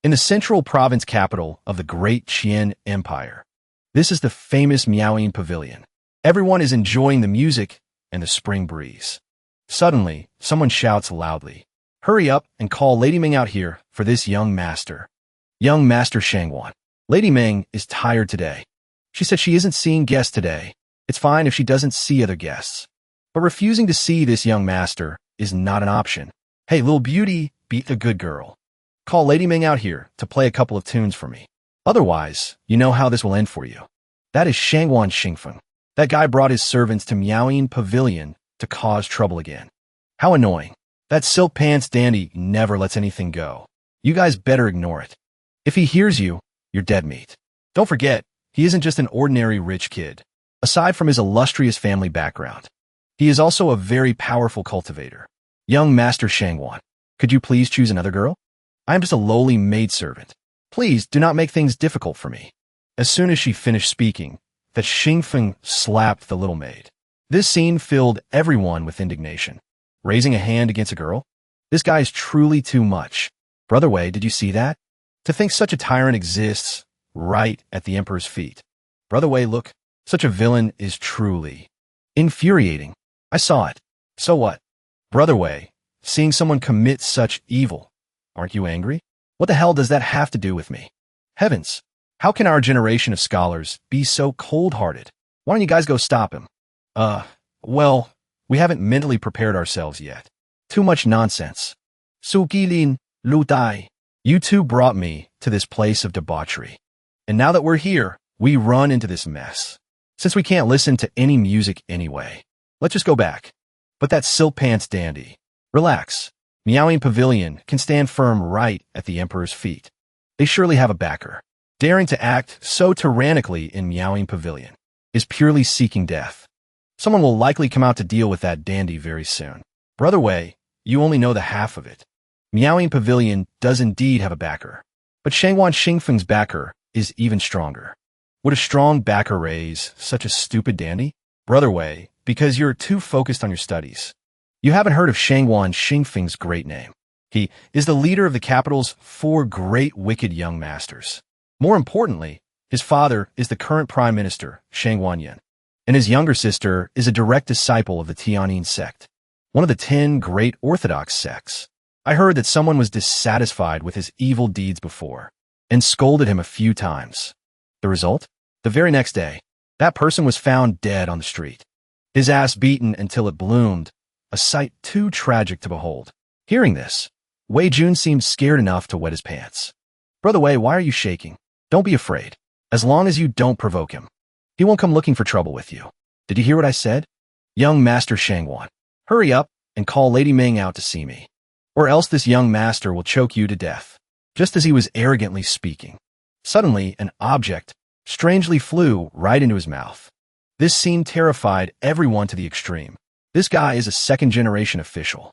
in the central province capital of the great Qian Empire. This is the famous Miaoying Pavilion. Everyone is enjoying the music and the spring breeze. Suddenly, someone shouts loudly, "Hurry up and call Lady Ming out here for this young master." Young Master Shangwan. Lady Ming is tired today. She said she isn't seeing guests today. It's fine if she doesn't see other guests. But refusing to see this young master is not an option. Hey, little beauty, beat the good girl. Call Lady Ming out here to play a couple of tunes for me. Otherwise, you know how this will end for you. That is Shangwan Xingfeng. That guy brought his servants to Miaoying Pavilion to cause trouble again. How annoying. That silk pants dandy never lets anything go. You guys better ignore it. If he hears you, you're dead meat. Don't forget, he isn't just an ordinary rich kid. Aside from his illustrious family background, he is also a very powerful cultivator. Young Master Shangwan, could you please choose another girl? I am just a lowly maidservant. Please do not make things difficult for me. As soon as she finished speaking, that Xingfeng slapped the little maid. This scene filled everyone with indignation. Raising a hand against a girl? This guy is truly too much. Brother Wei, did you see that? To think such a tyrant exists right at the emperor's feet. Brother Wei, look, such a villain is truly infuriating. I saw it. So what? Brother Wei, seeing someone commit such evil, aren't you angry? What the hell does that have to do with me? Heavens, how can our generation of scholars be so cold-hearted? Why don't you guys go stop him? Well, we haven't mentally prepared ourselves yet. Too much nonsense. Su Gilin, Lu Dai. You two brought me to this place of debauchery. And now that we're here, we run into this mess. Since we can't listen to any music anyway, let's just go back. But that silk pants dandy. Relax. Miaoying Pavilion can stand firm right at the emperor's feet. They surely have a backer. Daring to act so tyrannically in Miaoying Pavilion is purely seeking death. Someone will likely come out to deal with that dandy very soon. Brother Wei, you only know the half of it. Miaoying Pavilion does indeed have a backer, but Shangwan Xingfeng's backer is even stronger. Would a strong backer raise such a stupid dandy? Brother Wei, because you're too focused on your studies. You haven't heard of Shangwan Xingfeng's great name. He is the leader of the capital's 4 great wicked young masters. More importantly, his father is the current prime minister, Shangwan Yan, and his younger sister is a direct disciple of the Tianyin sect, one of the 10 great orthodox sects. I heard that someone was dissatisfied with his evil deeds before and scolded him a few times. The result? The very next day, that person was found dead on the street, his ass beaten until it bloomed, a sight too tragic to behold. Hearing this, Wei Jun seemed scared enough to wet his pants. Brother Wei, why are you shaking? Don't be afraid. As long as you don't provoke him, he won't come looking for trouble with you. Did you hear what I said? Young Master Shangwan, hurry up and call Lady Ming out to see me, or else this young master will choke you to death. Just as he was arrogantly speaking, suddenly an object strangely flew right into his mouth. This scene terrified everyone to the extreme. This guy is a second-generation official.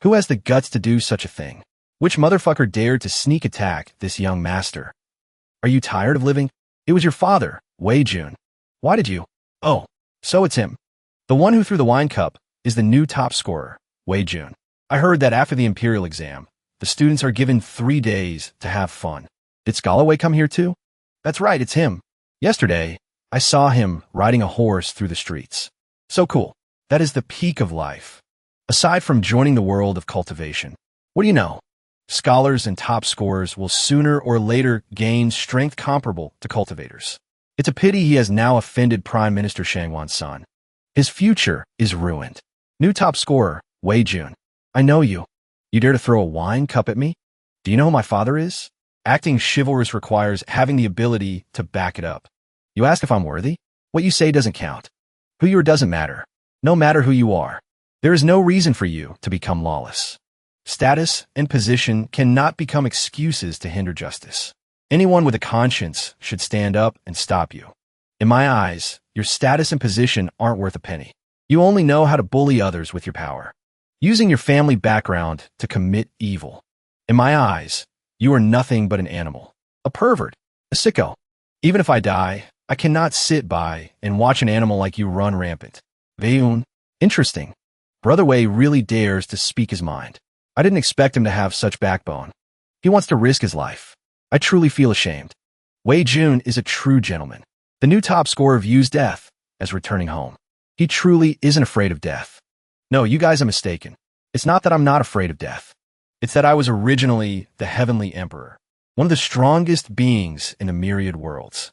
Who has the guts to do such a thing? Which motherfucker dared to sneak attack this young master? Are you tired of living? It was your father, Wei Jun. Why did you? Oh, so it's him. The one who threw the wine cup is the new top scorer, Wei Jun. I heard that after the imperial exam, the students are given 3 days to have fun. Did Scalaway come here too? That's right, it's him. Yesterday, I saw him riding a horse through the streets. So cool. That is the peak of life. Aside from joining the world of cultivation, what do you know? Scholars and top scorers will sooner or later gain strength comparable to cultivators. It's a pity he has now offended Prime Minister Shangwan's son. His future is ruined. New top scorer, Wei Jun. I know you. You dare to throw a wine cup at me? Do you know who my father is? Acting chivalrous requires having the ability to back it up. You ask if I'm worthy? What you say doesn't count. Who you are doesn't matter. No matter who you are, there is no reason for you to become lawless. Status and position cannot become excuses to hinder justice. Anyone with a conscience should stand up and stop you. In my eyes, your status and position aren't worth a penny. You only know how to bully others with your power, using your family background to commit evil. In my eyes, you are nothing but an animal, a pervert, a sicko. Even if I die, I cannot sit by and watch an animal like you run rampant. Veun. Interesting. Brother Wei really dares to speak his mind. I didn't expect him to have such backbone. He wants to risk his life. I truly feel ashamed. Wei Jun is a true gentleman. The new top scorer views death as returning home. He truly isn't afraid of death. No, you guys are mistaken. It's not that I'm not afraid of death. It's that I was originally the Heavenly Emperor, one of the strongest beings in the myriad worlds.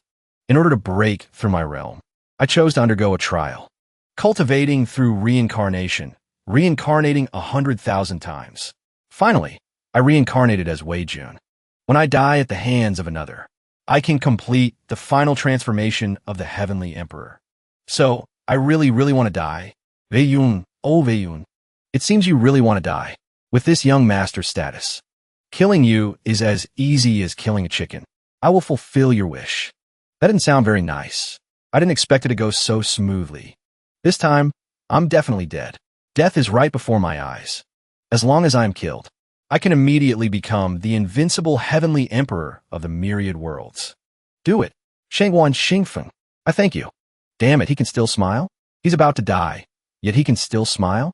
In order to break through my realm, I chose to undergo a trial, cultivating through reincarnation, reincarnating 100,000 times. Finally, I reincarnated as Wei Jun. When I die at the hands of another, I can complete the final transformation of the Heavenly Emperor. So, I really want to die. Wei Yun, oh Wei Yun. It seems you really want to die. With this young master status, killing you is as easy as killing a chicken. I will fulfill your wish. That didn't sound very nice. I didn't expect it to go so smoothly. This time, I'm definitely dead. Death is right before my eyes. As long as I'm killed, I can immediately become the invincible Heavenly Emperor of the myriad worlds. Do it. Shangwan Xingfeng. I thank you. Damn it, he can still smile? He's about to die, yet he can still smile?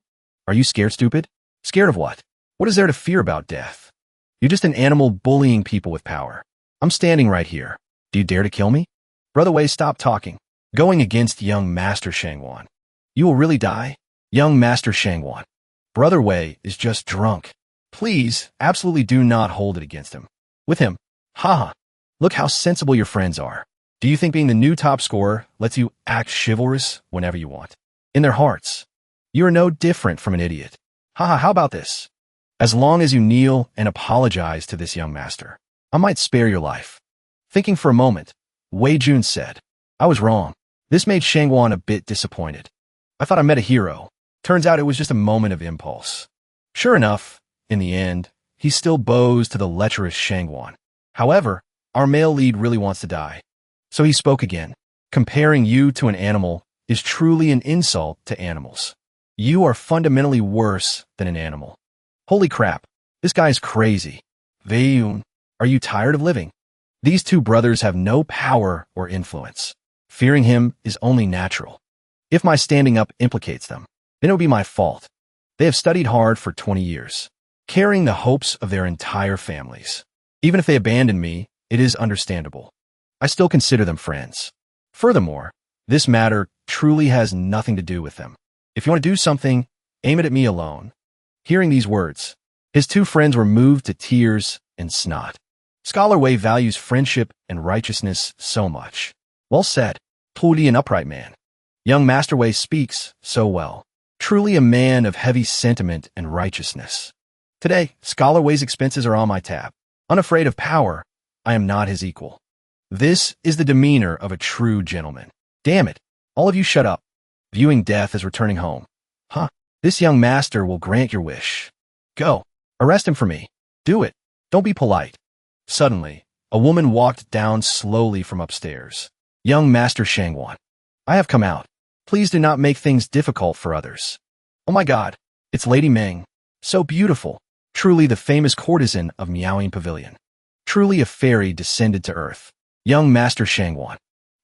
Are you scared, stupid? Scared of what? What is there to fear about death? You're just an animal bullying people with power. I'm standing right here. Do you dare to kill me? Brother Wei, stop talking. Going against young Master Shangwan. You will really die? Young Master Shangwan. Brother Wei is just drunk. Please, absolutely do not hold it against him. With him. Haha. Look how sensible your friends are. Do you think being the new top scorer lets you act chivalrous whenever you want? In their hearts, you are no different from an idiot. Haha, how about this? As long as you kneel and apologize to this young master, I might spare your life. Thinking for a moment, Wei Jun said, I was wrong. This made Shangwan a bit disappointed. I thought I met a hero. Turns out it was just a moment of impulse. Sure enough, in the end, he still bows to the lecherous Shangwan. However, our male lead really wants to die. So he spoke again. Comparing you to an animal is truly an insult to animals. You are fundamentally worse than an animal. Holy crap, this guy is crazy. Wei Yun, are you tired of living? These two brothers have no power or influence. Fearing him is only natural. If my standing up implicates them, then it will be my fault. They have studied hard for 20 years, carrying the hopes of their entire families. Even if they abandon me, it is understandable. I still consider them friends. Furthermore, this matter truly has nothing to do with them. If you want to do something, aim it at me alone. Hearing these words, his two friends were moved to tears and snot. Scholar Wei values friendship and righteousness so much. Well said, truly an upright man. Young Master Wei speaks so well. Truly a man of heavy sentiment and righteousness. Today, Scholar Wei's expenses are on my tab. Unafraid of power, I am not his equal. This is the demeanor of a true gentleman. Damn it, all of you shut up. Viewing death as returning home. Huh, this young master will grant your wish. Go, arrest him for me. Do it, don't be polite. Suddenly, a woman walked down slowly from upstairs. Young Master Shangwan, I have come out. Please do not make things difficult for others. Oh my god, it's Lady Ming. So beautiful. Truly the famous courtesan of Miaoying Pavilion. Truly a fairy descended to earth. Young Master Shangwan,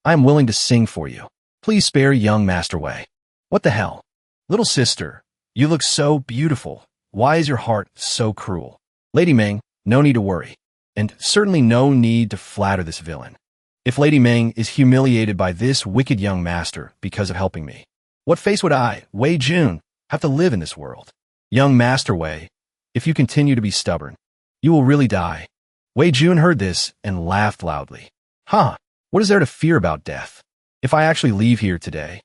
I am willing to sing for you. Please spare young Master Wei. What the hell? Little sister, you look so beautiful. Why is your heart so cruel? Lady Ming, no need to worry. And certainly no need to flatter this villain. If Lady Ming is humiliated by this wicked young master because of helping me, what face would I, Wei Jun, have to live in this world? Young Master Wei, if you continue to be stubborn, you will really die. Wei Jun heard this and laughed loudly. Huh, what is there to fear about death? If I actually leave here today,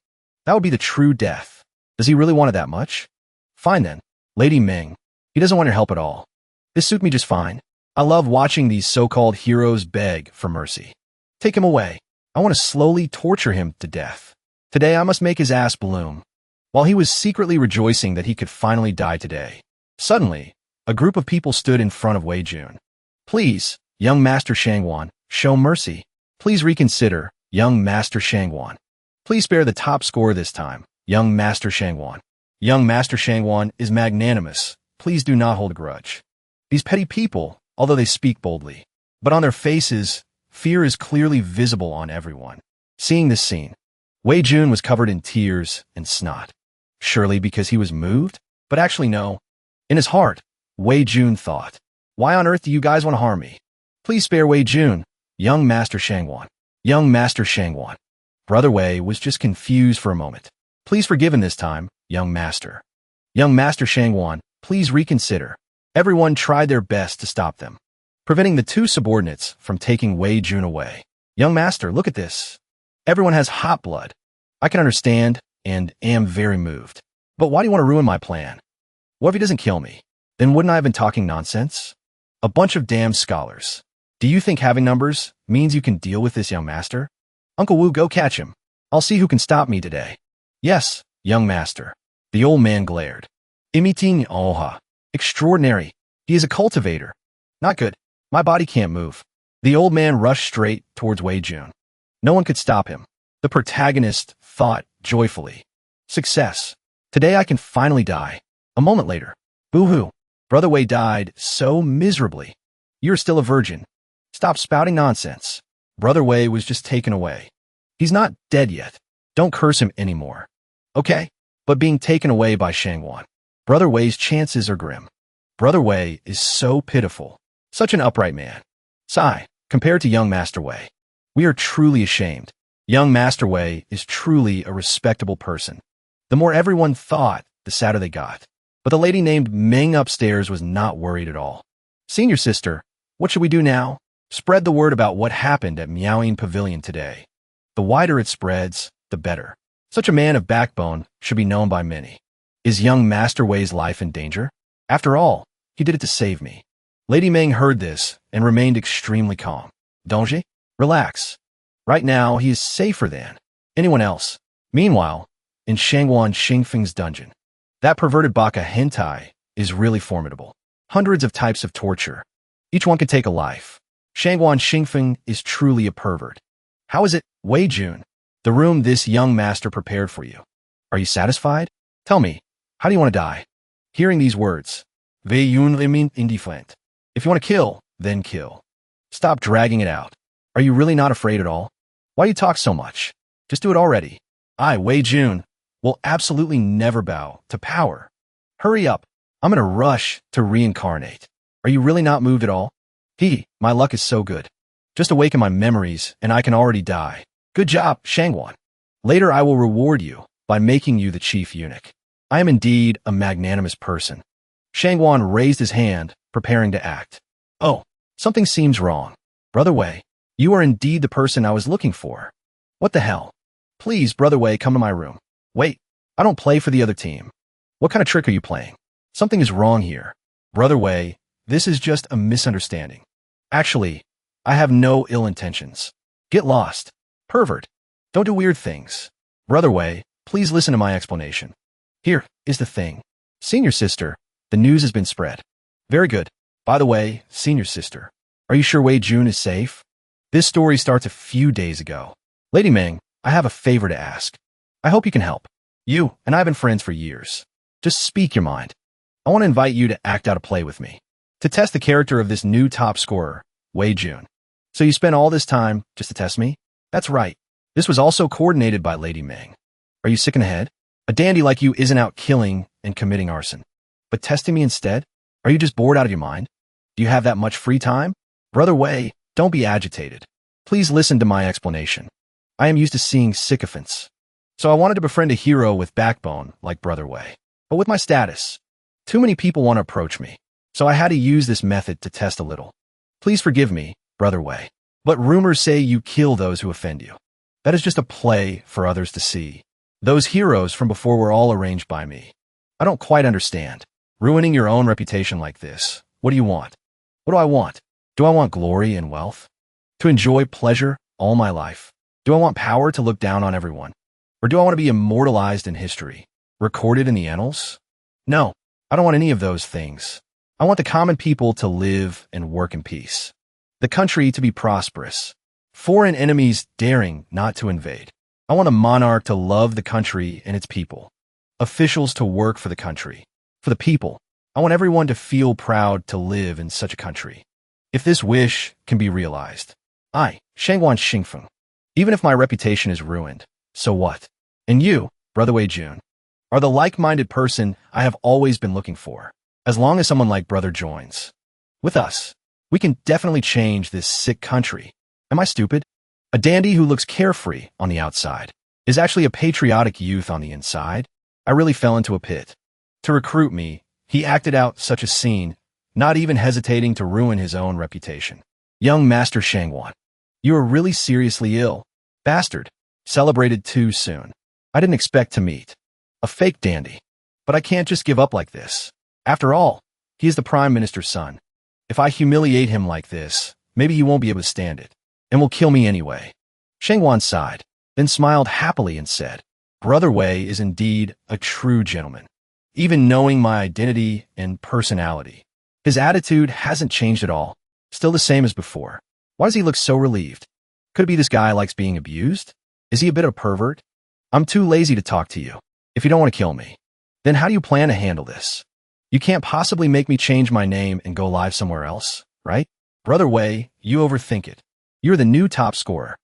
that would be the true death. Does he really want it that much? Fine then, Lady Ming. He doesn't want your help at all. This suits me just fine. I love watching these so-called heroes beg for mercy. Take him away. I want to slowly torture him to death. Today I must make his ass bloom. While he was secretly rejoicing that he could finally die today, suddenly, a group of people stood in front of Wei Jun. Please, young Master Shangwan, show mercy. Please reconsider, young Master Shangwan. Please spare the top score this time, young Master Shangwan. Young Master Shangwan is magnanimous. Please do not hold a grudge. These petty people, although they speak boldly, but on their faces, fear is clearly visible on everyone. Seeing this scene, Wei Jun was covered in tears and snot. Surely because he was moved? But actually no. In his heart, Wei Jun thought, why on earth do you guys want to harm me? Please spare Wei Jun, young Master Shangwan. Young Master Shangwan. Brother Wei was just confused for a moment. Please forgive him this time, young Master. Young Master Shangwan, please reconsider. Everyone tried their best to stop them, preventing the two subordinates from taking Wei Jun away. Young Master, look at this. Everyone has hot blood. I can understand and am very moved. But why do you want to ruin my plan? What if he doesn't kill me? Then wouldn't I have been talking nonsense? A bunch of damn scholars. Do you think having numbers means you can deal with this, young master? Uncle Wu, go catch him. I'll see who can stop me today. Yes, young master. The old man glared. Imiting Oha. Extraordinary. He is a cultivator. Not good. My body can't move. The old man rushed straight towards Wei Jun. No one could stop him. The protagonist thought joyfully. Success. Today I can finally die. A moment later. Boo-hoo. Brother Wei died so miserably. You're still a virgin. Stop spouting nonsense. Brother Wei was just taken away. He's not dead yet. Don't curse him anymore. Okay? But being taken away by Shangwan. Brother Wei's chances are grim. Brother Wei is so pitiful. Such an upright man. Sigh, compared to young Master Wei. We are truly ashamed. Young Master Wei is truly a respectable person. The more everyone thought, the sadder they got. But the lady named Ming upstairs was not worried at all. Senior sister, what should we do now? Spread the word about what happened at Meowing Pavilion today. The wider it spreads, the better. Such a man of backbone should be known by many. Is young Master Wei's life in danger? After all, he did it to save me. Lady Ming heard this and remained extremely calm. Donji, relax. Right now, he is safer than anyone else. Meanwhile, in Shangwan Xingfeng's dungeon, that perverted baka hentai is really formidable. Hundreds of types of torture. Each one could take a life. Shangwan Xingfeng is truly a pervert. How is it, Wei Jun? The room this young master prepared for you. Are you satisfied? Tell me, how do you want to die? Hearing these words, Wei Jun remained indifferent. If you want to kill, then kill. Stop dragging it out. Are you really not afraid at all? Why do you talk so much? Just do it already. I, Wei Jun, will absolutely never bow to power. Hurry up. I'm in a rush to reincarnate. Are you really not moved at all? My luck is so good. Just awaken my memories and I can already die. Good job, Shangwan. Later I will reward you by making you the chief eunuch. I am indeed a magnanimous person. Shangwan raised his hand, preparing to act. Oh, something seems wrong. Brother Wei, you are indeed the person I was looking for. What the hell? Please, Brother Wei, come to my room. Wait, I don't play for the other team. What kind of trick are you playing? Something is wrong here. Brother Wei, this is just a misunderstanding. Actually, I have no ill intentions. Get lost. Pervert. Don't do weird things. Brother Wei, please listen to my explanation. Here is the thing. Senior sister, the news has been spread. Very good. By the way, senior sister, are you sure Wei Jun is safe? This story starts a few days ago. Lady Ming, I have a favor to ask. I hope you can help. You and I have been friends for years. Just speak your mind. I want to invite you to act out a play with me. To test the character of this new top scorer, Wei Jun. So you spent all this time just to test me? That's right. This was also coordinated by Lady Ming. Are you sick in the head? A dandy like you isn't out killing and committing arson. But testing me instead? Are you just bored out of your mind? Do you have that much free time? Brother Wei, don't be agitated. Please listen to my explanation. I am used to seeing sycophants. So I wanted to befriend a hero with backbone like Brother Wei. But with my status, too many people want to approach me. So I had to use this method to test a little. Please forgive me, Brother Wei. But rumors say you kill those who offend you. That is just a play for others to see. Those heroes from before were all arranged by me. I don't quite understand. Ruining your own reputation like this. What do you want? What do I want? Do I want glory and wealth? To enjoy pleasure all my life? Do I want power to look down on everyone? Or do I want to be immortalized in history? Recorded in the annals? No, I don't want any of those things. I want the common people to live and work in peace. The country to be prosperous. Foreign enemies daring not to invade. I want a monarch to love the country and its people. Officials to work for the country. For the people. I want everyone to feel proud to live in such a country. If this wish can be realized, I, Shangwan Xingfeng, even if my reputation is ruined, so what? And you, Brother Wei Jun, are the like-minded person I have always been looking for. As long as someone like Brother joins with us, We can definitely change this sick country. Am I stupid? A dandy who looks carefree on the outside is actually a patriotic youth on the inside. I really fell into a pit. To recruit me, he acted out such a scene, not even hesitating to ruin his own reputation. Young Master Shangwan, you are really seriously ill. Bastard. Celebrated too soon. I didn't expect to meet a fake dandy. But I can't just give up like this. After all, he is the Prime Minister's son. If I humiliate him like this, maybe he won't be able to stand it, and will kill me anyway. Shangwan sighed, then smiled happily and said, Brother Wei is indeed a true gentleman. Even knowing my identity and personality, his attitude hasn't changed at all, still the same as before. Why does he look so relieved? Could it be this guy likes being abused? Is he a bit of a pervert? I'm too lazy to talk to you. If you don't want to kill me, then how do you plan to handle this? You can't possibly make me change my name and go live somewhere else, right? Brother Wei, you overthink it. You're the new top scorer.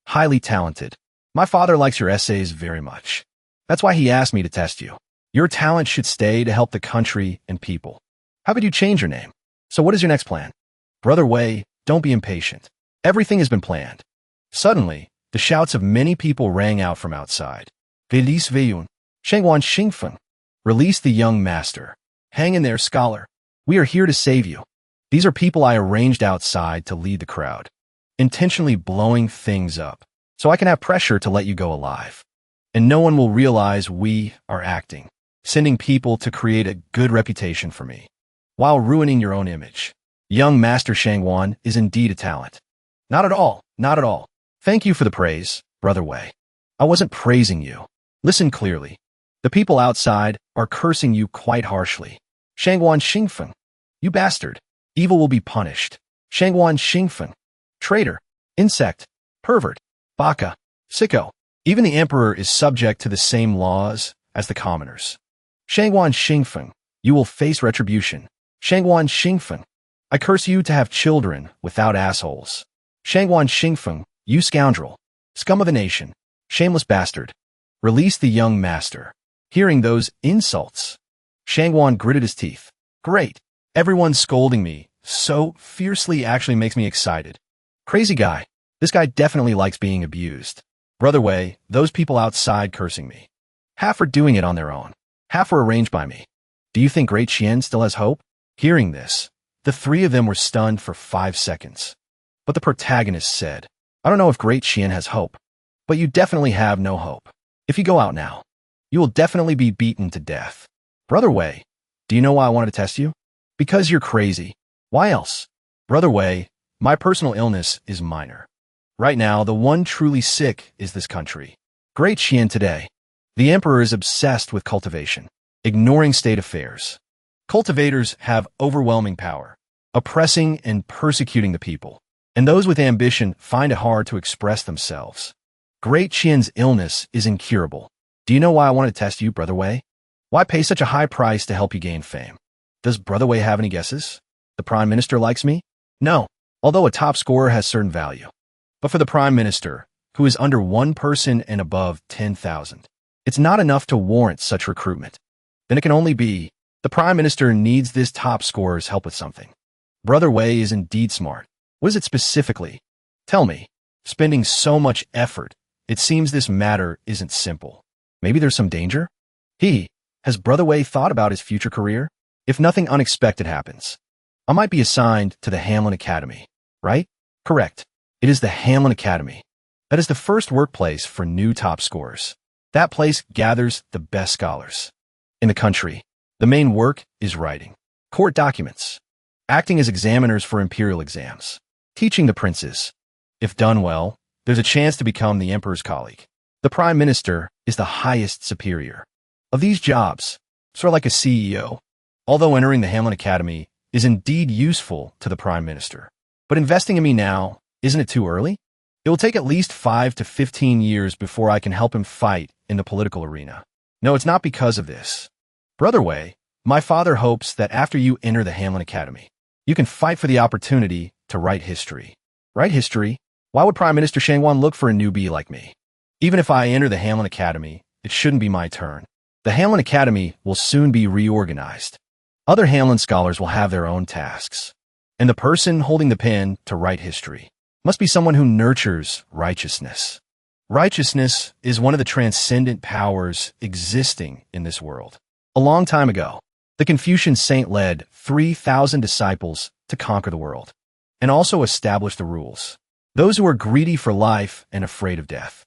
Highly talented. My father likes your essays very much. That's why he asked me to test you. Your talent should stay to help the country and people. How could you change your name? So what is your next plan? Brother Wei, don't be impatient. Everything has been planned. Suddenly, the shouts of many people rang out from outside. Release Weiyun. Shangwan Xingfeng. Release the young master. Hang in there, scholar. We are here to save you. These are people I arranged outside to lead the crowd, intentionally blowing things up, so I can have pressure to let you go alive. And no one will realize we are acting, sending people to create a good reputation for me, while ruining your own image. Young Master Shangwan is indeed a talent. Not at all, not at all. Thank you for the praise, Brother Wei. I wasn't praising you. Listen clearly. The people outside are cursing you quite harshly. Shangwan Xingfeng, you bastard. Evil will be punished. Shangwan Xingfeng, traitor, insect, pervert, baka, sicko. Even the emperor is subject to the same laws as the commoners. Shangwan Xingfeng, you will face retribution. Shangwan Xingfeng, I curse you to have children without assholes. Shangwan Xingfeng, you scoundrel, scum of the nation, shameless bastard. Release the young master. Hearing those insults, Shangwan gritted his teeth. Great. Everyone's scolding me so fiercely actually makes me excited. Crazy guy. This guy definitely likes being abused. Brother Wei, those people outside cursing me. Half are doing it on their own. Half were arranged by me. Do you think Great Qian still has hope? Hearing this, the three of them were stunned for 5 seconds. But the protagonist said, I don't know if Great Qian has hope, but you definitely have no hope. If you go out now, you will definitely be beaten to death. Brother Wei, do you know why I wanted to test you? Because you're crazy. Why else? Brother Wei, my personal illness is minor. Right now, the one truly sick is this country. Great Qian today. The emperor is obsessed with cultivation, ignoring state affairs. Cultivators have overwhelming power, oppressing and persecuting the people, and those with ambition find it hard to express themselves. Great Qian's illness is incurable. Do you know why I want to test you, Brother Wei? Why pay such a high price to help you gain fame? Does Brother Wei have any guesses? The Prime Minister likes me? No, although a top scorer has certain value. But for the Prime Minister, who is under 1 person and above 10,000, it's not enough to warrant such recruitment. Then it can only be, the Prime Minister needs this top scorer's help with something. Brother Wei is indeed smart. What is it specifically? Tell me. Spending so much effort, it seems this matter isn't simple. Maybe there's some danger? Has Brother Wei thought about his future career? If nothing unexpected happens, I might be assigned to the Hamlin Academy, right? Correct. It is the Hamlin Academy. That is the first workplace for new top scorers. That place gathers the best scholars in the country. The main work is writing court documents, acting as examiners for imperial exams, teaching the princes. If done well, there's a chance to become the emperor's colleague. The Prime Minister is the highest superior of these jobs, sort of like a CEO. Although entering the Hamlin Academy is indeed useful to the Prime Minister, but investing in me now, isn't it too early? It will take at least 5 to 15 years before I can help him fight in the political arena. No, it's not because of this. Brother Wei, my father hopes that after you enter the Hamlin Academy, you can fight for the opportunity to write history. Write history? Why would Prime Minister Shangwan look for a newbie like me? Even if I enter the Hamlin Academy, it shouldn't be my turn. The Hamlin Academy will soon be reorganized. Other Hamlin scholars will have their own tasks. And the person holding the pen to write history must be someone who nurtures righteousness. Righteousness is one of the transcendent powers existing in this world. A long time ago, the Confucian saint led 3,000 disciples to conquer the world and also establish the rules. Those who are greedy for life and afraid of death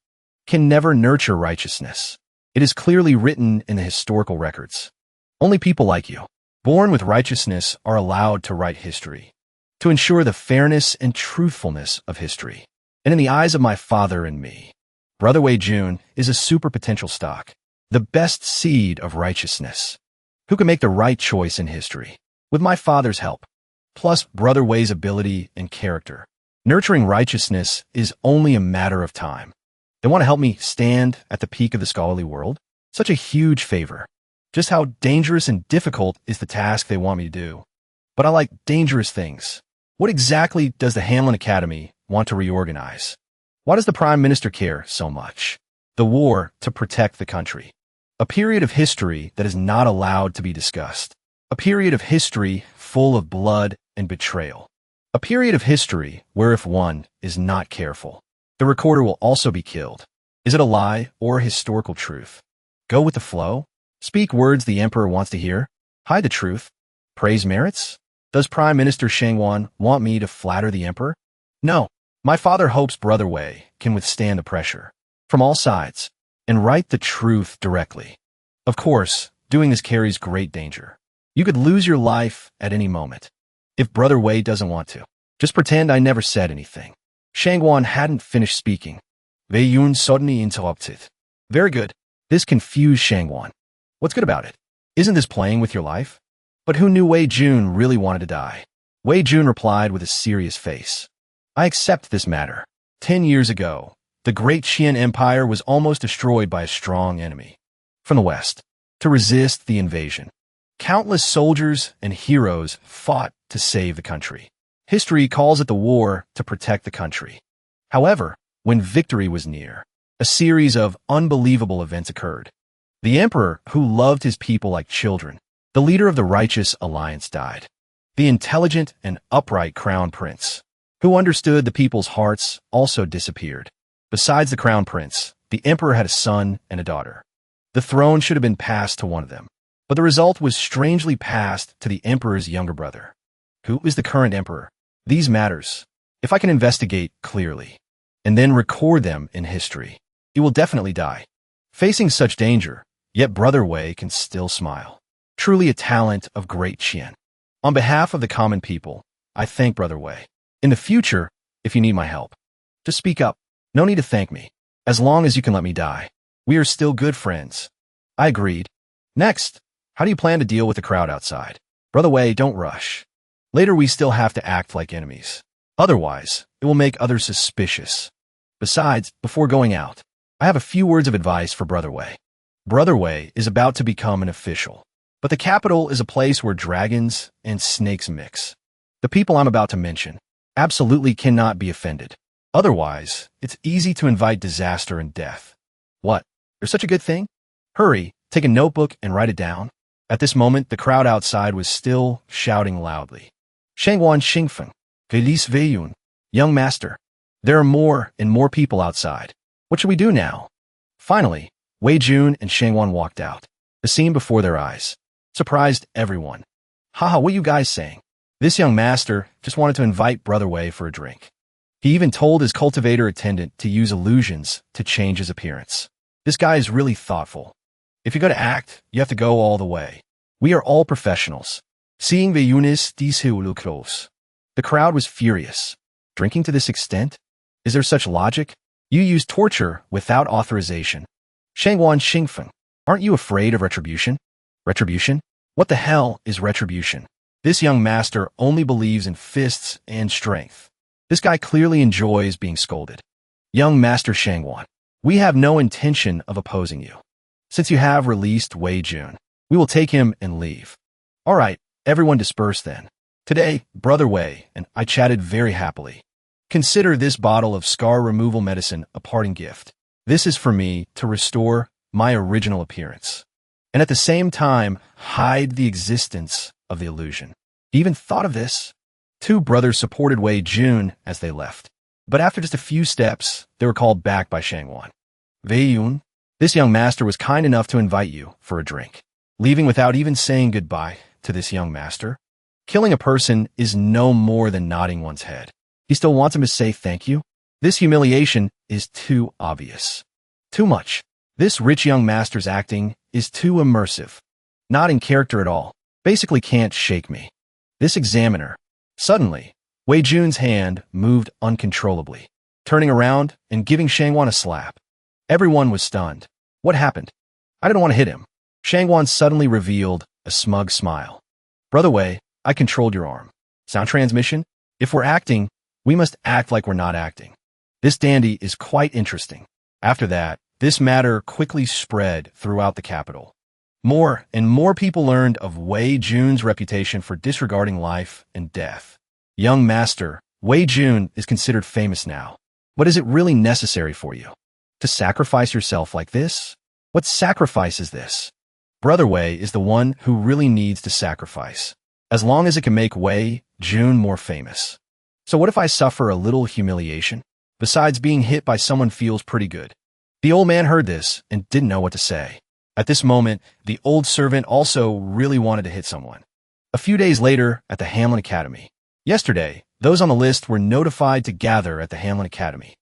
can never nurture righteousness. It is clearly written in the historical records. Only people like you, born with righteousness, are allowed to write history, to ensure the fairness and truthfulness of history. And in the eyes of my father and me, Brother Wei Jun is a super potential stock, the best seed of righteousness, who can make the right choice in history, with my father's help, plus Brother Wei's ability and character. Nurturing righteousness is only a matter of time. They want to help me stand at the peak of the scholarly world? Such a huge favor. Just how dangerous and difficult is the task they want me to do. But I like dangerous things. What exactly does the Hanlon Academy want to reorganize? Why does the Prime Minister care so much? The war to protect the country. A period of history that is not allowed to be discussed. A period of history full of blood and betrayal. A period of history where if one is not careful, the recorder will also be killed. Is it a lie or a historical truth? Go with the flow? Speak words the emperor wants to hear? Hide the truth? Praise merits? Does Prime Minister Shangwan want me to flatter the emperor? No. My father hopes Brother Wei can withstand the pressure from all sides and write the truth directly. Of course, doing this carries great danger. You could lose your life at any moment. If Brother Wei doesn't want to, just pretend I never said anything. Shangwan hadn't finished speaking. Wei Yun suddenly interrupted. Very good. This confused Shangwan. What's good about it? Isn't this playing with your life? But who knew Wei Jun really wanted to die? Wei Jun replied with a serious face. I accept this matter. 10 years ago, the great Qian Empire was almost destroyed by a strong enemy from the west to resist the invasion. Countless soldiers and heroes fought to save the country. History calls it the war to protect the country. However, when victory was near, a series of unbelievable events occurred. The emperor, who loved his people like children, the leader of the righteous alliance, died. The intelligent and upright crown prince, who understood the people's hearts, also disappeared. Besides the crown prince, the emperor had a son and a daughter. The throne should have been passed to one of them, but the result was strangely passed to the emperor's younger brother. Who is the current emperor? These matters, if I can investigate clearly, and then record them in history, he will definitely die. Facing such danger, yet Brother Wei can still smile. Truly a talent of great Qian. On behalf of the common people, I thank Brother Wei. In the future, if you need my help, just speak up. No need to thank me. As long as you can let me die, we are still good friends. I agreed. Next, how do you plan to deal with the crowd outside? Brother Wei, don't rush. Later we still have to act like enemies. Otherwise, it will make others suspicious. Besides, before going out, I have a few words of advice for Brother Wei. Brother Wei is about to become an official, but the capital is a place where dragons and snakes mix. The people I'm about to mention absolutely cannot be offended. Otherwise, it's easy to invite disaster and death. What? There's such a good thing? Hurry, take a notebook and write it down. At this moment, the crowd outside was still shouting loudly. Shangwan Xingfeng, Gelis Weiyun, young master. There are more and more people outside. What should we do now? Finally, Wei Jun and Shangwan walked out. The scene before their eyes surprised everyone. Haha, what are you guys saying? This young master just wanted to invite Brother Wei for a drink. He even told his cultivator attendant to use illusions to change his appearance. This guy is really thoughtful. If you're going to act, you have to go all the way. We are all professionals. Seeing the Yunis close. The crowd was furious. Drinking to this extent? Is there such logic? You use torture without authorization. Shangwan Xingfeng, aren't you afraid of retribution? Retribution? What the hell is retribution? This young master only believes in fists and strength. This guy clearly enjoys being scolded. Young Master Shangwan, we have no intention of opposing you. Since you have released Wei Jun, we will take him and leave. All right, everyone disperse then. Today, Brother Wei and I chatted very happily. Consider this bottle of scar removal medicine a parting gift. This is for me to restore my original appearance, and at the same time, hide the existence of the illusion. He even thought of this. Two brothers supported Wei Jun as they left. But after just a few steps, they were called back by Shangwan. Wei Yun, this young master was kind enough to invite you for a drink. Leaving without even saying goodbye to this young master? Killing a person is no more than nodding one's head. He still wants him to say thank you? This humiliation is too obvious. Too much. This rich young master's acting is too immersive. Not in character at all. Basically can't shake me. This examiner. Suddenly, Wei Jun's hand moved uncontrollably, turning around and giving Shangwan a slap. Everyone was stunned. What happened? I didn't want to hit him. Shangwan suddenly revealed a smug smile. Brother Wei, I controlled your arm. Sound transmission? If we're acting, we must act like we're not acting. This dandy is quite interesting. After that, this matter quickly spread throughout the capital. More and more people learned of Wei Jun's reputation for disregarding life and death. Young master, Wei Jun is considered famous now. But is it really necessary for you to sacrifice yourself like this? What sacrifice is this? Brother Wei is the one who really needs to sacrifice, as long as it can make Wei Jun more famous. So what if I suffer a little humiliation? Besides, being hit by someone feels pretty good. The old man heard this and didn't know what to say. At this moment, the old servant also really wanted to hit someone. A few days later, at the Hamlin Academy. Yesterday, those on the list were notified to gather at the Hamlin Academy.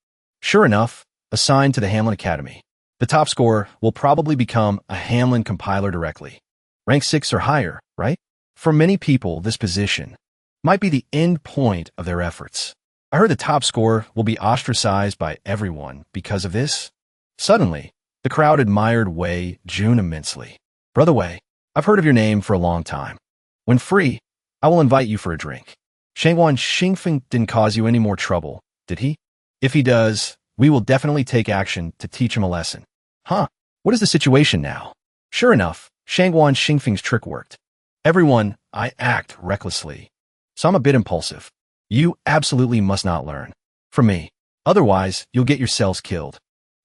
Sure enough, assigned to the Hamlin Academy. The top scorer will probably become a Hamlin compiler directly. Rank 6 or higher, right? For many people, this position might be the end point of their efforts. I heard the top scorer will be ostracized by everyone because of this. Suddenly, the crowd admired Wei Jun immensely. Brother Wei, I've heard of your name for a long time. When free, I will invite you for a drink. Shangwan Xingfeng didn't cause you any more trouble, did he? If he does, we will definitely take action to teach him a lesson. Huh? What is the situation now? Sure enough, Shangwan Xingfeng's trick worked. Everyone, I act recklessly. So I'm a bit impulsive. You absolutely must not learn from me. Otherwise, you'll get yourselves killed.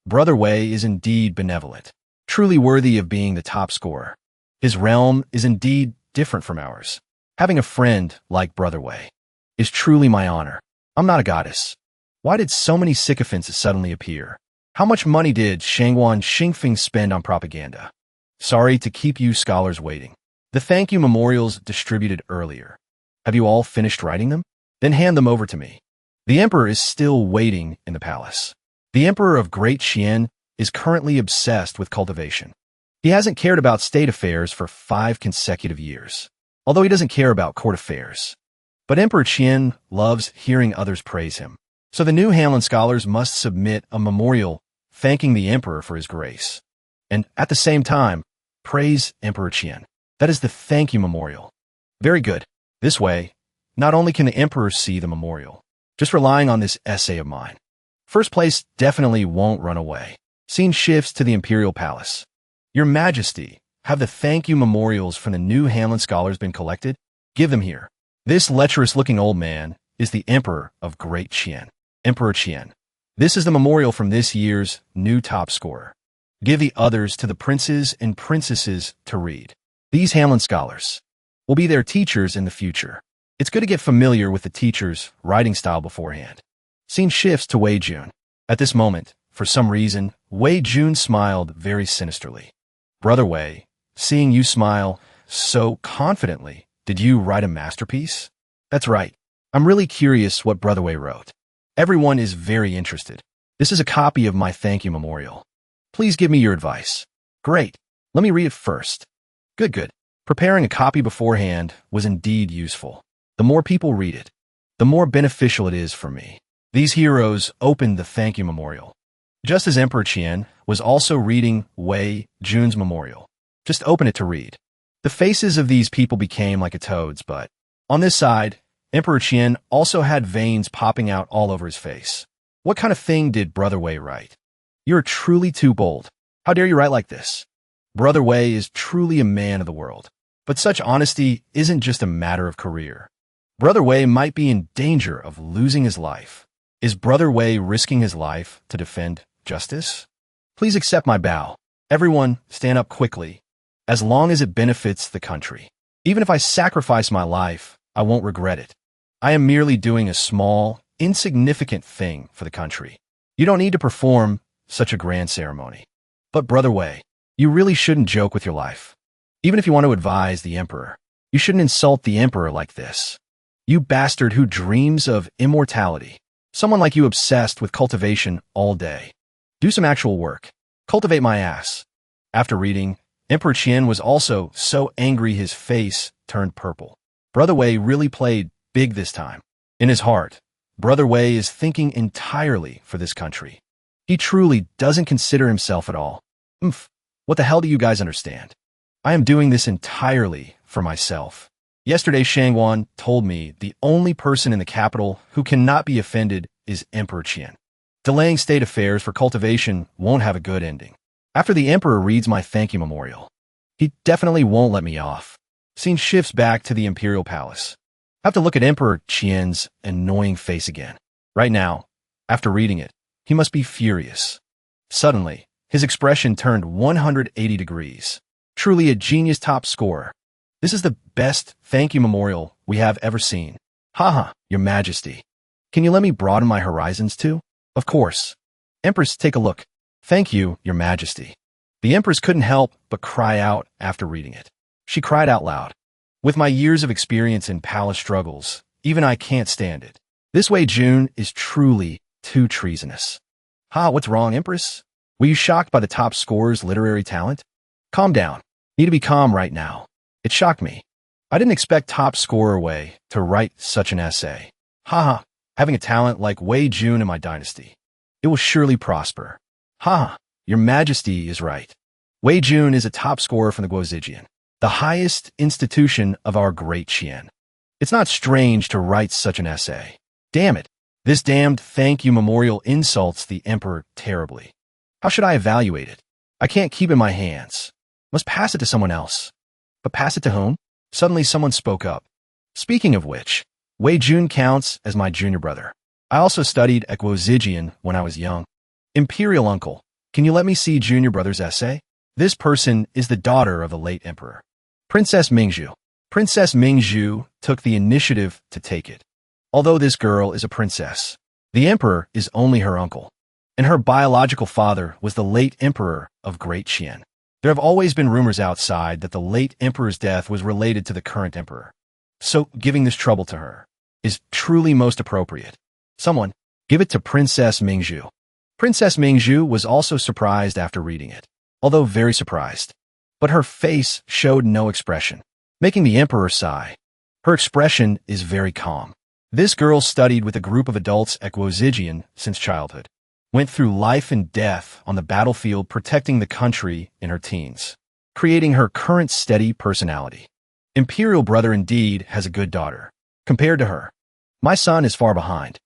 Brother Wei is indeed benevolent, truly worthy of being the top scorer. His realm is indeed different from ours. Having a friend like Brother Wei is truly my honor. I'm not a goddess. Why did so many sycophants suddenly appear? How much money did Shangwan Xingfeng spend on propaganda? Sorry to keep you scholars waiting. The thank you memorials distributed earlier. Have you all finished writing them? Then hand them over to me. The emperor is still waiting in the palace. The emperor of Great Qian is currently obsessed with cultivation. He hasn't cared about state affairs for 5 consecutive years, although he doesn't care about court affairs. But Emperor Qian loves hearing others praise him. So the new Hamlin scholars must submit a memorial thanking the emperor for his grace. And at the same time, praise Emperor Qian. That is the thank you memorial. Very good. This way, not only can the emperor see the memorial, just relying on this essay of mine. First place definitely won't run away. Scene shifts to the Imperial Palace. Your Majesty, have the thank you memorials from the new Hamlin scholars been collected? Give them here. This lecherous-looking old man is the Emperor of Great Qian. Emperor Qian. This is the memorial from this year's new top scorer. Give the others to the princes and princesses to read. These Hamlin scholars will be their teachers in the future. It's good to get familiar with the teacher's writing style beforehand. Scene shifts to Wei Jun. At this moment, for some reason, Wei Jun smiled very sinisterly. Brother Wei, seeing you smile so confidently, did you write a masterpiece? That's right. I'm really curious what Brother Wei wrote. Everyone is very interested. This is a copy of my thank you memorial. Please give me your advice. Great. Let me read it first. Good. Preparing a copy beforehand was indeed useful. The more people read it, the more beneficial it is for me. These heroes opened the thank you memorial. Just as Emperor Qian was also reading Wei Jun's memorial. Just open it to read. The faces of these people became like a toad's, but on this side, Emperor Qian also had veins popping out all over his face. What kind of thing did Brother Wei write? You're truly too bold. How dare you write like this? Brother Wei is truly a man of the world. But such honesty isn't just a matter of career. Brother Wei might be in danger of losing his life. Is Brother Wei risking his life to defend justice? Please accept my bow. Everyone, stand up quickly. As long as it benefits the country. Even if I sacrifice my life, I won't regret it. I am merely doing a small, insignificant thing for the country. You don't need to perform such a grand ceremony. But Brother Wei, you really shouldn't joke with your life. Even if you want to advise the emperor, you shouldn't insult the emperor like this. You bastard who dreams of immortality. Someone like you obsessed with cultivation all day. Do some actual work. Cultivate my ass. After reading, Emperor Qian was also so angry his face turned purple. Brother Wei really played big this time. In his heart, Brother Wei is thinking entirely for this country. He truly doesn't consider himself at all. What the hell do you guys understand? I am doing this entirely for myself. Yesterday, Shangwan told me the only person in the capital who cannot be offended is Emperor Qian. Delaying state affairs for cultivation won't have a good ending. After the emperor reads my thank you memorial, he definitely won't let me off. Scene shifts back to the imperial palace. I have to look at Emperor Qian's annoying face again. Right now, after reading it, he must be furious. Suddenly, his expression turned 180 degrees. Truly a genius top scorer. This is the best thank you memorial we have ever seen. Haha, Your Majesty. Can you let me broaden my horizons too? Of course. Empress, take a look. Thank you, Your Majesty. The Empress couldn't help but cry out after reading it. She cried out loud. With my years of experience in palace struggles, even I can't stand it. This Wei Jun is truly too treasonous. What's wrong, Empress? Were you shocked by the top scorer's literary talent? Calm down. Need to be calm right now. It shocked me. I didn't expect top scorer Wei to write such an essay. Having a talent like Wei Jun in my dynasty. It will surely prosper. Your Majesty is right. Wei Jun is a top scorer from the Guozijian, the highest institution of our great Qian. It's not strange to write such an essay. Damn it. This damned thank you memorial insults the emperor terribly. How should I evaluate it? I can't keep it in my hands. Must pass it to someone else. But pass it to whom? Suddenly someone spoke up. Speaking of which, Wei Jun counts as my junior brother. I also studied at Guozijian when I was young. Imperial uncle, can you let me see junior brother's essay? This person is the daughter of the late emperor. Princess Mingzhu. Princess Mingzhu took the initiative to take it. Although this girl is a princess, the emperor is only her uncle, and her biological father was the late emperor of Great Qian. There have always been rumors outside that the late emperor's death was related to the current emperor. So giving this trouble to her is truly most appropriate. Someone, give it to Princess Mingzhu. Princess Mingzhu was also surprised after reading it, although very surprised. But her face showed no expression, making the emperor sigh. Her expression is very calm. This girl studied with a group of adults at Guozijian since childhood. Went through life and death on the battlefield protecting the country in her teens, creating her current steady personality. Imperial brother indeed has a good daughter. Compared to her, my son is far behind.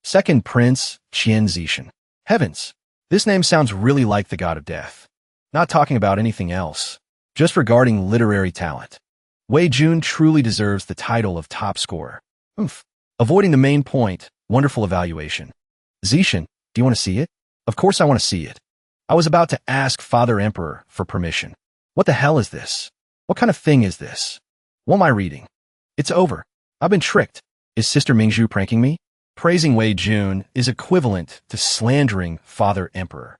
Second Prince Qian Zishan. Heavens, this name sounds really like the god of death. Not talking about anything else, just regarding literary talent. Wei Jun truly deserves the title of top scorer. Avoiding the main point, wonderful evaluation. Zishan, do you want to see it? Of course I want to see it. I was about to ask Father Emperor for permission. What the hell is this? What kind of thing is this? What am I reading? It's over. I've been tricked. Is Sister Mingzhu pranking me? Praising Wei Jun is equivalent to slandering Father Emperor.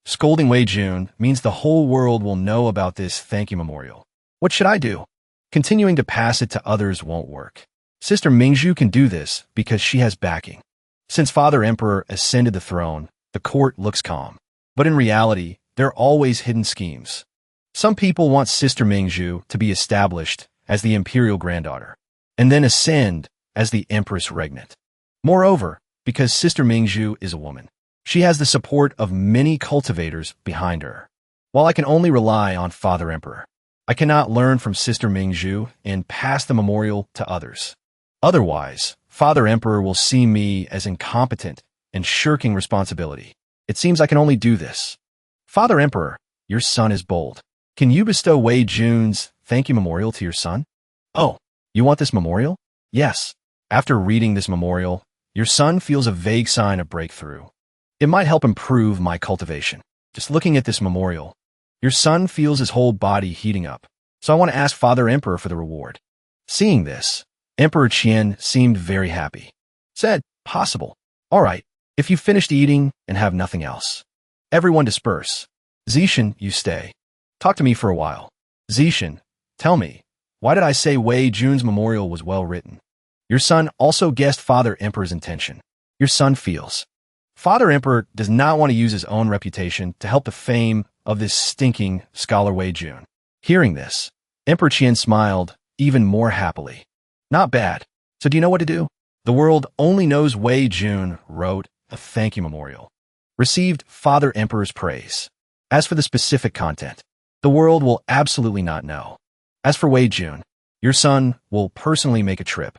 Scolding Wei Jun means the whole world will know about this thank you memorial. What should I do? Continuing to pass it to others won't work. Sister Mingzhu can do this because she has backing. Since Father Emperor ascended the throne, the court looks calm. But in reality, there are always hidden schemes. Some people want Sister Mingzhu to be established as the imperial granddaughter, and then ascend as the empress regnant. Moreover, because Sister Mingzhu is a woman, she has the support of many cultivators behind her. While I can only rely on Father Emperor, I cannot learn from Sister Mingzhu and pass the memorial to others. Otherwise, Father Emperor will see me as incompetent and shirking responsibility. It seems I can only do this. Father Emperor, your son is bold. Can you bestow Wei Jun's thank you memorial to your son? Oh, you want this memorial? Yes. After reading this memorial, your son feels a vague sign of breakthrough. It might help improve my cultivation. Just looking at this memorial, your son feels his whole body heating up. So I want to ask Father Emperor for the reward. Seeing this, Emperor Qian seemed very happy. Said, possible. All right, if you finished eating and have nothing else. Everyone disperse. Zishan, you stay. Talk to me for a while. Zishan, tell me, why did I say Wei Jun's memorial was well written? Your son also guessed Father Emperor's intention. Your son feels. Father Emperor does not want to use his own reputation to help the fame of this stinking scholar Wei Jun. Hearing this, Emperor Qian smiled even more happily. Not bad. So do you know what to do? The world only knows Wei Jun wrote a thank you memorial. Received Father Emperor's praise. As for the specific content, the world will absolutely not know. As for Wei Jun, your son will personally make a trip.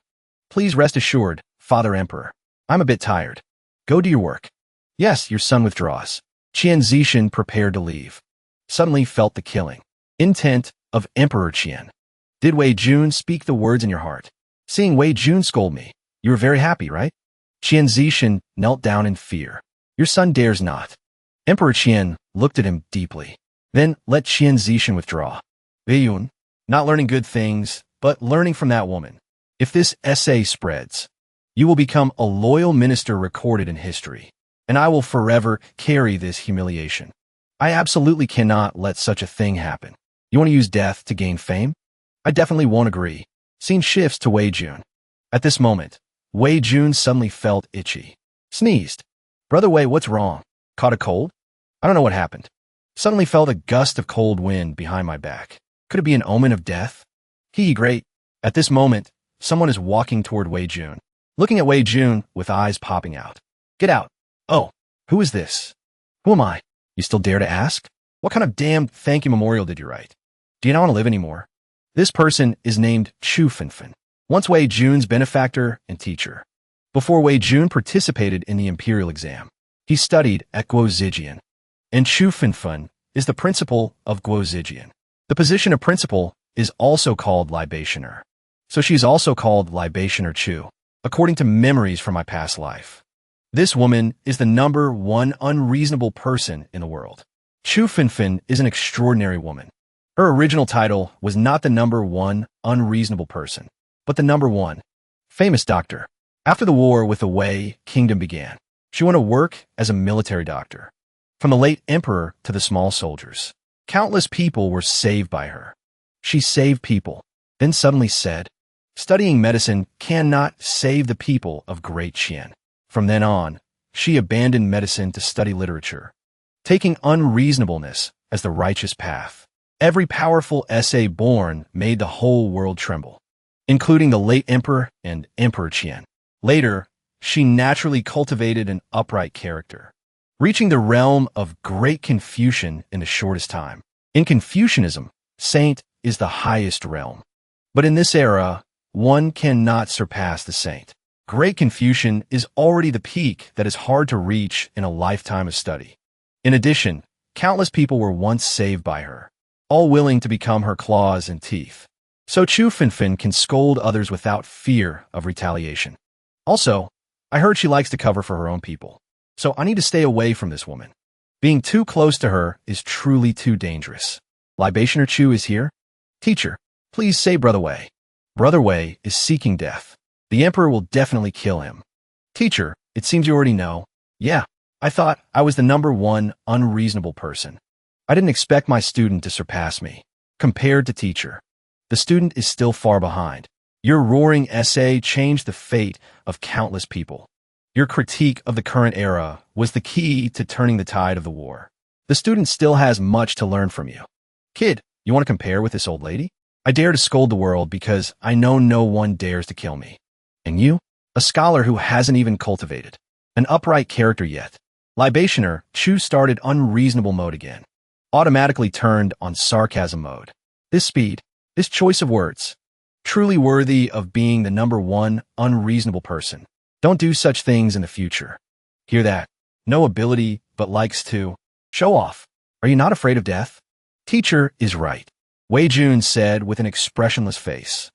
Please rest assured, Father Emperor. I'm a bit tired. Go do your work. Yes, your son withdraws. Qian Zishan prepared to leave. Suddenly felt the killing intent of Emperor Qian. Did Wei Jun speak the words in your heart? Seeing Wei Jun scold me, you were very happy, right? Qian Zishan knelt down in fear. Your son dares not. Emperor Qian looked at him deeply. Then let Qian Zishan withdraw. Wei Jun, not learning good things, but learning from that woman. If this essay spreads, you will become a loyal minister recorded in history, and I will forever carry this humiliation. I absolutely cannot let such a thing happen. You want to use death to gain fame? I definitely won't agree. Scene shifts to Wei Jun. At this moment, Wei Jun suddenly felt itchy. Sneezed. Brother Wei, what's wrong? Caught a cold? I don't know what happened. Suddenly felt a gust of cold wind behind my back. Could it be an omen of death? Great. At this moment, someone is walking toward Wei Jun, looking at Wei Jun with eyes popping out. Get out. Oh, who is this? Who am I? You still dare to ask? What kind of damn thank you memorial did you write? Do you not want to live anymore? This person is named Chu Fenfen, once Wei Jun's benefactor and teacher. Before Wei Jun participated in the imperial exam, he studied at Guozijian. And Chu Fenfen is the principal of Guozijian. The position of principal is also called libationer. So she's also called libationer Chu, according to memories from my past life. This woman is the number one unreasonable person in the world. Chu Fenfen is an extraordinary woman. Her original title was not the number one unreasonable person, but the number one famous doctor. After the war with the Wei kingdom began, she went to work as a military doctor. From the late emperor to the small soldiers, countless people were saved by her. She saved people, then suddenly said, studying medicine cannot save the people of Great Qian. From then on, she abandoned medicine to study literature, taking unreasonableness as the righteous path. Every powerful essay born made the whole world tremble, including the late emperor and Emperor Qian. Later, she naturally cultivated an upright character, reaching the realm of great Confucian in the shortest time. In Confucianism, saint is the highest realm. But in this era, one cannot surpass the saint. Great Confucian is already the peak that is hard to reach in a lifetime of study. In addition, countless people were once saved by her, all willing to become her claws and teeth. So Chu Fenfen can scold others without fear of retaliation. Also, I heard she likes to cover for her own people. So I need to stay away from this woman. Being too close to her is truly too dangerous. Libationer Chu is here? Teacher, please say Brother Wei. Brother Wei is seeking death. The emperor will definitely kill him. Teacher, it seems you already know. Yeah, I thought I was the number one unreasonable person. I didn't expect my student to surpass me. Compared to teacher, the student is still far behind. Your roaring essay changed the fate of countless people. Your critique of the current era was the key to turning the tide of the war. The student still has much to learn from you. Kid, you want to compare with this old lady? I dare to scold the world because I know no one dares to kill me. And you? A scholar who hasn't even cultivated an upright character yet. Libationer Chu started unreasonable mode again. Automatically turned on sarcasm mode. This speed, this choice of words, truly worthy of being the number one unreasonable person. Don't do such things in the future. Hear that? No ability, but likes to show off. Are you not afraid of death? Teacher is right. Wei Jun said with an expressionless face.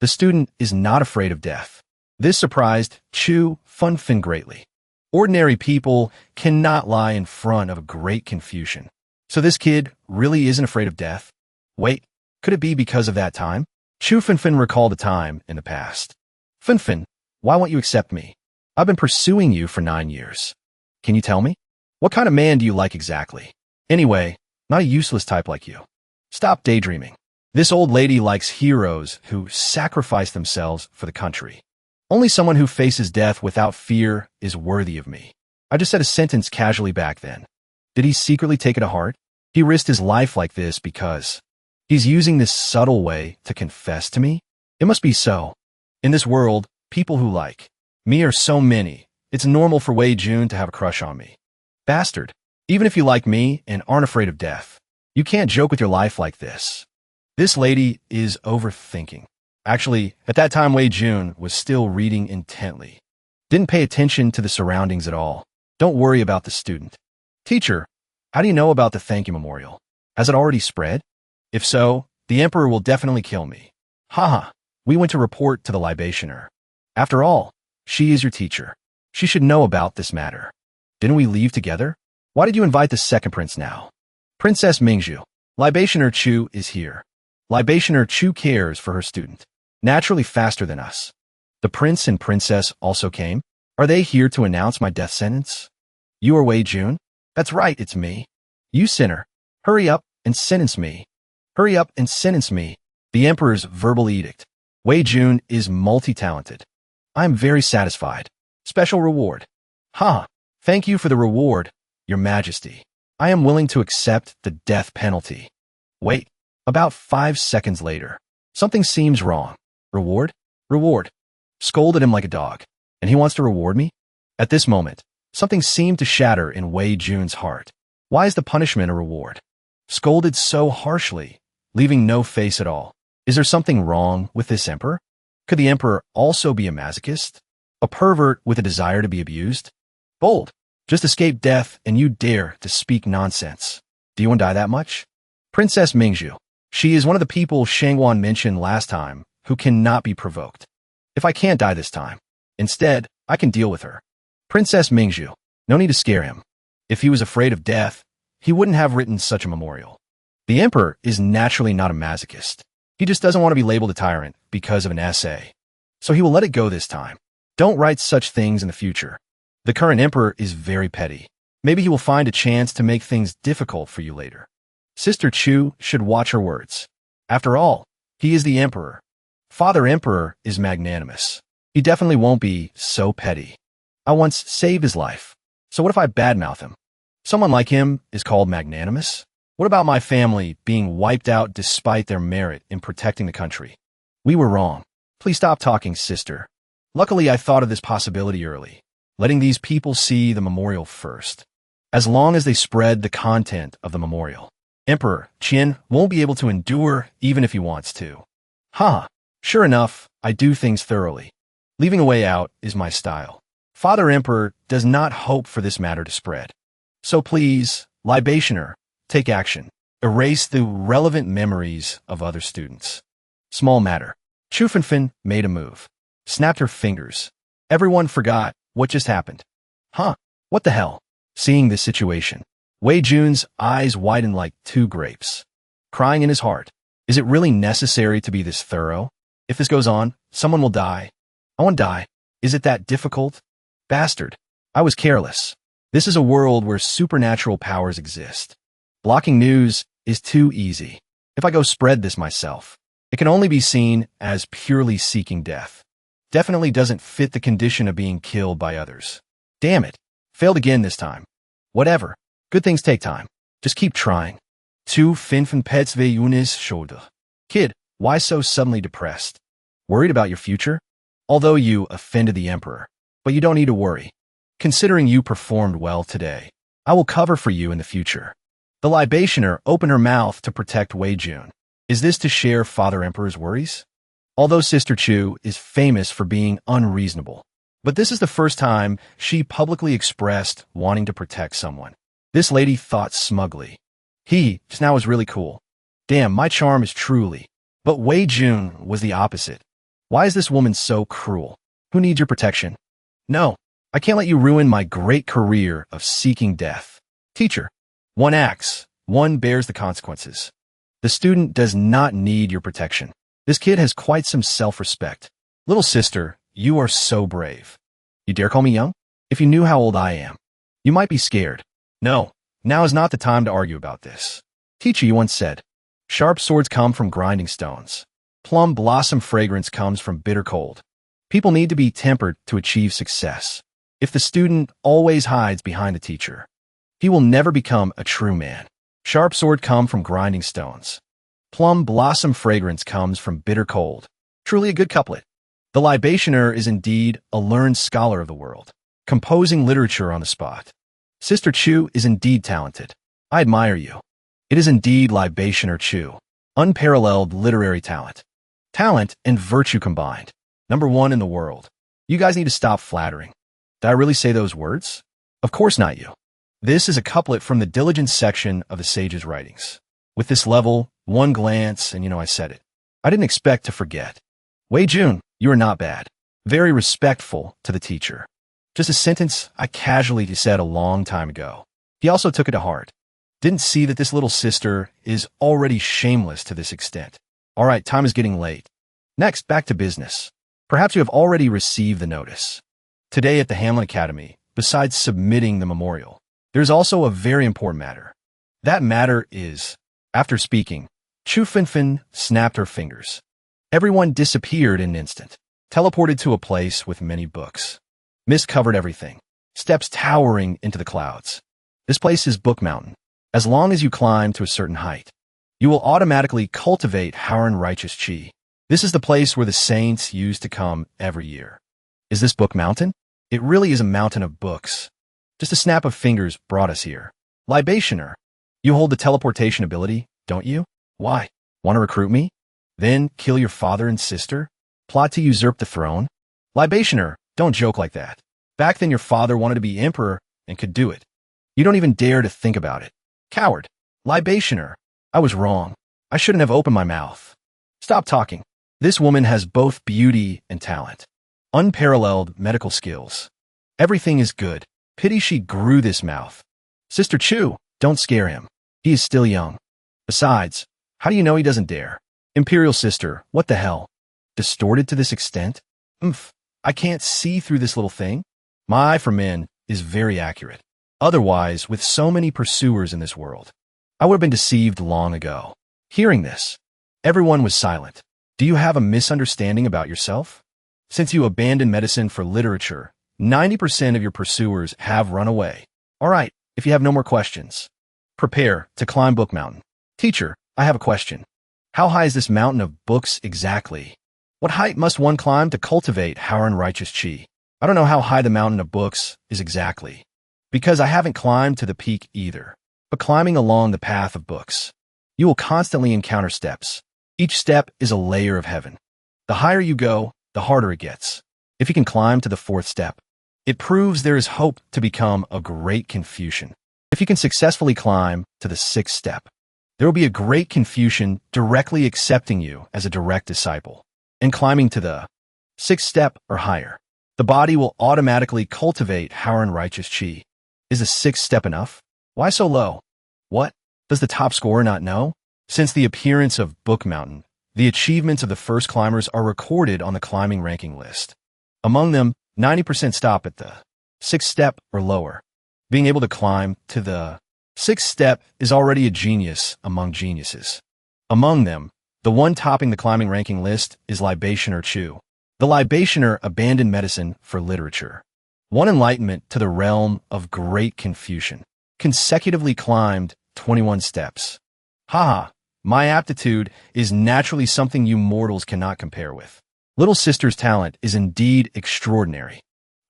The student is not afraid of death. This surprised Chu Fenfen greatly. Ordinary people cannot lie in front of a great Confucian. So this kid really isn't afraid of death? Wait, could it be because of that time? Chu Fenfen recalled a time in the past Fin, why won't you accept me? I've been pursuing you for 9 years. Can you tell me? What kind of man do you like exactly? Anyway, not a useless type like you. Stop daydreaming. This old lady likes heroes who sacrifice themselves for the country. Only someone who faces death without fear is worthy of me. I just said a sentence casually back then. Did he secretly take it to heart? He risked his life like this because he's using this subtle way to confess to me? It must be so. In this world, people who like me are so many. It's normal for Wei Jun to have a crush on me. Bastard. Even if you like me and aren't afraid of death, you can't joke with your life like this. This lady is overthinking. Actually, at that time Wei Jun was still reading intently. Didn't pay attention to the surroundings at all. Don't worry about the student. Teacher, how do you know about the thank you memorial? Has it already spread? If so, the emperor will definitely kill me. Haha, we went to report to the libationer. After all, she is your teacher. She should know about this matter. Didn't we leave together? Why did you invite the second prince now? Princess Mingzhu. Libationer Chu is here. Libationer Chu cares for her student. Naturally faster than us. The prince and princess also came? Are they here to announce my death sentence? You are Wei Jun? That's right, it's me. You sinner. Hurry up and sentence me. Hurry up and sentence me. The emperor's verbal edict. Wei Jun is multi-talented. I am very satisfied. Special reward. Ha! Thank you for the reward, Your Majesty. I am willing to accept the death penalty. Wait. About 5 seconds later. Something seems wrong. Reward? Reward. Scolded him like a dog. And he wants to reward me? At this moment, something seemed to shatter in Wei Jun's heart. Why is the punishment a reward? Scolded so harshly, leaving no face at all. Is there something wrong with this emperor? Could the emperor also be a masochist? A pervert with a desire to be abused? Bold. Just escape death and you dare to speak nonsense. Do you want to die that much? Princess Mingzhu. She is one of the people Shangwan mentioned last time who cannot be provoked. If I can't die this time, instead, I can deal with her. Princess Mingzhu. No need to scare him. If he was afraid of death, he wouldn't have written such a memorial. The emperor is naturally not a masochist. He just doesn't want to be labeled a tyrant because of an essay. So he will let it go this time. Don't write such things in the future. The current emperor is very petty. Maybe he will find a chance to make things difficult for you later. Sister Chu should watch her words. After all, he is the emperor. Father Emperor is magnanimous. He definitely won't be so petty. I once saved his life. So what if I badmouth him? Someone like him is called magnanimous? What about my family being wiped out despite their merit in protecting the country? We were wrong. Please stop talking, sister. Luckily, I thought of this possibility early, letting these people see the memorial first. As long as they spread the content of the memorial, Emperor Qin won't be able to endure even if he wants to. Sure enough, I do things thoroughly. Leaving a way out is my style. Father Emperor does not hope for this matter to spread. So please, libationer, take action. Erase the relevant memories of other students. Small matter. Chu Fenfen made a move. Snapped her fingers. Everyone forgot what just happened. What the hell? Seeing this situation, Wei Jun's eyes widened like 2 grapes. Crying in his heart. Is it really necessary to be this thorough? If this goes on, someone will die. I won't die. Is it that difficult? Bastard. I was careless. This is a world where supernatural powers exist. Blocking news is too easy. If I go spread this myself, it can only be seen as purely seeking death. Definitely doesn't fit the condition of being killed by others. Damn it. Failed again this time. Whatever. Good things take time. Just keep trying. 5 pets ve unis shoulder. Kid, why so suddenly depressed? Worried about your future? Although you offended the emperor. But you don't need to worry. Considering you performed well today, I will cover for you in the future. The libationer opened her mouth to protect Wei Jun. Is this to share Father Emperor's worries? Although Sister Chu is famous for being unreasonable, but this is the first time she publicly expressed wanting to protect someone. This lady thought smugly. He just now was really cool. Damn, my charm is truly. But Wei Jun was the opposite. Why is this woman so cruel? Who needs your protection? No, I can't let you ruin my great career of seeking death. Teacher, one acts, one bears the consequences. The student does not need your protection. This kid has quite some self-respect. Little sister, you are so brave. You dare call me young? If you knew how old I am, you might be scared. No, now is not the time to argue about this. Teacher, you once said, sharp swords come from grinding stones. Plum blossom fragrance comes from bitter cold. People need to be tempered to achieve success. If the student always hides behind the teacher, he will never become a true man. Sharp sword come from grinding stones. Plum blossom fragrance comes from bitter cold. Truly a good couplet. The libationer is indeed a learned scholar of the world, composing literature on the spot. Sister Chu is indeed talented. I admire you. It is indeed libationer Chu. Unparalleled literary talent. Talent and virtue combined. #1 in the world. You guys need to stop flattering. Did I really say those words? Of course not you. This is a couplet from the diligence section of the sage's writings. With this level, one glance, and I said it. I didn't expect to forget. Wei Jun, you are not bad. Very respectful to the teacher. Just a sentence I casually said a long time ago. He also took it to heart. Didn't see that this little sister is already shameless to this extent. All right, time is getting late. Next, back to business. Perhaps you have already received the notice. Today at the Hamlin Academy, besides submitting the memorial, there's also a very important matter. That matter is, after speaking, Chu Finfin snapped her fingers. Everyone disappeared in an instant, teleported to a place with many books. Mist covered everything, steps towering into the clouds. This place is Book Mountain. As long as you climb to a certain height, you will automatically cultivate haren righteous chi. This is the place where the saints used to come every year. Is this Book Mountain? It really is a mountain of books. Just a snap of fingers brought us here. Libationer, you hold the teleportation ability, don't you? Why? Want to recruit me? Then kill your father and sister? Plot to usurp the throne? Libationer, don't joke like that. Back then your father wanted to be emperor and could do it. You don't even dare to think about it. Coward. Libationer, I was wrong. I shouldn't have opened my mouth. Stop talking. This woman has both beauty and talent. Unparalleled medical skills. Everything is good. Pity she grew this mouth. Sister Chu, don't scare him. He is still young. Besides, how do you know he doesn't dare? Imperial sister, what the hell? Distorted to this extent? I can't see through this little thing. My eye for men is very accurate. Otherwise, with so many pursuers in this world, I would have been deceived long ago. Hearing this, everyone was silent. Do you have a misunderstanding about yourself? Since you abandoned medicine for literature, 90% of your pursuers have run away. All right, if you have no more questions, prepare to climb Book Mountain. Teacher, I have a question. How high is this mountain of books exactly? What height must one climb to cultivate haren righteous chi? I don't know how high the mountain of books is exactly, because I haven't climbed to the peak either. But climbing along the path of books, you will constantly encounter steps. Each step is a layer of heaven. The higher you go, the harder it gets. If you can climb to the 4th step, it proves there is hope to become a great Confucian. If you can successfully climb to the 6th step, there will be a great Confucian directly accepting you as a direct disciple. And climbing to the 6th step or higher, the body will automatically cultivate haren righteous chi. Is the 6th step enough? Why so low? What? Does the top scorer not know? Since the appearance of Book Mountain, the achievements of the first climbers are recorded on the climbing ranking list. Among them, 90% stop at the 6th step or lower. Being able to climb to the 6th step is already a genius among geniuses. Among them, the one topping the climbing ranking list is Libationer Chu. The Libationer abandoned medicine for literature. One enlightenment to the realm of great Confucian. Consecutively climbed 21 steps. Haha, my aptitude is naturally something you mortals cannot compare with. Little sister's talent is indeed extraordinary.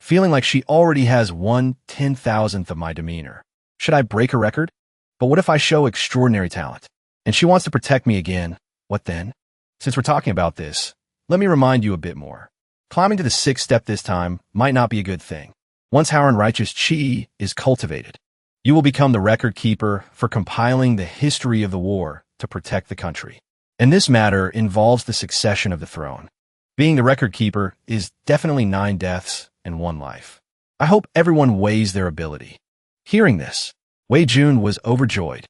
Feeling like she already has 1/10,000th of my demeanor. Should I break a record? But what if I show extraordinary talent, and she wants to protect me again? What then? Since we're talking about this, let me remind you a bit more. Climbing to the 6th step this time might not be a good thing. Once haren righteous chi is cultivated, you will become the record keeper for compiling the history of the war to protect the country. And this matter involves the succession of the throne. Being the record keeper is definitely 9 deaths and 1 life. I hope everyone weighs their ability. Hearing this, Wei Jun was overjoyed.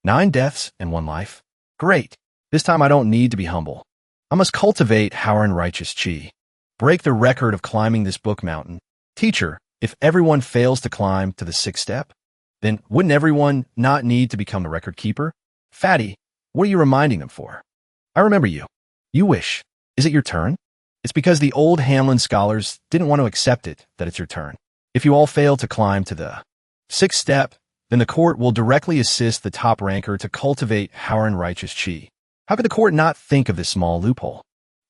9 deaths and 1 life? Great. This time I don't need to be humble. I must cultivate haren righteous chi. break the record of climbing this book mountain. Teacher, if everyone fails to climb to the 6th step, then wouldn't everyone not need to become the record keeper? Fatty, what are you reminding them for? I remember you. You wish. Is it your turn? It's because the old Hamlin scholars didn't want to accept it that it's your turn. If you all fail to climb to the 6th step, then the court will directly assist the top ranker to cultivate haren righteous chi. How could the court not think of this small loophole?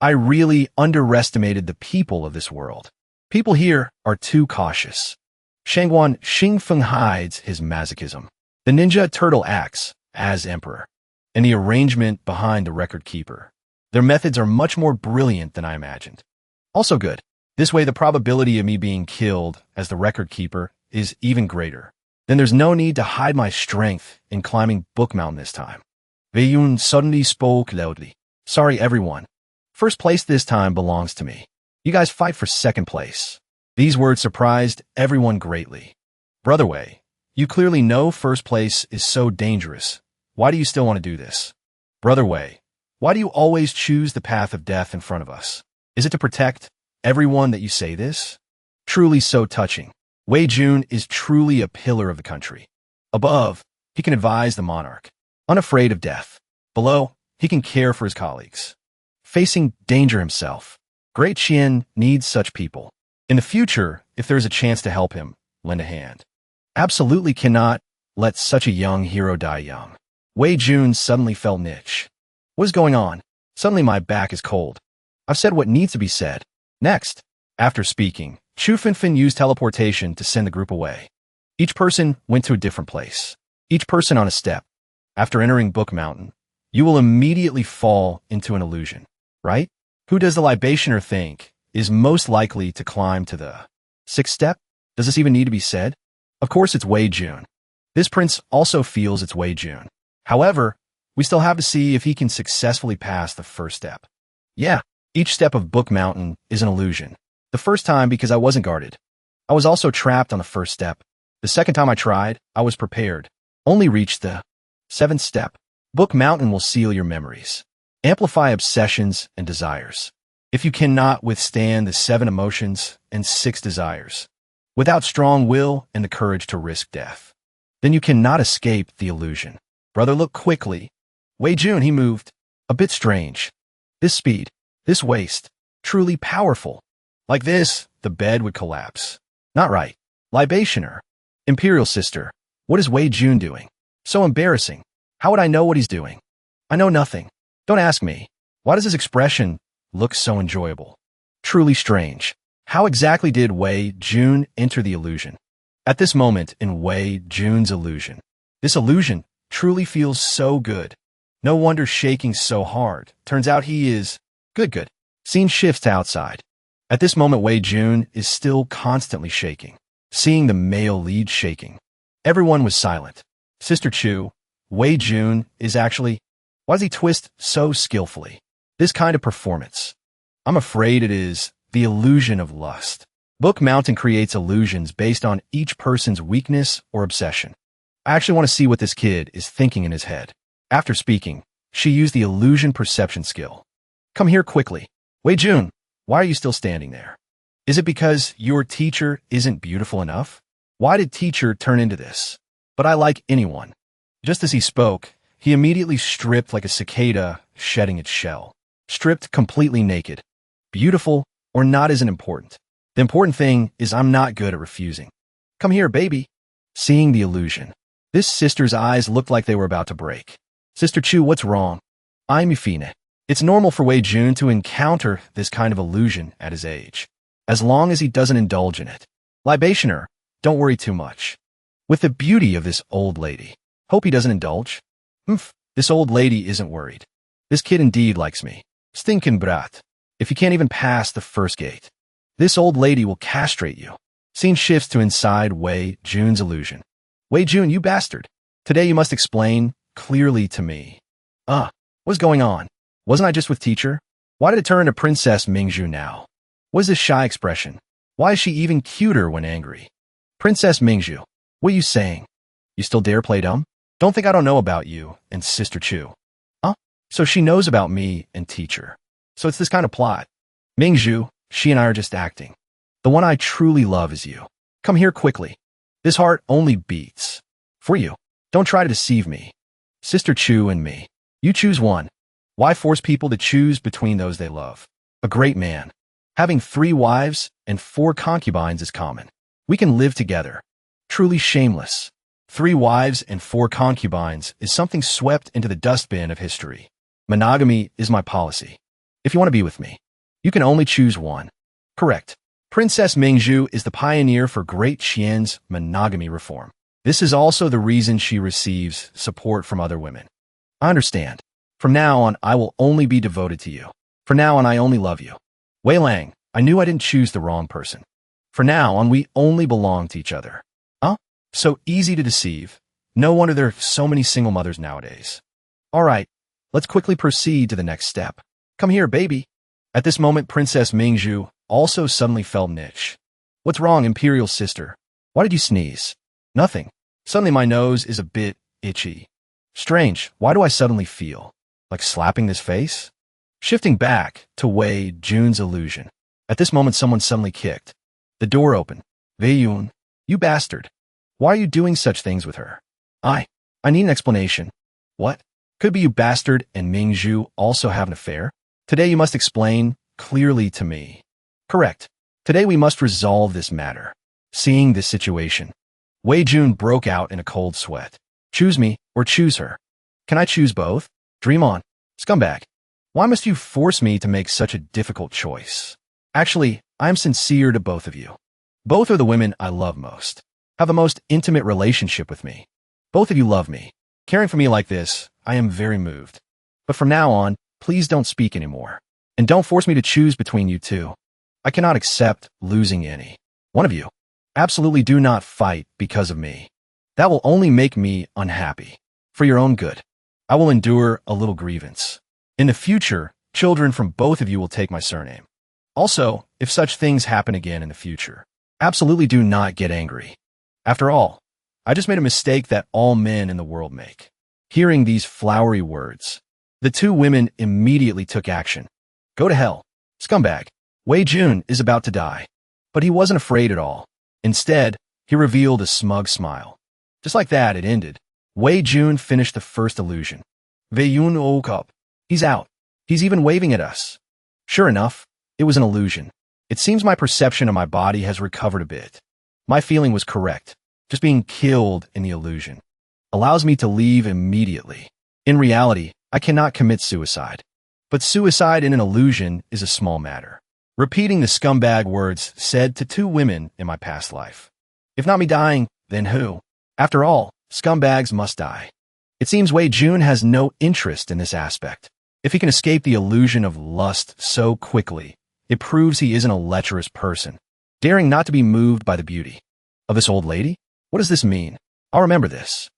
I really underestimated the people of this world. People here are too cautious. Shangguan Xingfeng hides his masochism. The Ninja Turtle acts as emperor, and the arrangement behind the record keeper. Their methods are much more brilliant than I imagined. Also good. This way the probability of me being killed as the record keeper is even greater. Then there's no need to hide my strength in climbing Book Mountain this time. Wei Yun suddenly spoke loudly. Sorry everyone. First place this time belongs to me. You guys fight for 2nd place. These words surprised everyone greatly. Brother Wei, you clearly know 1st place is so dangerous. Why do you still want to do this? Brother Wei, why do you always choose the path of death in front of us? Is it to protect everyone that you say this? Truly so touching. Wei Jun is truly a pillar of the country. Above, he can advise the monarch, unafraid of death. Below, he can care for his colleagues. Facing danger himself. Great Qian needs such people. In the future, if there is a chance to help him, lend a hand. Absolutely cannot let such a young hero die young. Wei Jun suddenly felt niche. What is going on? Suddenly my back is cold. I've said what needs to be said. Next. After speaking, Chu Finfin used teleportation to send the group away. Each person went to a different place. Each person on a step. After entering Book Mountain, you will immediately fall into an illusion, right? Who does the libationer think is most likely to climb to the 6th step? Does this even need to be said? Of course it's Wei Jun. This prince also feels it's Wei Jun. However, we still have to see if he can successfully pass the 1st step. Yeah, each step of Book Mountain is an illusion. The first time because I wasn't guarded. I was also trapped on the 1st step. The 2nd time I tried, I was prepared. Only reached the 7th step. Book Mountain will seal your memories. Amplify obsessions and desires. If you cannot withstand the 7 emotions and 6 desires, without strong will and the courage to risk death, then you cannot escape the illusion. Brother, look quickly. Wei Jun, he moved. A bit strange. This speed, this waist, truly powerful. Like this, the bed would collapse. Not right. Libationer. Imperial sister. What is Wei Jun doing? So embarrassing. How would I know what he's doing? I know nothing. Don't ask me. Why does his expression look so enjoyable? Truly strange. How exactly did Wei Jun enter the illusion? At this moment in Wei Jun's illusion, this illusion truly feels so good. No wonder shaking so hard. Turns out he is good. Scene shifts to outside. At this moment, Wei Jun is still constantly shaking. Seeing the male lead shaking, everyone was silent. Sister Chu, Wei Jun is actually... Why does he twist so skillfully? This kind of performance. I'm afraid it is the illusion of lust. Book Mountain creates illusions based on each person's weakness or obsession. I actually want to see what this kid is thinking in his head. After speaking, she used the illusion perception skill. Come here quickly. Wei Jun, why are you still standing there? Is it because your teacher isn't beautiful enough? Why did teacher turn into this? But I like anyone. Just as he spoke, he immediately stripped like a cicada shedding its shell. Stripped completely naked. Beautiful or not isn't important. The important thing is I'm not good at refusing. Come here, baby. Seeing the illusion. This sister's eyes looked like they were about to break. Sister Chu, what's wrong? I'm Yufine. It's normal for Wei Jun to encounter this kind of illusion at his age, as long as he doesn't indulge in it. Libationer, don't worry too much. With the beauty of this old lady, hope he doesn't indulge. This old lady isn't worried. This kid indeed likes me. Stinkin' brat. If you can't even pass the first gate, this old lady will castrate you. Scene shifts to inside Wei Jun's illusion. Wei Jun, you bastard. Today you must explain clearly to me. What's going on? Wasn't I just with teacher? Why did it turn to Princess Mingzhu now? What is this shy expression? Why is she even cuter when angry? Princess Mingzhu, what are you saying? You still dare play dumb? Don't think I don't know about you and Sister Chu. So she knows about me and teacher. So it's this kind of plot. Mingzhu, She and I are just acting. The one I truly love is you. Come here quickly. This heart only beats for you. Don't try to deceive me. Sister Chu and me. You choose one. Why force people to choose between those they love? A great man. Having 3 wives and 4 concubines is common. We can live together. Truly shameless. 3 wives and 4 concubines is something swept into the dustbin of history. Monogamy is my policy. If you want to be with me, you can only choose one. Correct. Princess Mingzhu is the pioneer for Great Qian's monogamy reform. This is also the reason she receives support from other women. I understand. From now on, I will only be devoted to you. From now on, I only love you. Wei Lang, I knew I didn't choose the wrong person. From now on, we only belong to each other. Huh? So easy to deceive. No wonder there are so many single mothers nowadays. All right, let's quickly proceed to the next step. Come here, baby. At this moment, Princess Mingzhu also suddenly felt an itch. What's wrong, Imperial sister? Why did you sneeze? Nothing. Suddenly my nose is a bit itchy. Strange, why do I suddenly feel like slapping this face? Shifting back to Wei Jun's illusion. At this moment, someone suddenly kicked. The door opened. Wei Yun, you bastard. Why are you doing such things with her? I need an explanation. What? Could be you bastard and Mingzhu also have an affair? Today you must explain clearly to me. Correct. Today we must resolve this matter. Seeing this situation, Wei Jun broke out in a cold sweat. Choose me or choose her. Can I choose both? Dream on. Scumbag. Why must you force me to make such a difficult choice? Actually, I am sincere to both of you. Both are the women I love most. Have the most intimate relationship with me. Both of you love me. Caring for me like this, I am very moved. But from now on, please don't speak anymore. And don't force me to choose between you two. I cannot accept losing any one of you. Absolutely do not fight because of me. That will only make me unhappy. For your own good, I will endure a little grievance. In the future, children from both of you will take my surname. Also, if such things happen again in the future, absolutely do not get angry. After all, I just made a mistake that all men in the world make. Hearing these flowery words, the 2 women immediately took action. Go to hell, scumbag. Wei Jun is about to die. But he wasn't afraid at all. Instead, he revealed a smug smile. Just like that, it ended. Wei Jun finished the first illusion. Wei Yun woke up. He's out. He's even waving at us. Sure enough, it was an illusion. It seems my perception of my body has recovered a bit. My feeling was correct. Just being killed in the illusion allows me to leave immediately. In reality, I cannot commit suicide. But suicide in an illusion is a small matter. Repeating the scumbag words said to 2 women in my past life. If not me dying, then who? After all, scumbags must die. It seems Wei Jun has no interest in this aspect. If he can escape the illusion of lust so quickly, it proves he isn't a lecherous person, daring not to be moved by the beauty of this old lady. What does this mean? I'll remember this.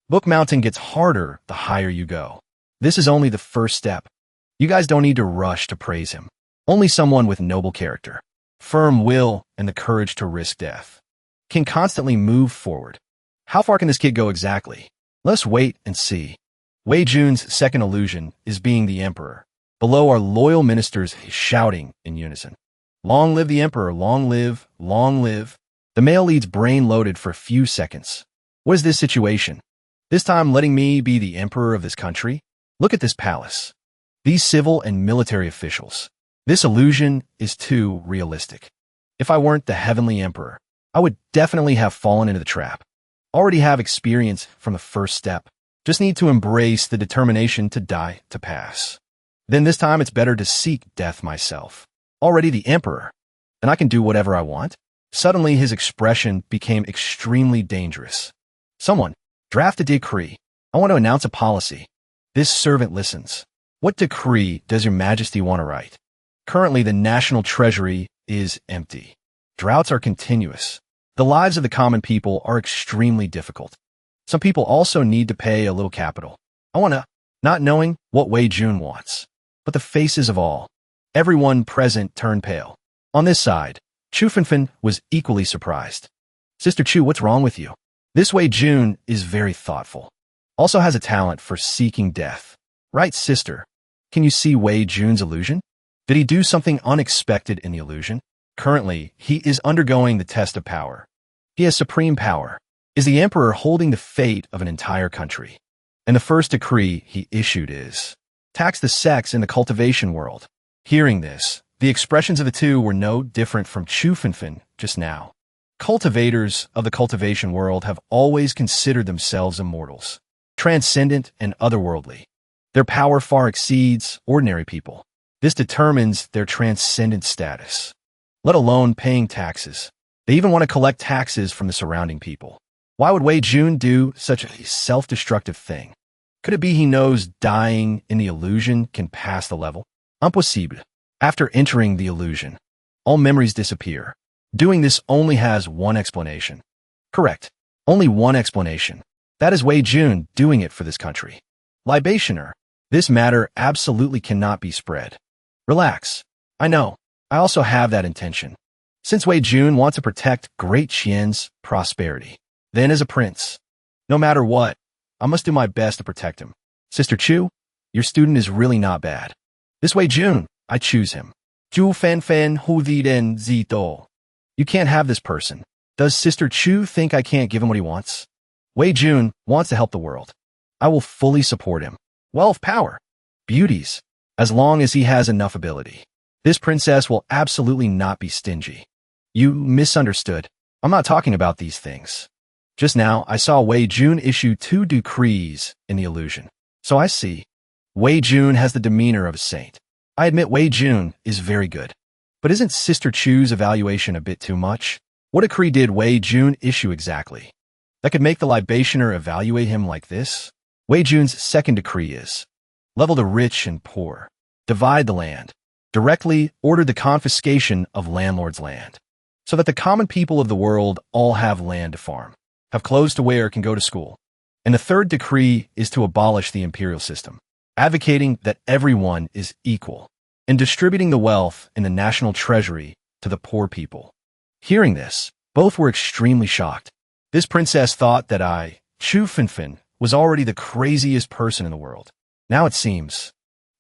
Book mounting gets harder the higher you go. This is only the first step. You guys don't need to rush to praise him. Only someone with noble character, firm will, and the courage to risk death can constantly move forward. How far can this kid go exactly? Let's wait and see. Wei Jun's second illusion is being the emperor. Below are loyal ministers shouting in unison. Long live the emperor, long live, long live. The male lead's brain loaded for a few seconds. What is this situation? This time letting me be the emperor of this country? Look at this palace. These civil and military officials. This illusion is too realistic. If I weren't the heavenly emperor, I would definitely have fallen into the trap. Already have experience from the first step. Just need to embrace the determination to die to pass. Then this time it's better to seek death myself. Already the emperor. Then I can do whatever I want. Suddenly his expression became extremely dangerous. Someone, draft a decree. I want to announce a policy. This servant listens. What decree does your majesty want to write? Currently the national treasury is empty. Droughts are continuous. The lives of the common people are extremely difficult. Some people also need to pay a little capital. I want to, not knowing what Wei Jun wants. But the faces of all, everyone present turned pale. On this side, Chu Fenfen was equally surprised. Sister Chu, what's wrong with you? This Wei Jun is very thoughtful. Also has a talent for seeking death. Right, sister? Can you see Wei Jun's illusion? Did he do something unexpected in the illusion? Currently, he is undergoing the test of power. He has supreme power, is the emperor holding the fate of an entire country. And the first decree he issued is, tax the sex in the cultivation world. Hearing this, the expressions of the two were no different from Chufinfin just now. Cultivators of the cultivation world have always considered themselves immortals, transcendent and otherworldly. Their power far exceeds ordinary people. This determines their transcendent status, let alone paying taxes. They even want to collect taxes from the surrounding people. Why would Wei Jun do such a self-destructive thing? Could it be he knows dying in the illusion can pass the level? Impossible. After entering the illusion, all memories disappear. Doing this only has one explanation. Correct. Only one explanation. That is Wei Jun doing it for this country. Libationer. This matter absolutely cannot be spread. Relax. I know. I also have that intention. Since Wei Jun wants to protect Great Qian's prosperity, then as a prince, no matter what, I must do my best to protect him. Sister Chu, your student is really not bad. This Wei Jun, I choose him. Zhu Fan Fan Hu Di Den Zi Do. You can't have this person. Does Sister Chu think I can't give him what he wants? Wei Jun wants to help the world. I will fully support him. Wealth, power, beauties, as long as he has enough ability. This princess will absolutely not be stingy. You misunderstood. I'm not talking about these things. Just now, I saw Wei Jun issue 2 decrees in the illusion. So I see. Wei Jun has the demeanor of a saint. I admit Wei Jun is very good. But isn't Sister Chu's evaluation a bit too much? What decree did Wei Jun issue exactly that could make the libationer evaluate him like this? Wei Jun's second decree is, level the rich and poor, divide the land, directly ordered the confiscation of landlord's land, so that the common people of the world all have land to farm, have clothes to wear, can go to school. And the third decree is to abolish the imperial system, advocating that everyone is equal, and distributing the wealth in the national treasury to the poor people. Hearing this, both were extremely shocked. This princess thought that I, Chu Finfin, was already the craziest person in the world. Now it seems,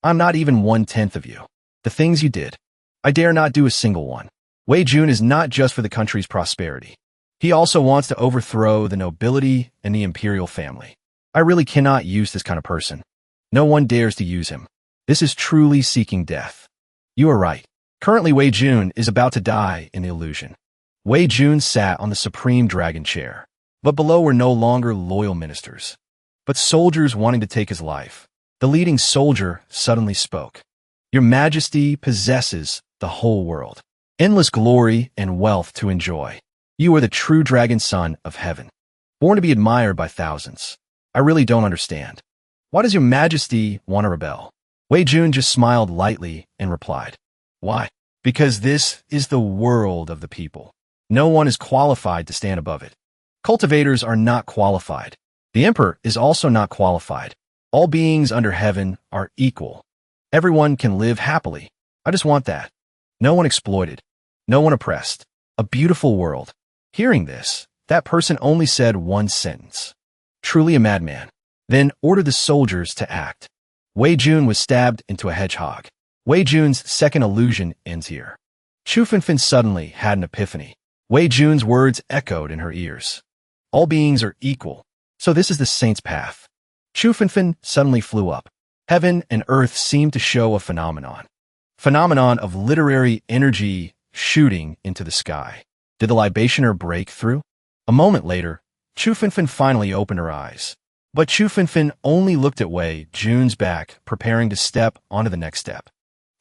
I'm not even 1/10 of you. The things you did, I dare not do a single one. Wei Jun is not just for the country's prosperity. He also wants to overthrow the nobility and the imperial family. I really cannot use this kind of person. No one dares to use him. This is truly seeking death. You are right. Currently, Wei Jun is about to die in the illusion. Wei Jun sat on the supreme dragon chair, but below were no longer loyal ministers, but soldiers wanting to take his life. The leading soldier suddenly spoke. Your Majesty possesses the whole world, endless glory and wealth to enjoy. You are the true dragon son of heaven, born to be admired by thousands. I really don't understand. Why does your Majesty want to rebel? Wei Jun just smiled lightly and replied, why? Because this is the world of the people. No one is qualified to stand above it. Cultivators are not qualified. The emperor is also not qualified. All beings under heaven are equal. Everyone can live happily. I just want that. No one exploited. No one oppressed. A beautiful world. Hearing this, that person only said one sentence. Truly a madman. Then ordered the soldiers to act. Wei Jun was stabbed into a hedgehog. Wei Jun's second illusion ends here. Chu Finfin suddenly had an epiphany. Wei Jun's words echoed in her ears. All beings are equal. So this is the saint's path. Chu Finfin suddenly flew up. Heaven and earth seemed to show a phenomenon. Phenomenon of literary energy shooting into the sky. Did the libationer break through? A moment later, Chu Finfin finally opened her eyes. But Chu Finfin only looked at Wei Jun's back, preparing to step onto the next step.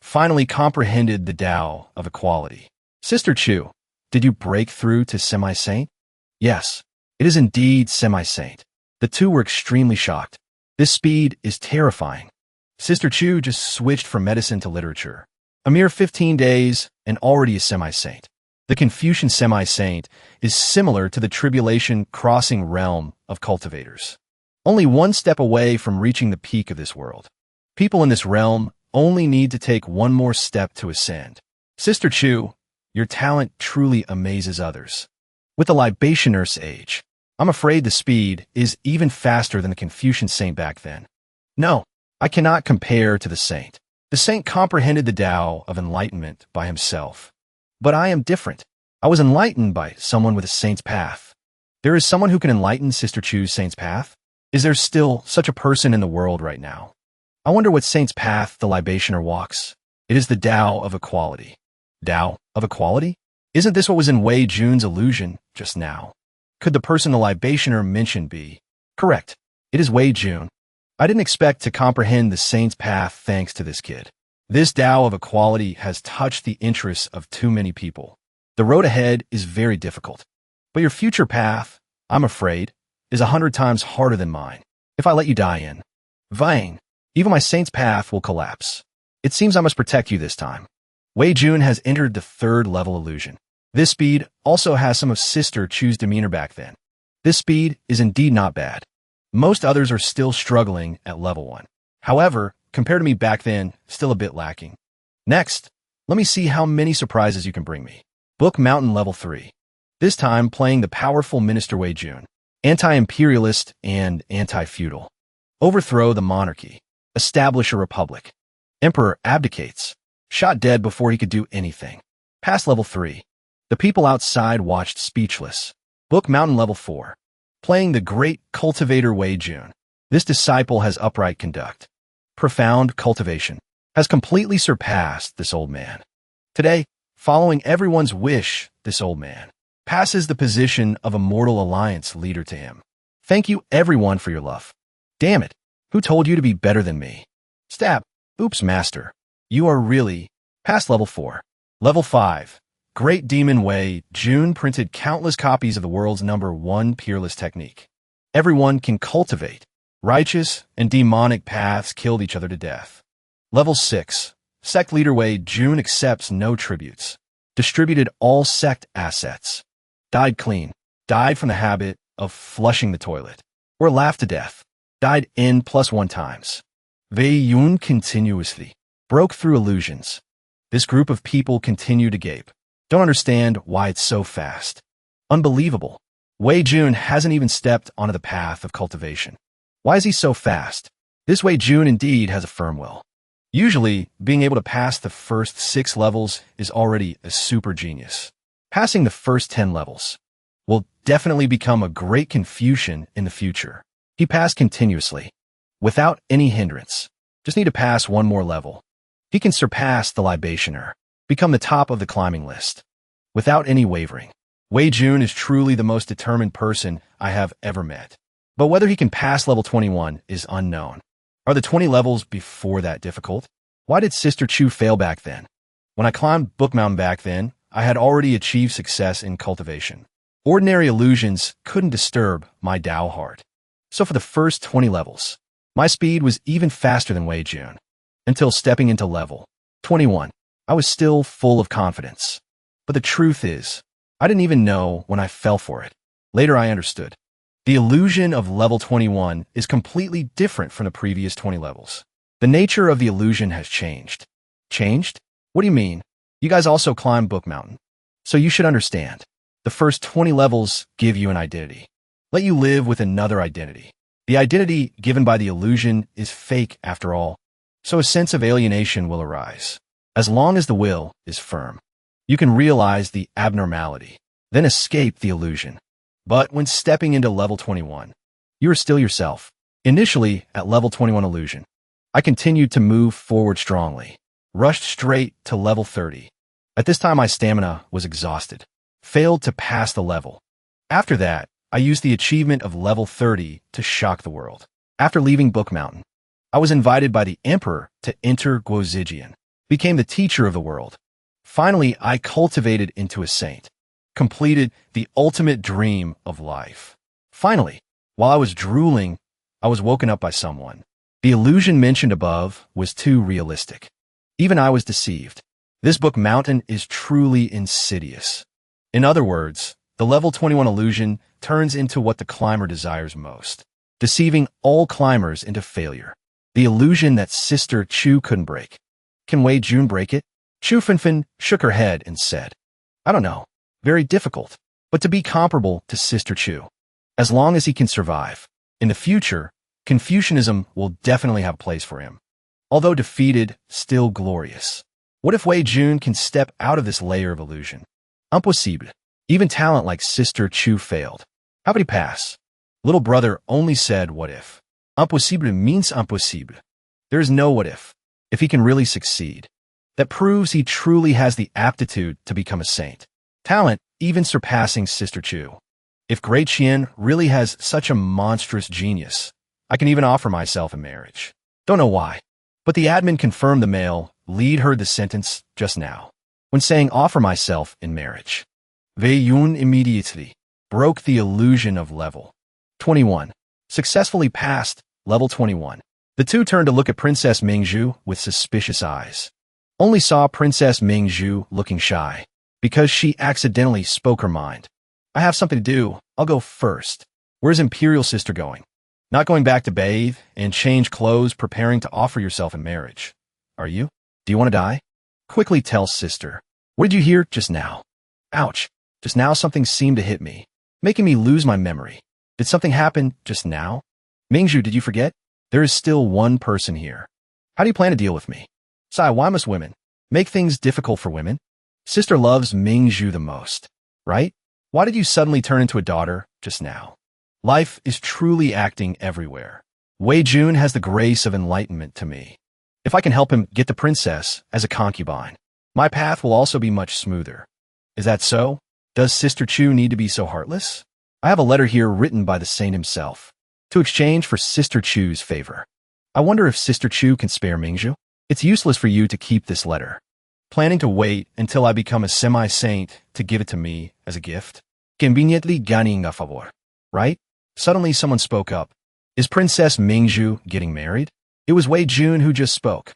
Finally comprehended the Tao of equality. Sister Chu, did you break through to semi-saint? Yes, it is indeed semi-saint. The two were extremely shocked. This speed is terrifying. Sister Chu just switched from medicine to literature. A mere 15 days and already a semi-saint. The Confucian semi-saint is similar to the tribulation crossing realm of cultivators. Only one step away from reaching the peak of this world. People in this realm only need to take one more step to ascend. Sister Chu, your talent truly amazes others. With the libationer's age, I'm afraid the speed is even faster than the Confucian saint back then. No, I cannot compare to the saint. The saint comprehended the Tao of enlightenment by himself. But I am different. I was enlightened by someone with a saint's path. There is someone who can enlighten Sister Chu's saint's path? Is there still such a person in the world right now? I wonder what saint's path the libationer walks. It is the Tao of equality. Tao of equality? Isn't this what was in Wei Jun's illusion just now? Could the person the libationer mentioned be correct? It is Wei Jun. I didn't expect to comprehend the saint's path thanks to this kid. This Tao of equality has touched the interests of too many people. The road ahead is very difficult. But your future path, I'm afraid, is 100 times harder than mine. If I let you die in vain, even my saint's path will collapse. It seems I must protect you this time. Wei Jun has entered the 3rd level illusion. This speed also has some of Sister Chu's demeanor back then. This speed is indeed not bad. Most others are still struggling at level 1. However, compared to me back then, still a bit lacking. Next, let me see how many surprises you can bring me. Book Mountain level 3. This time playing the powerful Minister Wei Jun. Anti-imperialist and anti-feudal. Overthrow the monarchy. Establish a republic. Emperor abdicates. Shot dead before he could do anything. Past level 3. The people outside watched speechless. Book Mountain level 4. Playing the great cultivator Wei Jun. This disciple has upright conduct. Profound cultivation. Has completely surpassed this old man. Today, following everyone's wish, this old man passes the position of a mortal alliance leader to him. Thank you everyone for your love. Damn it, who told you to be better than me? Stab. Oops, master. You are really past level 4. Level 5. Great Demon Wei Jun printed countless copies of the world's #1 peerless technique. Everyone can cultivate. Righteous and demonic paths killed each other to death. Level 6. Sect leader Wei Jun accepts no tributes. Distributed all sect assets. Died clean. Died from the habit of flushing the toilet. Or laughed to death. Died N+1 times. Wei Yun continuously broke through illusions. This group of people continue to gape. Don't understand why it's so fast. Unbelievable. Wei Jun hasn't even stepped onto the path of cultivation. Why is he so fast? This Wei Jun indeed has a firm will. Usually, being able to pass the first 6 levels is already a super genius. Passing the first 10 levels will definitely become a great Confucian in the future. He passed continuously, without any hindrance. Just need to pass one more level. He can surpass the libationer, become the top of the climbing list, without any wavering. Wei Jun is truly the most determined person I have ever met. But whether he can pass level 21 is unknown. Are the 20 levels before that difficult? Why did Sister Chu fail back then? When I climbed Book Mountain back then, I had already achieved success in cultivation. Ordinary illusions couldn't disturb my Tao heart. So for the first 20 levels, my speed was even faster than Wei Jun. Until stepping into level 21, I was still full of confidence. But the truth is, I didn't even know when I fell for it. Later I understood. The illusion of level 21 is completely different from the previous 20 levels. The nature of the illusion has changed. Changed? What do you mean? You guys also climb Book Mountain. So you should understand. The first 20 levels give you an identity. Let you live with another identity. The identity given by the illusion is fake after all. So a sense of alienation will arise. As long as the will is firm, you can realize the abnormality, then escape the illusion. But when stepping into level 21, you are still yourself. Initially, at level 21 illusion, I continued to move forward strongly, rushed straight to level 30. At this time, my stamina was exhausted, failed to pass the level. After that, I used the achievement of level 30 to shock the world. After leaving Book Mountain, I was invited by the Emperor to enter Guozijian, became the teacher of the world. Finally, I cultivated into a saint, completed the ultimate dream of life. Finally, while I was drooling, I was woken up by someone. The illusion mentioned above was too realistic. Even I was deceived. This Book Mountain is truly insidious. In other words, the level 21 illusion turns into what the climber desires most, deceiving all climbers into failure. The illusion that Sister Chu couldn't break. Can Wei Jun break it? Chu Fenfen shook her head and said, I don't know. Very difficult, but to be comparable to Sister Chu. As long as he can survive. In the future, Confucianism will definitely have a place for him. Although defeated, still glorious. What if Wei Jun can step out of this layer of illusion? Impossible. Even talent like Sister Chu failed. How could he pass? Little brother only said what if. Impossible means impossible. There is no what if. If he can really succeed. That proves he truly has the aptitude to become a saint. Talent, even surpassing Sister Chu. If Great Qian really has such a monstrous genius, I can even offer myself in marriage. Don't know why. But the admin confirmed the mail. Lead heard the sentence just now. When saying offer myself in marriage. Wei Yun immediately broke the illusion of level 21. Successfully passed level 21. The two turned to look at Princess Mingzhu with suspicious eyes. Only saw Princess Mingzhu looking shy, because she accidentally spoke her mind. I have something to do. I'll go first. Where's Imperial Sister going? Not going back to bathe and change clothes, preparing to offer yourself in marriage. Are you? Do you want to die? Quickly tell Sister. What did you hear just now? Ouch. Just now something seemed to hit me, making me lose my memory. Did something happen just now? Mingzhu, did you forget? There is still one person here. How do you plan to deal with me? Sai, why must women make things difficult for women? Sister loves Mingzhu the most, right? Why did you suddenly turn into a daughter just now? Life is truly acting everywhere. Wei Jun has the grace of enlightenment to me. If I can help him get the princess as a concubine, my path will also be much smoother. Is that so? Does Sister Chu need to be so heartless? I have a letter here written by the saint himself, to exchange for Sister Chu's favor. I wonder if Sister Chu can spare Mingzhu? It's useless for you to keep this letter. Planning to wait until I become a semi-saint to give it to me as a gift? Conveniently ganing a favor, right? Suddenly someone spoke up. Is Princess Mingzhu getting married? It was Wei Jun who just spoke.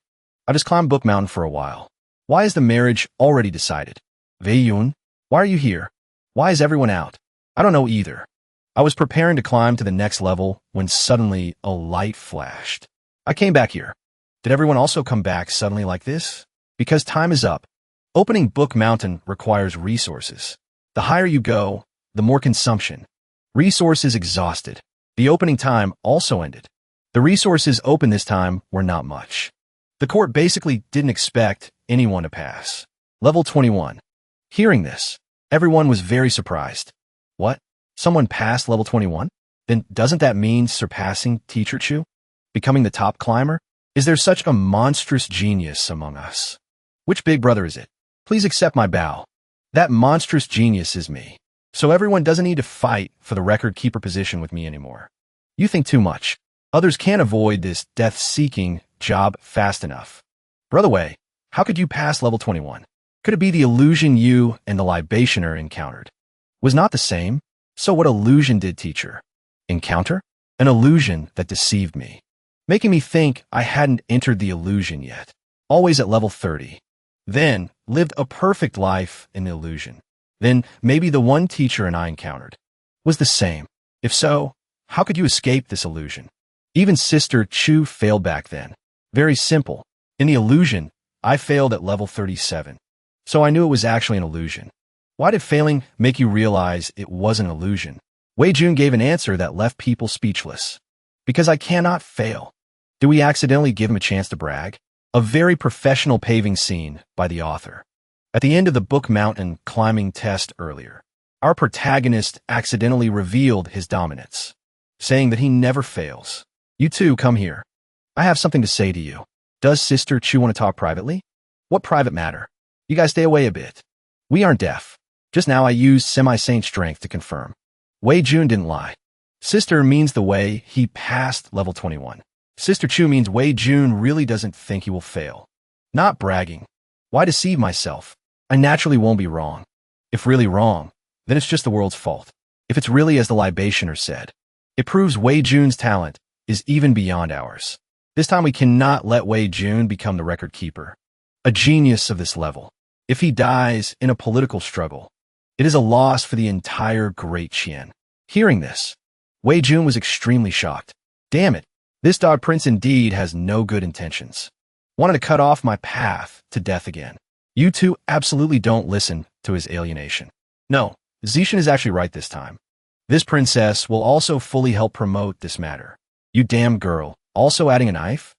I just climbed Book Mountain for a while. Why is the marriage already decided? Wei Yun, why are you here? Why is everyone out? I don't know either. I was preparing to climb to the next level when suddenly a light flashed. I came back here. Did everyone also come back suddenly like this? Because time is up. Opening Book Mountain requires resources. The higher you go, the more consumption. Resources exhausted. The opening time also ended. The resources open this time were not much. The court basically didn't expect anyone to pass. Level 21. Hearing this, everyone was very surprised. What? Someone passed level 21? Then doesn't that mean surpassing Teacher Chu? Becoming the top climber? Is there such a monstrous genius among us? Which big brother is it? Please accept my bow. That monstrous genius is me. So everyone doesn't need to fight for the record keeper position with me anymore. You think too much. Others can't avoid this death-seeking job fast enough. Brother Wei, how could you pass level 21? Could it be the illusion you and the libationer encountered? Was not the same? So what illusion did Teacher encounter? An illusion that deceived me, making me think I hadn't entered the illusion yet. Always at level 30. Then lived a perfect life in the illusion. Then maybe the one teacher and I encountered was the same. If so, how could you escape this illusion? Even Sister Chu failed back then. Very simple. In the illusion, I failed at level 37. So I knew it was actually an illusion. Why did failing make you realize it was an illusion? Wei Jun gave an answer that left people speechless. Because I cannot fail. Did we accidentally give him a chance to brag? A very professional paving scene by the author. At the end of the Book Mountain climbing test earlier, our protagonist accidentally revealed his dominance, saying that he never fails. You two come here. I have something to say to you. Does Sister Chu want to talk privately? What private matter? You guys stay away a bit. We aren't deaf. Just now I used semi-saint strength to confirm. Wei Jun didn't lie. Sister means the way he passed level 21. Sister Chu means Wei Jun really doesn't think he will fail. Not bragging. Why deceive myself? I naturally won't be wrong. If really wrong, then it's just the world's fault. If it's really as the libationer said, it proves Wei Jun's talent is even beyond ours. This time we cannot let Wei Jun become the record keeper. A genius of this level. If he dies in a political struggle, it is a loss for the entire Great Qian. Hearing this, Wei Jun was extremely shocked. Damn it, this dog prince indeed has no good intentions. Wanted to cut off my path to death again. You two absolutely don't listen to his alienation. No, Zishan is actually right this time. This princess will also fully help promote this matter. You damn girl, also adding a knife?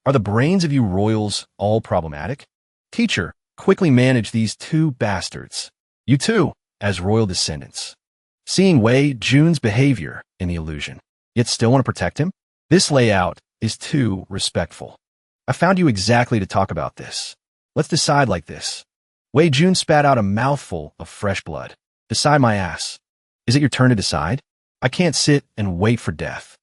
Are the brains of you royals all problematic? Teacher, quickly manage these two bastards. You too, as royal descendants. Seeing Wei Jun's behavior in the illusion, yet still want to protect him? This layout is too respectful. I found you exactly to talk about this. Let's decide like this. Wei Jun spat out a mouthful of fresh blood. Decide my ass. Is it your turn to decide? I can't sit and wait for death.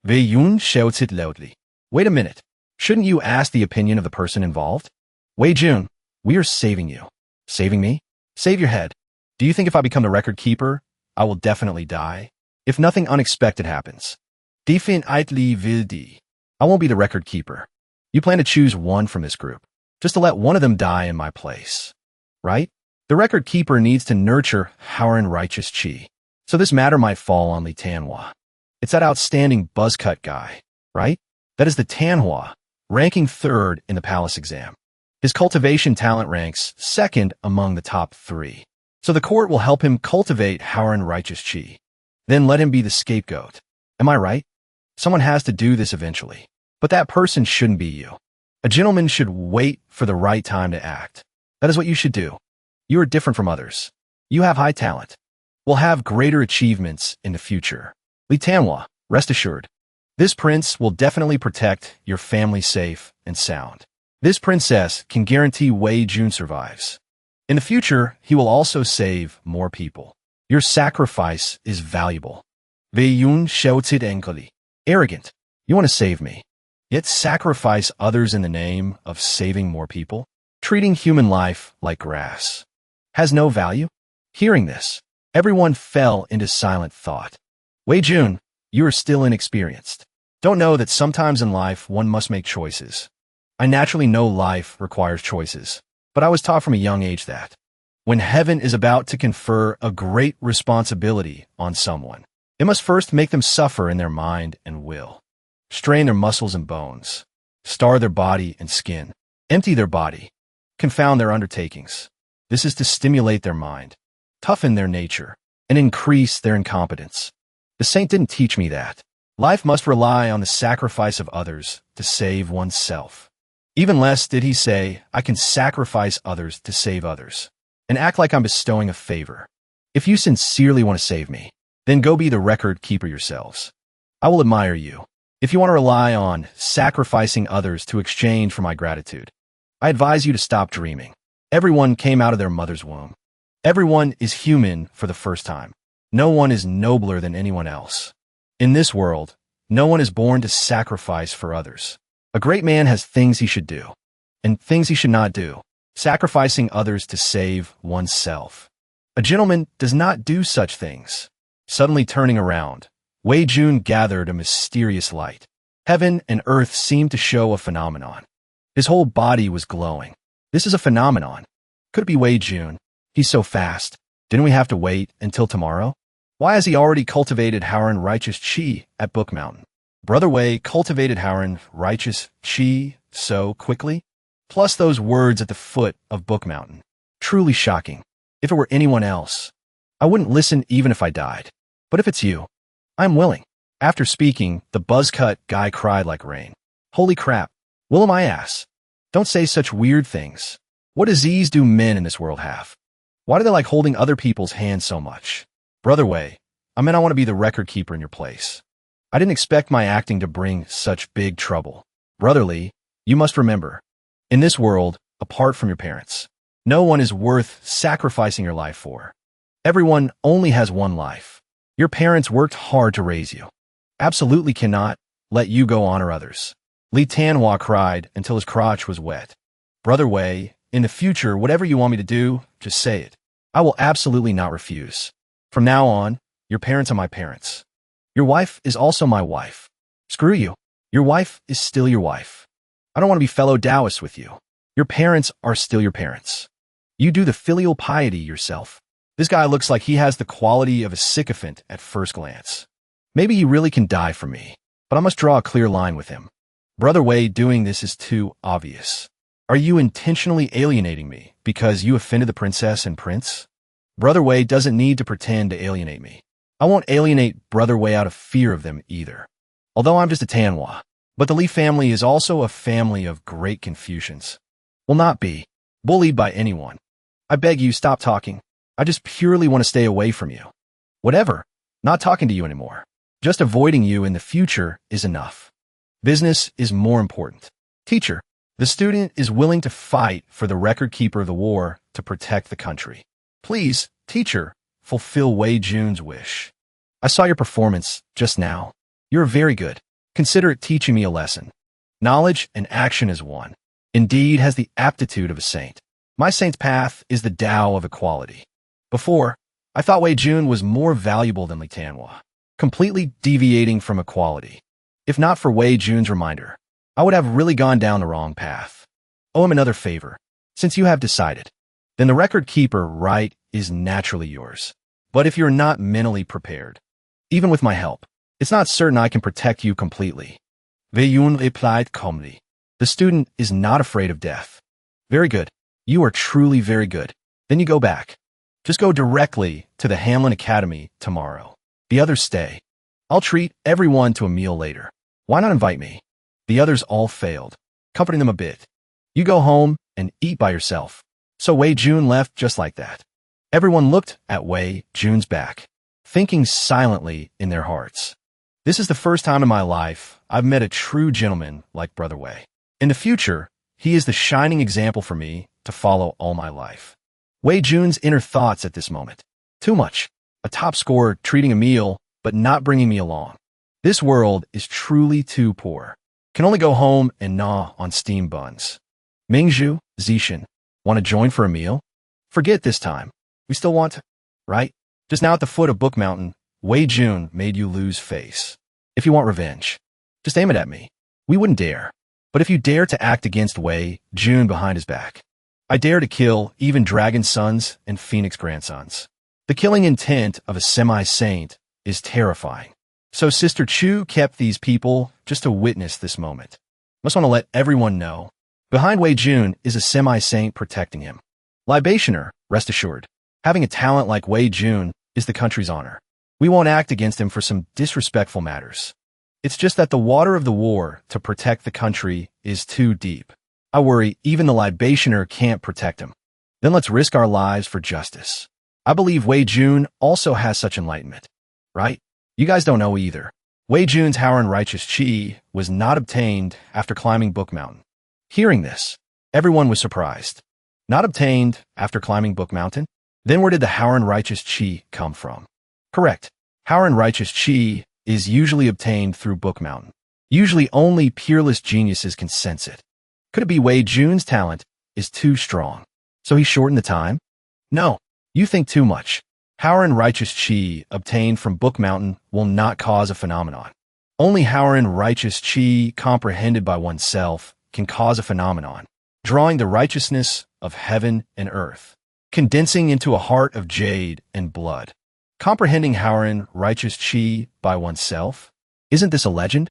Wei Yun shouted loudly. Wait a minute. Shouldn't you ask the opinion of the person involved? Wei Jun, we are saving you. Saving me? Save your head. Do you think if I become the record keeper, I will definitely die? If nothing unexpected happens. Defiance. I won't be the record keeper. You plan to choose one from this group, just to let one of them die in my place. Right? The record keeper needs to nurture haren righteous chi. So this matter might fall on Li Tanhua. It's that outstanding buzzcut guy, right? That is the Tanhua, ranking 3rd in the palace exam. His cultivation talent ranks 2nd among the top 3. So the court will help him cultivate haren righteous chi. Then let him be the scapegoat. Am I right? Someone has to do this eventually. But that person shouldn't be you. A gentleman should wait for the right time to act. That is what you should do. You are different from others. You have high talent. Will have greater achievements in the future. Li Tanhua, rest assured. This prince will definitely protect your family safe and sound. This princess can guarantee Wei Jun survives. In the future, he will also save more people. Your sacrifice is valuable. Wei Yun shouted angrily. Arrogant. You want to save me, yet sacrifice others in the name of saving more people? Treating human life like grass has no value? Hearing this, everyone fell into silent thought. Wei Jun, you are still inexperienced. Don't know that sometimes in life one must make choices. I naturally know life requires choices, but I was taught from a young age that when heaven is about to confer a great responsibility on someone, it must first make them suffer in their mind and will, strain their muscles and bones, starve their body and skin, empty their body, confound their undertakings. This is to stimulate their mind, toughen their nature, and increase their incompetence. The saint didn't teach me that. Life must rely on the sacrifice of others to save oneself. Even less did he say, I can sacrifice others to save others, and act like I'm bestowing a favor. If you sincerely want to save me, then go be the record keeper yourselves. I will admire you. If you want to rely on sacrificing others to exchange for my gratitude, I advise you to stop dreaming. Everyone came out of their mother's womb. Everyone is human for the first time. No one is nobler than anyone else. In this world, no one is born to sacrifice for others. A great man has things he should do, and things he should not do, sacrificing others to save oneself. A gentleman does not do such things. Suddenly turning around, Wei Jun gathered a mysterious light. Heaven and earth seemed to show a phenomenon. His whole body was glowing. This is a phenomenon. Could it be Wei Jun? He's so fast. Didn't we have to wait until tomorrow? Why has he already cultivated haren righteous chi at Book Mountain? Brother Wei cultivated haren righteous chi so quickly? Plus those words at the foot of Book Mountain. Truly shocking. If it were anyone else, I wouldn't listen even if I died. But if it's you, I'm willing. After speaking, the buzzcut guy cried like rain. Holy crap. Will my ass. Don't say such weird things. What disease do men in this world have? Why do they like holding other people's hands so much? Brother Wei, I want to be the record keeper in your place. I didn't expect my acting to bring such big trouble. Brotherly, you must remember, in this world, apart from your parents, no one is worth sacrificing your life for. Everyone only has one life. Your parents worked hard to raise you. Absolutely cannot let you go honor others. Li Tanhua cried until his crotch was wet. Brother Wei, in the future, whatever you want me to do, just say it. I will absolutely not refuse. From now on, your parents are my parents. Your wife is also my wife. Screw you. Your wife is still your wife. I don't want to be fellow Taoists with you. Your parents are still your parents. You do the filial piety yourself. This guy looks like he has the quality of a sycophant at first glance. Maybe he really can die for me, but I must draw a clear line with him. Brother Wei doing this is too obvious. Are you intentionally alienating me because you offended the princess and prince? Brother Wei doesn't need to pretend to alienate me. I won't alienate Brother Wei out of fear of them either. Although I'm just a Tanhua, But the Li family is also a family of great Confucians. Will not be bullied by anyone. I beg you, stop talking. I just purely want to stay away from you. Whatever. Not talking to you anymore. Just avoiding you in the future is enough. Business is more important. Teacher, the student is willing to fight for the record keeper of the war to protect the country. Please, teacher, fulfill Wei Jun's wish. I saw your performance just now. You're very good. Consider it teaching me a lesson. Knowledge and action is one. Indeed has the aptitude of a saint. My saint's path is the Tao of equality. Before, I thought Wei Jun was more valuable than Li Tianhua, completely deviating from equality. If not for Wei Jun's reminder, I would have really gone down the wrong path. Owe him another favor. Since you have decided, then the record keeper right is naturally yours. But if you're not mentally prepared, even with my help, it's not certain I can protect you completely. Wei Jun replied calmly. The student is not afraid of death. Very good. You are truly very good. Then you go back. Just go directly to the Hanlon Academy tomorrow. The others stay. I'll treat everyone to a meal later. Why not invite me? The others all failed, comforting them a bit. You go home and eat by yourself. So Wei Jun left just like that. Everyone looked at Wei Jun's back, thinking silently in their hearts. This is the first time in my life I've met a true gentleman like Brother Wei. In the future, he is the shining example for me to follow all my life. Wei Jun's inner thoughts at this moment. Too much. A top scorer treating a meal, but not bringing me along. This world is truly too poor. Can only go home and gnaw on steam buns. Mingzhu, Zishan, want to join for a meal? Forget this time. We still want to, right? Just now at the foot of Book Mountain, Wei Jun made you lose face. If you want revenge, just aim it at me. We wouldn't dare. But if you dare to act against Wei Jun behind his back, I dare to kill even dragon sons and phoenix grandsons. The killing intent of a semi-saint is terrifying. So Sister Chu kept these people just to witness this moment. Must want to let everyone know. Behind Wei Jun is a semi-saint protecting him. Libationer, rest assured. Having a talent like Wei Jun is the country's honor. We won't act against him for some disrespectful matters. It's just that the water of the war to protect the country is too deep. I worry even the libationer can't protect him. Then let's risk our lives for justice. I believe Wei Jun also has such enlightenment. Right? You guys don't know either. Wei Jun's haren righteous chi was not obtained after climbing Book Mountain. Hearing this, everyone was surprised. Not obtained after climbing Book Mountain? Then where did the haren righteous chi come from? Correct. Haren righteous chi is usually obtained through Book Mountain. Usually only peerless geniuses can sense it. Could it be Wei Jun's talent is too strong, so he shortened the time? No, you think too much. Haren righteous chi obtained from Book Mountain will not cause a phenomenon. Only haren righteous chi comprehended by oneself can cause a phenomenon, drawing the righteousness of heaven and earth, condensing into a heart of jade and blood. Comprehending haren righteous chi by oneself? Isn't this a legend?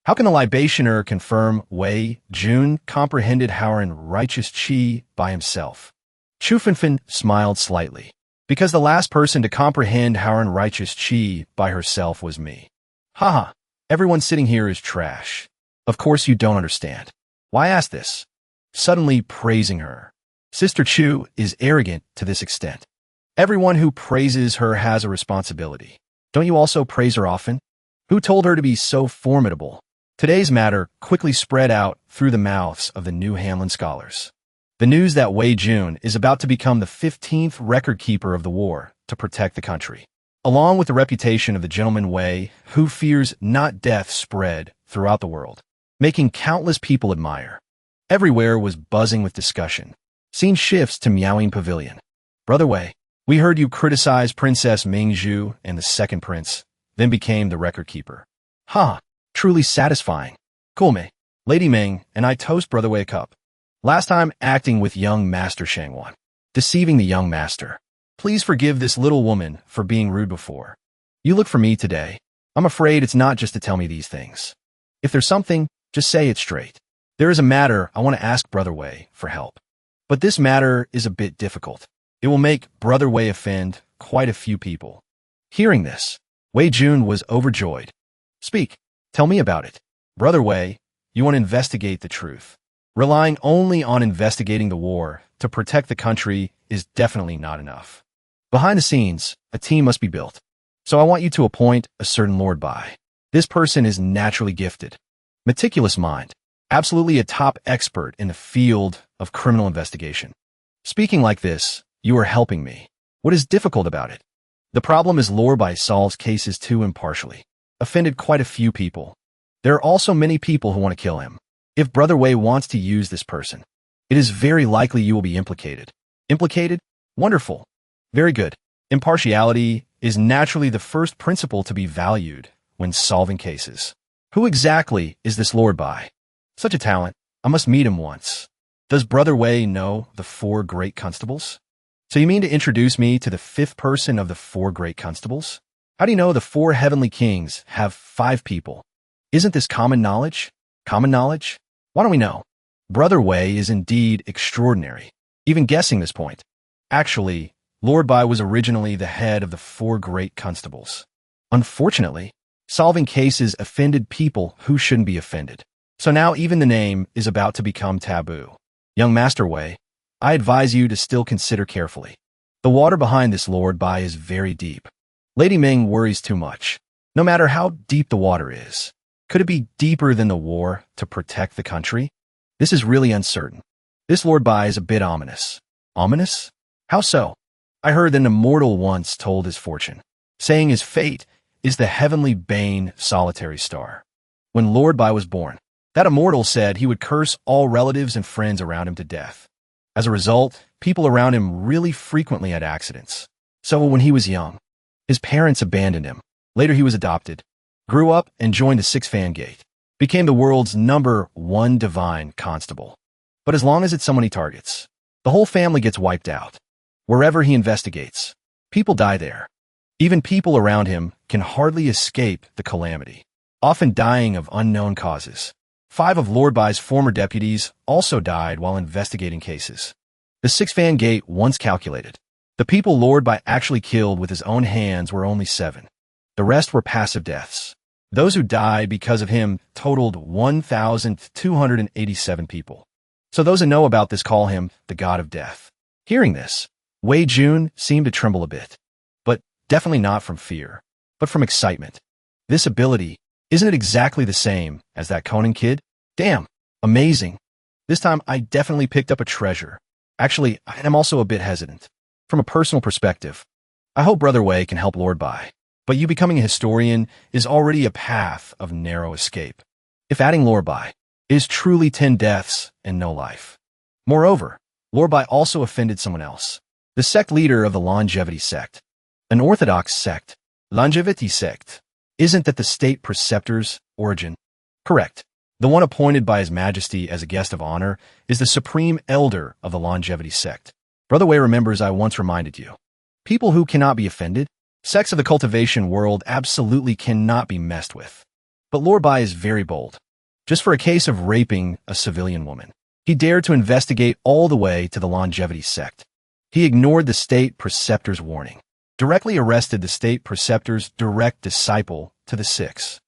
How can a libationer confirm Wei Jun comprehended haren righteous chi by himself? Chu Fenfen smiled slightly. Because the last person to comprehend haren righteous chi by herself was me. Haha, everyone sitting here is trash. Of course you don't understand. Why ask this? Suddenly praising her. Sister Chu is arrogant to this extent. Everyone who praises her has a responsibility. Don't you also praise her often? Who told her to be so formidable? Today's matter quickly spread out through the mouths of the new Hanlon scholars. The news that Wei Jun is about to become the 15th record keeper of the war to protect the country, along with the reputation of the gentleman Wei, who fears not death, spread throughout the world, making countless people admire. Everywhere was buzzing with discussion. Scene shifts to Miaoying Pavilion. Brother Wei, we heard you criticize Princess Mingzhu and the second prince, then became the record keeper. Ha! Truly satisfying. Kulme, Lady Ming, and I toast Brother Wei a cup. Last time acting with young Master Shangwan, deceiving the young master. Please forgive this little woman for being rude before. You look for me today. I'm afraid it's not just to tell me these things. If there's something, just say it straight. There is a matter I want to ask Brother Wei for help. But this matter is a bit difficult. It will make Brother Wei offend quite a few people. Hearing this, Wei Jun was overjoyed. Speak. Tell me about it. Brother Wei, you want to investigate the truth. Relying only on investigating the war to protect the country is definitely not enough. Behind the scenes, a team must be built. So I want you to appoint a certain Lord Bai. This person is naturally gifted. Meticulous mind. Absolutely a top expert in the field of criminal investigation. Speaking like this, you are helping me. What is difficult about it? The problem is Lord Bai solves cases too impartially. Offended quite a few people. There are also many people who want to kill him. If Brother Wei wants to use this person, it is very likely you will be implicated. Implicated? Wonderful. Very good. Impartiality is naturally the first principle to be valued when solving cases. Who exactly is this Lord Bai? Such a talent. I must meet him once. Does Brother Wei know the 4 great constables? So you mean to introduce me to the 5th person of the 4 great constables? How do you know the 4 heavenly kings have 5 people? Isn't this common knowledge? Common knowledge? Why don't we know? Brother Wei is indeed extraordinary, even guessing this point. Actually, Lord Bai was originally the head of the 4 great constables. Unfortunately, solving cases offended people who shouldn't be offended. So now even the name is about to become taboo. Young Master Wei, I advise you to still consider carefully. The water behind this Lord Bai is very deep. Lady Ming worries too much. No matter how deep the water is, could it be deeper than the war to protect the country? This is really uncertain. This Lord Bai is a bit ominous. Ominous? How so? I heard that an immortal once told his fortune, saying his fate is the heavenly bane solitary star. When Lord Bai was born, that immortal said he would curse all relatives and friends around him to death. As a result, people around him really frequently had accidents. So when he was young, his parents abandoned him. Later he was adopted, grew up and joined the 6 Fan Gate, became the world's #1 divine constable. But as long as it's someone he targets, the whole family gets wiped out. Wherever he investigates, people die there. Even people around him can hardly escape the calamity, often dying of unknown causes. 5 of Lord Bai's former deputies also died while investigating cases. The 6 Fan Gate once calculated. The people Lord Bai actually killed with his own hands were only 7. The rest were passive deaths. Those who died because of him totaled 1,287 people. So those who know about this call him the God of Death. Hearing this, Wei Jun seemed to tremble a bit, but definitely not from fear, but from excitement. This ability, isn't it exactly the same as that Conan kid? Damn, amazing. This time I definitely picked up a treasure. Actually, I am also a bit hesitant. From a personal perspective, I hope Brother Wei can help Lord Bai, but you becoming a historian is already a path of narrow escape. If adding Lord Bai is truly 10 deaths and no life. Moreover, Lord Bai also offended someone else. The sect leader of the longevity sect. An orthodox sect. Longevity sect. Isn't that the state preceptor's origin? Correct. The one appointed by His Majesty as a guest of honor is the supreme elder of the longevity sect. Brother Wei remembers I once reminded you. People who cannot be offended, sects of the cultivation world absolutely cannot be messed with. But Lord Bai is very bold. Just for a case of raping a civilian woman, he dared to investigate all the way to the longevity sect. He ignored the state preceptor's warning, directly arrested the state preceptor's direct disciple to the 6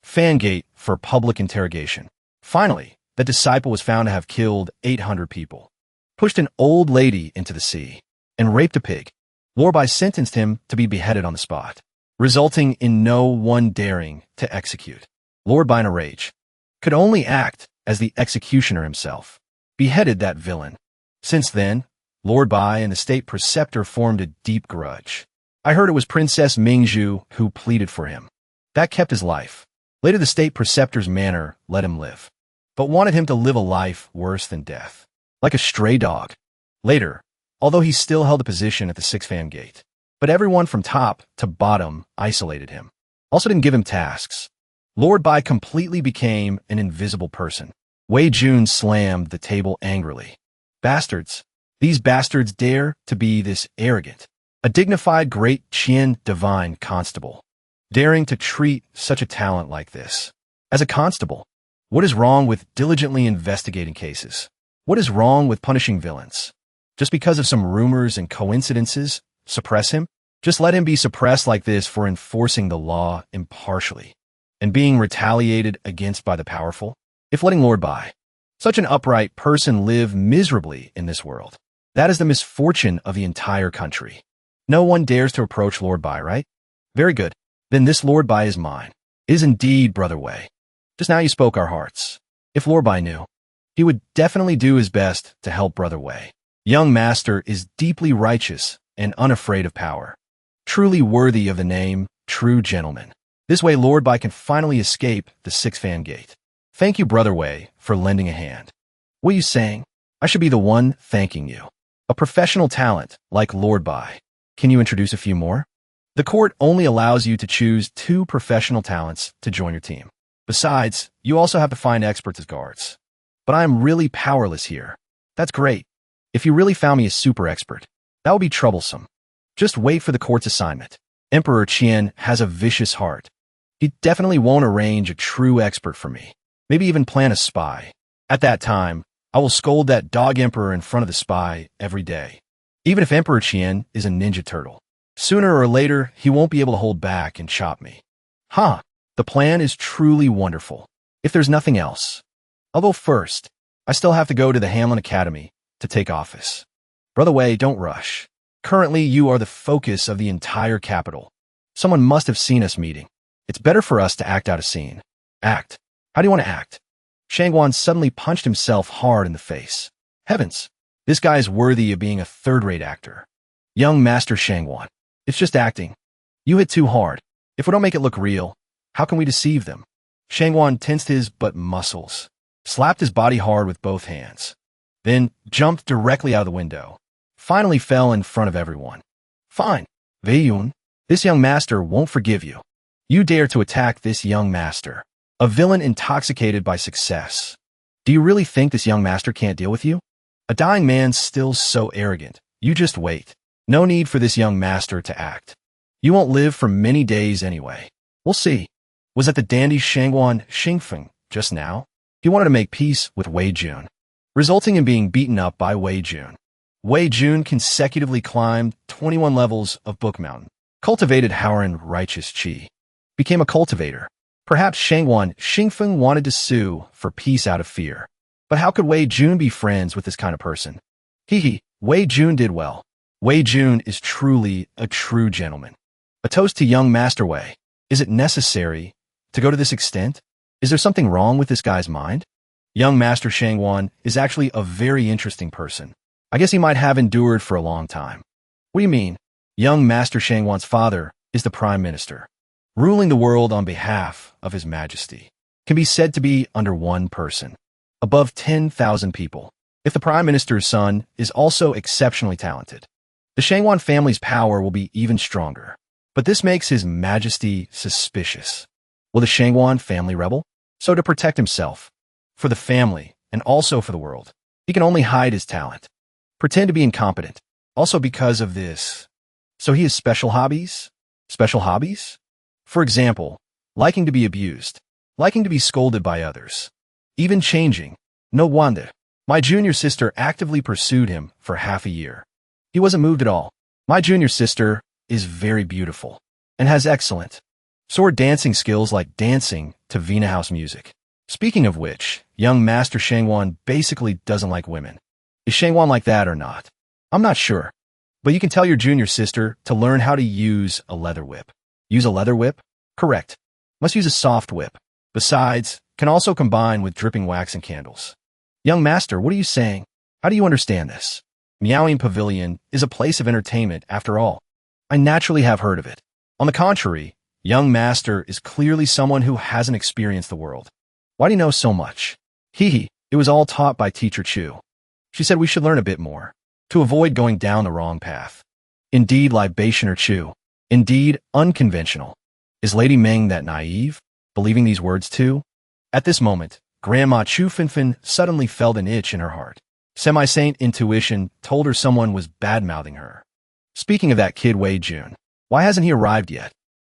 Fan Gate for public interrogation. Finally, the disciple was found to have killed 800 people, pushed an old lady into the sea, and raped a pig. Lord Bai sentenced him to be beheaded on the spot, resulting in no one daring to execute. Lord Bai, in a rage, could only act as the executioner himself, beheaded that villain. Since then, Lord Bai and the state preceptor formed a deep grudge. I heard it was Princess Mingzhu who pleaded for him. That kept his life. Later, the state preceptor's manor let him live, but wanted him to live a life worse than death, like a stray dog. Later, although he still held a position at the 6 Fan Gate, but everyone from top to bottom isolated him. Also didn't give him tasks. Lord Bai completely became an invisible person. Wei Jun slammed the table angrily. Bastards. These bastards dare to be this arrogant. A dignified great Qian divine constable, daring to treat such a talent like this. As a constable, what is wrong with diligently investigating cases? What is wrong with punishing villains? Just because of some rumors and coincidences, suppress him? Just let him be suppressed like this for enforcing the law impartially and being retaliated against by the powerful? if letting Lord Bai, such an upright person, live miserably in this world. That is the misfortune of the entire country. No one dares to approach Lord Bai, right? Very good. Then this Lord Bai is mine. It is indeed, Brother Wei. Just now you spoke our hearts. If Lord Bai knew, he would definitely do his best to help Brother Wei. Young master is deeply righteous and unafraid of power. Truly worthy of the name, true gentleman. This way Lord Bai can finally escape the six-fan gate. Thank you, Brother Wei, for lending a hand. What are you saying? I should be the one thanking you. A professional talent like Lord Bai. Can you introduce a few more? The court only allows you to choose 2 professional talents to join your team. Besides, you also have to find experts as guards. But I am really powerless here. That's great. If you really found me a super expert, that would be troublesome. Just wait for the court's assignment. Emperor Qian has a vicious heart. He definitely won't arrange a true expert for me. Maybe even plan a spy. At that time, I will scold that dog emperor in front of the spy every day. Even if Emperor Qian is a ninja turtle. Sooner or later, he won't be able to hold back and chop me. The plan is truly wonderful. If there's nothing else. Although first, I still have to go to the Hamlin Academy to take office. Brother Wei, don't rush. Currently, you are the focus of the entire capital. Someone must have seen us meeting. It's better for us to act out a scene. Act. How do you want to act? Shangguan suddenly punched himself hard in the face. Heavens, this guy is worthy of being a third-rate actor. Young Master Shangguan, it's just acting. You hit too hard. If we don't make it look real, how can we deceive them? Shangguan tensed his butt muscles, slapped his body hard with both hands, then jumped directly out of the window. Finally fell in front of everyone. Fine, Wei Yun, this young master won't forgive you. You dare to attack this young master, a villain intoxicated by success. Do you really think this young master can't deal with you? A dying man still so arrogant. You just wait. No need for this young master to act. You won't live for many days anyway. We'll see. Was that the dandy Shangguan Xingfeng just now? He wanted to make peace with Wei Jun, resulting in being beaten up by Wei Jun. Wei Jun consecutively climbed 21 levels of Book Mountain, cultivated haren righteous qi, became a cultivator. Perhaps Shangguan Xingfeng wanted to sue for peace out of fear. But how could Wei Jun be friends with this kind of person? Wei Jun did well. Wei Jun is truly a true gentleman. A toast to young Master Wei. Is it necessary to go to this extent? Is there something wrong with this guy's mind? Young Master Shangguan is actually a very interesting person. I guess he might have endured for a long time. What do you mean? Young Master Shangguan's father is the Prime Minister, ruling the world on behalf of His Majesty. Can be said to be under one person, above 10,000 people. If the Prime Minister's son is also exceptionally talented, the Shangguan family's power will be even stronger. But this makes His Majesty suspicious. Will the Shangguan family rebel? So to protect himself, for the family, and also for the world, he can only hide his talent, pretend to be incompetent, also because of this. So he has special hobbies? Special hobbies? For example, liking to be abused, liking to be scolded by others, even changing. No wonder. My junior sister actively pursued him for half a year. He wasn't moved at all. My junior sister is very beautiful and has excellent sword dancing skills like dancing to Vina House music. Speaking of which, young Master Shangguan basically doesn't like women. Is Shangguan like that or not? I'm not sure. But you can tell your junior sister to learn how to use a leather whip. Use a leather whip? Correct. Must use a soft whip. Besides, can also combine with dripping wax and candles. Young master, what are you saying? How do you understand this? Miaoying Pavilion is a place of entertainment after all. I naturally have heard of it. On the contrary, young master is clearly someone who hasn't experienced the world. Why do you know so much? It was all taught by Teacher Chu. She said we should learn a bit more, to avoid going down the wrong path. Indeed, libationer Chu. Indeed, unconventional. Is Lady Ming that naive, believing these words too? At this moment, Grandma Chu Finfin suddenly felt an itch in her heart. Semi-saint intuition told her someone was bad-mouthing her. Speaking of that kid Wei Jun, why hasn't he arrived yet?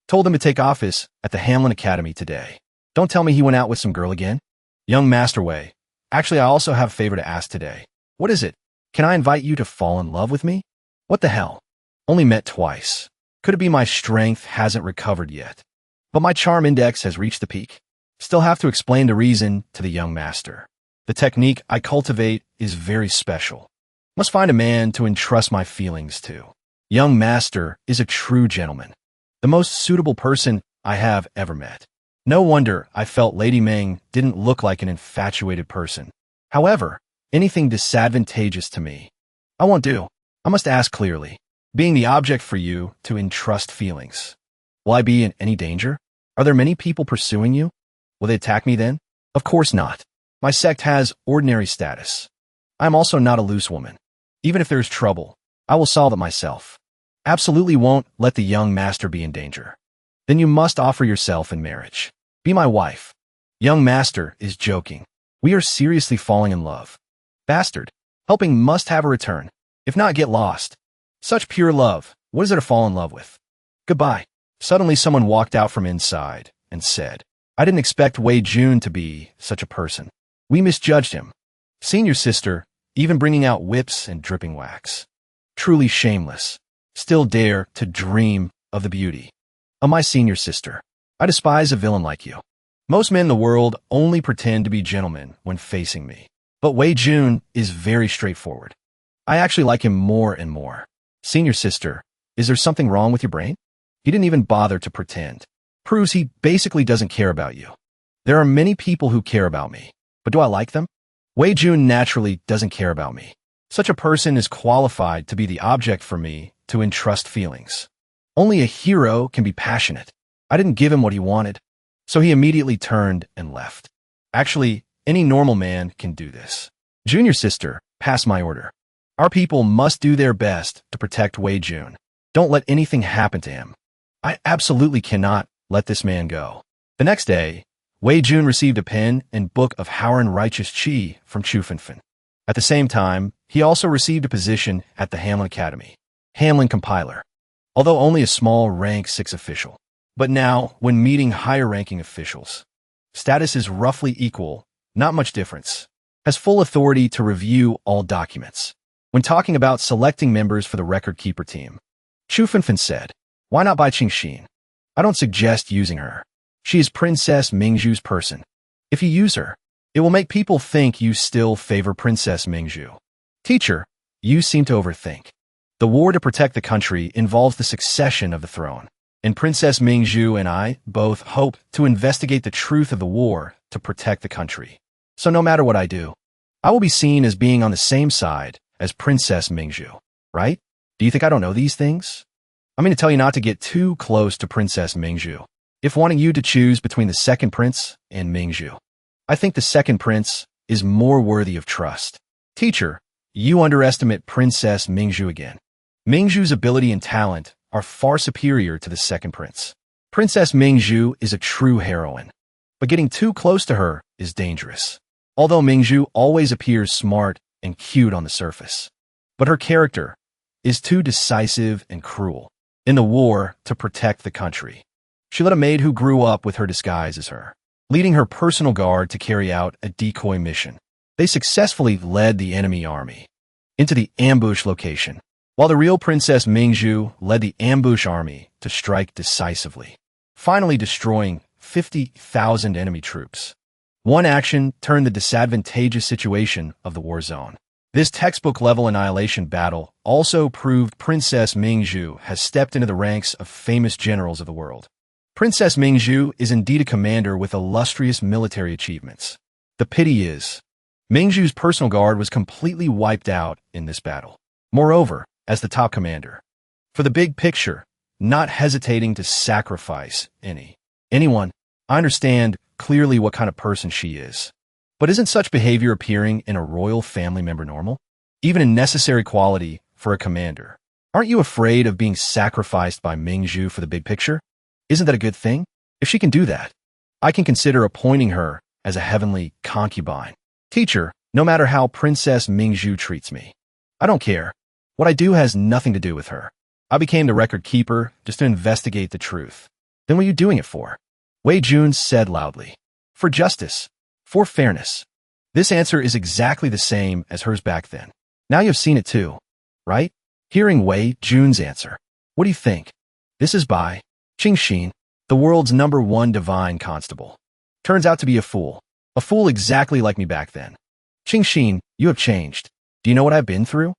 Told him to take office at the Hamlin Academy today. Don't tell me he went out with some girl again. Young Master Wei, actually I also have a favor to ask today. What is it? Can I invite you to fall in love with me? What the hell? Only met twice. Could it be my strength hasn't recovered yet? But my charm index has reached the peak. Still have to explain the reason to the young master. The technique I cultivate is very special. Must find a man to entrust my feelings to. Young master is a true gentleman. The most suitable person I have ever met. No wonder I felt Lady Ming didn't look like an infatuated person. However, anything disadvantageous to me, I won't do. I must ask clearly. Being the object for you to entrust feelings. Will I be in any danger? Are there many people pursuing you? Will they attack me then? Of course not. My sect has ordinary status. I am also not a loose woman. Even if there's trouble, I will solve it myself. Absolutely won't let the young master be in danger. Then you must offer yourself in marriage. Be my wife. Young master is joking. We are seriously falling in love. Bastard. Helping must have a return. If not, get lost. Such pure love, what is there to fall in love with? Goodbye. Suddenly someone walked out from inside and said, I didn't expect Wei Jun to be such a person. We misjudged him. Senior sister, even bringing out whips and dripping wax. Truly shameless. Still dare to dream of the beauty of my senior sister. I despise a villain like you. Most men in the world only pretend to be gentlemen when facing me. But Wei Jun is very straightforward. I actually like him more and more. Senior sister, is there something wrong with your brain? He didn't even bother to pretend. Proves he basically doesn't care about you. There are many people who care about me. But do I like them? Wei Jun naturally doesn't care about me. Such a person is qualified to be the object for me to entrust feelings. Only a hero can be passionate. I didn't give him what he wanted, so he immediately turned and left. Actually, any normal man can do this. Junior sister, pass my order. Our people must do their best to protect Wei Jun. Don't let anything happen to him. I absolutely cannot let this man go. The next day, Wei Jun received a pen and book of Haren Righteous Chi from Chufinfen. At the same time, he also received a position at the Hamlin Academy. Hamlin Compiler. Although only a small rank 6 official. But now, when meeting higher-ranking officials, status is roughly equal, not much difference. Has full authority to review all documents. When talking about selecting members for the record keeper team, Chufinfen said, why not by Qingxin? I don't suggest using her. She is Princess Mingzhu's person. If you use her, it will make people think you still favor Princess Mingzhu. Teacher, you seem to overthink. The war to protect the country involves the succession of the throne, and Princess Mingzhu and I both hope to investigate the truth of the war to protect the country. So no matter what I do, I will be seen as being on the same side as Princess Mingzhu, right? Do you think I don't know these things? I'm going to tell you not to get too close to Princess Mingzhu. If wanting you to choose between the second prince and Mingzhu, I think the second prince is more worthy of trust. Teacher, you underestimate Princess Mingzhu again. Mingzhu's ability and talent are far superior to the second prince. Princess Mingzhu is a true heroine, but getting too close to her is dangerous. Although Mingzhu always appears smart and cute on the surface, but her character is too decisive and cruel. In the war to protect the country, she let a maid who grew up with her disguise as her, leading her personal guard to carry out a decoy mission. They successfully led the enemy army into the ambush location, while the real Princess Mingzhu led the ambush army to strike decisively, finally destroying 50,000 enemy troops. One action turned the disadvantageous situation of the war zone. This textbook-level annihilation battle also proved Princess Mingzhu has stepped into the ranks of famous generals of the world. Princess Mingzhu is indeed a commander with illustrious military achievements. The pity is, Mingzhu's personal guard was completely wiped out in this battle. Moreover, as the top commander, for the big picture, not hesitating to sacrifice anyone, I understand clearly what kind of person she is. But isn't such behavior appearing in a royal family member normal? Even a necessary quality for a commander. Aren't you afraid of being sacrificed by Mingzhu for the big picture? Isn't that a good thing? If she can do that, I can consider appointing her as a heavenly concubine. Teacher, no matter how Princess Mingzhu treats me, I don't care. What I do has nothing to do with her. I became the record keeper just to investigate the truth. Then what are you doing it for? Wei Jun said loudly. For justice. For fairness. This answer is exactly the same as hers back then. Now you've seen it too, right? Hearing Wei Jun's answer. What do you think? This is by Qingxin, the world's #1 divine constable. Turns out to be a fool. A fool exactly like me back then. Qingxin, you have changed. Do you know what I've been through?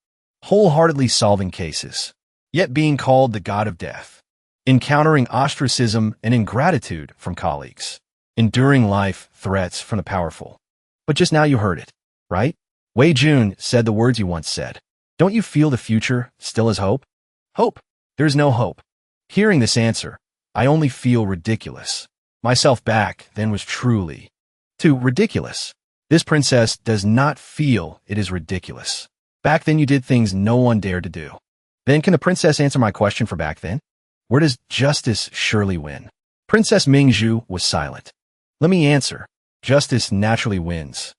Wholeheartedly solving cases, yet being called the god of death. Encountering ostracism and ingratitude from colleagues. Enduring life threats from the powerful. But just now you heard it, right? Wei Jun said the words you once said. Don't you feel the future still has hope? Hope? There's no hope. Hearing this answer, I only feel ridiculous. Myself back then was truly too ridiculous. This princess does not feel it is ridiculous. Back then you did things no one dared to do. Then can the princess answer my question for back then? Where does justice surely win? Princess Ming was silent. Let me answer. Justice naturally wins.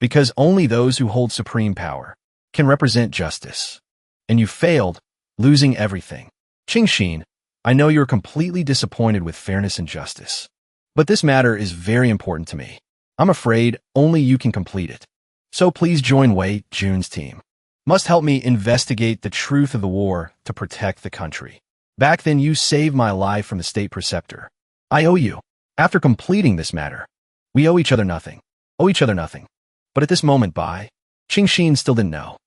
Because only those who hold supreme power can represent justice. And you failed, losing everything. Qingxin, I know you're completely disappointed with fairness and justice. But this matter is very important to me. I'm afraid only you can complete it. So please join Wei Jun's team. Must help me investigate the truth of the war to protect the country. Back then you saved my life from the state preceptor. I owe you. After completing this matter, we owe each other nothing. Owe each other nothing. But at this moment Qingxin still didn't know.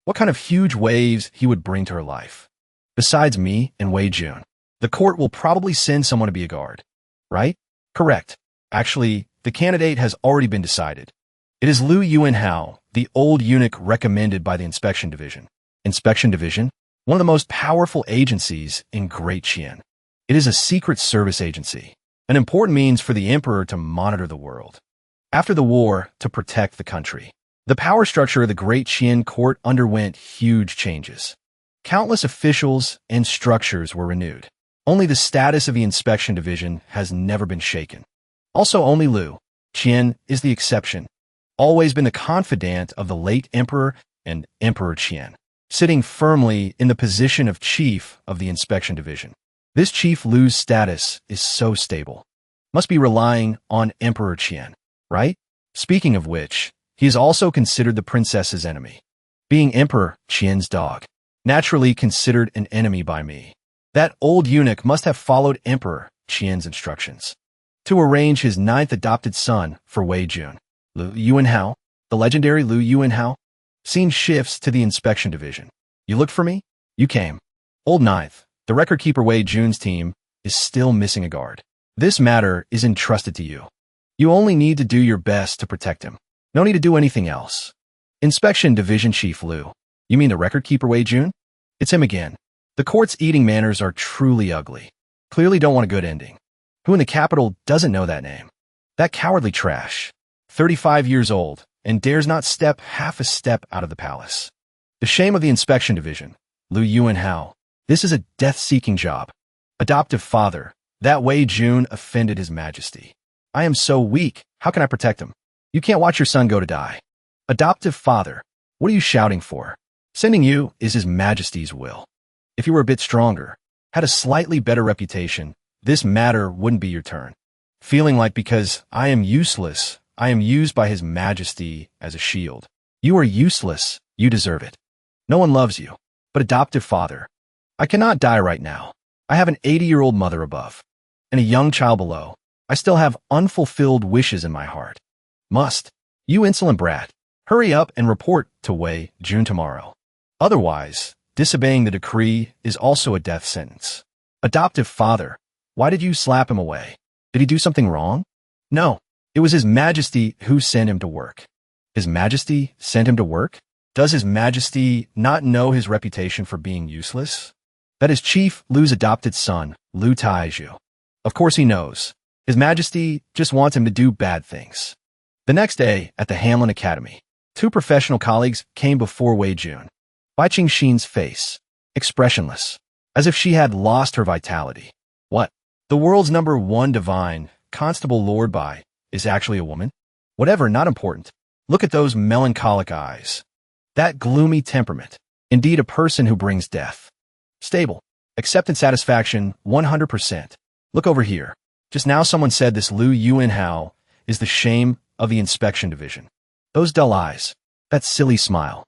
What kind of huge waves he would bring to her life. Besides me and Wei Jun, the court will probably send someone to be a guard. Right? Correct. Actually, the candidate has already been decided. It is Liu Yuanhao, the old eunuch recommended by the Inspection Division. Inspection Division? One of the most powerful agencies in Great Qian. It is a secret service agency, an important means for the emperor to monitor the world. After the war, to protect the country. The power structure of the Great Qian court underwent huge changes. Countless officials and structures were renewed. Only the status of the Inspection Division has never been shaken. Also only Liu Qian is the exception. Always been the confidant of the late emperor and Emperor Qian, sitting firmly in the position of chief of the Inspection Division. This chief Liu's status is so stable. Must be relying on Emperor Qian, right? Speaking of which, he is also considered the princess's enemy. Being Emperor Qian's dog, naturally considered an enemy by me. That old eunuch must have followed Emperor Qian's instructions to arrange his 9th adopted son for Wei Jun. Liu Yuanhao, the legendary Liu Yuanhao. Scene shifts to the Inspection Division. You looked for me? You came. Old 9th, the record keeper Wei Jun's team is still missing a guard. This matter is entrusted to you. You only need to do your best to protect him. No need to do anything else. Inspection Division Chief Liu. You mean the record keeper Wei Jun? It's him again. The court's eating manners are truly ugly. Clearly don't want a good ending. Who in the capital doesn't know that name? That cowardly trash. 35 years old, and dares not step half a step out of the palace. The shame of the Inspection Division. Liu Yuanhao. This is a death-seeking job. Adoptive father. That Wei Jun offended his majesty. I am so weak. How can I protect him? You can't watch your son go to die. Adoptive father. What are you shouting for? Sending you is his majesty's will. If you were a bit stronger, had a slightly better reputation, this matter wouldn't be your turn. Feeling like because I am useless, I am used by his majesty as a shield. You are useless. You deserve it. No one loves you. But adoptive father. I cannot die right now. I have an 80-year-old mother above and a young child below. I still have unfulfilled wishes in my heart. Must. You insolent brat. Hurry up and report to Wei Jun tomorrow. Otherwise, disobeying the decree is also a death sentence. Adoptive father. Why did you slap him away? Did he do something wrong? No. It was His Majesty who sent him to work. His Majesty sent him to work? Does His Majesty not know his reputation for being useless? That is Chief Liu's adopted son, Liu Taizhu. Of course he knows. His Majesty just wants him to do bad things. The next day, at the Hanlin Academy, 2 professional colleagues came before Wei Jun. Bai Qingxin's face, expressionless, as if she had lost her vitality. What? The world's #1 divine, Constable Lord Bai, is actually a woman? Whatever, not important. Look at those melancholic eyes. That gloomy temperament. Indeed a person who brings death. Stable. Acceptance satisfaction, 100%. Look over here. Just now someone said this Liu Yuanhao is the shame of the Inspection Division. Those dull eyes. That silly smile.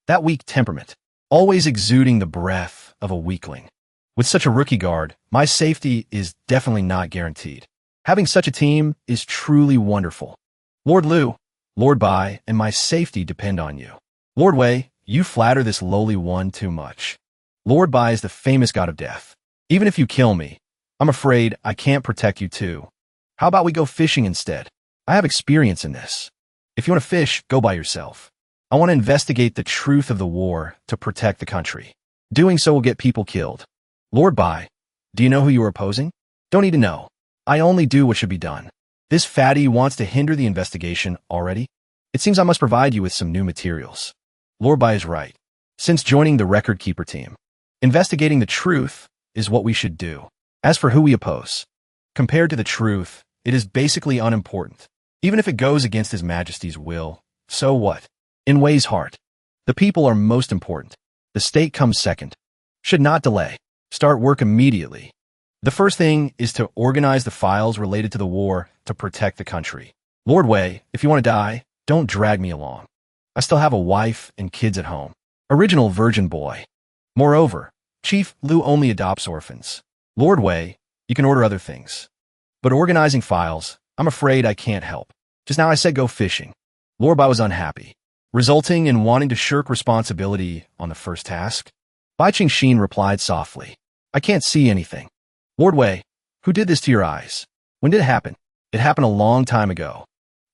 That weak temperament. Always exuding the breath of a weakling. With such a rookie guard, my safety is definitely not guaranteed. Having such a team is truly wonderful. Lord Lu, Lord Bai, and my safety depend on you. Lord Wei, you flatter this lowly one too much. Lord Bai is the famous god of death. Even if you kill me, I'm afraid I can't protect you too. How about we go fishing instead? I have experience in this. If you want to fish, go by yourself. I want to investigate the truth of the war to protect the country. Doing so will get people killed. Lord Bai, do you know who you are opposing? Don't need to know. I only do what should be done. This fatty wants to hinder the investigation already? It seems I must provide you with some new materials. Lord Bai is right. Since joining the record keeper team, investigating the truth is what we should do. As for who we oppose, compared to the truth, it is basically unimportant. Even if it goes against His Majesty's will, so what? In Wei's heart, the people are most important. The state comes second. Should not delay. Start work immediately. The first thing is to organize the files related to the war to protect the country. Lord Wei, if you want to die, don't drag me along. I still have a wife and kids at home. Original virgin boy. Moreover, Chief Lu only adopts orphans. Lord Wei, you can order other things. But organizing files, I'm afraid I can't help. Just now I said go fishing. Lord Bai was unhappy, resulting in wanting to shirk responsibility on the first task. Bai Qingxin replied softly, I can't see anything. Lord Wei, who did this to your eyes? When did it happen? It happened a long time ago.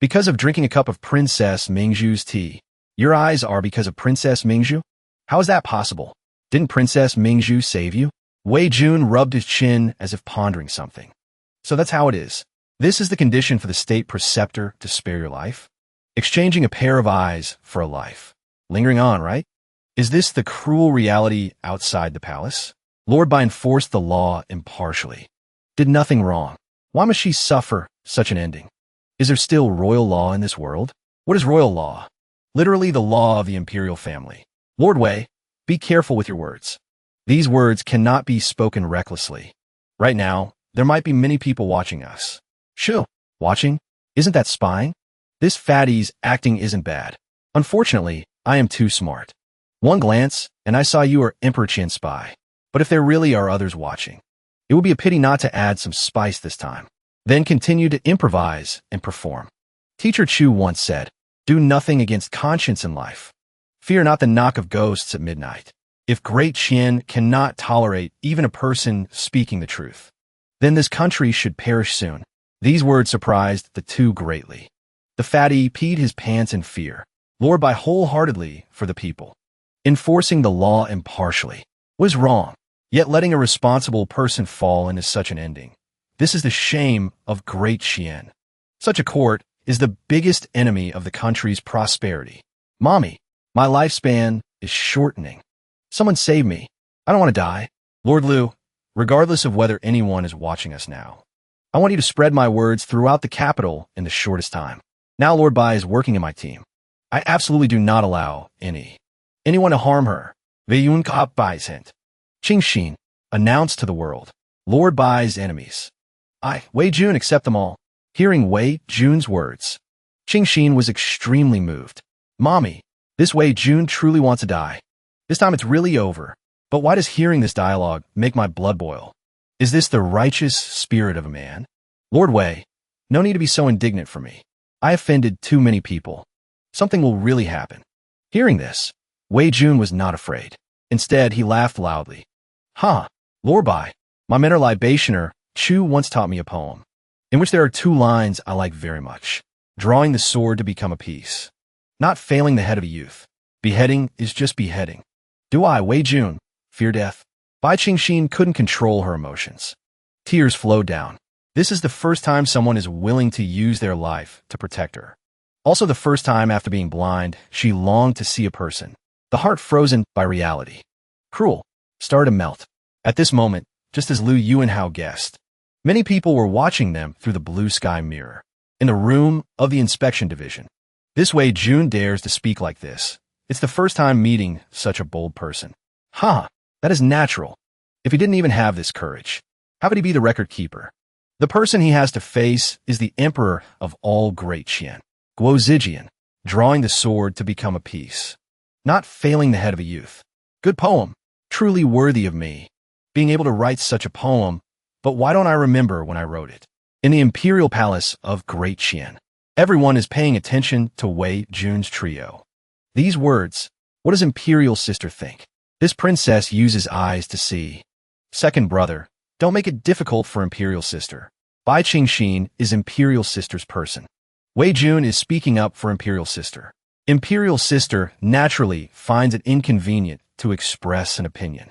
Because of drinking a cup of Princess Mingzhu's tea. Your eyes are because of Princess Mingzhu? How is that possible? Didn't Princess Mingzhu save you? Wei Jun rubbed his chin as if pondering something. So that's how it is. This is the condition for the state preceptor to spare your life? Exchanging a pair of eyes for a life. Lingering on, right? Is this the cruel reality outside the palace? Lord Bai enforced the law impartially. Did nothing wrong. Why must she suffer such an ending? Is there still royal law in this world? What is royal law? Literally the law of the imperial family. Lord Wei, be careful with your words. These words cannot be spoken recklessly. Right now, there might be many people watching us. Shoo, watching? Isn't that spying? This fatty's acting isn't bad. Unfortunately, I am too smart. One glance, and I saw you are Emperor Qian spy. But if there really are others watching, it would be a pity not to add some spice this time. Then continue to improvise and perform. Teacher Chu once said, do nothing against conscience in life. Fear not the knock of ghosts at midnight. If Great Qian cannot tolerate even a person speaking the truth, then this country should perish soon. These words surprised the two greatly. The fatty peed his pants in fear. Lord Bai wholeheartedly for the people. Enforcing the law impartially was wrong. Yet letting a responsible person fall into such an ending. This is the shame of Great Qian. Such a court is the biggest enemy of the country's prosperity. Mommy, my lifespan is shortening. Someone save me. I don't want to die. Lord Lu, regardless of whether anyone is watching us now, I want you to spread my words throughout the capital in the shortest time. Now Lord Bai is working in my team. I absolutely do not allow anyone to harm her. Unwavering Bai's hint. Qingxin announced to the world, Lord Bai's enemies. Wei Jun accept them all. Hearing Wei Jun's words, Qingxin was extremely moved. Mommy, this Wei Jun truly wants to die. This time it's really over. But why does hearing this dialogue make my blood boil? Is this the righteous spirit of a man? Lord Wei, no need to be so indignant for me. I offended too many people. Something will really happen. Hearing this, Wei Jun was not afraid. Instead, he laughed loudly. Lord Bai, my mentor libationer, Chu once taught me a poem, in which there are two lines I like very much. Drawing the sword to become a piece. Not failing the head of a youth. Beheading is just beheading. Do I, Wei Jun, fear death? Bai Qingxin couldn't control her emotions. Tears flowed down. This is the first time someone is willing to use their life to protect her. Also the first time after being blind, she longed to see a person. The heart frozen by reality. Cruel. Started to melt. At this moment, just as Lu Yuanhao guessed, many people were watching them through the blue sky mirror. In the room of the inspection division. This way June dares to speak like this. It's the first time meeting such a bold person. That is natural. If he didn't even have this courage, how could he be the record keeper? The person he has to face is the emperor of all Great Qian, Guo Zijian, drawing the sword to become a piece. Not failing the head of a youth. Good poem. Truly worthy of me. Being able to write such a poem, but why don't I remember when I wrote it? In the imperial palace of Great Qian, everyone is paying attention to Wei Jun's trio. These words, what does imperial sister think? This princess uses eyes to see. Second brother, don't make it difficult for imperial sister. Bai Qingxin is imperial sister's person. Wei Jun is speaking up for imperial sister. Imperial sister naturally finds it inconvenient to express an opinion.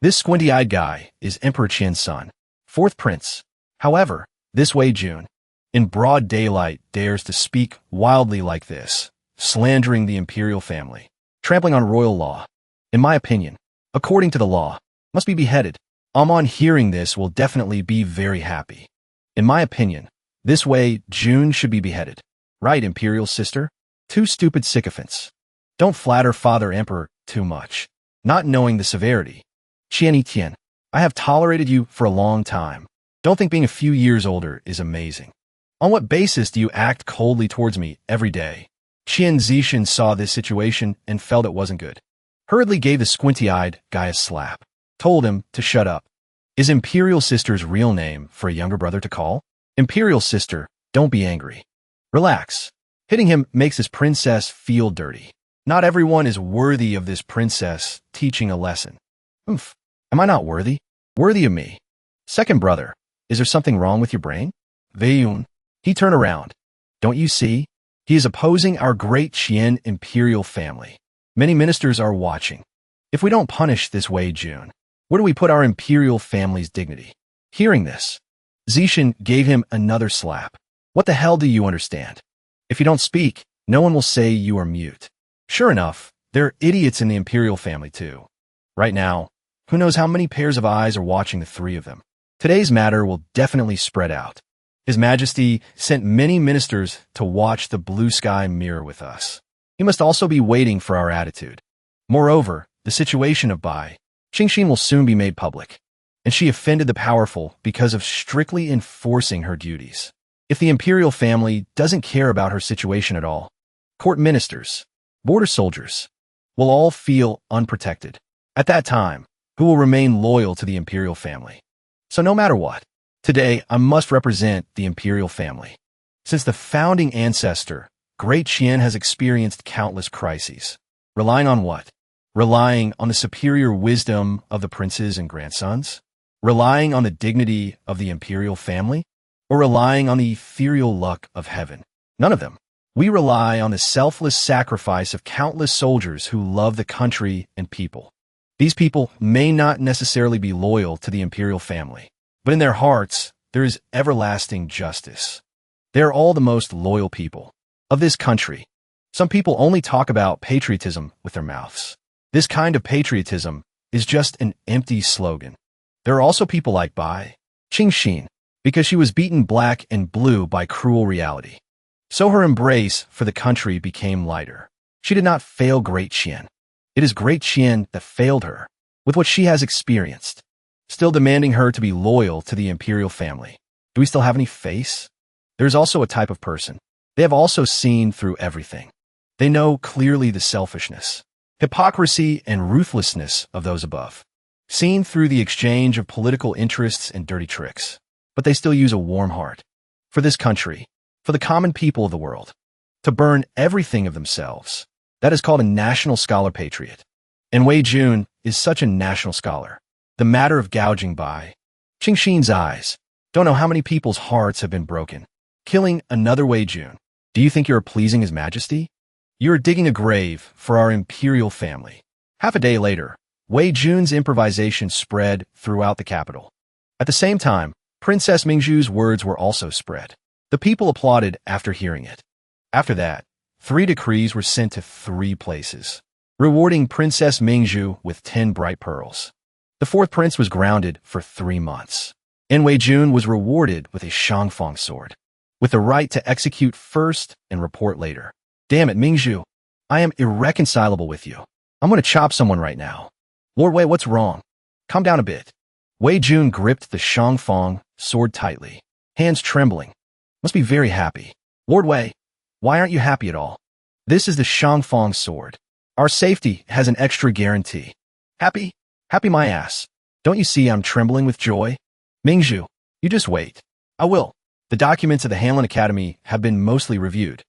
This squinty-eyed guy is Emperor Qian's son, fourth prince. However, this Wei Jun, in broad daylight, dares to speak wildly like this, slandering the imperial family, trampling on royal law. In my opinion, according to the law, must be beheaded. Amon hearing this will definitely be very happy. In my opinion, this Wei Jun should be beheaded. Right, imperial sister? Two stupid sycophants. Don't flatter Father Emperor too much, not knowing the severity. Qian Tian, I have tolerated you for a long time. Don't think being a few years older is amazing. On what basis do you act coldly towards me every day? Qian Zixin saw this situation and felt it wasn't good. Hurriedly gave the squinty-eyed guy a slap. Told him to shut up. Is Imperial Sister's real name for a younger brother to call? Imperial Sister, don't be angry. Relax. Hitting him makes his princess feel dirty. Not everyone is worthy of this princess teaching a lesson. Oomph. Am I not worthy? Worthy of me. Second brother, is there something wrong with your brain? Weiyun. He turned around. Don't you see? He is opposing our great Qian imperial family. Many ministers are watching. If we don't punish this Wei Jun, where do we put our imperial family's dignity? Hearing this, Zixin gave him another slap. What the hell do you understand? If you don't speak, no one will say you are mute. Sure enough, there are idiots in the imperial family too. Right now, who knows how many pairs of eyes are watching the three of them. Today's matter will definitely spread out. His Majesty sent many ministers to watch the blue sky mirror with us. He must also be waiting for our attitude. Moreover, the situation of Bai Qingxin will soon be made public, and she offended the powerful because of strictly enforcing her duties. If the imperial family doesn't care about her situation at all, court ministers, border soldiers will all feel unprotected. At that time, who will remain loyal to the imperial family? So no matter what, today I must represent the imperial family. Since the founding ancestor, Great Qian has experienced countless crises. Relying on what? Relying on the superior wisdom of the princes and grandsons? Relying on the dignity of the imperial family? Or relying on the ethereal luck of heaven? None of them. We rely on the selfless sacrifice of countless soldiers who love the country and people. These people may not necessarily be loyal to the imperial family, but in their hearts, there is everlasting justice. They are all the most loyal people of this country. Some people only talk about patriotism with their mouths. This kind of patriotism is just an empty slogan. There are also people like Bai Qingxin, because she was beaten black and blue by cruel reality. So her embrace for the country became lighter. She did not fail Great Qian. It is Great Qian that failed her with what she has experienced, still demanding her to be loyal to the imperial family. Do we still have any face? There is also a type of person. They have also seen through everything. They know clearly the selfishness, hypocrisy, and ruthlessness of those above, seen through the exchange of political interests and dirty tricks. But they still use a warm heart for this country, for the common people of the world, to burn everything of themselves. That is called a national scholar patriot. And Wei Jun is such a national scholar. The matter of gouging Bai Qingxin's eyes. Don't know how many people's hearts have been broken. Killing another Wei Jun. Do you think you are pleasing His Majesty? You are digging a grave for our imperial family. Half a day later, Wei Jun's improvisation spread throughout the capital. At the same time, Princess Mingzhu's words were also spread. The people applauded after hearing it. After that, 3 decrees were sent to 3 places, rewarding Princess Mingzhu with 10 bright pearls. The 4th prince was grounded for 3 months. And Wei Jun was rewarded with a Shangfang sword, with the right to execute first and report later. Damn it, Mingzhu. I am irreconcilable with you. I'm going to chop someone right now. Lord Wei, what's wrong? Calm down a bit. Wei Jun gripped the Shangfang sword tightly, hands trembling. Must be very happy. Lord Wei, why aren't you happy at all? This is the Shangfang sword. Our safety has an extra guarantee. Happy? Happy my ass. Don't you see I'm trembling with joy? Mingzhu, you just wait. I will. The documents of the Hanlon Academy have been mostly reviewed.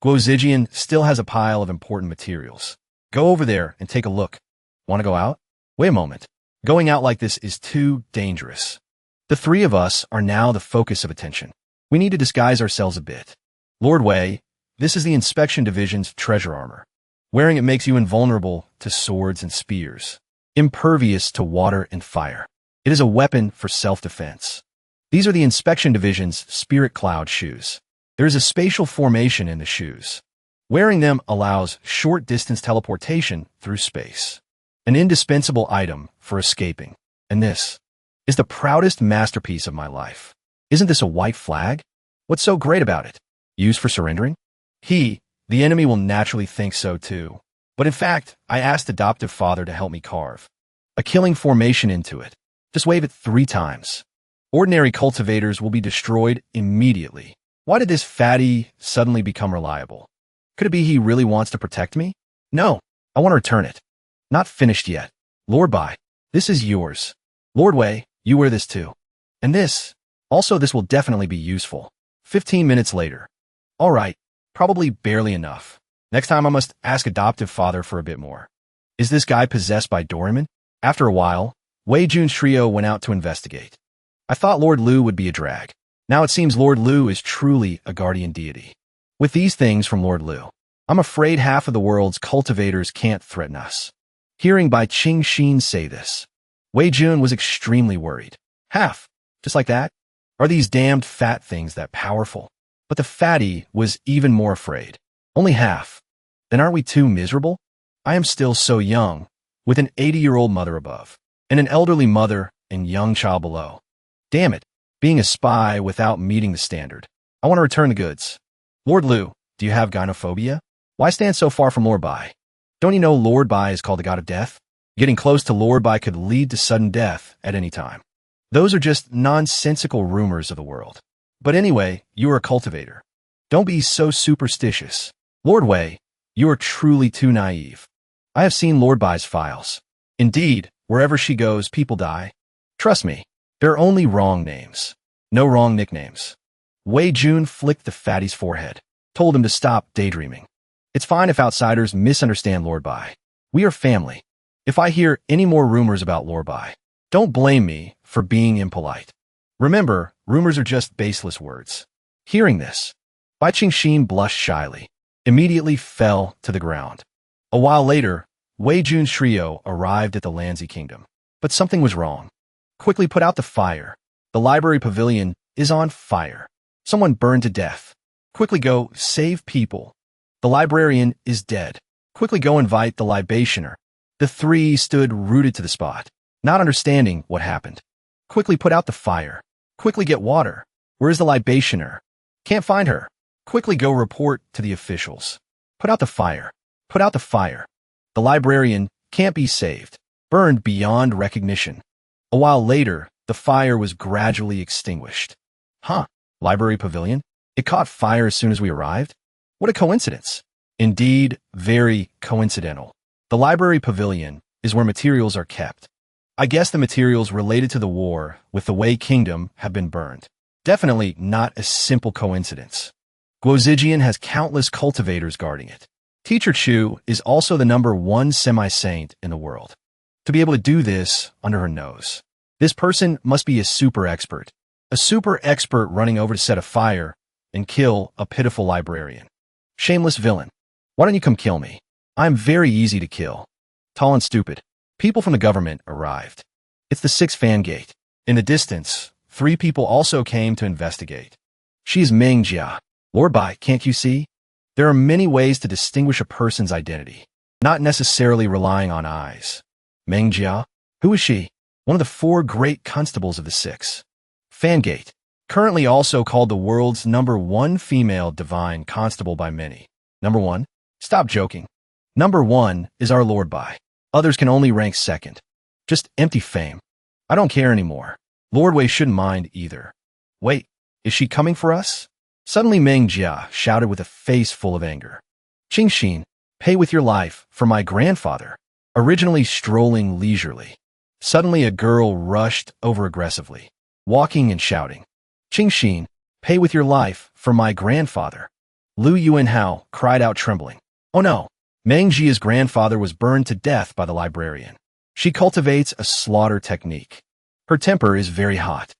Guo Zijian still has a pile of important materials. Go over there and take a look. Want to go out? Wait a moment. Going out like this is too dangerous. The three of us are now the focus of attention. We need to disguise ourselves a bit. Lord Wei, this is the Inspection Division's treasure armor. Wearing it makes you invulnerable to swords and spears, impervious to water and fire. It is a weapon for self-defense. These are the Inspection Division's Spirit Cloud shoes. There is a spatial formation in the shoes. Wearing them allows short-distance teleportation through space, an indispensable item for escaping. And this is the proudest masterpiece of my life. Isn't this a white flag? What's so great about it? Used for surrendering? The enemy will naturally think so too. But in fact, I asked adoptive father to help me carve a killing formation into it. Just wave it 3 times. Ordinary cultivators will be destroyed immediately. Why did this fatty suddenly become reliable? Could it be he really wants to protect me? No, I want to return it. Not finished yet. Lord Bai, this is yours. Lord Wei, you wear this too. And this. Also, this will definitely be useful. 15 minutes later. All right, probably barely enough. Next time I must ask adoptive father for a bit more. Is this guy possessed by Doraemon? After a while, Wei Jun's trio went out to investigate. I thought Lord Lu would be a drag. Now it seems Lord Lu is truly a guardian deity. With these things from Lord Lu, I'm afraid half of the world's cultivators can't threaten us. Hearing Bai Qingxin say this, Wei Jun was extremely worried. Half? Just like that? Are these damned fat things that powerful? But the fatty was even more afraid. Only half. Then aren't we too miserable? I am still so young, with an 80-year-old mother above, and an elderly mother and young child below. Damn it, being a spy without meeting the standard. I want to return the goods. Lord Lu, do you have gynophobia? Why stand so far from Lord Bai? Don't you know Lord Bai is called the god of death? Getting close to Lord Bai could lead to sudden death at any time. Those are just nonsensical rumors of the world. But anyway, you are a cultivator. Don't be so superstitious. Lord Wei, you are truly too naive. I have seen Lord Bai's files. Indeed, wherever she goes, people die. Trust me, there are only wrong names. No wrong nicknames. Wei Jun flicked the fatty's forehead, told him to stop daydreaming. It's fine if outsiders misunderstand Lord Bai. We are family. If I hear any more rumors about Lord Bai, don't blame me for being impolite. Remember, rumors are just baseless words. Hearing this, Bai Qingxin blushed shyly, immediately fell to the ground. A while later, Wei Jun's trio arrived at the Lanzi Kingdom. But something was wrong. Quickly put out the fire. The library pavilion is on fire. Someone burned to death. Quickly go save people. The librarian is dead. Quickly go invite the libationer. The three stood rooted to the spot, not understanding what happened. Quickly put out the fire. Quickly get water. Where is the libationer? Can't find her. Quickly go report to the officials. Put out the fire. Put out the fire. The librarian can't be saved. Burned beyond recognition. A while later, the fire was gradually extinguished. Huh? Library pavilion? It caught fire as soon as we arrived? What a coincidence. Indeed, very coincidental. The library pavilion is where materials are kept. I guess the materials related to the war with the Wei Kingdom have been burned. Definitely not a simple coincidence. Guo Zijian has countless cultivators guarding it. Teacher Chu is also the #1 semi-saint in the world. To be able to do this under her nose, this person must be a super expert. A super expert running over to set a fire and kill a pitiful librarian. Shameless villain. Why don't you come kill me? I'm very easy to kill. Tall and stupid. People from the government arrived. It's the 6th fan gate. In the distance, 3 people also came to investigate. She's Ming Jia. Lord Bai, can't you see? There are many ways to distinguish a person's identity, not necessarily relying on eyes. Ming Jia? Who is she? One of the 4 great constables of the 6. Fangate, currently also called the world's #1 female divine constable by many. #1? Stop joking. #1 is our Lord Bai. Others can only rank 2nd. Just empty fame. I don't care anymore. Lord Wei shouldn't mind either. Wait, is she coming for us? Suddenly Ming Jia shouted with a face full of anger. Qingxin, pay with your life for my grandfather. Originally strolling leisurely. Suddenly a girl rushed over aggressively, walking and shouting. Qingxin, Pay with your life for my grandfather. Lu Yuanhao cried out trembling. Oh no! Meng Jia's grandfather was burned to death by the librarian. She cultivates a slaughter technique. Her temper is very hot.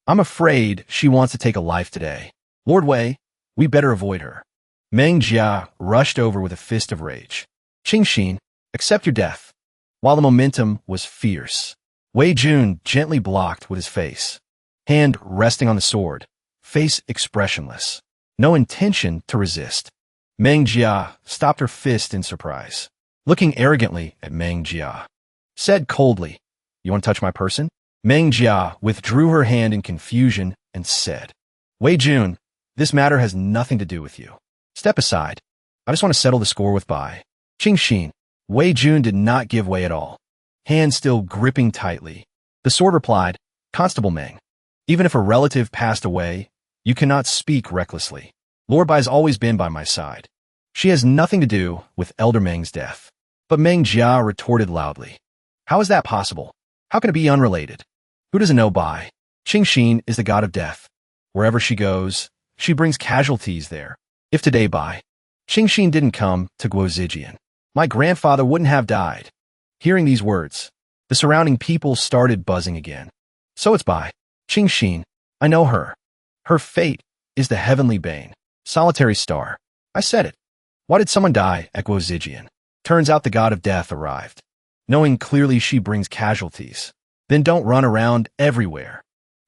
I'm afraid she wants to take a life today. Lord Wei, we better avoid her. Meng Jia rushed over with a fist of rage. Qingxin, accept your death. While the momentum was fierce, Wei Jun gently blocked with his face. Hand resting on the sword, face expressionless. No intention to resist. Meng Jia stopped her fist in surprise, looking arrogantly at Meng Jia. Said coldly, "You want to touch my person?" Meng Jia withdrew her hand in confusion and said, "Wei Jun, this matter has nothing to do with you. Step aside. I just want to settle the score with Bai." Qingxin. Wei Jun did not give way at all. Hand still gripping tightly. The sword replied, "Constable Meng, even if a relative passed away, you cannot speak recklessly. Lord Bai's always been by my side. She has nothing to do with Elder Meng's death." But Meng Jia retorted loudly, "How is that possible? How can it be unrelated? Who doesn't know Bai? Qingxin is the god of death. Wherever she goes, she brings casualties there. If today Bai Qingxin didn't come to Guozijian, my grandfather wouldn't have died." Hearing these words, the surrounding people started buzzing again. "So it's Bai Qingxin. I know her. Her fate is the heavenly bane. Solitary star. I said it. Why did someone die at Guozijian? Turns out the god of death arrived. Knowing clearly she brings casualties. Then don't run around everywhere.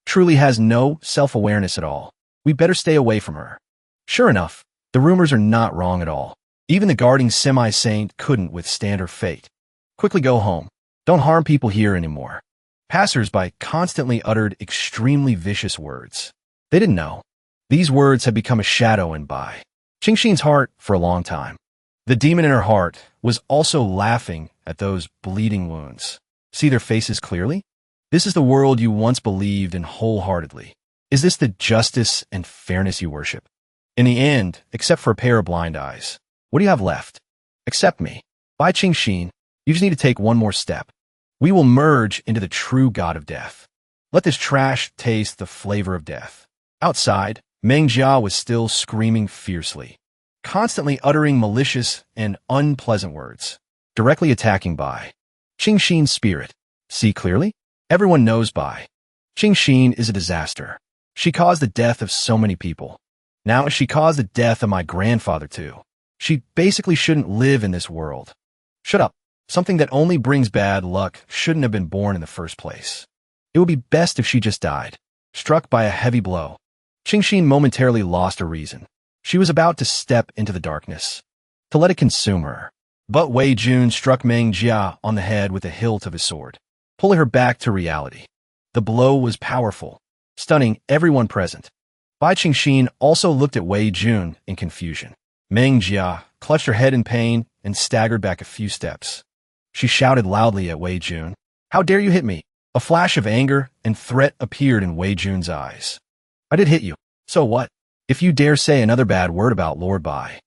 Truly has no self-awareness at all. We better stay away from her." Sure enough, the rumors are not wrong at all. Even the guarding semi-saint couldn't withstand her fate. "Quickly go home. Don't harm people here anymore." Passers-by constantly uttered extremely vicious words. They didn't know. These words had become a shadow in Bai Qingxin's heart for a long time. The demon in her heart was also laughing at those bleeding wounds. See their faces clearly? This is the world you once believed in wholeheartedly. Is this the justice and fairness you worship? In the end, except for a pair of blind eyes, what do you have left? Accept me. Bai Qingxin, you just need to take one more step. We will merge into the true god of death. Let this trash taste the flavor of death. Outside, Meng Jia was still screaming fiercely, constantly uttering malicious and unpleasant words, directly attacking Bai Qingxin's spirit. See clearly? Everyone knows Bai Qingxin is a disaster. She caused the death of so many people. Now she caused the death of my grandfather too. She basically shouldn't live in this world. Shut up. Something that only brings bad luck shouldn't have been born in the first place. It would be best if she just died, struck by a heavy blow. Qingxin momentarily lost her reason. She was about to step into the darkness, to let it consume her. But Wei Jun struck Meng Jia on the head with the hilt of his sword, pulling her back to reality. The blow was powerful, stunning everyone present. Bai Qingxin also looked at Wei Jun in confusion. Meng Jia clutched her head in pain and staggered back a few steps. She shouted loudly at Wei Jun, "How dare you hit me?" A flash of anger and threat appeared in Wei Jun's eyes. "I did hit you. So what? If you dare say another bad word about Lord Bai,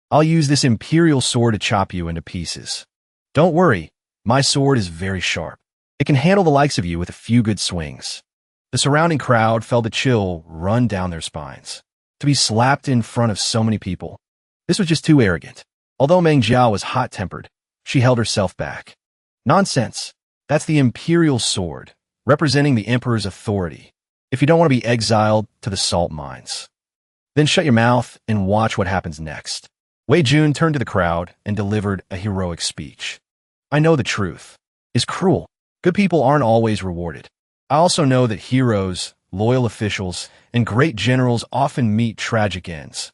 I'll use this imperial sword to chop you into pieces. Don't worry, my sword is very sharp. It can handle the likes of you with a few good swings." The surrounding crowd felt a chill run down their spines. To be slapped in front of so many people, this was just too arrogant. Although Meng Jia was hot-tempered, she held herself back. "Nonsense. That's the imperial sword, representing the emperor's authority. If you don't want to be exiled to the salt mines, then shut your mouth and watch what happens next." Wei Jun turned to the crowd and delivered a heroic speech. "I know the truth is cruel. Good people aren't always rewarded. I also know that heroes, loyal officials, and great generals often meet tragic ends.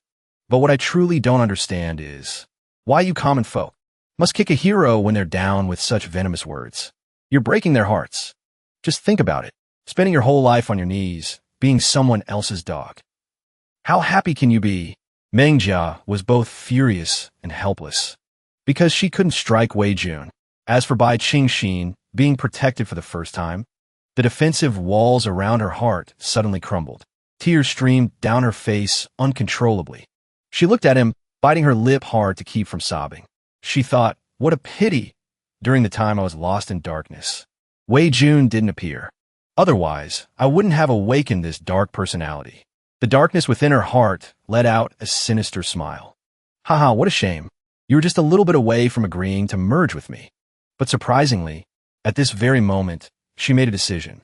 But what I truly don't understand is why you common folk must kick a hero when they're down with such venomous words. You're breaking their hearts. Just think about it. Spending your whole life on your knees, being someone else's dog. How happy can you be?" Meng Jia was both furious and helpless, because she couldn't strike Wei Jun. As for Bai Qingxin being protected for the first time, the defensive walls around her heart suddenly crumbled. Tears streamed down her face uncontrollably. She looked at him, biting her lip hard to keep from sobbing. She thought, what a pity. During the time I was lost in darkness, Wei Jun didn't appear. Otherwise, I wouldn't have awakened this dark personality. The darkness within her heart let out a sinister smile. Haha, what a shame. You were just a little bit away from agreeing to merge with me. But surprisingly, at this very moment, she made a decision.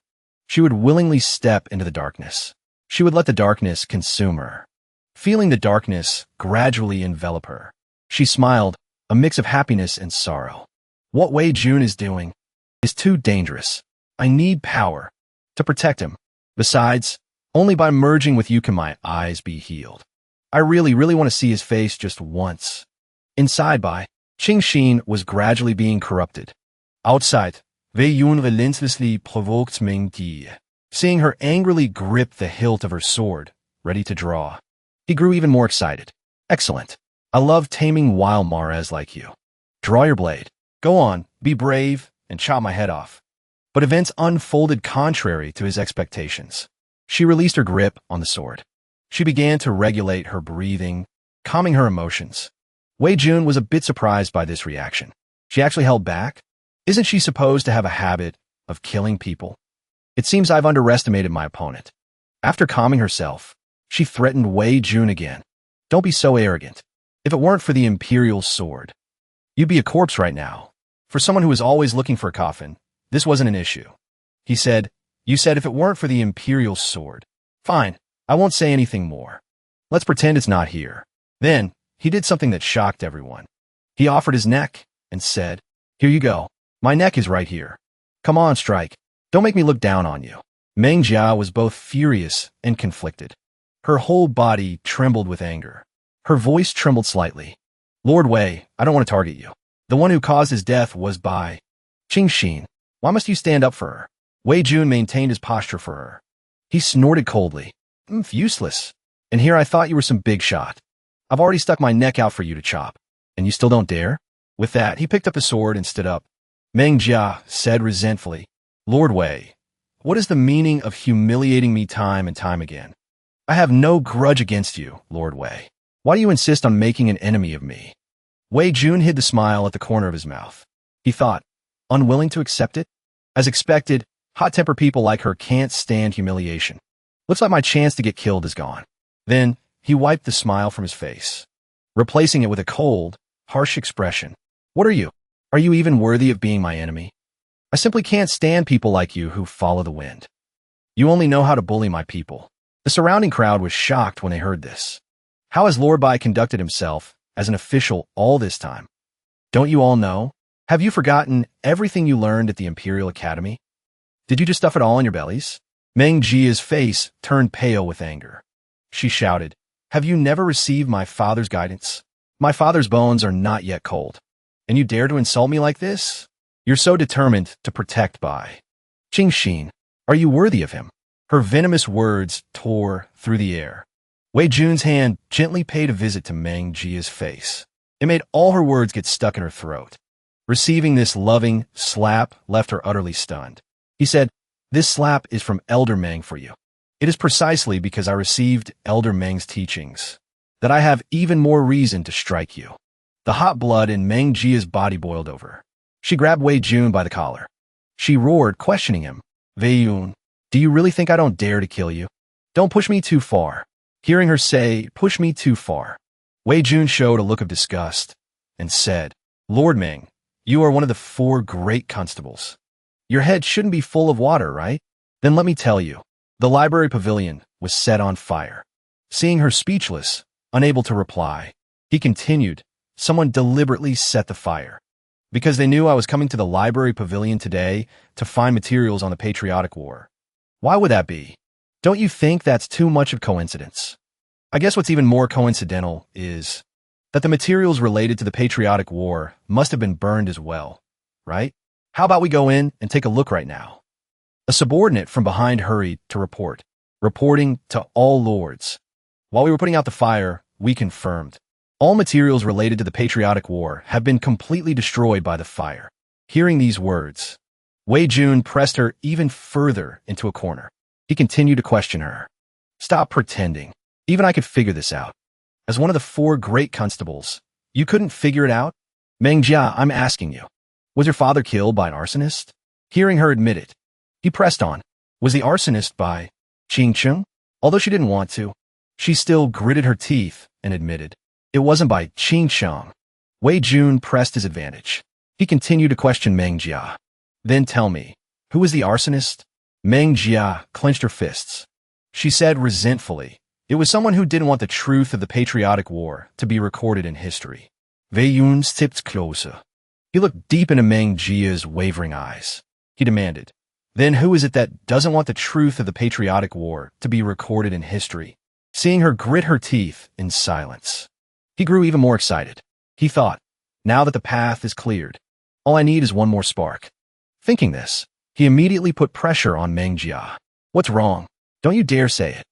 She would willingly step into the darkness. She would let the darkness consume her. Feeling the darkness gradually envelop her, she smiled, a mix of happiness and sorrow. What Wei Jun is doing is too dangerous. I need power to protect him. Besides, only by merging with you can my eyes be healed. I really want to see his face just once. Inside by, Qing Xin was gradually being corrupted. Outside, Wei Yun relentlessly provoked Ming. Seeing her angrily grip the hilt of her sword, ready to draw, he grew even more excited. Excellent. I love taming wild maras like you. Draw your blade. Go on, be brave, and chop my head off. But events unfolded contrary to his expectations. She released her grip on the sword. She began to regulate her breathing, calming her emotions. Wei Jun was a bit surprised by this reaction. She actually held back? Isn't she supposed to have a habit of killing people? It seems I've underestimated my opponent. After calming herself, she threatened Wei Jun again. Don't be so arrogant. If it weren't for the Imperial sword, you'd be a corpse right now. For someone who was always looking for a coffin, this wasn't an issue. He said, you said if it weren't for the Imperial sword. Fine, I won't say anything more. Let's pretend it's not here. Then, he did something that shocked everyone. He offered his neck and said, here you go. My neck is right here. Come on, strike. Don't make me look down on you. Meng Jia was both furious and conflicted. Her whole body trembled with anger. Her voice trembled slightly. Lord Wei, I don't want to target you. The one who caused his death was by Qing Xin. Why must you stand up for her? Wei Jun maintained his posture for her. He snorted coldly. Useless. And here I thought you were some big shot. I've already stuck my neck out for you to chop. And you still don't dare? With that, he picked up the sword and stood up. Meng Jia said resentfully, Lord Wei, what is the meaning of humiliating me time and time again? I have no grudge against you, Lord Wei. Why do you insist on making an enemy of me? Wei Jun hid the smile at the corner of his mouth. He thought, unwilling to accept it? As expected, hot-tempered people like her can't stand humiliation. Looks like my chance to get killed is gone. Then, he wiped the smile from his face, replacing it with a cold, harsh expression. What are you? Are you even worthy of being my enemy? I simply can't stand people like you who follow the wind. You only know how to bully my people. The surrounding crowd was shocked when they heard this. How has Lord Bai conducted himself as an official all this time? Don't you all know? Have you forgotten everything you learned at the Imperial Academy? Did you just stuff it all in your bellies? Meng Jia's face turned pale with anger. She shouted, have you never received my father's guidance? My father's bones are not yet cold. And you dare to insult me like this? You're so determined to protect Bai. Qing Xin, are you worthy of him? Her venomous words tore through the air. Wei Jun's hand gently paid a visit to Meng Jia's face. It made all her words get stuck in her throat. Receiving this loving slap left her utterly stunned. He said, this slap is from Elder Meng for you. It is precisely because I received Elder Meng's teachings that I have even more reason to strike you. The hot blood in Meng Jia's body boiled over. She grabbed Wei Jun by the collar. She roared, questioning him. Wei Yun, do you really think I don't dare to kill you? Don't push me too far. Hearing her say, push me too far, Wei Jun showed a look of disgust and said, Lord Ming, you are one of the 4 great constables. Your head shouldn't be full of water, right? Then let me tell you, the library pavilion was set on fire. Seeing her speechless, unable to reply, he continued, someone deliberately set the fire. Because they knew I was coming to the library pavilion today to find materials on the patriotic war. Why would that be? Don't you think that's too much of coincidence? I guess what's even more coincidental is that the materials related to the patriotic war must have been burned as well, right? How about we go in and take a look right now? A subordinate from behind hurried to report, reporting to all lords. While we were putting out the fire, we confirmed. All materials related to the patriotic war have been completely destroyed by the fire. Hearing these words, Wei Jun pressed her even further into a corner. He continued to question her. Stop pretending. Even I could figure this out. As one of the 4 great constables, you couldn't figure it out? Meng Jia, I'm asking you. Was your father killed by an arsonist? Hearing her admit it, he pressed on. Was the arsonist by Qing Chung? Although she didn't want to, She still gritted her teeth and admitted, it wasn't by Qing Shang. Wei Jun pressed his advantage. He continued to question Meng Jia. Then tell me, who was the arsonist? Meng Jia clenched her fists. She said resentfully, it was someone who didn't want the truth of the patriotic war to be recorded in history. Wei Yun stepped closer. He looked deep into Meng Jia's wavering eyes. He demanded, then who is it that doesn't want the truth of the patriotic war to be recorded in history? Seeing her grit her teeth in silence, he grew even more excited. He thought, now that the path is cleared, all I need is one more spark. Thinking this, he immediately put pressure on Meng Jia. What's wrong? Don't you dare say it.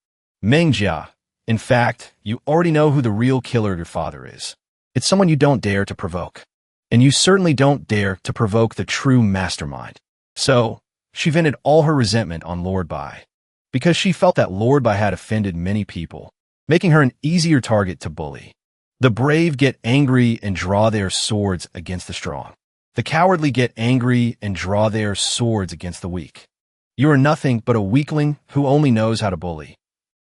Meng Jia, in fact, you already know who the real killer of your father is. It's someone you don't dare to provoke. And you certainly don't dare to provoke the true mastermind. So, she vented all her resentment on Lord Bai, because she felt that Lord Bai had offended many people, making her an easier target to bully. The brave get angry and draw their swords against the strong. The cowardly get angry and draw their swords against the weak. You are nothing but a weakling who only knows how to bully.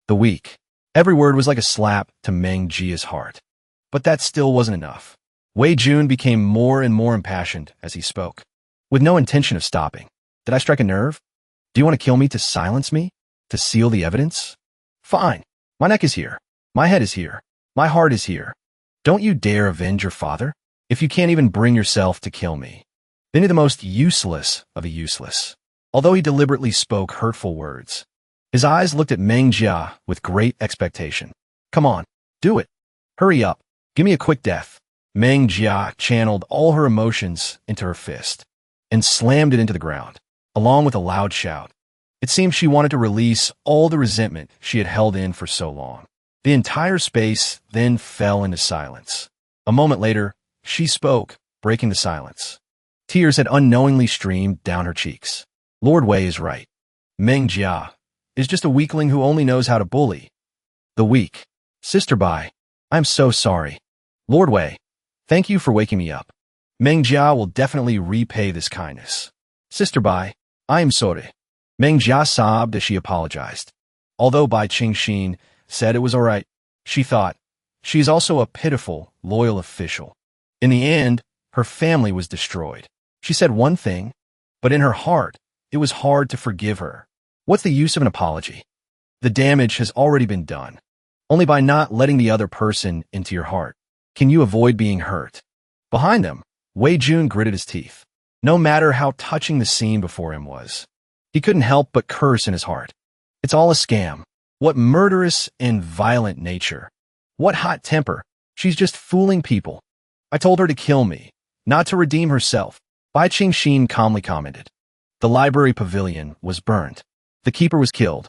The weak. Every word was like a slap to Meng Jia's heart. But that still wasn't enough. Wei Jun became more and more impassioned as he spoke, with no intention of stopping. Did I strike a nerve? Do you want to kill me to silence me? To seal the evidence? Fine. My neck is here. My head is here. My heart is here. Don't you dare avenge your father? If you can't even bring yourself to kill me, then you're the most useless of the useless. Although he deliberately spoke hurtful words, his eyes looked at Meng Jia with great expectation. Come on, do it. Hurry up. Give me a quick death. Meng Jia channeled all her emotions into her fist and slammed it into the ground, along with a loud shout. It seemed she wanted to release all the resentment she had held in for so long. The entire space then fell into silence. A moment later, she spoke, breaking the silence. Tears had unknowingly streamed down her cheeks. Lord Wei is right. Meng Jia is just a weakling who only knows how to bully. The weak. Sister Bai, I'm so sorry. Lord Wei, thank you for waking me up. Meng Jia will definitely repay this kindness. Sister Bai, I am sorry. Meng Jia sobbed as she apologized. Although Bai Qingxin said it was all right, she thought, she's also a pitiful, loyal official. In the end, her family was destroyed. She said one thing, but in her heart, it was hard to forgive her. What's the use of an apology? The damage has already been done. Only by not letting the other person into your heart can you avoid being hurt. Behind them, Wei Jun gritted his teeth. No matter how touching the scene before him was, he couldn't help but curse in his heart. It's all a scam. What murderous and violent nature. What hot temper. She's just fooling people. I told her to kill me, not to redeem herself. Bai Qingxin calmly commented. The library pavilion was burned. The keeper was killed.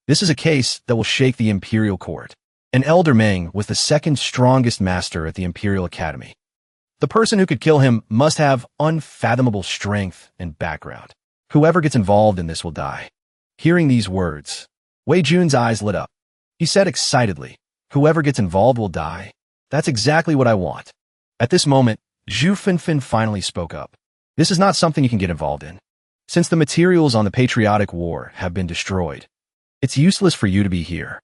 This is a case that will shake the imperial court. An elder Ming was the second strongest master at the Imperial Academy. The person who could kill him must have unfathomable strength and background. Whoever gets involved in this will die. Hearing these words, Wei Jun's eyes lit up. He said excitedly, whoever gets involved will die. That's exactly what I want. At this moment, Zhu Finfin finally spoke up. This is not something you can get involved in. Since the materials on the patriotic war have been destroyed, it's useless for you to be here.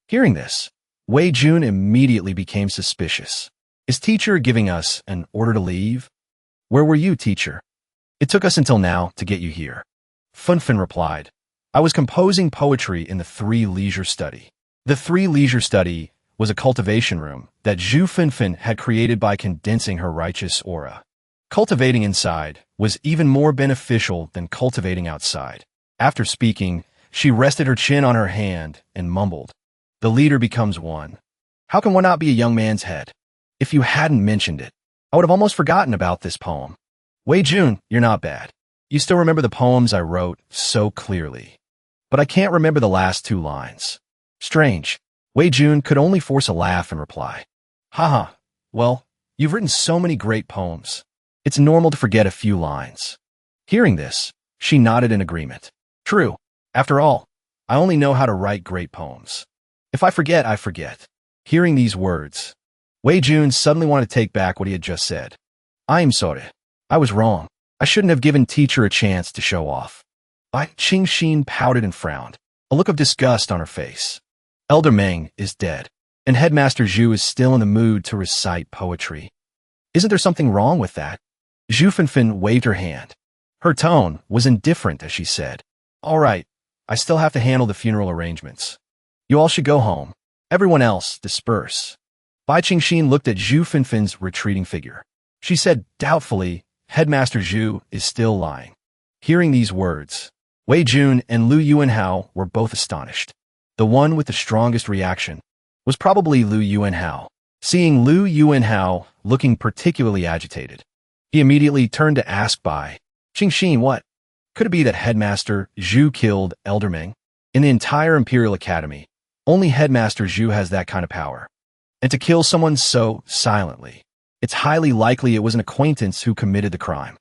Hearing this, Wei Jun immediately became suspicious. Is teacher giving us an order to leave? Where were you, teacher? It took us until now to get you here. Finfin replied, I was composing poetry in the 3 leisure study. The 3 leisure study was a cultivation room that Zhu Finfin had created by condensing her righteous aura. Cultivating inside was even more beneficial than cultivating outside. After speaking, she rested her chin on her hand and mumbled, the leader becomes one. How can one not be a young man's head? If you hadn't mentioned it, I would have almost forgotten about this poem. Wei Jun, you're not bad. You still remember the poems I wrote so clearly. But I can't remember the last 2 lines. Strange. Wei Jun could only force a laugh and reply. Haha, well, you've written so many great poems. It's normal to forget a few lines. Hearing this, she nodded in agreement. True. After all, I only know how to write great poems. If I forget, I forget. Hearing these words, Wei Jun suddenly wanted to take back what he had just said. I am sorry. I was wrong. I shouldn't have given teacher a chance to show off. Bai Qingxin pouted and frowned, a look of disgust on her face. Elder Ming is dead, and Headmaster Zhu is still in the mood to recite poetry. Isn't there something wrong with that? Zhu Fenfen waved her hand. Her tone was indifferent as she said, "All right, I still have to handle the funeral arrangements. You all should go home. Everyone else, disperse." Bai Qingxin looked at Zhu Fenfen's retreating figure. She said doubtfully, "Headmaster Zhu is still lying." Hearing these words, Wei Jun and Lu Yuanhao were both astonished. The one with the strongest reaction was probably Lu Yuanhao. Seeing Lu Yuanhao looking particularly agitated, he immediately turned to ask Bai Qingxin what. Could it be that Headmaster Zhu killed Elder Ming? In the entire Imperial Academy, only Headmaster Zhu has that kind of power. And to kill someone so silently, it's highly likely it was an acquaintance who committed the crime.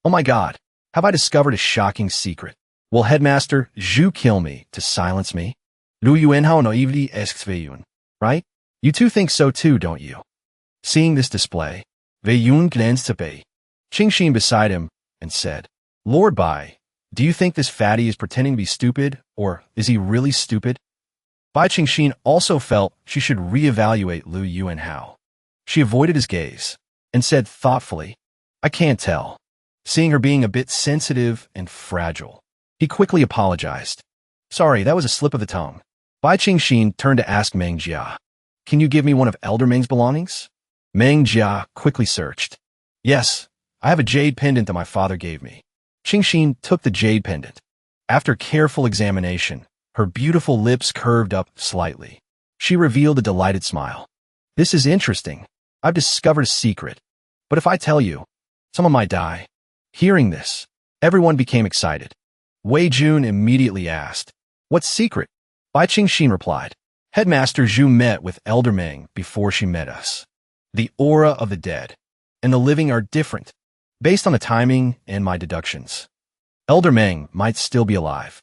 Oh my god, have I discovered a shocking secret? Will Headmaster Zhu kill me to silence me? Lu Yuanhao naively asks Wei Yun, right? You two think so too, don't you? Seeing this display, Wei Yun glanced at Bai Qingxin beside him and said, "Lord Bai, do you think this fatty is pretending to be stupid, or is he really stupid?" Bai Qingxin also felt she should reevaluate Lu Yuanhao. She avoided his gaze and said thoughtfully, "I can't tell." Seeing her being a bit sensitive and fragile, he quickly apologized. "Sorry, that was a slip of the tongue." Bai Qingxin turned to ask Meng Jia, "Can you give me one of Elder Ming's belongings?" Meng Jia quickly searched. "Yes, I have a jade pendant that my father gave me." Qingxin took the jade pendant. After careful examination, her beautiful lips curved up slightly. She revealed a delighted smile. "This is interesting. I've discovered a secret. But if I tell you, someone might die." Hearing this, everyone became excited. Wei Jun immediately asked, "What secret?" Bai Qingxin replied, "Headmaster Zhu met with Elder Ming before she met us. The aura of the dead and the living are different, based on the timing and my deductions. Elder Ming might still be alive."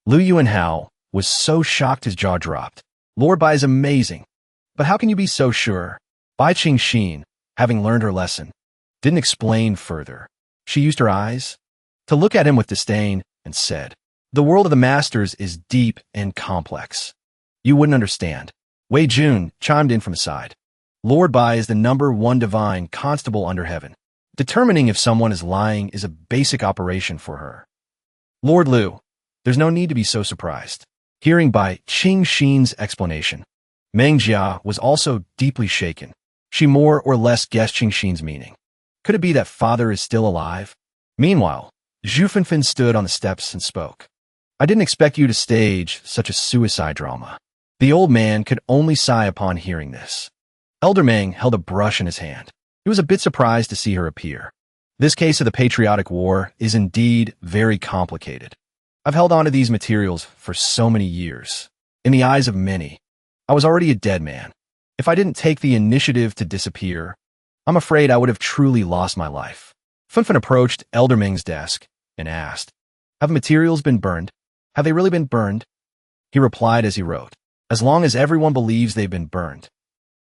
Lu Yuanhao was so shocked his jaw dropped. "Lord Bai is amazing. But how can you be so sure?" Bai Qingxin, having learned her lesson, didn't explain further. She used her eyes to look at him with disdain and said, "The world of the masters is deep and complex. You wouldn't understand." Wei Jun chimed in from aside. "Lord Bai is the #1 divine constable under heaven. Determining if someone is lying is a basic operation for her. Lord Lu, there's no need to be so surprised." Hearing Bai Qingxin's explanation, Meng Jia was also deeply shaken. She more or less guessed Qingxin's meaning. Could it be that father is still alive? Meanwhile, Zhu Fenfen stood on the steps and spoke. "I didn't expect you to stage such a suicide drama." The old man could only sigh upon hearing this. Elder Ming held a brush in his hand. He was a bit surprised to see her appear. This case of the patriotic war is indeed very complicated. I've held on to these materials for so many years. In the eyes of many, I was already a dead man. If I didn't take the initiative to disappear, I'm afraid I would have truly lost my life. Fenfen approached Elder Ming's desk and asked, "Have materials been burned? Have they really been burned?" He replied as he wrote, "As long as everyone believes they've been burned,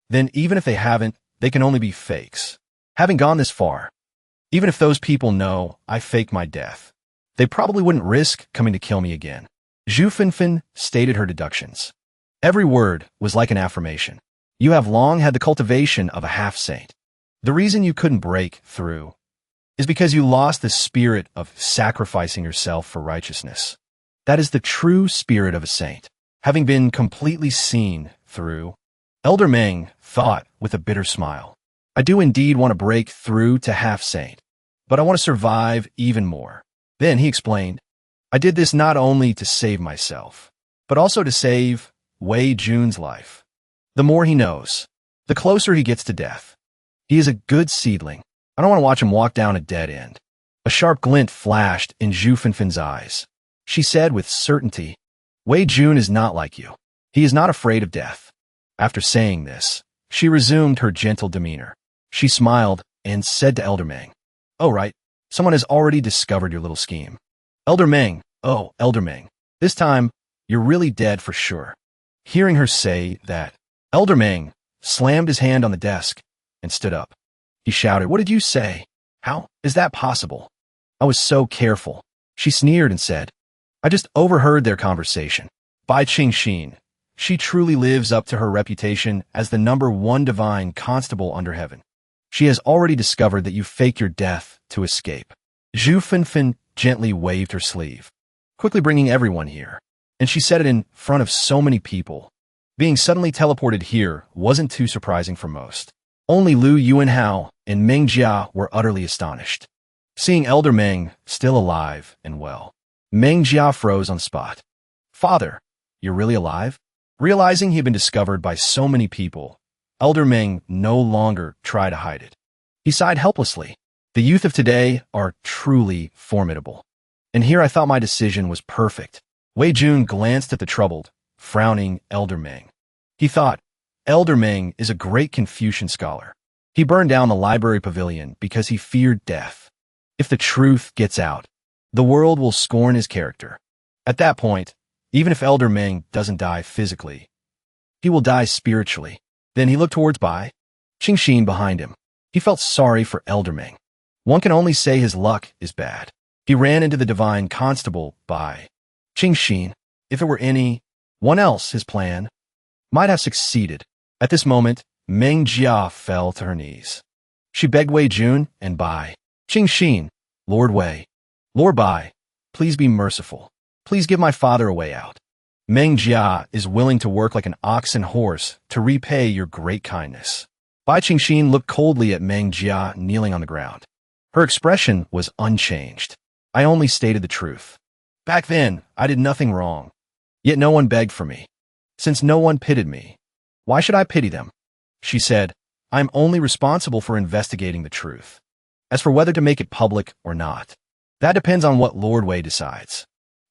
then even if they haven't, they can only be fakes. Having gone this far, even if those people know I faked my death, they probably wouldn't risk coming to kill me again." Zhu Fenfen stated her deductions. Every word was like an affirmation. "You have long had the cultivation of a half-saint. The reason you couldn't break through is because you lost the spirit of sacrificing yourself for righteousness. That is the true spirit of a saint. Having been completely seen through." Elder Ming thought with a bitter smile, "I do indeed want to break through to half-saint, but I want to survive even more." Then he explained, "I did this not only to save myself, but also to save Wei Jun's life. The more he knows, the closer he gets to death. He is a good seedling. I don't want to watch him walk down a dead end." A sharp glint flashed in Zhu Fenfen's eyes. She said with certainty, "Wei Jun is not like you. He is not afraid of death." After saying this, she resumed her gentle demeanor. She smiled and said to Elder Ming, "Oh right, someone has already discovered your little scheme. Elder Ming, oh, Elder Ming, this time you're really dead for sure." Hearing her say that, Elder Ming slammed his hand on the desk and stood up. He shouted, "What did you say? How is that possible?" "I was so careful." She sneered and said, "I just overheard their conversation." Bai Qingxin She truly lives up to her reputation as the #1 divine constable under heaven. She has already discovered that you fake your death to escape. Zhu Fenfen gently waved her sleeve, quickly bringing everyone here, and she said it in front of so many people. Being suddenly teleported here wasn't too surprising for most. Only Lu Yuanhao and Ming Jia were utterly astonished. Seeing Elder Ming still alive and well, Ming Jia froze on the spot. Father, you're really alive? Realizing he had been discovered by so many people, Elder Ming no longer tried to hide it. He sighed helplessly. The youth of today are truly formidable. And here I thought my decision was perfect. Wei Jun glanced at the troubled, frowning Elder Ming. He thought, Elder Ming is a great Confucian scholar. He burned down the library pavilion because he feared death. If the truth gets out, the world will scorn his character. At that point, even if Elder Ming doesn't die physically, he will die spiritually. Then he looked towards Bai Qingxin behind him. He felt sorry for Elder Ming. One can only say his luck is bad. He ran into the divine constable Bai Qingxin. If it were anyone else, his plan might have succeeded. At this moment, Ming Jia fell to her knees. She begged Wei Jun and Bai Qingxin, Lord Wei, Lord Bai, please be merciful. Please give my father a way out. Ming Jia is willing to work like an ox and horse to repay your great kindness. Bai Qingxin looked coldly at Ming Jia kneeling on the ground. Her expression was unchanged. I only stated the truth. Back then, I did nothing wrong. Yet no one begged for me. Since no one pitied me, why should I pity them? She said, I am only responsible for investigating the truth. As for whether to make it public or not, that depends on what Lord Wei decides.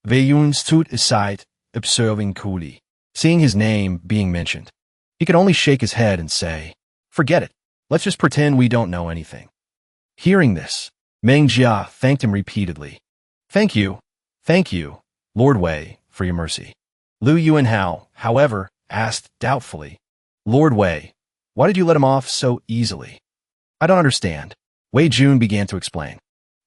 Wei Yun stood aside, observing coolly. Seeing his name being mentioned, he could only shake his head and say, forget it. Let's just pretend we don't know anything. Hearing this, Ming Jia thanked him repeatedly. Thank you, Lord Wei, for your mercy. Lu Yuanhao, however, asked doubtfully, Lord Wei, why did you let him off so easily? I don't understand. Wei Jun began to explain.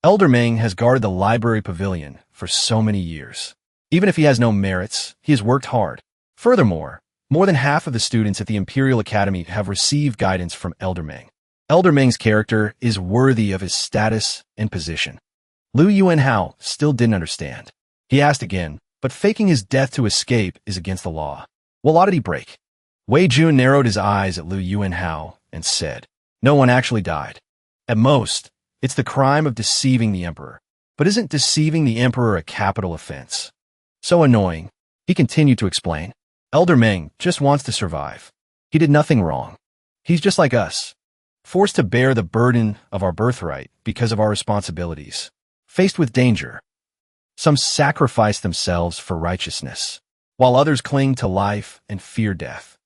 Elder Ming has guarded the library pavilion for so many years. Even if he has no merits, he has worked hard. Furthermore, more than half of the students at the Imperial Academy have received guidance from Elder Ming. Elder Ming's character is worthy of his status and position. Lu Yuanhao still didn't understand. He asked again, but faking his death to escape is against the law. What law did he break? Wei Jun narrowed his eyes at Lu Yuanhao and said, no one actually died. At most, it's the crime of deceiving the emperor. But isn't deceiving the emperor a capital offense? So annoying. He continued to explain. Elder Ming just wants to survive. He did nothing wrong. He's just like us, forced to bear the burden of our birthright because of our responsibilities. Faced with danger, some sacrifice themselves for righteousness, while others cling to life and fear death.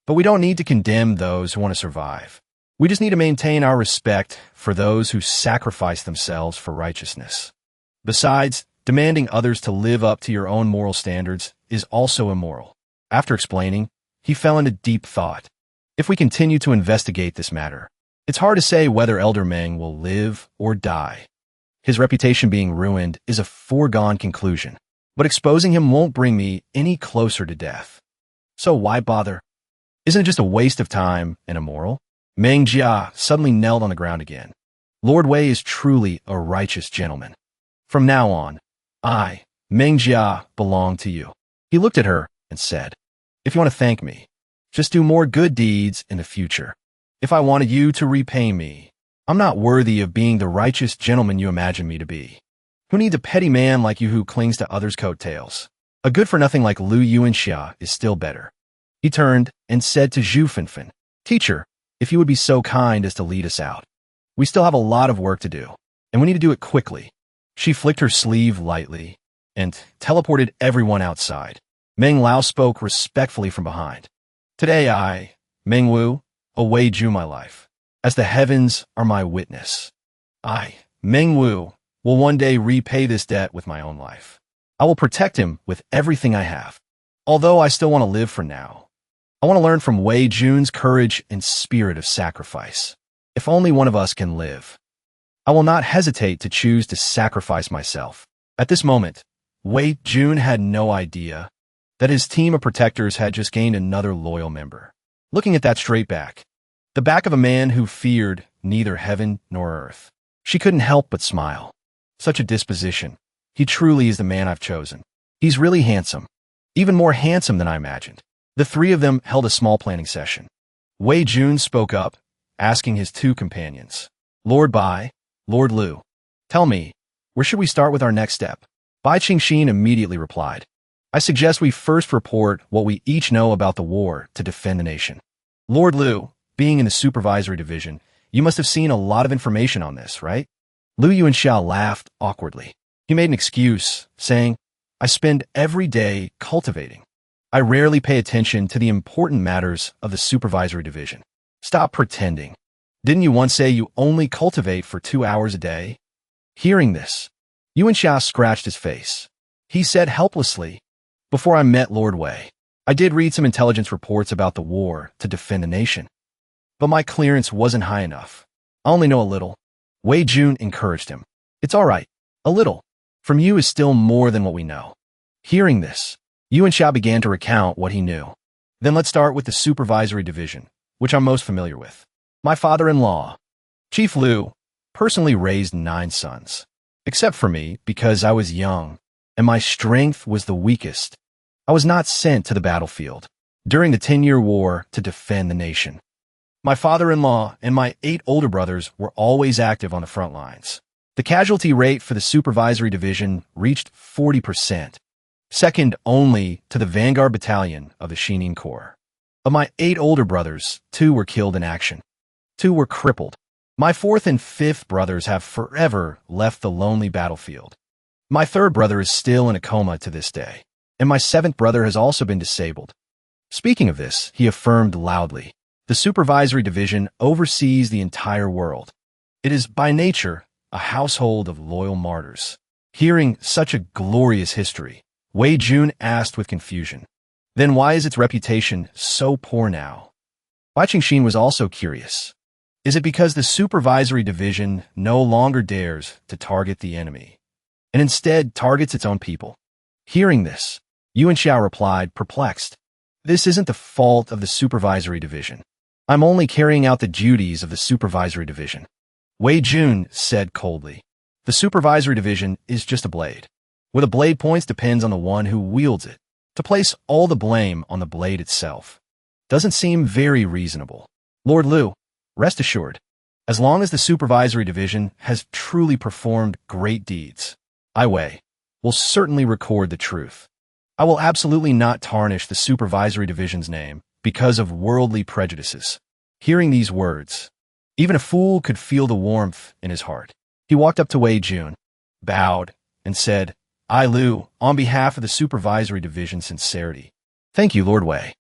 But we don't need to condemn those who want to survive. We just need to maintain our respect for those who sacrifice themselves for righteousness. Besides, demanding others to live up to your own moral standards is also immoral. After explaining, he fell into deep thought. If we continue to investigate this matter, it's hard to say whether Elder Ming will live or die. His reputation being ruined is a foregone conclusion, but exposing him won't bring me any closer to death. So why bother? Isn't it just a waste of time and immoral? Ming Jia suddenly knelt on the ground again. Lord Wei is truly a righteous gentleman. From now on, I, Ming Jia, belong to you. He looked at her and said, if you want to thank me, just do more good deeds in the future. If I wanted you to repay me, I'm not worthy of being the righteous gentleman you imagine me to be. Who needs a petty man like you who clings to others' coattails? A good-for-nothing like Lu Yuanxia is still better. He turned and said to Zhu Fenfen, Teacher, if you would be so kind as to lead us out. We still have a lot of work to do, and we need to do it quickly. She flicked her sleeve lightly and teleported everyone outside. Meng Lao spoke respectfully from behind. Today I, Meng Wu, away Ju my life, as the heavens are my witness. I, Meng Wu, will one day repay this debt with my own life. I will protect him with everything I have. Although I still want to live for now, I want to learn from Wei Jun's courage and spirit of sacrifice. If only one of us can live, I will not hesitate to choose to sacrifice myself. At this moment, Wei Jun had no idea that his team of protectors had just gained another loyal member. Looking at that straight back, the back of a man who feared neither heaven nor earth, she couldn't help but smile. Such a disposition. He truly is the man I've chosen. He's really handsome. Even more handsome than I imagined. The three of them held a small planning session. Wei Jun spoke up, asking his two companions, Lord Bai, Lord Lu, tell me, where should we start with our next step? Bai Qingxin immediately replied, I suggest we first report what we each know about the war to defend the nation. Lord Lu, being in the supervisory division, you must have seen a lot of information on this, right? Lu Yuanxiao laughed awkwardly. He made an excuse, saying, I spend every day cultivating. I rarely pay attention to the important matters of the supervisory division. Stop pretending. Didn't you once say you only cultivate for 2 hours a day? Hearing this, Yuanxia scratched his face. He said helplessly, Before I met Lord Wei, I did read some intelligence reports about the war to defend the nation. But my clearance wasn't high enough. I only know a little. Wei Jun encouraged him. It's all right. A little. From you is still more than what we know. Hearing this, Yuanxia began to recount what he knew. Then let's start with the supervisory division, which I'm most familiar with. My father-in-law, Chief Lu, personally raised 9 sons, except for me because I was young and my strength was the weakest. I was not sent to the battlefield during the 10-year war to defend the nation. My father-in-law and my 8 older brothers were always active on the front lines. The casualty rate for the supervisory division reached 40%, second only to the Vanguard Battalion of the Shinin Corps. Of my 8 older brothers, 2 were killed in action. 2 were crippled. My 4th and 5th brothers have forever left the lonely battlefield. My 3rd brother is still in a coma to this day, and my 7th brother has also been disabled. Speaking of this, he affirmed loudly, the supervisory division oversees the entire world. It is by nature a household of loyal martyrs. Hearing such a glorious history, Wei Jun asked with confusion, then why is its reputation so poor now? Bai Qingxin was also curious. Is it because the supervisory division no longer dares to target the enemy, and instead targets its own people? Hearing this, Yuanxiao replied, perplexed. This isn't the fault of the supervisory division. I'm only carrying out the duties of the supervisory division. Wei Jun said coldly, the supervisory division is just a blade. Where the blade points depends on the one who wields it. To place all the blame on the blade itself doesn't seem very reasonable. Lord Lu, rest assured, as long as the supervisory division has truly performed great deeds, I Wei will certainly record the truth. I will absolutely not tarnish the supervisory division's name because of worldly prejudices. Hearing these words, even a fool could feel the warmth in his heart. He walked up to Wei Jun, bowed, and said, I, Lu, on behalf of the supervisory division's sincerity. Thank you, Lord Wei.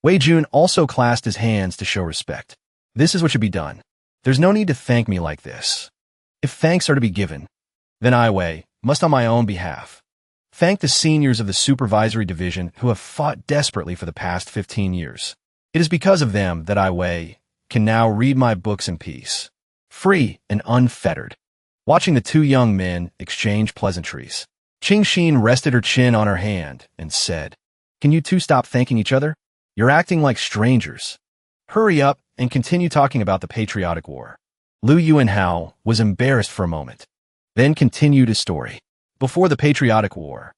Wei Jun also clasped his hands to show respect. This is what should be done. There's no need to thank me like this. If thanks are to be given, then I, Wei, must on my own behalf thank the seniors of the supervisory division who have fought desperately for the past 15 years. It is because of them that I, Wei, can now read my books in peace, free and unfettered. Watching the 2 young men exchange pleasantries, Qingxin rested her chin on her hand and said, Can you 2 stop thanking each other? You're acting like strangers. Hurry up and continue talking about the patriotic war. Lu Yuanhao was embarrassed for a moment, then continued his story. Before the patriotic war,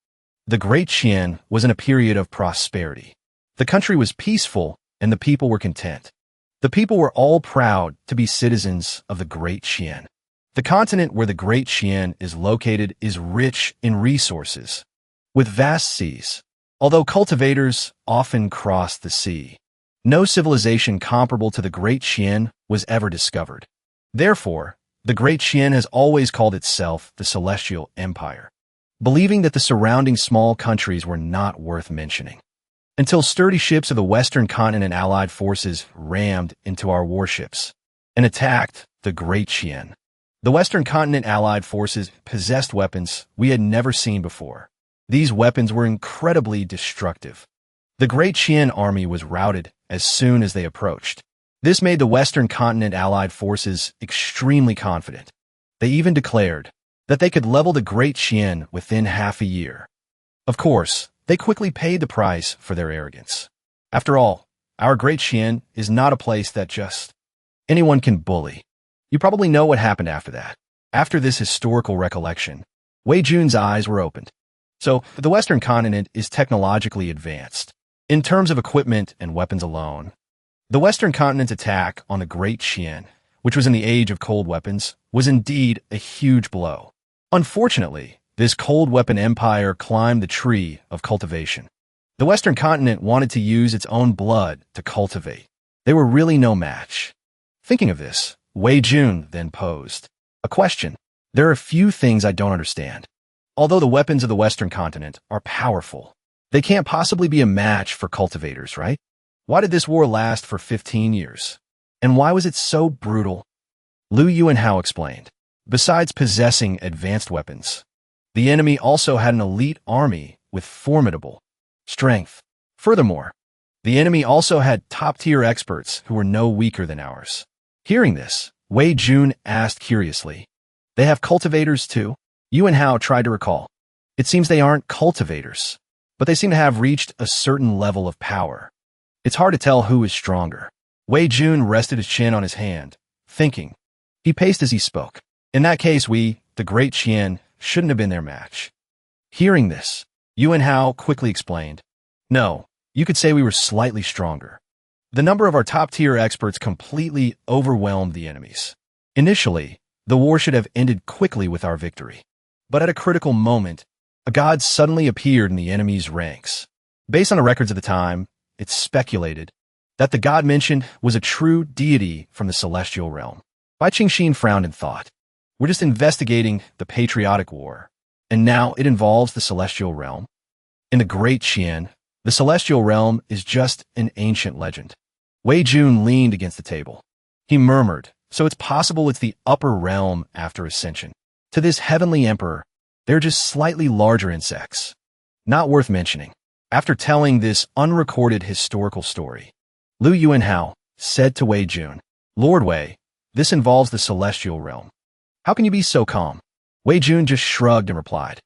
the Great Qian was in a period of prosperity. The country was peaceful and the people were content. The people were all proud to be citizens of the Great Qian. The continent where the Great Qian is located is rich in resources, with vast seas. Although cultivators often crossed the sea, no civilization comparable to the Great Qian was ever discovered. Therefore, the Great Qian has always called itself the Celestial Empire, believing that the surrounding small countries were not worth mentioning. Until sturdy ships of the Western Continent Allied forces rammed into our warships and attacked the Great Qian. The Western Continent Allied forces possessed weapons we had never seen before. These weapons were incredibly destructive. The Great Qian army was routed as soon as they approached. This made the Western Continent Allied forces extremely confident. They even declared that they could level the Great Qian within half a year. Of course, They quickly paid the price for their arrogance. After all, our great Xian is not a place that just anyone can bully. You probably know what happened after that. After this historical recollection, Wei Jun's eyes were opened. So, the Western continent is technologically advanced. In terms of equipment and weapons alone, the Western continent's attack on the Great Xian, which was in the age of cold weapons, was indeed a huge blow. Unfortunately, this cold weapon empire climbed the tree of cultivation. The Western continent wanted to use its own blood to cultivate. They were really no match. Thinking of this, Wei Jun then posed a question. There are a few things I don't understand. Although the weapons of the Western continent are powerful, they can't possibly be a match for cultivators, right? Why did this war last for 15 years? And why was it so brutal? Lu Yuanhao explained. Besides possessing advanced weapons, the enemy also had an elite army with formidable strength. Furthermore, the enemy also had top-tier experts who were no weaker than ours. Hearing this, Wei Jun asked curiously, "They have cultivators too?" Yuanhao tried to recall. It seems they aren't cultivators, but they seem to have reached a certain level of power. It's hard to tell who is stronger. Wei Jun rested his chin on his hand, thinking. He paced as he spoke. In that case, we, the Great Qian, shouldn't have been their match. Hearing this, Yuanhao quickly explained. No, you could say we were slightly stronger. The number of our top-tier experts completely overwhelmed the enemies. Initially, the war should have ended quickly with our victory. But at a critical moment, a god suddenly appeared in the enemy's ranks. Based on the records of the time, it's speculated that the god mentioned was a true deity from the celestial realm. Bai Qingxin frowned in thought. We're just investigating the patriotic war, and now it involves the celestial realm. In the Great Qian, the celestial realm is just an ancient legend. Wei Jun leaned against the table. He murmured, so it's possible it's the upper realm after ascension. To this heavenly emperor, they're just slightly larger insects. Not worth mentioning. After telling this unrecorded historical story, Lu Yuanhao said to Wei Jun, Lord Wei, this involves the celestial realm. How can you be so calm? Wei Jun just shrugged and replied,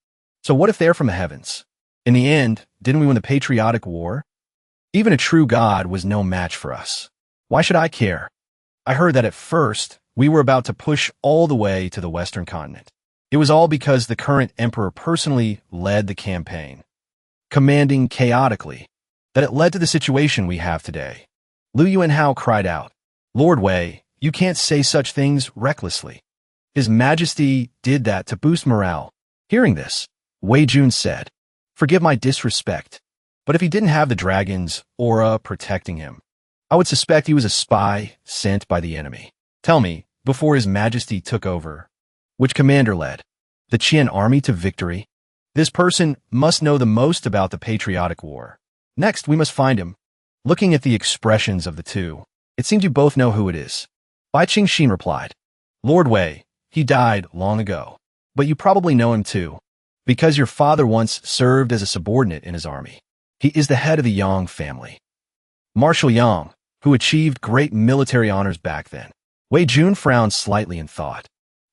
so what if they're from the heavens? In the end, didn't we win the patriotic war? Even a true god was no match for us. Why should I care? I heard that at first, we were about to push all the way to the Western continent. It was all because the current emperor personally led the campaign, commanding chaotically, that it led to the situation we have today. Lu Yuanhao cried out, Lord Wei, you can't say such things recklessly. His Majesty did that to boost morale. Hearing this, Wei Jun said, forgive my disrespect, but if he didn't have the dragon's aura protecting him, I would suspect he was a spy sent by the enemy. Tell me, before His Majesty took over, which commander led the Qian army to victory? This person must know the most about the patriotic war. Next, we must find him. Looking at the expressions of the two, it seems you both know who it is. Bai Qingxin replied, Lord Wei, he died long ago, but you probably know him too, because your father once served as a subordinate in his army. He is the head of the Yang family. Marshal Yang, who achieved great military honors back then. Wei Jun frowned slightly in thought.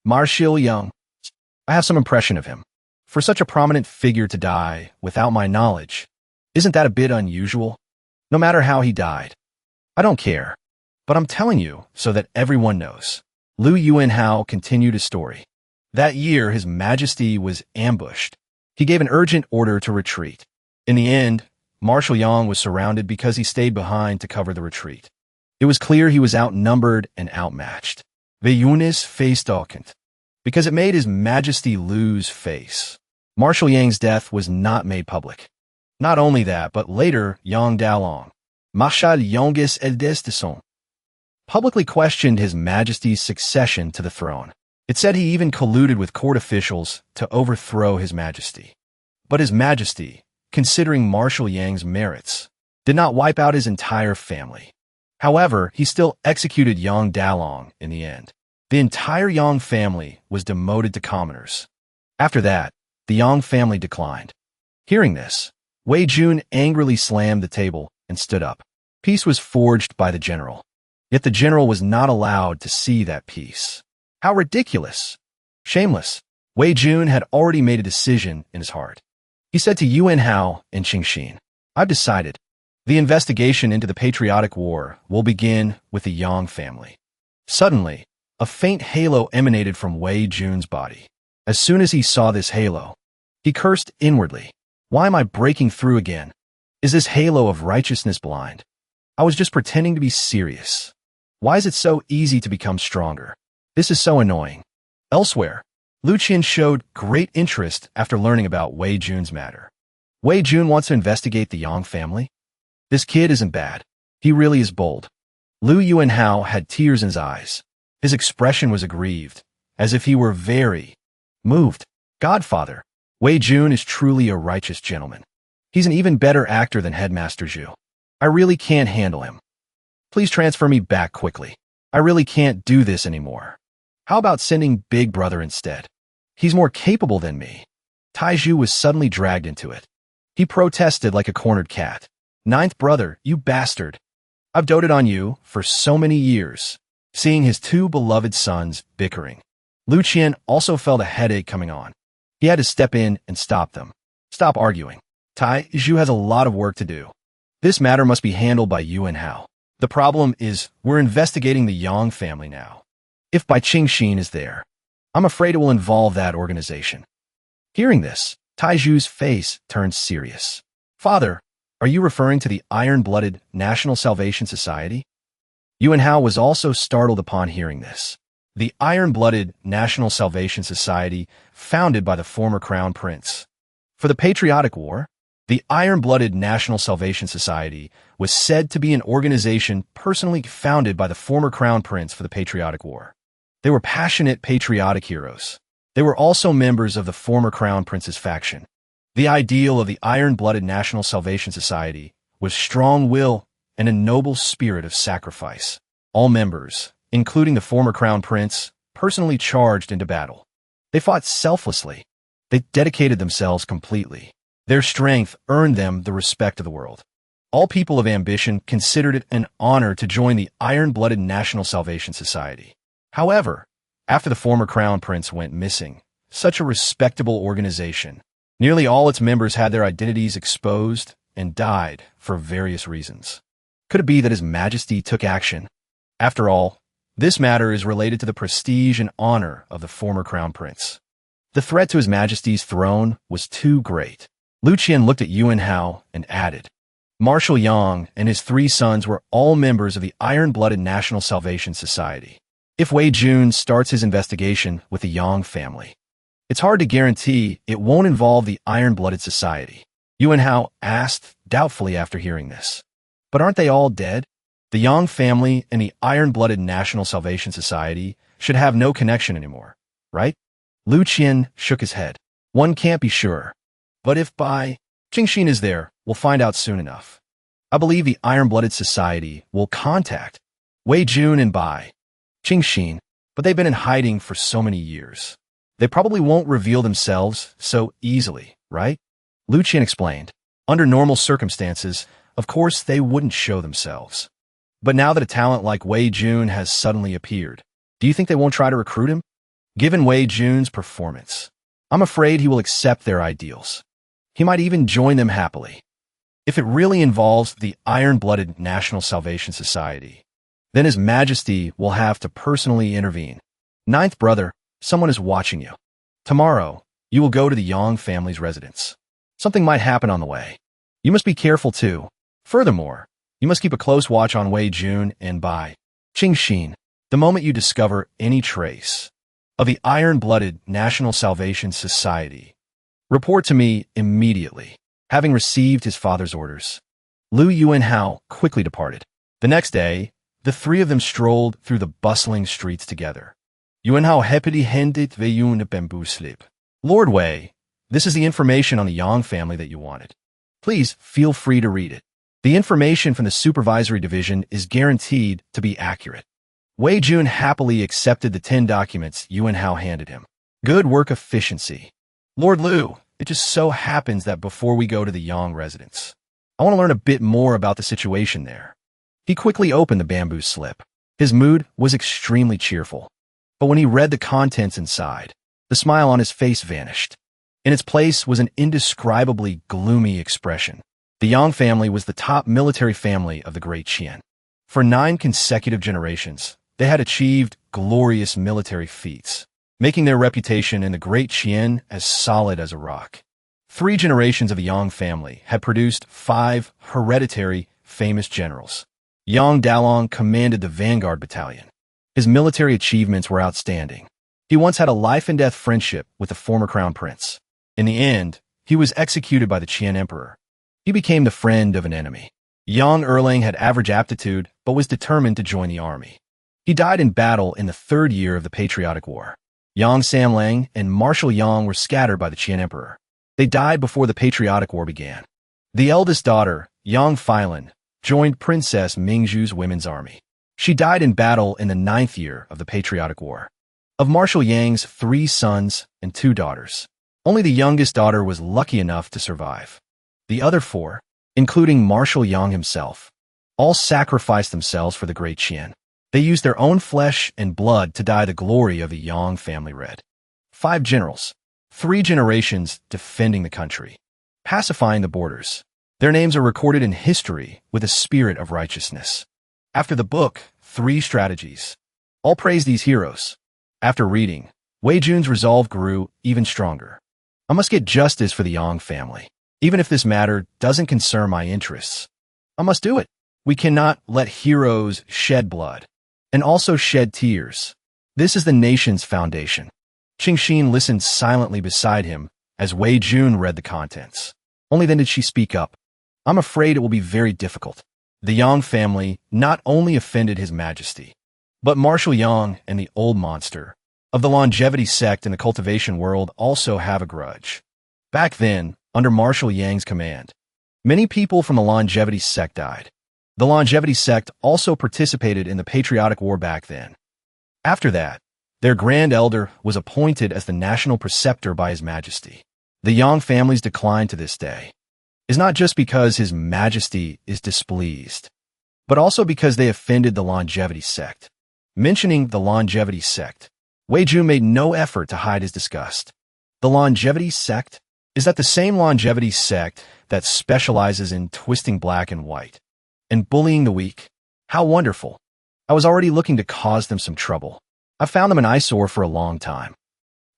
Marshal Yang. I have some impression of him. For such a prominent figure to die without my knowledge, isn't that a bit unusual? No matter how he died. I don't care, but I'm telling you so that everyone knows. Lu Yuanhao continued his story. That year, His Majesty was ambushed. He gave an urgent order to retreat. In the end, Marshal Yang was surrounded because he stayed behind to cover the retreat. It was clear he was outnumbered and outmatched. Veyunis faced because it made His Majesty lose face. Marshal Yang's death was not made public. Not only that, but later Yang Dalong, Marshal Yangis Eldestison, publicly questioned His Majesty's succession to the throne. It said he even colluded with court officials to overthrow His Majesty. But His Majesty, considering Marshal Yang's merits, did not wipe out his entire family. However, he still executed Yang Dalong in the end. The entire Yang family was demoted to commoners. After that, the Yang family declined. Hearing this, Wei Jun angrily slammed the table and stood up. Peace was forged by the general. Yet the general was not allowed to see that peace. How ridiculous! Shameless! Wei Jun had already made a decision in his heart. He said to Yuan Hao and Qingxin, "I've decided. The investigation into the patriotic war will begin with the Yang family." Suddenly, a faint halo emanated from Wei Jun's body. As soon as he saw this halo, he cursed inwardly. "Why am I breaking through again? Is this halo of righteousness blind? I was just pretending to be serious. Why is it so easy to become stronger? This is so annoying." Elsewhere, Lu Qian showed great interest after learning about Wei Jun's matter. Wei Jun wants to investigate the Yang family? This kid isn't bad. He really is bold. Lu Yuanhao had tears in his eyes. His expression was aggrieved, as if he were very moved. "Godfather, Wei Jun is truly a righteous gentleman. He's an even better actor than Headmaster Zhu. I really can't handle him. Please transfer me back quickly. I really can't do this anymore. How about sending Big Brother instead? He's more capable than me." Taizhu was suddenly dragged into it. He protested like a cornered cat. "Ninth brother, you bastard. I've doted on you for so many years." Seeing his two beloved sons bickering, Lu Qian also felt a headache coming on. He had to step in and stop them. "Stop arguing. Taizhu has a lot of work to do. This matter must be handled by Yuan Hao. The problem is we're investigating the Yang family now. If Bai Qingxin is there, I'm afraid it will involve that organization." Hearing this, Taizhu's face turned serious. "Father, are you referring to the Iron-Blooded National Salvation Society?" Yuan Hao was also startled upon hearing this. The Iron-Blooded National Salvation Society, founded by the former Crown Prince. For the Patriotic War, the Iron-Blooded National Salvation Society was said to be an organization personally founded by the former Crown Prince for the Patriotic War. They were passionate patriotic heroes. They were also members of the former Crown Prince's faction. The ideal of the Iron-Blooded National Salvation Society was strong will and a noble spirit of sacrifice. All members, including the former Crown Prince, personally charged into battle. They fought selflessly. They dedicated themselves completely. Their strength earned them the respect of the world. All people of ambition considered it an honor to join the Iron-Blooded National Salvation Society. However, after the former Crown Prince went missing, such a respectable organization, nearly all its members had their identities exposed and died for various reasons. Could it be that His Majesty took action? After all, this matter is related to the prestige and honor of the former Crown Prince. The threat to His Majesty's throne was too great. Lu Qian looked at Yuan Hao and added, "Marshal Yang and his 3 sons were all members of the Iron-Blooded National Salvation Society. If Wei Jun starts his investigation with the Yang family, it's hard to guarantee it won't involve the Iron-Blooded Society." Yuan Hao asked doubtfully after hearing this. "But aren't they all dead? The Yang family and the Iron-Blooded National Salvation Society should have no connection anymore, right?" Lu Qian shook his head. "One can't be sure. But if Bai Qingxin is there, we'll find out soon enough. I believe the Iron-Blooded Society will contact Wei Jun and Bai Qingxin, but they've been in hiding for so many years. They probably won't reveal themselves so easily, right?" Lu Qian explained. "Under normal circumstances, of course they wouldn't show themselves. But now that a talent like Wei Jun has suddenly appeared, do you think they won't try to recruit him? Given Wei Jun's performance, I'm afraid he will accept their ideals. He might even join them happily. If it really involves the Iron-Blooded National Salvation Society, then His Majesty will have to personally intervene. Ninth brother, someone is watching you. Tomorrow, you will go to the Yang family's residence. Something might happen on the way. You must be careful too. Furthermore, you must keep a close watch on Wei Jun and Bai Qingxin. The moment you discover any trace of the Iron-Blooded National Salvation Society, report to me immediately." Having received his father's orders, Lu Yuanhao quickly departed. The next day, the 3 of them strolled through the bustling streets together. Yuanhao hepidi hendit veyun bamboo slip. "Lord Wei, this is the information on the Yang family that you wanted. Please feel free to read it. The information from the supervisory division is guaranteed to be accurate." Wei Jun happily accepted the 10 documents Yuan Hao handed him. "Good work efficiency. Lord Lu, it just so happens that before we go to the Yang residence, I want to learn a bit more about the situation there." He quickly opened the bamboo slip. His mood was extremely cheerful. But when he read the contents inside, the smile on his face vanished. In its place was an indescribably gloomy expression. The Yang family was the top military family of the Great Qian. For 9 consecutive generations, they had achieved glorious military feats, making their reputation in the Great Qian as solid as a rock. 3 generations of the Yang family had produced 5 hereditary famous generals. Yang Dalong commanded the Vanguard Battalion. His military achievements were outstanding. He once had a life-and-death friendship with the former crown prince. In the end, he was executed by the Qian emperor. He became the friend of an enemy. Yang Erlang had average aptitude, but was determined to join the army. He died in battle in the 3rd year of the Patriotic War. Yang Samlang and Marshal Yang were scattered by the Qian emperor. They died before the Patriotic War began. The eldest daughter, Yang Filan, joined Princess Mingzhu's women's army. She died in battle in the 9th year of the Patriotic War. Of Marshal Yang's 3 sons and 2 daughters, only the youngest daughter was lucky enough to survive. The other 4, including Marshal Yang himself, all sacrificed themselves for the Great Qian. They used their own flesh and blood to dye the glory of the Yang family red. 5 generals, 3 generations defending the country, pacifying the borders. Their names are recorded in history with a spirit of righteousness. After the book, 3 strategies. All praise these heroes. After reading, Wei Jun's resolve grew even stronger. I must get justice for the Yang family. Even if this matter doesn't concern my interests, I must do it. We cannot let heroes shed blood and also shed tears. This is the nation's foundation. Qingxin listened silently beside him as Wei Jun read the contents. Only then did she speak up. I'm afraid it will be very difficult. The Yang family not only offended His Majesty, but Marshal Yang and the old monster of the longevity sect in the cultivation world also have a grudge. Back then, under Marshal Yang's command, many people from the longevity sect died. The longevity sect also participated in the Patriotic War back then. After that, their grand elder was appointed as the national preceptor by His Majesty. The Yang family's decline to this day is not just because His Majesty is displeased, but also because they offended the longevity sect. Mentioning the longevity sect, Wei Jun made no effort to hide his disgust. The longevity sect? Is that the same longevity sect that specializes in twisting black and white and bullying the weak? How wonderful. I was already looking to cause them some trouble. I found them an eyesore for a long time.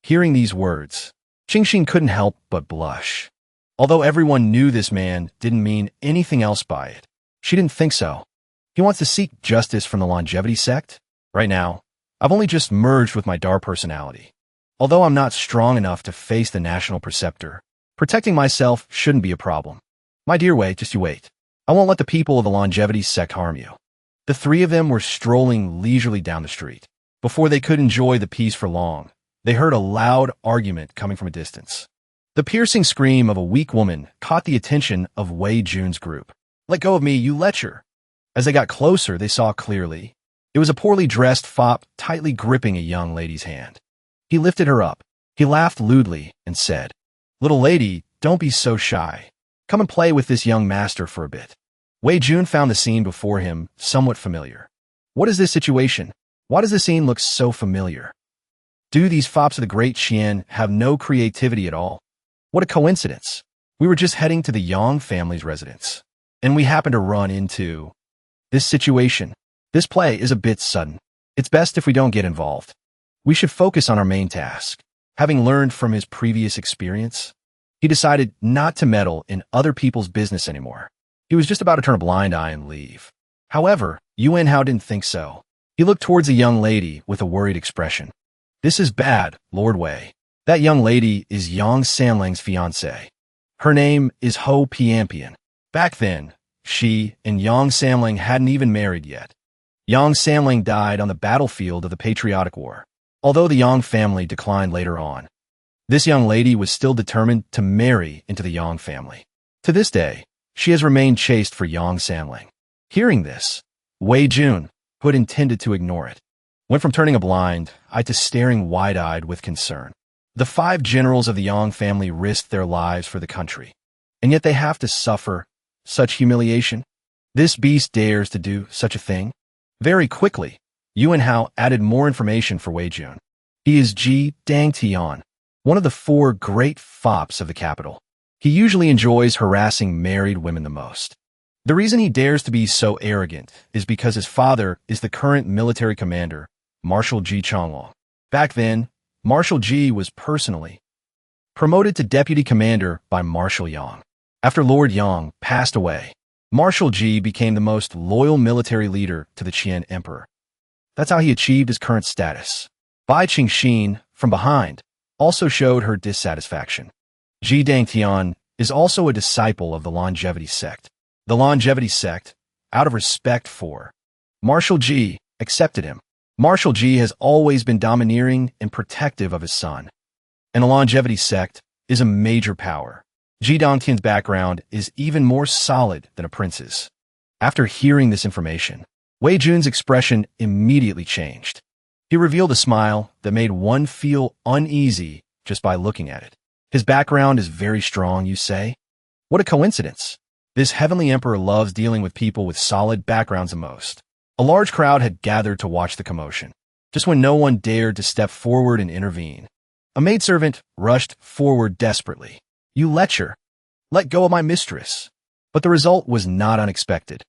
Hearing these words, Qingxin couldn't help but blush. Although everyone knew this man didn't mean anything else by it, she didn't think so. He wants to seek justice from the longevity sect? Right now, I've only just merged with my dark personality. Although I'm not strong enough to face the national preceptor, protecting myself shouldn't be a problem. My dear Wei, just you wait. I won't let the people of the longevity sect harm you. The 3 of them were strolling leisurely down the street. Before they could enjoy the peace for long, they heard a loud argument coming from a distance. The piercing scream of a weak woman caught the attention of Wei Jun's group. Let go of me, you lecher. As they got closer, they saw clearly. It was a poorly dressed fop tightly gripping a young lady's hand. He lifted her up. He laughed lewdly and said, "Little lady, don't be so shy. Come and play with this young master for a bit." Wei Jun found the scene before him somewhat familiar. What is this situation? Why does the scene look so familiar? Do these fops of the Great Qian have no creativity at all? What a coincidence. We were just heading to the Yang family's residence, and we happened to run into this situation. This play is a bit sudden. It's best if we don't get involved. We should focus on our main task. Having learned from his previous experience, he decided not to meddle in other people's business anymore. He was just about to turn a blind eye and leave. However, Yuan Hao didn't think so. He looked towards a young lady with a worried expression. "This is bad, Lord Wei. That young lady is Yang Sanlang's fiancée. Her name is Ho Piampian." Back then, she and Yang Sanlang hadn't even married yet. Yang Sanlang died on the battlefield of the Patriotic War. Although the Yang family declined later on, this young lady was still determined to marry into the Yang family. To this day, she has remained chaste for Yang Sanlang. Hearing this, Wei Jun, who had intended to ignore it, went from turning a blind eye to staring wide-eyed with concern. The 5 generals of the Yang family risked their lives for the country, and yet they have to suffer such humiliation. This beast dares to do such a thing? Very quickly, Yuan Hao added more information for Wei Jun. He is Ji Dang Tian, one of the four great fops of the capital. He usually enjoys harassing married women the most. The reason he dares to be so arrogant is because his father is the current military commander, Marshal Ji Changlong. Back then, Marshal Ji was personally promoted to deputy commander by Marshal Yang. After Lord Yang passed away, Marshal Ji became the most loyal military leader to the Qian Emperor. That's how he achieved his current status. Bai Qingxin, from behind, also showed her dissatisfaction. Ji Dangtian is also a disciple of the longevity sect. The longevity sect, out of respect for Marshal Ji, accepted him. Marshal Ji has always been domineering and protective of his son, and the longevity sect is a major power. Ji Dongtian's background is even more solid than a prince's. After hearing this information, Wei Jun's expression immediately changed. He revealed a smile that made one feel uneasy just by looking at it. His background is very strong, you say? What a coincidence. This heavenly emperor loves dealing with people with solid backgrounds the most. A large crowd had gathered to watch the commotion, just when no one dared to step forward and intervene. A maidservant rushed forward desperately. You lecher! Let go of my mistress! But the result was not unexpected.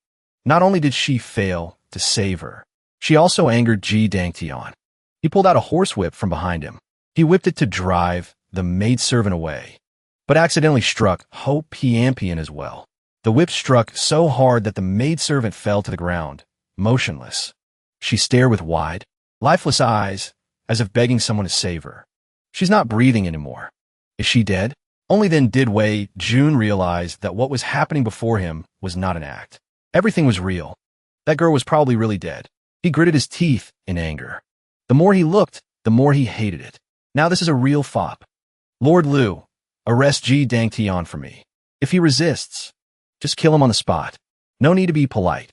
Not only did she fail to save her, she also angered Ji Dangtian. He pulled out a horsewhip from behind him. He whipped it to drive the maidservant away, but accidentally struck Ho Piampian as well. The whip struck so hard that the maidservant fell to the ground, motionless. She stared with wide, lifeless eyes, as if begging someone to save her. She's not breathing anymore. Is she dead? Only then did Wei Jun realize that what was happening before him was not an act. Everything was real. That girl was probably really dead. He gritted his teeth in anger. The more he looked, the more he hated it. Now this is a real fop. Lord Liu, arrest Ji Dangtian for me. If he resists, just kill him on the spot. No need to be polite.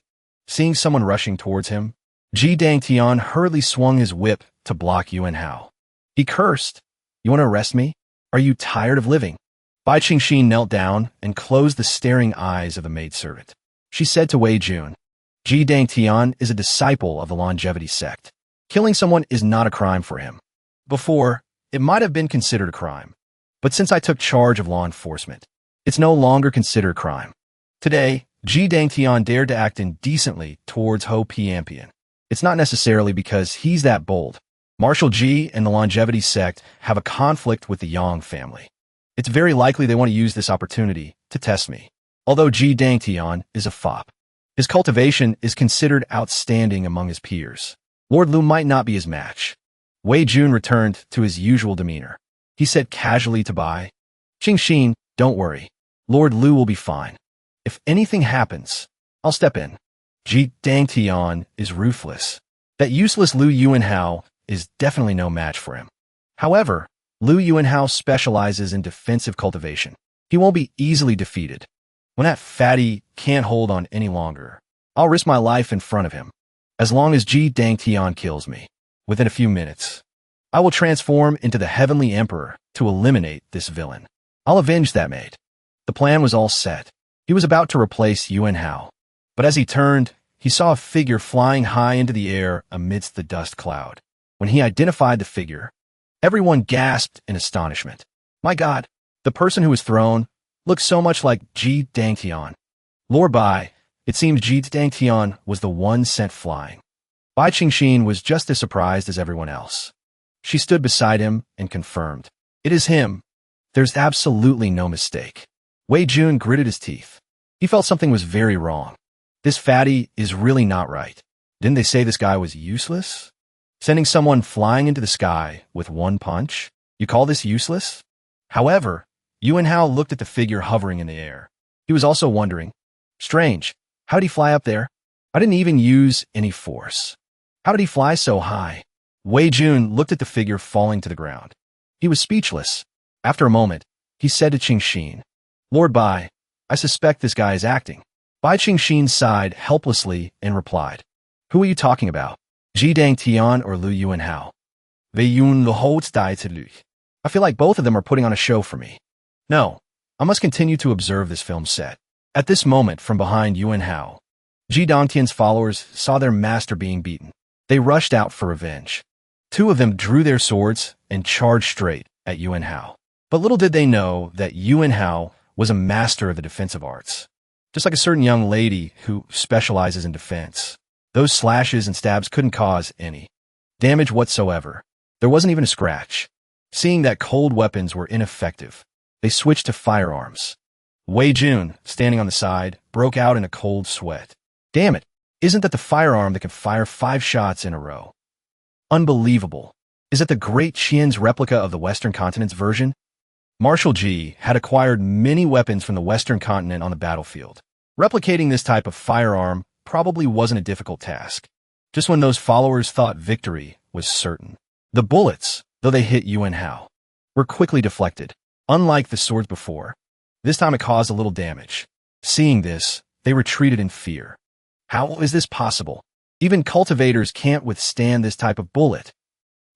Seeing someone rushing towards him, Ji Dangtian hurriedly swung his whip to block Yuan Hao. He cursed. You want to arrest me? Are you tired of living? Bai Qingxin knelt down and closed the staring eyes of the maidservant. She said to Wei Jun, Ji Dangtian is a disciple of the longevity sect. Killing someone is not a crime for him. Before, it might have been considered a crime. But since I took charge of law enforcement, it's no longer considered a crime. Today, Ji Dangtian dared to act indecently towards Ho Piampian. It's not necessarily because he's that bold. Marshal Ji and the longevity sect have a conflict with the Yang family. It's very likely they want to use this opportunity to test me. Although Ji Dangtian is a fop, his cultivation is considered outstanding among his peers. Lord Liu might not be his match. Wei Jun returned to his usual demeanor. He said casually to Bai Qingxin, don't worry. Lord Liu will be fine. If anything happens, I'll step in. Ji Dangtian is ruthless. That useless Liu Yuanhao is definitely no match for him. However, Liu Yuanhao specializes in defensive cultivation. He won't be easily defeated. When that fatty can't hold on any longer, I'll risk my life in front of him. As long as Ji Dangtian kills me, within a few minutes, I will transform into the Heavenly Emperor to eliminate this villain. I'll avenge that maid. The plan was all set. He was about to replace Yuan Hao. But as he turned, he saw a figure flying high into the air amidst the dust cloud. When he identified the figure, everyone gasped in astonishment. My God, the person who was thrown looked so much like Ji Dangtian. Lord Bai, it seemed Ji Dangtian was the one sent flying. Bai Qingxin was just as surprised as everyone else. She stood beside him and confirmed. It is him. There's absolutely no mistake. Wei Jun gritted his teeth. He felt something was very wrong. This fatty is really not right. Didn't they say this guy was useless? Sending someone flying into the sky with one punch? You call this useless? However, Yuan Hao looked at the figure hovering in the air. He was also wondering, strange, how did he fly up there? I didn't even use any force. How did he fly so high? Wei Jun looked at the figure falling to the ground. He was speechless. After a moment, he said to Qingxin, Lord Bai, I suspect this guy is acting. Bai Qingxin sighed helplessly and replied, Who are you talking about? Ji Dangtian or Liu Yuanhao? Wei Yun Lu Holds Dai to Lu. I feel like both of them are putting on a show for me. No, I must continue to observe this film set. At this moment, from behind Yuan Hao, Ji Dongtian's followers saw their master being beaten. They rushed out for revenge. Two of them drew their swords and charged straight at Yuan Hao. But little did they know that Yuan Hao was a master of the defensive arts. Just like a certain young lady who specializes in defense, those slashes and stabs couldn't cause any damage whatsoever. There wasn't even a scratch. Seeing that cold weapons were ineffective, they switched to firearms. Wei Jun, standing on the side, broke out in a cold sweat. Damn it, isn't that the firearm that can fire 5 shots in a row? Unbelievable. Is it the Great Qian's replica of the Western Continent's version? Marshal Ji had acquired many weapons from the Western Continent on the battlefield. Replicating this type of firearm probably wasn't a difficult task, just when those followers thought victory was certain. The bullets, though they hit Yuan Hao, were quickly deflected. Unlike the swords before, this time it caused a little damage. Seeing this, they retreated in fear. How is this possible? Even cultivators can't withstand this type of bullet.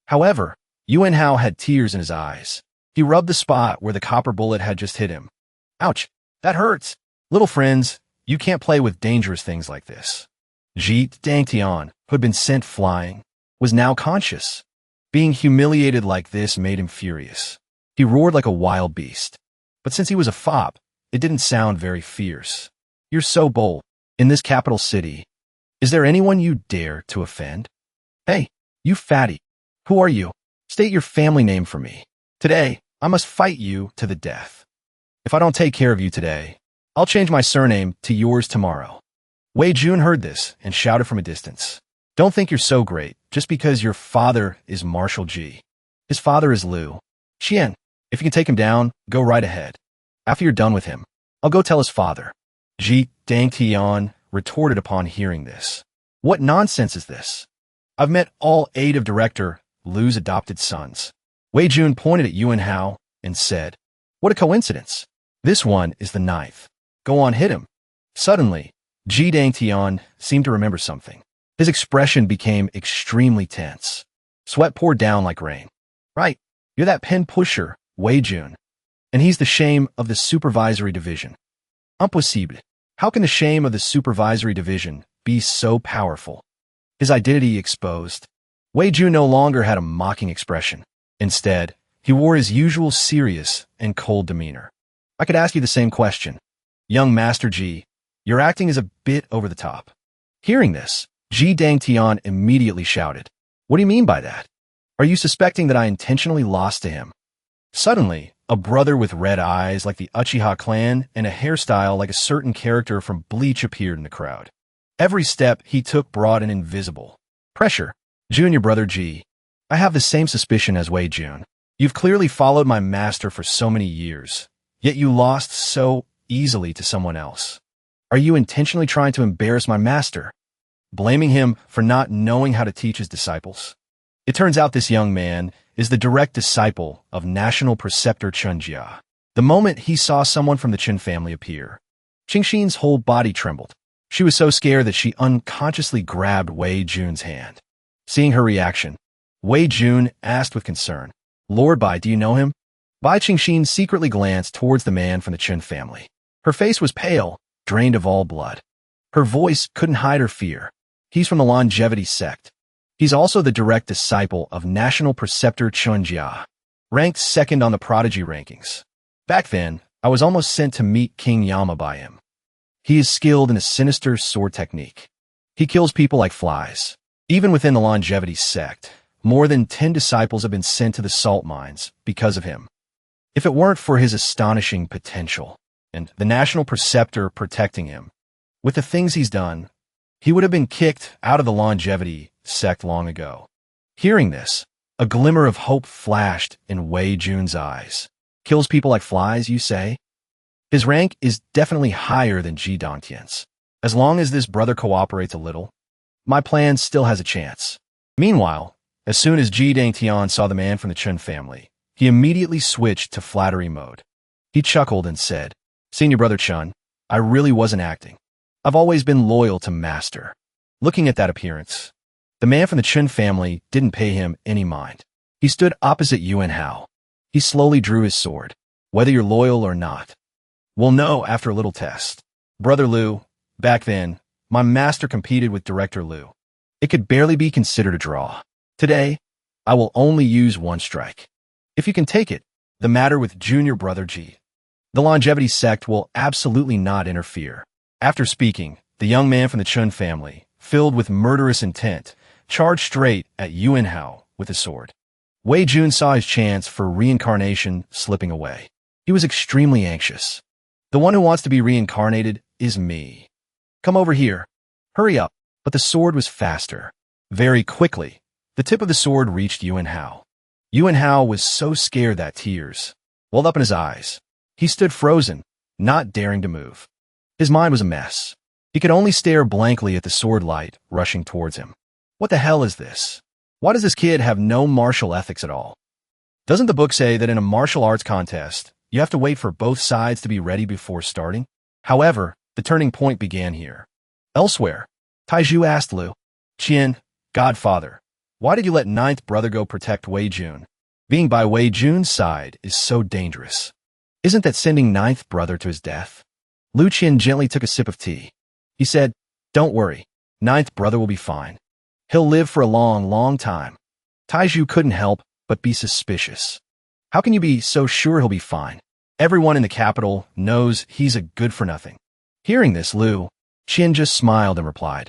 However, Yuan Hao had tears in his eyes. He rubbed the spot where the copper bullet had just hit him. Ouch, that hurts. Little friends, you can't play with dangerous things like this. Ji Dangtian, who had been sent flying, was now conscious. Being humiliated like this made him furious. He roared like a wild beast. But since he was a fop, it didn't sound very fierce. You're so bold. In this capital city, is there anyone you dare to offend? Hey, you fatty. Who are you? State your family name for me. Today, I must fight you to the death. If I don't take care of you today, I'll change my surname to yours tomorrow. Wei Jun heard this and shouted from a distance. Don't think you're so great just because your father is Marshal Ji. His father is Liu Qian. If you can take him down, go right ahead. After you're done with him, I'll go tell his father. Ji Dangtian retorted upon hearing this. What nonsense is this? I've met all 8 of Director Liu's adopted sons. Wei Jun pointed at Yuan Hao and said, what a coincidence. This one is the 9th. Go on, hit him. Suddenly, Ji Dangtian seemed to remember something. His expression became extremely tense. Sweat poured down like rain. Right, you're that pen pusher, Wei Jun. And he's the shame of the supervisory division. Impossible. How can the shame of the supervisory division be so powerful? His identity exposed. Wei Jun no longer had a mocking expression. Instead, he wore his usual serious and cold demeanor. I could ask you the same question. Young Master Ji, your acting is a bit over the top. Hearing this, Ji Dangtian immediately shouted, what do you mean by that? Are you suspecting that I intentionally lost to him? Suddenly, a brother with red eyes like the Uchiha clan and a hairstyle like a certain character from Bleach appeared in the crowd. Every step he took brought an invisible pressure. Junior brother Ji, I have the same suspicion as Wei Jun. You've clearly followed my master for so many years, yet you lost so easily to someone else. Are you intentionally trying to embarrass my master? Blaming him for not knowing how to teach his disciples? It turns out this young man is the direct disciple of National Preceptor Chen Jia. The moment he saw someone from the Chen family appear, Qingxin's whole body trembled. She was so scared that she unconsciously grabbed Wei Jun's hand. Seeing her reaction, Wei Jun asked with concern, Lord Bai, do you know him? Bai Qingxin secretly glanced towards the man from the Chen family. Her face was pale, drained of all blood. Her voice couldn't hide her fear. He's from the Longevity sect. He's also the direct disciple of National Preceptor Chen Jia, ranked 2nd on the prodigy rankings. Back then, I was almost sent to meet King Yama by him. He is skilled in a sinister sword technique. He kills people like flies. Even within the Longevity sect, more than 10 disciples have been sent to the salt mines because of him. If it weren't for his astonishing potential and the National Preceptor protecting him, with the things he's done, he would have been kicked out of the Longevity sect long ago. Hearing this, a glimmer of hope flashed in Wei Jun's eyes. Kills people like flies, you say? His rank is definitely higher than Ji Dangtian's. As long as this brother cooperates a little, my plan still has a chance. Meanwhile, as soon as Ji Dangtian saw the man from the Chen family, he immediately switched to flattery mode. He chuckled and said, Senior brother Chen, I really wasn't acting. I've always been loyal to Master. Looking at that appearance, the man from the Chen family didn't pay him any mind. He stood opposite Yuan Hao. He slowly drew his sword. Whether you're loyal or not, we'll know after a little test. Brother Liu, back then, my master competed with Director Liu. It could barely be considered a draw. Today, I will only use one strike. If you can take it, the matter with junior brother G. The longevity sect will absolutely not interfere. After speaking, the young man from the Chun family, filled with murderous intent, charged straight at Yuan Hao with his sword. Wei Jun saw his chance for reincarnation slipping away. He was extremely anxious. The one who wants to be reincarnated is me. Come over here. Hurry up. But the sword was faster. Very quickly, the tip of the sword reached Yuan Hao. Yuan Hao was so scared that tears welled up in his eyes. He stood frozen, not daring to move. His mind was a mess. He could only stare blankly at the sword light rushing towards him. What the hell is this? Why does this kid have no martial ethics at all? Doesn't the book say that in a martial arts contest, you have to wait for both sides to be ready before starting? However, the turning point began here. Elsewhere, Taiju asked Liu, Qian, Godfather, why did you let ninth brother go protect Wei Jun? Being by Wei Jun's side is so dangerous. Isn't that sending ninth brother to his death? Liu Qian gently took a sip of tea. He said, don't worry, ninth brother will be fine. He'll live for a long, long time. Taiju couldn't help but be suspicious. How can you be so sure he'll be fine? Everyone in the capital knows he's a good-for-nothing. Hearing this, Liu Qian just smiled and replied,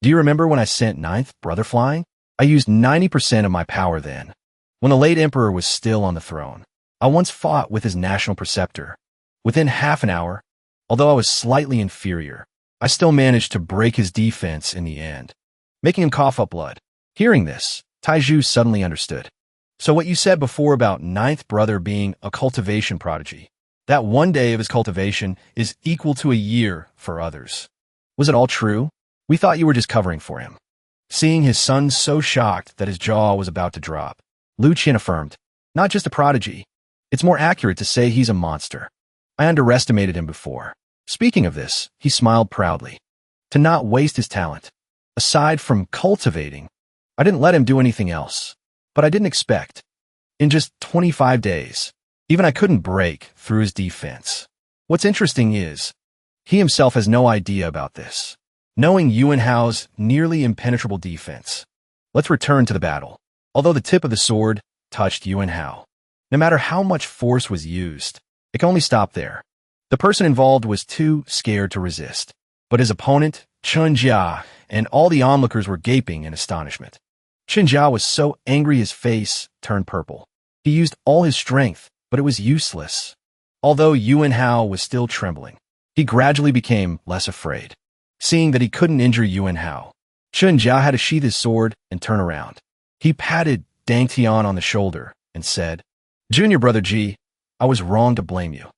do you remember when I sent ninth brother flying? I used 90% of my power then. When the late emperor was still on the throne, I once fought with his national preceptor. Within half an hour, although I was slightly inferior, I still managed to break his defense in the end, making him cough up blood. Hearing this, Taiju suddenly understood. So what you said before about ninth brother being a cultivation prodigy, that one day of his cultivation is equal to a year for others. Was it all true? We thought you were just covering for him. Seeing his son so shocked that his jaw was about to drop, Liu Qian affirmed, not just a prodigy. It's more accurate to say he's a monster. I underestimated him before. Speaking of this, he smiled proudly. To not waste his talent. Aside from cultivating, I didn't let him do anything else. But I didn't expect. In just 25 days, even I couldn't break through his defense. What's interesting is, he himself has no idea about this. Knowing Yuan Hao's nearly impenetrable defense. Let's return to the battle. Although the tip of the sword touched Yuan Hao, no matter how much force was used, it can only stop there. The person involved was too scared to resist. But his opponent, Chun Jia, and all the onlookers were gaping in astonishment. Chun Jia was so angry his face turned purple. He used all his strength, but it was useless. Although Yuan Hao was still trembling, he gradually became less afraid. Seeing that he couldn't injure Yuan Hao, Chun Jia had to sheath his sword and turn around. He patted Dang Tian on the shoulder and said, Junior brother G, I was wrong to blame you.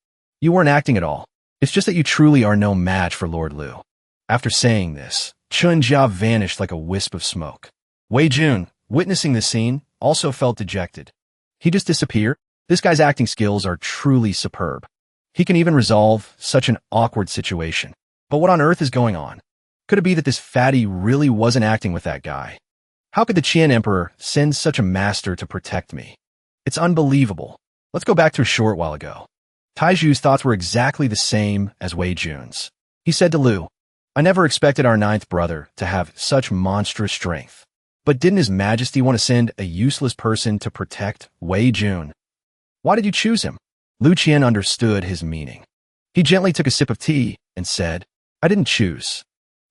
You weren't acting at all. It's just that you truly are no match for Lord Liu. After saying this, Chun Jia vanished like a wisp of smoke. Wei Jun, witnessing the scene, also felt dejected. He just disappeared? This guy's acting skills are truly superb. He can even resolve such an awkward situation. But what on earth is going on? Could it be that this fatty really wasn't acting with that guy? How could the Qian Emperor send such a master to protect me? It's unbelievable. Let's go back to a short while ago. Taiju's thoughts were exactly the same as Wei Jun's. He said to Liu, I never expected our ninth brother to have such monstrous strength. But didn't His Majesty want to send a useless person to protect Wei Jun? Why did you choose him? Liu Qian understood his meaning. He gently took a sip of tea and said, I didn't choose.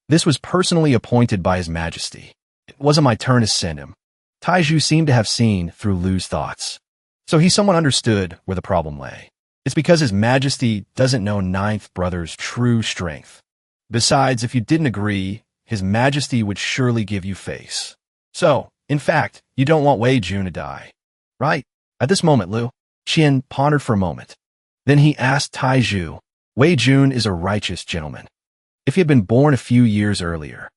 This was personally appointed by His Majesty. It wasn't my turn to send him. Taiju seemed to have seen through Liu's thoughts. So he somewhat understood where the problem lay. It's because His Majesty doesn't know ninth brother's true strength. Besides, if you didn't agree, His Majesty would surely give you face. So, in fact, you don't want Wei Jun to die. Right? At this moment, Liu Qian pondered for a moment. Then he asked Taiju, Wei Jun is a righteous gentleman. If he had been born a few years earlier,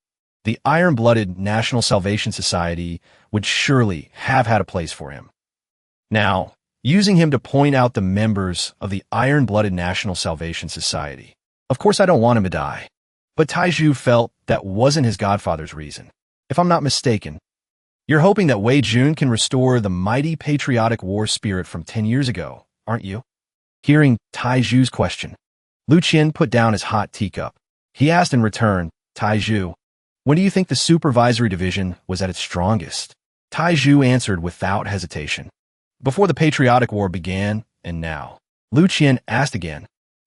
the iron-blooded National Salvation Society would surely have had a place for him. Now, using him to point out the members of the iron-blooded National Salvation Society. Of course, I don't want him to die. But Taiju felt that wasn't his godfather's reason. If I'm not mistaken, you're hoping that Wei Jun can restore the mighty patriotic war spirit from 10 years ago, aren't you? Hearing Taiju's question, Liu Qian put down his hot teacup. He asked in return, Taiju, when do you think the supervisory division was at its strongest? Taiju answered without hesitation. Before the Patriotic War began, and now. Lu Qian asked again.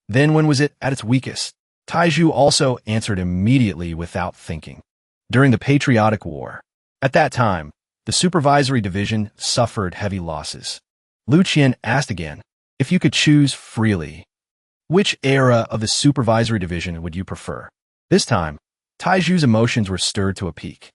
Then when was it at its weakest? Taiju also answered immediately without thinking. During the Patriotic War. At that time, the supervisory division suffered heavy losses. Lu Qian asked again, if you could choose freely, which era of the supervisory division would you prefer? This time, Taiju's emotions were stirred to a peak.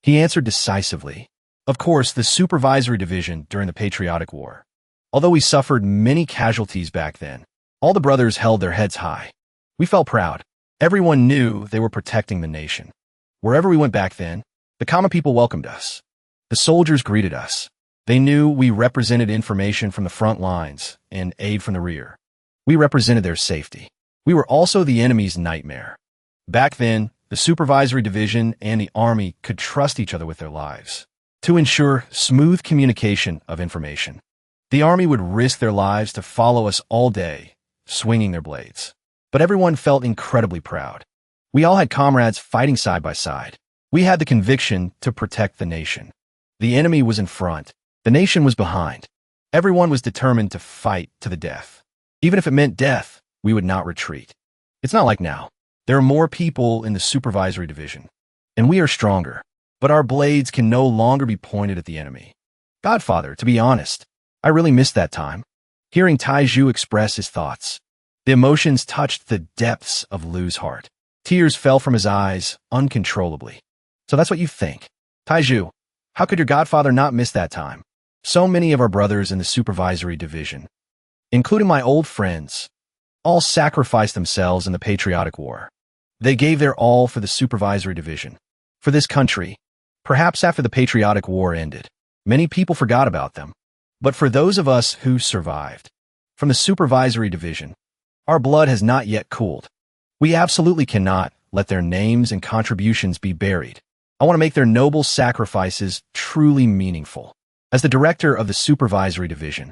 He answered decisively. Of course, the supervisory division during the Patriotic War. Although we suffered many casualties back then, all the brothers held their heads high. We felt proud. Everyone knew they were protecting the nation. Wherever we went back then, the common people welcomed us. The soldiers greeted us. They knew we represented information from the front lines and aid from the rear. We represented their safety. We were also the enemy's nightmare. Back then, the supervisory division and the army could trust each other with their lives to ensure smooth communication of information. The army would risk their lives to follow us all day, swinging their blades. But everyone felt incredibly proud. We all had comrades fighting side by side. We had the conviction to protect the nation. The enemy was in front. The nation was behind. Everyone was determined to fight to the death. Even if it meant death, we would not retreat. It's not like now. There are more people in the supervisory division, and we are stronger. But our blades can no longer be pointed at the enemy. Godfather, to be honest, I really missed that time. Hearing Taiju express his thoughts, the emotions touched the depths of Lu's heart. Tears fell from his eyes uncontrollably. So that's what you think. Taiju, how could your godfather not miss that time? So many of our brothers in the supervisory division, including my old friends, all sacrificed themselves in the Patriotic War. They gave their all for the supervisory division, for this country. Perhaps after the Patriotic War ended, many people forgot about them. But for those of us who survived, from the supervisory division, our blood has not yet cooled. We absolutely cannot let their names and contributions be buried. I want to make their noble sacrifices truly meaningful. As the director of the supervisory division,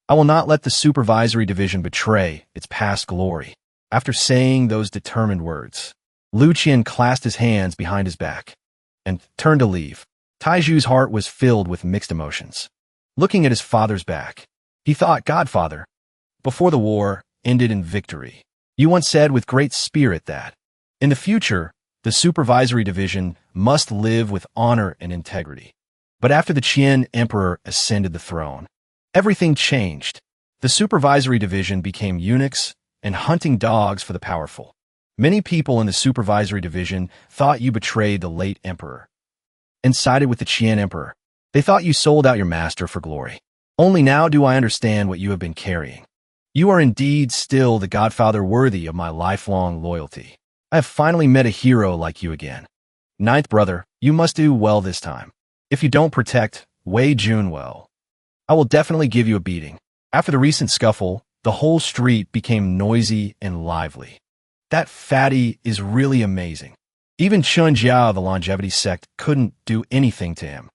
I will not let the supervisory division betray its past glory. After saying those determined words, Lu Qian clasped his hands behind his back and turned to leave. Taiju's heart was filled with mixed emotions. Looking at his father's back, he thought, Godfather, before the war ended in victory, you once said with great spirit that, in the future, the supervisory division must live with honor and integrity. But after the Qian emperor ascended the throne, everything changed. The supervisory division became eunuchs and hunting dogs for the powerful. Many people in the supervisory division thought you betrayed the late emperor and sided with the Qian emperor. They thought you sold out your master for glory. Only now do I understand what you have been carrying. You are indeed still the godfather worthy of my lifelong loyalty. I have finally met a hero like you again. Ninth brother, you must do well this time. If you don't protect Wei Jun well, I will definitely give you a beating. After the recent scuffle, the whole street became noisy and lively. That fatty is really amazing. Even Chun Jiao of the longevity sect couldn't do anything to him.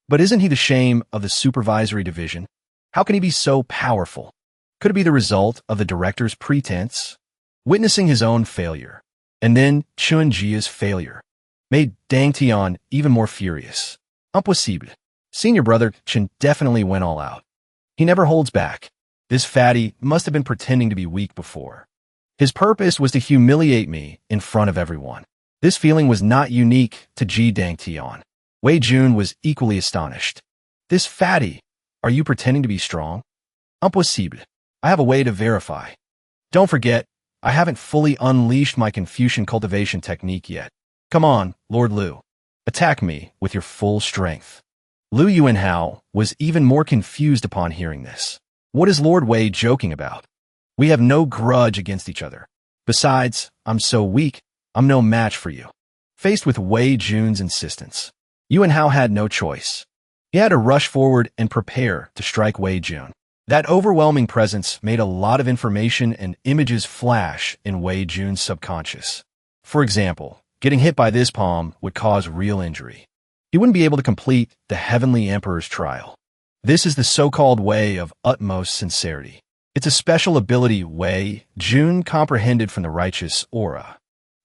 But isn't he the shame of the supervisory division? How can he be so powerful? Could it be the result of the director's pretense? Witnessing his own failure, and then Chun Jia's failure, made Dang Tian even more furious. Impossible. Senior brother Chen definitely went all out. He never holds back. This fatty must have been pretending to be weak before. His purpose was to humiliate me in front of everyone. This feeling was not unique to Ji Dang Tian. Wei Jun was equally astonished. This fatty, are you pretending to be strong? Impossible. I have a way to verify. Don't forget, I haven't fully unleashed my Confucian cultivation technique yet. Come on, Lord Lu. Attack me with your full strength. Lu Yuanhao was even more confused upon hearing this. What is Lord Wei joking about? We have no grudge against each other. Besides, I'm so weak, I'm no match for you. Faced with Wei Jun's insistence, Yuanhao had no choice. He had to rush forward and prepare to strike Wei Jun. That overwhelming presence made a lot of information and images flash in Wei Jun's subconscious. For example, getting hit by this palm would cause real injury. He wouldn't be able to complete the Heavenly Emperor's trial. This is the so-called way of utmost sincerity. It's a special ability Wei Jun comprehended from the righteous aura.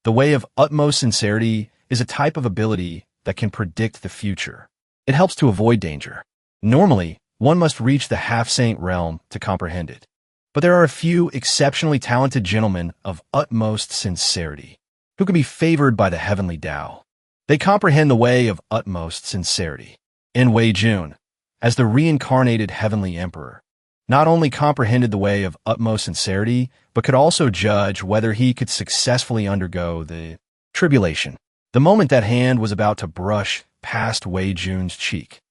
The way of utmost sincerity is a type of ability that can predict the future. It helps to avoid danger. Normally, One must reach the half-saint realm to comprehend it. But there are a few exceptionally talented gentlemen of utmost sincerity who can be favored by the heavenly Tao. They comprehend the way of utmost sincerity. In Wei Jun, as the reincarnated heavenly emperor, not only comprehended the way of utmost sincerity, but could also judge whether he could successfully undergo the tribulation. The moment that hand was about to brush past Wei Jun's cheek,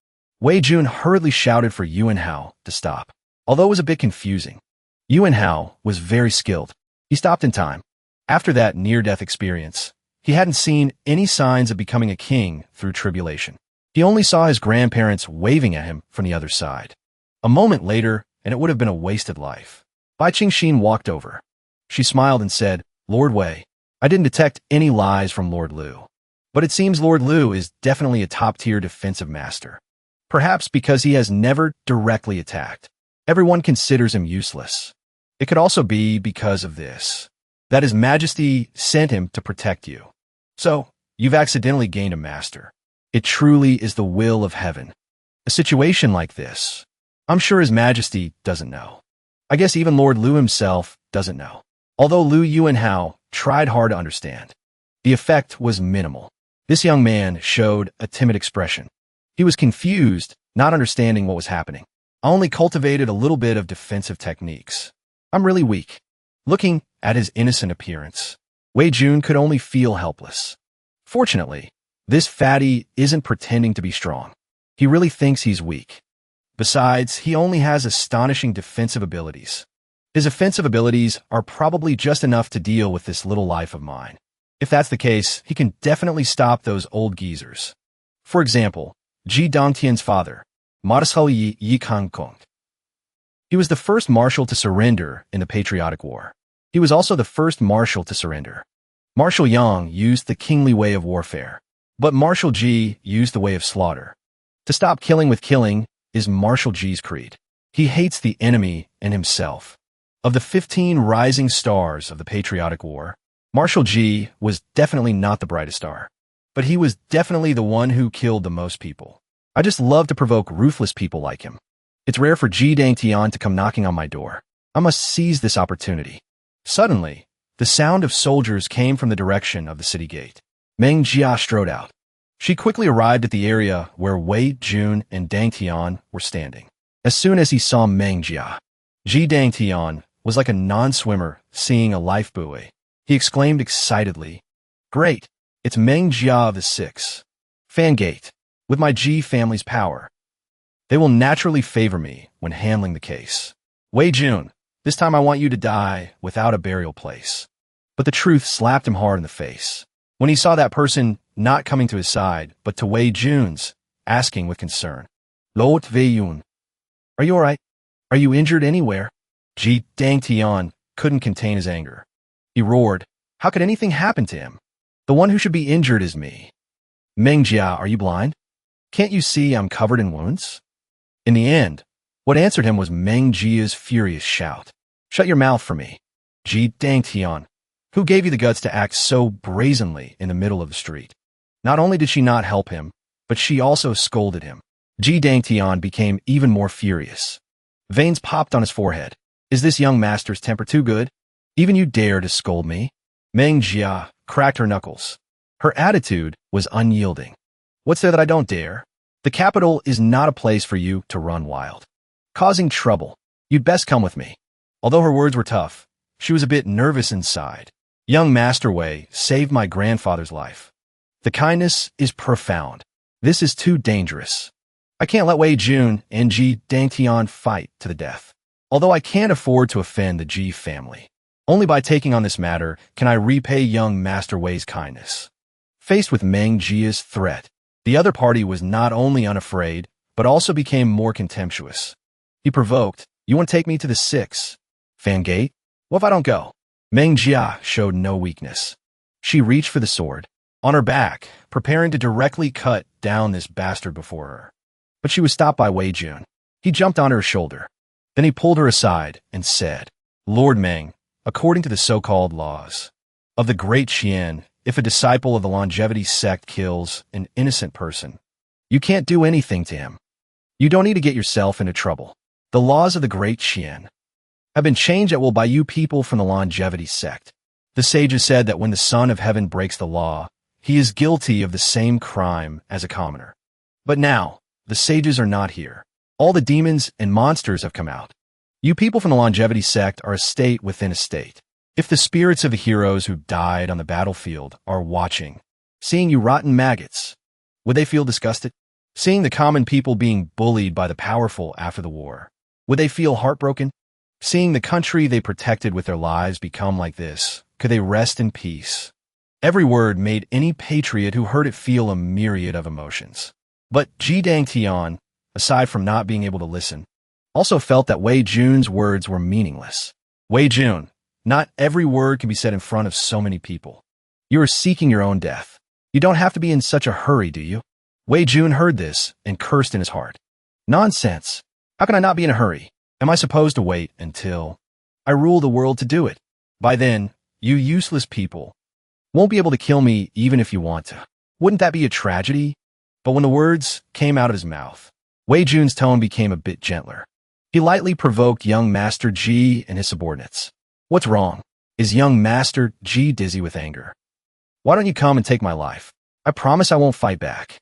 Wei Jun hurriedly shouted for Yuan Hao to stop. Although it was a bit confusing, Yuan Hao was very skilled. He stopped in time. After that near-death experience, he hadn't seen any signs of becoming a king through tribulation. He only saw his grandparents waving at him from the other side. A moment later, and it would have been a wasted life. Bai Qingxin walked over. She smiled and said, "Lord Wei, I didn't detect any lies from Lord Liu. But it seems Lord Liu is definitely a top-tier defensive master. Perhaps because he has never directly attacked. Everyone considers him useless. It could also be because of this, that His Majesty sent him to protect you. So, you've accidentally gained a master. It truly is the will of heaven. A situation like this, I'm sure His Majesty doesn't know. I guess even Lord Liu himself doesn't know. Although Liu Yuan Hao tried hard to understand, the effect was minimal. This young man showed a timid expression. He was confused, not understanding what was happening. I only cultivated a little bit of defensive techniques. I'm really weak. Looking at his innocent appearance, Wei Jun could only feel helpless. Fortunately, this fatty isn't pretending to be strong. He really thinks he's weak. Besides, he only has astonishing defensive abilities. His offensive abilities are probably just enough to deal with this little life of mine. If that's the case, he can definitely stop those old geezers. For example, Ji Dongtian's father, Madashou Yi Kangkong. He was the first marshal to surrender in the Patriotic War. He was also the first marshal to surrender. Marshal Yang used the kingly way of warfare, but Marshal Ji used the way of slaughter. To stop killing with killing is Marshal Ji's creed. He hates the enemy and himself. Of the 15 rising stars of the Patriotic War, Marshal Ji was definitely not the brightest star, but he was definitely the one who killed the most people. I just love to provoke ruthless people like him. It's rare for Ji Dangtian to come knocking on my door. I must seize this opportunity. Suddenly, the sound of soldiers came from the direction of the city gate. Meng Jia strode out. She quickly arrived at the area where Wei Jun and Dangtian were standing. As soon as he saw Meng Jia, Ji Dangtian was like a non-swimmer seeing a life buoy. He exclaimed excitedly, "Great! It's Meng Jia of the Six. Fan Gate. With my Ji family's power, they will naturally favor me when handling the case. Wei Jun, this time I want you to die without a burial place." But the truth slapped him hard in the face. When he saw that person not coming to his side, but to Wei Jun's, asking with concern, "Lord Wei Yun, are you all right? Are you injured anywhere?" Ji Dangtian couldn't contain his anger. He roared, "How could anything happen to him? The one who should be injured is me. Meng Jia, are you blind? Can't you see I'm covered in wounds?" In the end, what answered him was Meng Jia's furious shout. "Shut your mouth for me. Ji Dangtian, who gave you the guts to act so brazenly in the middle of the street?" Not only did she not help him, but she also scolded him. Ji Dangtian became even more furious. Veins popped on his forehead. "Is this young master's temper too good? Even you dare to scold me?" Meng Jia cracked her knuckles. Her attitude was unyielding. "What's there that I don't dare? The capital is not a place for you to run wild, causing trouble. You'd best come with me." Although her words were tough, she was a bit nervous inside. "Young Master Wei saved my grandfather's life. The kindness is profound. This is too dangerous. I can't let Wei Jun and Ji Dangtian fight to the death. Although I can't afford to offend the Ji family. Only by taking on this matter can I repay young Master Wei's kindness." Faced with Meng Jia's threat, the other party was not only unafraid, but also became more contemptuous. He provoked, "You want to take me to the Six? Fan Gate? What if I don't go?" Meng Jia showed no weakness. She reached for the sword, on her back, preparing to directly cut down this bastard before her. But she was stopped by Wei Jun. He jumped onto her shoulder. Then he pulled her aside and said, "Lord Meng, according to the so-called laws of the Great Qian, if a disciple of the longevity sect kills an innocent person, you can't do anything to him. You don't need to get yourself into trouble. The laws of the great Qian have been changed that will buy you people from the longevity sect. The sages said that when the Son of Heaven breaks the law, he is guilty of the same crime as a commoner. But now, the sages are not here. All the demons and monsters have come out. You people from the longevity sect are a state within a state. If the spirits of the heroes who died on the battlefield are watching, seeing you rotten maggots, would they feel disgusted? Seeing the common people being bullied by the powerful after the war, would they feel heartbroken? Seeing the country they protected with their lives become like this, could they rest in peace? Every word made any patriot who heard it feel a myriad of emotions. But Ji Dangtian, aside from not being able to listen, also felt that Wei Jun's words were meaningless. Wei Jun, not every word can be said in front of so many people. You are seeking your own death. You don't have to be in such a hurry, do you? Wei Jun heard this and cursed in his heart. Nonsense. How can I not be in a hurry? Am I supposed to wait until I rule the world to do it? By then, you useless people won't be able to kill me even if you want to. Wouldn't that be a tragedy? But when the words came out of his mouth, Wei Jun's tone became a bit gentler. He lightly provoked young Master Ji and his subordinates. What's wrong? Is young Master Ji dizzy with anger? Why don't you come and take my life? I promise I won't fight back.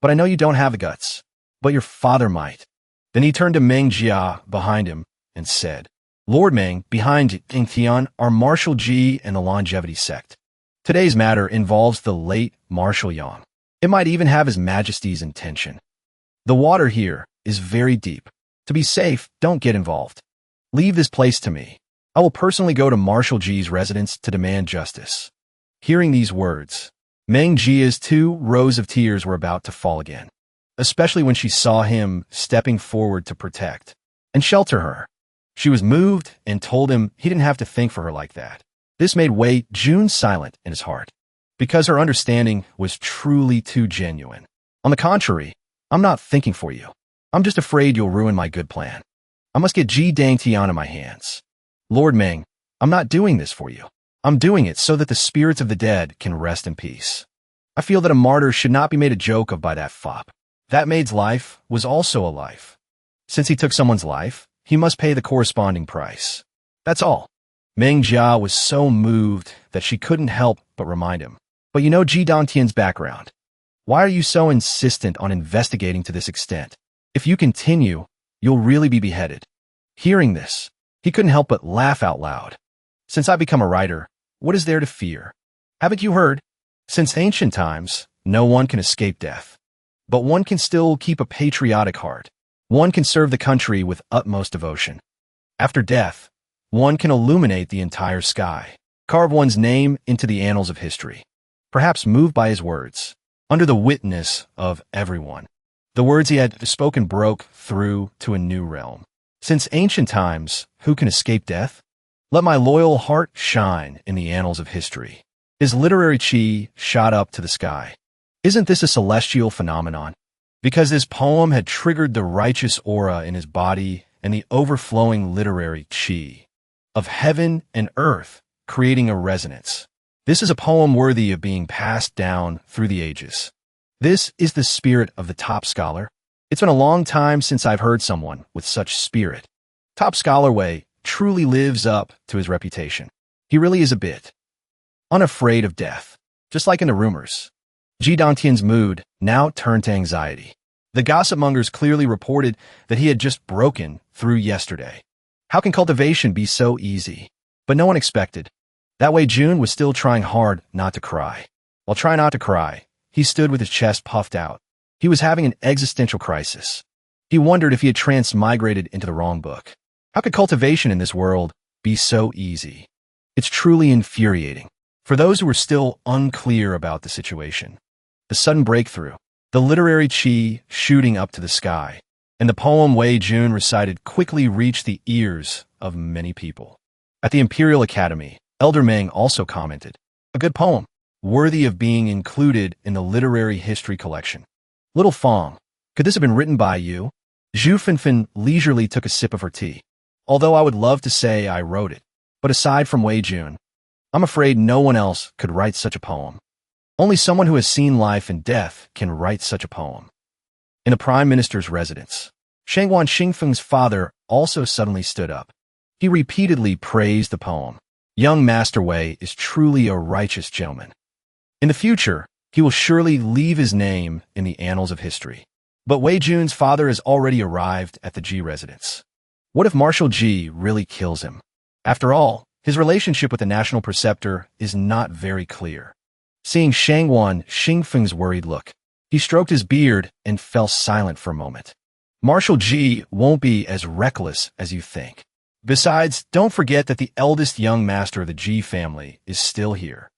But I know you don't have the guts. But your father might. Then he turned to Ming Jia behind him and said, Lord Ming, behind Dingtian are Marshal Ji and the longevity sect. Today's matter involves the late Marshal Yang. It might even have His Majesty's intention. The water here is very deep. To be safe, don't get involved. Leave this place to me. I will personally go to Marshal Ji's residence to demand justice. Hearing these words, Meng Jia's 2 rows of tears were about to fall again, especially when she saw him stepping forward to protect and shelter her. She was moved and told him he didn't have to think for her like that. This made Wei Jun silent in his heart, because her understanding was truly too genuine. On the contrary, I'm not thinking for you. I'm just afraid you'll ruin my good plan. I must get Ji Dangtian in my hands. Lord Ming, I'm not doing this for you. I'm doing it so that the spirits of the dead can rest in peace. I feel that a martyr should not be made a joke of by that fop. That maid's life was also a life. Since he took someone's life, he must pay the corresponding price. That's all. Meng Jia was so moved that she couldn't help but remind him. But you know Ji Dangtian's background. Why are you so insistent on investigating to this extent? If you continue, you'll really be beheaded. Hearing this, he couldn't help but laugh out loud. Since I become a writer, what is there to fear? Haven't you heard? Since ancient times, no one can escape death. But one can still keep a patriotic heart. One can serve the country with utmost devotion. After death, one can illuminate the entire sky, carve one's name into the annals of history. Perhaps moved by his words, under the witness of everyone. The words he had spoken broke through to a new realm. Since ancient times, who can escape death? Let my loyal heart shine in the annals of history. His literary chi shot up to the sky. Isn't this a celestial phenomenon? Because this poem had triggered the righteous aura in his body and the overflowing literary chi of heaven and earth, creating a resonance. This is a poem worthy of being passed down through the ages. This is the spirit of the top scholar. It's been a long time since I've heard someone with such spirit. Top Scholar Wei truly lives up to his reputation. He really is a bit unafraid of death, just like in the rumors. Ji Dangtian's mood now turned to anxiety. The gossip mongers clearly reported that he had just broken through yesterday. How can cultivation be so easy? But no one expected. That way June was still trying hard not to cry. While trying not to cry, he stood with his chest puffed out. He was having an existential crisis. He wondered if he had transmigrated into the wrong book. How could cultivation in this world be so easy? It's truly infuriating. For those who were still unclear about the situation, the sudden breakthrough, the literary chi shooting up to the sky, and the poem Wei Jun recited quickly reached the ears of many people. At the Imperial Academy, Elder Ming also commented, "A good poem, worthy of being included in the literary history collection." Little Fong, could this have been written by you? Zhu Finfin leisurely took a sip of her tea. Although I would love to say I wrote it, but aside from Wei Jun, I'm afraid no one else could write such a poem. Only someone who has seen life and death can write such a poem. In the Prime Minister's residence, Shangguan Xingfeng's father also suddenly stood up. He repeatedly praised the poem. Young Master Wei is truly a righteous gentleman. In the future, he will surely leave his name in the annals of history. But Wei Jun's father has already arrived at the Ji residence. What if Marshal Ji really kills him? After all, his relationship with the national preceptor is not very clear. Seeing Shangguan Xingfeng's worried look, he stroked his beard and fell silent for a moment. Marshal Ji won't be as reckless as you think. Besides, don't forget that the eldest young master of the Ji family is still here.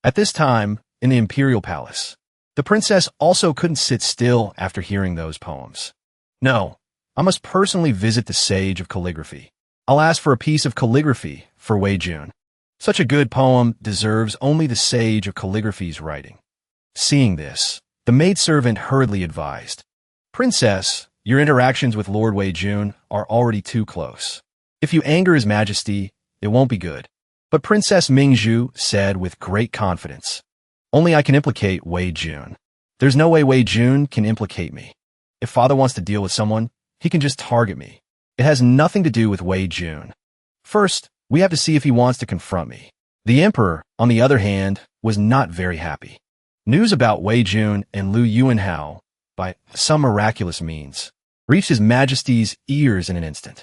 At this time, in the imperial palace, the princess also couldn't sit still after hearing those poems. No, I must personally visit the sage of calligraphy. I'll ask for a piece of calligraphy for Wei Jun. Such a good poem deserves only the sage of calligraphy's writing. Seeing this, the maidservant hurriedly advised, Princess, your interactions with Lord Wei Jun are already too close. If you anger His Majesty, it won't be good. But Princess Ming said with great confidence, only I can implicate Wei Jun. There's no way Wei Jun can implicate me. If father wants to deal with someone, he can just target me. It has nothing to do with Wei Jun. First, we have to see if he wants to confront me. The emperor, on the other hand, was not very happy. News about Wei Jun and Lu Yuanhao, by some miraculous means, reached His Majesty's ears in an instant.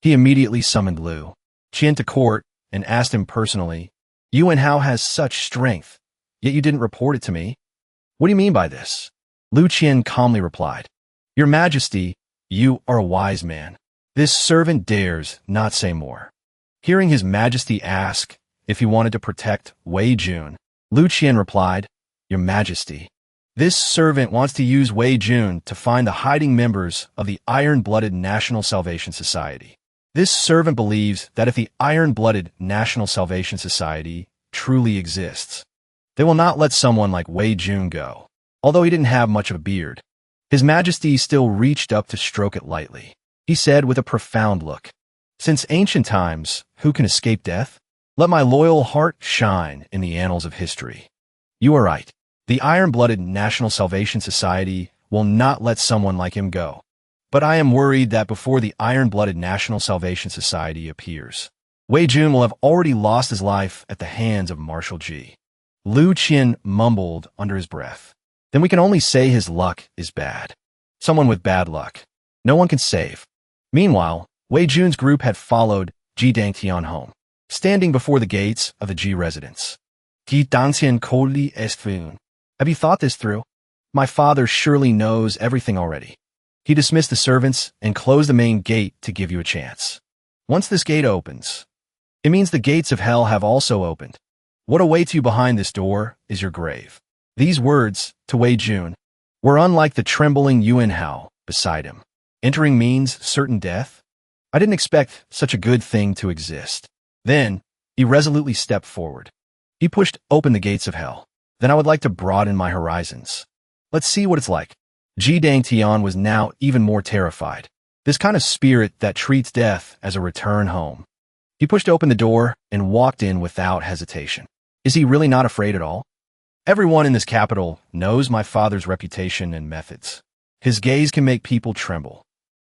He immediately summoned Lu Qian to court and asked him personally, Yuanhao has such strength, yet you didn't report it to me. What do you mean by this? Lu Qian calmly replied, Your Majesty, you are a wise man. This servant dares not say more. Hearing His Majesty ask if he wanted to protect Wei Jun, Lu Qian replied, Your Majesty, this servant wants to use Wei Jun to find the hiding members of the Iron-Blooded National Salvation Society. This servant believes that if the Iron-Blooded National Salvation Society truly exists, they will not let someone like Wei Jun go. Although he didn't have much of a beard, His Majesty still reached up to stroke it lightly. He said with a profound look, Since ancient times, who can escape death? Let my loyal heart shine in the annals of history. You are right. The Iron-Blooded National Salvation Society will not let someone like him go. But I am worried that before the Iron-Blooded National Salvation Society appears, Wei Jun will have already lost his life at the hands of Marshal Ji. Lu Qian mumbled under his breath. Then we can only say his luck is bad. Someone with bad luck. No one can save. Meanwhile, Wei Jun's group had followed Ji Dangtian home, standing before the gates of the Ji residence. Ji Dangtian coldly asked, Have you thought this through? My father surely knows everything already. He dismissed the servants and closed the main gate to give you a chance. Once this gate opens, it means the gates of hell have also opened. What awaits you behind this door is your grave. These words, to Wei Jun, were unlike the trembling Yuanhao beside him. Entering means certain death? I didn't expect such a good thing to exist. Then, he resolutely stepped forward. He pushed open the gates of hell. Then I would like to broaden my horizons. Let's see what it's like. Ji Dangtian was now even more terrified. This kind of spirit that treats death as a return home. He pushed open the door and walked in without hesitation. Is he really not afraid at all? Everyone in this capital knows my father's reputation and methods. His gaze can make people tremble.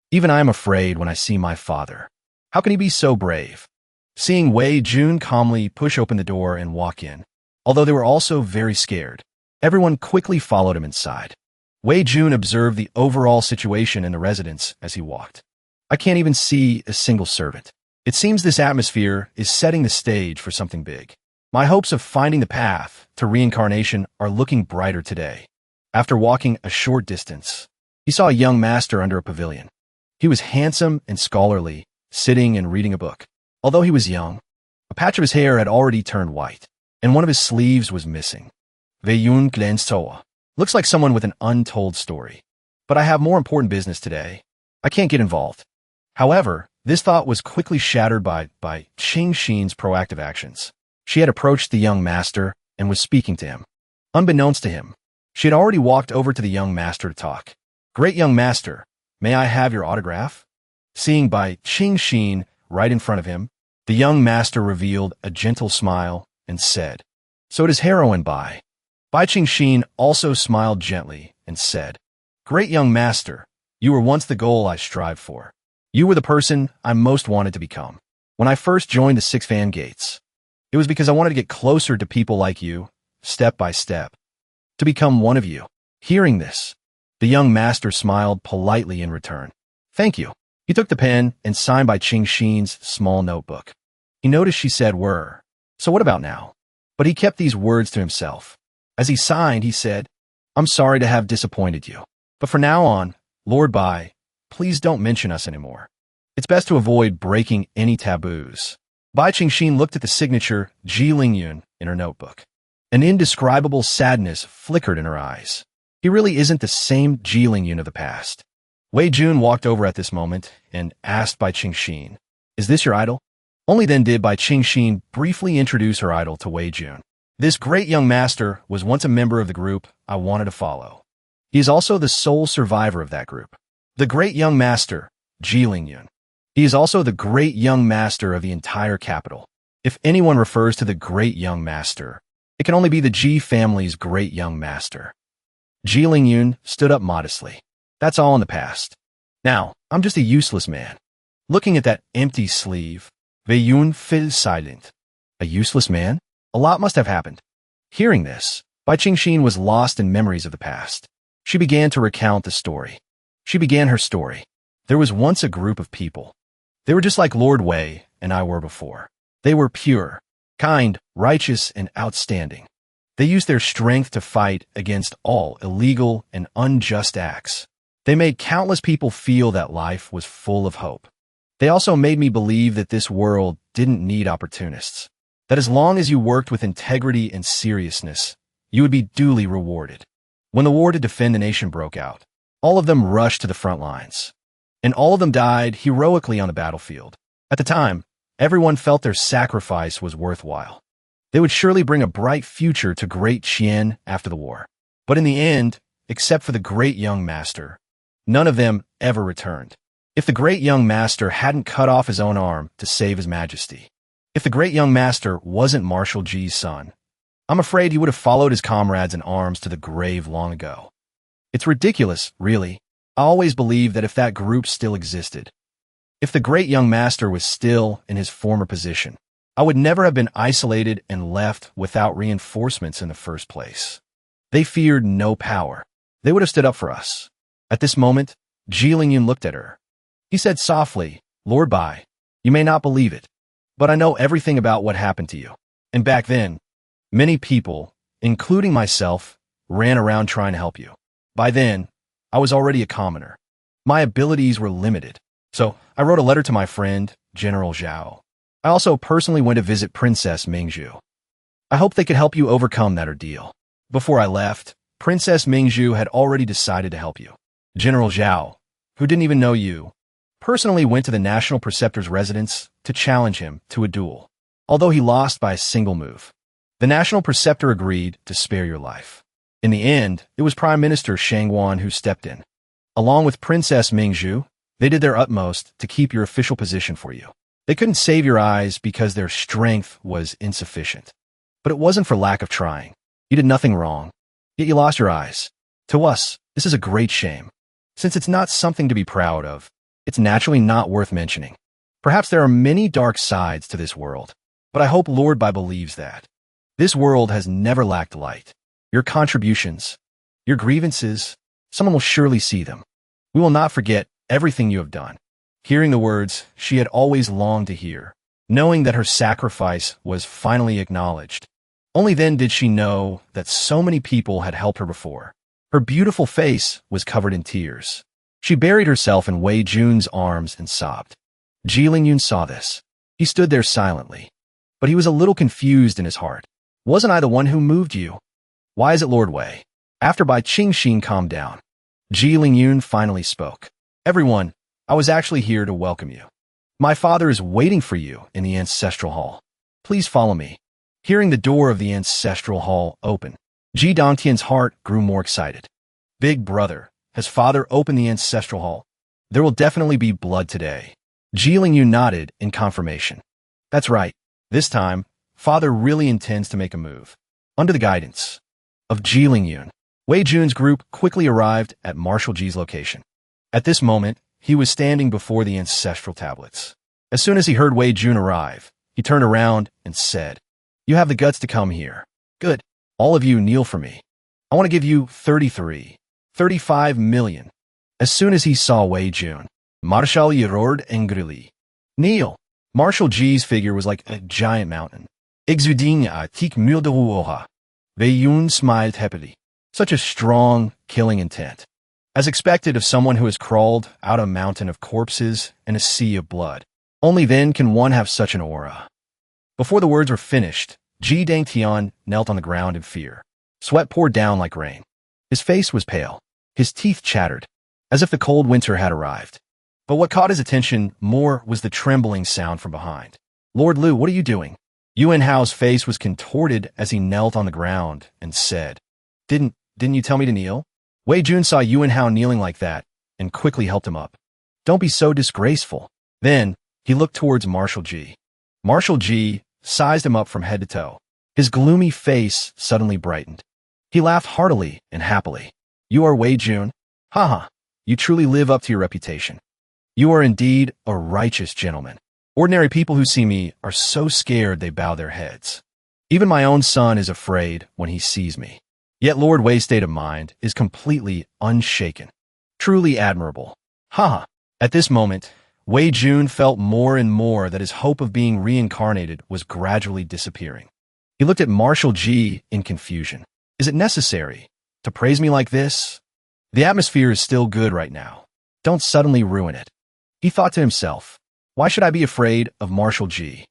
Even I am afraid when I see my father. How can he be so brave? Seeing Wei Jun calmly push open the door and walk in, although they were also very scared, everyone quickly followed him inside. Wei Jun observed the overall situation in the residence as he walked. I can't even see a single servant. It seems this atmosphere is setting the stage for something big. My hopes of finding the path to reincarnation are looking brighter today. After walking a short distance, he saw a young master under a pavilion. He was handsome and scholarly, sitting and reading a book. Although he was young, a patch of his hair had already turned white, and one of his sleeves was missing. Wei Yun glanced Toa. Looks like someone with an untold story. But I have more important business today. I can't get involved. However, this thought was quickly shattered by Qing Xin's proactive actions. She had approached the young master and was speaking to him. Unbeknownst to him, she had already walked over to the young master to talk. Great young master, may I have your autograph? Seeing Qing Xin right in front of him, the young master revealed a gentle smile and said, So does heroine Qing Xin also smiled gently and said, Great young master, You were once the goal I strived for. You were the person I most wanted to become. When I first joined the Six Fan Gates, it was because I wanted to get closer to people like you, step by step, to become one of you. Hearing this, the young master smiled politely in return. Thank you. He took the pen and signed by Qing Xin's small notebook. He noticed she said were. So what about now? But he kept these words to himself. As he signed, he said, I'm sorry to have disappointed you. But from now on, Lord Bai, please don't mention us anymore. It's best to avoid breaking any taboos. Bai Qingxin looked at the signature Ji Lingyun in her notebook. An indescribable sadness flickered in her eyes. He really isn't the same Ji Lingyun of the past. Wei Jun walked over at this moment and asked Bai Qingxin, Is this your idol? Only then did Bai Qingxin briefly introduce her idol to Wei Jun. This great young master was once a member of the group I wanted to follow. He is also the sole survivor of that group. The great young master, Ji Lingyun. He is also the great young master of the entire capital. If anyone refers to the great young master, it can only be the Ji family's great young master. Ji Lingyun stood up modestly. That's all in the past. Now, I'm just a useless man. Looking at that empty sleeve, Wei Yun fell silent. A useless man? A lot must have happened. Hearing this, Bai Qingxin was lost in memories of the past. She began to recount the story. She began her story. There was once a group of people. They were just like Lord Wei and I were before. They were pure, kind, righteous, and outstanding. They used their strength to fight against all illegal and unjust acts. They made countless people feel that life was full of hope. They also made me believe that this world didn't need opportunists, that as long as you worked with integrity and seriousness, you would be duly rewarded. When the war to defend the nation broke out, all of them rushed to the front lines, and all of them died heroically on the battlefield. At the time, everyone felt their sacrifice was worthwhile. They would surely bring a bright future to Great Qian after the war. But in the end, except for the great young master, none of them ever returned. If the great young master hadn't cut off his own arm to save his majesty, if the great young master wasn't Marshal Ji's son, I'm afraid he would have followed his comrades in arms to the grave long ago. It's ridiculous, really. I always believed that if that group still existed, if the great young master was still in his former position, I would never have been isolated and left without reinforcements in the first place. They feared no power. They would have stood up for us. At this moment, Ji Lingyun looked at her. He said softly, Lord Bai, you may not believe it, but I know everything about what happened to you. And back then, many people, including myself, ran around trying to help you. By then, I was already a commoner. My abilities were limited. So I wrote a letter to my friend, General Zhao. I also personally went to visit Princess Mingzhu. I hoped they could help you overcome that ordeal. Before I left, Princess Mingzhu had already decided to help you. General Zhao, who didn't even know you, personally went to the National Preceptor's residence to challenge him to a duel, although he lost by a single move. The National Preceptor agreed to spare your life. In the end, it was Prime Minister Shangwan who stepped in. Along with Princess Mingzhu, they did their utmost to keep your official position for you. They couldn't save your eyes because their strength was insufficient. But it wasn't for lack of trying. You did nothing wrong, yet you lost your eyes. To us, this is a great shame. Since it's not something to be proud of, it's naturally not worth mentioning. Perhaps there are many dark sides to this world, but I hope Lord Bai believes that. This world has never lacked light. Your contributions, your grievances, someone will surely see them. We will not forget everything you have done. Hearing the words she had always longed to hear, knowing that her sacrifice was finally acknowledged, only then did she know that so many people had helped her before. Her beautiful face was covered in tears. She buried herself in Wei Jun's arms and sobbed. Ji Lingyun saw this. He stood there silently, but he was a little confused in his heart. Wasn't I the one who moved you? Why is it Lord Wei? After Bai Qingxin calmed down, Ji Lingyun finally spoke. Everyone, I was actually here to welcome you. My father is waiting for you in the ancestral hall. Please follow me. Hearing the door of the ancestral hall open, Ji Dongtian's heart grew more excited. Big brother, has father opened the ancestral hall? There will definitely be blood today. Ji Lingyun nodded in confirmation. That's right. This time, father really intends to make a move. Under the guidance of Ji Lingyun, Wei Jun's group quickly arrived at Marshal Ji's location. At this moment, he was standing before the ancestral tablets. As soon as he heard Wei Jun arrive, he turned around and said, "You have the guts to come here. Good. All of you kneel for me. I want to give you 35 million. As soon as he saw Wei Jun, Marshal roared angrily. Kneel. Marshal G's figure was like a giant mountain. Exuding a tik milderuoha. Wei Jun smiled happily. Such a strong, killing intent. As expected of someone who has crawled out a mountain of corpses and a sea of blood. Only then can one have such an aura. Before the words were finished, Ji Dangtian knelt on the ground in fear. Sweat poured down like rain. His face was pale. His teeth chattered, as if the cold winter had arrived. But what caught his attention more was the trembling sound from behind. "Lord Liu, what are you doing?" Yuan Hao's face was contorted as he knelt on the ground and said, Didn't you tell me to kneel?" Wei Jun saw Yuan Hao kneeling like that and quickly helped him up. "Don't be so disgraceful." Then, he looked towards Marshal G. Marshal G sized him up from head to toe. His gloomy face suddenly brightened. He laughed heartily and happily. "You are Wei Jun? Haha, you truly live up to your reputation. You are indeed a righteous gentleman. Ordinary people who see me are so scared they bow their heads. Even my own son is afraid when he sees me. Yet Lord Wei's state of mind is completely unshaken. Truly admirable. Haha." At this moment, Wei Jun felt more and more that his hope of being reincarnated was gradually disappearing. He looked at Marshal G in confusion. Is it necessary to praise me like this? The atmosphere is still good right now. Don't suddenly ruin it. He thought to himself, why should I be afraid of Marshal G?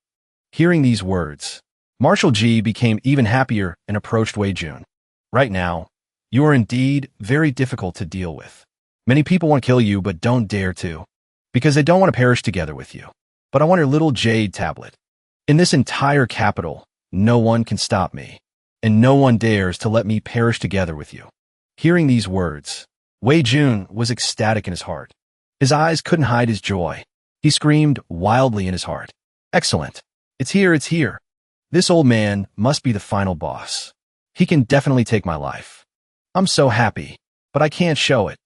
Hearing these words, Marshal G became even happier and approached Wei Jun. Right now, you are indeed very difficult to deal with. Many people want to kill you but don't dare to, because they don't want to perish together with you. But I want your little jade tablet. In this entire capital, no one can stop me, and no one dares to let me perish together with you. Hearing these words, Wei Jun was ecstatic in his heart. His eyes couldn't hide his joy. He screamed wildly in his heart. Excellent. It's here, it's here. This old man must be the final boss. He can definitely take my life. I'm so happy, but I can't show it.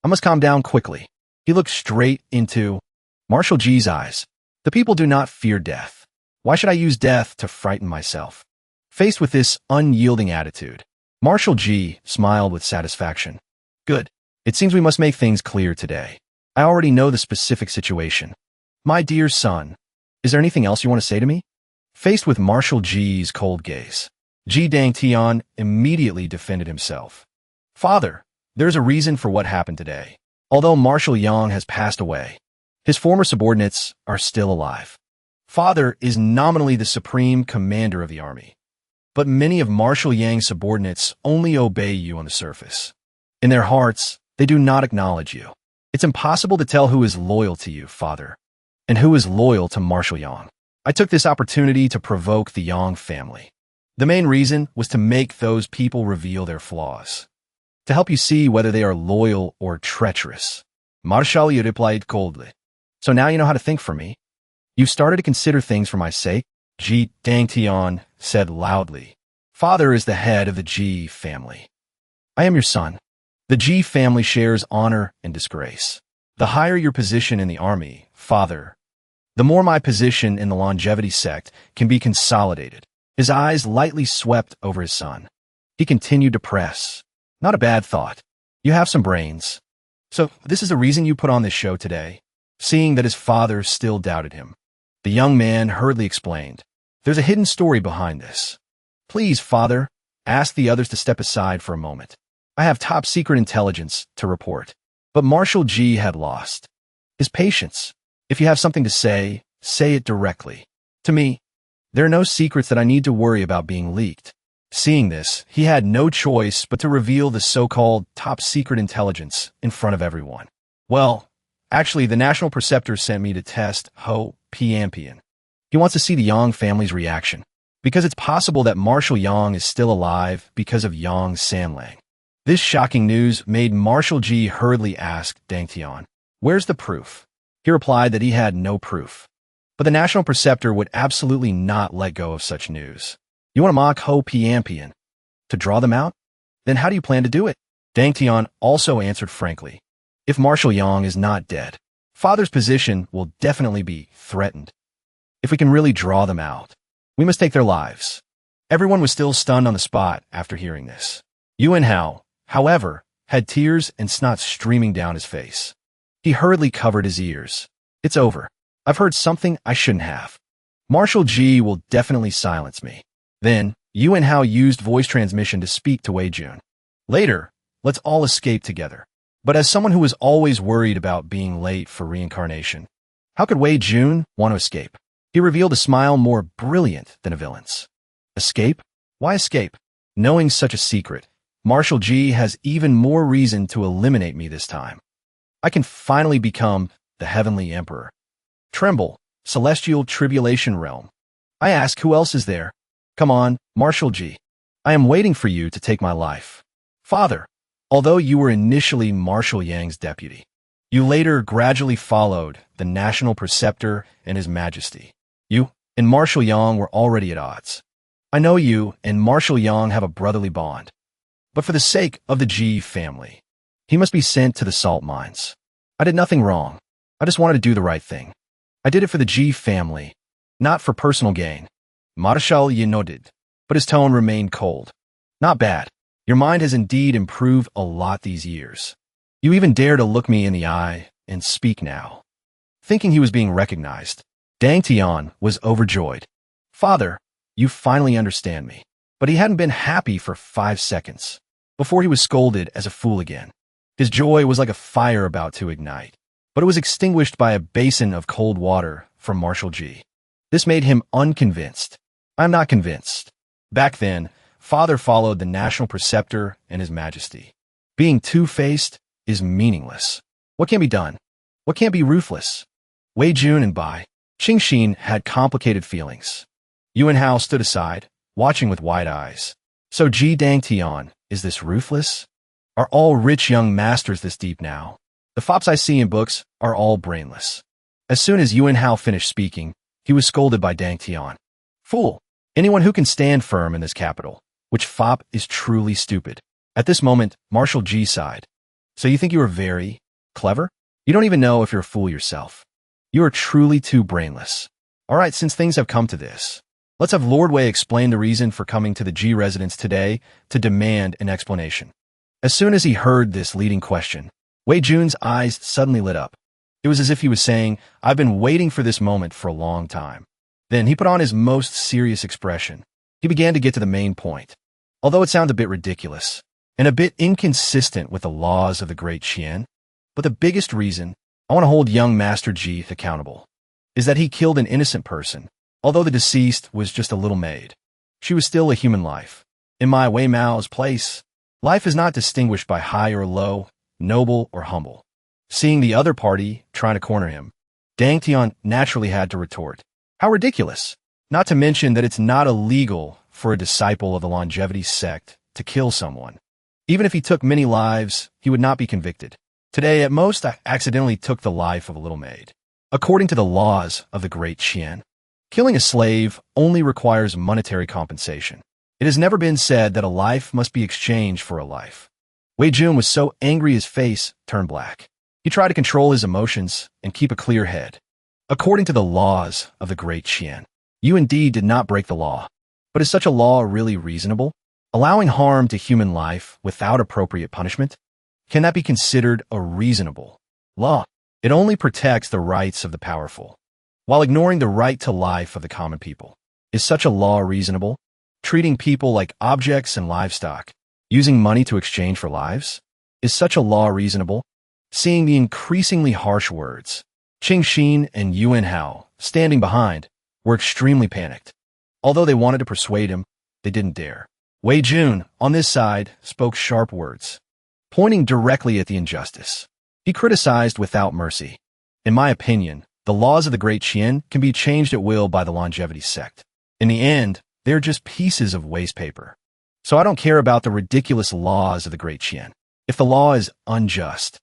I must calm down quickly. He looked straight into Marshal G's eyes. The people do not fear death. Why should I use death to frighten myself? Faced with this unyielding attitude, Marshal G smiled with satisfaction. Good. It seems we must make things clear today. I already know the specific situation. My dear son, is there anything else you want to say to me? Faced with Marshal G's cold gaze, Ji Dangtian immediately defended himself. Father, there's a reason for what happened today. Although Marshal Yang has passed away, his former subordinates are still alive. Father is nominally the supreme commander of the army, but many of Marshal Yang's subordinates only obey you on the surface. In their hearts, they do not acknowledge you. It's impossible to tell who is loyal to you, Father, and who is loyal to Marshal Yang. I took this opportunity to provoke the Yang family. The main reason was to make those people reveal their flaws, to help you see whether they are loyal or treacherous. Marshal replied coldly. So now you know how to think for me. You've started to consider things for my sake, Ji Dangtian said loudly. Father is the head of the Ji family. I am your son. The Ji family shares honor and disgrace. The higher your position in the army, Father, the more my position in the longevity sect can be consolidated. His eyes lightly swept over his son. He continued to press. Not a bad thought. You have some brains. So this is the reason you put on this show today? Seeing that his father still doubted him, the young man hurriedly explained. There's a hidden story behind this. Please, Father, ask the others to step aside for a moment. I have top secret intelligence to report. But Marshal G had lost his patience. If you have something to say it directly. To me, there are no secrets that I need to worry about being leaked. Seeing this, he had no choice but to reveal the so-called top secret intelligence in front of everyone. Well, actually, the National Preceptor sent me to test Ho Piampian. He wants to see the Yang family's reaction, because it's possible that Marshal Yang is still alive because of Yang Sanlang. This shocking news made Marshal G hurriedly ask Dangtian, where's the proof? He replied that he had no proof. But the National Preceptor would absolutely not let go of such news. You want to mock Ho Piampian? To draw them out? Then how do you plan to do it? Dangtian also answered frankly. If Marshal Yang is not dead, Father's position will definitely be threatened. If we can really draw them out, we must take their lives. Everyone was still stunned on the spot after hearing this. Yuan Hao, however, had tears and snot streaming down his face. He hurriedly covered his ears. It's over. I've heard something I shouldn't have. Marshal Ji will definitely silence me. Then, Yuan Hao used voice transmission to speak to Wei Jun. Later, let's all escape together. But as someone who was always worried about being late for reincarnation, how could Wei Jun want to escape? He revealed a smile more brilliant than a villain's. Escape? Why escape? Knowing such a secret, Marshal Ji has even more reason to eliminate me this time. I can finally become the Heavenly Emperor. Tremble, celestial tribulation realm. I ask, who else is there? Come on, Marshal Ji. I am waiting for you to take my life. Father, although you were initially Marshal Yang's deputy, you later gradually followed the national preceptor and his majesty. You and Marshal Yang were already at odds. I know you and Marshal Yang have a brotherly bond. But for the sake of the Ji family, he must be sent to the salt mines. I did nothing wrong. I just wanted to do the right thing. I did it for the Ji family, not for personal gain. Marshal Yi nodded, but his tone remained cold. Not bad. Your mind has indeed improved a lot these years. You even dare to look me in the eye and speak now. Thinking he was being recognized, Dang Tian was overjoyed. Father, you finally understand me. But he hadn't been happy for 5 seconds before he was scolded as a fool again. His joy was like a fire about to ignite, but it was extinguished by a basin of cold water from Marshal Ji. This made him unconvinced. I'm not convinced. Back then, Father followed the national preceptor and his majesty. Being two-faced is meaningless. What can be done? What can't be ruthless? Wei Jun and Bai Qingxin had complicated feelings. Yuan Hao stood aside, watching with wide eyes. So Ji Dangtian, is this ruthless? Are all rich young masters this deep now? The fops I see in books are all brainless. As soon as Yuan Hao finished speaking, he was scolded by Dang Tian. Fool! Anyone who can stand firm in this capital, which fop is truly stupid. At this moment, Marshal Ji sighed. So you think you are very clever? You don't even know if you're a fool yourself. You are truly too brainless. All right, since things have come to this, let's have Lord Wei explain the reason for coming to the Ji residence today to demand an explanation. As soon as he heard this leading question, Wei Jun's eyes suddenly lit up. It was as if he was saying, I've been waiting for this moment for a long time. Then he put on his most serious expression. He began to get to the main point. Although it sounds a bit ridiculous and a bit inconsistent with the laws of the great Qian, but the biggest reason I want to hold young Master Ji accountable is that he killed an innocent person. Although the deceased was just a little maid, she was still a human life. In my Wei Mao's place, life is not distinguished by high or low, noble or humble. Seeing the other party trying to corner him, Dang Tian naturally had to retort. How ridiculous! Not to mention that it's not illegal for a disciple of the longevity sect to kill someone. Even if he took many lives, he would not be convicted. Today, at most, I accidentally took the life of a little maid. According to the laws of the great Qian, killing a slave only requires monetary compensation. It has never been said that a life must be exchanged for a life. Wei Jun was so angry his face turned black. He tried to control his emotions and keep a clear head. According to the laws of the great Qian, you indeed did not break the law. But is such a law really reasonable? Allowing harm to human life without appropriate punishment? Can that be considered a reasonable law? It only protects the rights of the powerful, while ignoring the right to life of the common people. Is such a law reasonable? Treating people like objects and livestock, using money to exchange for lives? Is such a law reasonable? Seeing the increasingly harsh words, Qingxin and Yuan Hao, standing behind, were extremely panicked. Although they wanted to persuade him, they didn't dare. Wei Jun, on this side, spoke sharp words, pointing directly at the injustice. He criticized without mercy. In my opinion, the laws of the great Qian can be changed at will by the longevity sect. In the end, they're just pieces of waste paper. So I don't care about the ridiculous laws of the great Qian. If the law is unjust,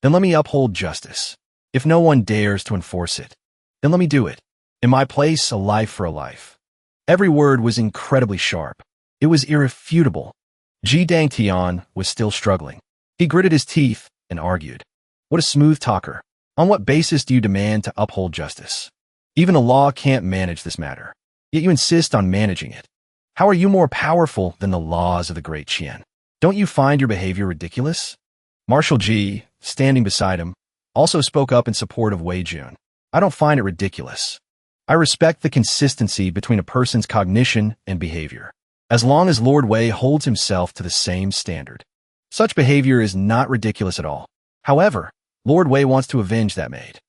then let me uphold justice. If no one dares to enforce it, then let me do it. In my place, a life for a life. Every word was incredibly sharp. It was irrefutable. Ji Dangtian was still struggling. He gritted his teeth and argued. What a smooth talker. On what basis do you demand to uphold justice? Even the law can't manage this matter, yet you insist on managing it. How are you more powerful than the laws of the great Qian? Don't you find your behavior ridiculous? Marshal Ji, standing beside him, also spoke up in support of Wei Jun. I don't find it ridiculous. I respect the consistency between a person's cognition and behavior, as long as Lord Wei holds himself to the same standard. Such behavior is not ridiculous at all. However, Lord Wei wants to avenge that maid.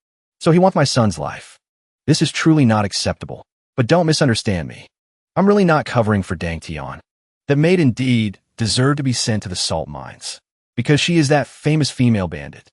So he wants my son's life. This is truly not acceptable, but don't misunderstand me. I'm really not covering for Dang Tian. That maid indeed deserved to be sent to the salt mines, because she is that famous female bandit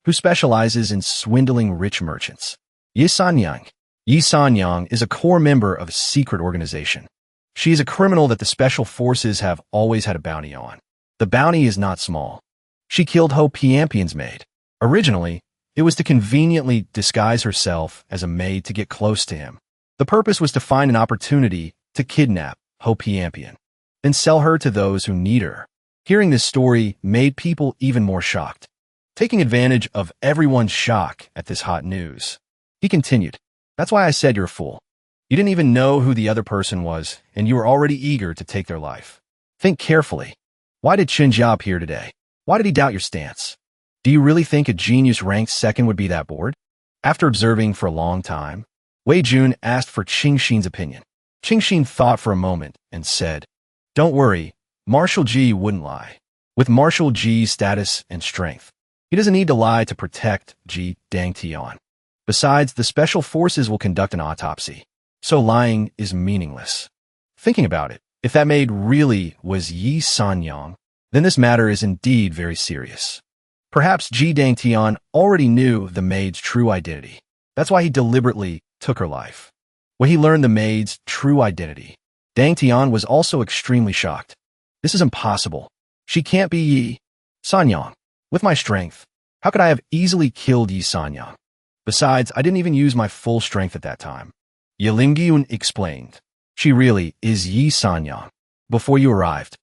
who specializes in swindling rich merchants. Yi Sanyang. Yi Sanyang is a core member of a secret organization. She is a criminal that the special forces have always had a bounty on. The bounty is not small. She killed Ho Piampian's maid. Originally, it was to conveniently disguise herself as a maid to get close to him. The purpose was to find an opportunity to kidnap Ho Piampian, then sell her to those who need her. Hearing this story made people even more shocked. Taking advantage of everyone's shock at this hot news, he continued, "That's why I said you're a fool. You didn't even know who the other person was, and you were already eager to take their life. Think carefully. Why did Xinjia appear today? Why did he doubt your stance? Do you really think a genius ranked second would be that bored?" After observing for a long time, Wei Jun asked for Qingxin's opinion. Qingxin thought for a moment and said, "Don't worry, Marshal Ji wouldn't lie. With Marshal Ji's status and strength, he doesn't need to lie to protect Ji Dangtian. Besides, the special forces will conduct an autopsy, so lying is meaningless." Thinking about it, if that maid really was Yi Sanyang, then this matter is indeed very serious. Perhaps Ji Dangtian already knew the maid's true identity. That's why he deliberately took her life. When he learned the maid's true identity, Dangtian was also extremely shocked. This is impossible. She can't be Yi Sanyang. With my strength, how could I have easily killed Yi Sanyang? Besides, I didn't even use my full strength at that time. Yalingyun explained. She really is Yi Sanyang. Before you arrived,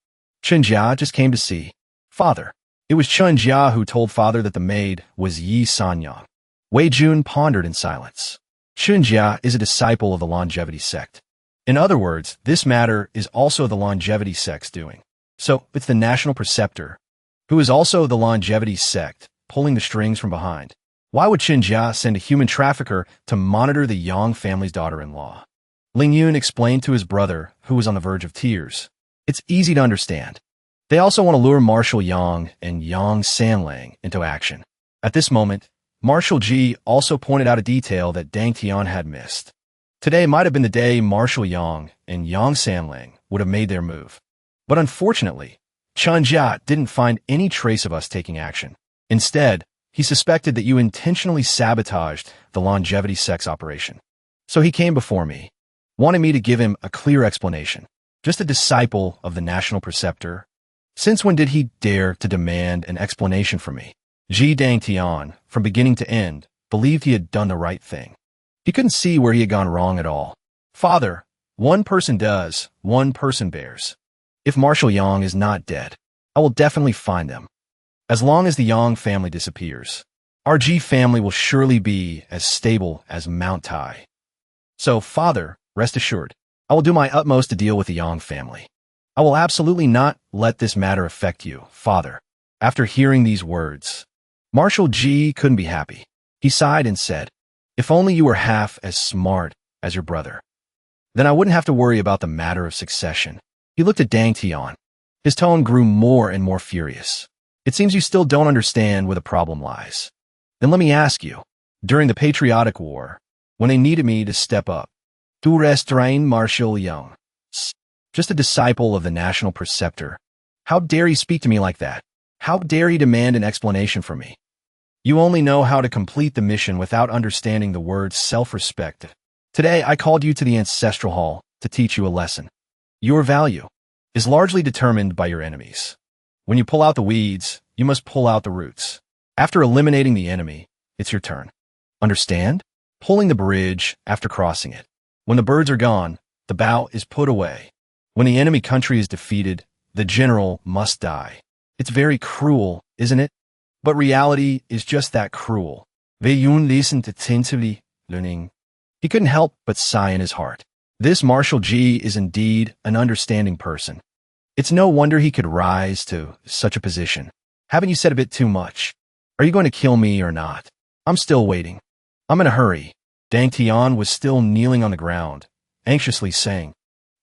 Xinjia just came to see Father. It was Xinjia who told Father that the maid was Yi Sanyang. Wei Jun pondered in silence. Xinjia is a disciple of the longevity sect. In other words, this matter is also the longevity sect's doing. So, it's the national preceptor, who is also the longevity sect, pulling the strings from behind. Why would Xinjia send a human trafficker to monitor the Yang family's daughter-in-law? Ling Yun explained to his brother, who was on the verge of tears. It's easy to understand. They also want to lure Marshal Yang and Yang Sanlang into action. At this moment, Marshal Ji also pointed out a detail that Dang Tian had missed. Today might have been the day Marshal Yang and Yang Sanlang would have made their move. But unfortunately, Xinjia didn't find any trace of us taking action. Instead, he suspected that you intentionally sabotaged the longevity sex operation. So he came before me, wanting me to give him a clear explanation. Just a disciple of the national preceptor. Since when did he dare to demand an explanation from me? Ji Dangtian, from beginning to end, believed he had done the right thing. He couldn't see where he had gone wrong at all. Father, one person does, one person bears. If Marshal Yang is not dead, I will definitely find them. As long as the Yang family disappears, our Ji family will surely be as stable as Mount Tai. So, Father, rest assured, I will do my utmost to deal with the Yang family. I will absolutely not let this matter affect you, Father. After hearing these words, Marshal Ji couldn't be happy. He sighed and said, "If only you were half as smart as your brother. Then I wouldn't have to worry about the matter of succession." He looked at Dang Tian. His tone grew more and more furious. "It seems you still don't understand where the problem lies. Then let me ask you, during the Patriotic War, when they needed me to step up, to restrain Marshal Yang, just a disciple of the national preceptor, how dare he speak to me like that? How dare he demand an explanation from me? You only know how to complete the mission without understanding the word self-respect. Today, I called you to the Ancestral Hall to teach you a lesson. Your value is largely determined by your enemies. When you pull out the weeds, you must pull out the roots. After eliminating the enemy, it's your turn. Understand? Pulling the bridge after crossing it. When the birds are gone, the bow is put away. When the enemy country is defeated, the general must die. It's very cruel, isn't it? But reality is just that cruel. Veyun listened attentively, learning. He couldn't help but sigh in his heart. This Marshal G is indeed an understanding person. It's no wonder he could rise to such a position. Haven't you said a bit too much? Are you going to kill me or not? I'm still waiting. I'm in a hurry. Dang Tian was still kneeling on the ground, anxiously saying,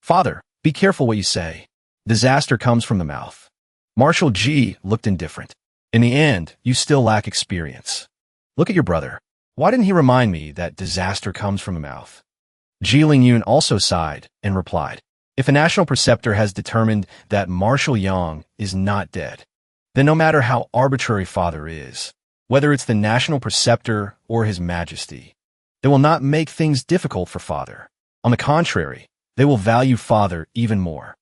Father, be careful what you say. Disaster comes from the mouth. Marshal G looked indifferent. In the end, you still lack experience. Look at your brother. Why didn't he remind me that disaster comes from the mouth? Ji Lingyun also sighed and replied, If a national preceptor has determined that Marshal Yang is not dead, then no matter how arbitrary Father is, whether it's the national preceptor or His Majesty, they will not make things difficult for Father. On the contrary, they will value Father even more.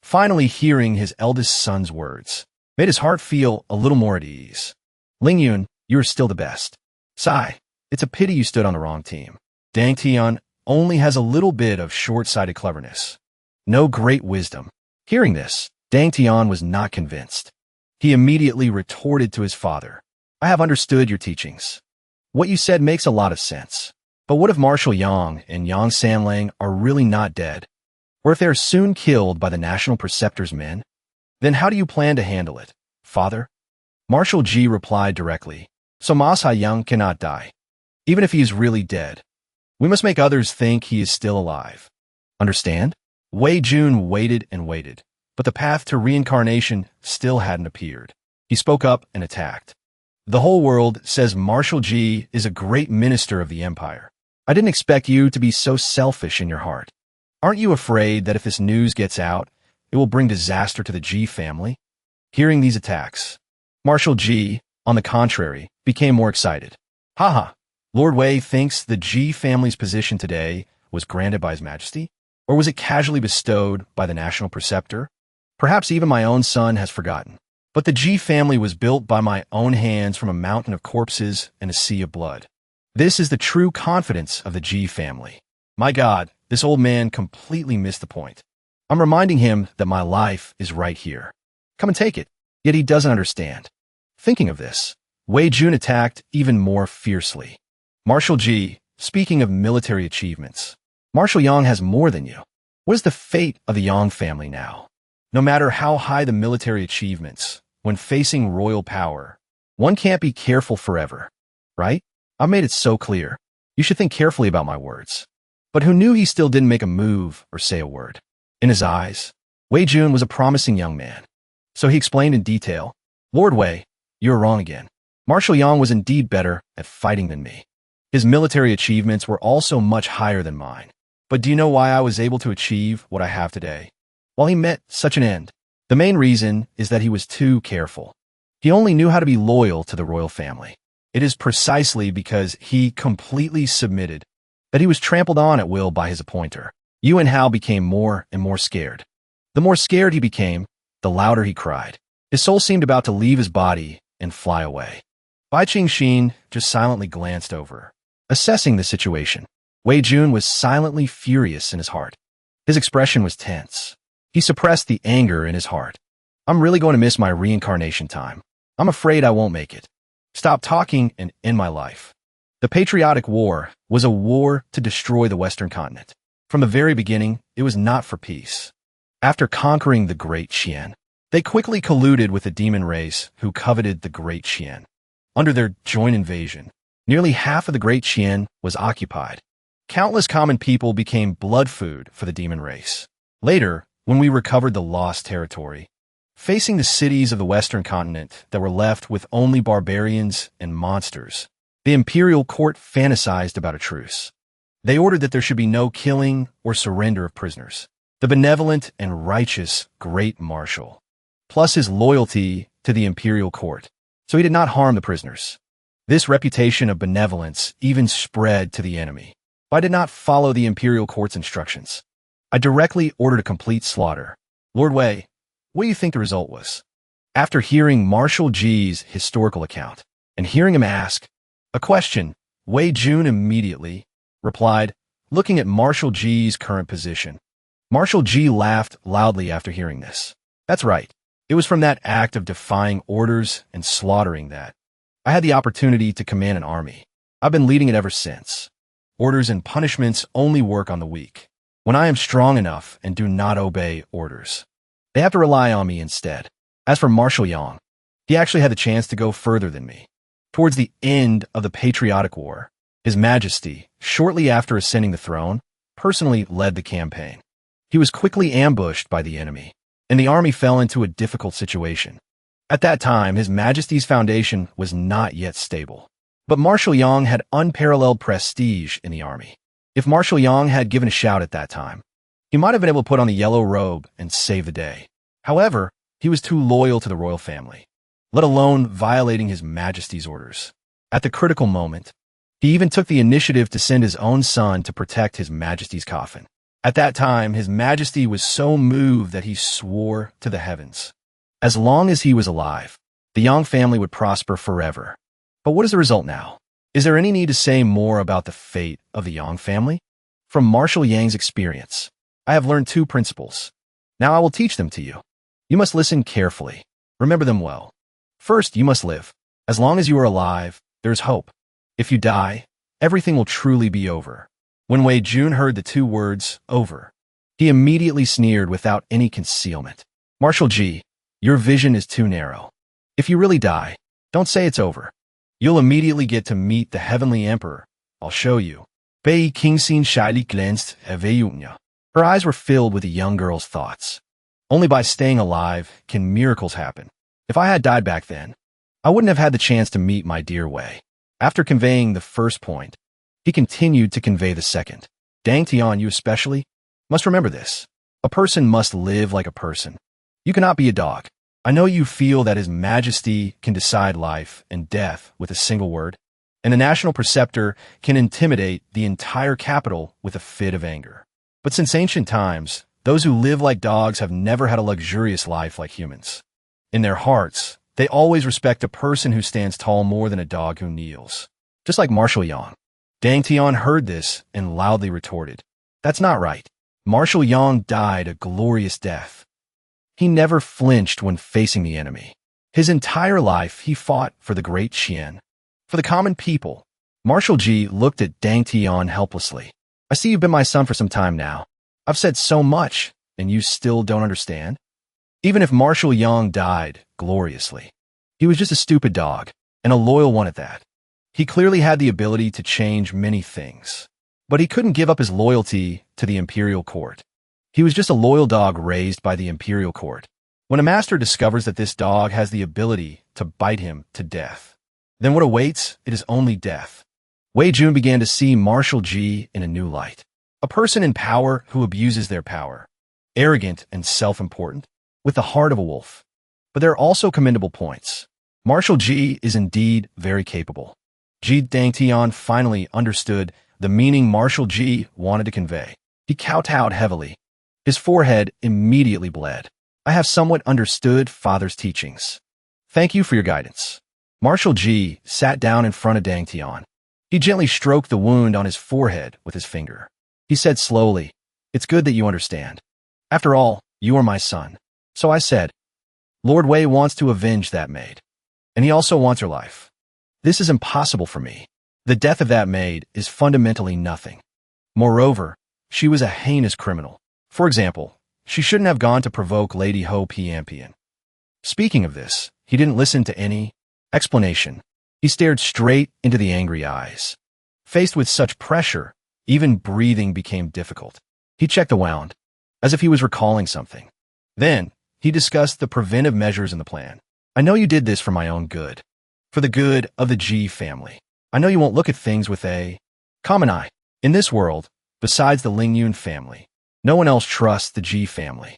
Finally, hearing his eldest son's words made his heart feel a little more at ease. Lingyun, you are still the best. Sigh, it's a pity you stood on the wrong team. Dang Tian only has a little bit of short-sighted cleverness. No great wisdom. Hearing this, Dang Tian was not convinced. He immediately retorted to his father, I have understood your teachings. What you said makes a lot of sense. But what if Marshal Yang and Yang Sanlang are really not dead? Or if they are soon killed by the National Preceptor's men? Then how do you plan to handle it, Father? Marshal Ji replied directly, So Masa Yang cannot die. Even if he is really dead, we must make others think he is still alive. Understand? Wei Jun waited and waited, but the path to reincarnation still hadn't appeared. He spoke up and attacked. The whole world says Marshal Ji is a great minister of the empire. I didn't expect you to be so selfish in your heart. Aren't you afraid that if this news gets out, it will bring disaster to the Ji family? Hearing these attacks, Marshal Ji, on the contrary, became more excited. Haha, Lord Wei thinks the Ji family's position today was granted by His Majesty? Or was it casually bestowed by the National Preceptor? Perhaps even my own son has forgotten. But the Ji family was built by my own hands from a mountain of corpses and a sea of blood. This is the true confidence of the Ji family. My God, this old man completely missed the point. I'm reminding him that my life is right here. Come and take it. Yet he doesn't understand. Thinking of this, Wei Jun attacked even more fiercely. Marshal Ji, speaking of military achievements, Marshal Yang has more than you. What is the fate of the Yang family now? No matter how high the military achievements, when facing royal power, one can't be careful forever, right? I've made it so clear. You should think carefully about my words. But who knew he still didn't make a move or say a word? In his eyes, Wei Jun was a promising young man. So he explained in detail, Lord Wei, you're wrong again. Marshal Yang was indeed better at fighting than me. His military achievements were also much higher than mine. But do you know why I was able to achieve what I have today? While he met such an end, the main reason is that he was too careful. He only knew how to be loyal to the royal family. It is precisely because he completely submitted that he was trampled on at will by his appointer. Yuan Hao became more and more scared. The more scared he became, the louder he cried. His soul seemed about to leave his body and fly away. Bai Qingxin just silently glanced over, assessing the situation. Wei Jun was silently furious in his heart. His expression was tense. He suppressed the anger in his heart. I'm really going to miss my reincarnation time. I'm afraid I won't make it. Stop talking and end my life. The Patriotic War was a war to destroy the Western continent. From the very beginning, it was not for peace. After conquering the Great Qian, they quickly colluded with the demon race who coveted the Great Qian. Under their joint invasion, nearly half of the Great Qian was occupied. Countless common people became blood food for the demon race. Later, when we recovered the lost territory, facing the cities of the Western continent that were left with only barbarians and monsters, the imperial court fantasized about a truce. They ordered that there should be no killing or surrender of prisoners. The benevolent and righteous great marshal, plus his loyalty to the imperial court, so he did not harm the prisoners. This reputation of benevolence even spread to the enemy. I did not follow the imperial court's instructions. I directly ordered a complete slaughter. Lord Wei, what do you think the result was? After hearing Marshal Ji's historical account and hearing him ask a question, Wei Jun immediately replied, looking at Marshal Ji's current position. Marshal Ji laughed loudly after hearing this. That's right. It was from that act of defying orders and slaughtering that I had the opportunity to command an army. I've been leading it ever since. Orders and punishments only work on the weak. When I am strong enough and do not obey orders, they have to rely on me instead. As for Marshal Yang, he actually had the chance to go further than me. Towards the end of the Patriotic War, His Majesty, shortly after ascending the throne, personally led the campaign. He was quickly ambushed by the enemy, and the army fell into a difficult situation. At that time, His Majesty's foundation was not yet stable. But Marshal Yang had unparalleled prestige in the army. If Marshal Yang had given a shout at that time, he might have been able to put on the yellow robe and save the day. However, he was too loyal to the royal family, let alone violating His Majesty's orders. At the critical moment, he even took the initiative to send his own son to protect His Majesty's coffin. At that time, His Majesty was so moved that he swore to the heavens. As long as he was alive, the Yang family would prosper forever. But what is the result now? Is there any need to say more about the fate of the Yang family? From Marshal Yang's experience, I have learned two principles. Now I will teach them to you. You must listen carefully. Remember them well. First, you must live. As long as you are alive, there is hope. If you die, everything will truly be over. When Wei Jun heard the two words, over, he immediately sneered without any concealment. Marshal Ji, your vision is too narrow. If you really die, don't say it's over. You'll immediately get to meet the Heavenly Emperor. I'll show you. Bei Kingxin Shaili glanced at Veyunya. Her eyes were filled with the young girl's thoughts. Only by staying alive can miracles happen. If I had died back then, I wouldn't have had the chance to meet my dear Wei. After conveying the first point, he continued to convey the second. Dang Tian, you especially, must remember this. A person must live like a person. You cannot be a dog. I know you feel that His Majesty can decide life and death with a single word, and the national preceptor can intimidate the entire capital with a fit of anger. But since ancient times, those who live like dogs have never had a luxurious life like humans. In their hearts, they always respect a person who stands tall more than a dog who kneels. Just like Marshal Yang. Dang Tian heard this and loudly retorted, "That's not right. Marshal Yang died a glorious death. He never flinched when facing the enemy. His entire life, he fought for the great Qian, for the common people." Marshal Ji looked at Dang Tian helplessly. "I see you've been my son for some time now. I've said so much, and you still don't understand?" Even if Marshal Yang died gloriously, he was just a stupid dog, and a loyal one at that. He clearly had the ability to change many things, but he couldn't give up his loyalty to the imperial court. He was just a loyal dog raised by the imperial court. When a master discovers that this dog has the ability to bite him to death, then what awaits, it is only death. Wei Jun began to see Marshal Ji in a new light. A person in power who abuses their power. Arrogant and self-important, with the heart of a wolf. But there are also commendable points. Marshal Ji is indeed very capable. Ji Dangtian finally understood the meaning Marshal Ji wanted to convey. He kowtowed heavily. His forehead immediately bled. "I have somewhat understood Father's teachings. Thank you for your guidance." Marshal Ji sat down in front of Dang Tian. He gently stroked the wound on his forehead with his finger. He said slowly, "It's good that you understand. After all, you are my son." So I said, "Lord Wei wants to avenge that maid. And he also wants her life. This is impossible for me. The death of that maid is fundamentally nothing. Moreover, she was a heinous criminal. For example, she shouldn't have gone to provoke Lady Ho Piampian." Speaking of this, he didn't listen to any explanation. He stared straight into the angry eyes. Faced with such pressure, even breathing became difficult. He checked the wound, as if he was recalling something. Then, he discussed the preventive measures in the plan. "I know you did this for my own good, for the good of the Ji family. I know you won't look at things with a common eye. In this world, besides the Lingyun family, no one else trusts the Ji family.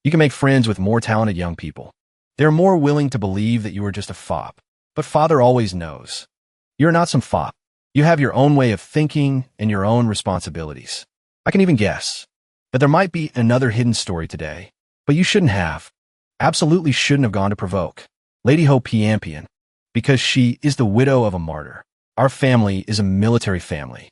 You can make friends with more talented young people. They're more willing to believe that you are just a fop. But Father always knows. You're not some fop. You have your own way of thinking and your own responsibilities. I can even guess that there might be another hidden story today, but you shouldn't have. Absolutely shouldn't have gone to provoke Lady Ho Piampian, because she is the widow of a martyr. Our family is a military family.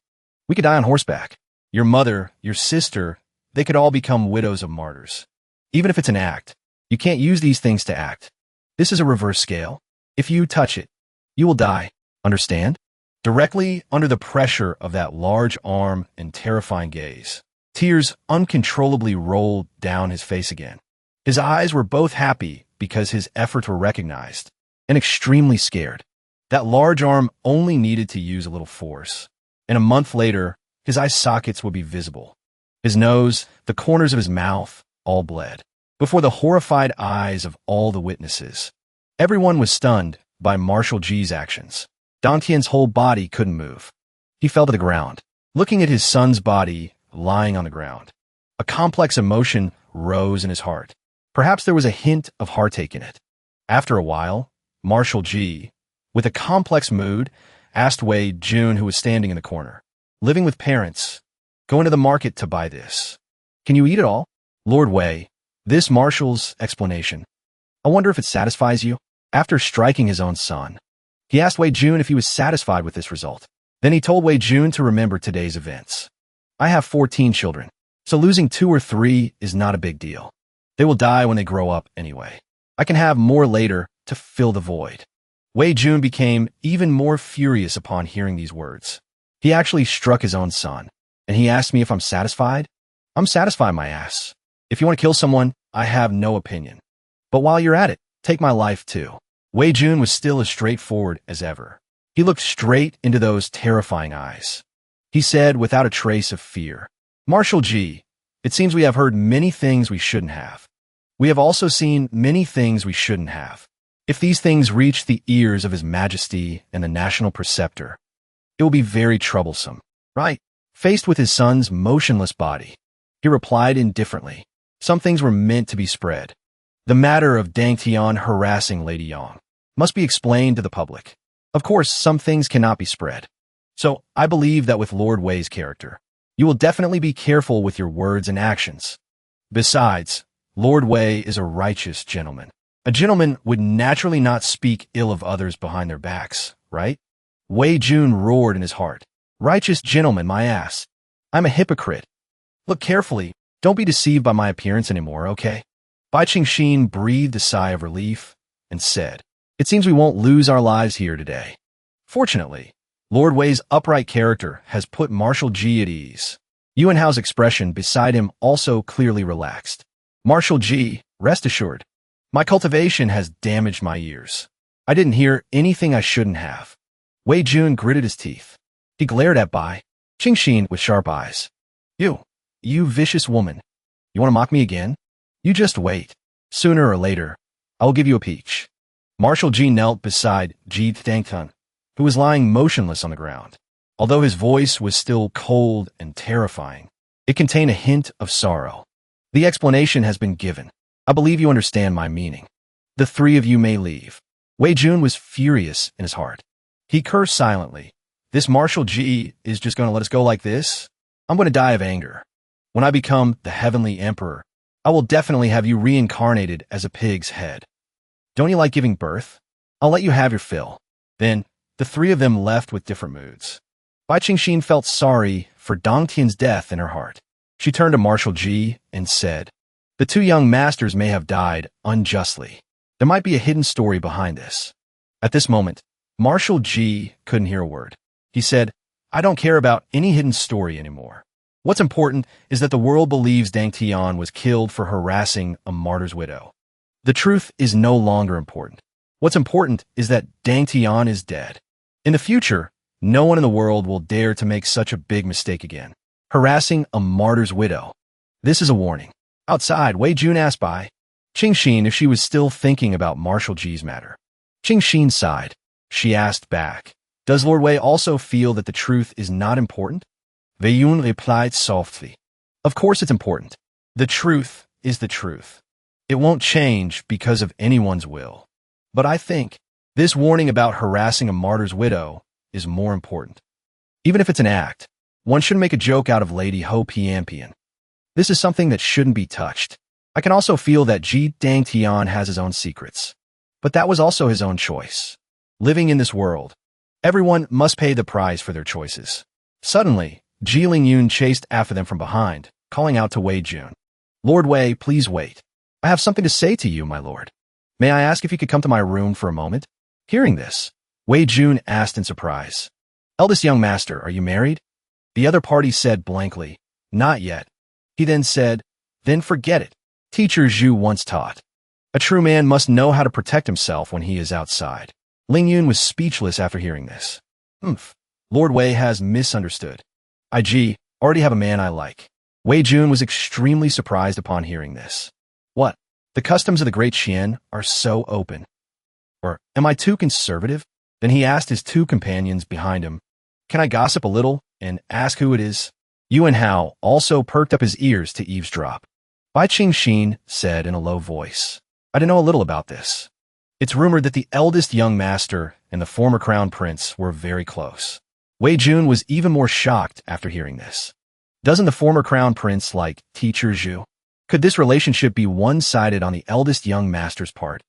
We could die on horseback. Your mother, your sister, they could all become widows of martyrs. Even if it's an act, you can't use these things to act. This is a reverse scale. If you touch it, You will die. Understand? Directly under the pressure of that large arm and terrifying gaze, tears uncontrollably rolled down his face again. His eyes were both happy because his efforts were recognized, and extremely scared. That large arm only needed to use a little force, and a month later, his eye sockets would be visible. His nose, the corners of his mouth, all bled. Before the horrified eyes of all the witnesses, everyone was stunned by Marshal G's actions. Dong Tian's whole body couldn't move. He fell to the ground, looking at his son's body lying on the ground. A complex emotion rose in his heart. Perhaps there was a hint of heartache in it. After a while, Marshal G, with a complex mood, asked Wei Jun, who was standing in the corner, living with parents, going to the market to buy this. Can you eat it all? Lord Wei, this Marshal's explanation. I wonder if it satisfies you? After striking his own son, he asked Wei Jun if he was satisfied with this result. Then he told Wei Jun to remember today's events. I have 14 children, so losing 2 or 3 is not a big deal. They will die when they grow up anyway. I can have more later to fill the void. Wei Jun became even more furious upon hearing these words. He actually struck his own son, and he asked me if I'm satisfied. I'm satisfied, my ass. If you want to kill someone, I have no opinion. But while you're at it, take my life too. Wei Jun was still as straightforward as ever. He looked straight into those terrifying eyes. He said without a trace of fear, Marshal G, it seems we have heard many things we shouldn't have. We have also seen many things we shouldn't have. If these things reach the ears of His Majesty and the National Preceptor, it will be very troublesome, right? Faced with his son's motionless body, he replied indifferently. Some things were meant to be spread. The matter of Dang Tian harassing Lady Yang must be explained to the public. Of course, some things cannot be spread. So I believe that with Lord Wei's character, you will definitely be careful with your words and actions. Besides, Lord Wei is a righteous gentleman. A gentleman would naturally not speak ill of others behind their backs, right? Wei Jun roared in his heart. Righteous gentleman, my ass. I'm a hypocrite. Look carefully. Don't be deceived by my appearance anymore, okay? Bai Qingxin breathed a sigh of relief and said, it seems we won't lose our lives here today. Fortunately, Lord Wei's upright character has put Marshal G at ease. Yuan Hao's expression beside him also clearly relaxed. Marshal G, rest assured, my cultivation has damaged my ears. I didn't hear anything I shouldn't have. Wei Jun gritted his teeth. He glared at Bai Qingxin with sharp eyes. You vicious woman. You want to mock me again? You just wait. Sooner or later, I will give you a peach. Marshal G knelt beside Ji Thangtun, who was lying motionless on the ground. Although his voice was still cold and terrifying, it contained a hint of sorrow. The explanation has been given. I believe you understand my meaning. The 3 of you may leave. Wei Jun was furious in his heart. He cursed silently. This Marshal G is just going to let us go like this? I'm going to die of anger. When I become the Heavenly Emperor, I will definitely have you reincarnated as a pig's head. Don't you like giving birth? I'll let you have your fill. Then, the 3 of them left with different moods. Bai Qingxin felt sorry for Dong Tian's death in her heart. She turned to Marshal G and said, the 2 young masters may have died unjustly. There might be a hidden story behind this. At this moment, Marshal G couldn't hear a word. He said, I don't care about any hidden story anymore. What's important is that the world believes Dang Tian was killed for harassing a martyr's widow. The truth is no longer important. What's important is that Dang Tian is dead. In the future, no one in the world will dare to make such a big mistake again. Harassing a martyr's widow. This is a warning. Outside, Wei Jun asked Bai Qingxin if she was still thinking about Marshal G's matter. Qingxin sighed. She asked back, does Lord Wei also feel that the truth is not important? Wei Yun replied softly, of course it's important. The truth is the truth. It won't change because of anyone's will. But I think this warning about harassing a martyr's widow is more important. Even if it's an act, one shouldn't make a joke out of Lady Ho Pian. This is something that shouldn't be touched. I can also feel that Ji Dang Tian has his own secrets. But that was also his own choice. Living in this world, everyone must pay the price for their choices. Suddenly, Ji Lingyun chased after them from behind, calling out to Wei Jun. Lord Wei, please wait. I have something to say to you, my lord. May I ask if you could come to my room for a moment? Hearing this, Wei Jun asked in surprise. Eldest young master, are you married? The other party said blankly, not yet. He then said, then forget it. Teacher Zhu once taught. A true man must know how to protect himself when he is outside. Ling Yun was speechless after hearing this. Lord Wei has misunderstood. I already have a man I like. Wei Jun was extremely surprised upon hearing this. What? The customs of the great Qian are so open. Or am I too conservative? Then he asked his two companions behind him, can I gossip a little and ask who it is? Yuan Hao also perked up his ears to eavesdrop. Bai Qingxin said in a low voice, I know a little about this. It's rumored that the eldest young master and the former crown prince were very close. Wei Jun was even more shocked after hearing this. Doesn't the former crown prince like Teacher Zhu? Could this relationship be one-sided on the eldest young master's part?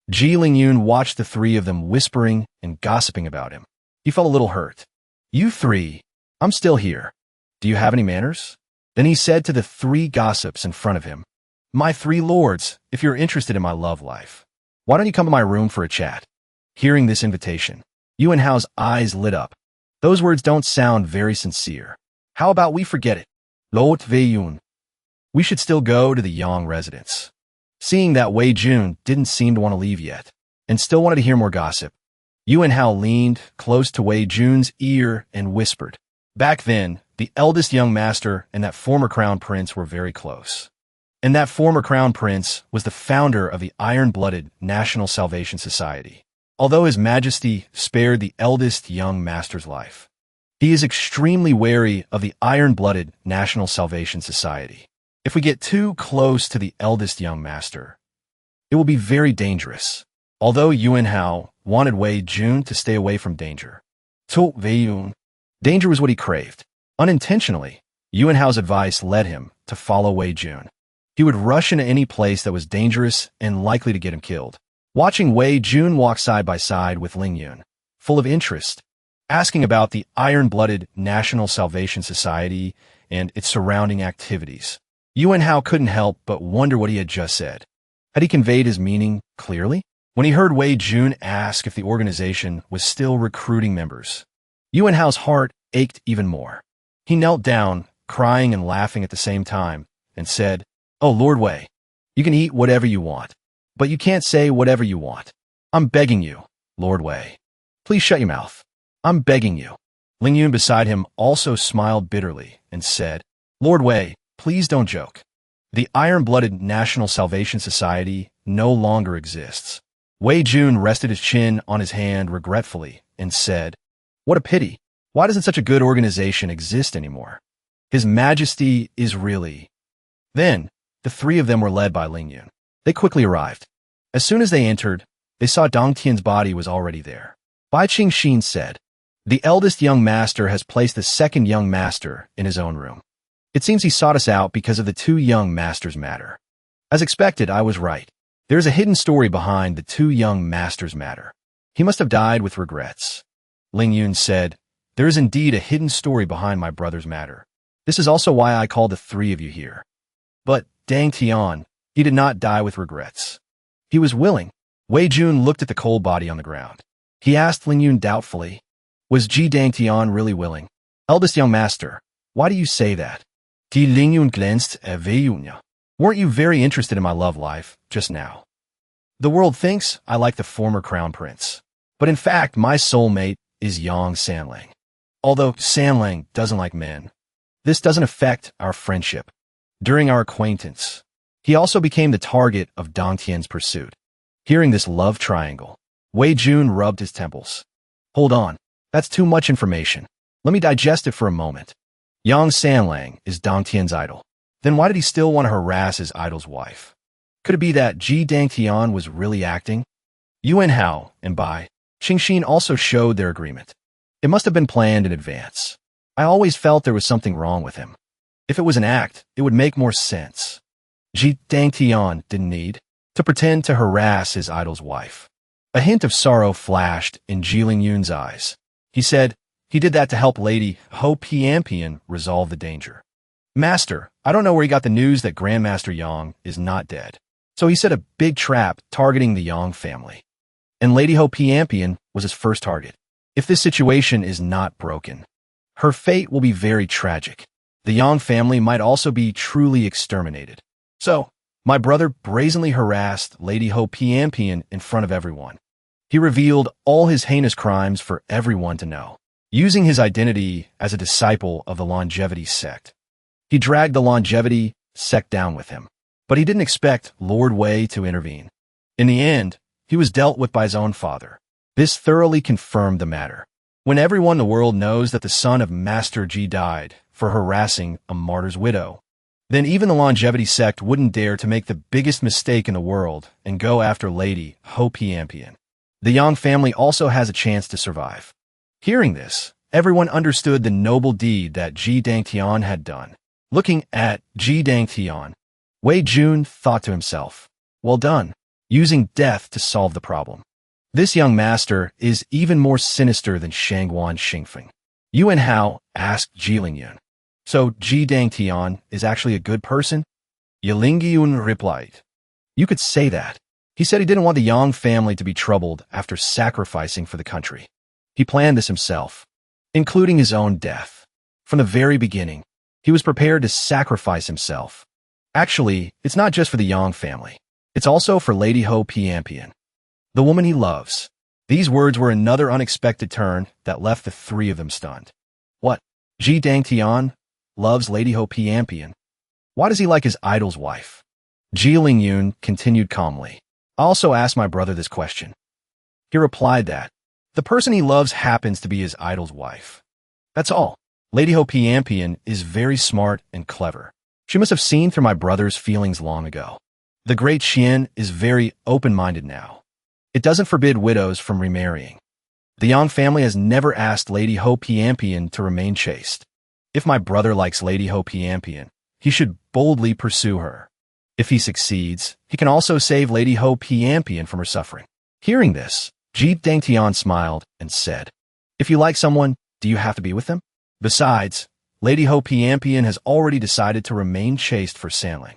Ji Lingyun watched the three of them whispering and gossiping about him. He felt a little hurt. You three, I'm still here. Do you have any manners? Then he said to the three gossips in front of him, my three lords, if you're interested in my love life, why don't you come to my room for a chat? Hearing this invitation, Yuan Hao's eyes lit up. Those words don't sound very sincere. How about we forget it? Lot Wei Yun. We should still go to the Yang residence. Seeing that Wei Jun didn't seem to want to leave yet, and still wanted to hear more gossip, Yuan Hao leaned close to Wei Jun's ear and whispered, back then, the eldest young master and that former crown prince were very close. And that former crown prince was the founder of the Iron-Blooded National Salvation Society. Although His Majesty spared the eldest young master's life, he is extremely wary of the Iron-Blooded National Salvation Society. If we get too close to the eldest young master, it will be very dangerous. Although Yuan Hao wanted Wei Jun to stay away from danger, danger was what he craved. Unintentionally, Yuan Hao's advice led him to follow Wei Jun. He would rush into any place that was dangerous and likely to get him killed. Watching Wei Jun walk side by side with Ling Yun, full of interest, asking about the Iron-Blooded National Salvation Society and its surrounding activities, Yuan Hao couldn't help but wonder what he had just said. Had he conveyed his meaning clearly? When he heard Wei Jun ask if the organization was still recruiting members, Yuan Hao's heart ached even more. He knelt down, crying and laughing at the same time, and said, Oh, Lord Wei, you can eat whatever you want, but you can't say whatever you want. I'm begging you, Lord Wei. Please shut your mouth. I'm begging you. Ling Yun beside him also smiled bitterly and said, Lord Wei, please don't joke. The Iron-Blooded National Salvation Society no longer exists. Wei Jun rested his chin on his hand regretfully and said, What a pity. Why doesn't such a good organization exist anymore? His Majesty is really... Then, the three of them were led by Ling Yun. They quickly arrived. As soon as they entered, they saw Dong Tian's body was already there. Bai Qingxin said, The eldest young master has placed the second young master in his own room. It seems he sought us out because of the two young masters' matter. As expected, I was right. There is a hidden story behind the two young masters' matter. He must have died with regrets. Ling Yun said, There is indeed a hidden story behind my brother's matter. This is also why I called the three of you here. But Dang Tian, he did not die with regrets. He was willing. Wei Jun looked at the cold body on the ground. He asked Ling Yun doubtfully, Was Ji Dang Tian really willing? Eldest young master, why do you say that? Ti Ling Yun glanced at Wei Yun. Weren't you very interested in my love life just now? The world thinks I like the former crown prince, but in fact my soulmate is Yang Sanlang. Although Sanlang doesn't like men, this doesn't affect our friendship. During our acquaintance, he also became the target of Dong Tian's pursuit. Hearing this love triangle, Wei Jun rubbed his temples. Hold on, that's too much information. Let me digest it for a moment. Yang Sanlang is Dong Tian's idol. Then why did he still want to harass his idol's wife? Could it be that Ji Dang Tian was really acting? Yuan Hao and Bai Qingxin also showed their agreement. It must have been planned in advance. I always felt there was something wrong with him. If it was an act, it would make more sense. Ji Dang Tian didn't need to pretend to harass his idol's wife. A hint of sorrow flashed in Ji Lingyun's eyes. He said he did that to help Lady Ho Piampian resolve the danger. Master, I don't know where he got the news that Grandmaster Yang is not dead. So he set a big trap targeting the Yang family. And Lady Ho Piampian was was his first target. If this situation is not broken, her fate will be very tragic. The Yang family might also be truly exterminated. So, my brother brazenly harassed Lady Ho Piampian in front of everyone. He revealed all his heinous crimes for everyone to know, using his identity as a disciple of the longevity sect. He dragged the longevity sect down with him, but he didn't expect Lord Wei to intervene. In the end, he was dealt with by his own father. This thoroughly confirmed the matter. When everyone in the world knows that the son of Master Ji died for harassing a martyr's widow, then even the longevity sect wouldn't dare to make the biggest mistake in the world and go after Lady Ho Piampian. The Yang family also has a chance to survive. Hearing this, everyone understood the noble deed that Ji Dangtian had done. Looking at Ji Dangtian, Wei Jun thought to himself, well done, using death to solve the problem. This young master is even more sinister than Shangguan Xingfeng. Yuan Hao asked Ji Lingyun. So Ji Dangtian is actually a good person? Yilingyun replied. You could say that. He said he didn't want the Yang family to be troubled after sacrificing for the country. He planned this himself, including his own death. From the very beginning, he was prepared to sacrifice himself. Actually, it's not just for the Yang family. It's also for Lady Ho Piampian, the woman he loves. These words were another unexpected turn that left the three of them stunned. What? Ji Dangtian loves Lady Ho Piampian? Why does he like his idol's wife? Ji Lingyun continued calmly. I also asked my brother this question. He replied that the person he loves happens to be his idol's wife. That's all. Lady Ho Piampian is very smart and clever. She must have seen through my brother's feelings long ago. The great Xian is very open-minded now. It doesn't forbid widows from remarrying. The Yang family has never asked Lady Ho Piampian to remain chaste. If my brother likes Lady Ho Piampian, he should boldly pursue her. If he succeeds, he can also save Lady Ho Piampian from her suffering. Hearing this, Ji Dangtian smiled and said, if you like someone, do you have to be with them? Besides, Lady Ho Piampian has already decided to remain chaste for Sanling.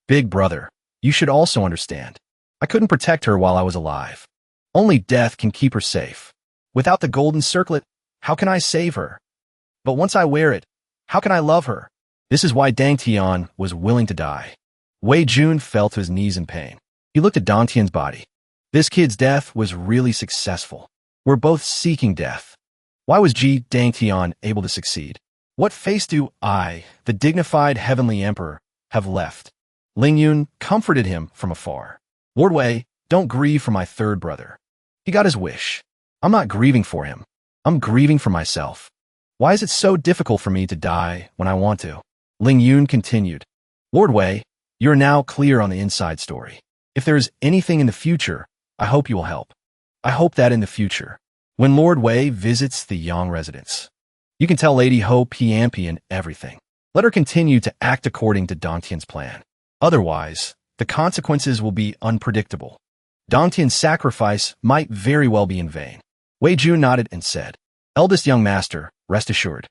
Big brother, you should also understand. I couldn't protect her while I was alive. Only death can keep her safe. Without the golden circlet, how can I save her? But once I wear it, how can I love her? This is why Dangtian was willing to die. Wei Jun fell to his knees in pain. He looked at Dangtian's body. This kid's death was really successful. We're both seeking death. Why was Ji Dangtian able to succeed? What face do I, the dignified heavenly emperor, have left? Lingyun comforted him from afar. Lord Wei, don't grieve for my third brother. He got his wish. I'm not grieving for him. I'm grieving for myself. Why is it so difficult for me to die when I want to? Lingyun continued. Lord Wei, you're now clear on the inside story. If there is anything in the future, I hope you will help. I hope that in the future, when Lord Wei visits the Yang residence, you can tell Lady Ho Piampian everything. Let her continue to act according to Dangtian's plan. Otherwise, the consequences will be unpredictable. Dangtian's sacrifice might very well be in vain. Wei Jun nodded and said, Eldest young master, rest assured.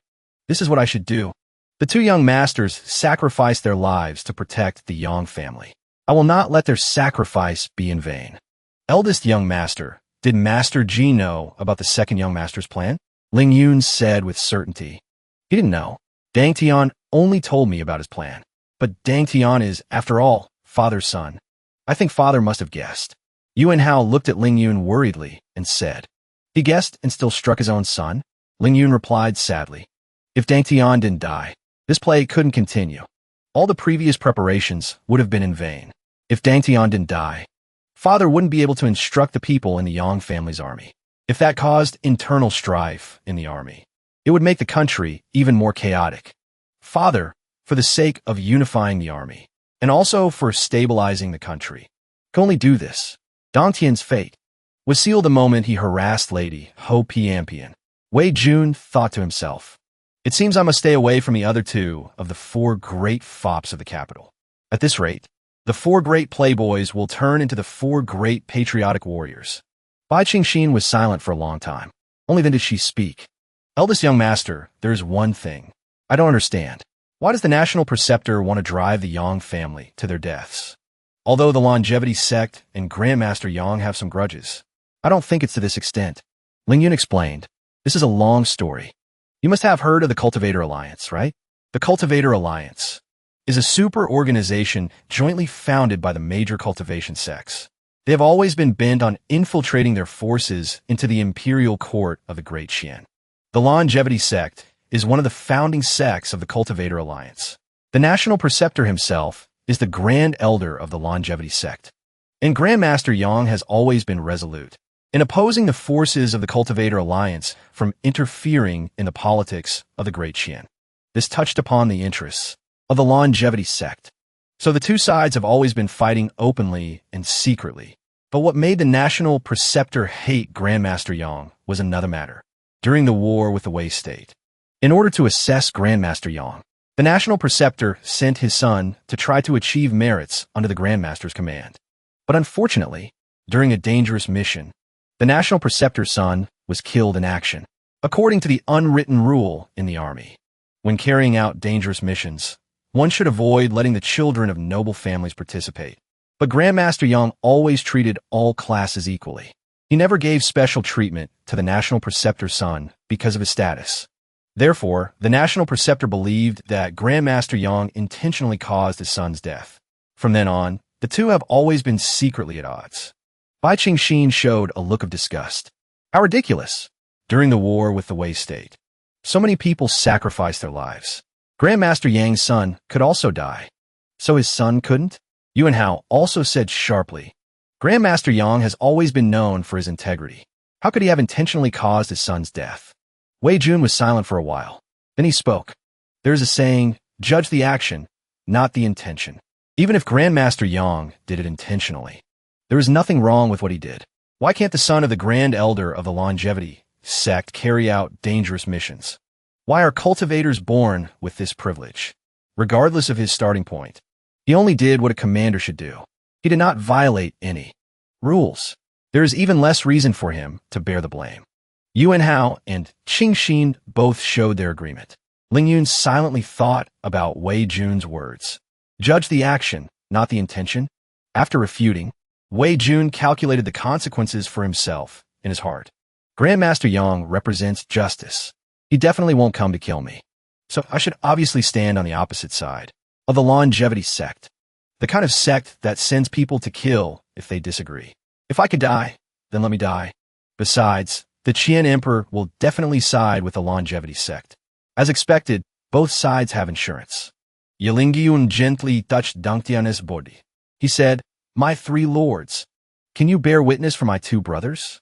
This is what I should do. The two young masters sacrificed their lives to protect the Yang family. I will not let their sacrifice be in vain. Eldest young master, did Master Ji know about the second young master's plan? Lingyun said with certainty. He didn't know. Dangtian only told me about his plan. But Dangtian is, after all, father's son. I think father must have guessed. Yuan Hao looked at Lingyun worriedly and said, he guessed and still struck his own son? Lingyun replied sadly. If Dangtian didn't die, this play couldn't continue. All the previous preparations would have been in vain. If Dangtian didn't die, father wouldn't be able to instruct the people in the Yang family's army. If that caused internal strife in the army, it would make the country even more chaotic. Father, for the sake of unifying the army, and also for stabilizing the country, could only do this. Dangtian's fate was sealed the moment he harassed Lady Ho Piampian. Wei Jun thought to himself, it seems I must stay away from the other two of the four great fops of the capital. At this rate, the four great playboys will turn into the four great patriotic warriors. Bai Qingxin was silent for a long time. Only then did she speak. Eldest young master, there is one thing I don't understand. Why does the national preceptor want to drive the Yang family to their deaths? Although the longevity sect and Grandmaster Yang have some grudges, I don't think it's to this extent. Ling Yun explained. This is a long story. You must have heard of the Cultivator Alliance, right? The Cultivator Alliance is a super organization jointly founded by the major cultivation sects. They have always been bent on infiltrating their forces into the imperial court of the Great Qian. The Longevity Sect is one of the founding sects of the Cultivator Alliance. The National Preceptor himself is the Grand Elder of the Longevity Sect. And Grandmaster Yang has always been resolute in opposing the forces of the Cultivator Alliance from interfering in the politics of the Great Qian. This touched upon the interests of the Longevity Sect. So the two sides have always been fighting openly and secretly. But what made the National Preceptor hate Grandmaster Yang was another matter. During the war with the Wei State, in order to assess Grandmaster Yang, the National Preceptor sent his son to try to achieve merits under the Grandmaster's command. But unfortunately, during a dangerous mission, the National Preceptor's son was killed in action, according to the unwritten rule in the army. When carrying out dangerous missions, one should avoid letting the children of noble families participate. But Grandmaster Yang always treated all classes equally. He never gave special treatment to the National Preceptor's son because of his status. Therefore, the National Preceptor believed that Grandmaster Yang intentionally caused his son's death. From then on, the two have always been secretly at odds. Bai Qingxin showed a look of disgust. How ridiculous! During the war with the Wei State, so many people sacrificed their lives. Grandmaster Yang's son could also die. So his son couldn't? Yuan Hao also said sharply. Grandmaster Yang has always been known for his integrity. How could he have intentionally caused his son's death? Wei Jun was silent for a while. Then he spoke. There is a saying, judge the action, not the intention. Even if Grandmaster Yang did it intentionally, there is nothing wrong with what he did. Why can't the son of the Grand Elder of the Longevity Sect carry out dangerous missions? Why are cultivators born with this privilege? Regardless of his starting point, he only did what a commander should do. He did not violate any rules. There is even less reason for him to bear the blame. Yuan Hao and Qingxin both showed their agreement. Ling Yun silently thought about Wei Jun's words. Judge the action, not the intention. After refuting, Wei Jun calculated the consequences for himself in his heart. Grandmaster Yang represents justice. He definitely won't come to kill me. So I should obviously stand on the opposite side of the Longevity Sect. The kind of sect that sends people to kill if they disagree. If I could die, then let me die. Besides, the Qian Emperor will definitely side with the Longevity Sect. As expected, both sides have insurance. Yalingyun gently touched Dongtian's body. He said, My three lords, can you bear witness for my two brothers?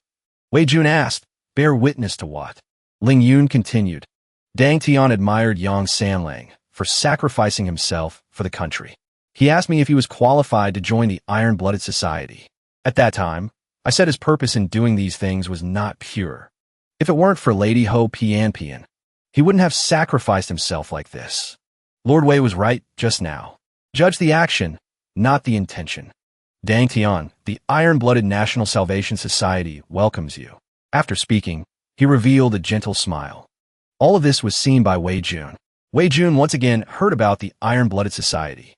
Wei Jun asked, bear witness to what? Ling Yun continued. Dang Tian admired Yang Sanlang for sacrificing himself for the country. He asked me if he was qualified to join the Iron-Blooded Society. At that time, I said his purpose in doing these things was not pure. If it weren't for Lady Ho Pian, he wouldn't have sacrificed himself like this. Lord Wei was right just now. Judge the action, not the intention. Dang Tian, the Iron-Blooded National Salvation Society welcomes you. After speaking, he revealed a gentle smile. All of this was seen by Wei Jun. Wei Jun once again heard about the Iron-Blooded Society.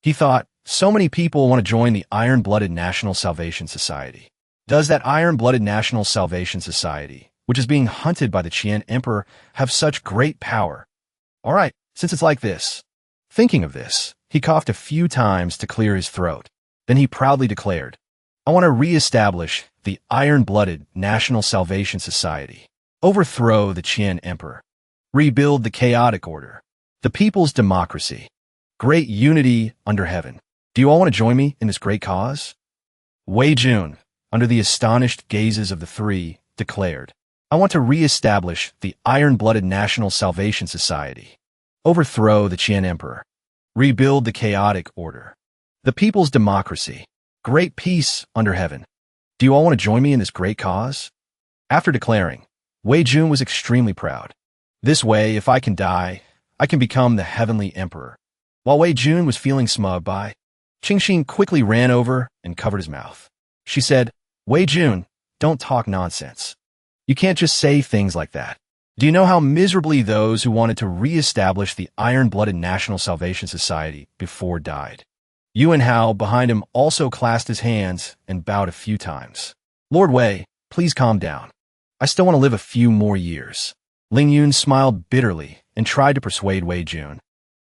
He thought, so many people want to join the Iron-Blooded National Salvation Society. Does that Iron-Blooded National Salvation Society, which is being hunted by the Qian Emperor, have such great power? All right, since it's like this. Thinking of this, he coughed a few times to clear his throat. Then he proudly declared, I want to re-establish the Iron-Blooded National Salvation Society, overthrow the Qian Emperor, rebuild the chaotic order, the people's democracy, great unity under heaven. Do you all want to join me in this great cause? Wei Jun, under the astonished gazes of the three, declared, I want to re-establish the Iron-Blooded National Salvation Society, overthrow the Qian Emperor, rebuild the chaotic order, the people's democracy, great peace under heaven. Do you all want to join me in this great cause? After declaring, Wei Jun was extremely proud. This way, if I can die, I can become the heavenly emperor. While Wei Jun was feeling smug by, Qingxin quickly ran over and covered his mouth. She said, Wei Jun, don't talk nonsense. You can't just say things like that. Do you know how miserably those who wanted to re-establish the Iron-Blooded National Salvation Society before died? Yuan Hao behind him also clasped his hands and bowed a few times. Lord Wei, please calm down. I still want to live a few more years. Ling Yun smiled bitterly and tried to persuade Wei Jun.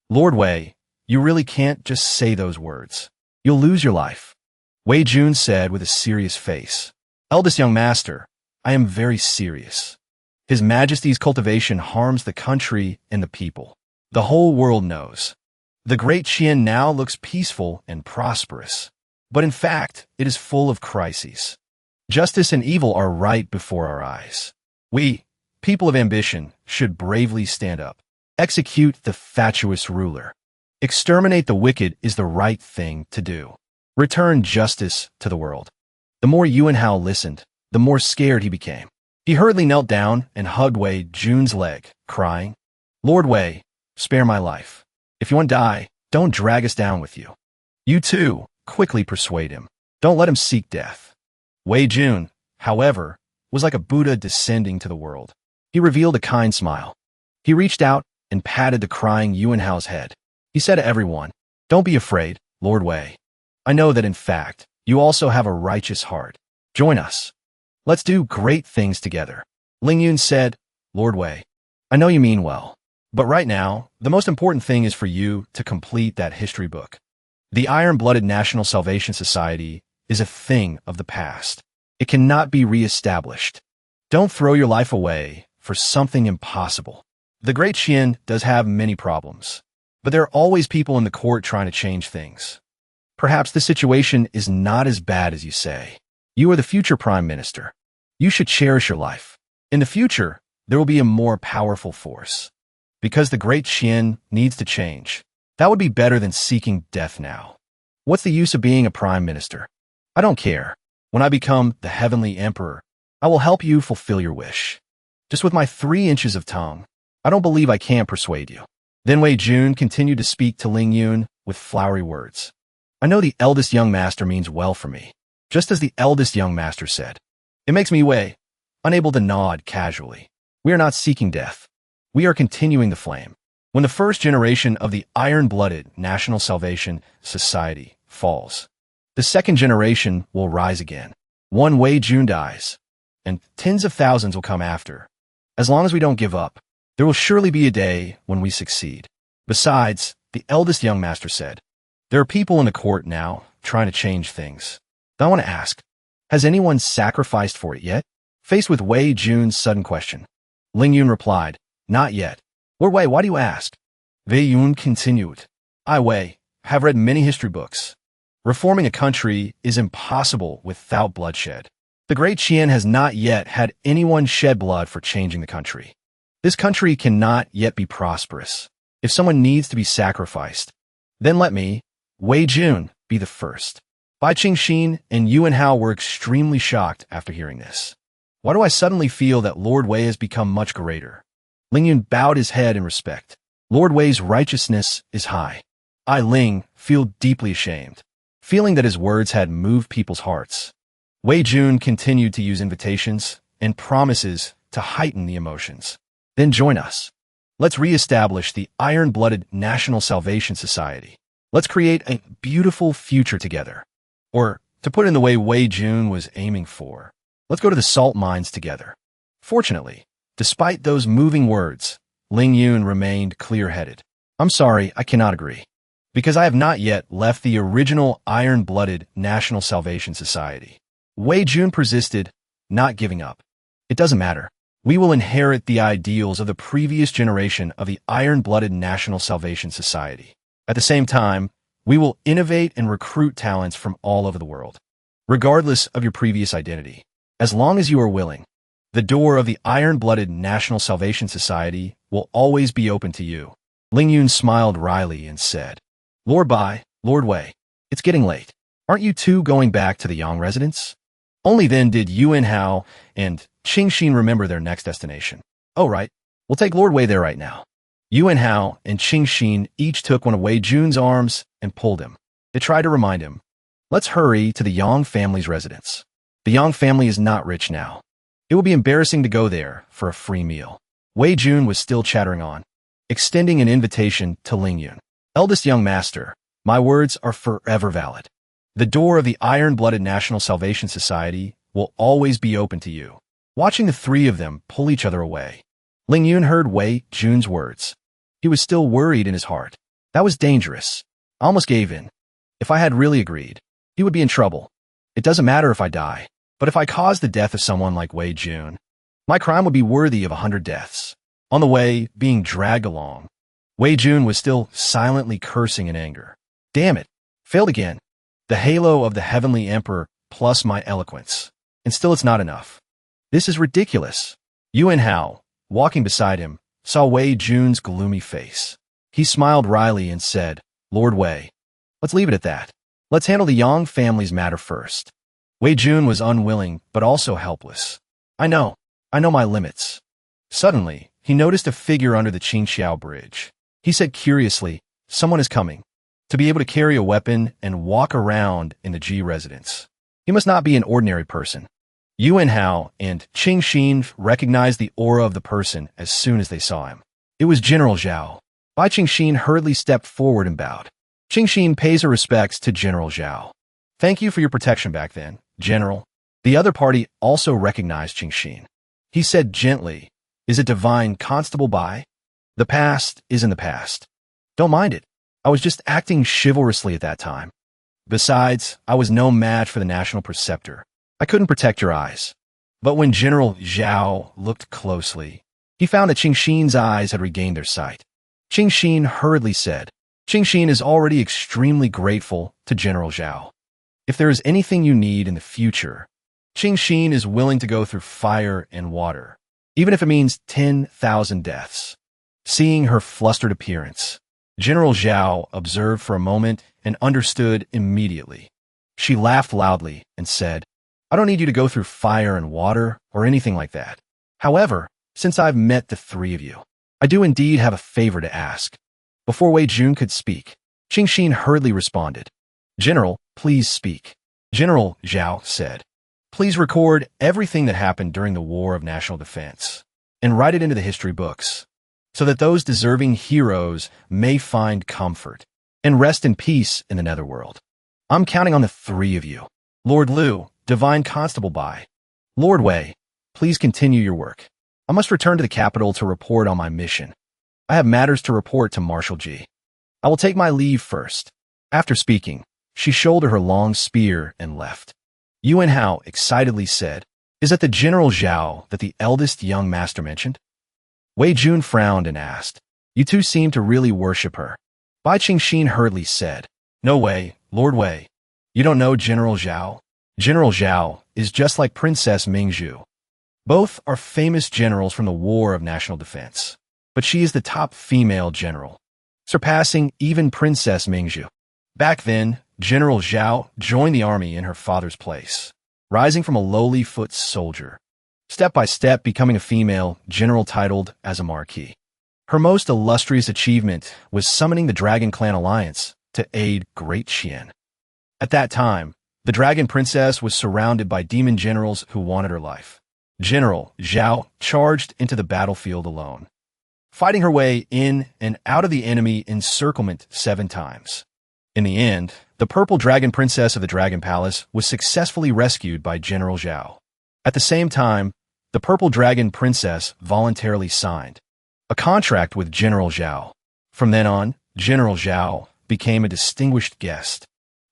Lord Wei, you really can't just say those words. You'll lose your life. Wei Jun said with a serious face. Eldest young master, I am very serious. His Majesty's cultivation harms the country and the people. The whole world knows. The great Qian now looks peaceful and prosperous. But in fact, it is full of crises. Justice and evil are right before our eyes. We, people of ambition, should bravely stand up. Execute the fatuous ruler. Exterminate the wicked is the right thing to do. Return justice to the world. The more Yuan Hao listened, the more scared he became. He hurriedly knelt down and hugged Wei Jun's leg, crying, Lord Wei, spare my life. If you want to die, don't drag us down with you. You too, quickly persuade him. Don't let him seek death. Wei Jun, however, was like a Buddha descending to the world. He revealed a kind smile. He reached out and patted the crying Yuan Hao's head. He said to everyone, Don't be afraid, Lord Wei. I know that in fact, you also have a righteous heart. Join us. Let's do great things together. Ling Yun said, Lord Wei, I know you mean well. But right now, the most important thing is for you to complete that history book. The Iron-Blooded National Salvation Society is a thing of the past. It cannot be re-established. Don't throw your life away for something impossible. The Great Qian does have many problems, but there are always people in the court trying to change things. Perhaps the situation is not as bad as you say. You are the future prime minister. You should cherish your life. In the future, there will be a more powerful force. Because the Great Qian needs to change. That would be better than seeking death now. What's the use of being a prime minister? I don't care. When I become the heavenly emperor, I will help you fulfill your wish. Just with my 3 inches of tongue, I don't believe I can't persuade you. Then Wei Jun continued to speak to Ling Yun with flowery words. I know the eldest young master means well for me, just as the eldest young master said. It makes me Wei, unable to nod casually. We are not seeking death. We are continuing the flame. When the first generation of the Iron-Blooded National Salvation Society falls, the second generation will rise again. One Wei Jun dies, and tens of thousands will come after. As long as we don't give up, there will surely be a day when we succeed. Besides, the eldest young master said, there are people in the court now trying to change things. I want to ask, has anyone sacrificed for it yet? Faced with Wei Jun's sudden question, Ling Yun replied, not yet. Lord Wei, why do you ask? Wei Yun continued, I, Wei, have read many history books. Reforming a country is impossible without bloodshed. The Great Qian has not yet had anyone shed blood for changing the country. This country cannot yet be prosperous. If someone needs to be sacrificed, then let me, Wei Jun, be the first. Bai Qingxin and Yuan Hao were extremely shocked after hearing this. Why do I suddenly feel that Lord Wei has become much greater? Ling Yun bowed his head in respect. Lord Wei's righteousness is high. I, Ling, feel deeply ashamed, feeling that his words had moved people's hearts. Wei Jun continued to use invitations and promises to heighten the emotions. Then join us. Let's re-establish the Iron-Blooded National Salvation Society. Let's create a beautiful future together. Or, to put it in the way Wei Jun was aiming for, let's go to the salt mines together. Fortunately, despite those moving words, Ling Yun remained clear-headed. I'm sorry, I cannot agree. Because I have not yet left the original Iron-Blooded National Salvation Society. Wei Jun persisted, not giving up. It doesn't matter. We will inherit the ideals of the previous generation of the Iron-Blooded National Salvation Society. At the same time, we will innovate and recruit talents from all over the world. Regardless of your previous identity, as long as you are willing, the door of the Iron-Blooded National Salvation Society will always be open to you. Ling Yun smiled wryly and said, Lord Bai, Lord Wei, it's getting late. Aren't you two going back to the Yang residence? Only then did Yuan Hao and Qingxin remember their next destination. Oh, right. We'll take Lord Wei there right now. Yuan Hao and Qingxin each took one of Wei Jun's arms and pulled him. They tried to remind him, let's hurry to the Yang family's residence. The Yang family is not rich now. It will be embarrassing to go there for a free meal. Wei Jun was still chattering on, extending an invitation to Ling Yun. Eldest young master, my words are forever valid. The door of the Iron-Blooded National Salvation Society will always be open to you. watching the three of them pull each other away. Ling Yun heard Wei Jun's words. He was still worried in his heart. That was dangerous. I almost gave in. If I had really agreed, he would be in trouble. It doesn't matter if I die, but if I cause the death of someone like Wei Jun, my crime would be worthy of 100 deaths. On the way, being dragged along, Wei Jun was still silently cursing in anger. Damn it. Failed again. The halo of the heavenly emperor plus my eloquence. And still it's not enough. This is ridiculous. Yuan Hao, walking beside him, saw Wei Jun's gloomy face. He smiled wryly and said, Lord Wei, let's leave it at that. Let's handle the Yang family's matter first. Wei Jun was unwilling, but also helpless. I know my limits. Suddenly, he noticed a figure under the Qingxiao bridge. He said curiously, someone is coming. To be able to carry a weapon and walk around in the Ji residence. He must not be an ordinary person. Yuan Hao and Qing Xin recognized the aura of the person as soon as they saw him. It was General Zhao. Bai Qing Xin hurriedly stepped forward and bowed. Qing Xin pays her respects to General Zhao. Thank you for your protection back then, General. The other party also recognized Qing Xin. He said gently, is it divine Constable Bai? The past is in the past. Don't mind it. I was just acting chivalrously at that time. Besides, I was no match for the National Preceptor. I couldn't protect your eyes. But when General Zhao looked closely, he found that Qing Xin's eyes had regained their sight. Qing Xin hurriedly said, Qing Xin is already extremely grateful to General Zhao. If there is anything you need in the future, Qing Xin is willing to go through fire and water, even if it means 10,000 deaths. Seeing her flustered appearance, General Zhao observed for a moment and understood immediately. She laughed loudly and said, I don't need you to go through fire and water or anything like that. However, since I've met the three of you, I do indeed have a favor to ask. Before Wei Jun could speak, Qing Xin hurriedly responded. General, please speak. General Zhao said, please record everything that happened during the War of National Defense and write it into the history books, so that those deserving heroes may find comfort and rest in peace in the netherworld. I'm counting on the three of you. Lord Liu, Divine Constable Bai. Lord Wei, please continue your work. I must return to the capital to report on my mission. I have matters to report to Marshal Ji. I will take my leave first. After speaking, she shouldered her long spear and left. Yuan Hao excitedly said, is that the General Zhao that the eldest young master mentioned? Wei Jun frowned and asked, you two seem to really worship her. Bai Qing Xin hurriedly said, no way, Lord Wei. You don't know General Zhao? General Zhao is just like Princess Ming. Both are famous generals from the War of National Defense, but she is the top female general, surpassing even Princess Ming. Back then, General Zhao joined the army in her father's place, rising from a lowly foot soldier, step by step becoming a female general titled as a marquis. Her most illustrious achievement was summoning the Dragon Clan Alliance to aid Great Qian. At that time, the Dragon Princess was surrounded by demon generals who wanted her life. General Zhao charged into the battlefield alone, fighting her way in and out of the enemy encirclement 7 times. In the end, the Purple Dragon Princess of the Dragon Palace was successfully rescued by General Zhao. At the same time, the Purple Dragon Princess voluntarily signed a contract with General Zhao. From then on, General Zhao became a distinguished guest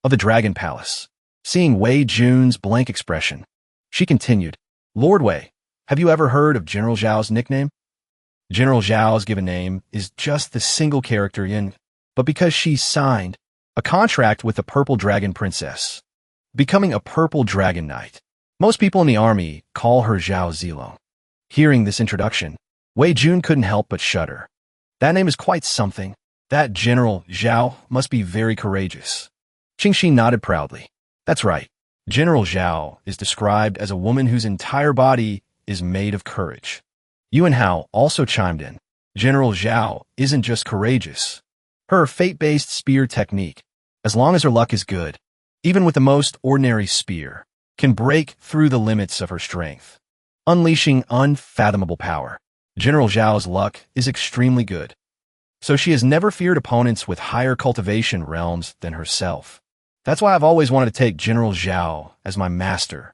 of the Dragon Palace. Seeing Wei Jun's blank expression, she continued, Lord Wei, have you ever heard of General Zhao's nickname? General Zhao's given name is just the single character Yin, but because she signed a contract with the Purple Dragon Princess, becoming a Purple Dragon Knight, most people in the army call her Zhao Zilong. Hearing this introduction, Wei Jun couldn't help but shudder. That name is quite something. That General Zhao must be very courageous. Qing Shi nodded proudly. That's right. General Zhao is described as a woman whose entire body is made of courage. Yuan Hao also chimed in. General Zhao isn't just courageous. Her fate-based spear technique, as long as her luck is good, even with the most ordinary spear, can break through the limits of her strength, unleashing unfathomable power. General Zhao's luck is extremely good, so she has never feared opponents with higher cultivation realms than herself. That's why I've always wanted to take General Zhao as my master,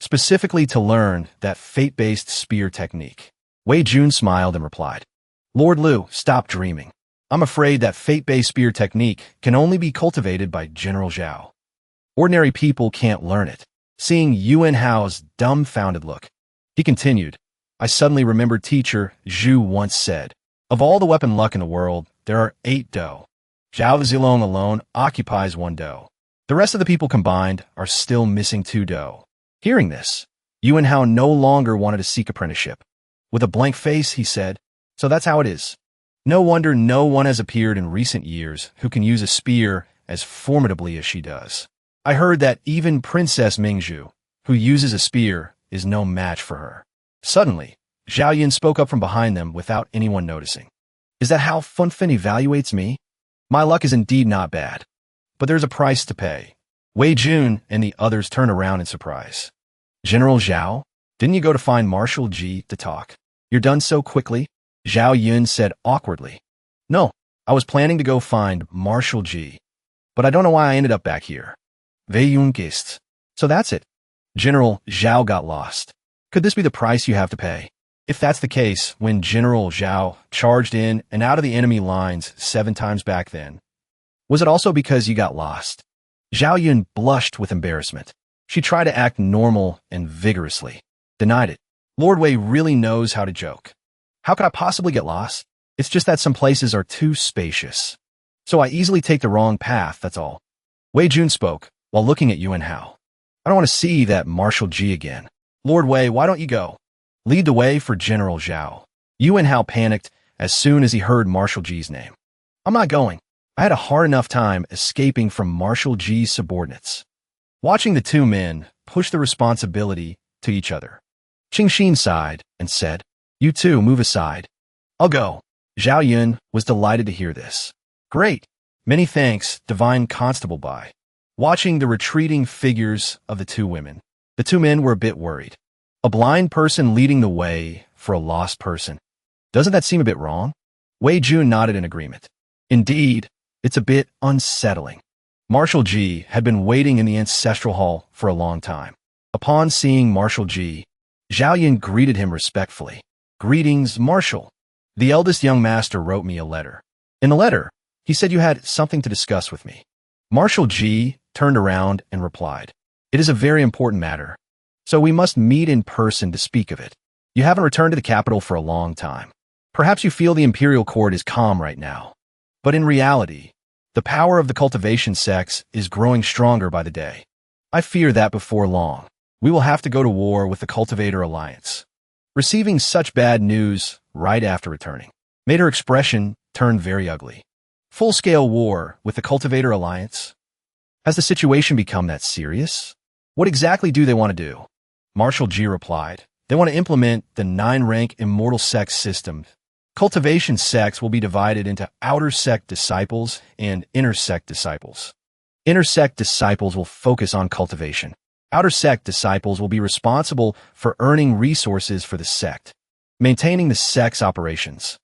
specifically to learn that fate-based spear technique. Wei Jun smiled and replied, Lord Liu, stop dreaming. I'm afraid that fate-based spear technique can only be cultivated by General Zhao. Ordinary people can't learn it. Seeing Yuan Hao's dumbfounded look, he continued, I suddenly remembered teacher Zhu once said, of all the weapon luck in the world, there are 8 dou. Zhao Zilong alone occupies 1 dou. The rest of the people combined are still missing 2 dou. Hearing this, Yuan Hao no longer wanted to seek apprenticeship. With a blank face, he said, so that's how it is. No wonder no one has appeared in recent years who can use a spear as formidably as she does. I heard that even Princess Ming, who uses a spear, is no match for her. Suddenly, Zhao Yun spoke up from behind them without anyone noticing. Is that how Funfin evaluates me? My luck is indeed not bad. But there's a price to pay. Wei Jun and the others turned around in surprise. General Zhao, didn't you go to find Marshal Ji to talk? You're done so quickly? Zhao Yun said awkwardly. No, I was planning to go find Marshal Ji. But I don't know why I ended up back here. Wei Yun guessed. So that's it. General Zhao got lost. Could this be the price you have to pay? If that's the case, when General Zhao charged in and out of the enemy lines 7 times back then, was it also because you got lost? Zhao Yun blushed with embarrassment. She tried to act normal and vigorously denied it. Lord Wei really knows how to joke. How could I possibly get lost? It's just that some places are too spacious. So I easily take the wrong path, that's all. Wei Jun spoke, while looking at Yuan Hao. I don't want to see that Marshal Ji again. Lord Wei, why don't you go? Lead the way for General Zhao. Yuan Hao panicked as soon as he heard Marshal Ji's name. I'm not going. I had a hard enough time escaping from Marshal Ji's subordinates. Watching the 2 men push the responsibility to each other, Qing Xin sighed and said, You 2 move aside. I'll go. Zhao Yun was delighted to hear this. Great. Many thanks, Divine Constable Bai. Watching the retreating figures of the 2 women, the 2 men were a bit worried. A blind person leading the way for a lost person. Doesn't that seem a bit wrong? Wei Jun nodded in agreement. Indeed, it's a bit unsettling. Marshal Ji had been waiting in the ancestral hall for a long time. Upon seeing Marshal Ji, Zhao Yun greeted him respectfully. Greetings, Marshal. The eldest young master wrote me a letter. In the letter, he said you had something to discuss with me. Marshal Ji turned around and replied, It is a very important matter, so we must meet in person to speak of it. You haven't returned to the capital for a long time. Perhaps you feel the imperial court is calm right now. But in reality, the power of the cultivation sects is growing stronger by the day. I fear that before long, we will have to go to war with the Cultivator Alliance. Receiving such bad news right after returning made her expression turn very ugly. Full-scale war with the Cultivator Alliance? Has the situation become that serious? What exactly do they want to do? Marshal Ji replied, They want to implement the 9-rank immortal sect system. Cultivation sects will be divided into outer sect disciples and inner sect disciples. Inner sect disciples will focus on cultivation. Outer sect disciples will be responsible for earning resources for the sect, maintaining the sect's operations.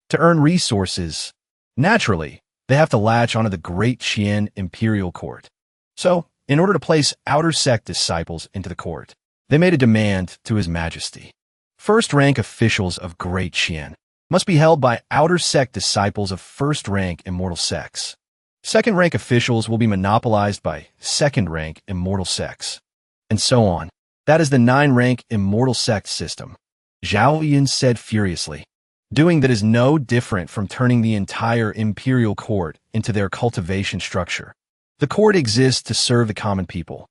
To earn resources, naturally, they have to latch onto the Great Qian Imperial Court. So, in order to place outer sect disciples into the court, they made a demand to His Majesty. First-rank officials of Great Qian must be held by outer sect disciples of first-rank immortal sects. Second-rank officials will be monopolized by second-rank immortal sects, and so on. That is the 9-rank immortal sect system. Zhao Yun said furiously. Doing that is no different from turning the entire imperial court into their cultivation structure. The court exists to serve the common people,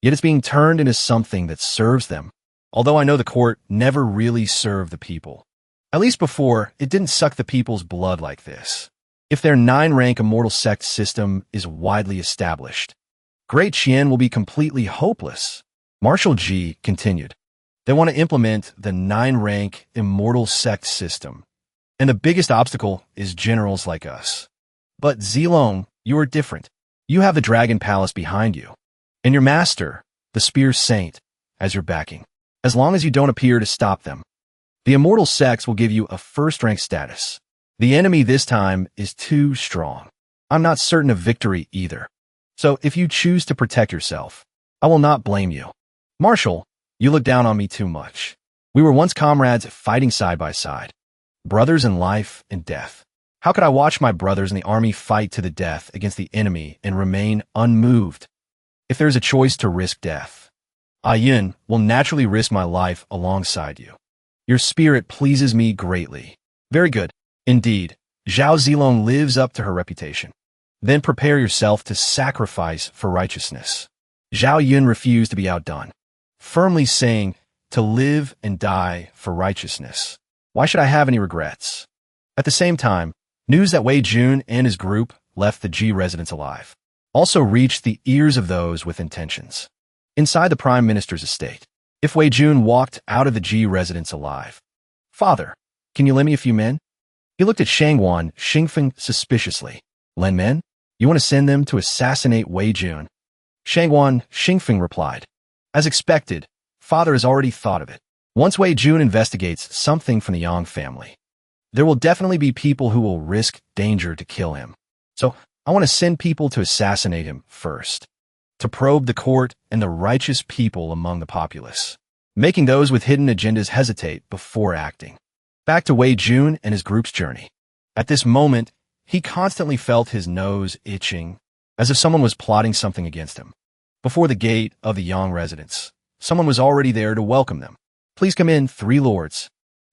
yet it's being turned into something that serves them. Although I know the court never really served the people. At least before, it didn't suck the people's blood like this. If their 9-rank immortal sect system is widely established, Great Qian will be completely hopeless. Marshal Ji continued. They want to implement the 9-rank immortal sect system, and the biggest obstacle is generals like us. But Zilong, you are different. You have the Dragon Palace behind you, and your master, the Spear Saint, as your backing. As long as you don't appear to stop them, the immortal sects will give you a first-rank status. The enemy this time is too strong. I'm not certain of victory either. So if you choose to protect yourself, I will not blame you. Marshal, You look down on me too much. We were once comrades fighting side by side. Brothers in life and death. How could I watch my brothers in the army fight to the death against the enemy and remain unmoved? If there's a choice to risk death, I will naturally risk my life alongside you. Your spirit pleases me greatly. Very good. Indeed, Zhao Zilong lives up to her reputation. Then prepare yourself to sacrifice for righteousness. Zhao Yun refused to be outdone, firmly saying, to live and die for righteousness. Why should I have any regrets? At the same time, news that Wei Jun and his group left the Ji residence alive also reached the ears of those with intentions. Inside the Prime Minister's estate, if Wei Jun walked out of the Ji residence alive, "Father, can you lend me a few men?" He looked at Shangwan Xingfeng suspiciously. "Lend men? You want to send them to assassinate Wei Jun?" Shangwan Xingfeng replied, "As expected, Father has already thought of it. Once Wei Jun investigates something from the Yang family, there will definitely be people who will risk danger to kill him. So I want to send people to assassinate him first, to probe the court and the righteous people among the populace, making those with hidden agendas hesitate before acting." Back to Wei Jun and his group's journey. At this moment, he constantly felt his nose itching, as if someone was plotting something against him. Before the gate of the Yang residence, someone was already there to welcome them. "Please come in, 3 lords.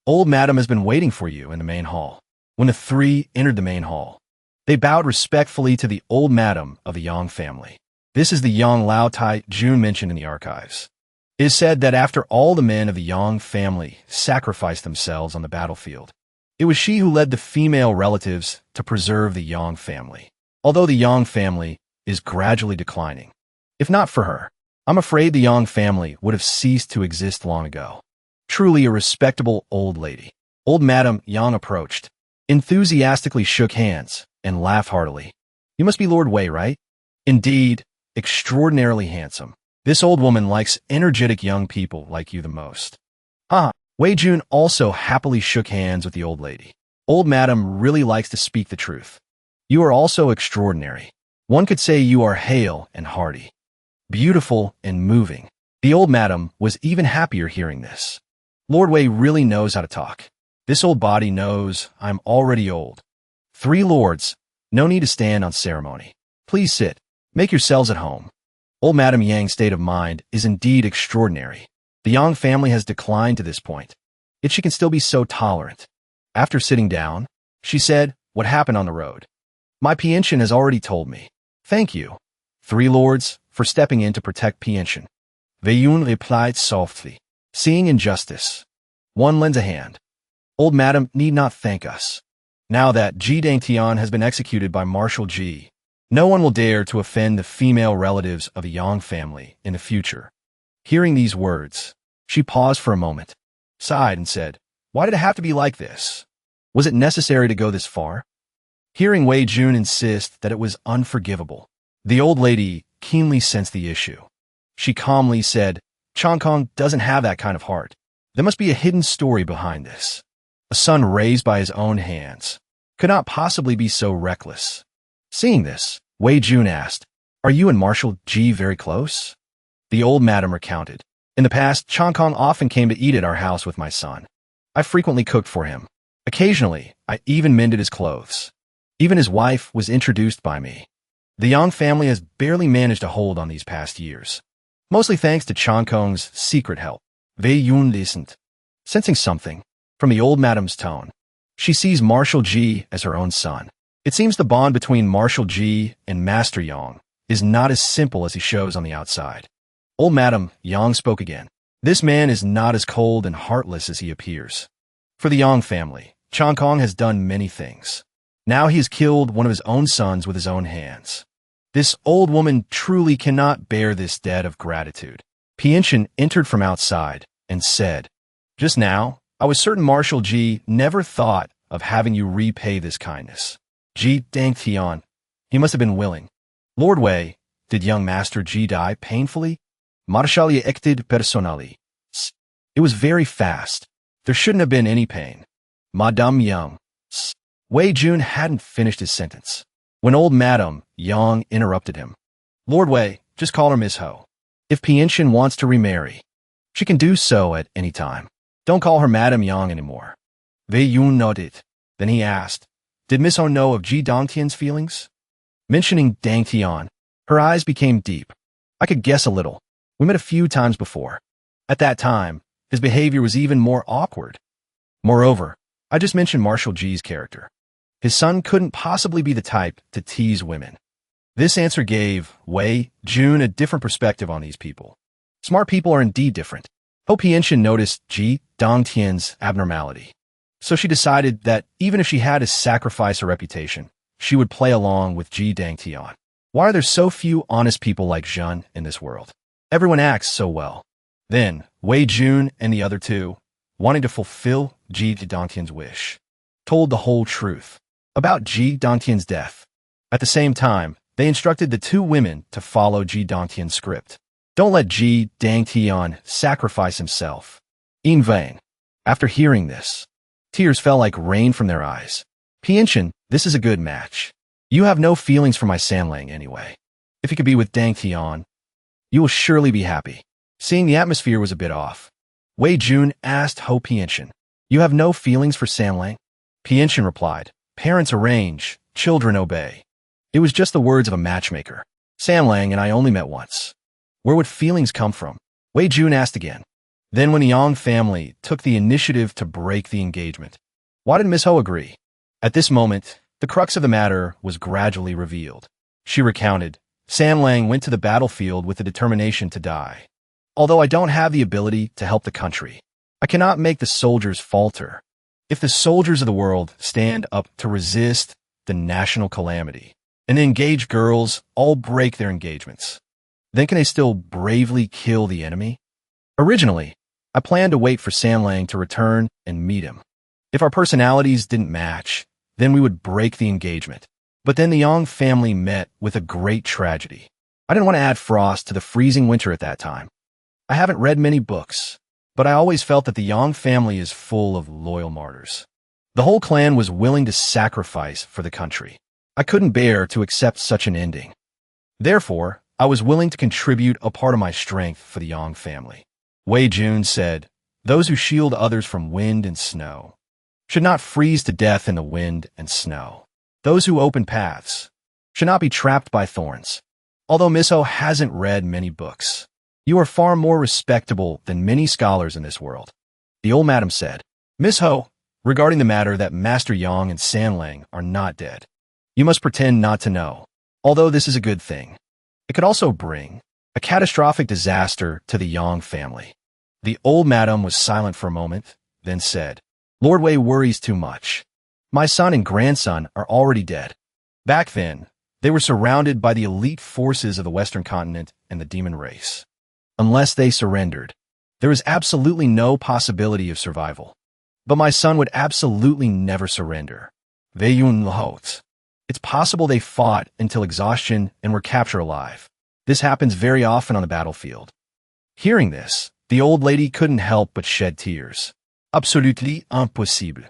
Old Madam has been waiting for you in the main hall." When the 3 entered the main hall, they bowed respectfully to the Old Madam of the Yang family. This is the Yang Lao Tai Jun mentioned in the archives. It is said that after all the men of the Yang family sacrificed themselves on the battlefield, it was she who led the female relatives to preserve the Yang family. Although the Yang family is gradually declining, if not for her, I'm afraid the Yang family would have ceased to exist long ago. Truly a respectable old lady. Old Madam Yang approached, enthusiastically shook hands, and laughed heartily. "You must be Lord Wei, right?" "Indeed, extraordinarily handsome. This old woman likes energetic young people like you the most." Wei Jun also happily shook hands with the old lady. "Old Madam really likes to speak the truth. You are also extraordinary. One could say you are hale and hearty, beautiful and moving." The old madam was even happier hearing this. Lord Wei really knows how to talk. This old body knows I'm already old. 3 lords, no need to stand on ceremony. Please sit. Make yourselves at home. Old Madam Yang's state of mind is indeed extraordinary. The Yang family has declined to this point, yet she can still be so tolerant. After sitting down, she said, "What happened on the road? My Pienchen has already told me. Thank you, 3 lords, for stepping in to protect Pienchen." Wei Yun replied softly, "Seeing injustice, one lends a hand. Old Madam need not thank us. Now that Ji Dangtian has been executed by Marshal Ji, no one will dare to offend the female relatives of the Yang family in the future." Hearing these words, she paused for a moment, sighed and said, "Why did it have to be like this? Was it necessary to go this far?" Hearing Wei Jun insist that it was unforgivable, the old lady keenly sensed the issue. She calmly said, "Chong Kong doesn't have that kind of heart. There must be a hidden story behind this. A son raised by his own hands could not possibly be so reckless." Seeing this, Wei Jun asked, "Are you and Marshal Ji very close?" The old madam recounted, "In the past, Chong Kong often came to eat at our house with my son. I frequently cooked for him. Occasionally, I even mended his clothes. Even his wife was introduced by me. The Yang family has barely managed a hold on these past years, mostly thanks to Chong Kong's secret help." Wei Yun listened, sensing something from the old madam's tone. She sees Marshal Ji as her own son. It seems the bond between Marshal Ji and Master Yang is not as simple as he shows on the outside. Old Madam Yang spoke again. "This man is not as cold and heartless as he appears. For the Yang family, Chong Kong has done many things. Now he has killed one of his own sons with his own hands. This old woman truly cannot bear this debt of gratitude." Pienchen entered from outside and said, "Just now, I was certain Marshal Ji never thought of having you repay this kindness. Ji Dangtian, he must have been willing." "Lord Wei, did young Master Ji die painfully?" "Marshalia ected personally. It was very fast. There shouldn't have been any pain." Madame Yang. Wei Jun hadn't finished his sentence when old Madame Yang interrupted him. "Lord Wei, just call her Miss Ho. If Pienchen wants to remarry, She can do so at any time. Don't call her Madame Yang anymore. Wei Yun nodded. Then he asked, did Miss Ho know of Ji Dongtian's feelings? Mentioning Dang Tian, her eyes became deep. I could guess a little. We met a few times before. At that time, his behavior was even more awkward. Moreover, I just mentioned Marshal Ji's character. His son couldn't possibly be the type to tease women. This answer gave Wei Jun a different perspective on these people. Smart people are indeed different. Ho Pianxian noticed Ji Dongtian's abnormality. So she decided that even if she had to sacrifice her reputation, she would play along with Ji Dongtian. Why are there so few honest people like Zhen in this world? Everyone acts so well. Then, Wei Jun and the other two, wanting to fulfill Ji Dongtian's wish, told the whole truth about Ji Dongtian's death. At the same time, they instructed the two women to follow Ji Dongtian's script. Don't let Ji Dongtian sacrifice himself. In vain. After hearing this, tears fell like rain from their eyes. Pianxian, this is a good match. You have no feelings for my Sanlang anyway. If you could be with Dongtian, you will surely be happy. Seeing the atmosphere was a bit off, Wei Jun asked Ho Pianxian, you have no feelings for Sanlang? Pianxian replied, parents arrange, children obey. It was just the words of a matchmaker. Sanlang and I only met once. Where would feelings come from? Wei Jun asked again. Then when the Yang family took the initiative to break the engagement, why did Miss Ho agree? At this moment, the crux of the matter was gradually revealed. She recounted, Sanlang went to the battlefield with the determination to die. Although I don't have the ability to help the country, I cannot make the soldiers falter. If the soldiers of the world stand up to resist the national calamity, and the engaged girls all break their engagements, then can they still bravely kill the enemy? Originally, I planned to wait for Sanlang to return and meet him. If our personalities didn't match, then we would break the engagement. But then the Yang family met with a great tragedy. I didn't want to add frost to the freezing winter at that time. I haven't read many books, but I always felt that the Yang family is full of loyal martyrs. The whole clan was willing to sacrifice for the country. I couldn't bear to accept such an ending. Therefore, I was willing to contribute a part of my strength for the Yang family. Wei Jun said, those who shield others from wind and snow should not freeze to death in the wind and snow. Those who open paths should not be trapped by thorns. Although Miss Ho hasn't read many books, you are far more respectable than many scholars in this world. The old madam said, Miss Ho, regarding the matter that Master Yang and Sanlang are not dead, you must pretend not to know. Although this is a good thing, it could also bring a catastrophic disaster to the Yang family. The old madam was silent for a moment, then said, Lord Wei worries too much. My son and grandson are already dead. Back then, they were surrounded by the elite forces of the Western continent and the demon race. Unless they surrendered, there is absolutely no possibility of survival. But my son would absolutely never surrender. Wei Yun Lahots. It's possible they fought until exhaustion and were captured alive. This happens very often on the battlefield. Hearing this, the old lady couldn't help but shed tears. Absolutely impossible.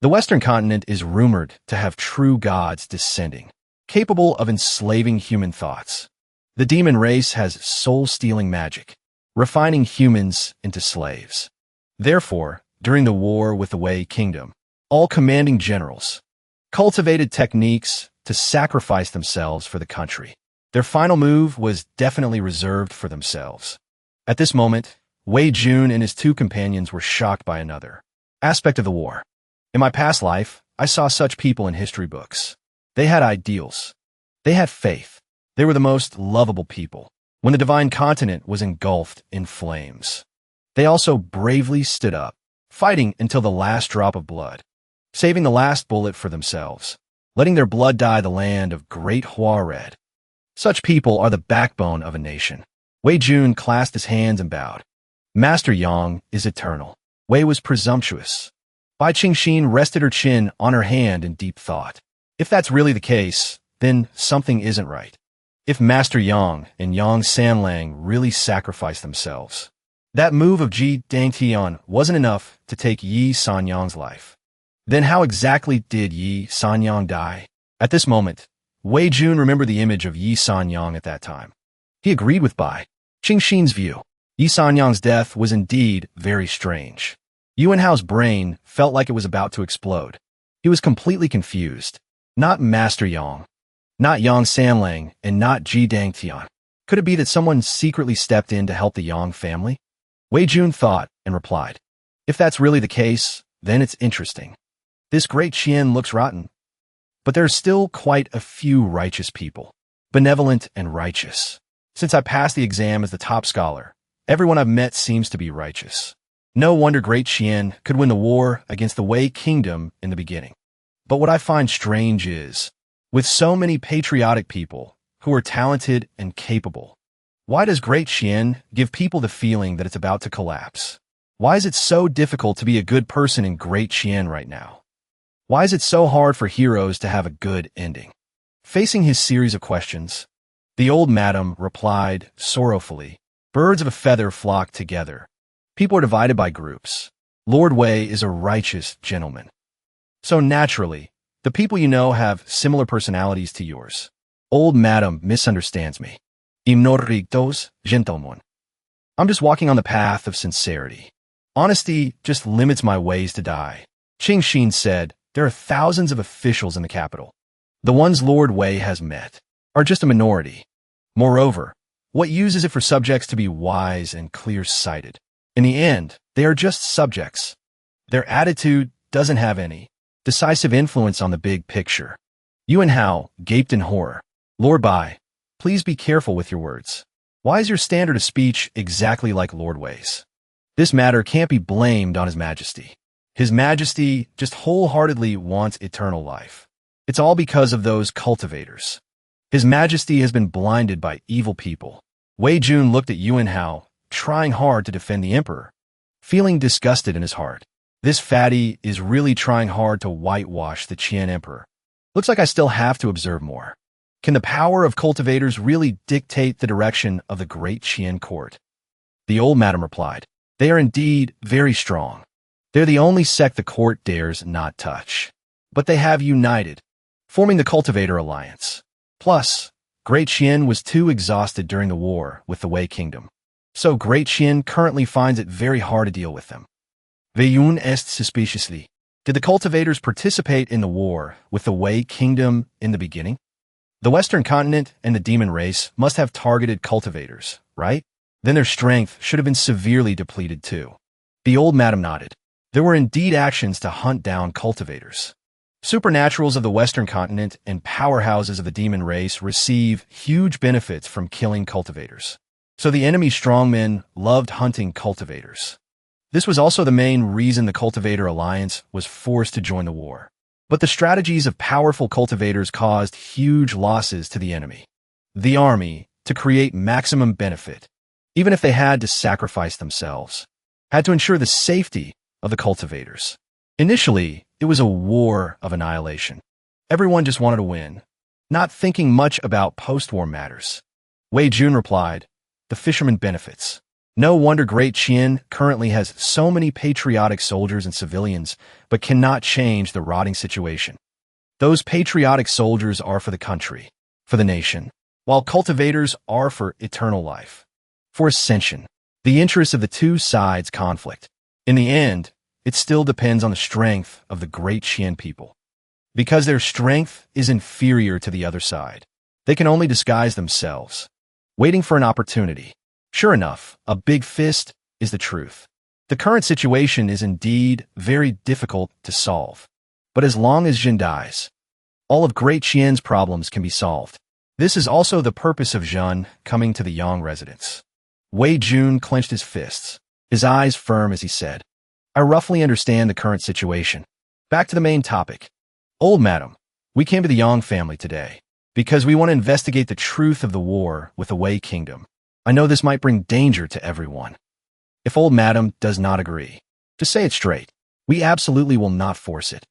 The Western continent is rumored to have true gods descending, capable of enslaving human thoughts. The demon race has soul-stealing magic, refining humans into slaves. Therefore, during the war with the Wei Kingdom, all commanding generals cultivated techniques to sacrifice themselves for the country. Their final move was definitely reserved for themselves. At this moment, Wei Jun and his two companions were shocked by another aspect of the war. In my past life, I saw such people in history books. They had ideals. They had faith. They were the most lovable people. When the divine continent was engulfed in flames, they also bravely stood up, fighting until the last drop of blood, saving the last bullet for themselves, letting their blood dye the land of Great Hua red. Such people are the backbone of a nation. Wei Jun clasped his hands and bowed. Master Yang is eternal. Wei was presumptuous. Bai Qingxin rested her chin on her hand in deep thought. If that's really the case, then something isn't right. If Master Yang and Yang Sanlang really sacrificed themselves, that move of Ji Dongtian wasn't enough to take Yi Sanyang's life. Then how exactly did Yi Sanyang die? At this moment, Wei Jun remembered the image of Yi Sanyang at that time. He agreed with Bai Qingxin's view. Yi Sanyang's death was indeed very strange. Yuan Hao's brain felt like it was about to explode. He was completely confused. Not Master Yang, not Yang Sanlang, and not Ji Dangtian. Could it be that someone secretly stepped in to help the Yang family? Wei Jun thought and replied, if that's really the case, then it's interesting. This great Qian looks rotten. But there are still quite a few righteous people, benevolent and righteous. Since I passed the exam as the top scholar, everyone I've met seems to be righteous. No wonder great Qian could win the war against the Wei kingdom in the beginning. But what I find strange is, with so many patriotic people who are talented and capable, why does great Qian give people the feeling that it's about to collapse? Why is it so difficult to be a good person in great Qian right now? Why is it so hard for heroes to have a good ending? Facing his series of questions, the old madam replied sorrowfully, birds of a feather flock together. People are divided by groups. Lord Wei is a righteous gentleman. So naturally, the people you know have similar personalities to yours. Old madam misunderstands me. Ignorritos, gentlemen. I'm just walking on the path of sincerity. Honesty just limits my ways to die. Qing Xin said, there are thousands of officials in the capital. The ones Lord Wei has met are just a minority. Moreover, what use is it for subjects to be wise and clear-sighted? In the end, they are just subjects. Their attitude doesn't have any decisive influence on the big picture. Yuan Hao gaped in horror. Lord Bai, please be careful with your words. Why is your standard of speech exactly like Lord Wei's? This matter can't be blamed on His Majesty. His Majesty just wholeheartedly wants eternal life. It's all because of those cultivators. His Majesty has been blinded by evil people. Wei Jun looked at Yuan Hao, trying hard to defend the emperor, feeling disgusted in his heart. This fatty is really trying hard to whitewash the Qian emperor. Looks like I still have to observe more. Can the power of cultivators really dictate the direction of the great Qian court? The old madam replied, they are indeed very strong. They're the only sect the court dares not touch. But they have united, forming the Cultivator Alliance. Plus, Great Qian was too exhausted during the war with the Wei Kingdom. So Great Qian currently finds it very hard to deal with them. Veyun est suspiciously. Did the cultivators participate in the war with the Wei Kingdom in the beginning? The Western continent and the demon race must have targeted cultivators, right? Then their strength should have been severely depleted too. The old madam nodded. There were indeed actions to hunt down cultivators. Supernaturals of the Western continent and powerhouses of the demon race receive huge benefits from killing cultivators. So the enemy strongmen loved hunting cultivators. This was also the main reason the Cultivator Alliance was forced to join the war. But the strategies of powerful cultivators caused huge losses to the enemy. The army, to create maximum benefit, even if they had to sacrifice themselves, had to ensure the safety of the cultivators. Initially, it was a war of annihilation. Everyone just wanted to win, not thinking much about post-war matters. Wei Jun replied, the fisherman benefits. No wonder Great Qian currently has so many patriotic soldiers and civilians, but cannot change the rotting situation. Those patriotic soldiers are for the country, for the nation, while cultivators are for eternal life, for ascension. The interests of the two sides conflict. In the end, it still depends on the strength of the Great Qian people. Because their strength is inferior to the other side, they can only disguise themselves, waiting for an opportunity. Sure enough, a big fist is the truth. The current situation is indeed very difficult to solve. But as long as Jin dies, all of Great Qian's problems can be solved. This is also the purpose of Jun coming to the Yang residence. Wei Jun clenched his fists, his eyes firm as he said, I roughly understand the current situation. Back to the main topic. Old madam, we came to the Yang family today because we want to investigate the truth of the war with the Wei Kingdom. I know this might bring danger to everyone. If old madam does not agree, to say it straight, we absolutely will not force it.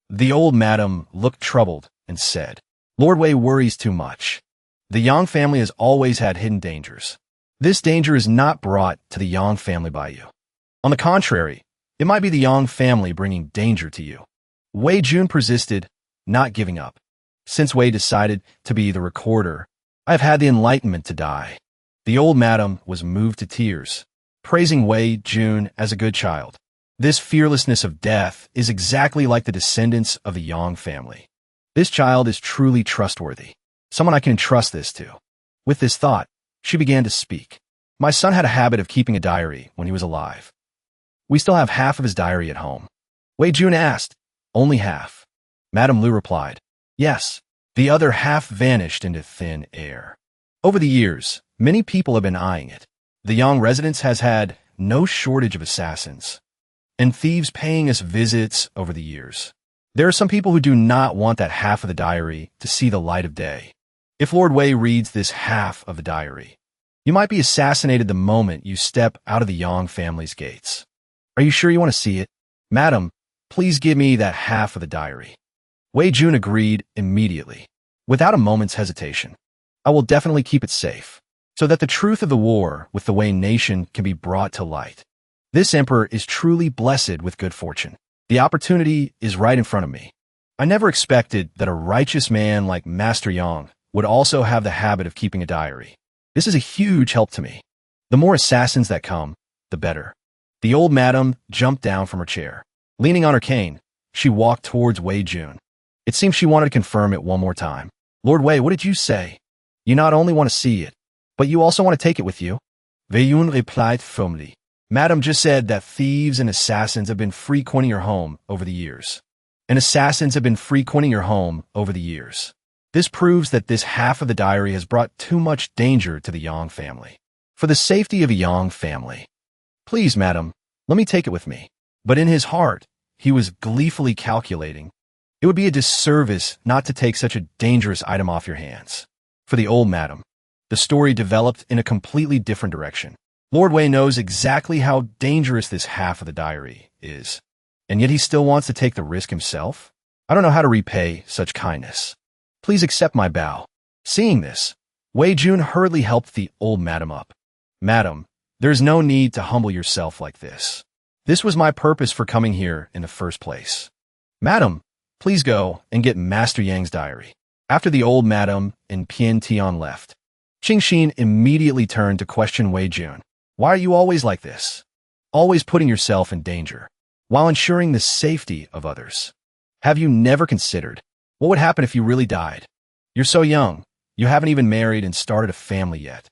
The old madam looked troubled and said, Lord Wei worries too much. The Yang family has always had hidden dangers. This danger is not brought to the Yang family by you. On the contrary, it might be the Yang family bringing danger to you. Wei Jun persisted, not giving up. Since Wei decided to be the recorder, I have had the enlightenment to die. The old madam was moved to tears. praising Wei Jun as a good child. This fearlessness of death is exactly like the descendants of the Yang family. This child is truly trustworthy. Someone I can entrust this to. With this thought, she began to speak. My son had a habit of keeping a diary when he was alive. We still have half of his diary at home. Wei Jun asked. Only half. Madame Lu replied. Yes. The other half vanished into thin air. Over the years, many people have been eyeing it. The Yang residence has had no shortage of assassins and thieves paying us visits over the years. There are some people who do not want that half of the diary to see the light of day. If Lord Wei reads this half of the diary, you might be assassinated the moment you step out of the Yang family's gates. Are you sure you want to see it? Madam, please give me that half of the diary. Wei Jun agreed immediately, without a moment's hesitation. I will definitely keep it safe, so that the truth of the war with the Wei nation can be brought to light. This emperor is truly blessed with good fortune. The opportunity is right in front of me. I never expected that a righteous man like Master Yang would also have the habit of keeping a diary. This is a huge help to me. The more assassins that come, the better. The old madam jumped down from her chair. Leaning on her cane, she walked towards Wei Jun. It seemed she wanted to confirm it one more time. Lord Wei, what did you say? You not only want to see it, but you also want to take it with you? Wei Jun replied firmly. Madam just said that thieves and assassins have been frequenting your home over the years. This proves that this half of the diary has brought too much danger to the Yang family. For the safety of the Yang family. Please, madam, let me take it with me. But in his heart, he was gleefully calculating. It would be a disservice not to take such a dangerous item off your hands. For the old madam, the story developed in a completely different direction. Lord Wei knows exactly how dangerous this half of the diary is, and yet he still wants to take the risk himself? I don't know how to repay such kindness. Please accept my bow. Seeing this, Wei Jun hurriedly helped the old madam up. Madam, there's no need to humble yourself like this. This was my purpose for coming here in the first place. Madam, please go and get Master Yang's diary. After the old madam and Pian Tian left, Qing Xin immediately turned to question Wei Jun. Why are you always like this? Always putting yourself in danger, while ensuring the safety of others. Have you never considered what would happen if you really died? You're so young, you haven't even married and started a family yet.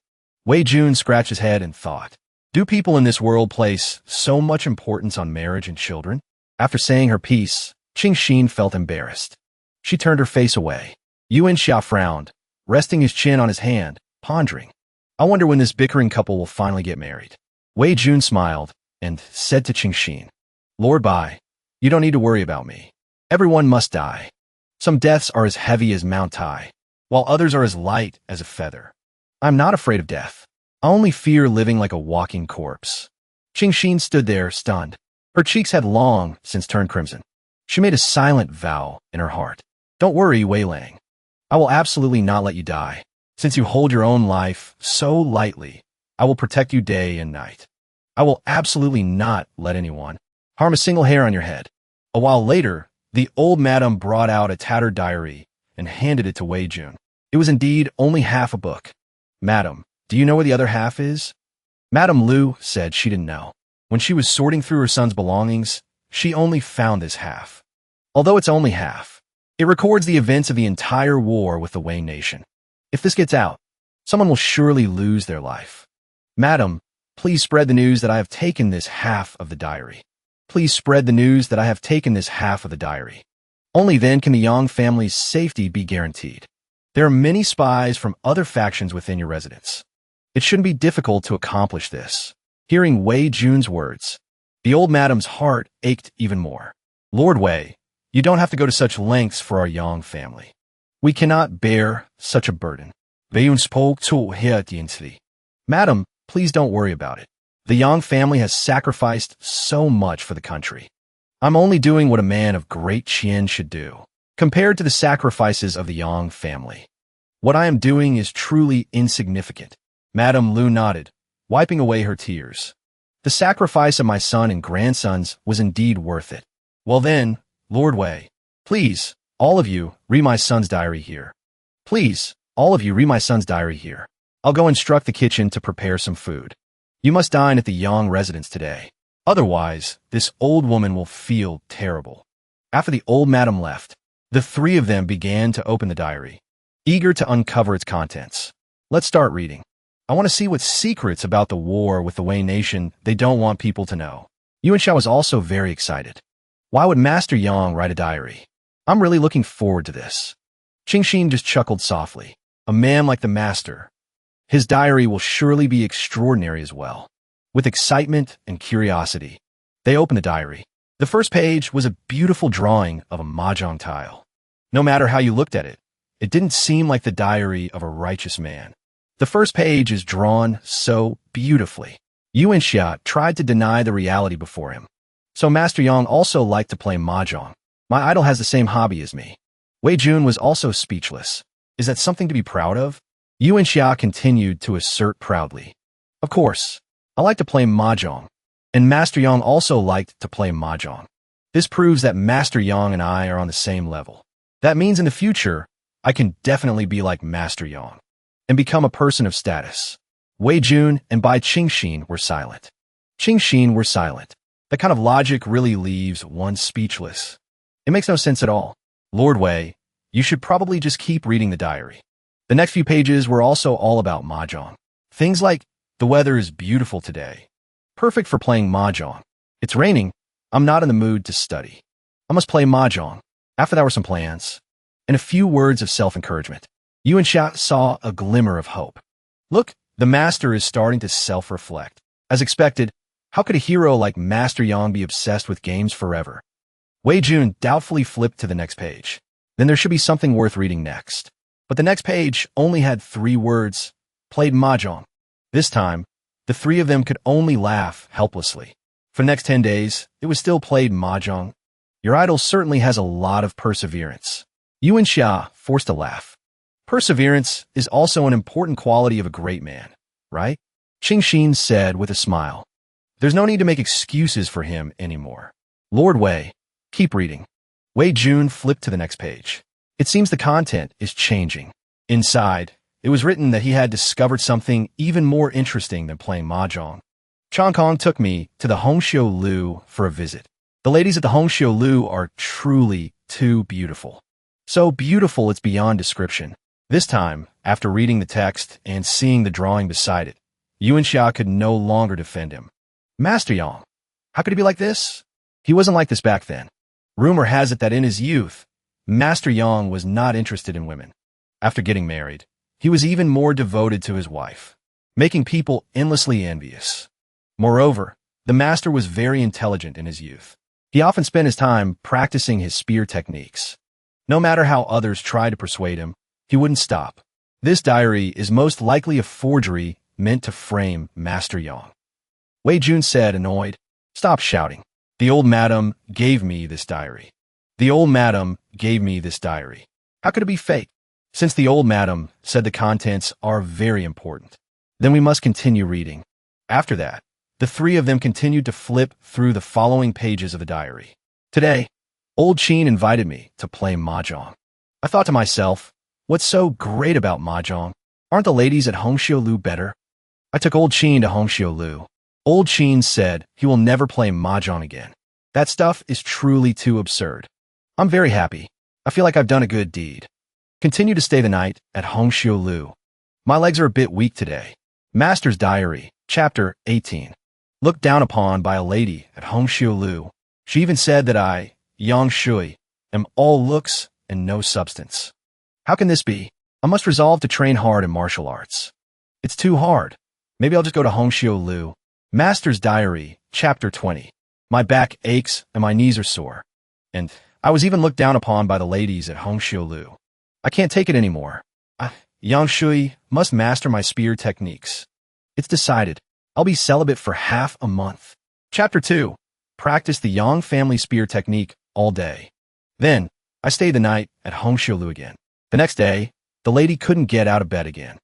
Wei Jun scratched his head and thought, do people in this world place so much importance on marriage and children? After saying her piece, Qing Xin felt embarrassed. She turned her face away. Yuan Xia frowned, resting his chin on his hand, pondering. I wonder when this bickering couple will finally get married. Wei Jun smiled and said to Qing Xin, Lord Bai, you don't need to worry about me. Everyone must die. Some deaths are as heavy as Mount Tai, while others are as light as a feather. I'm not afraid of death. I only fear living like a walking corpse. Qing Xin stood there, stunned. Her cheeks had long since turned crimson. She made a silent vow in her heart. Don't worry, Wei Lang. I will absolutely not let you die. Since you hold your own life so lightly, I will protect you day and night. I will absolutely not let anyone harm a single hair on your head. A while later, the old madam brought out a tattered diary and handed it to Wei Jun. It was indeed only half a book. Madam, do you know where the other half is? Madame Lu said she didn't know. When she was sorting through her son's belongings, she only found this half. Although it's only half, it records the events of the entire war with the Wei nation. If this gets out, someone will surely lose their life. Madam, please spread the news that I have taken this half of the diary. Please spread the news that I have taken this half of the diary. Only then can the Yang family's safety be guaranteed. There are many spies from other factions within your residence. It shouldn't be difficult to accomplish this. Hearing Wei Jun's words, the old madam's heart ached even more. Lord Wei, you don't have to go to such lengths for our Yang family. We cannot bear such a burden. Wei Jun spoke to her gently. Madam, please don't worry about it. The Yang family has sacrificed so much for the country. I'm only doing what a man of great Qian should do, compared to the sacrifices of the Yang family. What I am doing is truly insignificant. Madame Lu nodded, wiping away her tears. The sacrifice of my son and grandsons was indeed worth it. Well then, Lord Wei, please, all of you, read my son's diary here. Please, all of you, read my son's diary here. I'll go instruct the kitchen to prepare some food. You must dine at the Yang residence today. Otherwise, this old woman will feel terrible. After the old madam left, the three of them began to open the diary, eager to uncover its contents. Let's start reading. I want to see what secrets about the war with the Wei nation they don't want people to know. Yuan Xiao was also very excited. Why would Master Yang write a diary? I'm really looking forward to this. Qing Xin just chuckled softly. A man like the master. His diary will surely be extraordinary as well. With excitement and curiosity, they opened the diary. The first page was a beautiful drawing of a mahjong tile. No matter how you looked at it, it didn't seem like the diary of a righteous man. The first page is drawn so beautifully. Yuan Xia tried to deny the reality before him. So Master Yang also liked to play mahjong. My idol has the same hobby as me. Wei Jun was also speechless. Is that something to be proud of? Yuan Xia continued to assert proudly. Of course, I like to play mahjong. And Master Yang also liked to play mahjong. This proves that Master Yang and I are on the same level. That means in the future, I can definitely be like Master Yang and become a person of status. Wei Jun and Bai Qingxin were silent. Qingxin were silent. That kind of logic really leaves one speechless. It makes no sense at all. Lord Wei, you should probably just keep reading the diary. The next few pages were also all about mahjong. Things like, the weather is beautiful today. Perfect for playing mahjong. It's raining. I'm not in the mood to study. I must play mahjong. After that were some plans. And a few words of self-encouragement. Yuan Xia saw a glimmer of hope. Look, the master is starting to self-reflect. As expected, how could a hero like Master Yang be obsessed with games forever? Wei Jun doubtfully flipped to the next page. Then there should be something worth reading next. But the next page only had 3 words, played mahjong. This time, the three of them could only laugh helplessly. For the next 10 days, it was still played mahjong. Your idol certainly has a lot of perseverance. Yuan Xia forced a laugh. Perseverance is also an important quality of a great man, right? Qing Xin said with a smile. There's no need to make excuses for him anymore. Lord Wei, keep reading. Wei Jun flipped to the next page. It seems the content is changing. Inside, it was written that he had discovered something even more interesting than playing mahjong. Chong Kong took me to the Hongxiu Lu for a visit. The ladies at the Hongxiu Lu are truly too beautiful. So beautiful it's beyond description. This time, after reading the text and seeing the drawing beside it, Yuan Xia could no longer defend him. Master Yang, how could he be like this? He wasn't like this back then. Rumor has it that in his youth, Master Yang was not interested in women. After getting married, he was even more devoted to his wife, making people endlessly envious. Moreover, the master was very intelligent in his youth. He often spent his time practicing his spear techniques. No matter how others tried to persuade him, he wouldn't stop. This diary is most likely a forgery meant to frame Master Yang. Wei Jun said, annoyed, Stop shouting. The old madam gave me this diary. The old madam gave me this diary. How could it be fake? Since the old madam said the contents are very important, then we must continue reading. After that, the three of them continued to flip through the following pages of the diary. Today, old Qin invited me to play mahjong. I thought to myself, what's so great about mahjong? Aren't the ladies at Hongxiu Lu better? I took old Qin to Hongxiu Lu. Old Qin said he will never play mahjong again. That stuff is truly too absurd. I'm very happy. I feel like I've done a good deed. Continue to stay the night at Hongxiu Lu. My legs are a bit weak today. Master's Diary, Chapter 18. Looked down upon by a lady at Hongxiu Lu. She even said that I, Yang Shui, am all looks and no substance. How can this be? I must resolve to train hard in martial arts. It's too hard. Maybe I'll just go to Hongxiu Lu. Master's Diary, Chapter 20. My back aches and my knees are sore. And I was even looked down upon by the ladies at Hongxiu Lu. I can't take it anymore. Yang Shui must master my spear techniques. It's decided. I'll be celibate for half a month. Chapter 2. Practice the Yang family spear technique all day. Then, I stayed the night at Hongxiu Lu again. The next day, the lady couldn't get out of bed again.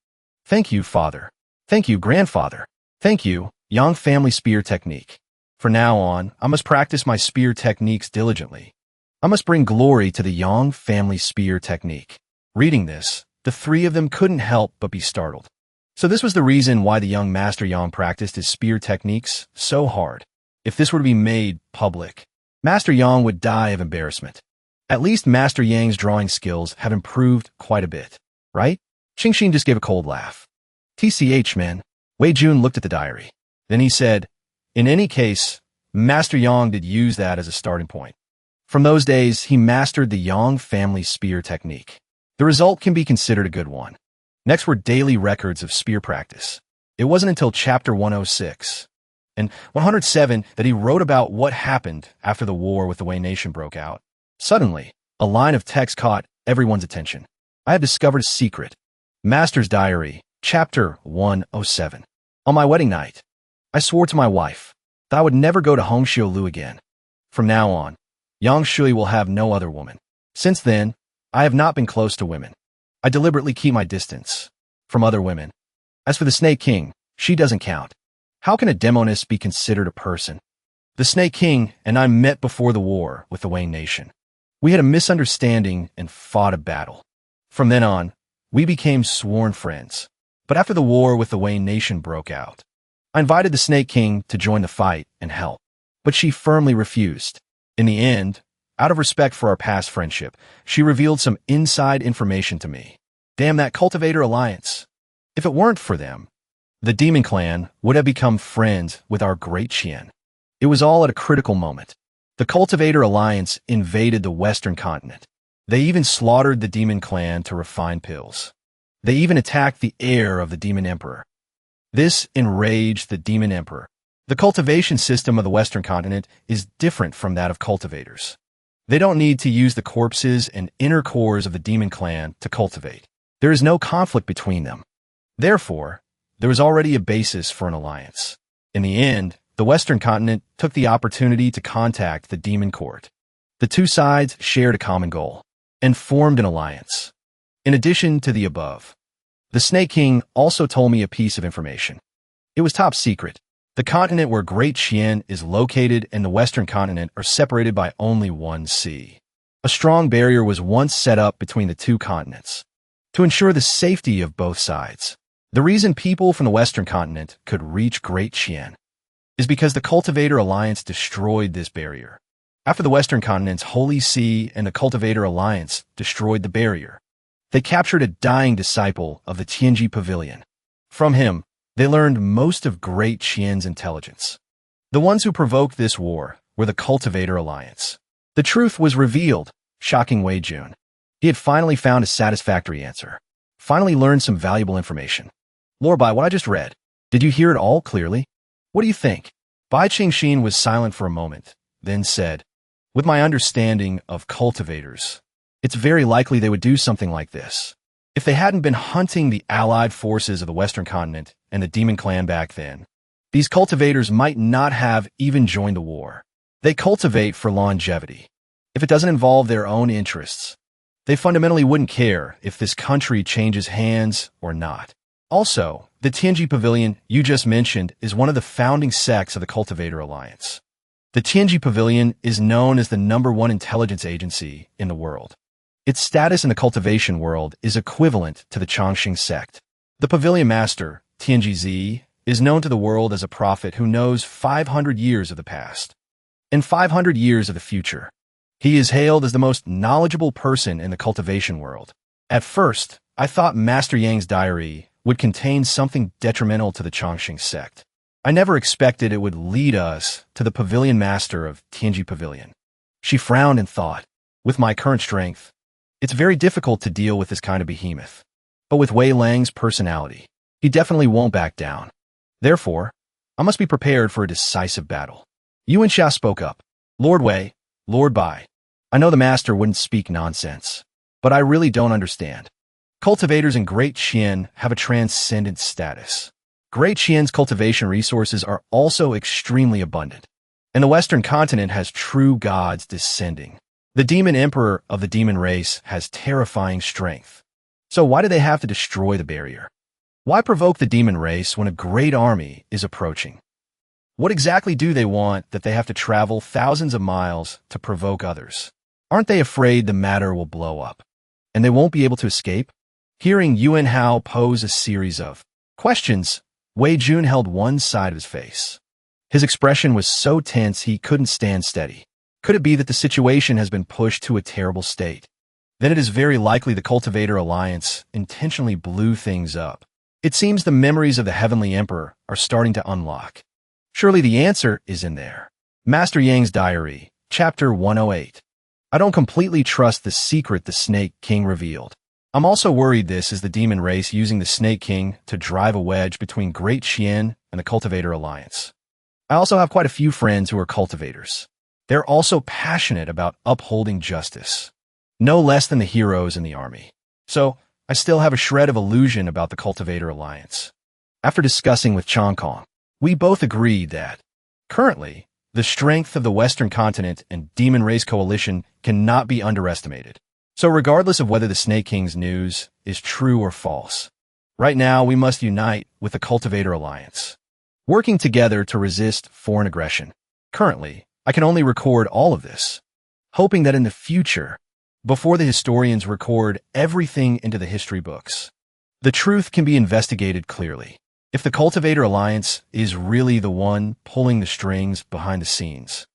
Thank you, father. Thank you, grandfather. Thank you, Yang family spear technique. From now on, I must practice my spear techniques diligently. I must bring glory to the Yang family spear technique. Reading this, the three of them couldn't help but be startled. So this was the reason why the young Master Yang practiced his spear techniques so hard. If this were to be made public, Master Yang would die of embarrassment. At least Master Yang's drawing skills have improved quite a bit, right? Qingxin just gave a cold laugh. TCH, man. Wei Jun looked at the diary. Then he said, in any case, Master Yang did use that as a starting point. From those days, he mastered the Yang family spear technique. The result can be considered a good one. Next were daily records of spear practice. It wasn't until chapter 106 and 107 that he wrote about what happened after the war with the Wei nation broke out. Suddenly, a line of text caught everyone's attention. I have discovered a secret. Master's Diary, chapter 107. On my wedding night, I swore to my wife that I would never go to Hongxiu again. From now on, Yang Shui will have no other woman. Since then, I have not been close to women. I deliberately keep my distance from other women. As for the Snake King, she doesn't count. How can a demoness be considered a person? The Snake King and I met before the war with the Wei nation. We had a misunderstanding and fought a battle. From then on, we became sworn friends. But after the war with the Wei nation broke out, I invited the Snake King to join the fight and help. But she firmly refused. In the end, out of respect for our past friendship, she revealed some inside information to me. Damn that Cultivator Alliance. If it weren't for them, the Demon Clan would have become friends with our great Qian. It was all at a critical moment. The Cultivator Alliance invaded the Western continent. They even slaughtered the Demon Clan to refine pills. They even attacked the heir of the Demon Emperor. This enraged the Demon Emperor. The cultivation system of the Western continent is different from that of cultivators. They don't need to use the corpses and inner cores of the Demon Clan to cultivate. There is no conflict between them. Therefore, there was already a basis for an alliance. In the end, the Western continent took the opportunity to contact the Demon Court. The two sides shared a common goal and formed an alliance. In addition to the above, the Snake King also told me a piece of information. It was top secret. The continent where Great Qian is located and the Western continent are separated by only one sea. A strong barrier was once set up between the two continents to ensure the safety of both sides. The reason people from the Western continent could reach Great Qian is because the Cultivator Alliance destroyed this barrier. After the Western continent's Holy See and the Cultivator Alliance destroyed the barrier, they captured a dying disciple of the Tianji Pavilion. From him, they learned most of Great Qian's intelligence. The ones who provoked this war were the Cultivator Alliance. The truth was revealed, shocking Wei Jun. He had finally found a satisfactory answer. Finally learned some valuable information. Lore, by what I just read, did you hear it all clearly? What do you think? Bai Qingxin was silent for a moment, then said, with my understanding of cultivators, it's very likely they would do something like this. If they hadn't been hunting the allied forces of the Western continent and the Demon Clan back then, these cultivators might not have even joined the war. They cultivate for longevity. If it doesn't involve their own interests, they fundamentally wouldn't care if this country changes hands or not. Also, the Tianji Pavilion you just mentioned is one of the founding sects of the Cultivator Alliance. The Tianji Pavilion is known as the #1 intelligence agency in the world. Its status in the cultivation world is equivalent to the Chongqing sect. The Pavilion Master, Tianji Zi, is known to the world as a prophet who knows 500 years of the past and 500 years of the future. He is hailed as the most knowledgeable person in the cultivation world. At first, I thought Master Yang's diary would contain something detrimental to the Chongqing sect. I never expected it would lead us to the Pavilion Master of Tianji Pavilion. She frowned and thought, with my current strength, it's very difficult to deal with this kind of behemoth. But with Wei Lang's personality, he definitely won't back down. Therefore, I must be prepared for a decisive battle. Yuan Xia spoke up. Lord Wei, Lord Bai, I know the master wouldn't speak nonsense, but I really don't understand. Cultivators in Great Qian have a transcendent status. Great Qian's cultivation resources are also extremely abundant, and the Western continent has true gods descending. The Demon Emperor of the Demon race has terrifying strength. So why do they have to destroy the barrier? Why provoke the Demon race when a great army is approaching? What exactly do they want that they have to travel thousands of miles to provoke others? Aren't they afraid the matter will blow up, and they won't be able to escape? Hearing Yuan Hao pose a series of Questions. Wei Jun held one side of his face. His expression was so tense he couldn't stand steady. Could it be that the situation has been pushed to a terrible state? Then it is very likely the Cultivator Alliance intentionally blew things up. It seems the memories of the Heavenly Emperor are starting to unlock. Surely the answer is in there. Master Yang's Diary, Chapter 108. I don't completely trust the secret the Snake King revealed. I'm also worried this is the demon race using the Snake King to drive a wedge between Great Qian and the Cultivator Alliance. I also have quite a few friends who are cultivators. They're also passionate about upholding justice. No less than the heroes in the army. So, I still have a shred of illusion about the Cultivator Alliance. After discussing with Chong Kong, we both agreed that, currently, the strength of the Western continent and Demon Race Coalition cannot be underestimated. So regardless of whether the Snake King's news is true or false, right now we must unite with the Cultivator Alliance, working together to resist foreign aggression. Currently, I can only record all of this, hoping that in the future, before the historians record everything into the history books, the truth can be investigated clearly. If the Cultivator Alliance is really the one pulling the strings behind the scenes,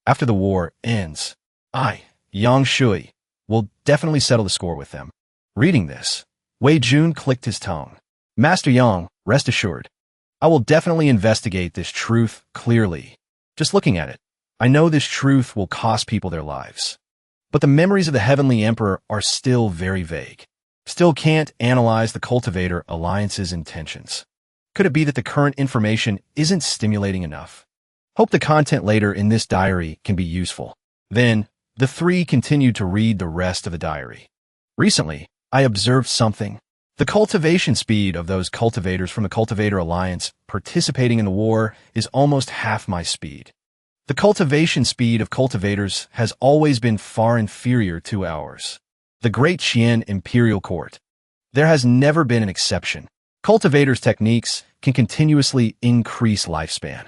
after the war ends, I, Yang Shui, will definitely settle the score with them. Reading this, Wei Jun clicked his tongue. Master Yang, rest assured, I will definitely investigate this truth clearly. Just looking at it, I know this truth will cost people their lives. But the memories of the Heavenly Emperor are still very vague. Still can't analyze the Cultivator Alliance's intentions. Could it be that the current information isn't stimulating enough? Hope the content later in this diary can be useful. Then, the three continued to read the rest of the diary. Recently, I observed something. The cultivation speed of those cultivators from the Cultivator Alliance participating in the war is almost half my speed. The cultivation speed of cultivators has always been far inferior to ours. The Great Qian Imperial Court. There has never been an exception. Cultivators' techniques can continuously increase lifespan,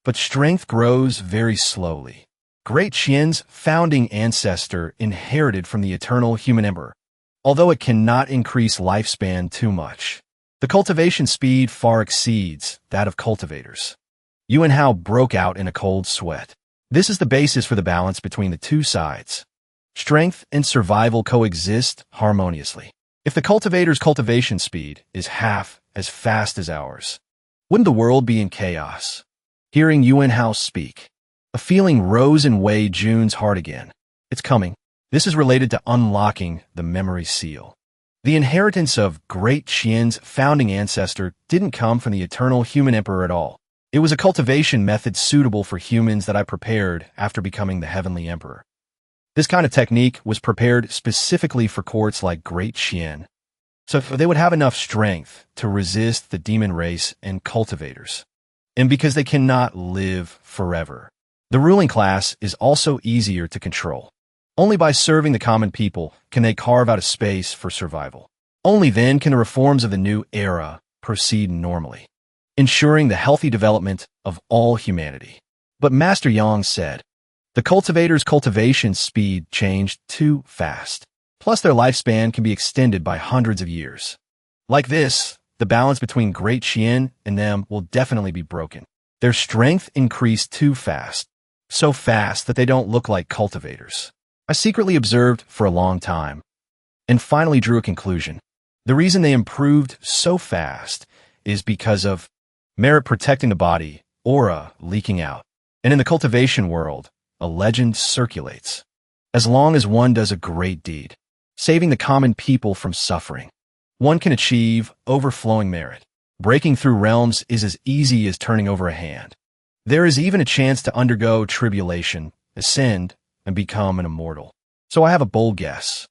but strength grows very slowly. Great Qian's founding ancestor inherited from the eternal human emperor, although it cannot increase lifespan too much. The cultivation speed far exceeds that of cultivators. Yuan Hao broke out in a cold sweat. This is the basis for the balance between the two sides. Strength and survival coexist harmoniously. If the cultivator's cultivation speed is half as fast as ours, wouldn't the world be in chaos? Hearing Yuan Hao speak, a feeling rose in Wei Jun's heart again. It's coming. This is related to unlocking the memory seal. The inheritance of Great Qian's founding ancestor didn't come from the eternal human emperor at all. It was a cultivation method suitable for humans that I prepared after becoming the Heavenly Emperor. This kind of technique was prepared specifically for courts like Great Qian, so they would have enough strength to resist the demon race and cultivators. And because they cannot live forever, the ruling class is also easier to control. Only by serving the common people can they carve out a space for survival. Only then can the reforms of the new era proceed normally, ensuring the healthy development of all humanity. But Master Yang said, the cultivators' cultivation speed changed too fast. Plus their lifespan can be extended by hundreds of years. Like this, the balance between Great Qian and them will definitely be broken. Their strength increased too fast. So fast that they don't look like cultivators. I secretly observed for a long time, and finally drew a conclusion. The reason they improved so fast is because of merit protecting the body, aura leaking out. And in the cultivation world, a legend circulates. As long as one does a great deed, saving the common people from suffering, one can achieve overflowing merit. Breaking through realms is as easy as turning over a hand. There is even a chance to undergo tribulation, ascend, and become an immortal. So I have a bold guess.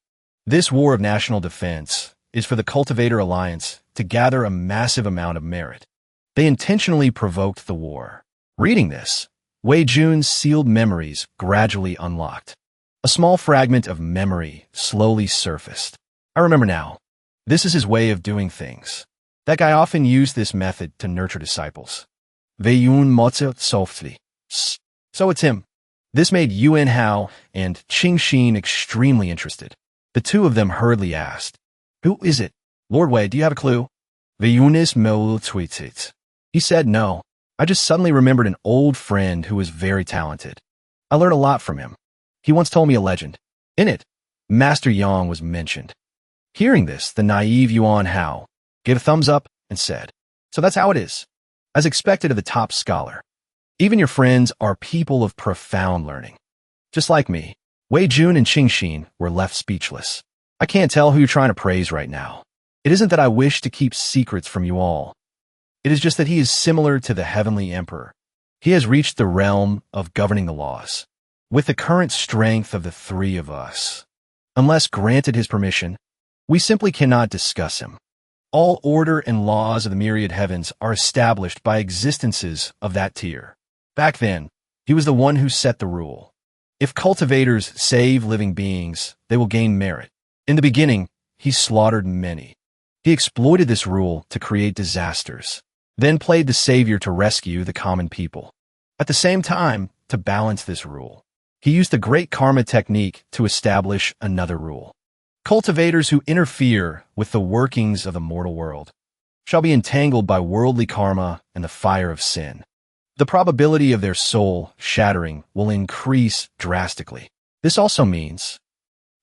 This war of national defense is for the Cultivator Alliance to gather a massive amount of merit. They intentionally provoked the war. Reading this, Wei Jun's sealed memories gradually unlocked. A small fragment of memory slowly surfaced. I remember now. This is his way of doing things. That guy often used this method to nurture disciples. Wei Yun motze softly. So it's him. This made Yuan Hao and Qing Xin extremely interested. The two of them hurriedly asked, "Who is it? Lord Wei, do you have a clue?" Veunis me tweeted. He said no. I just suddenly remembered an old friend who was very talented. I learned a lot from him. He once told me a legend. In it, Master Yang was mentioned. Hearing this, the naive Yuan Hao gave a thumbs up and said, "So that's how it is." As expected of the top scholar. Even your friends are people of profound learning. Just like me, Wei Jun and Qing Xin were left speechless. I can't tell who you're trying to praise right now. It isn't that I wish to keep secrets from you all. It is just that he is similar to the Heavenly Emperor. He has reached the realm of governing the laws. With the current strength of the three of us, unless granted his permission, we simply cannot discuss him. All order and laws of the myriad heavens are established by existences of that tier. Back then, he was the one who set the rule. If cultivators save living beings, they will gain merit. In the beginning, he slaughtered many. He exploited this rule to create disasters, then played the savior to rescue the common people. At the same time, to balance this rule, he used the great karma technique to establish another rule. Cultivators who interfere with the workings of the mortal world shall be entangled by worldly karma and the fire of sin. The probability of their soul shattering will increase drastically. This also means,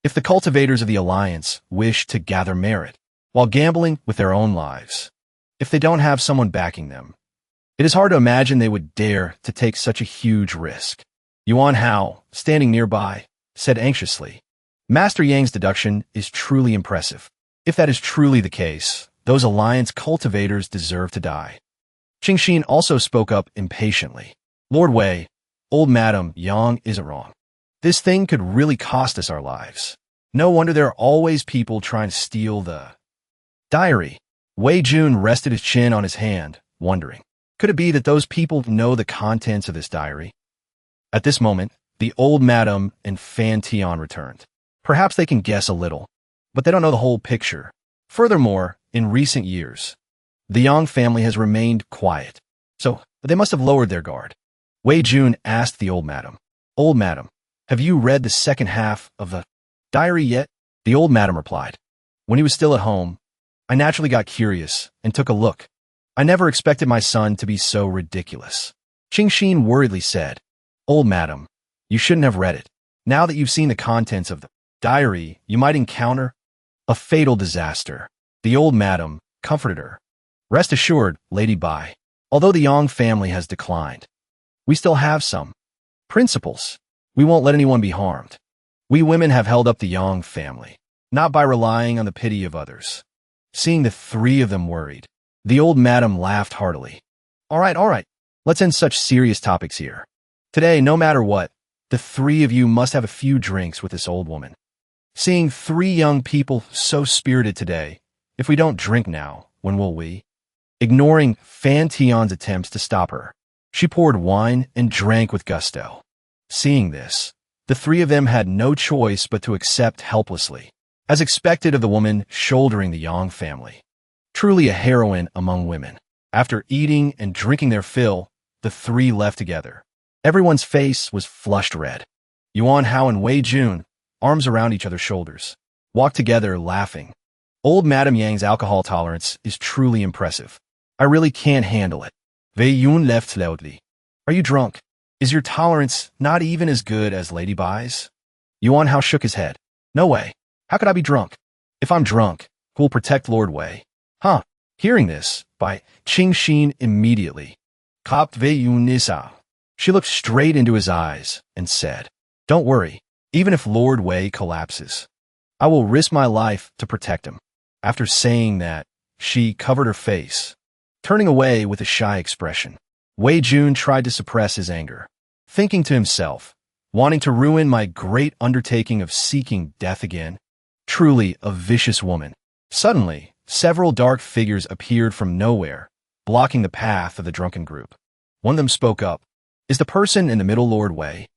if the cultivators of the alliance wish to gather merit while gambling with their own lives, if they don't have someone backing them, it is hard to imagine they would dare to take such a huge risk. Yuan Hao, standing nearby, said anxiously, "Master Yang's deduction is truly impressive. If that is truly the case, those alliance cultivators deserve to die." Qing Xin also spoke up impatiently. "Lord Wei, old Madam Yang isn't wrong. This thing could really cost us our lives. No wonder there are always people trying to steal the diary." Wei Jun rested his chin on his hand, wondering, could it be that those people know the contents of this diary? At this moment, the old Madam and Fan Tian returned. Perhaps they can guess a little, but they don't know the whole picture. Furthermore, in recent years, the Yang family has remained quiet, so they must have lowered their guard. Wei Jun asked the old Madam, "Old Madam, have you read the second half of the diary yet?" The old Madam replied, "When he was still at home, I naturally got curious and took a look. I never expected my son to be so ridiculous." Qing Xin worriedly said, "Old Madam, you shouldn't have read it. Now that you've seen the contents of the diary, you might encounter a fatal disaster." The old Madam comforted her. "Rest assured, Lady Bai, although the Yang family has declined, we still have some principles. We won't let anyone be harmed. We women have held up the Yang family, not by relying on the pity of others." Seeing the three of them worried, the old Madam laughed heartily. All right, let's end such serious topics here. Today, no matter what, the three of you must have a few drinks with this old woman. Seeing three young people so spirited today, if we don't drink now, when will we?" Ignoring Fan Tian's attempts to stop her, she poured wine and drank with gusto. Seeing this, the three of them had no choice but to accept helplessly, as expected of the woman shouldering the Yang family. Truly a heroine among women. After eating and drinking their fill, the three left together. Everyone's face was flushed red. Yuan Hao and Wei Jun, arms around each other's shoulders, walked together laughing. Old Madam Yang's alcohol tolerance is truly impressive. I really can't handle it. Wei Yun left loudly. "Are you drunk? Is your tolerance not even as good as Lady Bai's?" Yuan Hao shook his head. "No way. How could I be drunk? If I'm drunk, who will protect Lord Wei?" "Huh." Hearing this, by Qing Xin immediately copped Wei Yun Nisa. She looked straight into his eyes and said, "Don't worry, even if Lord Wei collapses, I will risk my life to protect him." After saying that, she covered her face, turning away with a shy expression. Wei Jun tried to suppress his anger, thinking to himself, wanting to ruin my great undertaking of seeking death again. Truly a vicious woman. Suddenly, several dark figures appeared from nowhere, blocking the path of the drunken group. One of them spoke up. "Is the person in the middle Lord Wei?"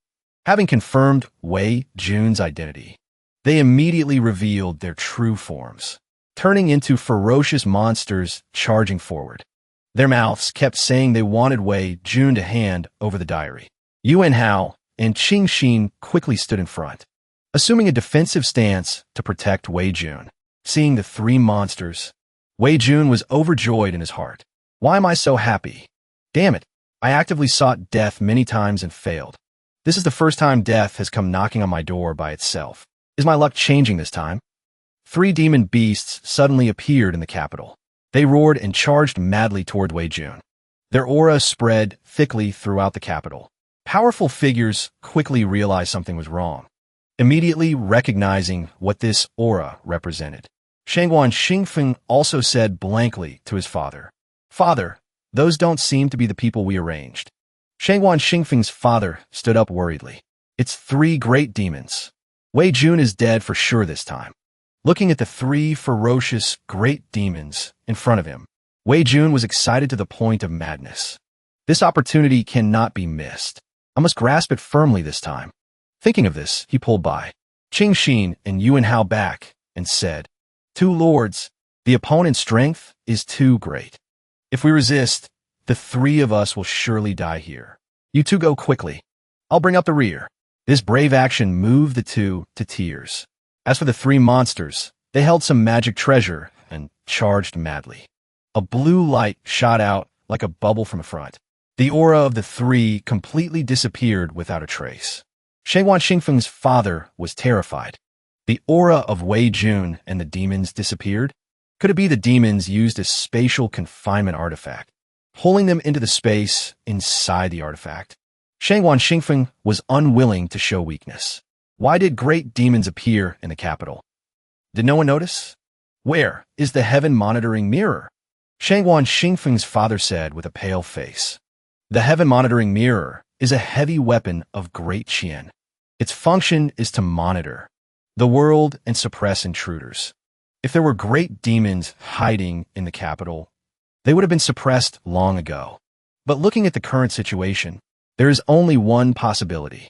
Having confirmed Wei Jun's identity, they immediately revealed their true forms, turning into ferocious monsters charging forward. Their mouths kept saying they wanted Wei Jun to hand over the diary. Yuan Hao and Qing Xin quickly stood in front, assuming a defensive stance to protect Wei Jun. Seeing the three monsters, Wei Jun was overjoyed in his heart. Why am I so happy? Damn it. I actively sought death many times and failed. This is the first time death has come knocking on my door by itself. Is my luck changing this time? 3 demon beasts suddenly appeared in the capital. They roared and charged madly toward Wei Jun. Their aura spread thickly throughout the capital. Powerful figures quickly realized something was wrong, immediately recognizing what this aura represented. Shangguan Xingfeng also said blankly to his father, "Father, those don't seem to be the people we arranged." Shangguan Xingfeng's father stood up worriedly. It's 3 great demons. Wei Jun is dead for sure this time. Looking at the 3 ferocious great demons in front of him, Wei Jun was excited to the point of madness. This opportunity cannot be missed. I must grasp it firmly this time. Thinking of this, he pulled by Qing Xin and Yuan Hao back and said, "Two lords, the opponent's strength is too great. If we resist, the 3 of us will surely die here. You 2 go quickly. I'll bring up the rear." This brave action moved the 2 to tears. As for the 3 monsters, they held some magic treasure and charged madly. A blue light shot out like a bubble from the front. The aura of the 3 completely disappeared without a trace. Shangguan Xingfeng's father was terrified. The aura of Wei Jun and the demons disappeared? Could it be the demons used a spatial confinement artifact, pulling them into the space inside the artifact? Shangguan Xingfeng was unwilling to show weakness. Why did great demons appear in the capital? Did no one notice? Where is the heaven monitoring mirror? Shangguan Xingfeng's father said with a pale face. The heaven monitoring mirror is a heavy weapon of great Qian. Its function is to monitor the world and suppress intruders. If there were great demons hiding in the capital, they would have been suppressed long ago. But looking at the current situation, there is only one possibility.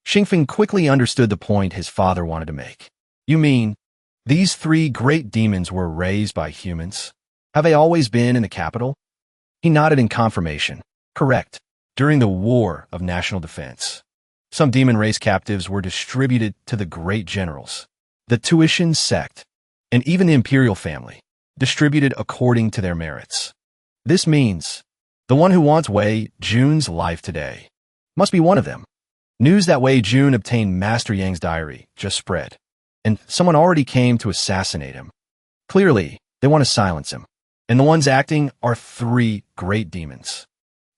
Xingfeng quickly understood the point his father wanted to make. You mean, these 3 great demons were raised by humans? Have they always been in the capital? He nodded in confirmation. Correct. During the War of National Defense, some demon race captives were distributed to the great generals, the Tuition sect, and even the imperial family, distributed according to their merits. This means the one who wants Wei Jun's life today must be one of them. News that Wei Jun obtained Master Yang's diary just spread, and someone already came to assassinate him. Clearly, they want to silence him, and the ones acting are 3 great demons,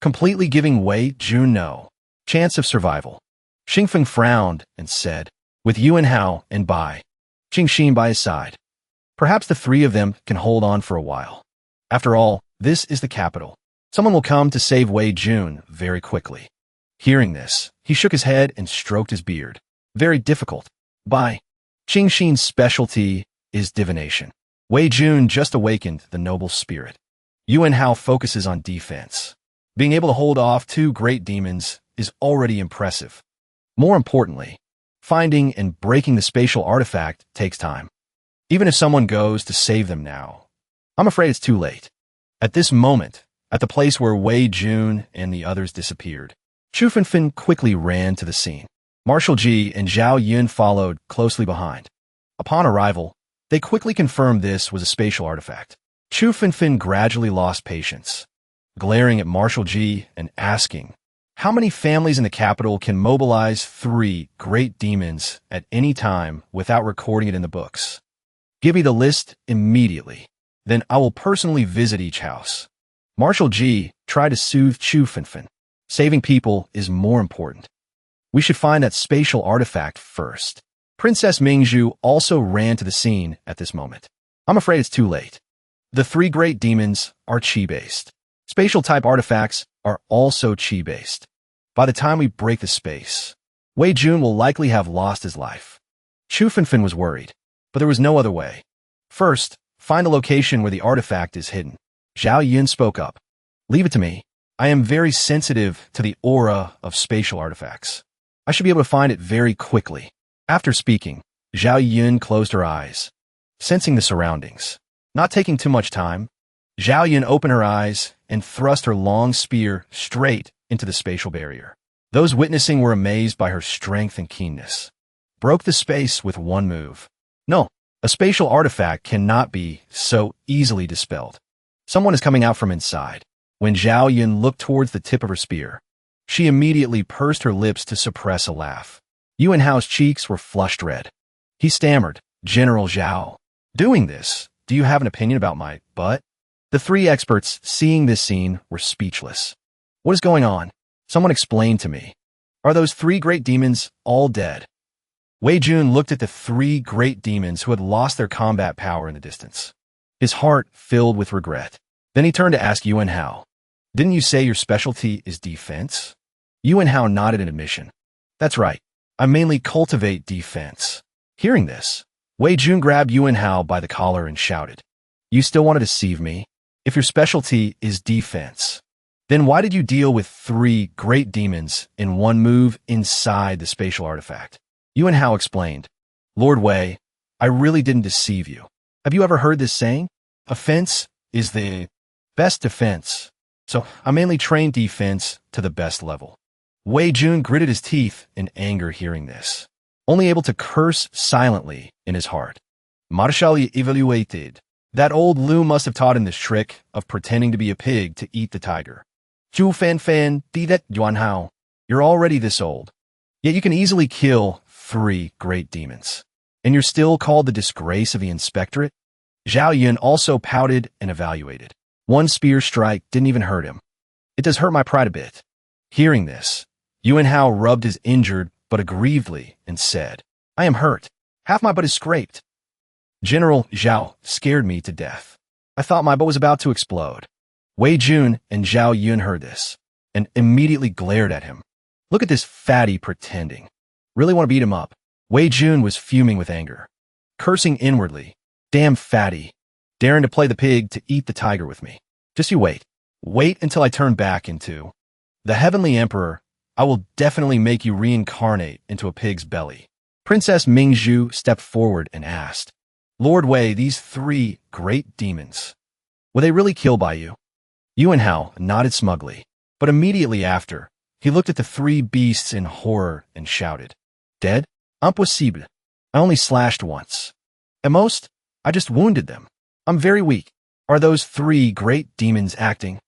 completely giving Wei Jun no chance of survival. Xingfeng frowned and said, with Yuan Hao and Bai Qingxin by his side, perhaps the 3 of them can hold on for a while. After all, this is the capital. Someone will come to save Wei Jun very quickly. Hearing this, he shook his head and stroked his beard. Very difficult. Bai Qingxin's specialty is divination. Wei Jun just awakened the noble spirit. Yuan Hao focuses on defense. Being able to hold off 2 great demons is already impressive. More importantly, finding and breaking the spatial artifact takes time. Even if someone goes to save them now, I'm afraid it's too late. At this moment, at the place where Wei Jun and the others disappeared, Chu Fenfen quickly ran to the scene. Marshal Ji and Zhao Yun followed closely behind. Upon arrival, they quickly confirmed this was a spatial artifact. Chu Fenfen gradually lost patience, glaring at Marshal Ji and asking, how many families in the capital can mobilize 3 great demons at any time without recording it in the books? Give me the list immediately. Then I will personally visit each house. Marshal Ji tried to soothe Chu Fenfen. Saving people is more important. We should find that spatial artifact first. Princess Mingzhu also ran to the scene at this moment. I'm afraid it's too late. The 3 great demons are qi-based. Spatial type artifacts are also qi-based. By the time we break the space, Wei Jun will likely have lost his life. Chu Fenfen was worried, but there was no other way. First, find the location where the artifact is hidden. Zhao Yun spoke up. Leave it to me. I am very sensitive to the aura of spatial artifacts. I should be able to find it very quickly. After speaking, Zhao Yun closed her eyes, sensing the surroundings. Not taking too much time, Zhao Yun opened her eyes and thrust her long spear straight into the spatial barrier. Those witnessing were amazed by her strength and keenness. Broke the space with one move. No, A spatial artifact cannot be so easily dispelled. Someone is coming out from inside. When Zhao Yun looked towards the tip of her spear, she immediately pursed her lips to suppress a laugh. Yuan Hao's cheeks were flushed red. He stammered, "General Zhao, doing this, do you have an opinion about my butt?" The three experts, seeing this scene, were speechless. "What is going on? Someone explain to me. Are those three great demons all dead?" Wei Jun looked at the three great demons who had lost their combat power in the distance. His heart filled with regret. Then he turned to ask Yuan Hao, "Didn't you say your specialty is defense?" Yuan Hao nodded in admission. "That's right. I mainly cultivate defense." Hearing this, Wei Jun grabbed Yuan Hao by the collar and shouted, "You still want to deceive me? If your specialty is defense, then why did you deal with three great demons in one move inside the spatial artifact?" Yuan Hao explained, "Lord Wei, I really didn't deceive you. Have you ever heard this saying? Offense is the best defense. So I mainly train defense to the best level." Wei Jun gritted his teeth in anger hearing this, only able to curse silently in his heart. Marshally evaluated. That old Lu must have taught him this trick of pretending to be a pig to eat the tiger. Zhu Fan Fan, di that Yuan Hao. You're already this old. Yet you can easily kill three great demons. And you're still called the disgrace of the inspectorate? Zhao Yun also pouted and evaluated. One spear strike didn't even hurt him. It does hurt my pride a bit. Hearing this, Yuan Hao rubbed his injured but aggrievedly and said, "I am hurt. Half my butt is scraped. General Zhao scared me to death. I thought my butt was about to explode." Wei Jun and Zhao Yun heard this and immediately glared at him. "Look at this fatty pretending. Really want to beat him up." Wei Jun was fuming with anger, cursing inwardly. "Damn fatty, daring to play the pig to eat the tiger with me. Just you wait. Wait until I turn back into the Heavenly Emperor. I will definitely make you reincarnate into a pig's belly." Princess Ming stepped forward and asked, "Lord Wei, these three great demons, will they really kill by you?" Yuan Hao nodded smugly, but immediately after, he looked at the three beasts in horror and shouted, "Dead? Impossible. I only slashed once. At most, I just wounded them. I'm very weak. Are those three great demons acting?"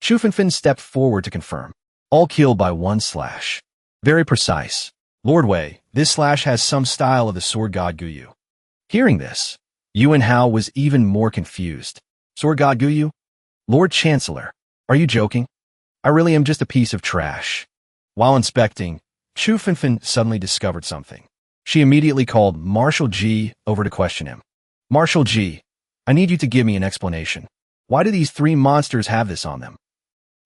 Chu Fanfan stepped forward to confirm. "All killed by one slash. Very precise. Lord Wei, this slash has some style of the sword god Guyu." Hearing this, Yuan Hao was even more confused. "Sword god Guyu? Lord Chancellor, are you joking? I really am just a piece of trash." While inspecting, Chu Fanfan suddenly discovered something. She immediately called Marshal Ji over to question him. "Marshal Ji, I need you to give me an explanation. Why do these three monsters have this on them?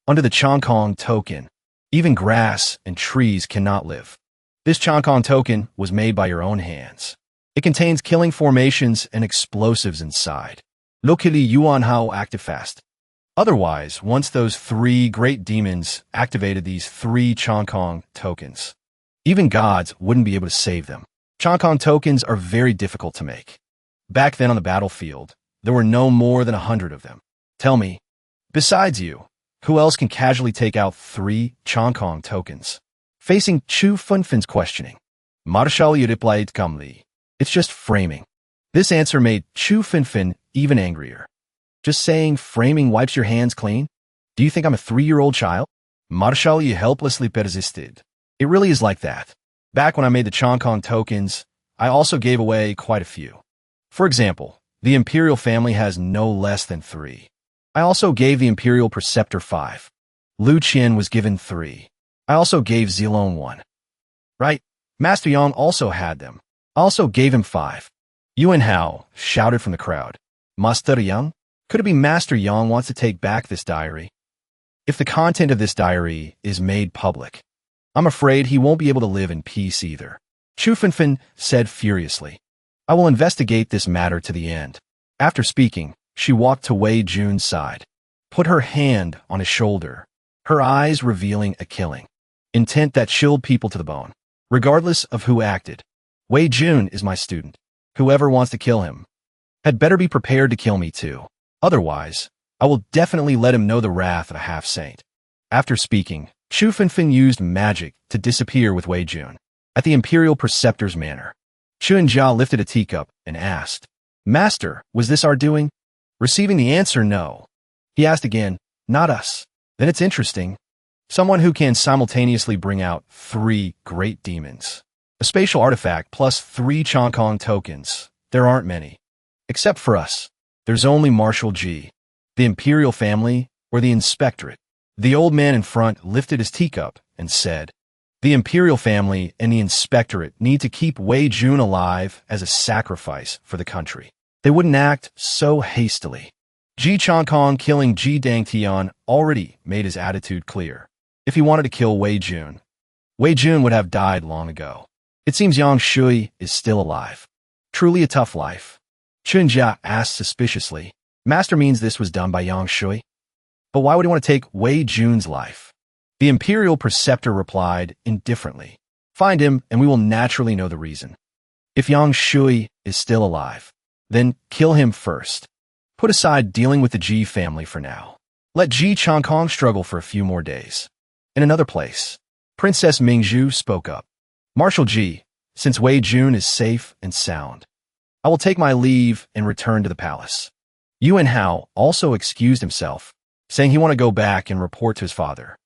Under the Chongkong token, even grass and trees cannot live. This Chongkong token was made by your own hands. It contains killing formations and explosives inside. Locally, Yuan Hao acted fast. Otherwise, once those three great demons activated these three Chongkong tokens, even gods wouldn't be able to save them. Chongkong tokens are very difficult to make. Back then on the battlefield, there were no more than 100 of them. Tell me, besides you, who else can casually take out three Chongkong tokens?" Facing Chu Fanfan's questioning, Marshal replied calmly, "It's just framing." This answer made Chu Fanfan even angrier. "Just saying framing wipes your hands clean? Do you think I'm a 3-year-old child?" Marshal helplessly persisted. "It really is like that. Back when I made the Chongkong tokens, I also gave away quite a few. For example, the Imperial family has no less than 3. I also gave the Imperial Preceptor 5. Lu Qian was given 3. I also gave Zilong 1. Right, Master Yang also had them. I also gave him 5. Yuan Hao shouted from the crowd. "Master Yang? Could it be Master Yang wants to take back this diary? If the content of this diary is made public, I'm afraid he won't be able to live in peace either." Chu Fanfan said furiously, "I will investigate this matter to the end." After speaking, she walked to Wei Jun's side, put her hand on his shoulder, her eyes revealing a killing intent that chilled people to the bone. "Regardless of who acted, Wei Jun is my student. Whoever wants to kill him had better be prepared to kill me too. Otherwise, I will definitely let him know the wrath of a half-saint." After speaking, Chu Fanfan used magic to disappear with Wei Jun at the Imperial Preceptor's manor. Jia lifted a teacup and asked, Master, was this our doing? Receiving the answer no. He asked again, Not us. Then it's interesting. Someone who can simultaneously bring out 3 great demons. A spatial artifact plus 3 Chongkong tokens. There aren't many. Except for us. There's only Marshal G, the Imperial family, or the Inspectorate. The old man in front lifted his teacup and said, The Imperial family and the Inspectorate need to keep Wei Jun alive as a sacrifice for the country. They wouldn't act so hastily. Ji Chongkong killing Ji Dangtian already made his attitude clear. If he wanted to kill Wei Jun would have died long ago. It seems Yang Shui is still alive. Truly a tough life. Jia asked suspiciously. Master means this was done by Yang Shui? But why would he want to take Wei Jun's life? The Imperial Preceptor replied indifferently. Find him, and we will naturally know the reason. If Yang Shui is still alive, then kill him first. Put aside dealing with the Ji family for now. Let Ji Chongkong struggle for a few more days. In another place, Princess Mingzhu spoke up. Marshal Ji, since Wei Jun is safe and sound, I will take my leave and return to the palace. Yuan Hao also excused himself, saying he wanted to go back and report to his father.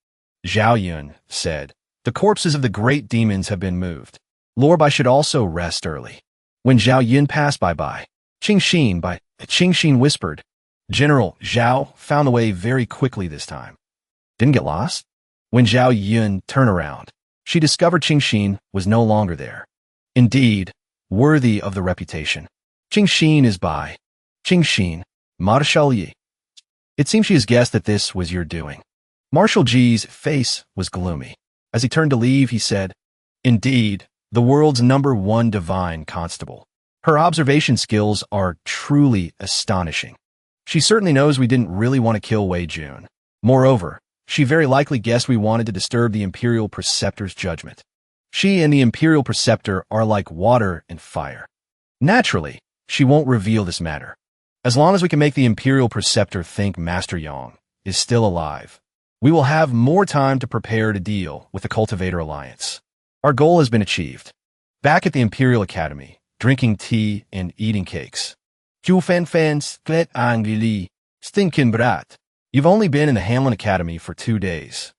Zhao Yun said, The corpses of the great demons have been moved. Lord Bai should also rest early. When Zhao Yun passed by, Qing Xin whispered, General Zhao found the way very quickly this time. Didn't get lost? When Zhao Yun turned around, she discovered Qing Xin was no longer there. Indeed, worthy of the reputation. Qing Xin is by. Qing Xin, Marshal Yi. It seems she has guessed that this was your doing. Marshal Ji's face was gloomy. As he turned to leave, he said, Indeed, the world's #1 divine constable. Her observation skills are truly astonishing. She certainly knows we didn't really want to kill Wei Jun. Moreover, she very likely guessed we wanted to disturb the Imperial Preceptor's judgment. She and the Imperial Preceptor are like water and fire. Naturally, she won't reveal this matter. As long as we can make the Imperial Preceptor think Master Yang is still alive, we will have more time to prepare to deal with the Cultivator Alliance. Our goal has been achieved. Back at the Imperial Academy, drinking tea and eating cakes. Stinkin' brat. You've only been in the Hanlon Academy for 2 days.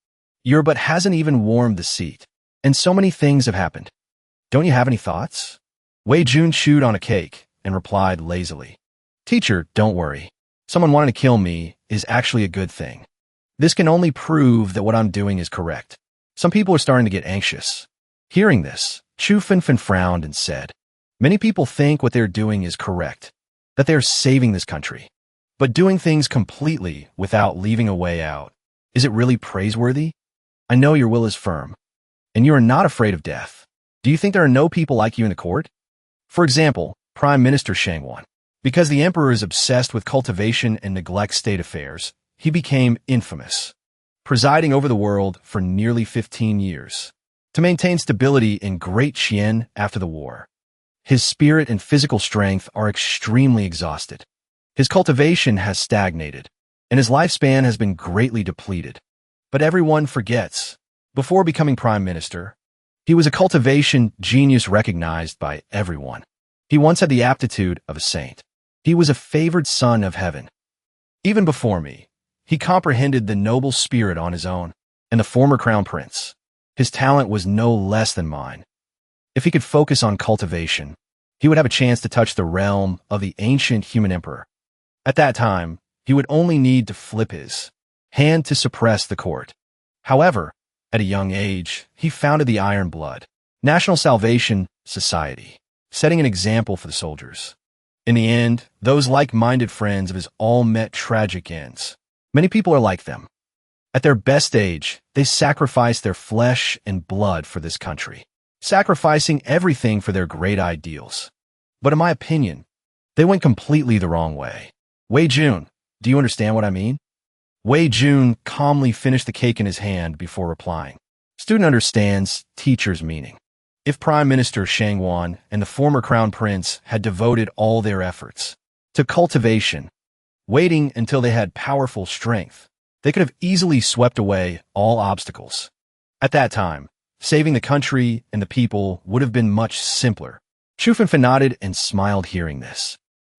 Your butt hasn't even warmed the seat. And so many things have happened. Don't you have any thoughts? Wei Jun chewed on a cake and replied lazily. Teacher, don't worry. Someone wanting to kill me is actually a good thing. This can only prove that what I'm doing is correct. Some people are starting to get anxious. Hearing this, Chu Finfin frowned and said, Many people think what they're doing is correct, that they're saving this country. But doing things completely without leaving a way out, is it really praiseworthy? I know your will is firm, and you are not afraid of death. Do you think there are no people like you in the court? For example, Prime Minister Shangwan. Because the emperor is obsessed with cultivation and neglects state affairs, he became infamous, presiding over the world for nearly 15 years. To maintain stability in Great Qian after the war, his spirit and physical strength are extremely exhausted. His cultivation has stagnated, and his lifespan has been greatly depleted. But everyone forgets. Before becoming prime minister, he was a cultivation genius recognized by everyone. He once had the aptitude of a saint. He was a favored son of heaven. Even before me, he comprehended the noble spirit on his own, and the former crown prince. His talent was no less than mine. If he could focus on cultivation, he would have a chance to touch the realm of the ancient human emperor. At that time, he would only need to flip his hand to suppress the court. However, at a young age, he founded the Iron Blood National Salvation Society, setting an example for the soldiers. In the end, those like-minded friends of his all met tragic ends. Many people are like them. At their best age, they sacrifice their flesh and blood for this country, sacrificing everything for their great ideals. But in my opinion, they went completely the wrong way. Wei Jun, do you understand what I mean? Wei Jun calmly finished the cake in his hand before replying. Student understands teacher's meaning. If Prime Minister Shangwan and the former Crown Prince had devoted all their efforts to cultivation, waiting until they had powerful strength, they could have easily swept away all obstacles. At that time, saving the country and the people would have been much simpler. Chu Fenfen nodded and smiled hearing this.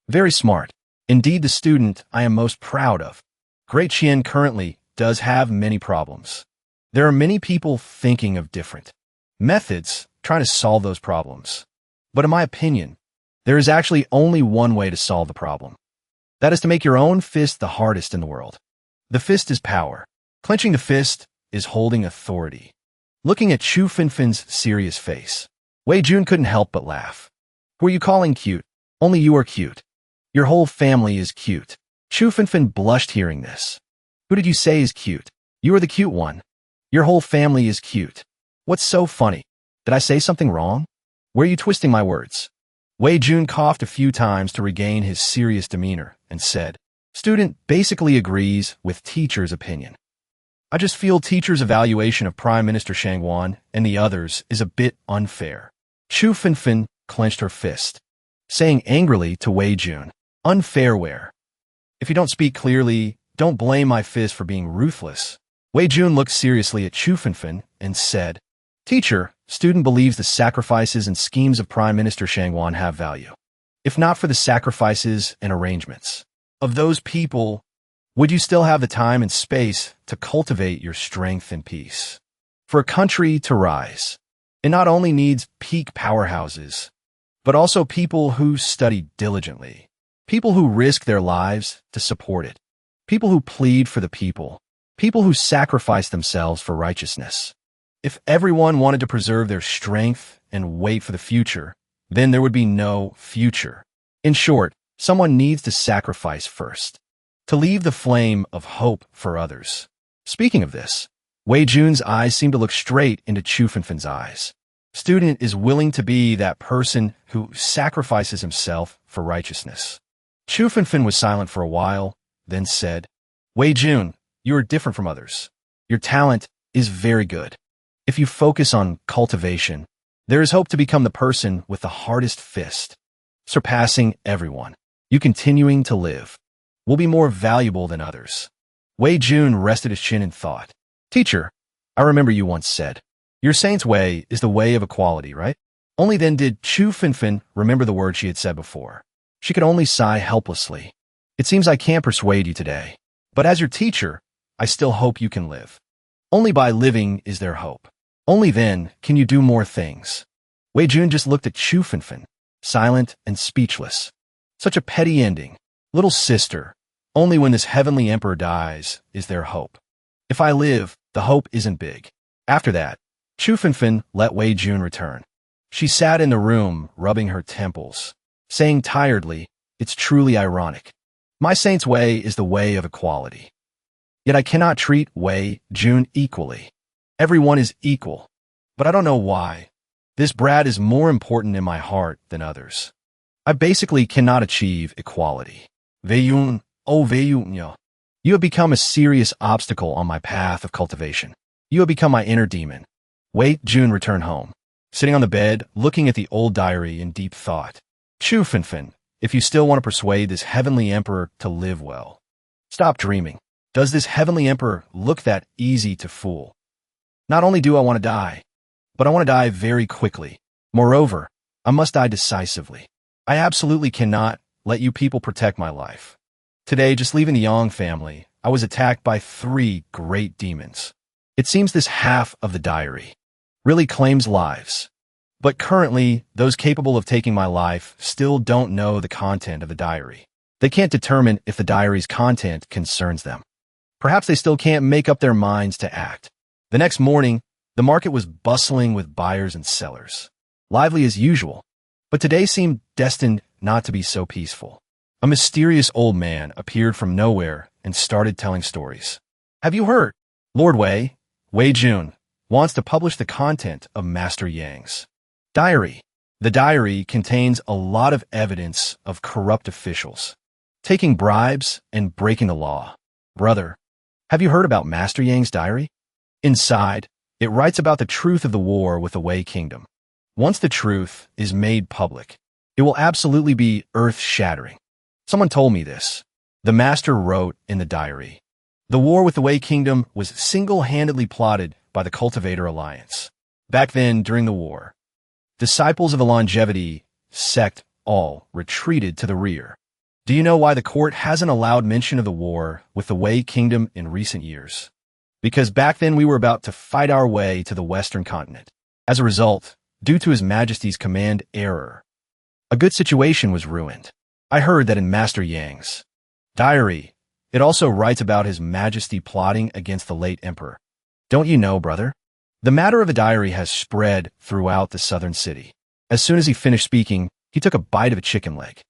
Very smart. Indeed the student I am most proud of. Great Qian currently does have many problems. There are many people thinking of different methods trying to solve those problems. But in my opinion, there is actually only one way to solve the problem. That is to make your own fist the hardest in the world. The fist is power. Clenching the fist is holding authority. Looking at Chu Fenfen's serious face, Wei Jun couldn't help but laugh. Who are you calling cute? Only you are cute. Your whole family is cute. Chu Fenfen blushed hearing this. Who did you say is cute? You are the cute one. Your whole family is cute. What's so funny? Did I say something wrong? Were you twisting my words? Wei Jun coughed a few times to regain his serious demeanor and said, Student basically agrees with teacher's opinion. I just feel teacher's evaluation of Prime Minister Shangwan and the others is a bit unfair. Chu Fenfen clenched her fist, saying angrily to Wei Jun, Unfair where? If you don't speak clearly, don't blame my fist for being ruthless. Wei Jun looked seriously at Chu Fenfen and said, Teacher, student believes the sacrifices and schemes of Prime Minister Shangwan have value. If not for the sacrifices and arrangements of those people, would you still have the time and space to cultivate your strength and peace? For a country to rise, it not only needs peak powerhouses, but also people who study diligently, people who risk their lives to support it, people who plead for the people who sacrifice themselves for righteousness. If everyone wanted to preserve their strength and wait for the future, then there would be no future. In short, someone needs to sacrifice first, to leave the flame of hope for others. Speaking of this, Wei Jun's eyes seemed to look straight into Chu Fenfen's eyes. Student is willing to be that person who sacrifices himself for righteousness. Chu Fenfen was silent for a while, then said, Wei Jun, you are different from others. Your talent is very good. If you focus on cultivation, there is hope to become the person with the hardest fist, surpassing everyone. You continuing to live will be more valuable than others. Wei Jun rested his chin in thought. Teacher, I remember you once said, your saint's way is the way of equality, right? Only then did Chu Fenfen remember the word she had said before. She could only sigh helplessly. It seems I can't persuade you today, but as your teacher, I still hope you can live. Only by living is there hope. Only then can you do more things. Wei Jun just looked at Chu Fenfen, silent and speechless. Such a petty ending. Little sister, only when this heavenly emperor dies is there hope. If I live, the hope isn't big. After that, Chu Fenfen let Wei Jun return. She sat in the room, rubbing her temples, saying tiredly, It's truly ironic. My saint's way is the way of equality. Yet I cannot treat Wei Jun equally. Everyone is equal, but I don't know why. This brat is more important in my heart than others. I basically cannot achieve equality. Wei Jun, oh Wei Jun, you have become a serious obstacle on my path of cultivation. You have become my inner demon. Wei Jun returned home, sitting on the bed, looking at the old diary in deep thought. Chu Fenfen, if you still want to persuade this heavenly emperor to live well, stop dreaming. Does this heavenly emperor look that easy to fool? Not only do I want to die, but I want to die very quickly. Moreover, I must die decisively. I absolutely cannot let you people protect my life. Today, just leaving the Yang family, I was attacked by 3 great demons. It seems this half of the diary really claims lives. But currently, those capable of taking my life still don't know the content of the diary. They can't determine if the diary's content concerns them. Perhaps they still can't make up their minds to act. The next morning, the market was bustling with buyers and sellers, lively as usual, but today seemed destined not to be so peaceful. A mysterious old man appeared from nowhere and started telling stories. Have you heard? Lord Wei Jun, wants to publish the content of Master Yang's diary. The diary contains a lot of evidence of corrupt officials, taking bribes and breaking the law. Brother, have you heard about Master Yang's diary? Inside, it writes about the truth of the war with the Wei Kingdom. Once the truth is made public, it will absolutely be earth-shattering. Someone told me this. The master wrote in the diary, the war with the Wei Kingdom was single-handedly plotted by the Cultivator Alliance. Back then, during the war, disciples of the longevity sect all retreated to the rear. Do you know why the court hasn't allowed mention of the war with the Wei Kingdom in recent years? Because back then we were about to fight our way to the Western continent. As a result, due to His Majesty's command error, a good situation was ruined. I heard that in Master Yang's diary, it also writes about His Majesty plotting against the late emperor. Don't you know, brother? The matter of the diary has spread throughout the southern city. As soon as he finished speaking, he took a bite of a chicken leg.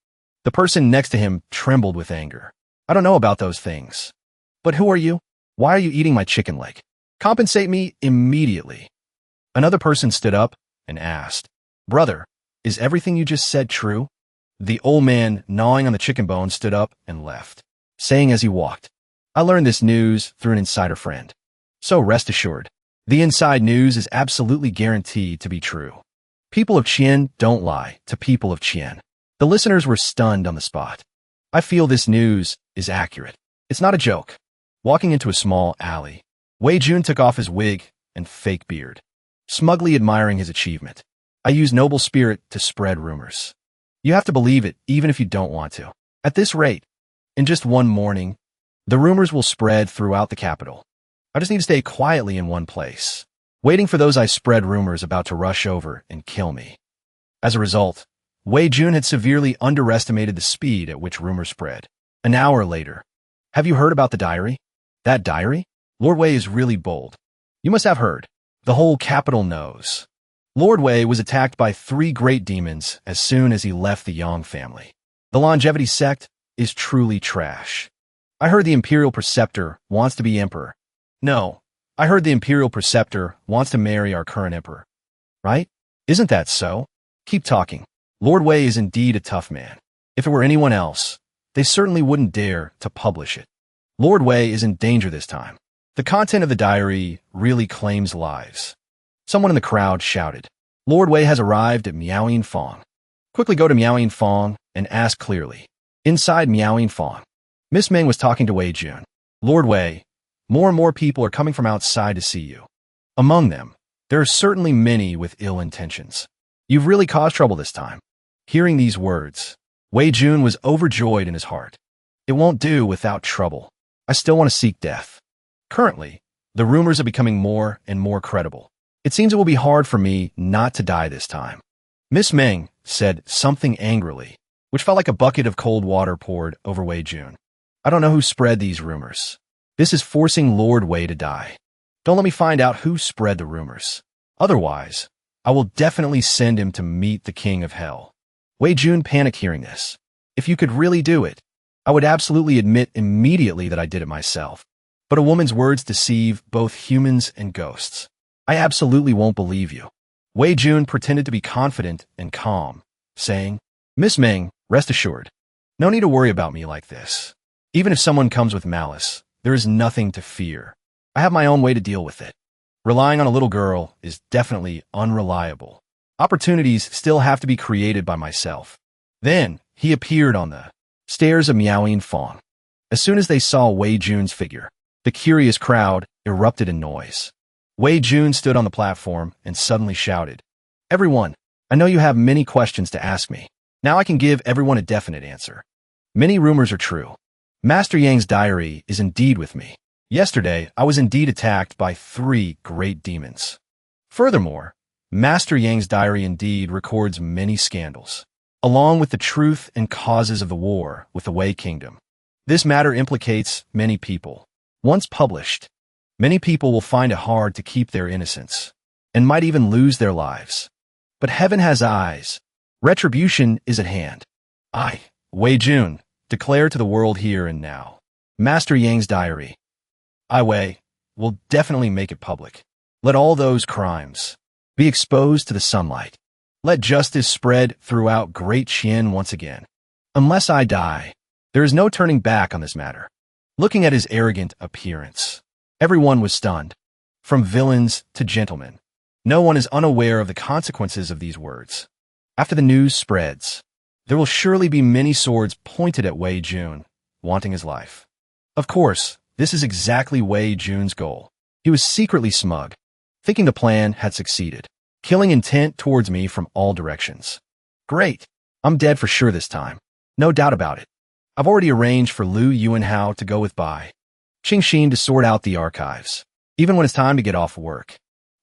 The person next to him trembled with anger. I don't know about those things. But who are you? Why are you eating my chicken leg? Compensate me immediately. Another person stood up and asked, Brother, is everything you just said true? The old man gnawing on the chicken bone stood up and left, saying as he walked, I learned this news through an insider friend. So rest assured, the inside news is absolutely guaranteed to be true. People of Qian don't lie to people of Qian. The listeners were stunned on the spot. I feel this news is accurate. It's not a joke. Walking into a small alley, Wei Jun took off his wig and fake beard, smugly admiring his achievement. I use noble spirit to spread rumors. You have to believe it even if you don't want to. At this rate, in just one morning, the rumors will spread throughout the capital. I just need to stay quietly in one place, waiting for those I spread rumors about to rush over and kill me. As a result, Wei Jun had severely underestimated the speed at which rumors spread. An hour later, have you heard about the diary? That diary? Lord Wei is really bold. You must have heard. The whole capital knows. Lord Wei was attacked by 3 great demons as soon as he left the Yang family. The longevity sect is truly trash. I heard the Imperial Preceptor wants to be emperor. No, I heard the Imperial Preceptor wants to marry our current emperor. Right? Isn't that so? Keep talking. Lord Wei is indeed a tough man. If it were anyone else, they certainly wouldn't dare to publish it. Lord Wei is in danger this time. The content of the diary really claims lives. Someone in the crowd shouted, Lord Wei has arrived at Miaoying Fong. Quickly go to Miaoying Fong and ask clearly. Inside Miaoying Fong, Miss Ming was talking to Wei Jun. Lord Wei, more and more people are coming from outside to see you. Among them, there are certainly many with ill intentions. You've really caused trouble this time. Hearing these words, Wei Jun was overjoyed in his heart. It won't do without trouble. I still want to seek death. Currently, the rumors are becoming more and more credible. It seems it will be hard for me not to die this time. Miss Ming said something angrily, which felt like a bucket of cold water poured over Wei Jun. I don't know who spread these rumors. This is forcing Lord Wei to die. Don't let me find out who spread the rumors. Otherwise, I will definitely send him to meet the King of Hell. Wei Jun panicked hearing this. If you could really do it, I would absolutely admit immediately that I did it myself. But a woman's words deceive both humans and ghosts. I absolutely won't believe you. Wei Jun pretended to be confident and calm, saying, Miss Ming, rest assured. No need to worry about me like this. Even if someone comes with malice, there is nothing to fear. I have my own way to deal with it. Relying on a little girl is definitely unreliable. Opportunities still have to be created by myself. Then, he appeared on the stairs of Miaoying Fong. As soon as they saw Wei Jun's figure, the curious crowd erupted in noise. Wei Jun stood on the platform and suddenly shouted, Everyone, I know you have many questions to ask me. Now I can give everyone a definite answer. Many rumors are true. Master Yang's diary is indeed with me. Yesterday, I was indeed attacked by 3 great demons. Furthermore, Master Yang's diary indeed records many scandals, along with the truth and causes of the war with the Wei Kingdom. This matter implicates many people. Once published, many people will find it hard to keep their innocence, and might even lose their lives. But heaven has eyes. Retribution is at hand. I, Wei Jun, declare to the world here and now. Master Yang's diary. I, Wei, will definitely make it public. Let all those crimes be exposed to the sunlight. Let justice spread throughout Great Qian once again. Unless I die, there is no turning back on this matter. Looking at his arrogant appearance, everyone was stunned. From villains to gentlemen, no one is unaware of the consequences of these words. After the news spreads, there will surely be many swords pointed at Wei Jun, wanting his life. Of course, this is exactly Wei Jun's goal. He was secretly smug, thinking the plan had succeeded, killing intent towards me from all directions. Great. I'm dead for sure this time. No doubt about it. I've already arranged for Liu Yuanhao to go with Bai Qingxin to sort out the archives, even when it's time to get off work.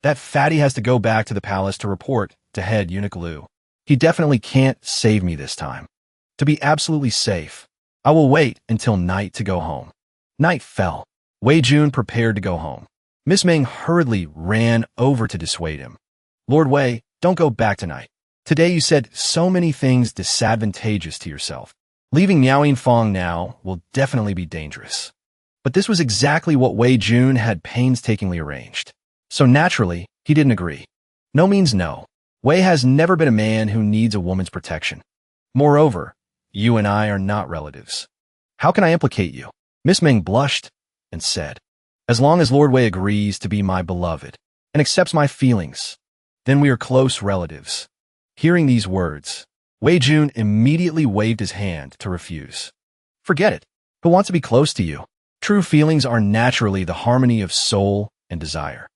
That fatty has to go back to the palace to report to head eunuch Liu. He definitely can't save me this time. To be absolutely safe, I will wait until night to go home. Night fell. Wei Jun prepared to go home. Miss Ming hurriedly ran over to dissuade him. Lord Wei, don't go back tonight. Today you said so many things disadvantageous to yourself. Leaving Miao Fong now will definitely be dangerous. But this was exactly what Wei Jun had painstakingly arranged. So naturally, he didn't agree. No means no. Wei has never been a man who needs a woman's protection. Moreover, you and I are not relatives. How can I implicate you? Miss Ming blushed and said, as long as Lord Wei agrees to be my beloved and accepts my feelings, then we are close relatives. Hearing these words, Wei Jun immediately waved his hand to refuse. Forget it. Who wants to be close to you? True feelings are naturally the harmony of soul and desire.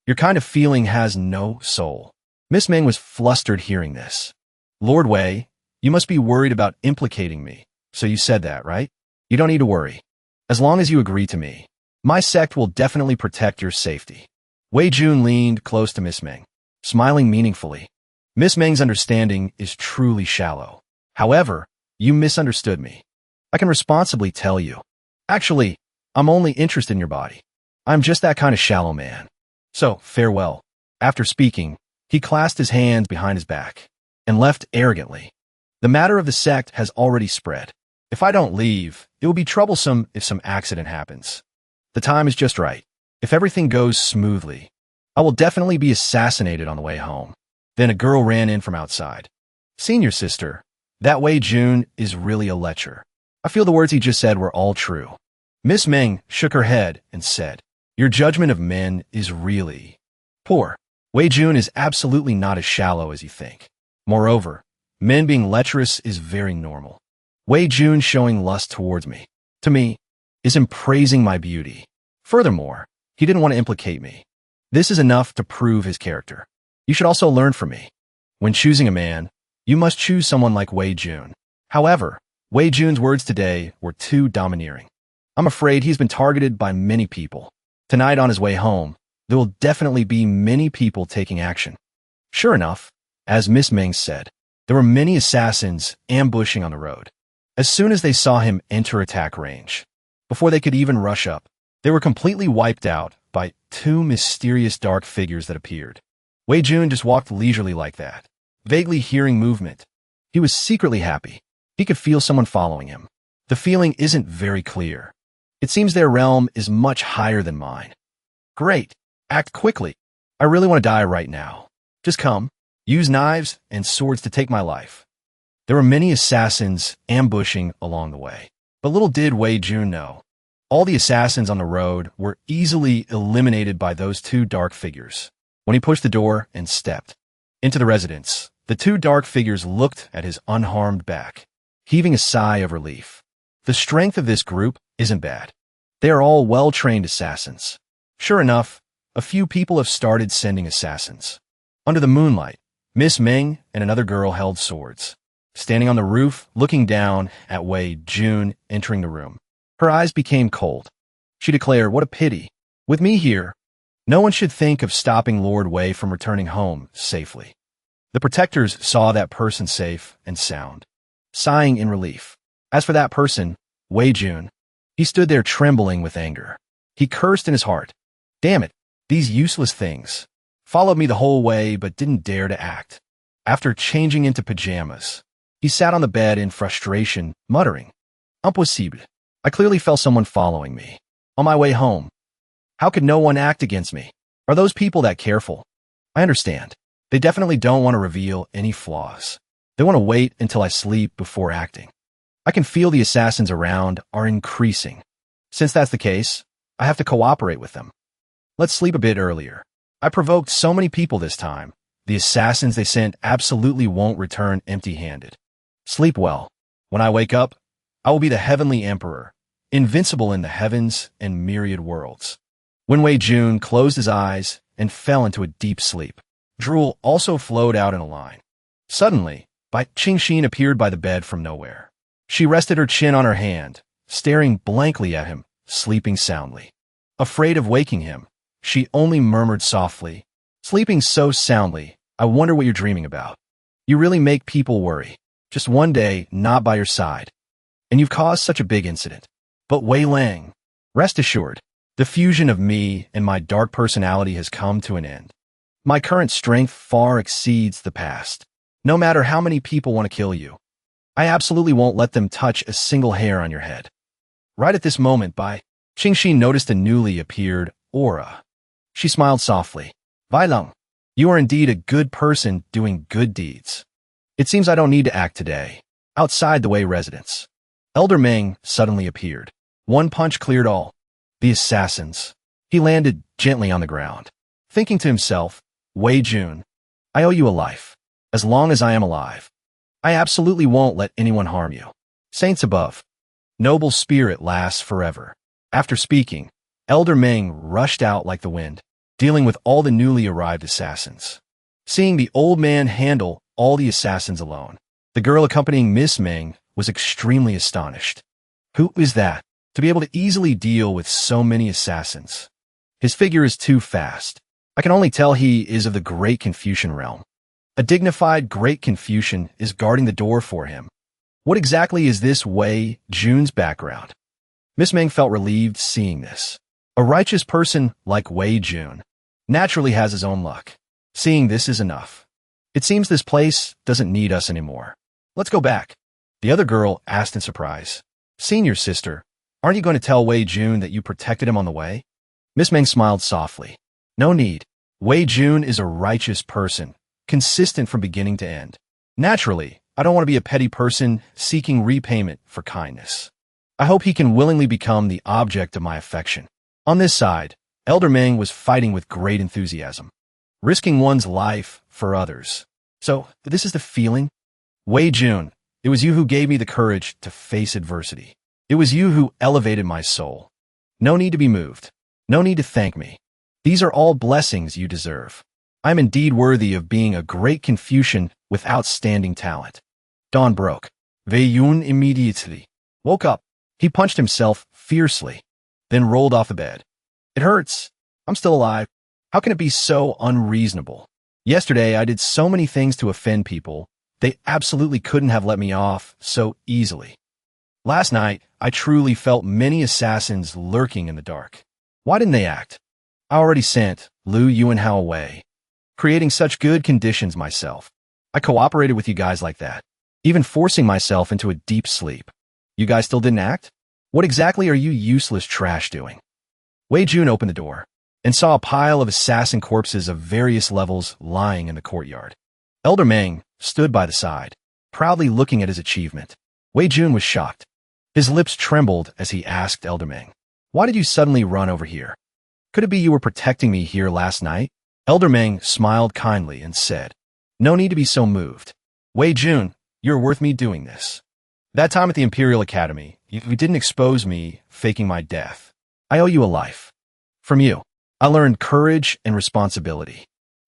Your kind of feeling has no soul. Miss Ming was flustered hearing this. Lord Wei, you must be worried about implicating me. So you said that, right? You don't need to worry. As long as you agree to me, my sect will definitely protect your safety. Wei Jun leaned close to Miss Ming, smiling meaningfully. Miss Ming's understanding is truly shallow. However, you misunderstood me. I can responsibly tell you. Actually, I'm only interested in your body. I'm just that kind of shallow man. So, farewell. After speaking, he clasped his hands behind his back and left arrogantly. The matter of the sect has already spread. If I don't leave, it will be troublesome if some accident happens. The time is just right. If everything goes smoothly, I will definitely be assassinated on the way home. Then a girl ran in from outside. Senior sister, that Wei Jun is really a lecher. I feel the words he just said were all true. Miss Ming shook her head and said, your judgment of men is really poor. Wei Jun is absolutely not as shallow as you think. Moreover, men being lecherous is very normal. Wei Jun showing lust towards me, to me, is him praising my beauty. Furthermore, he didn't want to implicate me. This is enough to prove his character. You should also learn from me. When choosing a man, you must choose someone like Wei Jun. However, Wei Jun's words today were too domineering. I'm afraid he's been targeted by many people. Tonight on his way home, there will definitely be many people taking action. Sure enough, as Miss Ming said, there were many assassins ambushing on the road. As soon as they saw him enter attack range, before they could even rush up, they were completely wiped out by two mysterious dark figures that appeared. Wei Jun just walked leisurely like that, vaguely hearing movement. He was secretly happy. He could feel someone following him. The feeling isn't very clear. It seems their realm is much higher than mine. Great. Act quickly. I really want to die right now. Just come. Use knives and swords to take my life. There were many assassins ambushing along the way. But little did Wei Jun know. All the assassins on the road were easily eliminated by those two dark figures. When he pushed the door and stepped into the residence, the two dark figures looked at his unharmed back, heaving a sigh of relief. The strength of this group isn't bad. They are all well-trained assassins. Sure enough, a few people have started sending assassins. Under the moonlight, Miss Ming and another girl held swords, standing on the roof looking down at Wei Jun entering the room. Her eyes became cold. She declared, what a pity. With me here, no one should think of stopping Lord Wei from returning home safely. The protectors saw that person safe and sound, sighing in relief. As for that person, Wei Jun, he stood there trembling with anger. He cursed in his heart. Damn it, these useless things. Followed me the whole way but didn't dare to act. After changing into pajamas, he sat on the bed in frustration, muttering, Impossible. I clearly felt someone following me. On my way home. How could no one act against me? Are those people that careful? I understand. They definitely don't want to reveal any flaws. They want to wait until I sleep before acting. I can feel the assassins around are increasing. Since that's the case, I have to cooperate with them. Let's sleep a bit earlier. I provoked so many people this time. The assassins they sent absolutely won't return empty-handed. Sleep well. When I wake up, I will be the heavenly emperor, invincible in the heavens and myriad worlds. When Wei Jun closed his eyes and fell into a deep sleep, drool also flowed out in a line. Suddenly, By Qingxin appeared by the bed from nowhere. She rested her chin on her hand, staring blankly at him, sleeping soundly. Afraid of waking him, she only murmured softly, "Sleeping so soundly, I wonder what you're dreaming about. You really make people worry. Just one day, not by your side. And you've caused such a big incident. But Wei Lang, rest assured, the fusion of me and my dark personality has come to an end. My current strength far exceeds the past. No matter how many people want to kill you, I absolutely won't let them touch a single hair on your head." Right at this moment, Bai Qingxin noticed a newly appeared aura. She smiled softly. "Bai Leng, you are indeed a good person doing good deeds. It seems I don't need to act today." Outside the Wei residence, Elder Ming suddenly appeared. One punch cleared all. The assassins. He landed gently on the ground, thinking to himself, "Wei Jun, I owe you a life. As long as I am alive, I absolutely won't let anyone harm you. Saints above. Noble spirit lasts forever." After speaking, Elder Ming rushed out like the wind, dealing with all the newly arrived assassins. Seeing the old man handle all the assassins alone, the girl accompanying Miss Ming was extremely astonished. Who is that, to be able to easily deal with so many assassins? His figure is too fast. I can only tell he is of the Great Confucian realm. A dignified Great Confucian is guarding the door for him. What exactly is this Wei Jun's background? Miss Ming felt relieved seeing this. A righteous person like Wei Jun naturally has his own luck. Seeing this is enough. It seems this place doesn't need us anymore. Let's go back. The other girl asked in surprise. "Senior sister, aren't you going to tell Wei Jun that you protected him on the way?" Miss Ming smiled softly. "No need. Wei Jun is a righteous person, consistent from beginning to end. Naturally, I don't want to be a petty person seeking repayment for kindness. I hope he can willingly become the object of my affection." On this side, Elder Ming was fighting with great enthusiasm, risking one's life for others. "So, this is the feeling? Wei Jun, it was you who gave me the courage to face adversity. It was you who elevated my soul. No need to be moved. No need to thank me. These are all blessings you deserve. I am indeed worthy of being a great Confucian with outstanding talent." Dawn broke. Wei Yun immediately woke up. He punched himself fiercely, then rolled off the bed. "It hurts. I'm still alive. How can it be so unreasonable? Yesterday I did so many things to offend people. They absolutely couldn't have let me off so easily. Last night, I truly felt many assassins lurking in the dark. Why didn't they act? I already sent Lu Yuanhao away, creating such good conditions myself. I cooperated with you guys like that, even forcing myself into a deep sleep. You guys still didn't act? What exactly are you useless trash doing?" Wei Jun opened the door and saw a pile of assassin corpses of various levels lying in the courtyard. Elder Ming stood by the side, proudly looking at his achievement. Wei Jun was shocked. His lips trembled as he asked Elder Ming, "Why did you suddenly run over here? Could it be you were protecting me here last night?" Elder Ming smiled kindly and said, "No need to be so moved. Wei Jun, you're worth me doing this. That time at the Imperial Academy, you didn't expose me faking my death. I owe you a life. From you, I learned courage and responsibility.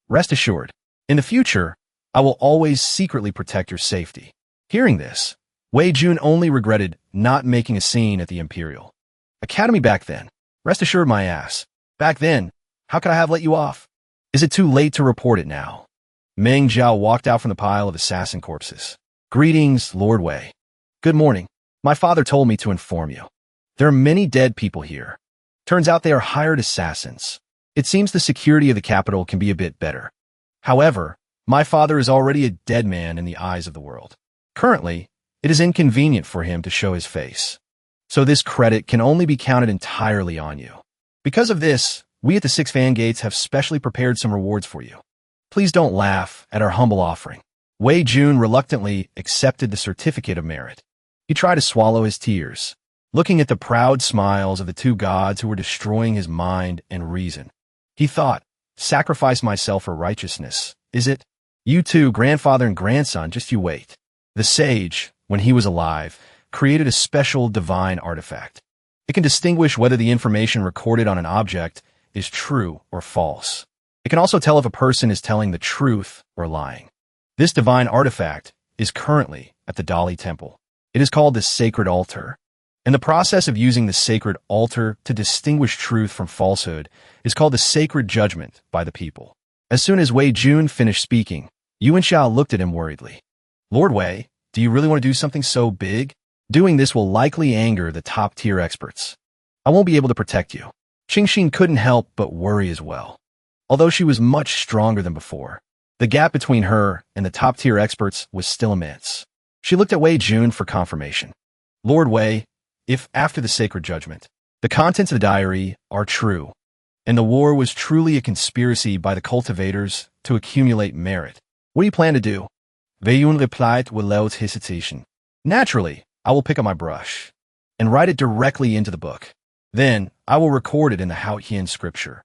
Rest assured, in the future, I will always secretly protect your safety." Hearing this, Wei Jun only regretted not making a scene at the Imperial Academy back then. Rest assured my ass. Back then, how could I have let you off? Is it too late to report it now? Meng Zhao walked out from the pile of assassin corpses. "Greetings, Lord Wei. Good morning. My father told me to inform you. There are many dead people here. Turns out they are hired assassins. It seems the security of the capital can be a bit better. However, my father is already a dead man in the eyes of the world. Currently, it is inconvenient for him to show his face. So this credit can only be counted entirely on you. Because of this, we at the Six Fan Gates have specially prepared some rewards for you. Please don't laugh at our humble offering." Wei Jun reluctantly accepted the certificate of merit. He tried to swallow his tears, looking at the proud smiles of the two gods who were destroying his mind and reason. He thought, "Sacrifice myself for righteousness, is it? You two, grandfather and grandson, just you wait." The sage, when he was alive, created a special divine artifact. It can distinguish whether the information recorded on an object is true or false. It can also tell if a person is telling the truth or lying. This divine artifact is currently at the Dali Temple. It is called the Sacred Altar. And the process of using the Sacred Altar to distinguish truth from falsehood is called the Sacred Judgment by the people. As soon as Wei Jun finished speaking, Yuan Xiao looked at him worriedly. Lord Wei, do you really want to do something so big? Doing this will likely anger the top-tier experts. I won't be able to protect you. Qingxin couldn't help but worry as well. Although she was much stronger than before, the gap between her and the top-tier experts was still immense. She looked at Wei Jun for confirmation. Lord Wei, if after the Sacred Judgment, the contents of the diary are true, and the war was truly a conspiracy by the cultivators to accumulate merit, what do you plan to do? Wei Yun replied without hesitation. Naturally, I will pick up my brush and write it directly into the book. Then, I will record it in the Haotian scripture.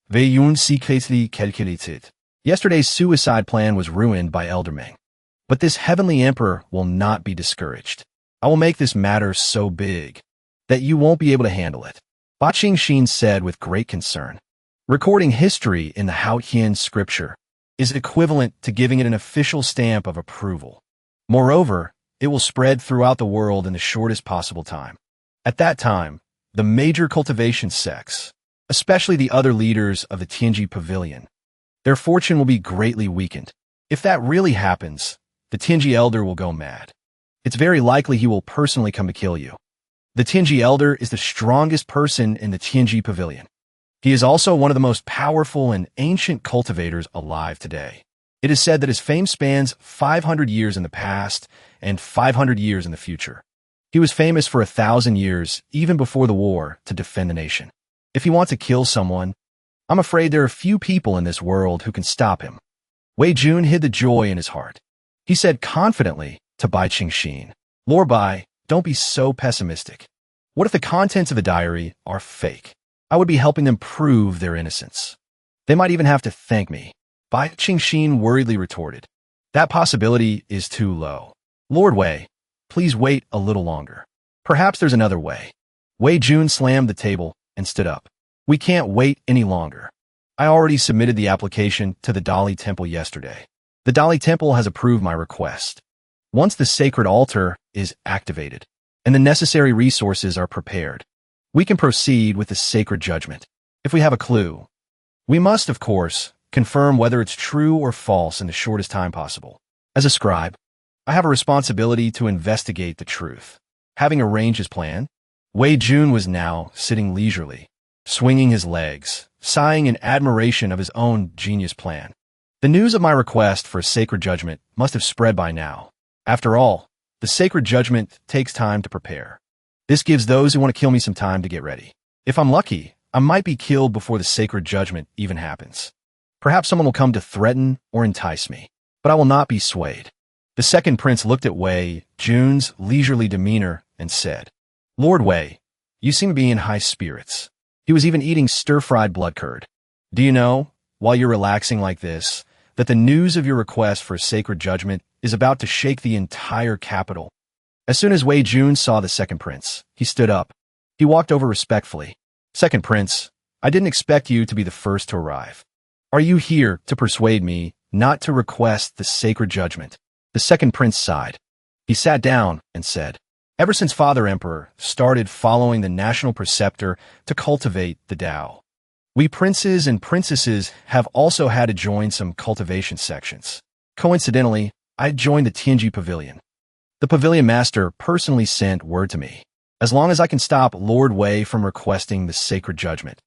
Wei Yun secretly calculated. Yesterday's suicide plan was ruined by Elder Ming. But this heavenly emperor will not be discouraged. I will make this matter so big that you won't be able to handle it. Ba Qingxin said with great concern. Recording history in the Haotian scripture is equivalent to giving it an official stamp of approval. Moreover, it will spread throughout the world in the shortest possible time. At that time, the major cultivation sects, especially the other leaders of the Tianji Pavilion, their fortune will be greatly weakened. If that really happens, the Tianji Elder will go mad. It's very likely he will personally come to kill you. The Tianji Elder is the strongest person in the Tianji Pavilion. He is also one of the most powerful and ancient cultivators alive today. It is said that his fame spans 500 years in the past and 500 years in the future. He was famous for 1,000 years, even before the war, to defend the nation. If he wants to kill someone, I'm afraid there are few people in this world who can stop him. Wei Jun hid the joy in his heart. He said confidently to Bai Qingxin, Lord Bai, don't be so pessimistic. What if the contents of the diary are fake? I would be helping them prove their innocence. They might even have to thank me. Bai Qingxin worriedly retorted. That possibility is too low. Lord Wei, please wait a little longer. Perhaps there's another way. Wei Jun slammed the table and stood up. We can't wait any longer. I already submitted the application to the Dali Temple yesterday. The Dali Temple has approved my request. Once the sacred altar is activated and the necessary resources are prepared, we can proceed with the sacred judgment. If we have a clue, we must, of course, confirm whether it's true or false in the shortest time possible. As a scribe, I have a responsibility to investigate the truth. Having arranged his plan, Wei Jun was now sitting leisurely, swinging his legs, sighing in admiration of his own genius plan. The news of my request for a sacred judgment must have spread by now. After all, the sacred judgment takes time to prepare. This gives those who want to kill me some time to get ready. If I'm lucky, I might be killed before the sacred judgment even happens. Perhaps someone will come to threaten or entice me, but I will not be swayed. The second prince looked at Wei Jun's leisurely demeanor and said, Lord Wei, you seem to be in high spirits. He was even eating stir-fried blood curd. Do you know, while you're relaxing like this, that the news of your request for a sacred judgment is about to shake the entire capital? As soon as Wei Jun saw the second prince, he stood up. He walked over respectfully. Second prince, I didn't expect you to be the first to arrive. Are you here to persuade me not to request the sacred judgment? The second prince sighed. He sat down and said, Ever since Father Emperor started following the national preceptor to cultivate the Tao, we princes and princesses have also had to join some cultivation sections. Coincidentally, I joined the Tianji Pavilion. The pavilion master personally sent word to me. As long as I can stop Lord Wei from requesting the sacred judgment,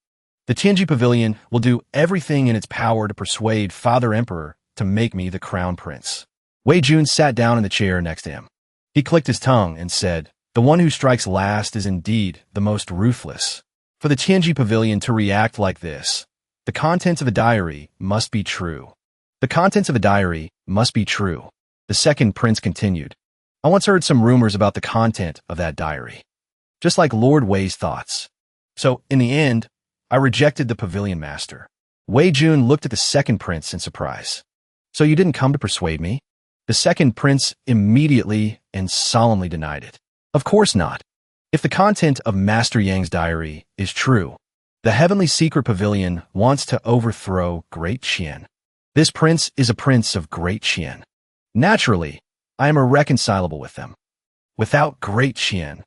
the Tianji Pavilion will do everything in its power to persuade Father Emperor to make me the crown prince. Wei Jun sat down in the chair next to him. He clicked his tongue and said, The one who strikes last is indeed the most ruthless. For the Tianji Pavilion to react like this, the contents of a diary must be true. The contents of a diary must be true. The second prince continued. I once heard some rumors about the content of that diary, just like Lord Wei's thoughts. So, in the end, I rejected the pavilion master. Wei Jun looked at the second prince in surprise. So you didn't come to persuade me? The second prince immediately and solemnly denied it. Of course not. If the content of Master Yang's diary is true, the heavenly secret pavilion wants to overthrow Great Qian. This prince is a prince of Great Qian. Naturally, I am irreconcilable with them. Without great Qian,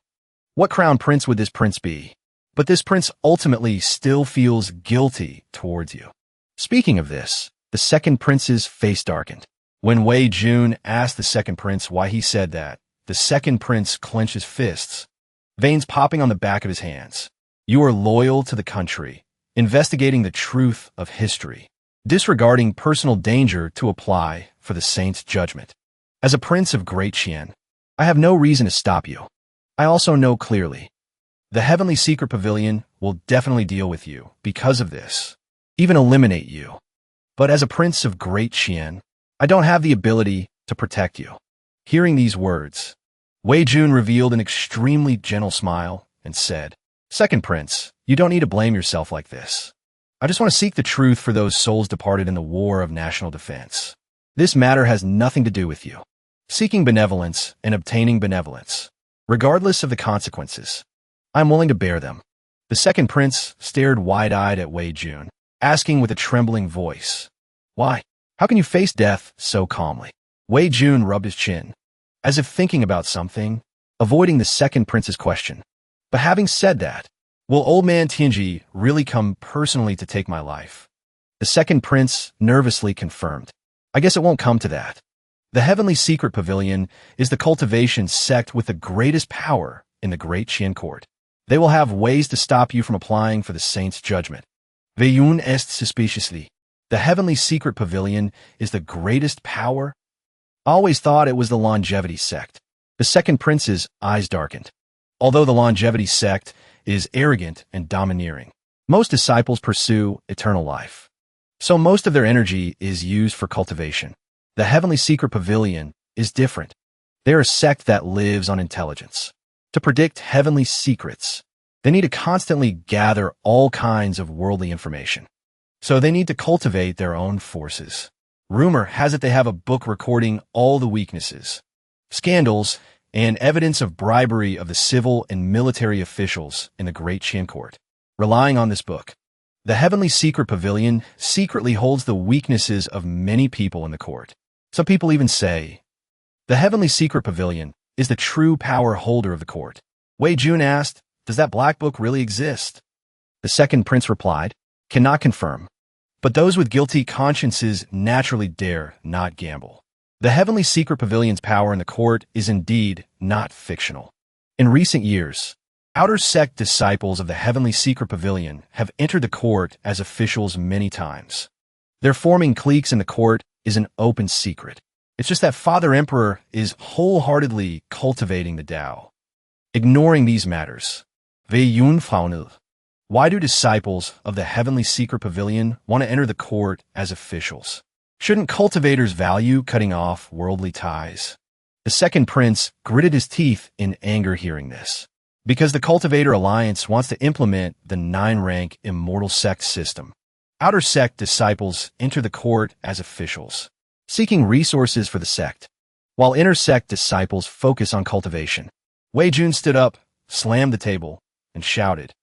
what crown prince would this prince be? But this prince ultimately still feels guilty towards you. Speaking of this, the second prince's face darkened. When Wei Jun asked the second prince why he said that, the second prince clenched his fists, veins popping on the back of his hands. You are loyal to the country, investigating the truth of history, disregarding personal danger to apply for the saint's judgment. As a prince of great Qian, I have no reason to stop you. I also know clearly, the heavenly secret pavilion will definitely deal with you because of this, even eliminate you. But as a prince of great Qian, I don't have the ability to protect you. Hearing these words, Wei Jun revealed an extremely gentle smile and said, Second prince, you don't need to blame yourself like this. I just want to seek the truth for those souls departed in the war of national defense. This matter has nothing to do with you. Seeking benevolence and obtaining benevolence, regardless of the consequences, I'm willing to bear them. The second prince stared wide-eyed at Wei Jun, asking with a trembling voice, Why? How can you face death so calmly? Wei Jun rubbed his chin, as if thinking about something, avoiding the second prince's question. But having said that, will old man Tianji really come personally to take my life? The second prince nervously confirmed. I guess it won't come to that. The Heavenly Secret Pavilion is the cultivation sect with the greatest power in the Great Qian Court. They will have ways to stop you from applying for the saint's judgment. Veyun est suspiciously. The Heavenly Secret Pavilion is the greatest power? I always thought it was the longevity sect. The second prince's eyes darkened. Although the longevity sect is arrogant and domineering, most disciples pursue eternal life. So most of their energy is used for cultivation. The Heavenly Secret Pavilion is different. They're a sect that lives on intelligence. To predict heavenly secrets, they need to constantly gather all kinds of worldly information. So they need to cultivate their own forces. Rumor has it they have a book recording all the weaknesses, scandals, and evidence of bribery of the civil and military officials in the Great Qian Court. Relying on this book, the Heavenly Secret Pavilion secretly holds the weaknesses of many people in the court. Some people even say, the Heavenly Secret Pavilion is the true power holder of the court. Wei Jun asked, Does that black book really exist? The second prince replied, Cannot confirm. But those with guilty consciences naturally dare not gamble. The Heavenly Secret Pavilion's power in the court is indeed not fictional. In recent years, outer sect disciples of the Heavenly Secret Pavilion have entered the court as officials many times. Their forming cliques in the court is an open secret. It's just that Father Emperor is wholeheartedly cultivating the Tao. Ignoring these matters, why do disciples of the Heavenly Secret Pavilion want to enter the court as officials? Shouldn't cultivators value cutting off worldly ties? The second prince gritted his teeth in anger hearing this, because the Cultivator Alliance wants to implement the 9-rank immortal sect system. Outer sect disciples enter the court as officials, seeking resources for the sect, while inner sect disciples focus on cultivation. Wei Jun stood up, slammed the table, and shouted,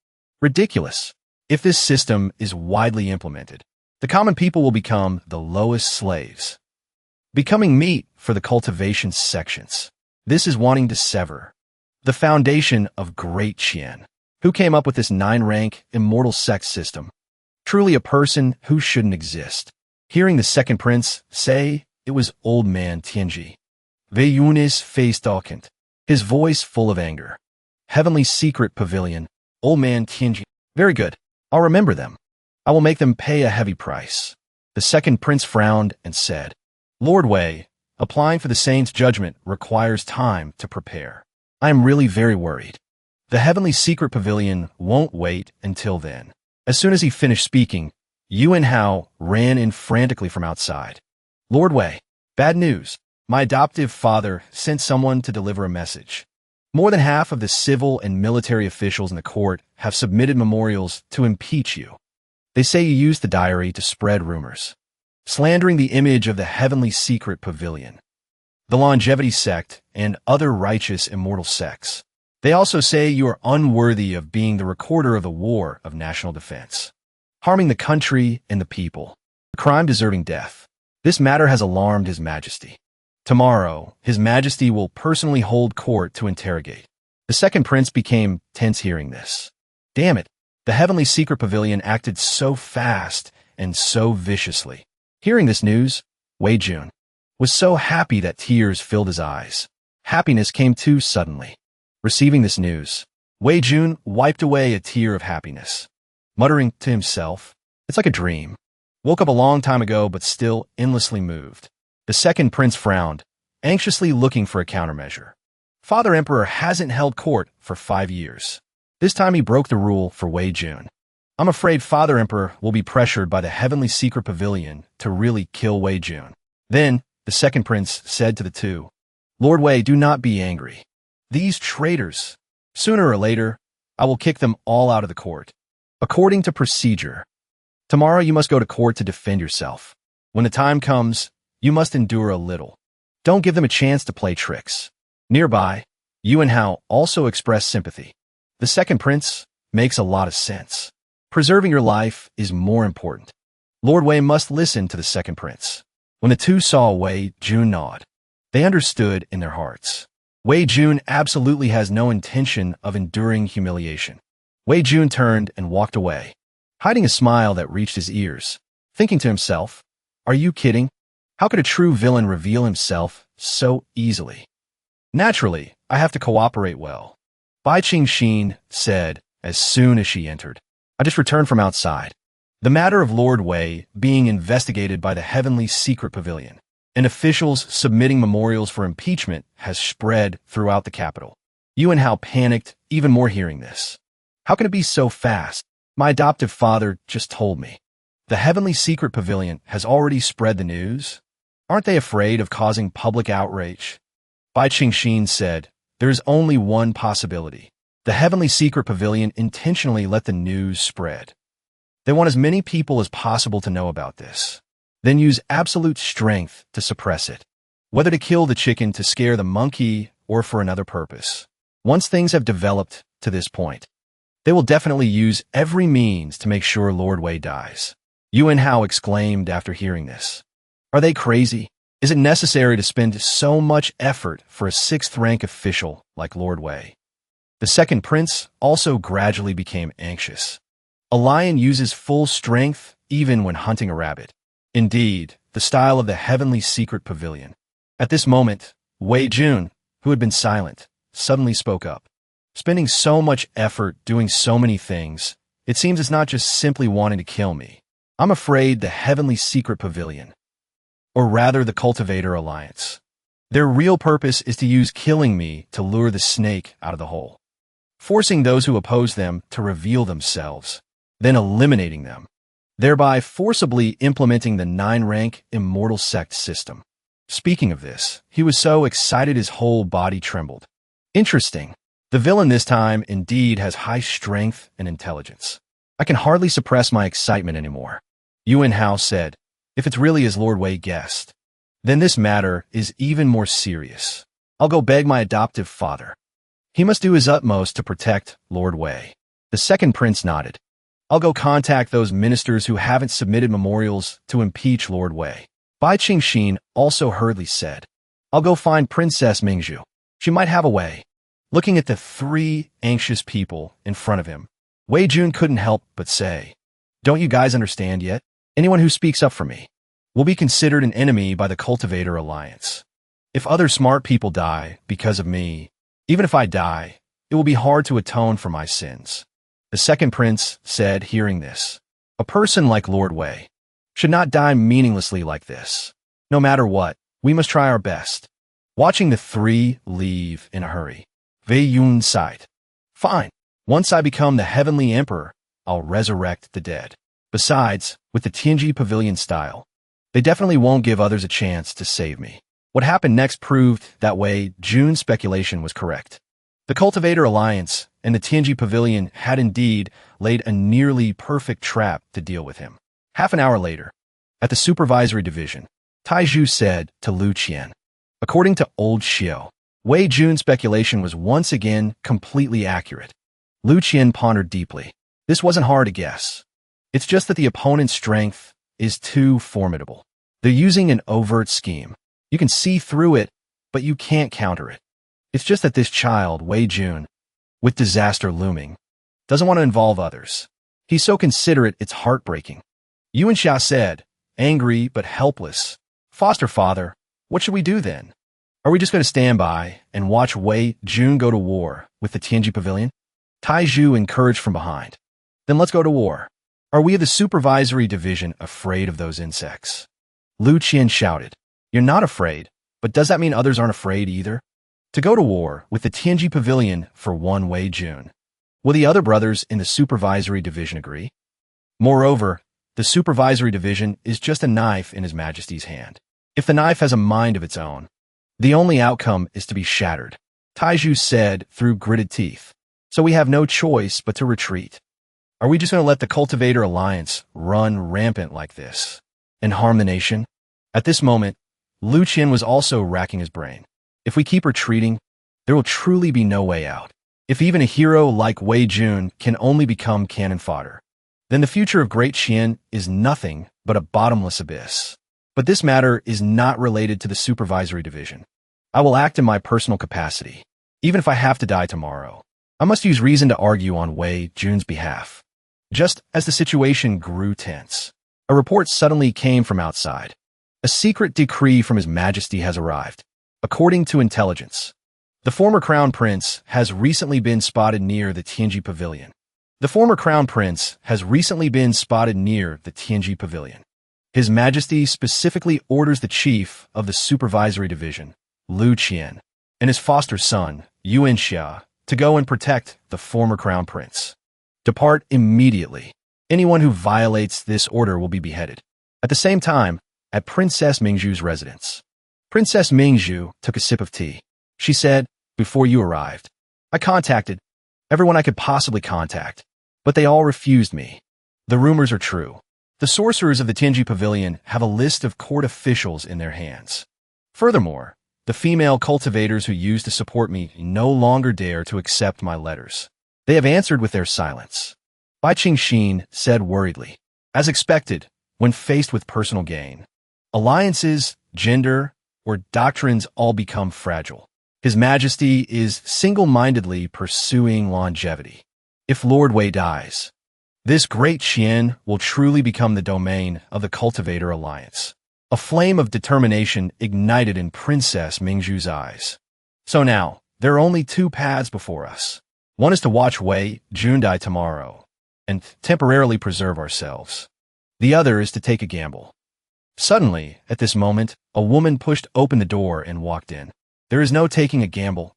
Ridiculous! If this system is widely implemented, the common people will become the lowest slaves, becoming meat for the cultivation sections. This is wanting to sever the foundation of Great Qian. Who came up with this 9-rank immortal sect system? Truly a person who shouldn't exist. Hearing the second prince say it was old man Tianji, Wei Yun's face darkened, his voice full of anger. Heavenly Secret Pavilion, old man Tianji. Very good. I'll remember them. I will make them pay a heavy price. The second prince frowned and said, Lord Wei, applying for the saint's judgment requires time to prepare. I am really very worried. The Heavenly Secret Pavilion won't wait until then. As soon as he finished speaking, Yuan Hao ran in frantically from outside. Lord Wei, bad news. My adoptive father sent someone to deliver a message. More than half of the civil and military officials in the court have submitted memorials to impeach you. They say you used the diary to spread rumors, slandering the image of the Heavenly Secret Pavilion, the longevity sect, and other righteous immortal sects. They also say you are unworthy of being the recorder of the war of national defense, harming the country and the people, a crime deserving death. This matter has alarmed His Majesty. Tomorrow, His Majesty will personally hold court to interrogate. The second prince became tense hearing this. Damn it, the heavenly secret pavilion acted so fast and so viciously. Hearing this news, Wei Jun was so happy that tears filled his eyes. Happiness came too suddenly. Receiving this news, Wei Jun wiped away a tear of happiness, muttering to himself, "It's like a dream. Woke up a long time ago but still endlessly moved." The second prince frowned, anxiously looking for a countermeasure. Father Emperor hasn't held court for 5 years. This time he broke the rule for Wei Jun. I'm afraid Father Emperor will be pressured by the heavenly secret pavilion to really kill Wei Jun. Then, the second prince said to the two, "Lord Wei, do not be angry. These traitors, sooner or later, I will kick them all out of the court. According to procedure, tomorrow you must go to court to defend yourself. When the time comes, you must endure a little. Don't give them a chance to play tricks." Nearby, Yuan Hao also expressed sympathy. The second prince makes a lot of sense. Preserving your life is more important. Lord Wei must listen to the second prince. When the two saw Wei Jun nod, they understood in their hearts. Wei Jun absolutely has no intention of enduring humiliation. Wei Jun turned and walked away, hiding a smile that reached his ears, thinking to himself, "Are you kidding? How could a true villain reveal himself so easily? Naturally, I have to cooperate well." Bai Qingxin said as soon as she entered, "I just returned from outside. The matter of Lord Wei being investigated by the Heavenly Secret Pavilion and officials submitting memorials for impeachment has spread throughout the capital." Yuan Hao panicked even more hearing this. "How can it be so fast? My adoptive father just told me. The Heavenly Secret Pavilion has already spread the news? Aren't they afraid of causing public outrage?" Bai Qingxin said, "There is only one possibility. The Heavenly Secret Pavilion intentionally let the news spread. They want as many people as possible to know about this, then use absolute strength to suppress it, whether to kill the chicken to scare the monkey or for another purpose. Once things have developed to this point, they will definitely use every means to make sure Lord Wei dies." Yuan Hao exclaimed after hearing this. "Are they crazy? Is it necessary to spend so much effort for a 6th rank official like Lord Wei?" The second prince also gradually became anxious. A lion uses full strength even when hunting a rabbit. Indeed, the style of the Heavenly Secret Pavilion. At this moment, Wei Jun, who had been silent, suddenly spoke up. "Spending so much effort doing so many things, it seems it's not just simply wanting to kill me. I'm afraid the Heavenly Secret Pavilion, or rather the Cultivator Alliance, their real purpose is to use killing me to lure the snake out of the hole, forcing those who oppose them to reveal themselves, then eliminating them, thereby forcibly implementing the 9-rank immortal sect system." Speaking of this, he was so excited his whole body trembled. Interesting. The villain this time indeed has high strength and intelligence. I can hardly suppress my excitement anymore. Yuan Hao said, "If it's really as Lord Wei guessed, then this matter is even more serious. I'll go beg my adoptive father. He must do his utmost to protect Lord Wei." The second prince nodded. "I'll go contact those ministers who haven't submitted memorials to impeach Lord Wei." Bai Qingxin also hurriedly said, "I'll go find Princess Mingzhu. She might have a way." Looking at the 3 anxious people in front of him, Wei Jun couldn't help but say, "Don't you guys understand yet? Anyone who speaks up for me will be considered an enemy by the Cultivator Alliance. If other smart people die because of me, even if I die, it will be hard to atone for my sins." The second prince said, hearing this, "A person like Lord Wei should not die meaninglessly like this. No matter what, we must try our best." Watching the 3 leave in a hurry, Wei Yun sighed. "Fine. Once I become the Heavenly Emperor, I'll resurrect the dead. Besides, with the Tianji Pavilion style, they definitely won't give others a chance to save me." What happened next proved that Wei Jun's speculation was correct. The Cultivator Alliance and the Tianji Pavilion had indeed laid a nearly perfect trap to deal with him. Half an hour later, at the Supervisory Division, Taizhu said to Lu Qian, "According to Old Xiao, Wei Jun's speculation was once again completely accurate." Lu Qian pondered deeply. This wasn't hard to guess. It's just that the opponent's strength is too formidable. They're using an overt scheme. You can see through it, but you can't counter it. It's just that this child, Wei Jun, with disaster looming, doesn't want to involve others. He's so considerate it's heartbreaking. Yuan Xia said, angry but helpless, "Foster father, what should we do then? Are we just going to stand by and watch Wei Jun go to war with the Tianji Pavilion?" Tai Zhu encouraged from behind. "Then let's go to war. Are we of the supervisory division afraid of those insects?" Lu Qian shouted, "You're not afraid, but does that mean others aren't afraid either? To go to war with the Tianji Pavilion for one Wei Jun. Will the other brothers in the supervisory division agree? Moreover, the supervisory division is just a knife in His Majesty's hand. If the knife has a mind of its own, the only outcome is to be shattered," Taiju said through gritted teeth. "So we have no choice but to retreat. Are we just going to let the Cultivator Alliance run rampant like this and harm the nation?" At this moment, Lu Qian was also racking his brain. If we keep retreating, there will truly be no way out. If even a hero like Wei Jun can only become cannon fodder, then the future of Great Qian is nothing but a bottomless abyss. But this matter is not related to the supervisory division. I will act in my personal capacity, even if I have to die tomorrow. I must use reason to argue on Wei Jun's behalf. Just as the situation grew tense, a report suddenly came from outside. A secret decree from His Majesty has arrived. According to intelligence, the former Crown Prince has recently been spotted near the Tianji Pavilion. The former Crown Prince has recently been spotted near the Tianji Pavilion. His Majesty specifically orders the chief of the supervisory division, Lu Qian, and his foster son, Yuan Xia, to go and protect the former Crown Prince. Depart immediately. Anyone who violates this order will be beheaded. At the same time, at Princess Mingzhu's residence, Princess Mingzhu took a sip of tea. She said, "Before you arrived, I contacted everyone I could possibly contact, but they all refused me. The rumors are true. The sorcerers of the Tianji Pavilion have a list of court officials in their hands. Furthermore, the female cultivators who used to support me no longer dare to accept my letters. They have answered with their silence." Bai Qingxin said worriedly. As expected, when faced with personal gain, alliances, gender, or doctrines all become fragile. His Majesty is single-mindedly pursuing longevity. If Lord Wei dies, this Great Qian will truly become the domain of the Cultivator Alliance. A flame of determination ignited in Princess Mingzhu's eyes. So now, there are only two paths before us. One is to watch Wei Jun die tomorrow and temporarily preserve ourselves. The other is to take a gamble. Suddenly, at this moment, a woman pushed open the door and walked in. There is no taking a gamble.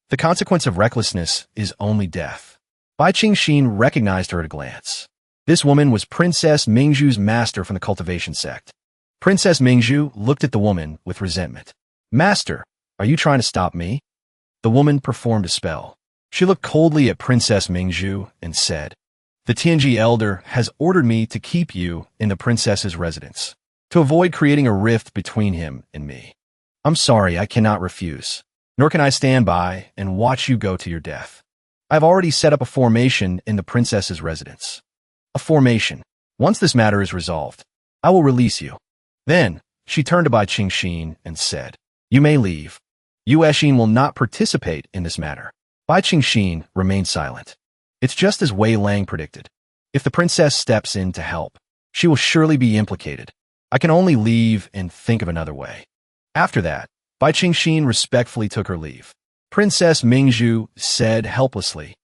The consequence of recklessness is only death. Bai Qingxin recognized her at a glance. This woman was Princess Mingzhu's master from the cultivation sect. Princess Mingzhu looked at the woman with resentment. "Master, are you trying to stop me?" The woman performed a spell. She looked coldly at Princess Mingzhu and said, "The Tianji elder has ordered me to keep you in the princess's residence, to avoid creating a rift between him and me. I'm sorry, I cannot refuse, nor can I stand by and watch you go to your death. I've already set up a formation in the princess's residence. A formation. Once this matter is resolved, I will release you." Then, she turned to Bai Qingxin and said, "You may leave. Yu Eshin will not participate in this matter." Bai Qingxin remained silent. It's just as Wei Lang predicted. If the princess steps in to help, she will surely be implicated. I can only leave and think of another way. After that, Bai Qingxin respectfully took her leave. Princess Mingzhu said helplessly,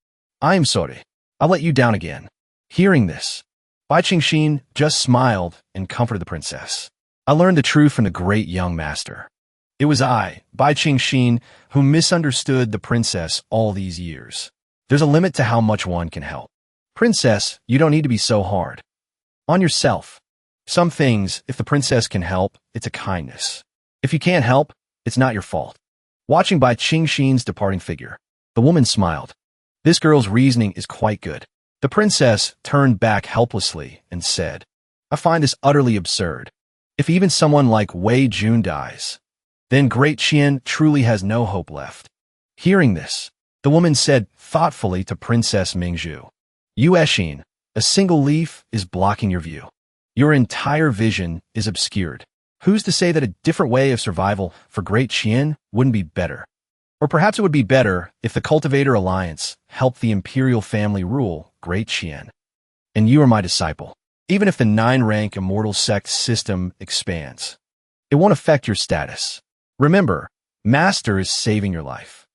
"I am sorry. I'll let you down again." Hearing this, Bai Qingxin just smiled and comforted the princess. "I learned the truth from the great young master. It was I, Bai Qingxin, who misunderstood the princess all these years. There's a limit to how much one can help. Princess, you don't need to be so hard on yourself. Some things, if the princess can help, it's a kindness. If you can't help, it's not your fault." Watching Bai Qingxin's departing figure, the woman smiled. This girl's reasoning is quite good. The princess turned back helplessly and said, "I find this utterly absurd. If even someone like Wei Jun dies, then Great Qian truly has no hope left." Hearing this, the woman said thoughtfully to Princess Mingzhu, "Yu Eshin, a single leaf is blocking your view. Your entire vision is obscured. Who's to say that a different way of survival for Great Qian wouldn't be better? Or perhaps it would be better if the Cultivator Alliance helped the imperial family rule Great Qian. And you are my disciple. Even if the 9-rank immortal sect system expands, it won't affect your status. Remember, Master is saving your life.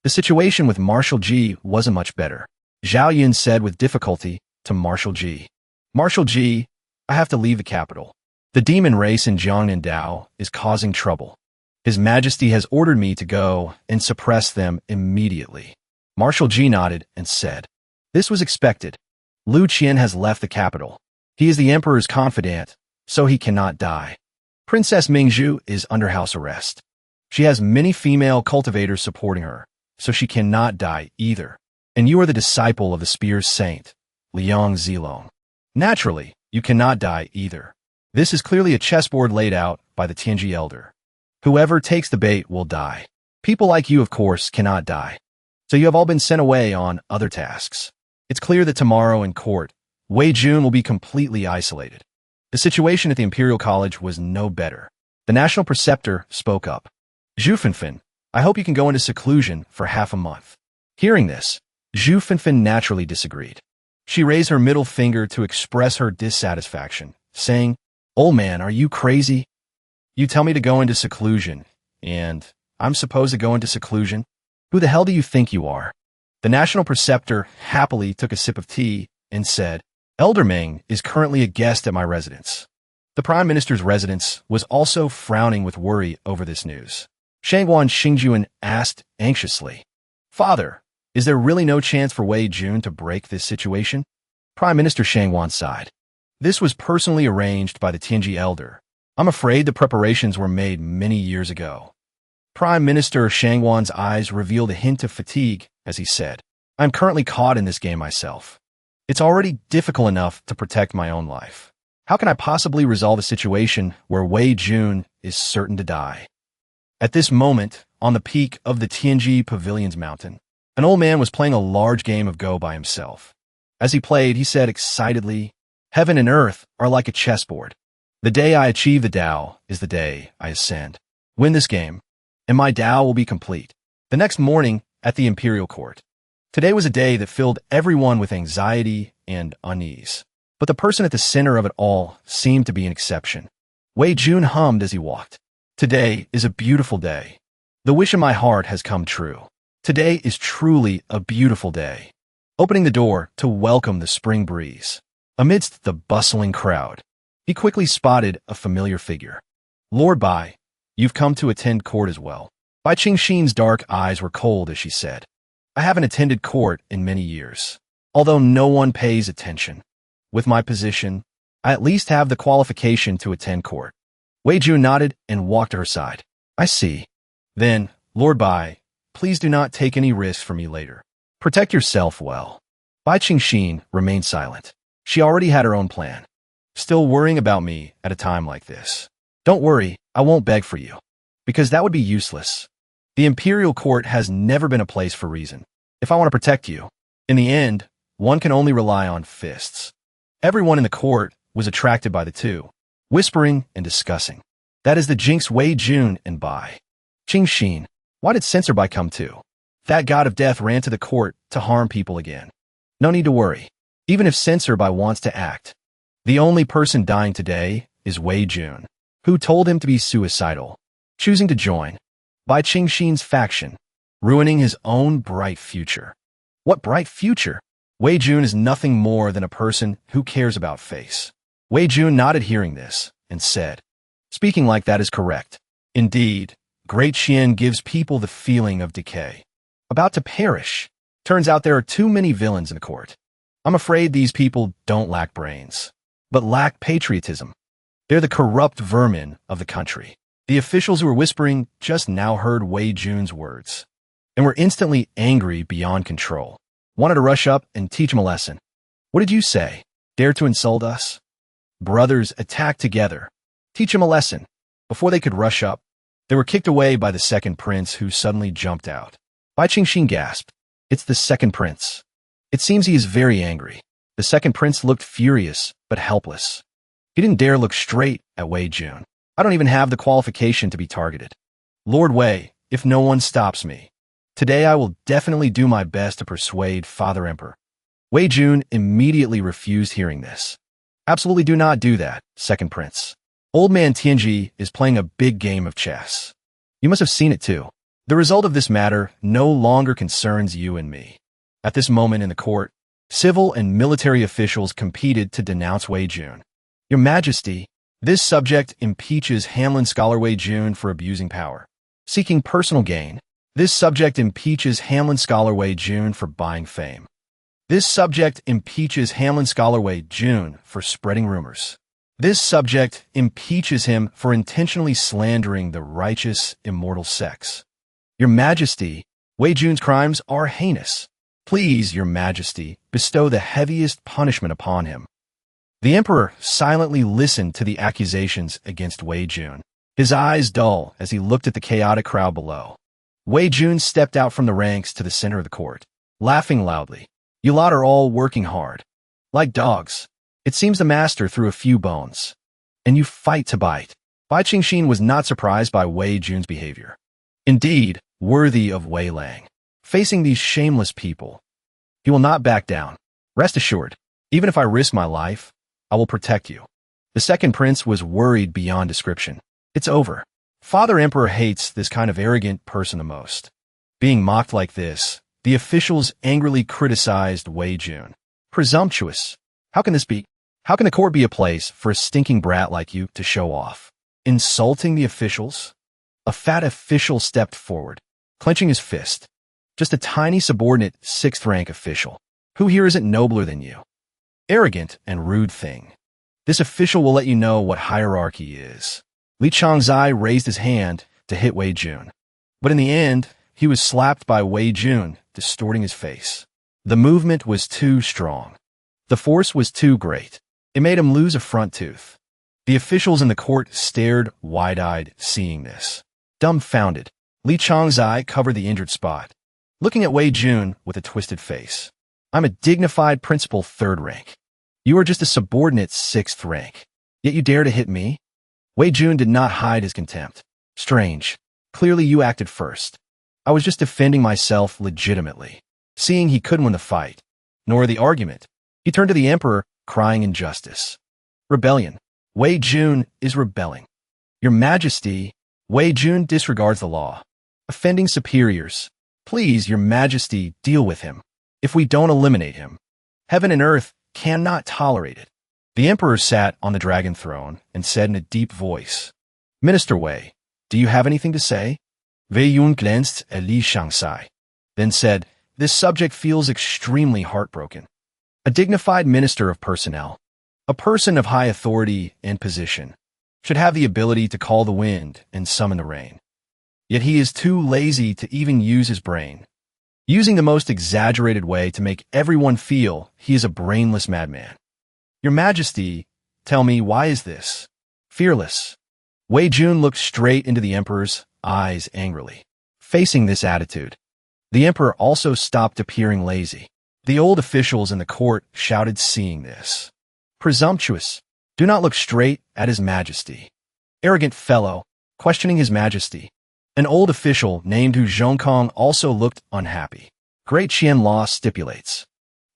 The situation with Marshal G wasn't much better. Zhao Yun said with difficulty to Marshal G. Marshal G, I have to leave the capital. The demon race in Jiangnan Dao is causing trouble. His Majesty has ordered me to go and suppress them immediately. Marshal G nodded and said, This was expected. Lu Qian has left the capital. He is the Emperor's confidant, so he cannot die. Princess Mingzhu is under house arrest. She has many female cultivators supporting her, so she cannot die either. And you are the disciple of the Spear's Saint, Liang Zilong. Naturally, you cannot die either. This is clearly a chessboard laid out by the Tianji Elder. Whoever takes the bait will die. People like you, of course, cannot die. So you have all been sent away on other tasks. It's clear that tomorrow in court, Wei Jun will be completely isolated. The situation at the Imperial College was no better. The National Preceptor spoke up. Zhu Fenfen, I hope you can go into seclusion for half a month. Hearing this, Zhu Fenfen naturally disagreed. She raised her middle finger to express her dissatisfaction, saying, Old man, are you crazy? You tell me to go into seclusion, and I'm supposed to go into seclusion? Who the hell do you think you are? The National Preceptor happily took a sip of tea and said, Elder Ming is currently a guest at my residence. The Prime Minister's residence was also frowning with worry over this news. Shangwan Xingjuan asked anxiously, Father, is there really no chance for Wei Jun to break this situation? Prime Minister Shangwan sighed. This was personally arranged by the Tianji Elder. I'm afraid the preparations were made many years ago. Prime Minister Shangwan's eyes revealed a hint of fatigue as he said, I'm currently caught in this game myself. It's already difficult enough to protect my own life. How can I possibly resolve a situation where Wei Jun is certain to die? At this moment, on the peak of the Tianji Pavilion's mountain, an old man was playing a large game of Go by himself. As he played, he said excitedly, Heaven and earth are like a chessboard. The day I achieve the Tao is the day I ascend. Win this game, and my Tao will be complete. The next morning, at the Imperial Court. Today was a day that filled everyone with anxiety and unease. But the person at the center of it all seemed to be an exception. Wei Jun hummed as he walked. Today is a beautiful day. The wish in my heart has come true. Today is truly a beautiful day. Opening the door to welcome the spring breeze. Amidst the bustling crowd, he quickly spotted a familiar figure. Lord Bai, you've come to attend court as well. Bai Qingxin's dark eyes were cold as she said, I haven't attended court in many years. Although no one pays attention. With my position, I at least have the qualification to attend court. Wei Jun nodded and walked to her side. I see. Then, Lord Bai, please do not take any risks for me later. Protect yourself well. Bai Qingxin remained silent. She already had her own plan. Still worrying about me at a time like this. Don't worry, I won't beg for you. Because that would be useless. The Imperial Court has never been a place for reason. If I want to protect you, in the end, one can only rely on fists. Everyone in the court was attracted by the two, whispering and discussing. That is the jinx Wei Jun and Bai. Qingxin, why did Censor Bai come too? That god of death ran to the court to harm people again. No need to worry. Even if Censor Bai wants to act, the only person dying today is Wei Jun, who told him to be suicidal, choosing to join Bai Qingxin's faction, ruining his own bright future. What bright future? Wei Jun is nothing more than a person who cares about face. Wei Jun nodded hearing this and said, Speaking like that is correct. Indeed, Great Qian gives people the feeling of decay. About to perish. Turns out there are too many villains in the court. I'm afraid these people don't lack brains, but lack patriotism. They're the corrupt vermin of the country. The officials who were whispering just now heard Wei Jun's words and were instantly angry beyond control. Wanted to rush up and teach him a lesson. What did you say? Dare to insult us? Brothers attacked together. Teach him a lesson. Before they could rush up, they were kicked away by the second prince who suddenly jumped out. Bai Qingxin gasped. It's the second prince. It seems he is very angry. The second prince looked furious but helpless. He didn't dare look straight at Wei Jun. I don't even have the qualification to be targeted. Lord Wei, if no one stops me, today I will definitely do my best to persuade Father Emperor. Wei Jun immediately refused hearing this. Absolutely do not do that, second prince. Old man Tianji is playing a big game of chess. You must have seen it too. The result of this matter no longer concerns you and me. At this moment in the court, civil and military officials competed to denounce Wei Jun. Your Majesty, this subject impeaches Hanlon scholar Wei Jun for abusing power. Seeking personal gain, this subject impeaches Hanlon scholar Wei Jun for buying fame. This subject impeaches Hanlon scholar Wei Jun for spreading rumors. This subject impeaches him for intentionally slandering the righteous, immortal sex. Your Majesty, Wei Jun's crimes are heinous. Please, Your Majesty, bestow the heaviest punishment upon him. The emperor silently listened to the accusations against Wei Jun, his eyes dull as he looked at the chaotic crowd below. Wei Jun stepped out from the ranks to the center of the court, laughing loudly. You lot are all working hard. Like dogs. It seems the master threw a few bones. And you fight to bite. Bai Qingxin was not surprised by Wei Jun's behavior. Indeed, worthy of Wei Lang. Facing these shameless people, he will not back down. Rest assured, even if I risk my life, I will protect you. The second prince was worried beyond description. It's over. Father Emperor hates this kind of arrogant person the most. Being mocked like this, the officials angrily criticized Wei Jun. Presumptuous. How can this be? How can the court be a place for a stinking brat like you to show off? Insulting the officials? A fat official stepped forward, clenching his fist. Just a tiny subordinate, sixth-rank official. Who here isn't nobler than you? Arrogant and rude thing. This official will let you know what hierarchy is. Li Changzai raised his hand to hit Wei Jun. But in the end, he was slapped by Wei Jun, distorting his face. The movement was too strong. The force was too great. It made him lose a front tooth. The officials in the court stared wide-eyed, seeing this. Dumbfounded, Li Changzai covered the injured spot, looking at Wei Jun with a twisted face. I'm a dignified principal third rank. You are just a subordinate sixth rank. Yet you dare to hit me? Wei Jun did not hide his contempt. Strange. Clearly you acted first. I was just defending myself legitimately. Seeing he couldn't win the fight, nor the argument, he turned to the emperor, crying injustice. Rebellion. Wei Jun is rebelling. Your Majesty, Wei Jun disregards the law. Offending superiors. Please, Your Majesty, deal with him. If we don't eliminate him, heaven and earth cannot tolerate it. The emperor sat on the dragon throne and said in a deep voice, Minister Wei, do you have anything to say? Wei Yun glanced at Li Shangzai, then said, This subject feels extremely heartbroken. A dignified minister of personnel, a person of high authority and position, should have the ability to call the wind and summon the rain. Yet he is too lazy to even use his brain, using the most exaggerated way to make everyone feel he is a brainless madman. Your Majesty, tell me, why is this? Fearless. Wei Jun looked straight into the emperor's eyes angrily. Facing this attitude, the emperor also stopped appearing lazy. The old officials in the court shouted, seeing this. Presumptuous. Do not look straight at His Majesty. Arrogant fellow, questioning His Majesty. An old official named Hu Zhongkong also looked unhappy. Great Qian law stipulates.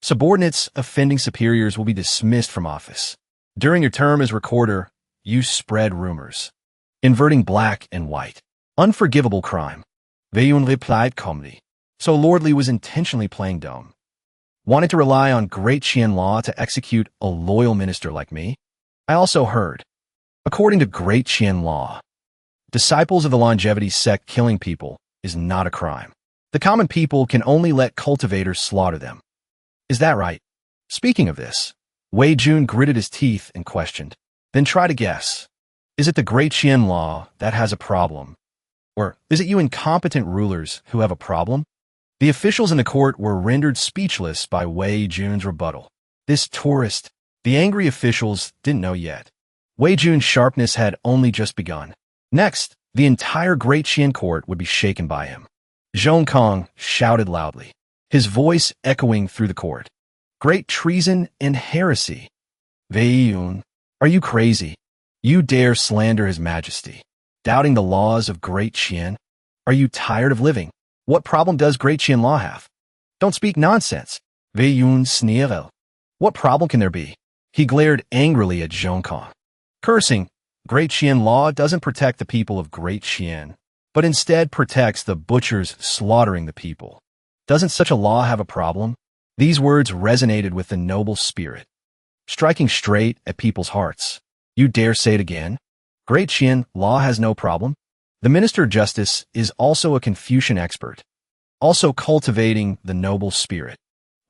Subordinates offending superiors will be dismissed from office. During your term as recorder, you spread rumors. Inverting black and white. Unforgivable crime. Wei Yun replied calmly. So Lord Li was intentionally playing dumb. Wanted to rely on Great Qian law to execute a loyal minister like me? I also heard. According to Great Qian law, disciples of the longevity sect killing people is not a crime. The common people can only let cultivators slaughter them. Is that right? Speaking of this, Wei Jun gritted his teeth and questioned. Then try to guess. Is it the Great Qian law that has a problem? Or is it you incompetent rulers who have a problem? The officials in the court were rendered speechless by Wei Jun's rebuttal. This tourist, the angry officials didn't know yet. Wei Jun's sharpness had only just begun. Next, the entire Great Qian court would be shaken by him. Zhong Kong shouted loudly, his voice echoing through the court. Great treason and heresy. Wei Yun, are you crazy? You dare slander His Majesty, doubting the laws of Great Qian? Are you tired of living? What problem does Great Qian law have? Don't speak nonsense. Veyun Sneerel. What problem can there be? He glared angrily at Zhongkong, cursing. Great Qian law doesn't protect the people of Great Qian, but instead protects the butchers slaughtering the people. Doesn't such a law have a problem? These words resonated with the noble spirit, striking straight at people's hearts. You dare say it again? Great Qian law has no problem? The Minister of Justice is also a Confucian expert, also cultivating the noble spirit.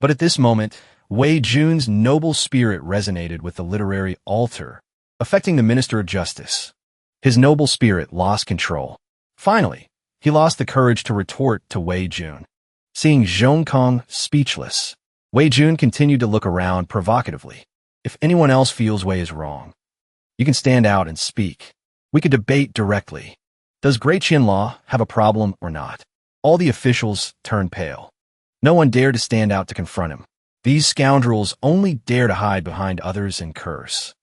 But at this moment, Wei Jun's noble spirit resonated with the literary altar, affecting the Minister of Justice. His noble spirit lost control. Finally, he lost the courage to retort to Wei Jun. Seeing Zhongkong speechless, Wei Jun continued to look around provocatively. If anyone else feels Wei is wrong, you can stand out and speak. We could debate directly. Does Great Qian law have a problem or not? All the officials turned pale. No one dared to stand out to confront him. These scoundrels only dare to hide behind others and curse,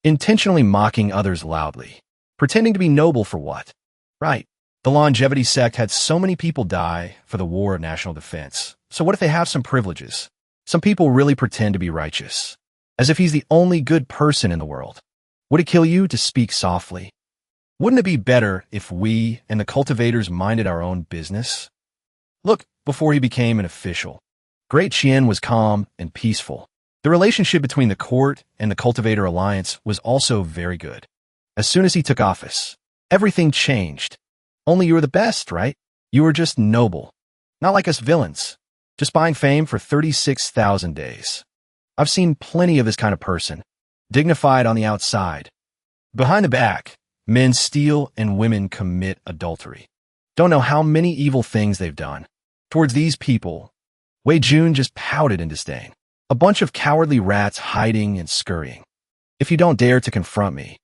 intentionally mocking others loudly, pretending to be noble for what? Right. The longevity sect had so many people die for the war of national defense. So what if they have some privileges? Some people really pretend to be righteous, as if he's the only good person in the world. Would it kill you to speak softly? Wouldn't it be better if we and the cultivators minded our own business? Look, before he became an official, Great Qian was calm and peaceful. The relationship between the court and the cultivator alliance was also very good. As soon as he took office, everything changed. Only you were the best, right? You were just noble. Not like us villains, just buying fame for 36,000 days. I've seen plenty of this kind of person, dignified on the outside. Behind the back, men steal and women commit adultery. Don't know how many evil things they've done. Towards these people, Wei Jun just pouted in disdain. A bunch of cowardly rats hiding and scurrying. If you don't dare to confront me,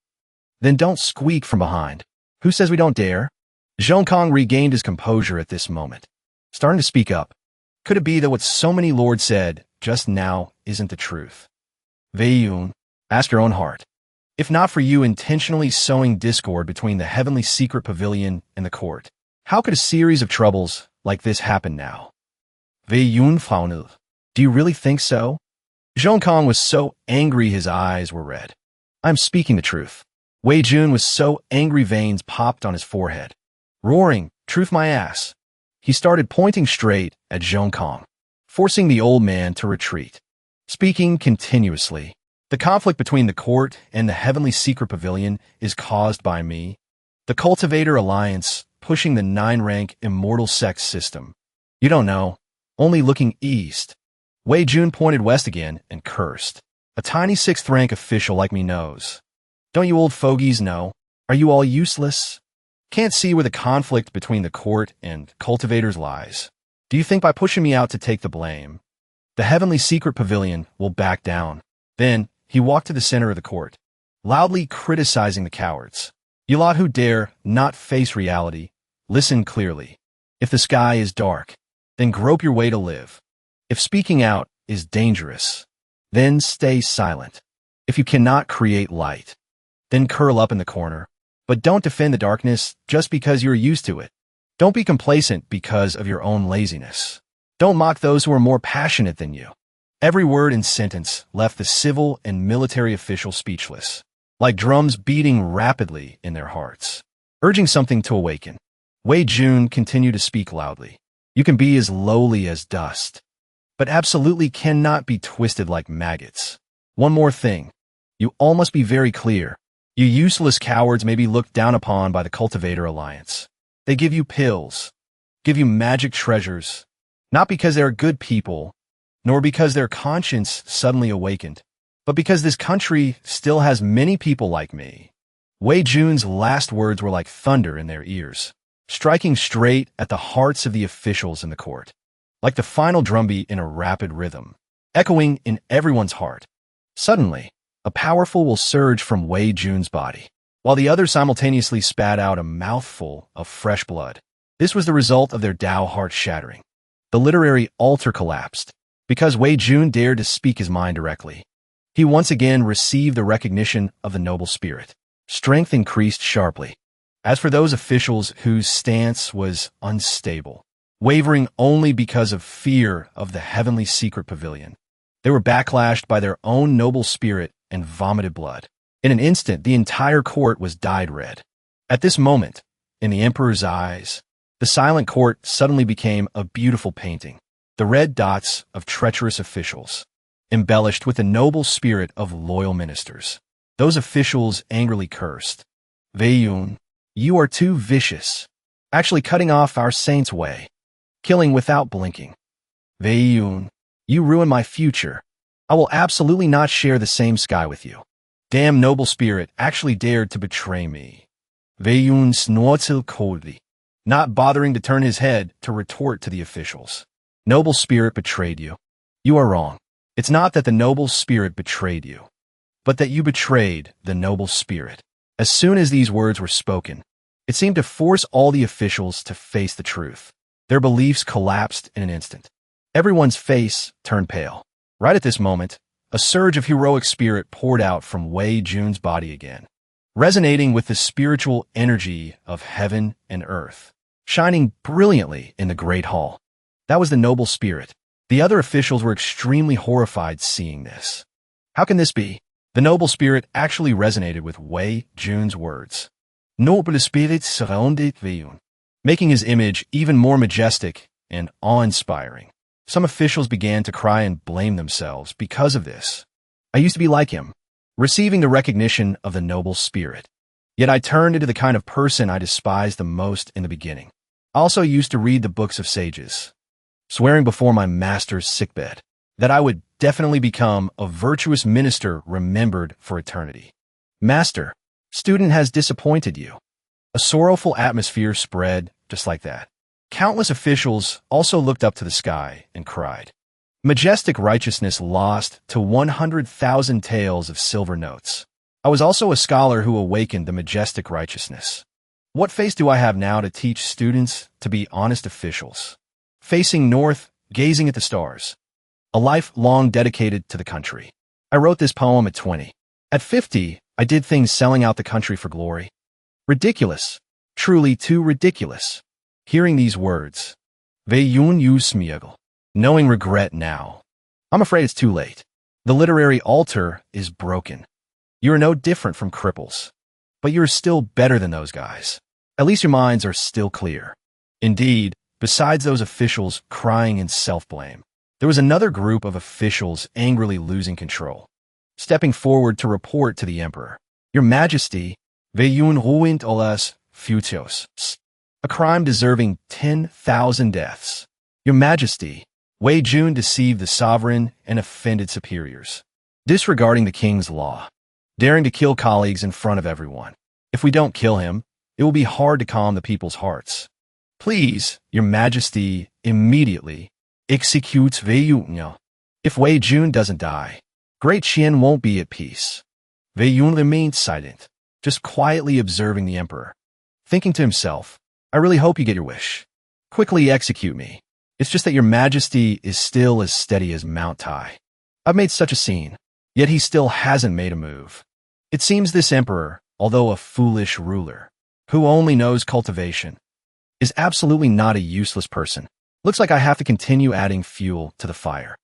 then don't squeak from behind. Who says we don't dare? Zhongkong regained his composure at this moment, starting to speak up. Could it be that what so many lords said just now isn't the truth? Wei Yun, ask your own heart. If not for you intentionally sowing discord between the heavenly secret pavilion and the court, how could a series of troubles like this happen now? Wei Yun frowned. Do you really think so? Zhongkong was so angry his eyes were red. I'm speaking the truth. Wei Jun was so angry veins popped on his forehead. Roaring, truth my ass. He started pointing straight at Zhongkong, forcing the old man to retreat. Speaking continuously, the conflict between the court and the heavenly secret pavilion is caused by me, the cultivator alliance, pushing the 9-rank immortal sex system. You don't know, only looking east. Wei Jun pointed west again and cursed. A tiny 6th-rank official like me knows. Don't you old fogies know? Are you all useless? Can't see where the conflict between the court and cultivators lies. Do you think by pushing me out to take the blame, the heavenly secret pavilion will back down? Then he walked to the center of the court, loudly criticizing the cowards. You lot who dare not face reality, listen clearly. If the sky is dark, then grope your way to live. If speaking out is dangerous, then stay silent. If you cannot create light, then curl up in the corner. But don't defend the darkness just because you're used to it. Don't be complacent because of your own laziness. Don't mock those who are more passionate than you. Every word and sentence left the civil and military official speechless, like drums beating rapidly in their hearts, urging something to awaken. Wei Jun continued to speak loudly. You can be as lowly as dust, but absolutely cannot be twisted like maggots. One more thing. You all must be very clear. You useless cowards may be looked down upon by the Cultivator Alliance. They give you pills, give you magic treasures, not because they are good people, nor because their conscience suddenly awakened, but because this country still has many people like me. Wei Jun's last words were like thunder in their ears, striking straight at the hearts of the officials in the court, like the final drumbeat in a rapid rhythm, echoing in everyone's heart. Suddenly, a powerful will surge from Wei Jun's body, while the others simultaneously spat out a mouthful of fresh blood. This was the result of their Tao heart shattering. The literary altar collapsed, because Wei Jun dared to speak his mind directly. He once again received the recognition of the noble spirit, strength increased sharply. As for those officials whose stance was unstable, wavering only because of fear of the heavenly secret pavilion, they were backlashed by their own noble spirit and vomited blood. In an instant, the entire court was dyed red. At this moment, in the emperor's eyes, the silent court suddenly became a beautiful painting. The red dots of treacherous officials, embellished with the noble spirit of loyal ministers. Those officials angrily cursed. Weiyun, you are too vicious, actually cutting off our saint's way, killing without blinking. Weiyun, you ruin my future. I will absolutely not share the same sky with you. Damn noble spirit actually dared to betray me. Weiyun snorted coldly, not bothering to turn his head to retort to the officials. Noble spirit betrayed you. You are wrong. It's not that the noble spirit betrayed you, but that you betrayed the noble spirit. As soon as these words were spoken, it seemed to force all the officials to face the truth. Their beliefs collapsed in an instant. Everyone's face turned pale. Right at this moment, a surge of heroic spirit poured out from Wei Jun's body again, resonating with the spiritual energy of heaven and earth, shining brilliantly in the great hall. That was the noble spirit. The other officials were extremely horrified seeing this. How can this be? The noble spirit actually resonated with Wei Jun's words. Noble spirit surrounded Weiyun, making his image even more majestic and awe-inspiring. Some officials began to cry and blame themselves because of this. I used to be like him, receiving the recognition of the noble spirit. Yet I turned into the kind of person I despised the most in the beginning. I also used to read the books of sages, swearing before my master's sickbed that I would definitely become a virtuous minister remembered for eternity. Master, student has disappointed you. A sorrowful atmosphere spread just like that. Countless officials also looked up to the sky and cried. Majestic righteousness lost to 100,000 taels of silver notes. I was also a scholar who awakened the majestic righteousness. What face do I have now to teach students to be honest officials? Facing north, gazing at the stars. A life long dedicated to the country. I wrote this poem at 20. At 50, I did things selling out the country for glory. Ridiculous. Truly too ridiculous. Hearing these words, Weiyun yu smiegel, knowing regret now. I'm afraid it's too late. The literary altar is broken. You are no different from cripples, but you're still better than those guys. At least your minds are still clear. Indeed, besides those officials crying in self-blame, there was another group of officials angrily losing control, stepping forward to report to the emperor. Your Majesty, Weiyun ruined olas futios. A crime deserving 10,000 deaths. Your Majesty, Wei Jun deceived the sovereign and offended superiors, disregarding the king's law, daring to kill colleagues in front of everyone. If we don't kill him, it will be hard to calm the people's hearts. Please, Your Majesty, immediately execute Wei Yun. If Wei Jun doesn't die, Great Qian won't be at peace. Wei Yun remained silent, just quietly observing the emperor, thinking to himself, I really hope you get your wish. Quickly execute me. It's just that Your Majesty is still as steady as Mount Tai. I've made such a scene, yet he still hasn't made a move. It seems this emperor, although a foolish ruler, who only knows cultivation, is absolutely not a useless person. Looks like I have to continue adding fuel to the fire.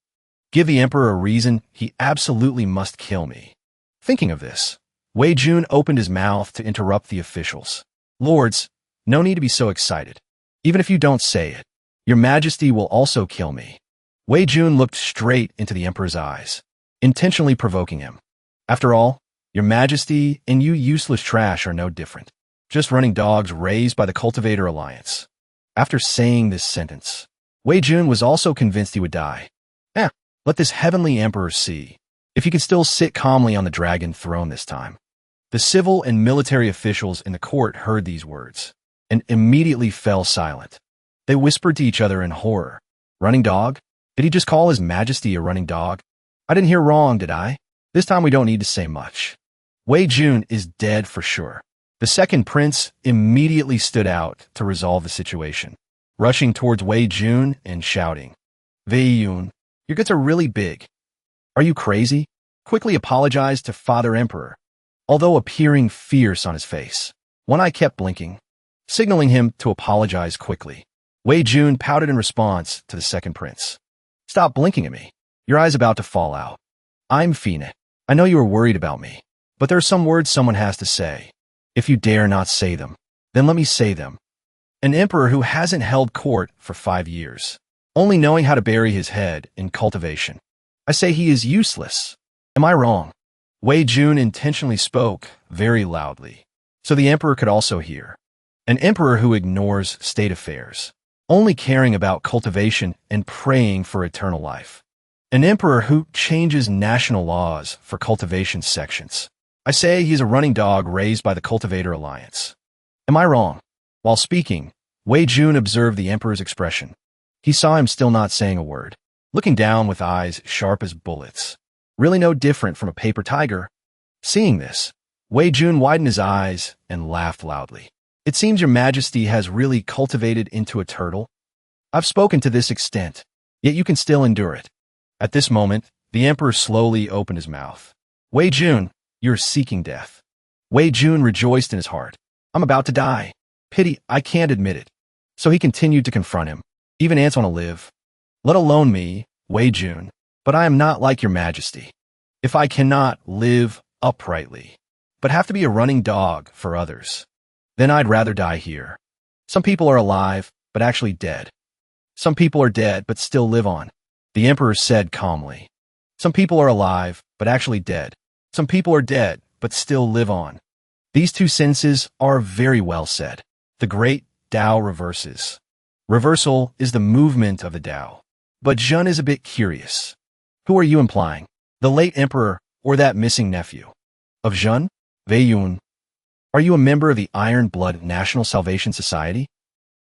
Give the emperor a reason he absolutely must kill me. Thinking of this, Wei Jun opened his mouth to interrupt the officials. Lords, no need to be so excited. Even if you don't say it, Your Majesty will also kill me. Wei Jun looked straight into the emperor's eyes, intentionally provoking him. After all, Your Majesty and you useless trash are no different. Just running dogs raised by the Cultivator Alliance. After saying this sentence, Wei Jun was also convinced he would die. Let this heavenly emperor see if he can still sit calmly on the dragon throne this time. The civil and military officials in the court heard these words and immediately fell silent. They whispered to each other in horror. Running dog? Did he just call His Majesty a running dog? I didn't hear wrong, did I? This time we don't need to say much. Wei Jun is dead for sure. The second prince immediately stood out to resolve the situation, rushing towards Wei Jun and shouting, Weiyun, your guts are really big. Are you crazy? Quickly apologize to Father Emperor. although appearing fierce on his face. One eye kept blinking, signaling him to apologize quickly. Wei Jun pouted in response to the second prince. Stop blinking at me. Your eye's about to fall out. I'm Phoenix. I know you were worried about me, but there are some words someone has to say. If you dare not say them, then let me say them. An emperor who hasn't held court for 5 years, only knowing how to bury his head in cultivation. I say he is useless. Am I wrong? Wei Jun intentionally spoke very loudly, so the emperor could also hear. An emperor who ignores state affairs, only caring about cultivation and praying for eternal life. An emperor who changes national laws for cultivation sections. I say he's a running dog raised by the Cultivator Alliance. Am I wrong? While speaking, Wei Jun observed the emperor's expression. He saw him still not saying a word, looking down with eyes sharp as bullets. Really no different from a paper tiger. Seeing this, Wei Jun widened his eyes and laughed loudly. It seems your majesty has really cultivated into a turtle. I've spoken to this extent, yet you can still endure it. At this moment, the emperor slowly opened his mouth. Wei Jun, you're seeking death. Wei Jun rejoiced in his heart. I'm about to die. Pity, I can't admit it. So he continued to confront him. Even ants want to live. Let alone me, Wei Jun. But I am not like your majesty. If I cannot live uprightly, but have to be a running dog for others, then I'd rather die here. Some people are alive, but actually dead. Some people are dead, but still live on. The emperor said calmly. Some people are alive, but actually dead. Some people are dead, but still live on. These two sentences are very well said. The great Tao reverses. Reversal is the movement of the Tao. But Jun is a bit curious. Who are you implying? The late emperor or that missing nephew? Of Jun? Wei Yun. Are you a member of the Iron Blood National Salvation Society?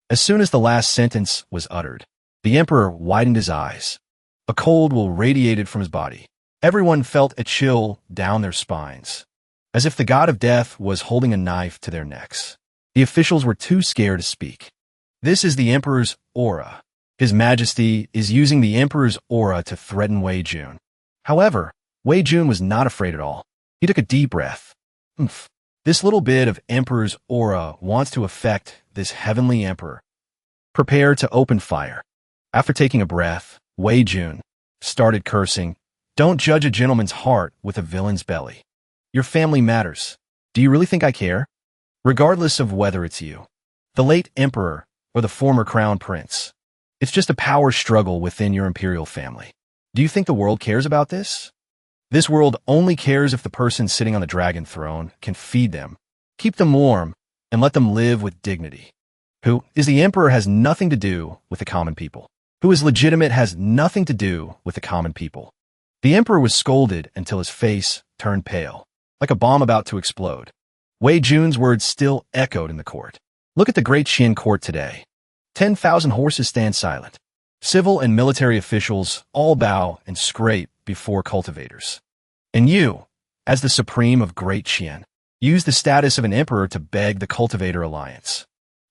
As soon as the last sentence was uttered, the emperor widened his eyes. A cold will radiated from his body. Everyone felt a chill down their spines, as if the god of death was holding a knife to their necks. The officials were too scared to speak. This is the emperor's aura. His Majesty is using the emperor's aura to threaten Wei Jun. However, Wei Jun was not afraid at all. He took a deep breath. Oomph. This little bit of emperor's aura wants to affect this heavenly emperor. Prepare to open fire. After taking a breath, Wei Jun started cursing. Don't judge a gentleman's heart with a villain's belly. Your family matters. Do you really think I care? Regardless of whether it's you, the late emperor, or the former crown prince. It's just a power struggle within your imperial family. Do you think the world cares about this? This world only cares if the person sitting on the dragon throne can feed them, keep them warm, and let them live with dignity. Who is the emperor has nothing to do with the common people. Who is legitimate has nothing to do with the common people. The emperor was scolded until his face turned pale, like a bomb about to explode. Wei Jun's words still echoed in the court. Look at the great Qian court today. 10,000 horses stand silent. Civil and military officials all bow and scrape before cultivators. And you, as the supreme of Great Qian, use the status of an emperor to beg the Cultivator Alliance.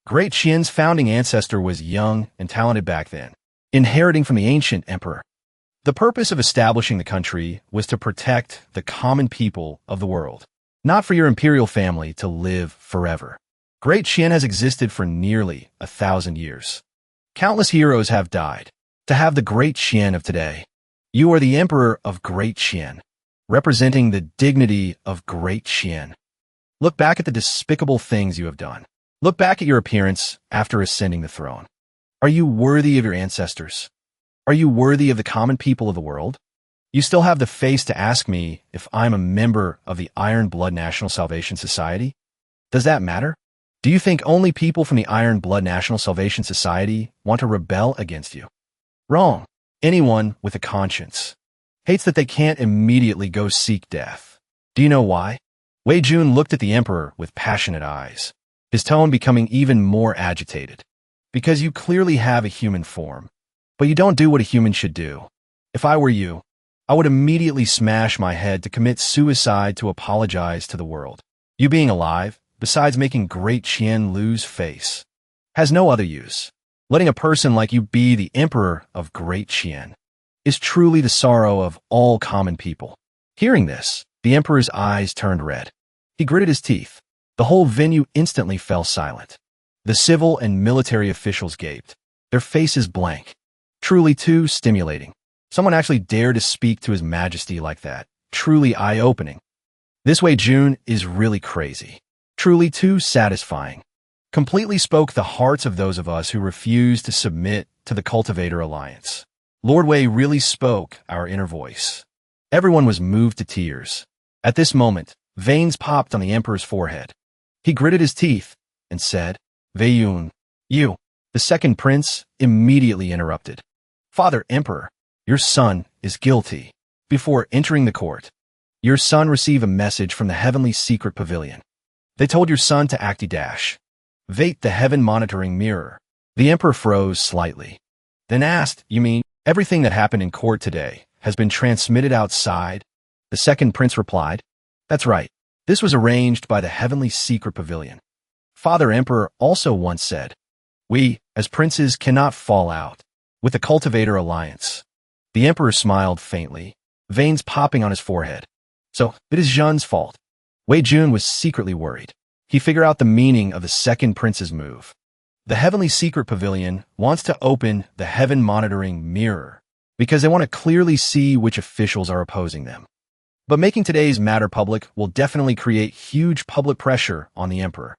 Great Qian's founding ancestor was young and talented back then, inheriting from the ancient emperor. The purpose of establishing the country was to protect the common people of the world, not for your imperial family to live forever. Great Qian has existed for nearly 1,000 years. Countless heroes have died to have the Great Qian of today. You are the emperor of Great Qian, representing the dignity of Great Qian. Look back at the despicable things you have done. Look back at your appearance after ascending the throne. Are you worthy of your ancestors? Are you worthy of the common people of the world? You still have the face to ask me if I'm a member of the Iron Blood National Salvation Society? Does that matter? Do you think only people from the Iron Blood National Salvation Society want to rebel against you? Wrong. Anyone with a conscience hates that they can't immediately go seek death. Do you know why? Wei Jun looked at the emperor with passionate eyes, his tone becoming even more agitated. Because you clearly have a human form, but you don't do what a human should do. If I were you, I would immediately smash my head to commit suicide to apologize to the world. You being alive, besides making Great Qian lose face, has no other use. Letting a person like you be the emperor of Great Qian is truly the sorrow of all common people. Hearing this, the emperor's eyes turned red. He gritted his teeth. The whole venue instantly fell silent. The civil and military officials gaped, their faces blank. Truly too stimulating. Someone actually dared to speak to His Majesty like that. Truly eye-opening. This Wei Jun is really crazy. Truly too satisfying. Completely spoke the hearts of those of us who refuse to submit to the Cultivator Alliance. Lord Wei really spoke our inner voice. Everyone was moved to tears. At this moment, veins popped on the emperor's forehead. He gritted his teeth and said, Wei Yun, you. The second prince immediately interrupted. Father Emperor, your son is guilty. Before entering the court, your son received a message from the heavenly secret pavilion. They told your son to acti-dash. Vate the heaven monitoring mirror. The emperor froze slightly. Then asked, you mean everything that happened in court today has been transmitted outside? The second prince replied, that's right. This was arranged by the heavenly secret pavilion. Father Emperor also once said, we, as princes, cannot fall out with the Cultivator Alliance. The emperor smiled faintly, veins popping on his forehead. So, it is Zhen's fault. Wei Jun was secretly worried. He figured out the meaning of the second prince's move. The heavenly secret pavilion wants to open the heaven monitoring mirror because they want to clearly see which officials are opposing them. But making today's matter public will definitely create huge public pressure on the emperor.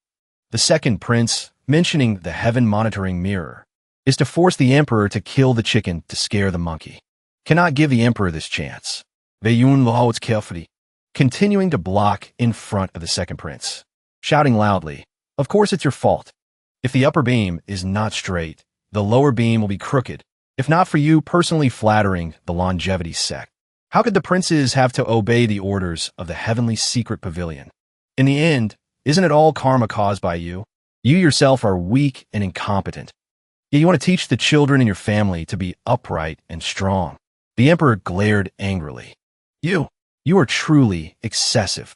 The second prince, mentioning the heaven monitoring mirror, is to force the emperor to kill the chicken to scare the monkey. Cannot give the emperor this chance. Wei Yun holds carefully, continuing to block in front of the second prince, shouting loudly, of course it's your fault. If the upper beam is not straight, the lower beam will be crooked, if not for you personally flattering the longevity sect. How could the princes have to obey the orders of the heavenly secret pavilion? In the end, isn't it all karma caused by you? You yourself are weak and incompetent. Yet you want to teach the children in your family to be upright and strong. The emperor glared angrily. You are truly excessive.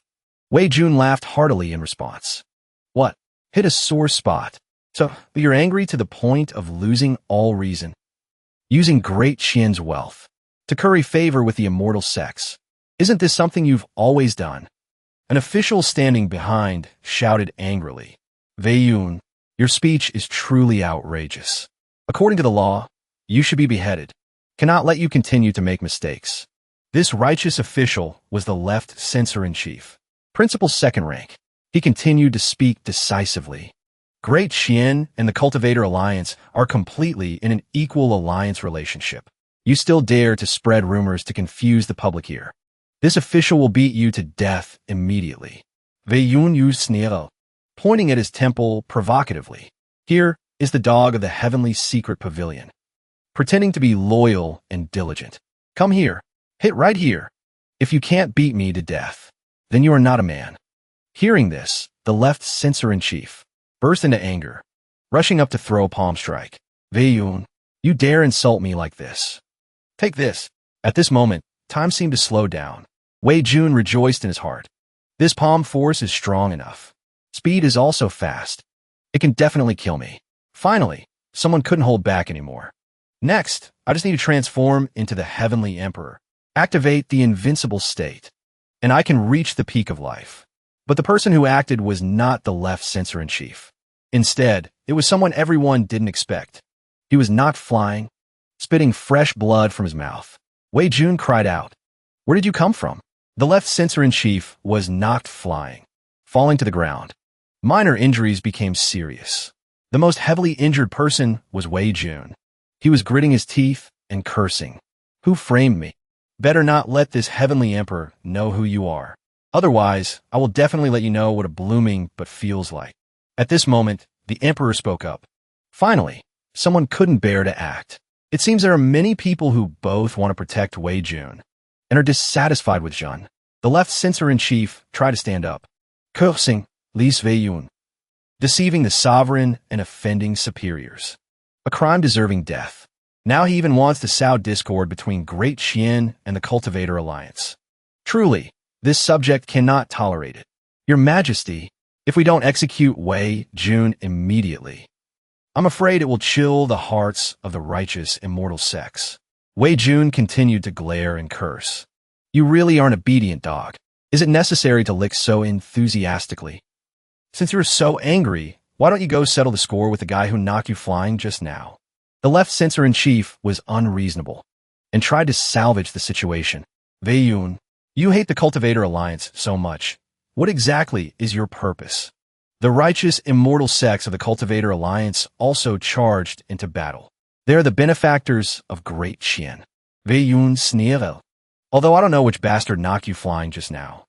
Wei Jun laughed heartily in response. What? Hit a sore spot. So, but you're angry to the point of losing all reason. Using great Qian's wealth to curry favor with the immortal sex. Isn't this something you've always done? An official standing behind shouted angrily. Wei Yun, your speech is truly outrageous. According to the law, you should be beheaded. Cannot let you continue to make mistakes. This righteous official was the left censor-in-chief, principal second rank. He continued to speak decisively. Great Qian and the Cultivator Alliance are completely in an equal alliance relationship. You still dare to spread rumors to confuse the public here. This official will beat you to death immediately. Wei Yun used sneer, pointing at his temple provocatively. Here is the dog of the heavenly secret pavilion, pretending to be loyal and diligent. Come here. Hit right here. If you can't beat me to death, then you are not a man. Hearing this, the left censor-in-chief burst into anger, rushing up to throw a palm strike. Wei Yun, you dare insult me like this. Take this. At this moment, time seemed to slow down. Wei Jun rejoiced in his heart. This palm force is strong enough. Speed is also fast. It can definitely kill me. Finally, someone couldn't hold back anymore. Next, I just need to transform into the Heavenly Emperor, activate the Invincible state, and I can reach the peak of life. But the person who acted was not the left censor-in-chief. Instead, it was someone everyone didn't expect. He was knocked flying, spitting fresh blood from his mouth. Wei Jun cried out, where did you come from? The left censor-in-chief was knocked flying, falling to the ground. Minor injuries became serious. The most heavily injured person was Wei Jun. He was gritting his teeth and cursing. Who framed me? Better not let this heavenly emperor know who you are. Otherwise, I will definitely let you know what a blooming but feels like. At this moment, the emperor spoke up. Finally, someone couldn't bear to act. It seems there are many people who both want to protect Wei Jun and are dissatisfied with Zhen. The left censor-in-chief tried to stand up, cursing Lise Wei Yun, deceiving the sovereign and offending superiors. A crime deserving death. Now he even wants to sow discord between Great Qian and the Cultivator Alliance. Truly, this subject cannot tolerate it. Your Majesty, if we don't execute Wei Jun immediately, I'm afraid it will chill the hearts of the righteous immortal sex. Wei Jun continued to glare and curse. You really are an obedient dog. Is it necessary to lick so enthusiastically? Since you're so angry, why don't you go settle the score with the guy who knocked you flying just now? The left censor-in-chief was unreasonable and tried to salvage the situation. Wei Yun, you hate the Cultivator Alliance so much. What exactly is your purpose? The righteous immortal sects of the Cultivator Alliance also charged into battle. They are the benefactors of Great Qian. Wei Yun sneered. Although I don't know which bastard knocked you flying just now.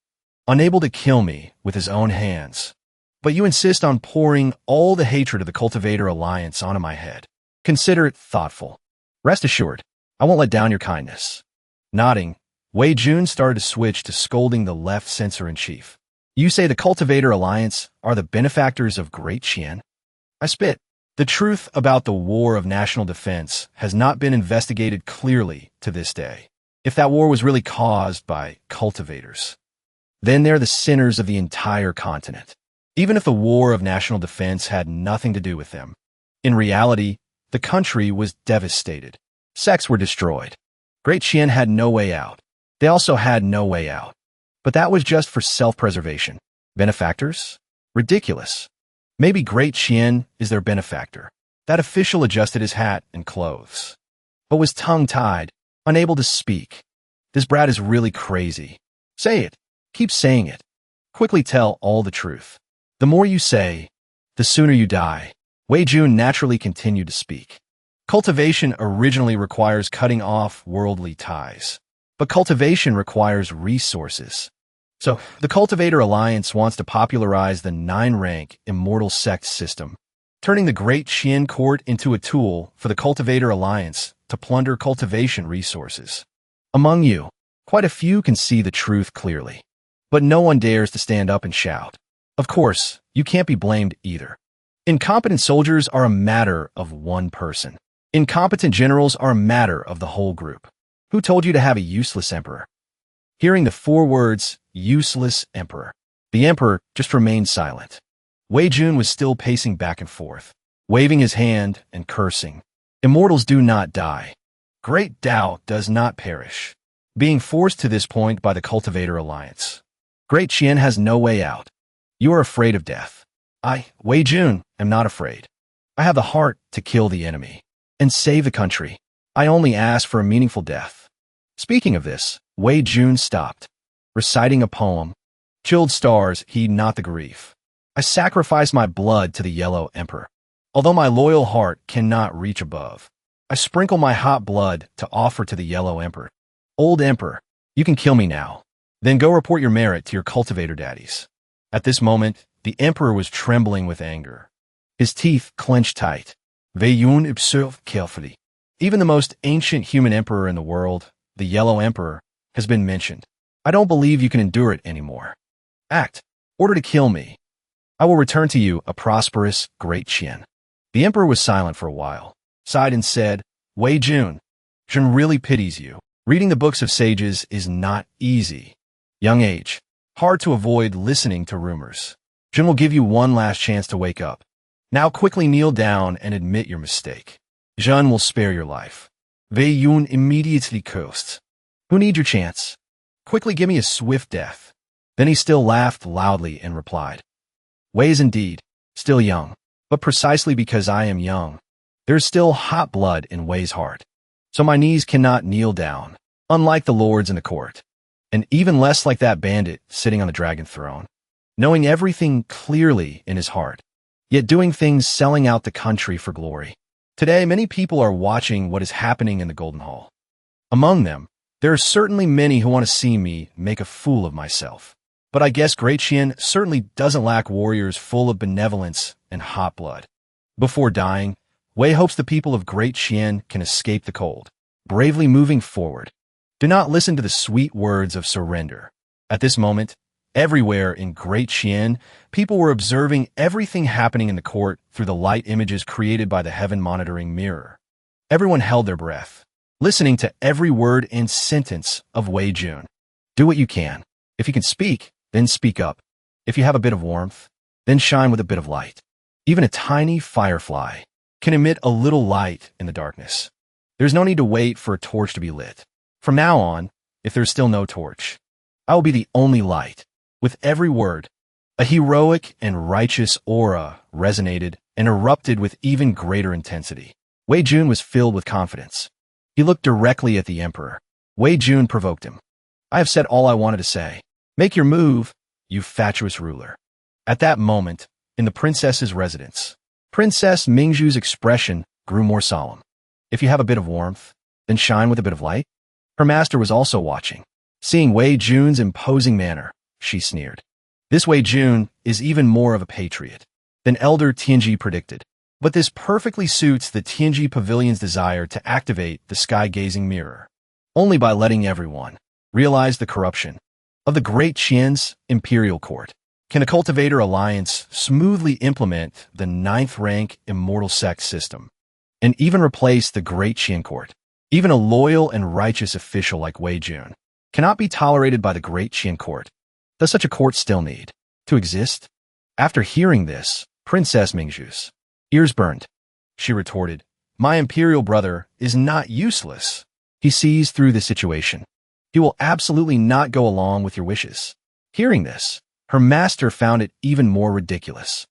Unable to kill me with his own hands. But you insist on pouring all the hatred of the Cultivator Alliance onto my head. Consider it thoughtful. Rest assured, I won't let down your kindness. Nodding, Wei Jun started to switch to scolding the left censor-in-chief. You say the Cultivator Alliance are the benefactors of Great Qian? I spit. The truth about the War of National Defense has not been investigated clearly to this day. If that war was really caused by cultivators, then they're the sinners of the entire continent. Even if the War of National Defense had nothing to do with them. In reality, the country was devastated. Sects were destroyed. Great Qian had no way out. They also had no way out. But that was just for self-preservation. Benefactors? Ridiculous. Maybe Great Qian is their benefactor. That official adjusted his hat and clothes, but was tongue-tied, unable to speak. This brat is really crazy. Say it. Keep saying it. Quickly tell all the truth. The more you say, the sooner you die. Wei Jun naturally continued to speak. Cultivation originally requires cutting off worldly ties. But cultivation requires resources. So, the Cultivator Alliance wants to popularize the 9-rank immortal sect system, turning the Great Qian Court into a tool for the Cultivator Alliance to plunder cultivation resources. Among you, quite a few can see the truth clearly. But no one dares to stand up and shout. Of course, you can't be blamed either. Incompetent soldiers are a matter of one person. Incompetent generals are a matter of the whole group. Who told you to have a useless emperor? Hearing the 4 words, useless emperor, the emperor just remained silent. Wei Jun was still pacing back and forth, waving his hand and cursing. Immortals do not die. Great Tao does not perish. Being forced to this point by the Cultivator Alliance. Great Qian has no way out. You are afraid of death. I, Wei Jun, am not afraid. I have the heart to kill the enemy and save the country. I only ask for a meaningful death. Speaking of this, Wei Jun stopped, reciting a poem. Chilled stars heed not the grief. I sacrifice my blood to the Yellow Emperor. Although my loyal heart cannot reach above, I sprinkle my hot blood to offer to the Yellow Emperor. Old Emperor, you can kill me now. Then go report your merit to your cultivator daddies. At this moment, the Emperor was trembling with anger. His teeth clenched tight. Wei Yun observed carefully. Even the most ancient human emperor in the world, the Yellow Emperor, has been mentioned. I don't believe you can endure it anymore. Act. Order to kill me. I will return to you a prosperous Great Qian. The Emperor was silent for a while, sighed and said, Wei Jun, Jun really pities you. Reading the books of sages is not easy. Young age. Hard to avoid listening to rumors. Jun will give you one last chance to wake up. Now quickly kneel down and admit your mistake. Jun will spare your life. Wei Yun immediately cursed. Who needs your chance? Quickly give me a swift death. Then he still laughed loudly and replied. Wei is indeed still young, but precisely because I am young, there is still hot blood in Wei's heart. So my knees cannot kneel down, unlike the lords in the court, and even less like that bandit sitting on the dragon throne, knowing everything clearly in his heart, yet doing things selling out the country for glory. Today, many people are watching what is happening in the Golden Hall. Among them, there are certainly many who want to see me make a fool of myself. But I guess Great Qian certainly doesn't lack warriors full of benevolence and hot blood. Before dying, Wei hopes the people of Great Qian can escape the cold, bravely moving forward. Do not listen to the sweet words of surrender. At this moment, everywhere in Great Qian, people were observing everything happening in the court through the light images created by the heaven monitoring mirror. Everyone held their breath, listening to every word and sentence of Wei Jun. Do what you can. If you can speak, then speak up. If you have a bit of warmth, then shine with a bit of light. Even a tiny firefly can emit a little light in the darkness. There's no need to wait for a torch to be lit. From now on, if there's still no torch, I will be the only light. With every word, a heroic and righteous aura resonated and erupted with even greater intensity. Wei Jun was filled with confidence. He looked directly at the emperor. Wei Jun provoked him. I have said all I wanted to say. Make your move, you fatuous ruler. At that moment, in the princess's residence, Princess Mingju's expression grew more solemn. If you have a bit of warmth, then shine with a bit of light. Her master was also watching. Seeing Wei Jun's imposing manner, she sneered. This Wei Jun is even more of a patriot than Elder Tianji predicted. But this perfectly suits the Tianji Pavilion's desire to activate the sky-gazing mirror. Only by letting everyone realize the corruption of the Great Qian's imperial court can a cultivator alliance smoothly implement the 9th rank immortal sect system and even replace the Great Qian court. Even a loyal and righteous official like Wei Jun cannot be tolerated by the Great Qian court. Does such a court still need to exist? After hearing this, Princess Mingju's ears burned. She retorted, my imperial brother is not useless. He sees through the situation. He will absolutely not go along with your wishes. Hearing this, her master found it even more ridiculous.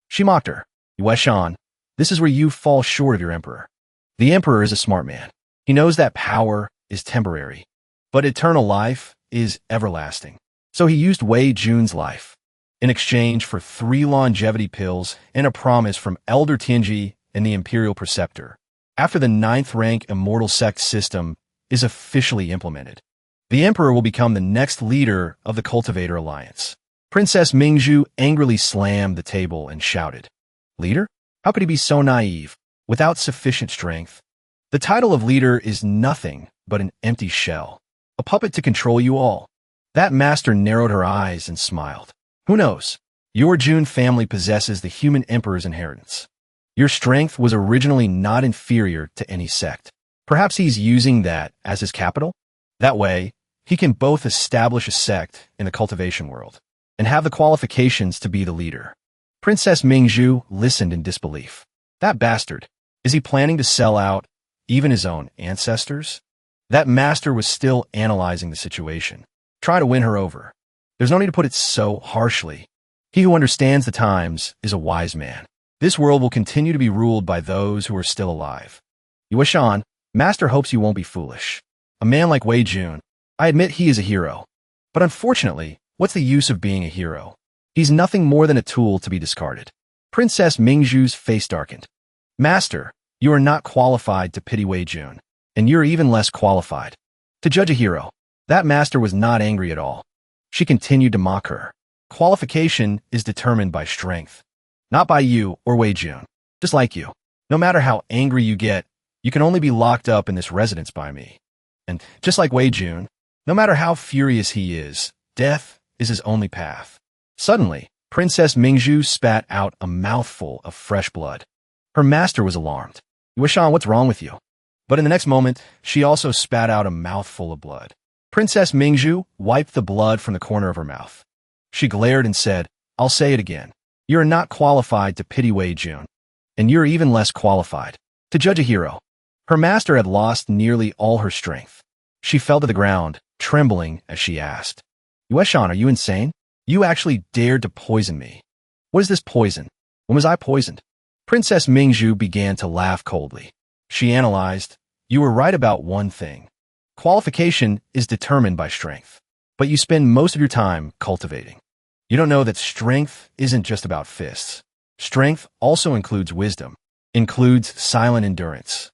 She mocked her. Yue Shan, this is where you fall short of your emperor. The emperor is a smart man. He knows that power is temporary, but eternal life is everlasting. So he used Wei Jun's life in exchange for 3 longevity pills and a promise from Elder Tianji and the Imperial Preceptor. After the 9th rank immortal sect system is officially implemented, the emperor will become the next leader of the Cultivator Alliance. Princess Mingju angrily slammed the table and shouted, leader? How could he be so naive, without sufficient strength? The title of leader is nothing but an empty shell, a puppet to control you all. That master narrowed her eyes and smiled. Who knows? Your Jun family possesses the human emperor's inheritance. Your strength was originally not inferior to any sect. Perhaps he's using that as his capital? That way, he can both establish a sect in the cultivation world and have the qualifications to be the leader. Princess Mingju listened in disbelief. That bastard, is he planning to sell out even his own ancestors? That master was still analyzing the situation, trying to win her over. There's no need to put it so harshly. He who understands the times is a wise man. This world will continue to be ruled by those who are still alive. Yue Shan, master hopes you won't be foolish. A man like Wei Jun, I admit he is a hero. But unfortunately, what's the use of being a hero? He's nothing more than a tool to be discarded. Princess Mingju's face darkened. Master, you are not qualified to pity Wei Jun, and you're even less qualified to judge a hero. That master was not angry at all. She continued to mock her. Qualification is determined by strength, not by you or Wei Jun. Just like you, no matter how angry you get, you can only be locked up in this residence by me. And just like Wei Jun, no matter how furious he is, death is his only path. Suddenly, Princess Mingju spat out a mouthful of fresh blood. Her master was alarmed. Yue Shan, what's wrong with you? But in the next moment, she also spat out a mouthful of blood. Princess Mingju wiped the blood from the corner of her mouth. She glared and said, I'll say it again. You're not qualified to pity Wei Jun, and you're even less qualified to judge a hero. Her master had lost nearly all her strength. She fell to the ground, trembling as she asked, Yue Shan, are you insane? You actually dared to poison me. What is this poison? When was I poisoned? Princess Mingju began to laugh coldly. She analyzed, you were right about one thing. Qualification is determined by strength, but you spend most of your time cultivating. You don't know that strength isn't just about fists. Strength also includes wisdom, includes silent endurance,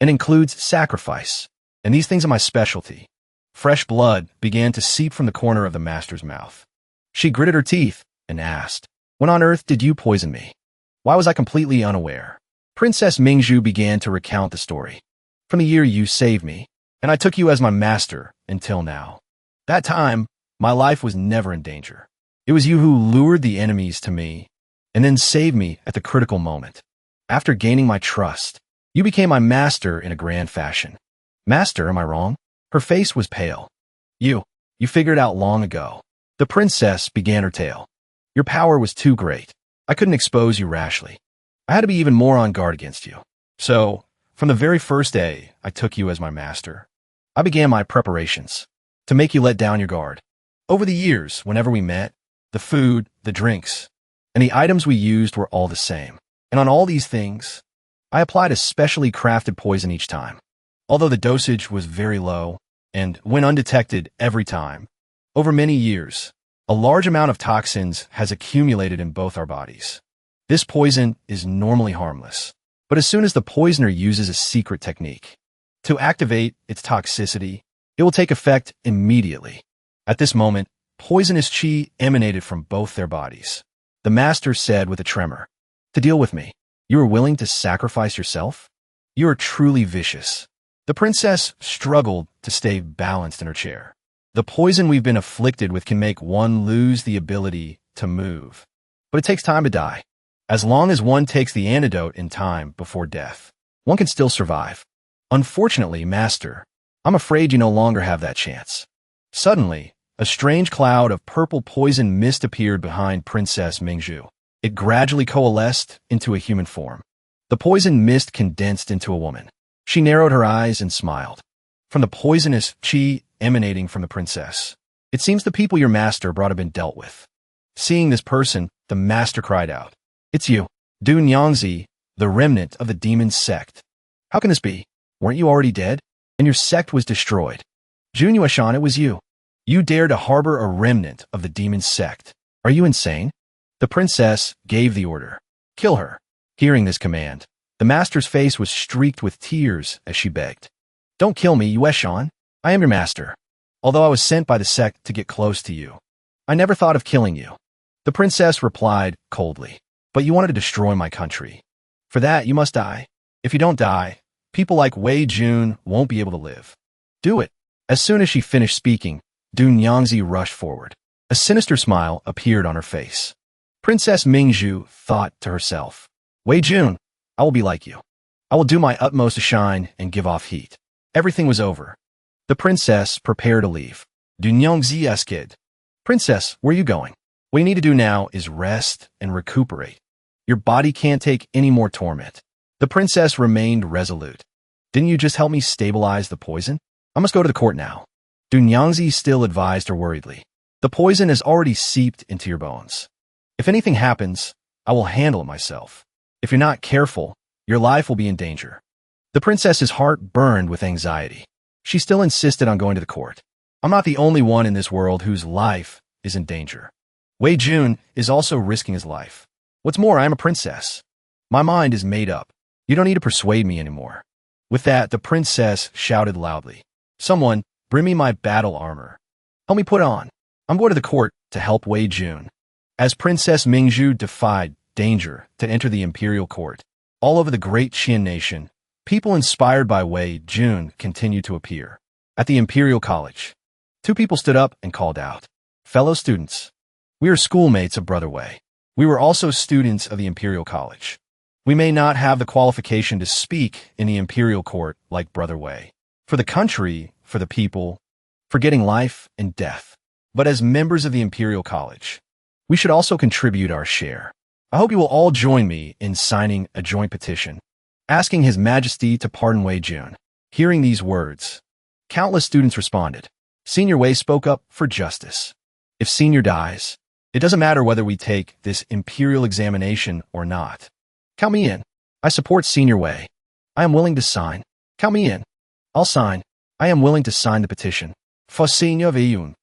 and includes sacrifice. And these things are my specialty. Fresh blood began to seep from the corner of the master's mouth. She gritted her teeth and asked, when on earth did you poison me? Why was I completely unaware? Princess Mingju began to recount the story. From the year you saved me, and I took you as my master until now. That time, my life was never in danger. It was you who lured the enemies to me and then saved me at the critical moment. After gaining my trust, you became my master in a grand fashion. Master, am I wrong? Her face was pale. You figured out long ago. The princess began her tale. Your power was too great. I couldn't expose you rashly. I had to be even more on guard against you. So, from the very first day I took you as my master, I began my preparations to make you let down your guard. Over the years, whenever we met, the food, the drinks, and the items we used were all the same. And on all these things, I applied a specially crafted poison each time. Although the dosage was very low, and went undetected every time, over many years, a large amount of toxins has accumulated in both our bodies. This poison is normally harmless, but as soon as the poisoner uses a secret technique to activate its toxicity, it will take effect immediately. At this moment, poisonous chi emanated from both their bodies. The master said with a tremor, "To deal with me, you are willing to sacrifice yourself? You are truly vicious." The princess struggled to stay balanced in her chair. The poison we've been afflicted with can make one lose the ability to move. But it takes time to die. As long as one takes the antidote in time before death, one can still survive. Unfortunately, master, I'm afraid you no longer have that chance. Suddenly, a strange cloud of purple poison mist appeared behind Princess Mingzhu. It gradually coalesced into a human form. The poison mist condensed into a woman. She narrowed her eyes and smiled. From the poisonous chi emanating from the princess, it seems the people your master brought have been dealt with. Seeing this person, the master cried out, "It's you, Du Nyangzi, the remnant of the demon's sect. How can this be? Weren't you already dead? And your sect was destroyed. Jun Yueshan, it was you. You dare to harbor a remnant of the demon's sect. Are you insane?" The princess gave the order, "Kill her." Hearing this command, the master's face was streaked with tears as she begged, "Don't kill me, Yueshan. I am your master. Although I was sent by the sect to get close to you, I never thought of killing you." The princess replied coldly, "But you wanted to destroy my country. For that, you must die. If you don't die, people like Wei Jun won't be able to live. Do it." As soon as she finished speaking, Du Nyangzi rushed forward. A sinister smile appeared on her face. Princess Mingzhu thought to herself, "Wei Jun, I will be like you. I will do my utmost to shine and give off heat." Everything was over. The princess prepared to leave. Du Nyangzi asked, "Princess, where are you going? What you need to do now is rest and recuperate. Your body can't take any more torment." The princess remained resolute. "Didn't you just help me stabilize the poison? I must go to the court now." Du Nyangzi still advised her worriedly, "The poison has already seeped into your bones. If anything happens, I will handle it myself. If you're not careful, your life will be in danger." The princess's heart burned with anxiety. She still insisted on going to the court. "I'm not the only one in this world whose life is in danger. Wei Jun is also risking his life. What's more, I am a princess. My mind is made up. You don't need to persuade me anymore." With that, the princess shouted loudly, "Someone, bring me my battle armor. Help me put it on. I'm going to the court to help Wei Jun." As Princess Mingzhu defied danger to enter the imperial court, all over the great Qian nation, people inspired by Wei Jun continued to appear. At the Imperial College, two people stood up and called out, "Fellow students, we are schoolmates of Brother Wei. We were also students of the Imperial College. We may not have the qualification to speak in the Imperial Court like Brother Wei, for the country, for the people, for getting life and death. But as members of the Imperial College, we should also contribute our share. I hope you will all join me in signing a joint petition, asking His Majesty to pardon Wei Jun." Hearing these words, countless students responded. Senior Wei spoke up for justice. "If Senior dies, it doesn't matter whether we take this imperial examination or not. Count me in. I support Senior Wei. I am willing to sign. Count me in. I'll sign. I am willing to sign the petition." For Senior Weiyun.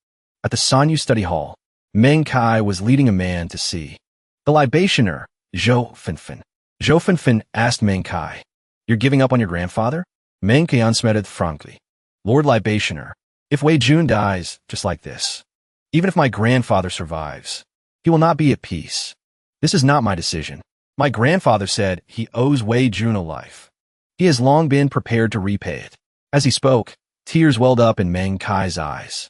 At the Sanyu Study Hall, Meng Kai was leading a man to see the libationer, Zhou Fenfen. Zhou Fenfen asked Meng Kai, "You're giving up on your grandfather?" Meng Kai answered frankly, "Lord Libationer, if Wei Jun dies just like this, even if my grandfather survives, he will not be at peace. This is not my decision. My grandfather said he owes Wei Jun a life. He has long been prepared to repay it." As he spoke, tears welled up in Meng Kai's eyes.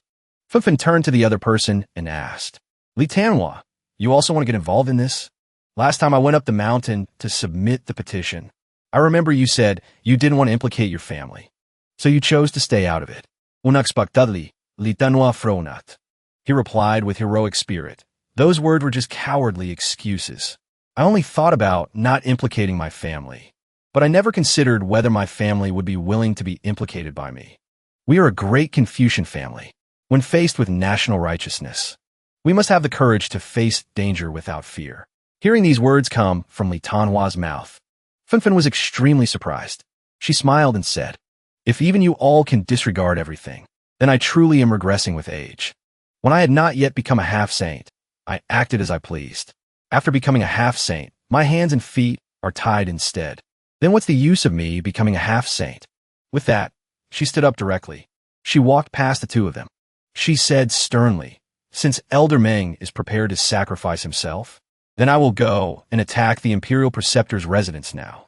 Fenfen turned to the other person and asked, "Li Tanhua, you also want to get involved in this? Last time I went up the mountain to submit the petition, I remember you said you didn't want to implicate your family, so you chose to stay out of it." "Unexpectedly, Li Tanhua fronat," he replied with heroic spirit. "Those words were just cowardly excuses. I only thought about not implicating my family, but I never considered whether my family would be willing to be implicated by me. We are a great Confucian family. When faced with national righteousness, we must have the courage to face danger without fear. Hearing these words come from Li Tanhua's mouth, Fenfen was extremely surprised. She smiled and said, "If even you all can disregard everything, then I truly am regressing with age. When I had not yet become a half-saint, I acted as I pleased. After becoming a half-saint, my hands and feet are tied instead. Then what's the use of me becoming a half-saint?" With that, she stood up directly. She walked past the two of them. She said sternly, "Since Elder Ming is prepared to sacrifice himself, then I will go and attack the Imperial Preceptor's residence now.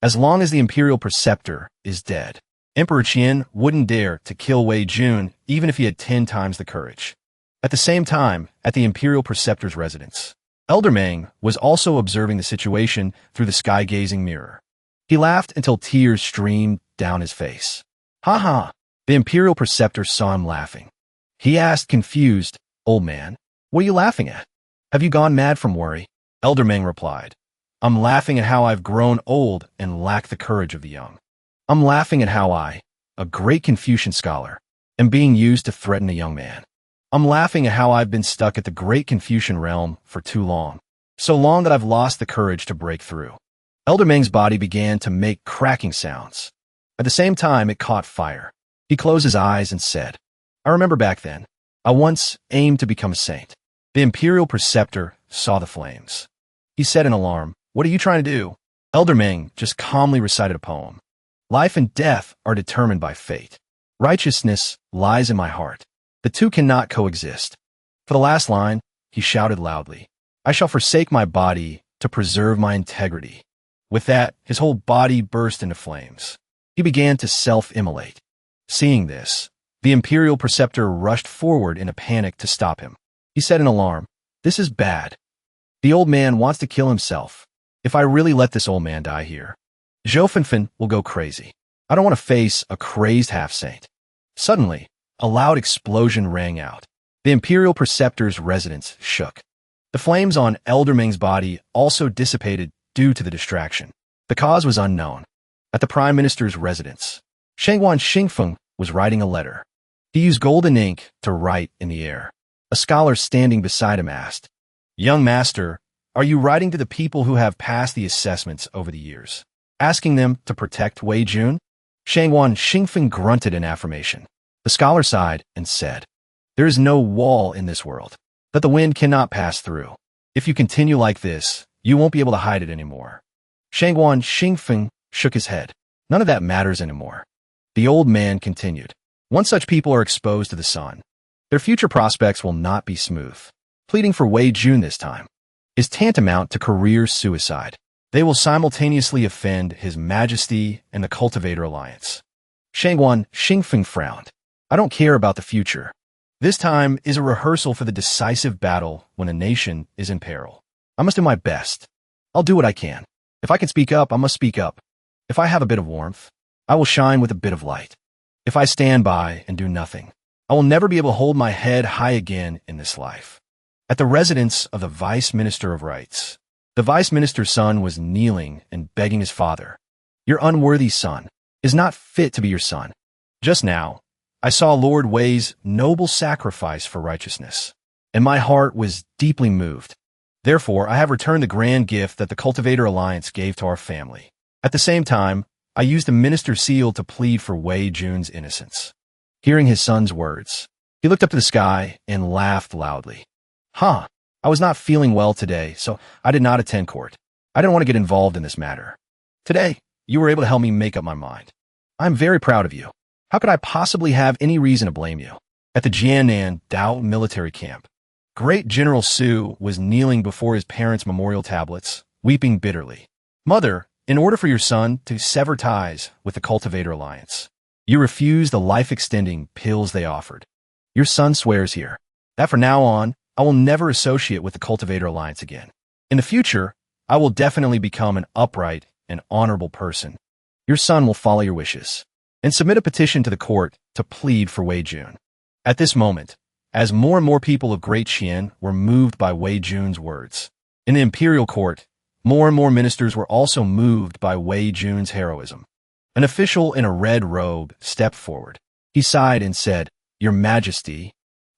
As long as the Imperial Preceptor is dead, Emperor Qian wouldn't dare to kill Wei Jun even if he had 10 times the courage." At the same time, at the Imperial Preceptor's residence, Elder Ming was also observing the situation through the sky-gazing mirror. He laughed until tears streamed down his face. "Ha ha!" The Imperial Preceptor saw him laughing. He asked, confused, "Old man, what are you laughing at? Have you gone mad from worry?" Elder Ming replied, "I'm laughing at how I've grown old and lack the courage of the young. I'm laughing at how I, a great Confucian scholar, am being used to threaten a young man. I'm laughing at how I've been stuck at the great Confucian realm for too long, so long that I've lost the courage to break through." Elder Ming's body began to make cracking sounds. At the same time, it caught fire. He closed his eyes and said, "I remember back then, I once aimed to become a saint." The Imperial Preceptor saw the flames. He said in alarm, "What are you trying to do?" Elder Ming just calmly recited a poem. "Life and death are determined by fate. Righteousness lies in my heart. The two cannot coexist." For the last line, he shouted loudly, "I shall forsake my body to preserve my integrity." With that, his whole body burst into flames. He began to self-immolate. Seeing this, the Imperial Preceptor rushed forward in a panic to stop him. He said in alarm, "This is bad. The old man wants to kill himself. If I really let this old man die here, Zhou Fenfen will go crazy. I don't want to face a crazed half-saint." Suddenly, a loud explosion rang out. The Imperial Preceptor's residence shook. The flames on Elder Ming's body also dissipated due to the distraction. The cause was unknown. At the Prime Minister's residence, Shangguan Xingfeng was writing a letter. He used golden ink to write in the air. A scholar standing beside him asked, "Young master, are you writing to the people who have passed the assessments over the years, asking them to protect Wei Jun?" Shangguan Xingfeng grunted in affirmation. The scholar sighed and said, "There is no wall in this world that the wind cannot pass through. If you continue like this, you won't be able to hide it anymore." Shangguan Xingfeng shook his head. "None of that matters anymore." The old man continued, "Once such people are exposed to the sun, their future prospects will not be smooth. Pleading for Wei Jun this time is tantamount to career suicide. They will simultaneously offend His Majesty and the Cultivator Alliance." Shangguan Xingfeng frowned. "I don't care about the future. This time is a rehearsal for the decisive battle when a nation is in peril. I must do my best. I'll do what I can. If I can speak up, I must speak up. If I have a bit of warmth, I will shine with a bit of light. If I stand by and do nothing, I will never be able to hold my head high again in this life." At the residence of the Vice Minister of Rights, the Vice Minister's son was kneeling and begging his father, "Your unworthy son is not fit to be your son. Just now, I saw Lord Wei's noble sacrifice for righteousness, and my heart was deeply moved. Therefore, I have returned the grand gift that the Cultivator Alliance gave to our family. At the same time, I used the minister's seal to plead for Wei Jun's innocence." Hearing his son's words, he looked up to the sky and laughed loudly. "Huh, I was not feeling well today, so I did not attend court. I didn't want to get involved in this matter. Today, you were able to help me make up my mind. I'm very proud of you. How could I possibly have any reason to blame you?" At the Jiannan Dao military camp, Great General Su was kneeling before his parents' memorial tablets, weeping bitterly. "Mother, in order for your son to sever ties with the Cultivator Alliance, you refused the life-extending pills they offered. Your son swears here that from now on, I will never associate with the Cultivator Alliance again. In the future, I will definitely become an upright and honorable person. Your son will follow your wishes and submit a petition to the court to plead for Wei Jun." At this moment, as more and more people of Great Qian were moved by Wei Jun's words, in the imperial court, more and more ministers were also moved by Wei Jun's heroism. An official in a red robe stepped forward. He sighed and said, "Your Majesty,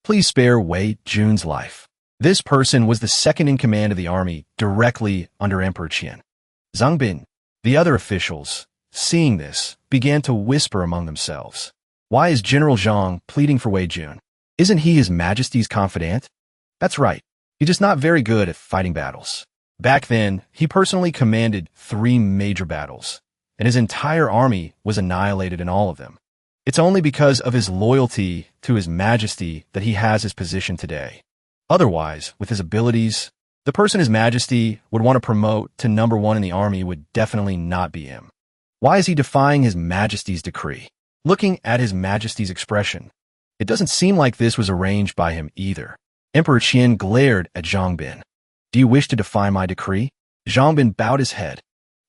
Please spare Wei Jun's life. This person was the second in command of the army directly under Emperor Qian. Zhang Bin, the other officials, seeing this, began to whisper among themselves. Why is General Zhang pleading for Wei Jun? Isn't he His Majesty's confidant? That's right. He's just not very good at fighting battles. Back then, he personally commanded 3 major battles, and his entire army was annihilated in all of them. It's only because of his loyalty to His Majesty that he has his position today. Otherwise, with his abilities, the person His Majesty would want to promote to #1 in the army would definitely not be him. Why is he defying His Majesty's decree? Looking at His Majesty's expression, it doesn't seem like this was arranged by him either. Emperor Qian glared at Zhang Bin. Do you wish to defy my decree? Zhang Bin bowed his head.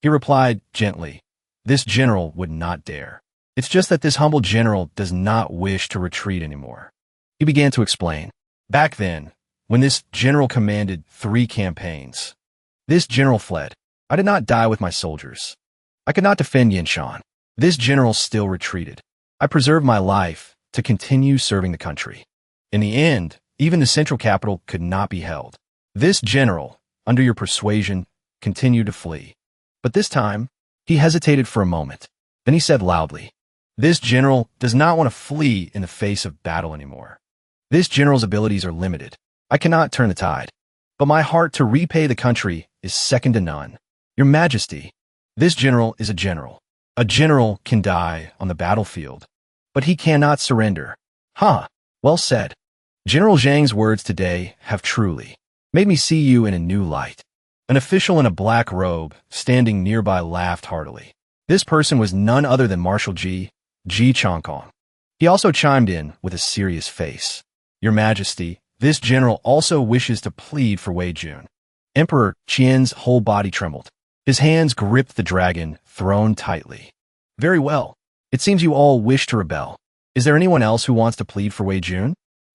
He replied gently, this general would not dare. It's just that this humble general does not wish to retreat anymore. He began to explain. Back then, when this general commanded 3 campaigns, this general fled. I did not die with my soldiers. I could not defend Yanshan. This general still retreated. I preserved my life to continue serving the country. In the end, even the central capital could not be held. This general, under your persuasion, continued to flee. But this time, he hesitated for a moment. Then he said loudly, this general does not want to flee in the face of battle anymore. This general's abilities are limited. I cannot turn the tide. But my heart to repay the country is second to none. Your Majesty, this general is a general. A general can die on the battlefield, but he cannot surrender. Well said. General Zhang's words today have truly made me see you in a new light. An official in a black robe, standing nearby, laughed heartily. This person was none other than Marshal Ji Chongkong. He also chimed in with a serious face. Your Majesty, this general also wishes to plead for Wei Jun. Emperor Qian's whole body trembled. His hands gripped the dragon throne tightly. Very well. It seems you all wish to rebel. Is there anyone else who wants to plead for Wei Jun?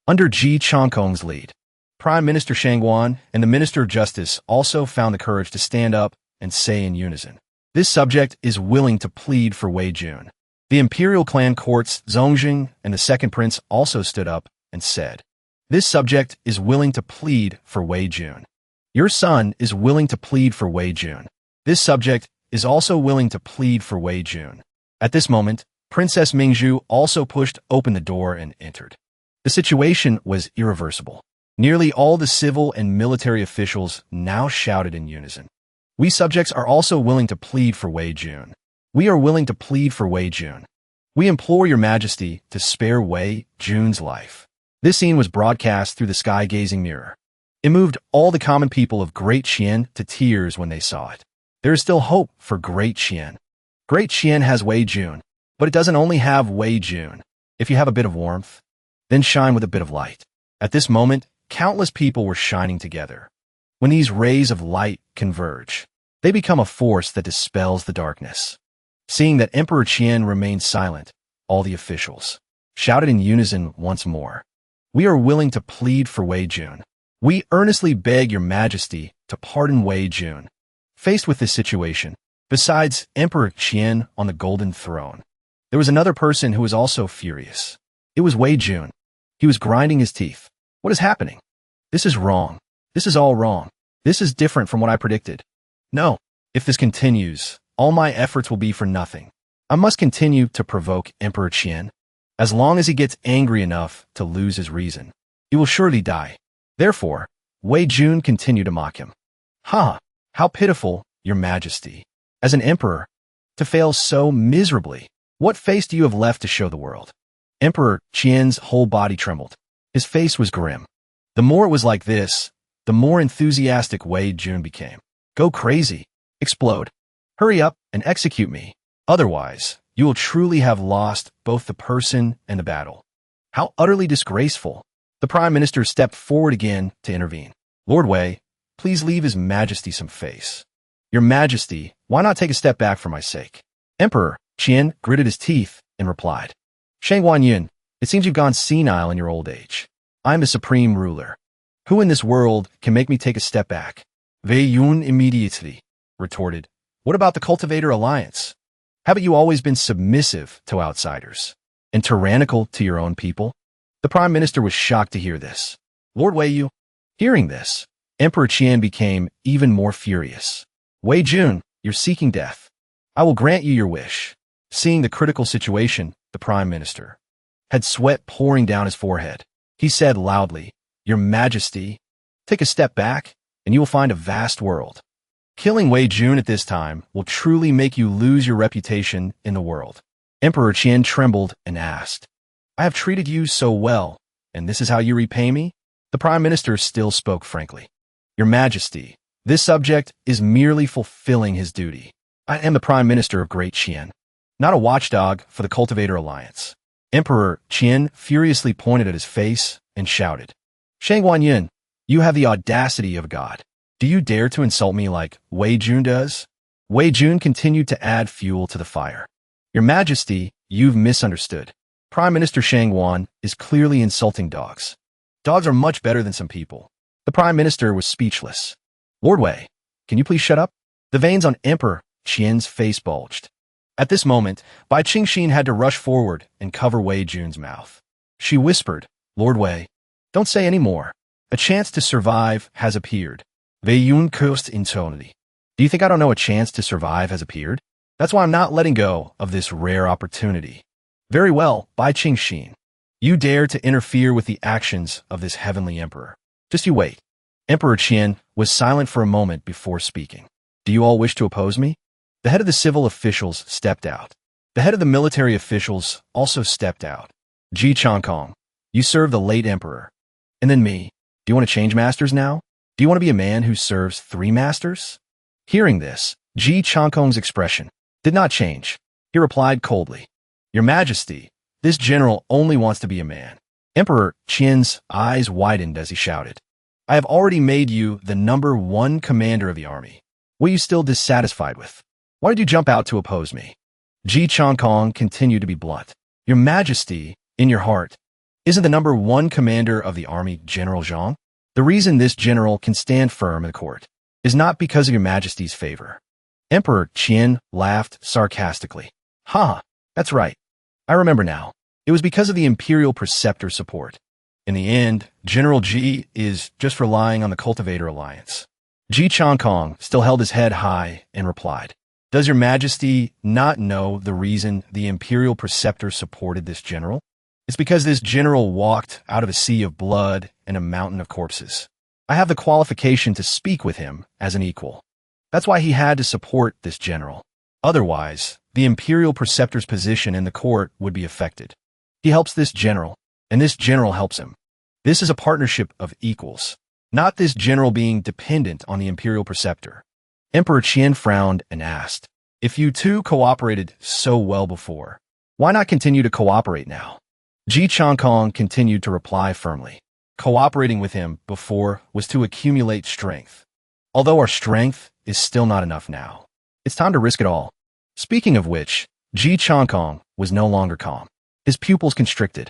Under Ji Chongkong's lead, Prime Minister Shang Guan and the Minister of Justice also found the courage to stand up and say in unison, this subject is willing to plead for Wei Jun. The imperial clan courts Zongjing and the second prince also stood up and said, this subject is willing to plead for Wei Jun. Your son is willing to plead for Wei Jun. This subject is also willing to plead for Wei Jun. At this moment, Princess Mingzhu also pushed open the door and entered. The situation was irreversible. Nearly all the civil and military officials now shouted in unison. We subjects are also willing to plead for Wei Jun. We are willing to plead for Wei Jun. We implore your Majesty to spare Wei Jun's life. This scene was broadcast through the sky-gazing mirror. It moved all the common people of Great Qian to tears when they saw it. There is still hope for Great Qian. Great Qian has Wei Jun, but it doesn't only have Wei Jun. If you have a bit of warmth, then shine with a bit of light. At this moment, countless people were shining together. When these rays of light converge, they become a force that dispels the darkness. Seeing that Emperor Qian remained silent, all the officials shouted in unison once more. We are willing to plead for Wei Jun. We earnestly beg your Majesty to pardon Wei Jun. Faced with this situation, besides Emperor Qian on the golden throne, there was another person who was also furious. It was Wei Jun. He was grinding his teeth. What is happening? This is wrong. This is all wrong. This is different from what I predicted. No, if this continues, all my efforts will be for nothing. I must continue to provoke Emperor Qian. As long as he gets angry enough to lose his reason, he will surely die. Therefore, Wei Jun continued to mock him. How pitiful, your Majesty. As an emperor, to fail so miserably. What face do you have left to show the world? Emperor Qian's whole body trembled. His face was grim. The more it was like this, the more enthusiastic Wei Jun became. Go crazy. Explode. Hurry up and execute me. Otherwise, you will truly have lost both the person and the battle. How utterly disgraceful. The Prime Minister stepped forward again to intervene. Lord Wei, please leave His Majesty some face. Your Majesty, why not take a step back for my sake? Emperor Qian gritted his teeth and replied. Shang Guanyin, it seems you've gone senile in your old age. I'm the supreme ruler. Who in this world can make me take a step back? Wei Yun immediately retorted. What about the Cultivator Alliance? Haven't you always been submissive to outsiders and tyrannical to your own people? The prime minister was shocked to hear this. Lord Wei Yu. Hearing this, Emperor Qian became even more furious. Wei Jun, you're seeking death. I will grant you your wish. Seeing the critical situation, the prime minister had sweat pouring down his forehead. He said loudly, Your Majesty, take a step back, and you will find a vast world. Killing Wei Jun at this time will truly make you lose your reputation in the world. Emperor Qian trembled and asked, I have treated you so well, and this is how you repay me? The prime minister still spoke frankly. Your Majesty, this subject is merely fulfilling his duty. I am the prime minister of Great Qian, not a watchdog for the Cultivator Alliance. Emperor Qian furiously pointed at his face and shouted, Shang Wanyin, you have the audacity of a god. Do you dare to insult me like Wei Jun does? Wei Jun continued to add fuel to the fire. Your Majesty, you've misunderstood. Prime Minister Shang Wan is clearly insulting dogs. Dogs are much better than some people. The prime minister was speechless. Lord Wei, can you please shut up? The veins on Emperor Qian's face bulged. At this moment, Bai Qingxin had to rush forward and cover Wei Jun's mouth. She whispered, Lord Wei, don't say any more. A chance to survive has appeared. Wei Yun cursed internally. Do you think I don't know a chance to survive has appeared? That's why I'm not letting go of this rare opportunity. Very well, Bai Qingxin. You dare to interfere with the actions of this heavenly emperor. Just you wait. Emperor Qian was silent for a moment before speaking. Do you all wish to oppose me? The head of the civil officials stepped out. The head of the military officials also stepped out. Ji Changkong, you serve the late emperor. And then me. Do you want to change masters now? Do you want to be a man who serves 3 masters? Hearing this, Ji Changkong's expression did not change. He replied coldly, Your Majesty, this general only wants to be a man. Emperor Qian's eyes widened as he shouted, I have already made you the #1 commander of the army. What are you still dissatisfied with? Why did you jump out to oppose me? Ji Changkong continued to be blunt. Your Majesty, in your heart, isn't the #1 commander of the army General Zhang? The reason this general can stand firm in the court is not because of your Majesty's favor. Emperor Qian laughed sarcastically. Ha, that's right. I remember now. It was because of the Imperial Preceptor's support. In the end, General Ji is just relying on the Cultivator Alliance. Ji Changkong still held his head high and replied, Does your Majesty not know the reason the Imperial Preceptor supported this general? It's because this general walked out of a sea of blood and a mountain of corpses. I have the qualification to speak with him as an equal. That's why he had to support this general. Otherwise, the Imperial Preceptor's position in the court would be affected. He helps this general, and this general helps him. This is a partnership of equals, not this general being dependent on the Imperial Preceptor. Emperor Qian frowned and asked, If you two cooperated so well before, why not continue to cooperate now? Ji Changkong continued to reply firmly. Cooperating with him before was to accumulate strength. Although our strength is still not enough now. It's time to risk it all. Speaking of which, Ji Changkong was no longer calm. His pupils constricted.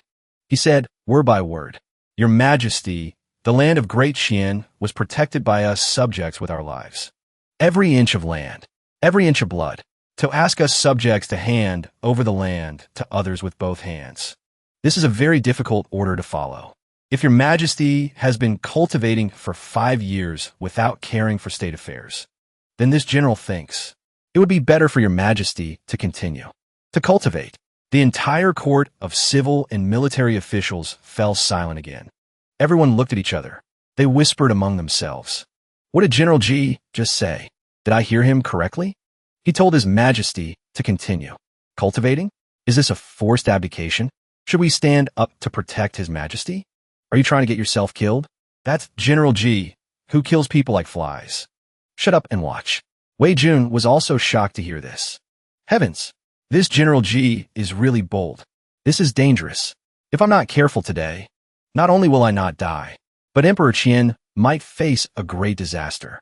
He said, word by word, Your Majesty, the land of Great Qian was protected by us subjects with our lives. Every inch of land, every inch of blood, to ask us subjects to hand over the land to others with both hands. This is a very difficult order to follow. If your Majesty has been cultivating for 5 years without caring for state affairs, then this general thinks it would be better for your Majesty to continue to cultivate. The entire court of civil and military officials fell silent again. Everyone looked at each other. They whispered among themselves. What did General Ji just say? Did I hear him correctly? He told His Majesty to continue cultivating? Is this a forced abdication? Should we stand up to protect His Majesty? Are you trying to get yourself killed? That's General Ji, who kills people like flies. Shut up and watch. Wei Jun was also shocked to hear this. Heavens! This General Ji is really bold. This is dangerous. If I'm not careful today, not only will I not die, but Emperor Qian might face a great disaster.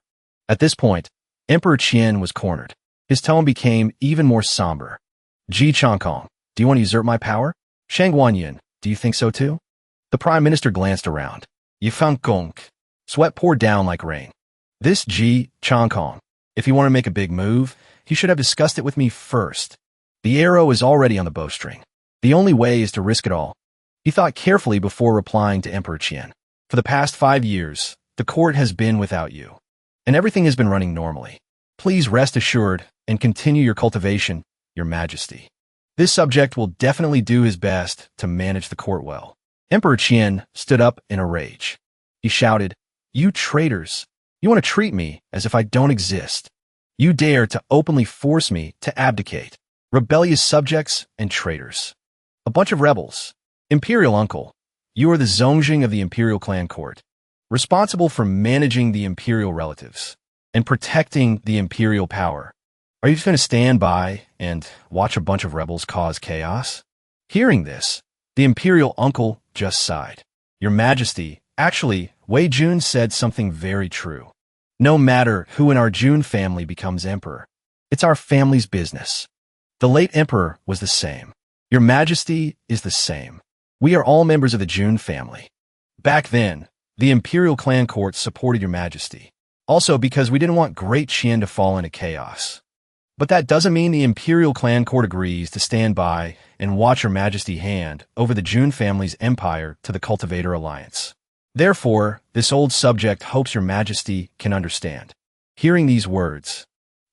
At this point, Emperor Qian was cornered. His tone became even more somber. Ji Changkong, do you want to usurp my power? Shang Wanyin, do you think so too? The Prime Minister glanced around. Yifang Gong. Sweat poured down like rain. This Ji Changkong, if he wanted to make a big move, he should have discussed it with me first. The arrow is already on the bowstring. The only way is to risk it all. He thought carefully before replying to Emperor Qian. For the past 5 years, the court has been without you, and everything has been running normally. Please rest assured and continue your cultivation, Your Majesty. This subject will definitely do his best to manage the court well. Emperor Qian stood up in a rage. He shouted, "You traitors! You want to treat me as if I don't exist. You dare to openly force me to abdicate. Rebellious subjects and traitors. A bunch of rebels. Imperial uncle, you are the Zongjing of the Imperial clan court, responsible for managing the Imperial relatives and protecting the Imperial power. Are you just going to stand by and watch a bunch of rebels cause chaos?" Hearing this, the Imperial uncle just sighed. "Your Majesty, actually, Wei Jun said something very true. No matter who in our Jun family becomes emperor, it's our family's business. The late emperor was the same. Your Majesty is the same. We are all members of the Jun family. Back then, the Imperial clan court supported Your Majesty, also because we didn't want Great Qian to fall into chaos. But that doesn't mean the Imperial clan court agrees to stand by and watch Your Majesty hand over the Jun family's empire to the Cultivator Alliance. Therefore, this old subject hopes Your Majesty can understand." Hearing these words,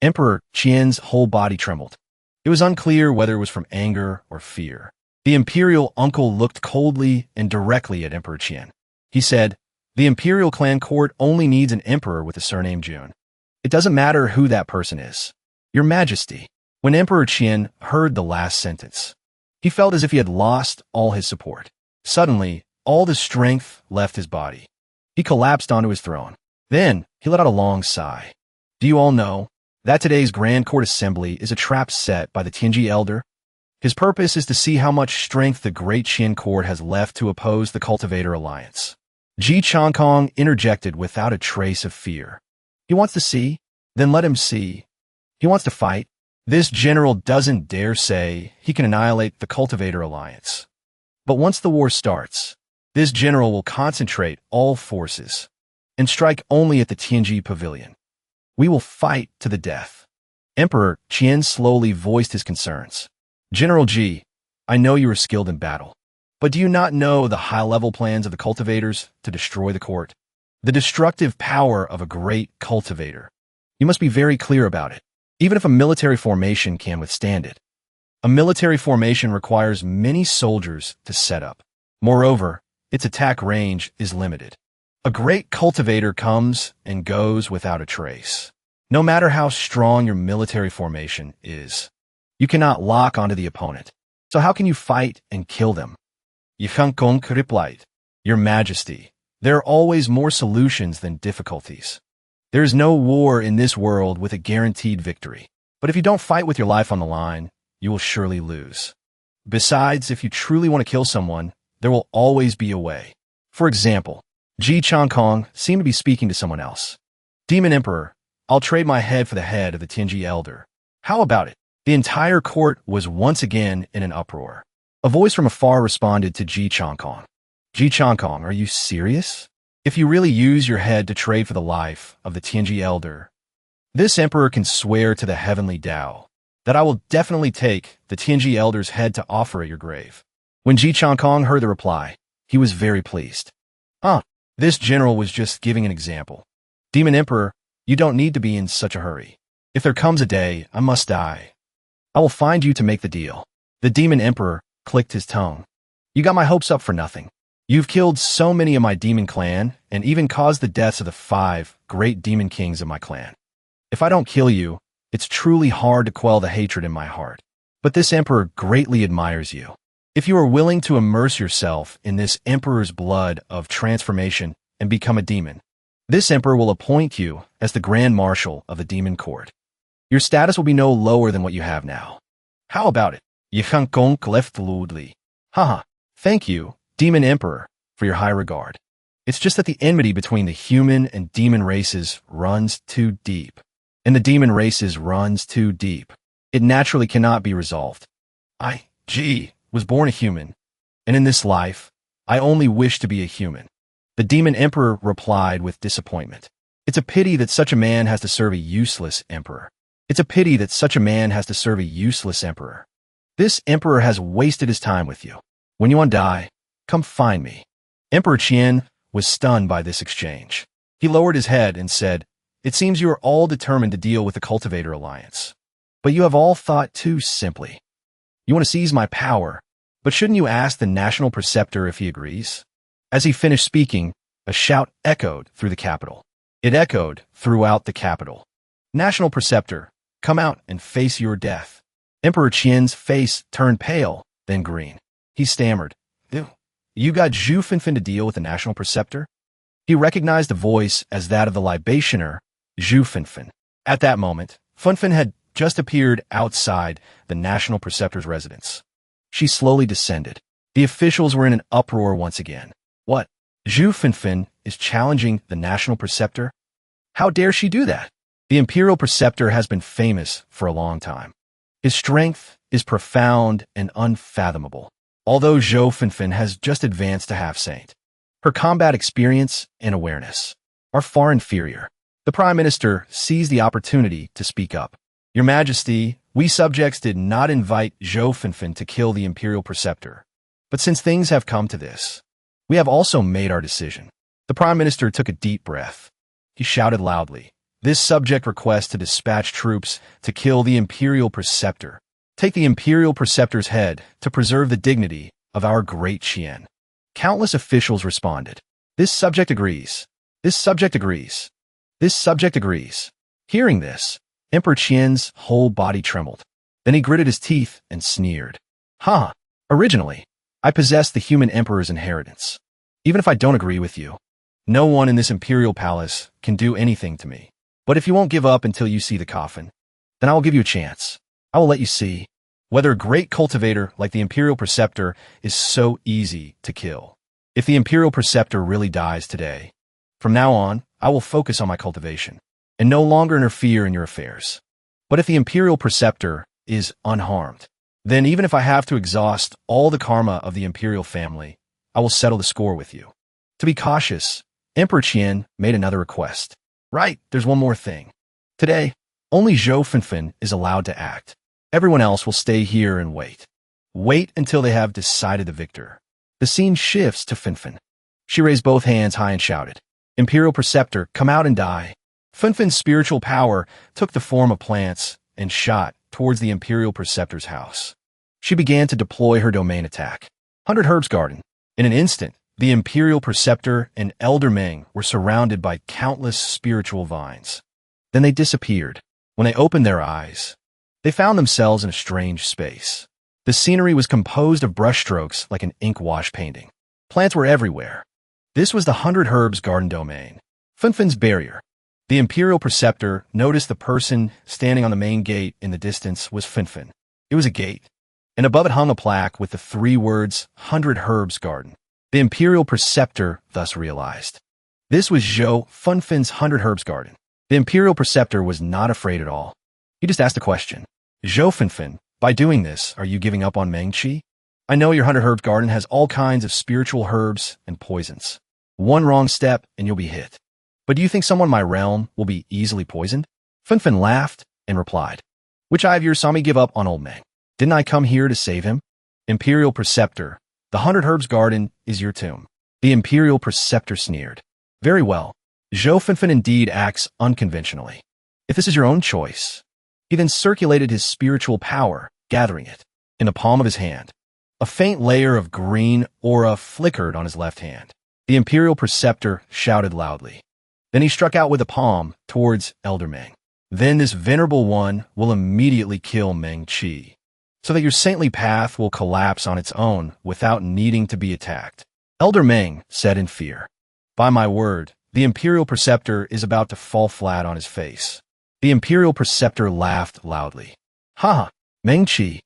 Emperor Qian's whole body trembled. It was unclear whether it was from anger or fear. The Imperial uncle looked coldly and directly at Emperor Qian. He said, "The Imperial clan court only needs an emperor with the surname Jun. It doesn't matter who that person is. Your Majesty." When Emperor Qian heard the last sentence, he felt as if he had lost all his support. Suddenly, all the strength left his body. He collapsed onto his throne. Then, he let out a long sigh. "Do you all know that today's Grand Court Assembly is a trap set by the Tianji Elder? His purpose is to see how much strength the Great Qian Court has left to oppose the Cultivator Alliance." Ji Changkong interjected without a trace of fear. "He wants to see? Then let him see. He wants to fight. This general doesn't dare say he can annihilate the Cultivator Alliance. But once the war starts, this general will concentrate all forces and strike only at the Tianji Pavilion. We will fight to the death." Emperor Qian slowly voiced his concerns. "General Ji, I know you are skilled in battle, but do you not know the high-level plans of the cultivators to destroy the court? The destructive power of a great cultivator. You must be very clear about it, even if a military formation can withstand it. A military formation requires many soldiers to set up. Moreover, its attack range is limited. A great cultivator comes and goes without a trace. No matter how strong your military formation is, you cannot lock onto the opponent. So how can you fight and kill them?" Yihankong replied, "Your Majesty, there are always more solutions than difficulties. There is no war in this world with a guaranteed victory. But if you don't fight with your life on the line, you will surely lose. Besides, if you truly want to kill someone, there will always be a way." For example, Ji Changkong seemed to be speaking to someone else. "Demon Emperor, I'll trade my head for the head of the Tianji Elder. How about it?" The entire court was once again in an uproar. A voice from afar responded to Ji Changkong. "Ji Changkong, are you serious? If you really use your head to trade for the life of the Tianji Elder, this emperor can swear to the heavenly Tao that I will definitely take the Tianji Elder's head to offer at your grave." When Ji Changkong heard the reply, he was very pleased. This general was just giving an example. "Demon Emperor, you don't need to be in such a hurry. If there comes a day I must die, I will find you to make the deal." The Demon Emperor clicked his tongue. "You got my hopes up for nothing. You've killed so many of my demon clan and even caused the deaths of the 5 great demon kings of my clan. If I don't kill you, it's truly hard to quell the hatred in my heart. But this emperor greatly admires you. If you are willing to immerse yourself in this emperor's blood of transformation and become a demon, this emperor will appoint you as the Grand Marshal of the Demon Court. Your status will be no lower than what you have now. How about it?" Yihankong left loudly. "Haha, thank you, Demon Emperor, for your high regard. It's just that the enmity between the human and demon races runs too deep. And the demon races runs too deep. It naturally cannot be resolved. I, G, was born a human, and in this life, I only wish to be a human." The Demon Emperor replied with disappointment. "It's a pity that such a man has to serve a useless emperor. It's a pity that such a man has to serve a useless emperor. This emperor has wasted his time with you. When you want to die, Come find me. Emperor Qian was stunned by this exchange. He lowered his head and said, "It seems you are all determined to deal with the Cultivator Alliance. But you have all thought too simply. You want to seize my power, but shouldn't you ask the National Preceptor if he agrees?" As he finished speaking, a shout echoed through the capital. It echoed throughout the capital. "National Preceptor, come out and face your death." Emperor Qian's face turned pale, then green. He stammered, "Ew. You got Zhu Finfin to deal with the National Preceptor?" He recognized the voice as that of the libationer, Zhu Finfin. At that moment, Finfin had just appeared outside the National Preceptor's residence. She slowly descended. The officials were in an uproar once again. What? Zhu Finfin is challenging the National Preceptor? How dare she do that? The Imperial Preceptor has been famous for a long time. His strength is profound and unfathomable. Although Zhou Finfin has just advanced to half-saint, her combat experience and awareness are far inferior. The Prime Minister seized the opportunity to speak up. "Your Majesty, we subjects did not invite Zhou Finfin to kill the Imperial Preceptor. But since things have come to this, we have also made our decision." The Prime Minister took a deep breath. He shouted loudly, "This subject requests to dispatch troops to kill the Imperial Preceptor. Take the Imperial Preceptor's head to preserve the dignity of our great Qian." Countless officials responded. "This subject agrees. This subject agrees. This subject agrees." Hearing this, Emperor Qian's whole body trembled. Then he gritted his teeth and sneered. "Ha! Originally, I possessed the human emperor's inheritance. Even if I don't agree with you, no one in this imperial palace can do anything to me. But if you won't give up until you see the coffin, then I will give you a chance. I will let you see whether a great cultivator like the Imperial Preceptor is so easy to kill. If the Imperial Preceptor really dies today, from now on, I will focus on my cultivation and no longer interfere in your affairs. But if the Imperial Preceptor is unharmed, then even if I have to exhaust all the karma of the Imperial family, I will settle the score with you." To be cautious, Emperor Qian made another request. "Right, there's one more thing. Today, only Zhou Finfin is allowed to act. Everyone else will stay here and wait. Wait until they have decided the victor." The scene shifts to Finfin. She raised both hands high and shouted, "Imperial Preceptor, come out and die." Finfin's spiritual power took the form of plants and shot towards the Imperial Preceptor's house. She began to deploy her domain attack. 100 Herbs Garden. In an instant, the Imperial Preceptor and Elder Ming were surrounded by countless spiritual vines. Then they disappeared. When they opened their eyes, they found themselves in a strange space. The scenery was composed of brushstrokes like an ink wash painting. Plants were everywhere. This was the 100 Herbs Garden domain. Finfin's barrier. The Imperial Preceptor noticed the person standing on the main gate in the distance was Finfin. It was a gate, and above it hung a plaque with the 3 words 100 Herbs Garden. The Imperial Preceptor thus realized. This was Zhou Finfin's 100 Herbs Garden. The Imperial Preceptor was not afraid at all. He just asked a question. "Zhou Finfin, by doing this, are you giving up on Mengqi? I know your 100 Herbs Garden has all kinds of spiritual herbs and poisons. One wrong step and you'll be hit. But do you think someone in my realm will be easily poisoned?" Finfin laughed and replied, "Which eye of yours saw me give up on old Ming? Didn't I come here to save him?" Imperial Preceptor, the 100 Herbs Garden is your tomb. The Imperial Preceptor sneered. "Very well. Zhou Finfin indeed acts unconventionally. If this is your own choice." He then circulated his spiritual power, gathering it in the palm of his hand. A faint layer of green aura flickered on his left hand. The Imperial Preceptor shouted loudly. Then he struck out with the palm towards Elder Ming. "Then this venerable one will immediately kill Mengqi, so that your saintly path will collapse on its own without needing to be attacked." Elder Ming said in fear, "By my word, the Imperial Preceptor is about to fall flat on his face." The Imperial Preceptor laughed loudly. "Ha! Mengqi,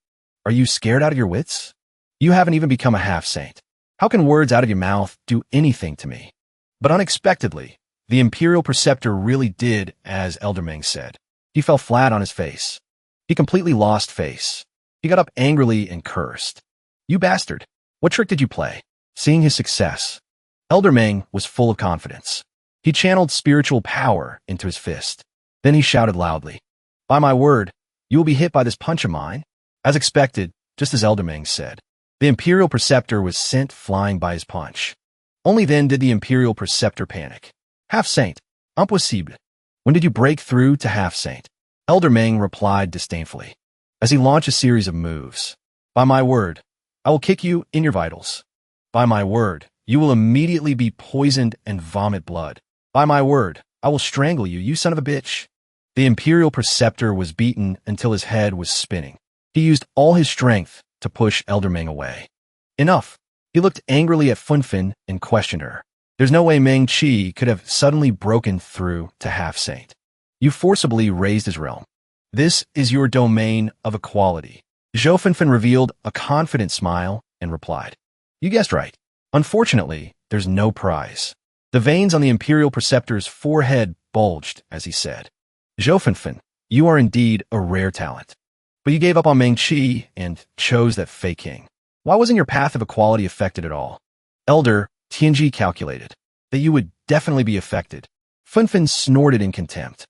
are you scared out of your wits? You haven't even become a half-saint. How can words out of your mouth do anything to me?" But unexpectedly, the Imperial Preceptor really did as Elder Ming said. He fell flat on his face. He completely lost face. He got up angrily and cursed. "You bastard! What trick did you play?" Seeing his success, Elder Ming was full of confidence. He channeled spiritual power into his fist. Then he shouted loudly, "By my word, you will be hit by this punch of mine." As expected, just as Elder Ming said, The Imperial Preceptor was sent flying by his punch. Only then did the Imperial Preceptor panic. Half-Saint, impossible. When did you break through to Half-Saint? Elder Ming replied disdainfully, as he launched a series of moves. By my word, I will kick you in your vitals. By my word, you will immediately be poisoned and vomit blood. By my word, I will strangle you, you son of a bitch. The Imperial Preceptor was beaten until his head was spinning. He used all his strength to push Elder Ming away. Enough. He looked angrily at Funfin and questioned her. There's no way Ming Qi could have suddenly broken through to Half-Saint. You forcibly raised his realm. This is your domain of equality. Zhou Funfin revealed a confident smile and replied. You guessed right. Unfortunately, there's no prize. The veins on the Imperial Preceptor's forehead bulged as he said, Zhou Funfin, you are indeed a rare talent. But you gave up on Ming Qi and chose that Fei King. Why wasn't your path of equality affected at all? Elder Tianji calculated that you would definitely be affected. Funfin snorted in contempt.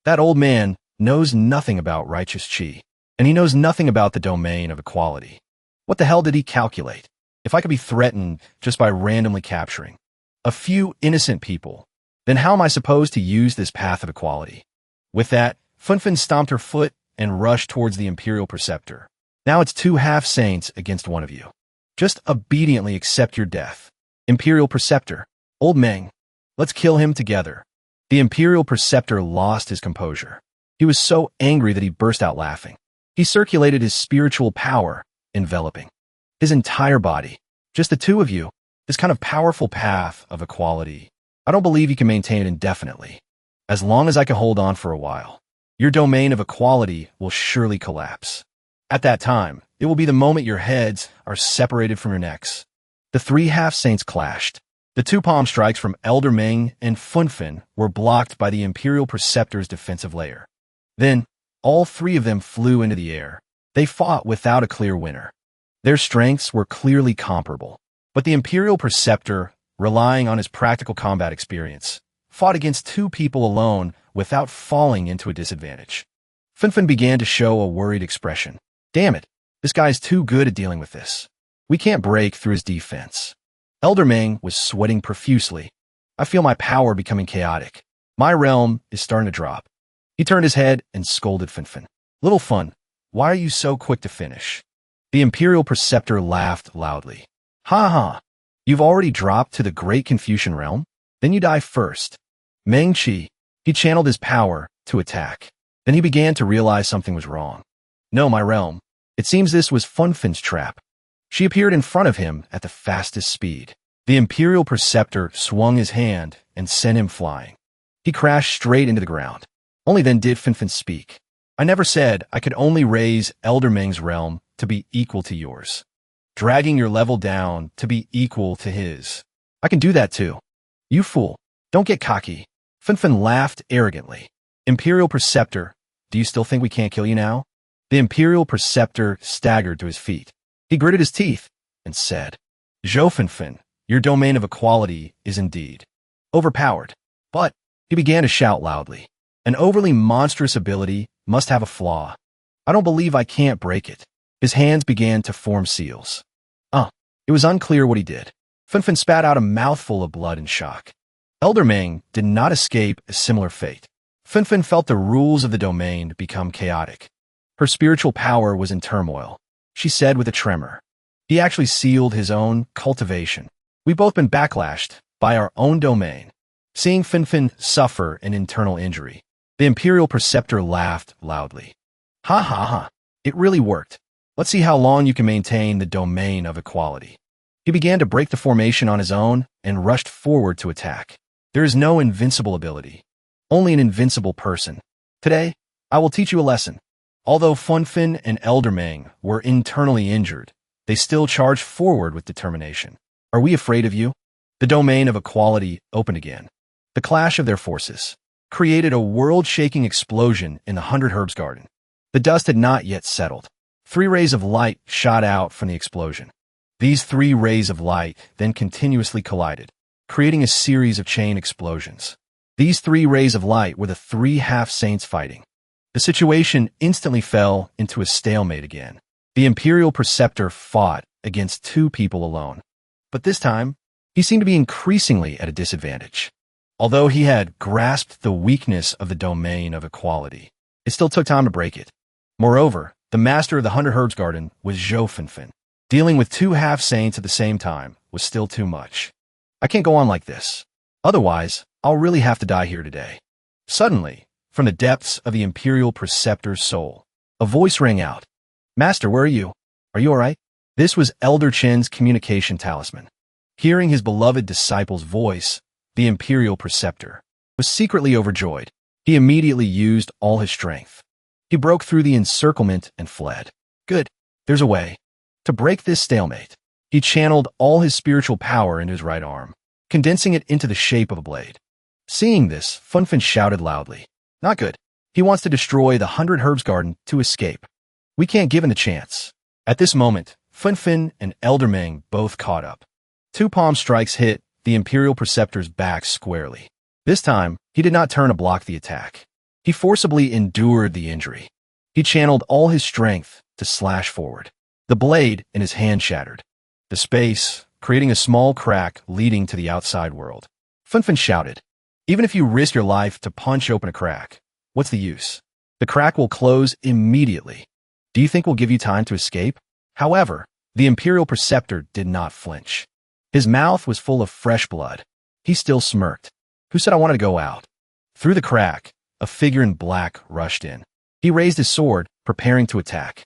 That old man knows nothing about righteous Qi, and he knows nothing about the domain of equality. What the hell did he calculate? If I could be threatened just by randomly capturing a few innocent people, then how am I supposed to use this path of equality? With that, Funfin stomped her foot and rushed towards the Imperial Preceptor. Now it's 2 half-saints against one of you. Just obediently accept your death. Imperial Preceptor, old Ming, let's kill him together. The Imperial Preceptor lost his composure. He was so angry that he burst out laughing. He circulated his spiritual power, enveloping his entire body. Just the two of you, this kind of powerful path of equality. I don't believe you can maintain it indefinitely. As long as I can hold on for a while, your domain of equality will surely collapse. At that time, it will be the moment your heads are separated from your necks. The 3 half-saints clashed. The 2 palm strikes from Elder Ming and Funfin were blocked by the Imperial Preceptor's defensive layer. Then, all 3 of them flew into the air. They fought without a clear winner. Their strengths were clearly comparable, but the Imperial Preceptor, relying on his practical combat experience, fought against 2 people alone without falling into a disadvantage. Funfin began to show a worried expression. Damn it, this guy's too good at dealing with this. We can't break through his defense. Elder Ming was sweating profusely. I feel my power becoming chaotic. My realm is starting to drop. He turned his head and scolded Funfin. Little Fun, why are you so quick to finish? The Imperial Preceptor laughed loudly. Ha ha, you've already dropped to the Great Confucian realm? Then you die first. Ming Qi, he channeled his power to attack. Then he began to realize something was wrong. No, my realm. It seems this was Funfin's trap. She appeared in front of him at the fastest speed. The Imperial Preceptor swung his hand and sent him flying. He crashed straight into the ground. Only then did Funfin speak. I never said I could only raise Elder Ming's realm to be equal to yours, dragging your level down to be equal to his. I can do that too. You fool. Don't get cocky. Funfin laughed arrogantly. Imperial Preceptor, do you still think we can't kill you now? The Imperial Preceptor staggered to his feet. He gritted his teeth and said, Zhou Funfin, your domain of equality is indeed overpowered. But, he began to shout loudly, an overly monstrous ability must have a flaw. I don't believe I can't break it. His hands began to form seals. It was unclear what he did. Funfin spat out a mouthful of blood in shock. Elder Ming did not escape a similar fate. Funfin felt the rules of the domain become chaotic. Her spiritual power was in turmoil. She said with a tremor. He actually sealed his own cultivation. We've both been backlashed by our own domain. Seeing Funfin suffer an internal injury, the Imperial Preceptor laughed loudly. Ha ha ha, it really worked. Let's see how long you can maintain the domain of equality. He began to break the formation on his own and rushed forward to attack. There is no invincible ability, only an invincible person. Today, I will teach you a lesson. Although Funfin and Elder Ming were internally injured, they still charged forward with determination. Are we afraid of you? The domain of equality opened again. The clash of their forces created a world-shaking explosion in the 100 Herbs Garden. The dust had not yet settled. 3 rays of light shot out from the explosion. These 3 rays of light then continuously collided, creating a series of chain explosions. These 3 rays of light were the 3 half-saints fighting. The situation instantly fell into a stalemate again. The Imperial Preceptor fought against two people alone. But this time, he seemed to be increasingly at a disadvantage. Although he had grasped the weakness of the domain of equality, it still took time to break it. Moreover, the master of the 100 Herbs Garden was Zhou Fenfen. Dealing with two half-saints at the same time was still too much. I can't go on like this. Otherwise, I'll really have to die here today. Suddenly, from the depths of the Imperial Preceptor's soul, a voice rang out. Master, where are you? Are you all right? This was Elder Chen's communication talisman. Hearing his beloved disciple's voice, the Imperial Preceptor was secretly overjoyed. He immediately used all his strength. He broke through the encirclement and fled. Good. There's a way. To break this stalemate, he channeled all his spiritual power into his right arm, condensing it into the shape of a blade. Seeing this, Funfin shouted loudly. Not good. He wants to destroy the 100 Herbs Garden to escape. We can't give him the chance. At this moment, Funfin and Elder Ming both caught up. Two palm strikes hit the Imperial Preceptor's back squarely. This time, he did not turn to block the attack. He forcibly endured the injury. He channeled all his strength to slash forward. The blade in his hand shattered the space, creating a small crack leading to the outside world. Funfin shouted, even if you risk your life to punch open a crack, what's the use? The crack will close immediately. Do you think we'll give you time to escape? However, the Imperial Preceptor did not flinch. His mouth was full of fresh blood. He still smirked. Who said I wanted to go out? Through the crack, a figure in black rushed in. He raised his sword, preparing to attack.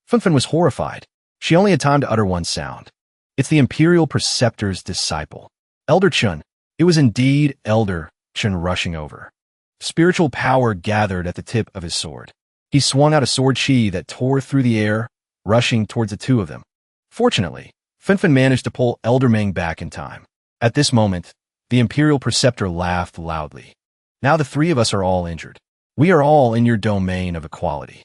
Funfin was horrified. She only had time to utter one sound. It's the Imperial Preceptor's disciple, Elder Chun. It was indeed Elder Chun rushing over. Spiritual power gathered at the tip of his sword. He swung out a sword chi that tore through the air, rushing towards the two of them. Fortunately, Funfin managed to pull Elder Ming back in time. At this moment, the Imperial Preceptor laughed loudly. Now the three of us are all injured. We are all in your domain of equality.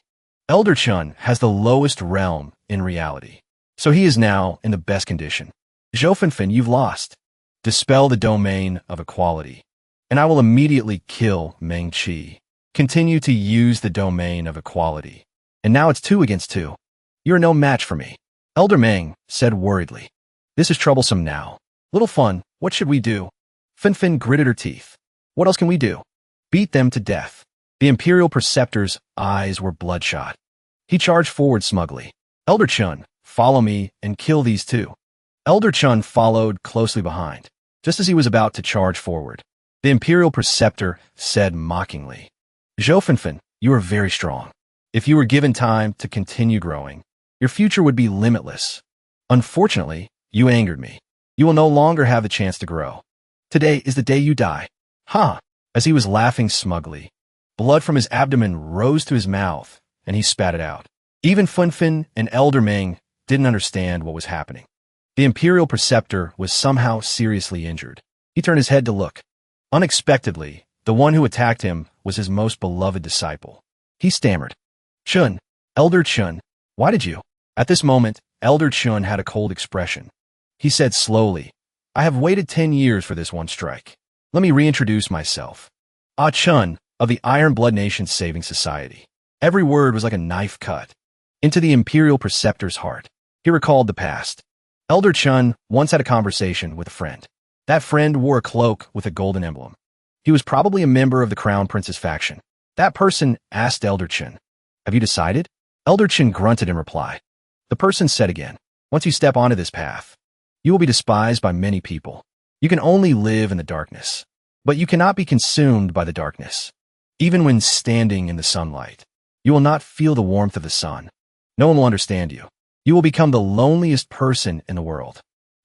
Elder Chun has the lowest realm in reality, so he is now in the best condition. Zhou Fenfen, you've lost. Dispel the domain of equality, and I will immediately kill Meng Qi. Continue to use the domain of equality. And now it's 2 against 2. You're no match for me. Elder Meng said worriedly. This is troublesome now. Little fun, what should we do? Fenfen gritted her teeth. What else can we do? Beat them to death. The Imperial Preceptor's eyes were bloodshot. He charged forward smugly. Elder Chun, follow me and kill these two. Elder Chun followed closely behind, just as he was about to charge forward. The Imperial Preceptor said mockingly, Zhou Fenfen, you are very strong. If you were given time to continue growing, your future would be limitless. Unfortunately, you angered me. You will no longer have the chance to grow. Today is the day you die. Ha! As he was laughing smugly, blood from his abdomen rose to his mouth, and he spat it out. Even Funfin and Elder Ming didn't understand what was happening. The Imperial Preceptor was somehow seriously injured. He turned his head to look. Unexpectedly, the one who attacked him was his most beloved disciple. He stammered. Chun, Elder Chun, why did you? At this moment, Elder Chun had a cold expression. He said slowly, I have waited 10 years for this one strike. Let me reintroduce myself. Ah Chun, of the Iron Blood Nation Saving Society. Every word was like a knife cut into the Imperial Preceptor's heart. He recalled the past. Elder Chun once had a conversation with a friend. That friend wore a cloak with a golden emblem. He was probably a member of the Crown Prince's faction. That person asked Elder Chun, have you decided? Elder Chun grunted in reply. The person said again, once you step onto this path, you will be despised by many people. You can only live in the darkness, but you cannot be consumed by the darkness. Even when standing in the sunlight, you will not feel the warmth of the sun. No one will understand you. You will become the loneliest person in the world.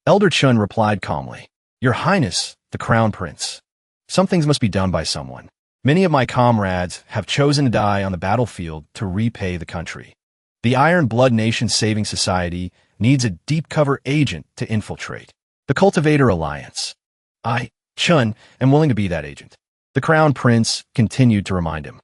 Elder Chun replied calmly, Your Highness, the Crown Prince. Some things must be done by someone. Many of my comrades have chosen to die on the battlefield to repay the country. The Iron Blood Nation Saving Society needs a deep cover agent to infiltrate the Cultivator Alliance. I, Chun, am willing to be that agent. The Crown Prince continued to remind him.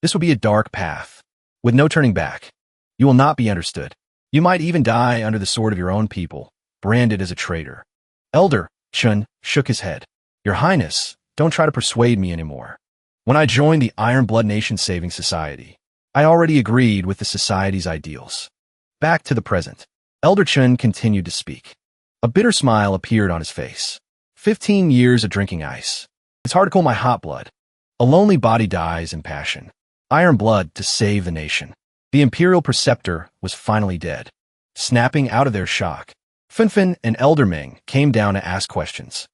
This will be a dark path, with no turning back. You will not be understood. You might even die under the sword of your own people, branded as a traitor. Elder Chun shook his head. Your Highness, don't try to persuade me anymore. When I joined the Iron Blood Nation Saving Society, I already agreed with the society's ideals. Back to the present. Elder Chun continued to speak. A bitter smile appeared on his face. 15 years of drinking ice. It's hard to cool my hot blood. A lonely body dies in passion. Iron blood to save the nation. The Imperial Preceptor was finally dead. Snapping out of their shock, Finfin and Elder Ming came down to ask questions.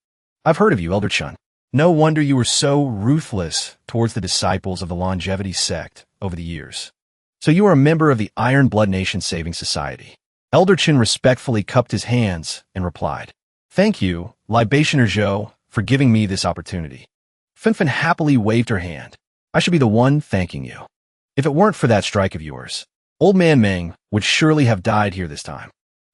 I've heard of you, Elder Chun. No wonder you were so ruthless towards the disciples of the Longevity sect over the years. So you are a member of the Iron Blood Nation Saving Society. Elder Chun respectfully cupped his hands and replied, Thank you, Libationer Zhou, for giving me this opportunity. Finfin happily waved her hand. I should be the one thanking you. If it weren't for that strike of yours, Old Man Ming would surely have died here this time.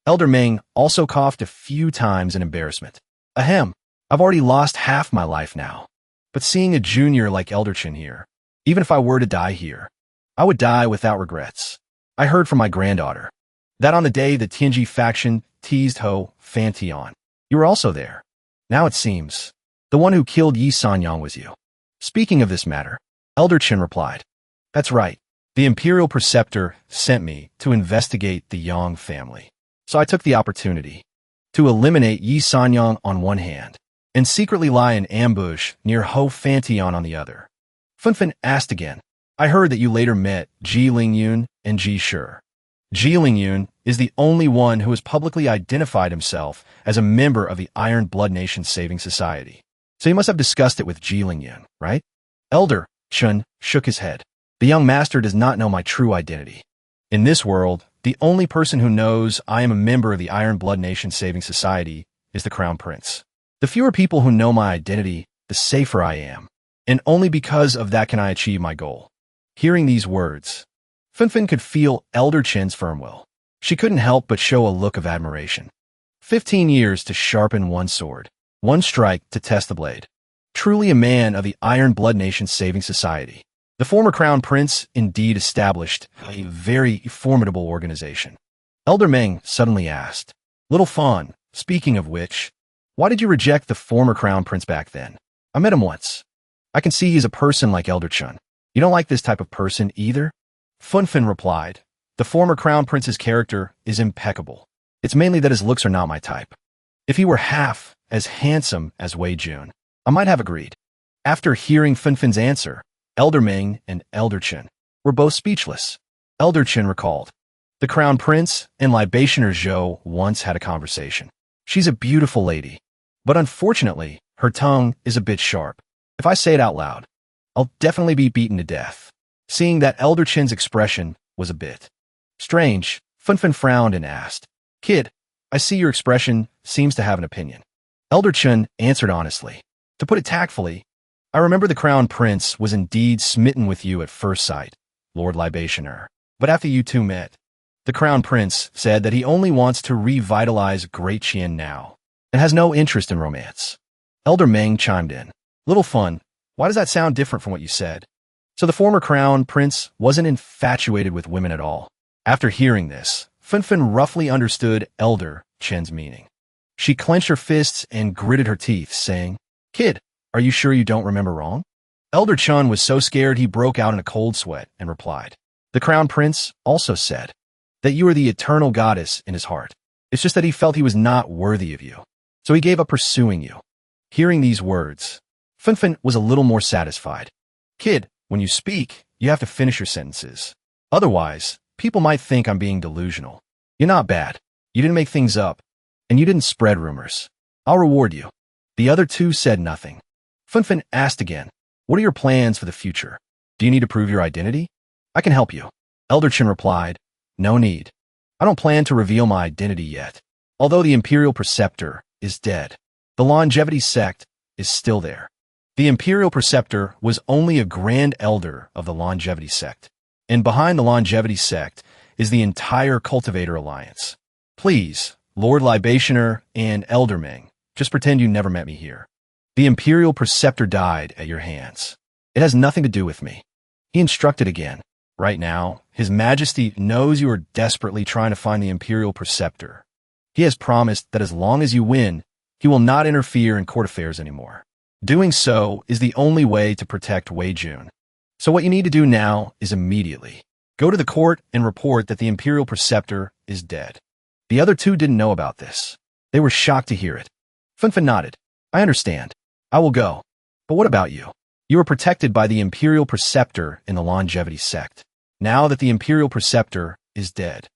Elder Ming also coughed a few times in embarrassment. Ahem, I've already lost half my life now. But seeing a junior like Elder Chun here, even if I were to die here, I would die without regrets. I heard from my granddaughter that on the day the Tianji faction teased Ho Fantion, you were also there. Now it seems the one who killed Yi Sanyang was you. Speaking of this matter, Elder Chun replied, That's right. The Imperial Preceptor sent me to investigate the Yang family. So I took the opportunity to eliminate Yi Sanyang on one hand and secretly lie in ambush near Ho Fantion on the other. Finfin asked again, I heard that you later met Ji Lingyun and Ji Shi. Ji Lingyun is the only one who has publicly identified himself as a member of the Iron Blood Nation Saving Society. So you must have discussed it with Ji Lingyun, right? Elder Chun shook his head. The young master does not know my true identity. In this world, the only person who knows I am a member of the Iron Blood Nation Saving Society is the Crown Prince. The fewer people who know my identity, the safer I am. And only because of that can I achieve my goal. Hearing these words, Finfin could feel Elder Chun's firm will. She couldn't help but show a look of admiration. 15 years to sharpen one sword. One strike to test the blade. Truly a man of the Iron Blood Nation Saving Society. The former Crown Prince indeed established a very formidable organization. Elder Ming suddenly asked, Little Fawn, speaking of which, why did you reject the former Crown Prince back then? I met him once. I can see he's a person like Elder Chun. You don't like this type of person either? Finfin replied, The former Crown Prince's character is impeccable. It's mainly that his looks are not my type. If he were half as handsome as Wei Jun, I might have agreed. After hearing Finfin's answer, Elder Ming and Elder Chun were both speechless. Elder Chun recalled, The Crown Prince and Libationer Zhou once had a conversation. She's a beautiful lady, but unfortunately, her tongue is a bit sharp. If I say it out loud, I'll definitely be beaten to death. Seeing that Elder Chun's expression was a bit strange, Finfin frowned and asked, Kid, I see your expression seems to have an opinion. Elder Chun answered honestly. To put it tactfully, I remember the Crown Prince was indeed smitten with you at first sight, Lord Libationer. But after you two met, the Crown Prince said that he only wants to revitalize Great Qian now, and has no interest in romance. Elder Ming chimed in. Little Fun, why does that sound different from what you said? So the former Crown Prince wasn't infatuated with women at all. After hearing this, Finfin roughly understood Elder Chun's meaning. She clenched her fists and gritted her teeth, saying, Kid, are you sure you don't remember wrong? Elder Chun was so scared he broke out in a cold sweat and replied, The Crown Prince also said that you are the eternal goddess in his heart. It's just that he felt he was not worthy of you, so he gave up pursuing you. Hearing these words, Finfin was a little more satisfied. Kid, when you speak, you have to finish your sentences. Otherwise, people might think I'm being delusional. You're not bad. You didn't make things up, and you didn't spread rumors. I'll reward you. The other two said nothing. Finfin asked again, What are your plans for the future? Do you need to prove your identity? I can help you. Elder Chun replied, No need. I don't plan to reveal my identity yet. Although the Imperial Preceptor is dead, the Longevity sect is still there. The Imperial Preceptor was only a Grand Elder of the Longevity sect, and behind the Longevity sect is the entire Cultivator Alliance. Please, Lord Libationer and Elder Ming, just pretend you never met me here. The Imperial Preceptor died at your hands. It has nothing to do with me. He instructed again. Right now, His Majesty knows you are desperately trying to find the Imperial Preceptor. He has promised that as long as you win, he will not interfere in court affairs anymore. Doing so is the only way to protect Wei Jun. So what you need to do now is immediately go to the court and report that the Imperial Preceptor is dead. The other two didn't know about this. They were shocked to hear it. Funfun nodded. I understand. I will go. But what about you? You are protected by the Imperial Preceptor in the Longevity Sect. Now that the Imperial Preceptor is dead,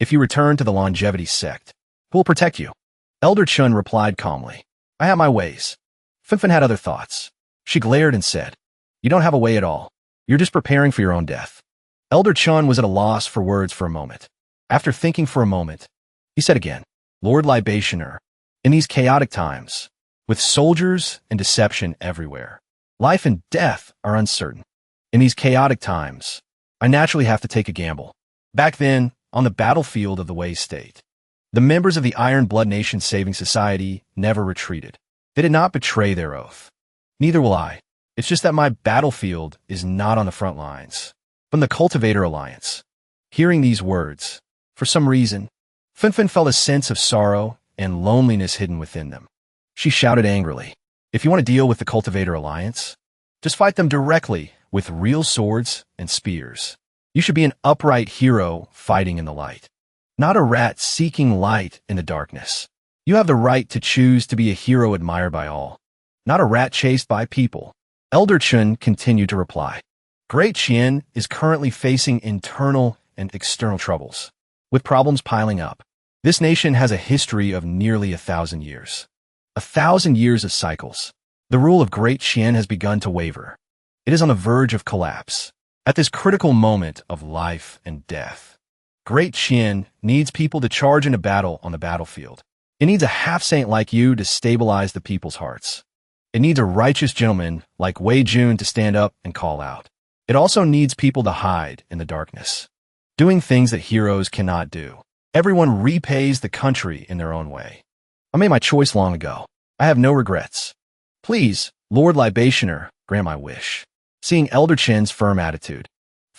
if you return to the Longevity Sect, who will protect you? Elder Chun replied calmly. I have my ways. Funfun had other thoughts. She glared and said, You don't have a way at all. You're just preparing for your own death. Elder Chun was at a loss for words for a moment. After thinking for a moment, he said again, Lord Libationer, in these chaotic times, with soldiers and deception everywhere, life and death are uncertain. In these chaotic times, I naturally have to take a gamble. Back then, on the battlefield of the Wei State, the members of the Iron Blood Nation Saving Society never retreated. They did not betray their oath. Neither will I. It's just that my battlefield is not on the front lines, but in the Cultivator Alliance. Hearing these words, for some reason, Funfun felt a sense of sorrow and loneliness hidden within them. She shouted angrily, If you want to deal with the Cultivator Alliance, just fight them directly with real swords and spears. You should be an upright hero fighting in the light, not a rat seeking light in the darkness. You have the right to choose to be a hero admired by all, not a rat chased by people. Elder Chun continued to reply. Great Qian is currently facing internal and external troubles, with problems piling up. This nation has a history of nearly 1,000 years. 1,000 years of cycles. The rule of Great Qian has begun to waver. It is on the verge of collapse. At this critical moment of life and death, Great Qian needs people to charge into battle on the battlefield. It needs a half-saint like you to stabilize the people's hearts. It needs a righteous gentleman like Wei Jun to stand up and call out. It also needs people to hide in the darkness, doing things that heroes cannot do. Everyone repays the country in their own way. I made my choice long ago. I have no regrets. Please, Lord Libationer, grant my wish. Seeing Elder Chen's firm attitude,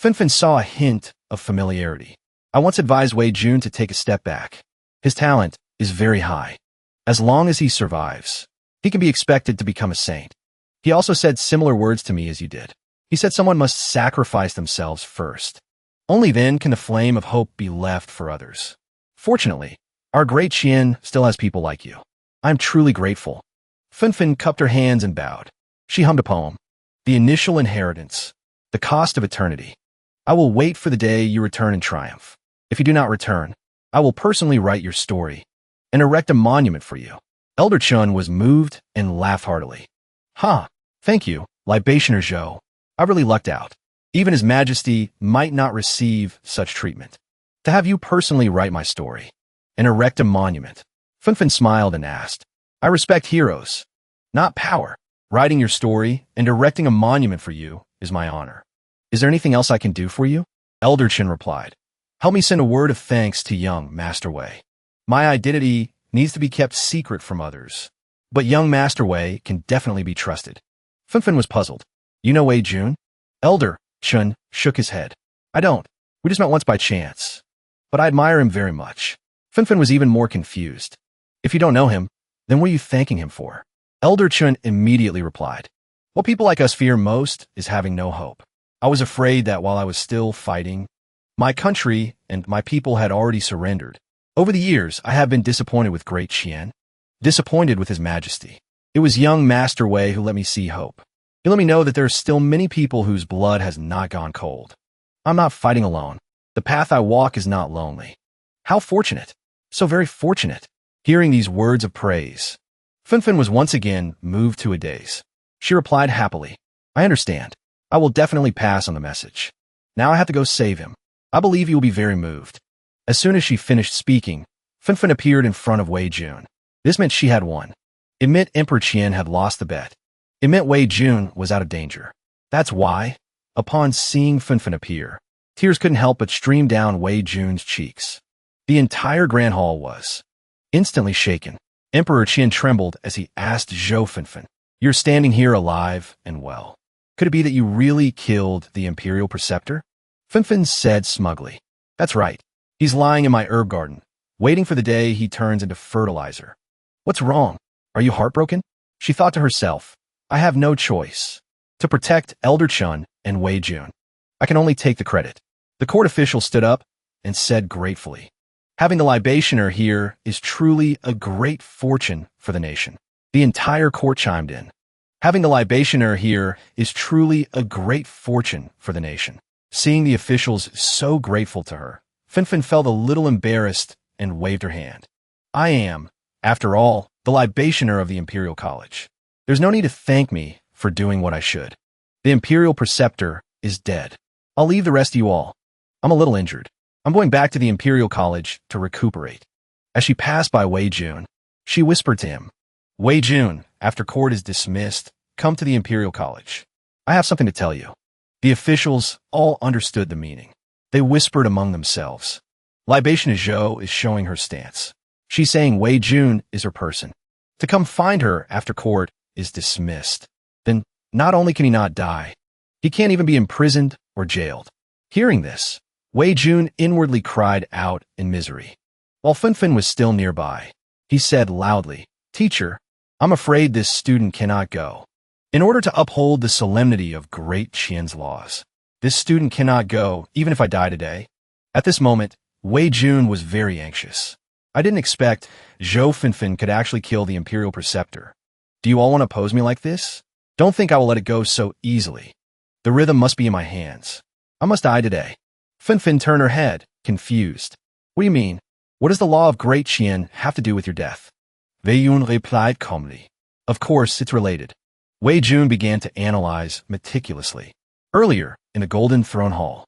Funfun saw a hint of familiarity. I once advised Wei Jun to take a step back. His talent is very high. As long as he survives, he can be expected to become a saint. He also said similar words to me as you did. He said someone must sacrifice themselves first. Only then can the flame of hope be left for others. Fortunately, our Great Qian still has people like you. I'm truly grateful. Funfun cupped her hands and bowed. She hummed a poem. The initial inheritance, the cost of eternity. I will wait for the day you return in triumph. If you do not return, I will personally write your story and erect a monument for you. Elder Chun was moved and laughed heartily. Thank you, Libationer Zhou. I really lucked out. Even His Majesty might not receive such treatment. To have you personally write my story and erect a monument. Funfun smiled and asked, I respect heroes, not power. Writing your story and erecting a monument for you is my honor. Is there anything else I can do for you? Elder Chin replied. Help me send a word of thanks to young Master Wei. My identity needs to be kept secret from others, but young Master Wei can definitely be trusted. Funfun was puzzled. You know Wei Jun? Elder Chun shook his head. I don't. We just met once by chance, but I admire him very much. Funfun was even more confused. If you don't know him, then what are you thanking him for? Elder Chun immediately replied, What people like us fear most is having no hope. I was afraid that while I was still fighting, my country and my people had already surrendered. Over the years, I have been disappointed with Great Qian, disappointed with His Majesty. It was young Master Wei who let me see hope. He let me know that there are still many people whose blood has not gone cold. I'm not fighting alone. The path I walk is not lonely. How fortunate. So very fortunate. Hearing these words of praise, Funfun was once again moved to a daze. She replied happily, I understand. I will definitely pass on the message. Now I have to go save him. I believe you will be very moved. As soon as she finished speaking, Funfun appeared in front of Wei Jun. This meant she had won. It meant Emperor Qian had lost the bet. It meant Wei Jun was out of danger. That's why, upon seeing Funfun appear, tears couldn't help but stream down Wei Jun's cheeks. The entire Grand Hall was instantly shaken. Emperor Qian trembled as he asked Zhou Funfun, You're standing here alive and well. Could it be that you really killed the Imperial Preceptor? Funfun said smugly, That's right. He's lying in my herb garden, waiting for the day he turns into fertilizer. What's wrong? Are you heartbroken? She thought to herself, I have no choice. To protect Elder Chun and Wei Jun, I can only take the credit. The court official stood up and said gratefully, Having the libationer here is truly a great fortune for the nation. The entire court chimed in. Having the libationer here is truly a great fortune for the nation. Seeing the officials so grateful to her, Finfin felt a little embarrassed and waved her hand. I am, after all, the libationer of the Imperial College. There's no need to thank me for doing what I should. The Imperial Preceptor is dead. I'll leave the rest of you all. I'm a little injured. I'm going back to the Imperial College to recuperate. As she passed by Wei Jun, she whispered to him, Wei Jun, after court is dismissed, come to the Imperial College. I have something to tell you. The officials all understood the meaning. They whispered among themselves. Libation Zhou is showing her stance. She's saying Wei Jun is her person. To come find her after court is dismissed. Then, not only can he not die, he can't even be imprisoned or jailed. Hearing this, Wei Jun inwardly cried out in misery. While Finfin was still nearby, he said loudly, Teacher, I'm afraid this student cannot go. In order to uphold the solemnity of Great Qian's laws, this student cannot go even if I die today. At this moment, Wei Jun was very anxious. I didn't expect Zhou Finfin could actually kill the Imperial Preceptor. Do you all want to oppose me like this? Don't think I will let it go so easily. The rhythm must be in my hands. I must die today. Finfin turned her head, confused. What do you mean? What does the law of Great Qian have to do with your death? Wei Yun replied calmly. Of course, it's related. Wei Jun began to analyze meticulously. Earlier, in the Golden Throne Hall,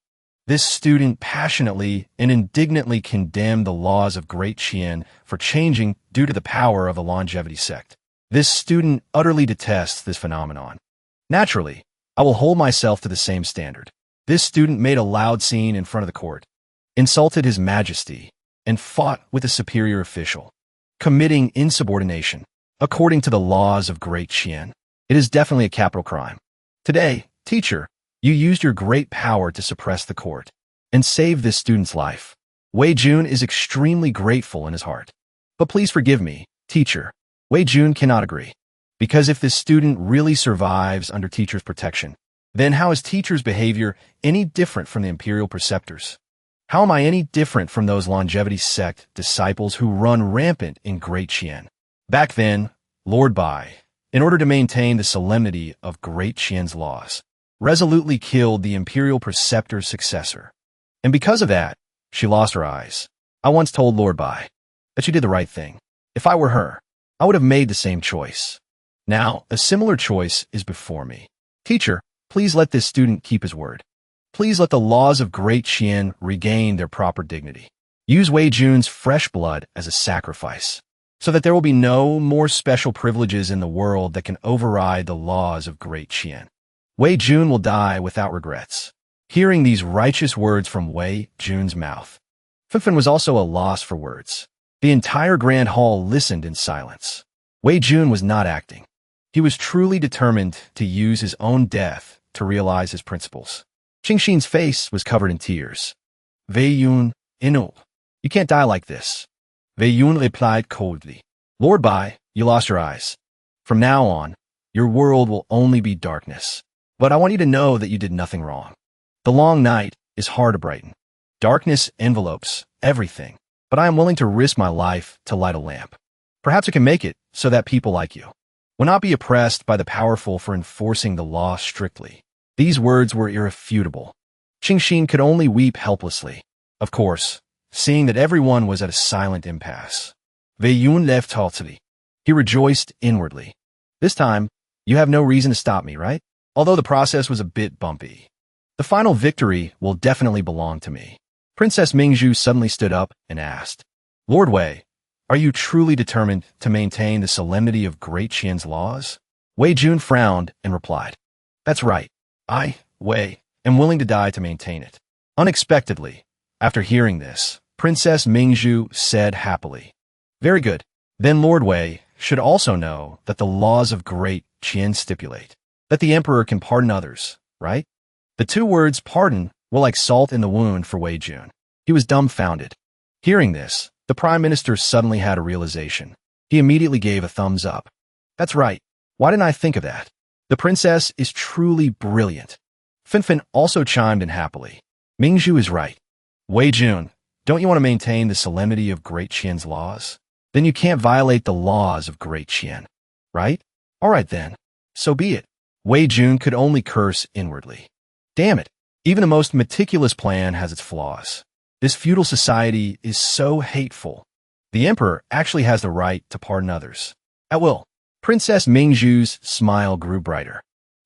this student passionately and indignantly condemned the laws of Great Qian for changing due to the power of the longevity sect. This student utterly detests this phenomenon. Naturally, I will hold myself to the same standard. This student made a loud scene in front of the court, insulted His Majesty, and fought with a superior official, committing insubordination. According to the laws of Great Qian, it is definitely a capital crime. Today, teacher, you used your great power to suppress the court and save this student's life. Wei Jun is extremely grateful in his heart. But please forgive me, teacher. Wei Jun cannot agree. Because if this student really survives under teacher's protection, then how is teacher's behavior any different from the Imperial Preceptors? How am I any different from those longevity sect disciples who run rampant in Great Qian? Back then, Lord Bai, in order to maintain the solemnity of Great Qian's laws, resolutely killed the Imperial Preceptor's successor. And because of that, she lost her eyes. I once told Lord Bai that she did the right thing. If I were her, I would have made the same choice. Now, a similar choice is before me. Teacher, please let this student keep his word. Please let the laws of Great Qian regain their proper dignity. Use Wei Jun's fresh blood as a sacrifice, so that there will be no more special privileges in the world that can override the laws of Great Qian. Wei Jun will die without regrets. Hearing these righteous words from Wei Jun's mouth, Finfin was also a loss for words. The entire Grand Hall listened in silence. Wei Jun was not acting. He was truly determined to use his own death to realize his principles. Qingxin's face was covered in tears. Wei Yun, Inu, you can't die like this. Wei Yun replied coldly. Lord Bai, you lost your eyes. From now on, your world will only be darkness. But I want you to know that you did nothing wrong. The long night is hard to brighten. Darkness envelopes everything, but I am willing to risk my life to light a lamp. Perhaps I can make it so that people like you will not be oppressed by the powerful for enforcing the law strictly. These words were irrefutable. Qingxin could only weep helplessly. Of course, seeing that everyone was at a silent impasse. Wei Yun left haughtily. He rejoiced inwardly. This time, you have no reason to stop me, right? Although the process was a bit bumpy. The final victory will definitely belong to me. Princess Mingzhu suddenly stood up and asked, Lord Wei, are you truly determined to maintain the solemnity of Great Qian's laws? Wei Jun frowned and replied, That's right. I, Wei, am willing to die to maintain it. Unexpectedly, after hearing this, Princess Mingzhu said happily, Very good. Then Lord Wei should also know that the laws of Great Qian stipulate that the emperor can pardon others, right? The two words pardon were like salt in the wound for Wei Jun. He was dumbfounded. Hearing this, the prime minister suddenly had a realization. He immediately gave a thumbs up. That's right. Why didn't I think of that? The princess is truly brilliant. Finfin also chimed in happily. Mingzhu is right. Wei Jun, Don't you want to maintain the solemnity of Great Qian's laws? Then you can't violate the laws of Great Qian, right? All right then. So be it. Wei Jun could only curse inwardly. Damn it. Even the most meticulous plan has its flaws. This feudal society is so hateful. The emperor actually has the right to pardon others. At will. Princess Mingju's smile grew brighter.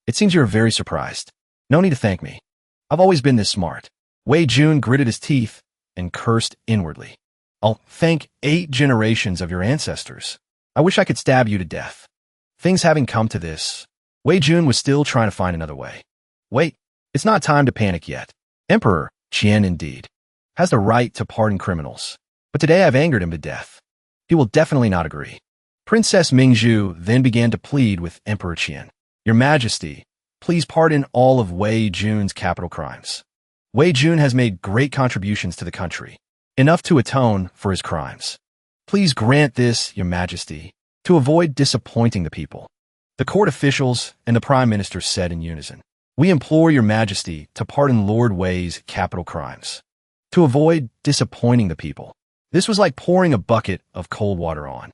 It seems you're very surprised. No need to thank me. I've always been this smart. Wei Jun gritted his teeth and cursed inwardly. I'll thank 8 generations of your ancestors. I wish I could stab you to death. Things having come to this, Wei Jun was still trying to find another way. Wait, it's not time to panic yet. Emperor Qian indeed has the right to pardon criminals. But today I've angered him to death. He will definitely not agree. Princess Mingju then began to plead with Emperor Qian. Your Majesty, please pardon all of Wei Jun's capital crimes. Wei Jun has made great contributions to the country, enough to atone for his crimes. Please grant this, Your Majesty, to avoid disappointing the people. The court officials and the Prime Minister said in unison, We implore Your Majesty to pardon Lord Wei's capital crimes, to avoid disappointing the people. This was like pouring a bucket of cold water on.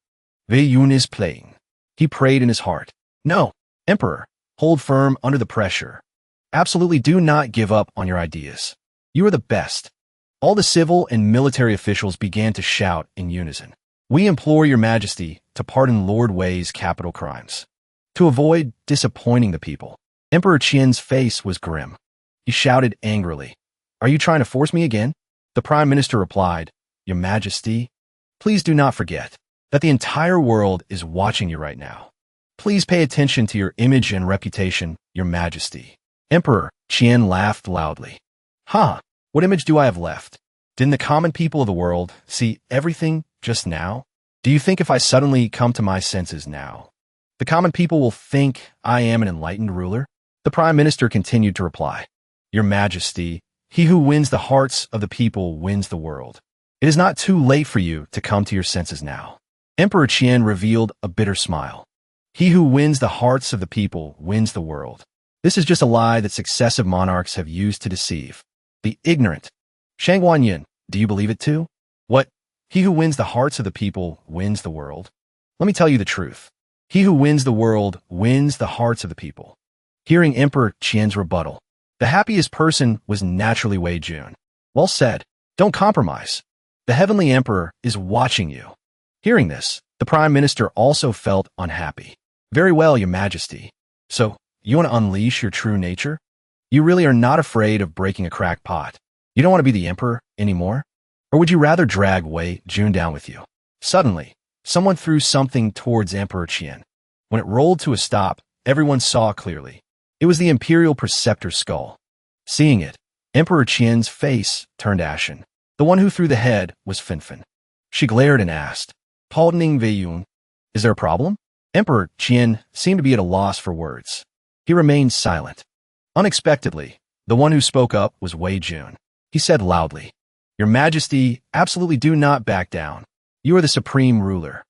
Wei Yun is playing. He prayed in his heart. No, Emperor, hold firm under the pressure. Absolutely do not give up on your ideas. You are the best. All the civil and military officials began to shout in unison. We implore Your Majesty to pardon Lord Wei's capital crimes, to avoid disappointing the people. Emperor Qian's face was grim. He shouted angrily, Are you trying to force me again? The Prime Minister replied, Your Majesty, please do not forget that the entire world is watching you right now. Please pay attention to your image and reputation, Your Majesty. Emperor Qian laughed loudly. What image do I have left? Didn't the common people of the world see everything just now? Do you think if I suddenly come to my senses now, the common people will think I am an enlightened ruler? The Prime Minister continued to reply, Your Majesty, he who wins the hearts of the people wins the world. It is not too late for you to come to your senses now. Emperor Qian revealed a bitter smile. He who wins the hearts of the people wins the world. This is just a lie that successive monarchs have used to deceive the ignorant. Shang Wanyin, do you believe it too? What? He who wins the hearts of the people wins the world? Let me tell you the truth. He who wins the world wins the hearts of the people. Hearing Emperor Qian's rebuttal, the happiest person was naturally Wei Jun. Well said. Don't compromise. The heavenly emperor is watching you. Hearing this, the Prime Minister also felt unhappy. Very well, Your Majesty. So, you want to unleash your true nature? You really are not afraid of breaking a cracked pot. You don't want to be the emperor anymore? Or would you rather drag Wei Jun down with you? Suddenly, someone threw something towards Emperor Qian. When it rolled to a stop, everyone saw clearly. It was the Imperial Preceptor's skull. Seeing it, Emperor Qian's face turned ashen. The one who threw the head was Finfin. She glared and asked, Pardoning Wei Yun, is there a problem? Emperor Qian seemed to be at a loss for words. He remained silent. Unexpectedly, the one who spoke up was Wei Jun. He said loudly, Your Majesty, absolutely do not back down. You are the supreme ruler,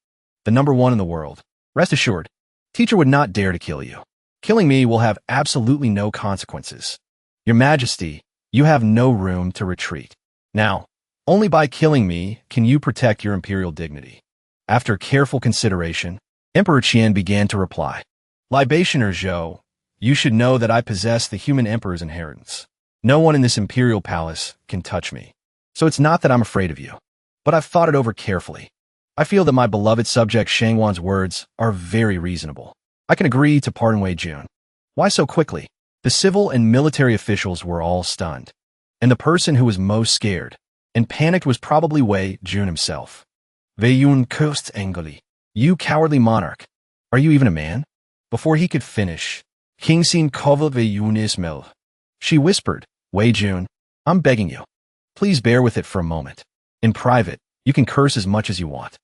the number one in the world. Rest assured, teacher would not dare to kill you. Killing me will have absolutely no consequences. Your Majesty, you have no room to retreat. Now, only by killing me can you protect your imperial dignity. After careful consideration, Emperor Qian began to reply, Libationer Zhou, you should know that I possess the human emperor's inheritance. No one in this imperial palace can touch me. So it's not that I'm afraid of you, but I've thought it over carefully. I feel that my beloved subject Shangwan's words are very reasonable. I can agree to pardon Wei Jun. Why so quickly? The civil and military officials were all stunned, and the person who was most scared and panicked was probably Wei Jun himself. Wei Yun cursed angrily. You cowardly monarch. Are you even a man? Before he could finish, King Xin covered Wei Yun Ismail. She whispered, Wei Jun, I'm begging you. Please bear with it for a moment. In private, you can curse as much as you want.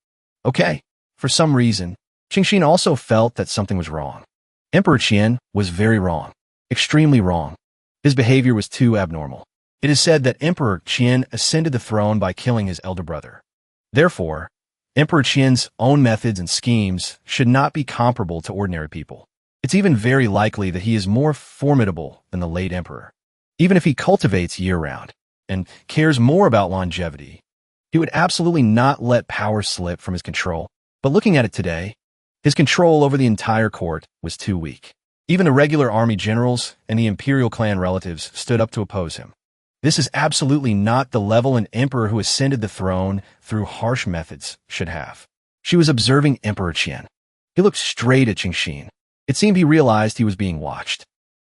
Okay. For some reason, Qingxin also felt that something was wrong. Emperor Qian was very wrong. Extremely wrong. His behavior was too abnormal. It is said that Emperor Qian ascended the throne by killing his elder brother. Therefore, Emperor Qian's own methods and schemes should not be comparable to ordinary people. It's even very likely that he is more formidable than the late emperor. Even if he cultivates year-round and cares more about longevity, He would absolutely not let power slip from his control. But looking at it today, his control over the entire court was too weak. Even the regular army generals and the imperial clan relatives stood up to oppose him. This is absolutely not the level an emperor who ascended the throne through harsh methods should have. She was observing Emperor Qian. He looked straight at Qingxin. It seemed he realized he was being watched.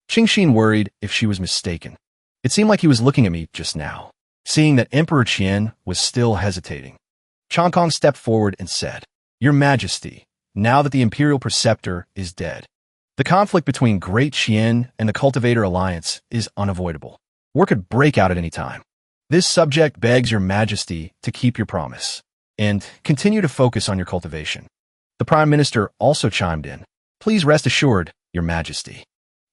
Qingxin worried if she was mistaken. It seemed like he was looking at me just now, seeing that Emperor Qian was still hesitating. Changkong stepped forward and said, "Your Majesty, now that the Imperial Preceptor is dead, the conflict between Great Qian and the Cultivator Alliance is unavoidable. War could break out at any time. This subject begs your Majesty to keep your promise and continue to focus on your cultivation." The Prime Minister also chimed in. "Please rest assured, your Majesty.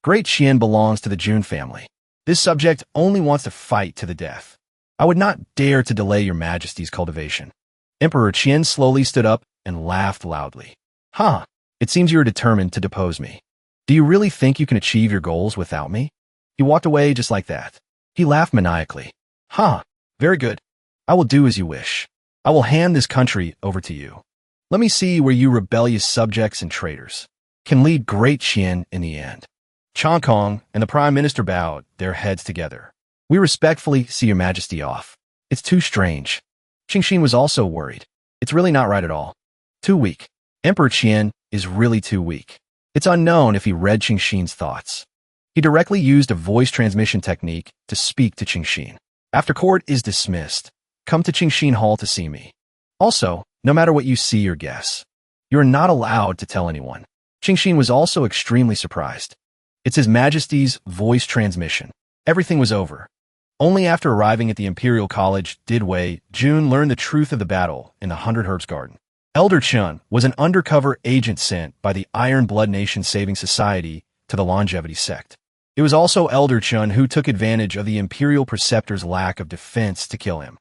Great Qian belongs to the Jun family. This subject only wants to fight to the death. I would not dare to delay your Majesty's cultivation." Emperor Qian slowly stood up and laughed loudly. "Huh, it seems you are determined to depose me. Do you really think you can achieve your goals without me?" He walked away just like that. He laughed maniacally. "Huh, very good. I will do as you wish. I will hand this country over to you. Let me see where you rebellious subjects and traitors can lead Great Qian in the end." Changkong and the Prime Minister bowed their heads together. "We respectfully see your Majesty off. It's too strange." Qingxin was also worried. "It's really not right at all. Too weak. Emperor Qian is really too weak." It's unknown if he read Qingxin's thoughts. He directly used a voice transmission technique to speak to Qingxin. "After court is dismissed, come to Qingxin Hall to see me. Also, no matter what you see or guess, you are not allowed to tell anyone." Qingxin was also extremely surprised. It's His Majesty's voice transmission. Everything was over. Only after arriving at the Imperial College did Wei Jun learn the truth of the battle in the 100 Herbs Garden. Elder Chun was an undercover agent sent by the Iron Blood Nation Saving Society to the Longevity Sect. It was also Elder Chun who took advantage of the Imperial Preceptor's lack of defense to kill him.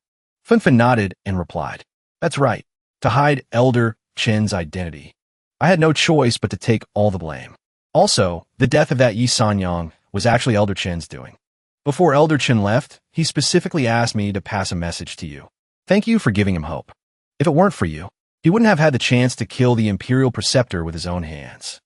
Funfun nodded and replied, "That's right, to hide Elder Chen's identity. I had no choice but to take all the blame. Also, the death of that Yi Sanyang was actually Elder Chen's doing. Before Elder Chen left, he specifically asked me to pass a message to you. Thank you for giving him hope. If it weren't for you, he wouldn't have had the chance to kill the Imperial Preceptor with his own hands."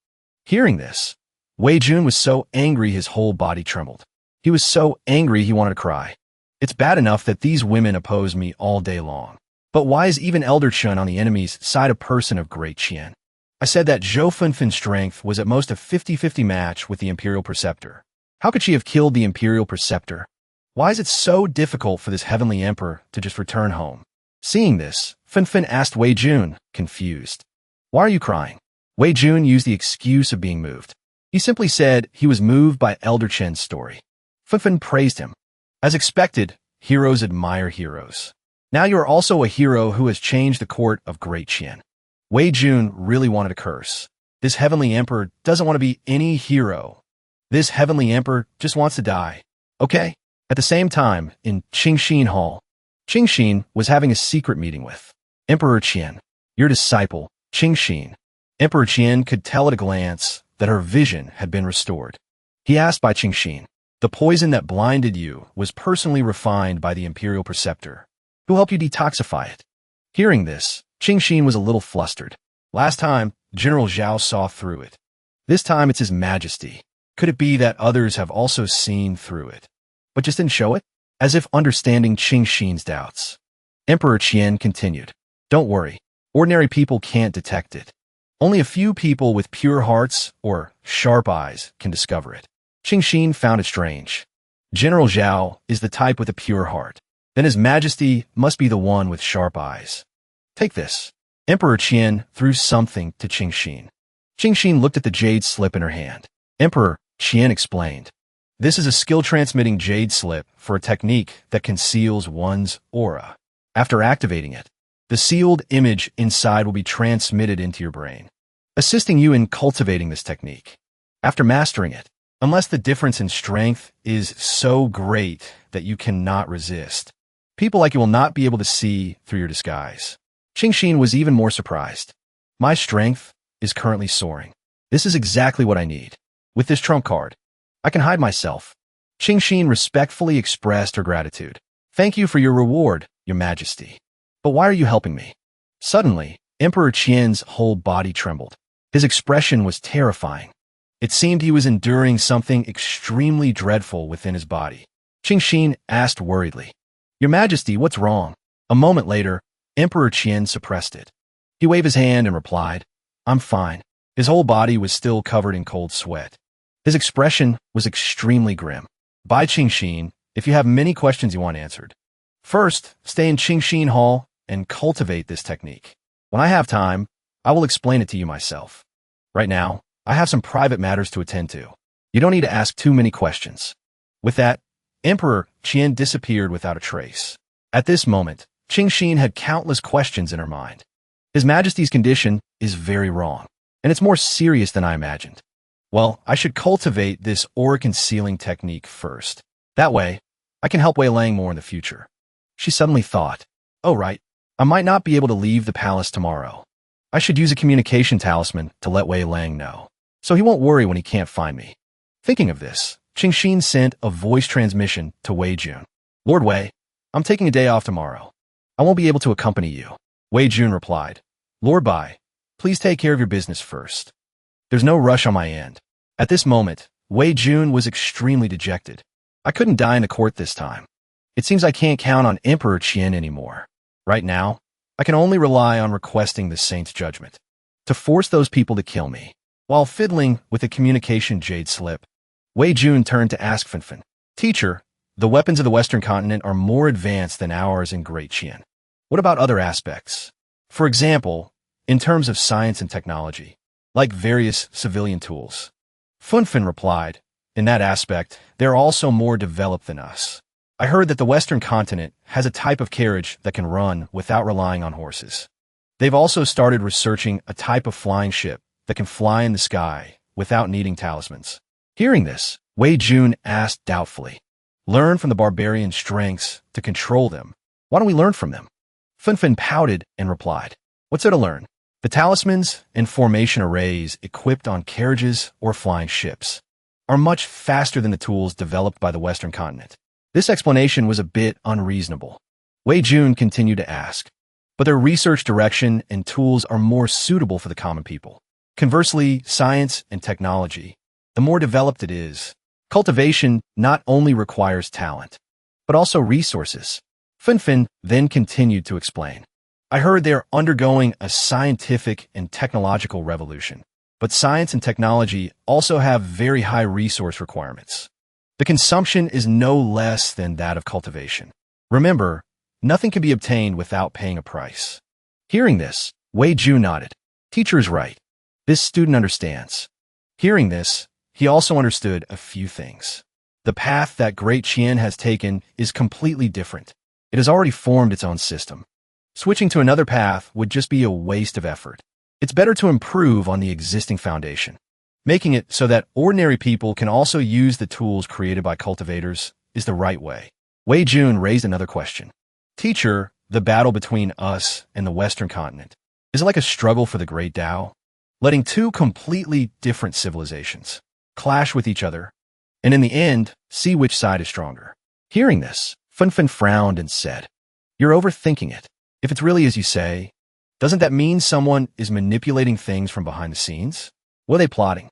Hearing this, Wei Jun was so angry his whole body trembled. He was so angry he wanted to cry. It's bad enough that these women oppose me all day long. But why is even Elder Chun on the enemy's side a person of Great Qian? I said that Zhou Funfin's strength was at most a 50-50 match with the Imperial Preceptor. How could she have killed the Imperial Preceptor? Why is it so difficult for this heavenly emperor to just return home? Seeing this, Funfin asked Wei Jun, confused. "Why are you crying?" Wei Jun used the excuse of being moved. He simply said he was moved by Elder Chen's story. Funfin praised him. As expected, heroes admire heroes. Now you are also a hero who has changed the court of Great Qian. Wei Jun really wanted to curse. This heavenly emperor doesn't want to be any hero. This heavenly emperor just wants to die. Okay? At the same time, in Qingxin Hall, Qingxin was having a secret meeting with Emperor Qian, your disciple, Qingxin. Emperor Qian could tell at a glance that her vision had been restored. He asked by Qingxin, "The poison that blinded you was personally refined by the Imperial Preceptor, who helped you detoxify it." Hearing this, Qingxin was a little flustered. Last time, General Zhao saw through it. This time it's His Majesty. Could it be that others have also seen through it, but just didn't show it? As if understanding Qingxin's doubts, Emperor Qian continued, "Don't worry, ordinary people can't detect it. Only a few people with pure hearts or sharp eyes can discover it." Qingxin found it strange. General Zhao is the type with a pure heart. Then His Majesty must be the one with sharp eyes. Take this. Emperor Qian threw something to Qingxin. Qingxin looked at the jade slip in her hand. Emperor Qian explained, "This is a skill-transmitting jade slip for a technique that conceals one's aura. After activating it, the sealed image inside will be transmitted into your brain, assisting you in cultivating this technique. After mastering it, unless the difference in strength is so great that you cannot resist, people like you will not be able to see through your disguise." Qingxin was even more surprised. "My strength is currently soaring. This is exactly what I need. With this trump card, I can hide myself." Qingxin respectfully expressed her gratitude. "Thank you for your reward, your Majesty. But why are you helping me? Suddenly, Emperor Qian's whole body trembled. His expression was terrifying. It seemed he was enduring something extremely dreadful within his body. Qingxin asked worriedly, "Your Majesty, what's wrong?" A moment later, Emperor Qian suppressed it. He waved his hand and replied, "I'm fine." His whole body was still covered in cold sweat. His expression was extremely grim. By Qingxin, if you have many questions you want answered, first, stay in Qingxin Hall and cultivate this technique. When I have time, I will explain it to you myself. Right now, I have some private matters to attend to. You don't need to ask too many questions. With that, Emperor Qian disappeared without a trace. At this moment, Qingxin had countless questions in her mind. His Majesty's condition is very wrong, and it's more serious than I imagined. Well, I should cultivate this aura concealing technique first. That way, I can help Wei Lang more in the future. She suddenly thought, "Oh right, I might not be able to leave the palace tomorrow. I should use a communication talisman to let Wei Lang know, so he won't worry when he can't find me." Thinking of this, Qingxin sent a voice transmission to Wei Jun. "Lord Wei, I'm taking a day off tomorrow. I won't be able to accompany you." Wei Jun replied, "Lord Bai, please take care of your business first. There's no rush on my end." At this moment, Wei Jun was extremely dejected. "I couldn't die in the court this time. It seems I can't count on Emperor Qian anymore. Right now, I can only rely on requesting the saint's judgment to force those people to kill me." While fiddling with the communication jade slip, Wei Jun turned to ask Finfin, "Teacher, the weapons of the Western continent are more advanced than ours in Great Qian. What about other aspects? For example, in terms of science and technology, like various civilian tools?" Finfin replied, "In that aspect, they're also more developed than us. I heard that the Western continent has a type of carriage that can run without relying on horses. They've also started researching a type of flying ship that can fly in the sky without needing talismans." Hearing this, Wei Jun asked doubtfully, "Learn from the barbarian strengths to control them. Why don't we learn from them?" Finfin pouted and replied, "What's there to learn? The talismans and formation arrays equipped on carriages or flying ships are much faster than the tools developed by the Western continent." This explanation was a bit unreasonable. Wei Jun continued to ask, "But their research direction and tools are more suitable for the common people. Conversely, science and technology, the more developed it is, cultivation not only requires talent, but also resources." Finfin then continued to explain, "I heard they're undergoing a scientific and technological revolution, but science and technology also have very high resource requirements. The consumption is no less than that of cultivation. Remember, nothing can be obtained without paying a price." Hearing this, Wei Jun nodded. "Teacher is right. This student understands." Hearing this, he also understood a few things. The path that Great Qian has taken is completely different. It has already formed its own system. Switching to another path would just be a waste of effort. It's better to improve on the existing foundation. Making it so that ordinary people can also use the tools created by cultivators is the right way. Wei Jun raised another question. "Teacher, the battle between us and the Western continent, is it like a struggle for the Great Tao? Letting two completely different civilizations clash with each other, and in the end, see which side is stronger." Hearing this, Finfin frowned and said, "You're overthinking it. If it's really as you say, doesn't that mean someone is manipulating things from behind the scenes? What are they plotting?"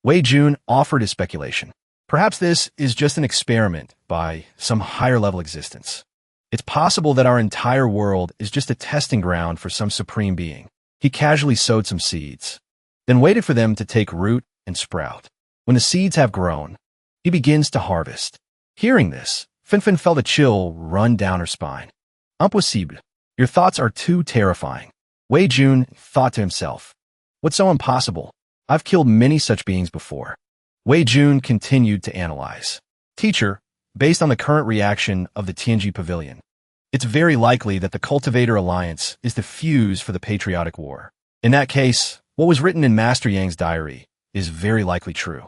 Wei Jun offered his speculation. "Perhaps this is just an experiment by some higher-level existence. It's possible that our entire world is just a testing ground for some supreme being." He casually sowed some seeds, then waited for them to take root and sprout. When the seeds have grown, he begins to harvest. Hearing this, Finfin felt a chill run down her spine. "Impossible. Your thoughts are too terrifying." Wei Jun thought to himself, "What's so impossible? I've killed many such beings before." Wei Jun continued to analyze. "Teacher, based on the current reaction of the Tianji Pavilion, it's very likely that the Cultivator Alliance is the fuse for the Patriotic War. In that case, what was written in Master Yang's diary is very likely true.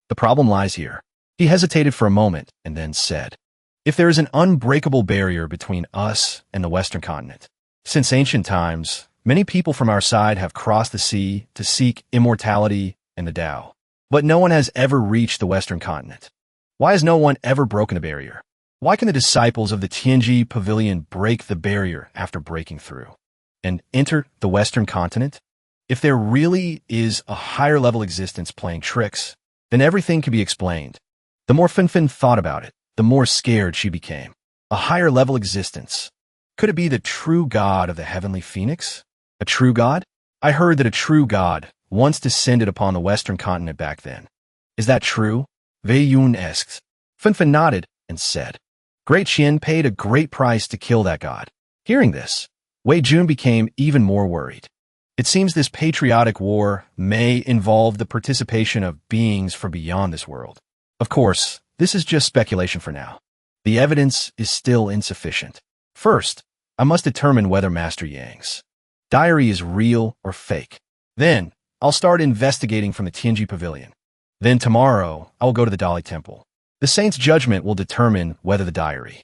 The problem lies here." He hesitated for a moment and then said, "If there is an unbreakable barrier between us and the Western continent, since ancient times, many people from our side have crossed the sea to seek immortality and the Tao, but no one has ever reached the Western continent. Why has no one ever broken the barrier? Why can the disciples of the Tianji Pavilion break the barrier after breaking through and enter the Western continent? If there really is a higher level existence playing tricks, then everything can be explained. The more Finfin thought about it, the more scared she became. A higher level existence. Could it be the true god of the heavenly phoenix? A true god? I heard that a true god once descended upon the Western continent back then. Is that true? Wei Yun asked. Finfin nodded and said, Great Qian paid a great price to kill that god. Hearing this, Wei Jun became even more worried. It seems this patriotic war may involve the participation of beings from beyond this world. Of course, this is just speculation for now. The evidence is still insufficient. First, I must determine whether Master Yang's diary is real or fake. Then, I'll start investigating from the Tianji Pavilion. Then tomorrow, I will go to the Dali Temple. The saint's judgment will determine whether the diary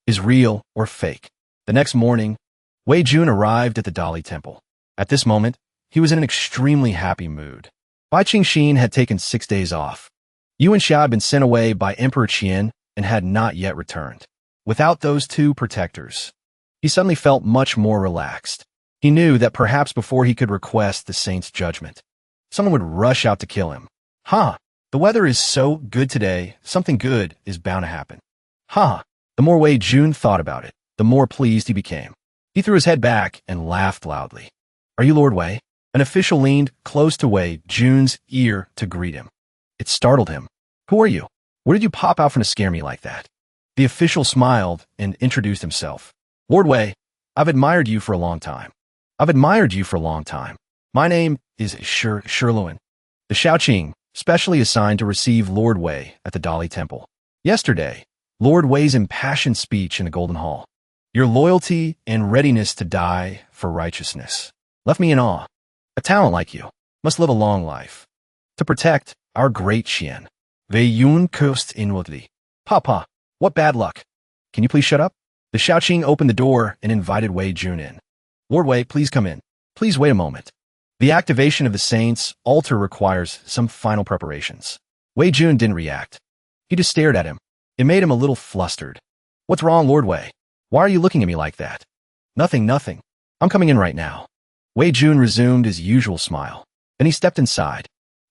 is real or fake. The next morning, Wei Jun arrived at the Dali Temple. At this moment, he was in an extremely happy mood. Bai Qingxin had taken 6 days off. Yuan Xia had been sent away by Emperor Qian and had not yet returned. Without those two protectors, he suddenly felt much more relaxed. He knew that perhaps before he could request the saint's judgment, someone would rush out to kill him. The weather is so good today, something good is bound to happen. The more Wei Jun thought about it, the more pleased he became. He threw his head back and laughed loudly. Are you Lord Wei? An official leaned close to Wei Jun's ear to greet him. It startled him. Who are you? Where did you pop out from to scare me like that? The official smiled and introduced himself. Lord Wei, I've admired you for a long time. My name is Sherluan, the Shaoqing, specially assigned to receive Lord Wei at the Dali Temple. Yesterday, Lord Wei's impassioned speech in the Golden Hall. Your loyalty and readiness to die for righteousness left me in awe. A talent like you must live a long life. To protect our great Qian. Wei Yun cursed inwardly. Papa, what bad luck. Can you please shut up? The Shaoqing opened the door and invited Wei Jun in. Lord Wei, please come in. Please wait a moment. The activation of the saint's altar requires some final preparations. Wei Jun didn't react. He just stared at him. It made him a little flustered. What's wrong, Lord Wei? Why are you looking at me like that? Nothing. I'm coming in right now. Wei Jun resumed his usual smile. Then he stepped inside.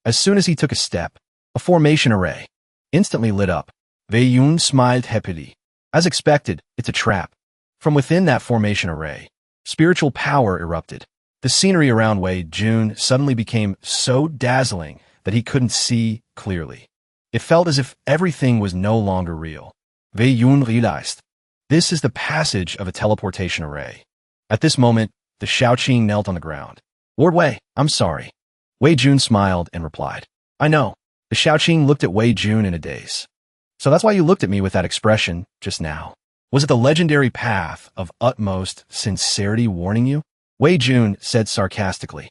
As soon as he took a step, a formation array instantly lit up. Wei Yun smiled happily. As expected, it's a trap. From within that formation array, spiritual power erupted. The scenery around Wei Jun suddenly became so dazzling that he couldn't see clearly. It felt as if everything was no longer real. Wei Yun realized, this is the passage of a teleportation array. At this moment, the Shaoqing knelt on the ground. Lord Wei, I'm sorry. Wei Jun smiled and replied, I know. The Shaoqing looked at Wei Jun in a daze. So that's why you looked at me with that expression just now. Was it the legendary path of utmost sincerity warning you? Wei Jun said sarcastically.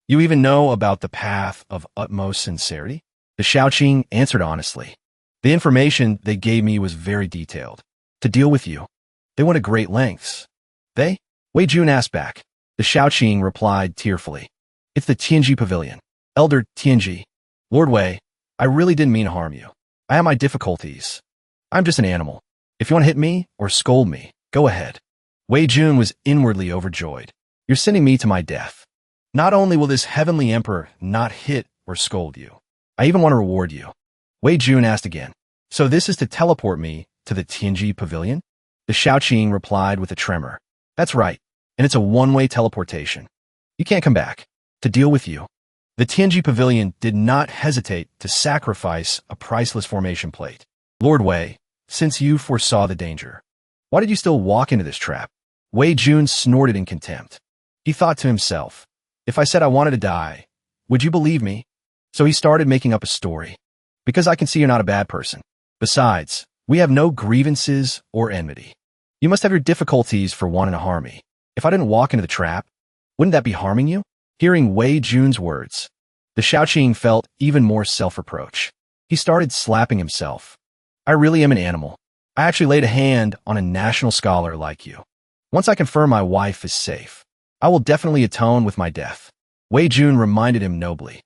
You even know about the path of utmost sincerity? The Shaoqing answered honestly. The information they gave me was very detailed. To deal with you, they went to great lengths. They? Wei Jun asked back. The Shaoqing replied tearfully. It's the Tianji Pavilion. Elder Tianji. Lord Wei, I really didn't mean to harm you. I have my difficulties. I'm just an animal. If you want to hit me or scold me, go ahead. Wei Jun was inwardly overjoyed. You're sending me to my death. Not only will this heavenly emperor not hit or scold you, I even want to reward you. Wei Jun asked again. So this is to teleport me to the Tianji Pavilion? The Shaoqing replied with a tremor. That's right, and it's a one-way teleportation. You can't come back. To deal with you. The Tianji Pavilion did not hesitate to sacrifice a priceless formation plate. Lord Wei, since you foresaw the danger, why did you still walk into this trap? Wei Jun snorted in contempt. He thought to himself, if I said I wanted to die, would you believe me? So he started making up a story. Because I can see you're not a bad person. Besides, we have no grievances or enmity. You must have your difficulties for wanting to harm me. If I didn't walk into the trap, wouldn't that be harming you? Hearing Wei Jun's words, the Shaoqing felt even more self-reproach. He started slapping himself. I really am an animal. I actually laid a hand on a national scholar like you. Once I confirm my wife is safe, I will definitely atone with my death. Wei Jun reminded him nobly.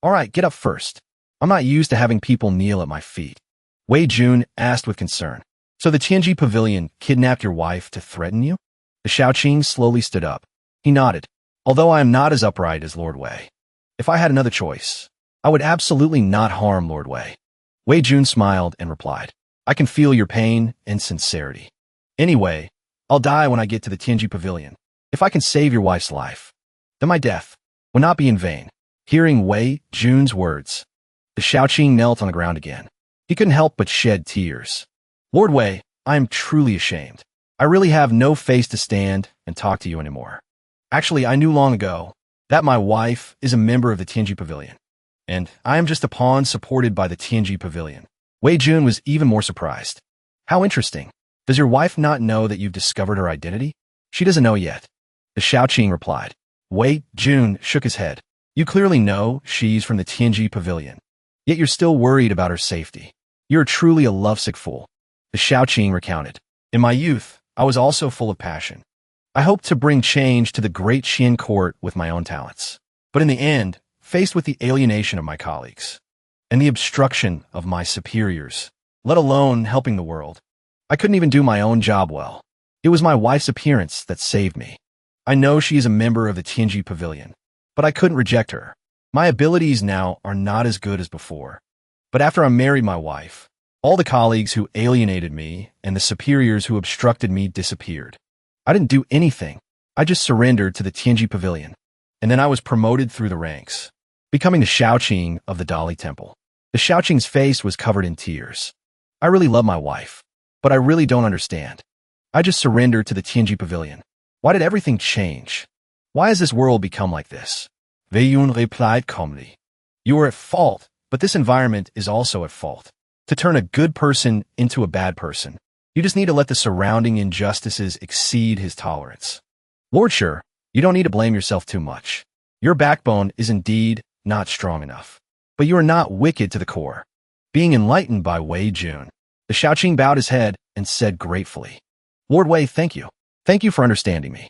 All right, get up first. I'm not used to having people kneel at my feet. Wei Jun asked with concern. So the Tianji Pavilion kidnapped your wife to threaten you? The Shaoqing slowly stood up. He nodded. Although I am not as upright as Lord Wei. If I had another choice, I would absolutely not harm Lord Wei. Wei Jun smiled and replied, I can feel your pain and sincerity. Anyway, I'll die when I get to the Tianji Pavilion. If I can save your wife's life, then my death will not be in vain. Hearing Wei Jun's words, the Shaoqing knelt on the ground again. He couldn't help but shed tears. Lord Wei, I am truly ashamed. I really have no face to stand and talk to you anymore. Actually, I knew long ago that my wife is a member of the Tianji Pavilion, and I am just a pawn supported by the Tianji Pavilion. Wei Jun was even more surprised. How interesting. Does your wife not know that you've discovered her identity? She doesn't know yet. The Shaoqing replied. Wei Jun shook his head. You clearly know she's from the Tianji Pavilion, yet you're still worried about her safety. You're truly a lovesick fool. The Shaoqing recounted. In my youth, I was also full of passion. I hoped to bring change to the great Qian court with my own talents. But in the end, faced with the alienation of my colleagues and the obstruction of my superiors, let alone helping the world, I couldn't even do my own job well. It was my wife's appearance that saved me. I know she is a member of the Tianji Pavilion, but I couldn't reject her. My abilities now are not as good as before. But after I married my wife, all the colleagues who alienated me and the superiors who obstructed me disappeared. I didn't do anything. I just surrendered to the Tianji Pavilion. And then I was promoted through the ranks, becoming the Shaoqing of the Dali Temple. The Shaoqing's face was covered in tears. I really love my wife, but I really don't understand. I just surrendered to the Tianji Pavilion. Why did everything change? Why has this world become like this? Wei Yun replied calmly. You are at fault, but this environment is also at fault. To turn a good person into a bad person, you just need to let the surrounding injustices exceed his tolerance. Lord Sure, you don't need to blame yourself too much. Your backbone is indeed not strong enough, but you are not wicked to the core. Being enlightened by Wei Jun, the Shaoqing bowed his head and said gratefully, Lord Wei, thank you. Thank you for understanding me.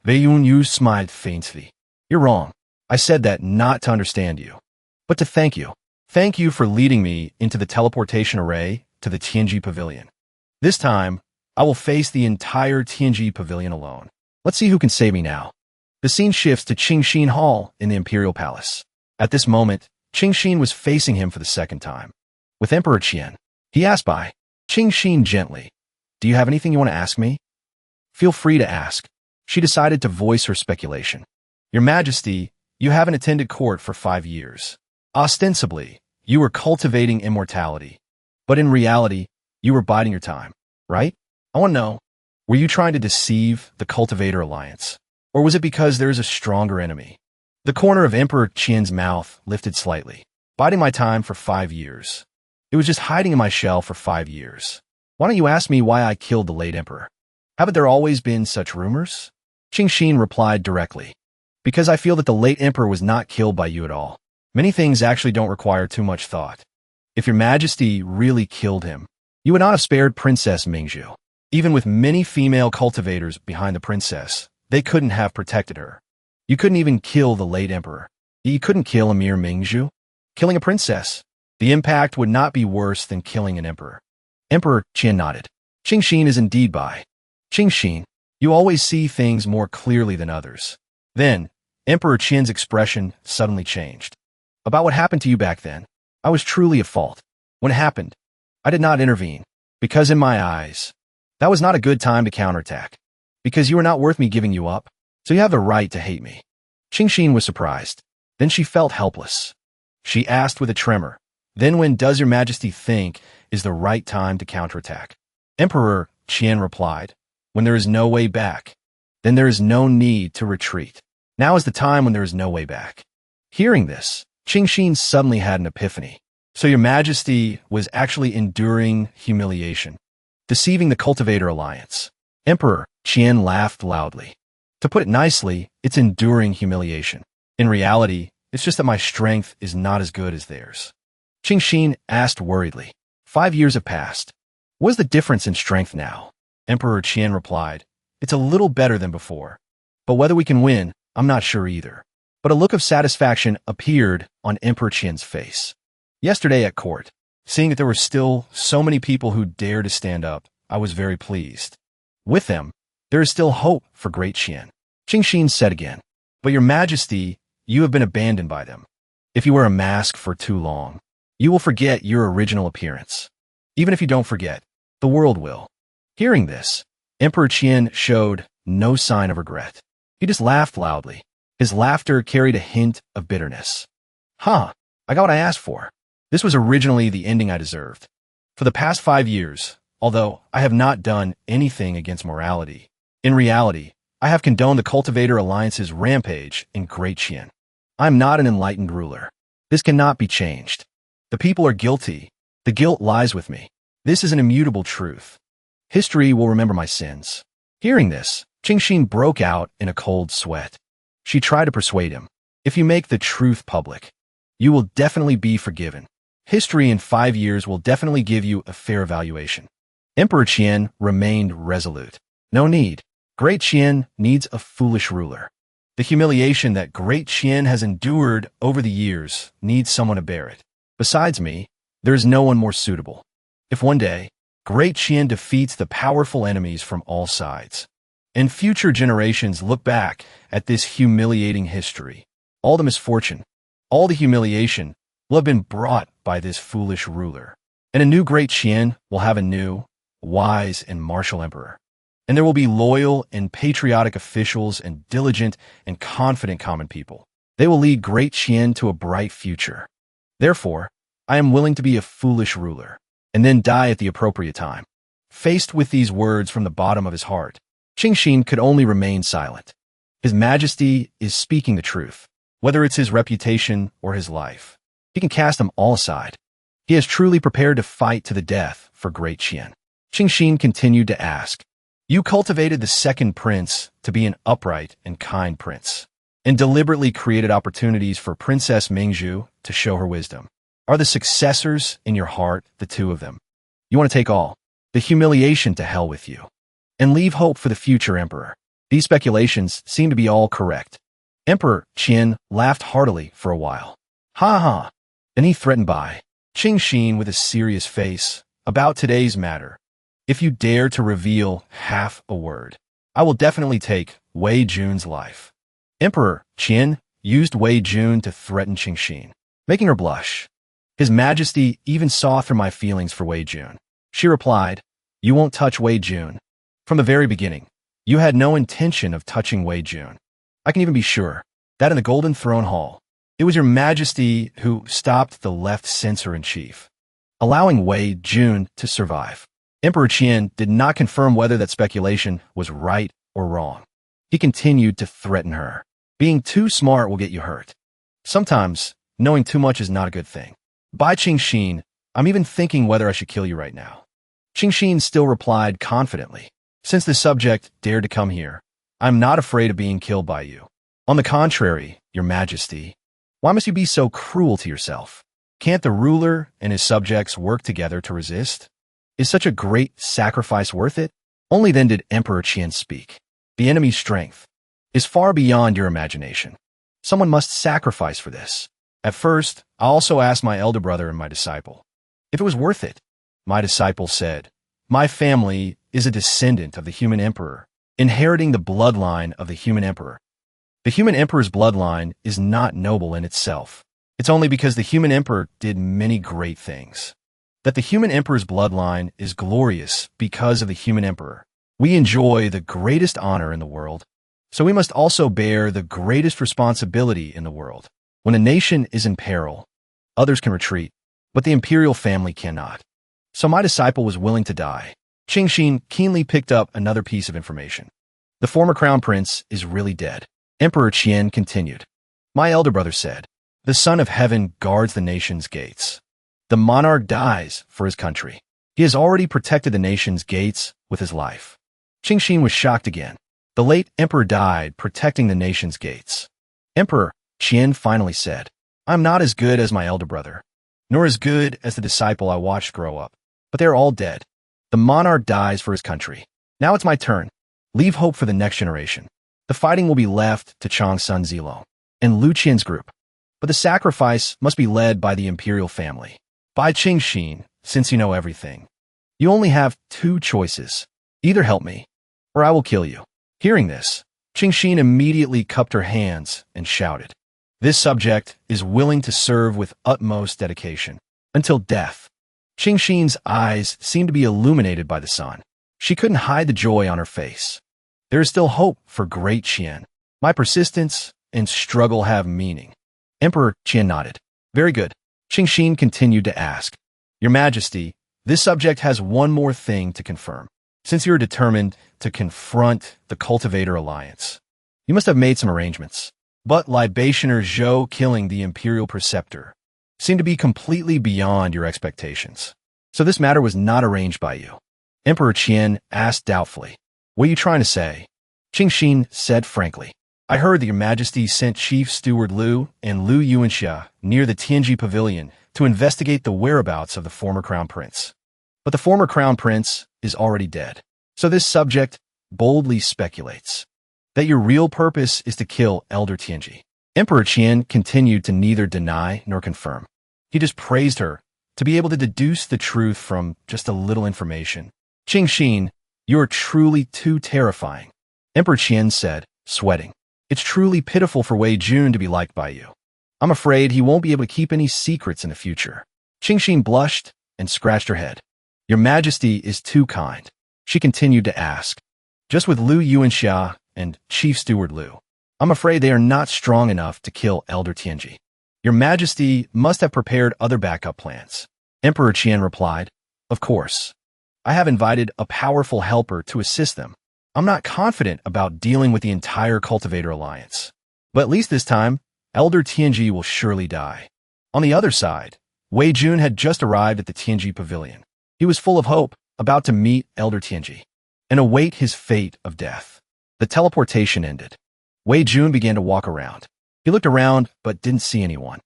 Wei Yun Yu smiled faintly. You're wrong. I said that not to understand you, but to thank you. Thank you for leading me into the teleportation array to the Tianji Pavilion. This time, I will face the entire Tianji Pavilion alone. Let's see who can save me now. The scene shifts to Qingxin Hall in the Imperial Palace. At this moment, Qingxin was facing him for the second time. With Emperor Qian, he asked by Qingxin gently, Do you have anything you want to ask me? Feel free to ask. She decided to voice her speculation. Your Majesty, you haven't attended court for 5 years. Ostensibly, you were cultivating immortality, but in reality, you were biding your time, right? I want to know, were you trying to deceive the Cultivator Alliance, or was it because there is a stronger enemy? The corner of Emperor Qian's mouth lifted slightly. Biding my time for 5 years. It was just hiding in my shell for 5 years. Why don't you ask me why I killed the late emperor? Haven't there always been such rumors? Qingxin replied directly. Because I feel that the late emperor was not killed by you at all. Many things actually don't require too much thought. If your Majesty really killed him, you would not have spared Princess Mingzhu. Even with many female cultivators behind the princess, they couldn't have protected her. You couldn't even kill the late emperor. You couldn't kill a mere Mingzhu. Killing a princess, the impact would not be worse than killing an emperor. Emperor Qian nodded. Qingxin is indeed by. Qingxin, you always see things more clearly than others. Then, Emperor Qian's expression suddenly changed. About what happened to you back then, I was truly at fault. When it happened, I did not intervene, because in my eyes, that was not a good time to counterattack. Because you are not worth me giving you up, so you have the right to hate me. Qingxin was surprised. Then she felt helpless. She asked with a tremor, Then when does your Majesty think is the right time to counterattack? Emperor Qian replied, When there is no way back, then there is no need to retreat. Now is the time when there is no way back. Hearing this, Qingxin suddenly had an epiphany. So your Majesty was actually enduring humiliation, deceiving the Cultivator Alliance. Emperor Qian laughed loudly. To put it nicely, it's enduring humiliation. In reality, it's just that my strength is not as good as theirs. Qingxin asked worriedly. 5 years have passed. What is the difference in strength now? Emperor Qian replied, It's a little better than before. But whether we can win, I'm not sure either. But a look of satisfaction appeared on Emperor Qian's face. Yesterday at court, seeing that there were still so many people who dared to stand up, I was very pleased. With them, there is still hope for Great Qian. Qingxin said again. But your majesty, you have been abandoned by them. If you wear a mask for too long, you will forget your original appearance. Even if you don't forget, the world will. Hearing this, Emperor Qian showed no sign of regret. He just laughed loudly. His laughter carried a hint of bitterness. I got what I asked for. This was originally the ending I deserved. For the past 5 years, although I have not done anything against morality, in reality, I have condoned the Cultivator Alliance's rampage in Great Qian. I am not an enlightened ruler. This cannot be changed. The people are guilty. The guilt lies with me. This is an immutable truth. History will remember my sins. Hearing this, Qingxin broke out in a cold sweat. She tried to persuade him. If you make the truth public, you will definitely be forgiven. History in 5 years will definitely give you a fair evaluation. Emperor Qian remained resolute. No need. Great Qian needs a foolish ruler. The humiliation that Great Qian has endured over the years needs someone to bear it. Besides me, there is no one more suitable. If one day, Great Qian defeats the powerful enemies from all sides, and future generations look back at this humiliating history, all the misfortune, all the humiliation will have been brought by this foolish ruler. And a new Great Qian will have a new, wise, and martial emperor. And there will be loyal and patriotic officials and diligent and confident common people. They will lead Great Qian to a bright future. Therefore, I am willing to be a foolish ruler, and then die at the appropriate time. Faced with these words from the bottom of his heart, Qingxin could only remain silent. His Majesty is speaking the truth, whether it's his reputation or his life. He can cast them all aside. He is truly prepared to fight to the death for Great Qian. Qingxin continued to ask, you cultivated the second prince to be an upright and kind prince, and deliberately created opportunities for Princess Mingzhu to show her wisdom. Are the successors in your heart the two of them? You want to take all the humiliation to hell with you, and leave hope for the future emperor. These speculations seem to be all correct. Emperor Qian laughed heartily for a while. Then he threatened by Qingxin with a serious face about today's matter. If you dare to reveal half a word, I will definitely take Wei Jun's life. Emperor Qian used Wei Jun to threaten Qingxin, making her blush. His Majesty even saw through my feelings for Wei Jun. She replied, you won't touch Wei Jun. From the very beginning, you had no intention of touching Wei Jun. I can even be sure that in the Golden Throne Hall, it was your Majesty who stopped the left censor-in-chief, allowing Wei Jun to survive. Emperor Qian did not confirm whether that speculation was right or wrong. He continued to threaten her. Being too smart will get you hurt. Sometimes, knowing too much is not a good thing. By Qingxin, I'm even thinking whether I should kill you right now. Qingxin still replied confidently. Since the subject dared to come here, I'm not afraid of being killed by you. On the contrary, your Majesty, why must you be so cruel to yourself? Can't the ruler and his subjects work together to resist? Is such a great sacrifice worth it? Only then did Emperor Qian speak. The enemy's strength is far beyond your imagination. Someone must sacrifice for this. At first, I also asked my elder brother and my disciple if it was worth it. My disciple said, my family is a descendant of the human emperor, inheriting the bloodline of the human emperor. The human emperor's bloodline is not noble in itself. It's only because the human emperor did many great things that the human emperor's bloodline is glorious because of the human emperor. We enjoy the greatest honor in the world, so we must also bear the greatest responsibility in the world. When a nation is in peril, others can retreat, but the imperial family cannot. So my disciple was willing to die. Qingxin keenly picked up another piece of information. The former crown prince is really dead. Emperor Qian continued. My elder brother said, the Son of Heaven guards the nation's gates. The monarch dies for his country. He has already protected the nation's gates with his life. Qingxin was shocked again. The late emperor died protecting the nation's gates. Emperor Qian finally said, I'm not as good as my elder brother, nor as good as the disciple I watched grow up, but they are all dead. The monarch dies for his country. Now it's my turn. Leave hope for the next generation. The fighting will be left to Chang Sun Zilong and Lu Qian's group, but the sacrifice must be led by the imperial family. By Qingxin, since you know everything, You only have two choices. Either help me, or I will kill you. Hearing this, Qingxin immediately cupped her hands and shouted, "This subject is willing to serve with utmost dedication, until death." Qingxin's eyes seemed to be illuminated by the sun. She couldn't hide the joy on her face. There is still hope for great Qian. My persistence and struggle have meaning. Emperor Qian nodded. Very good. Qingxin continued to ask, "Your Majesty, this subject has one more thing to confirm. Since you are determined to confront the Cultivator Alliance, you must have made some arrangements. But Libationer Zhou killing the Imperial Preceptor seemed to be completely beyond your expectations. So this matter was not arranged by you." Emperor Qian asked doubtfully, "What are you trying to say?" Qingxin said frankly, "I heard that your Majesty sent Chief Steward Liu and Liu Yuanxia near the Tianji Pavilion to investigate the whereabouts of the former Crown Prince. But the former Crown Prince is already dead. So this subject boldly speculates that your real purpose is to kill Elder Tianji." Emperor Qian continued to neither deny nor confirm. He just praised her to be able to deduce the truth from just a little information. "Qingxin, you are truly too terrifying," Emperor Qian said, sweating. "It's truly pitiful for Wei Jun to be liked by you. I'm afraid he won't be able to keep any secrets in the future." Qingxin blushed and scratched her head. "Your Majesty is too kind." She continued to ask, "Just with Liu Yuanxia and Chief Steward Liu, I'm afraid they are not strong enough to kill Elder Tianji. Your Majesty must have prepared other backup plans." Emperor Qian replied, "Of course. I have invited a powerful helper to assist them. I'm not confident about dealing with the entire Cultivator Alliance. But at least this time, Elder Tianji will surely die." On the other side, Wei Jun had just arrived at the Tianji Pavilion. He was full of hope, about to meet Elder Tianji and await his fate of death. The teleportation ended. Wei Jun began to walk around. He looked around but didn't see anyone.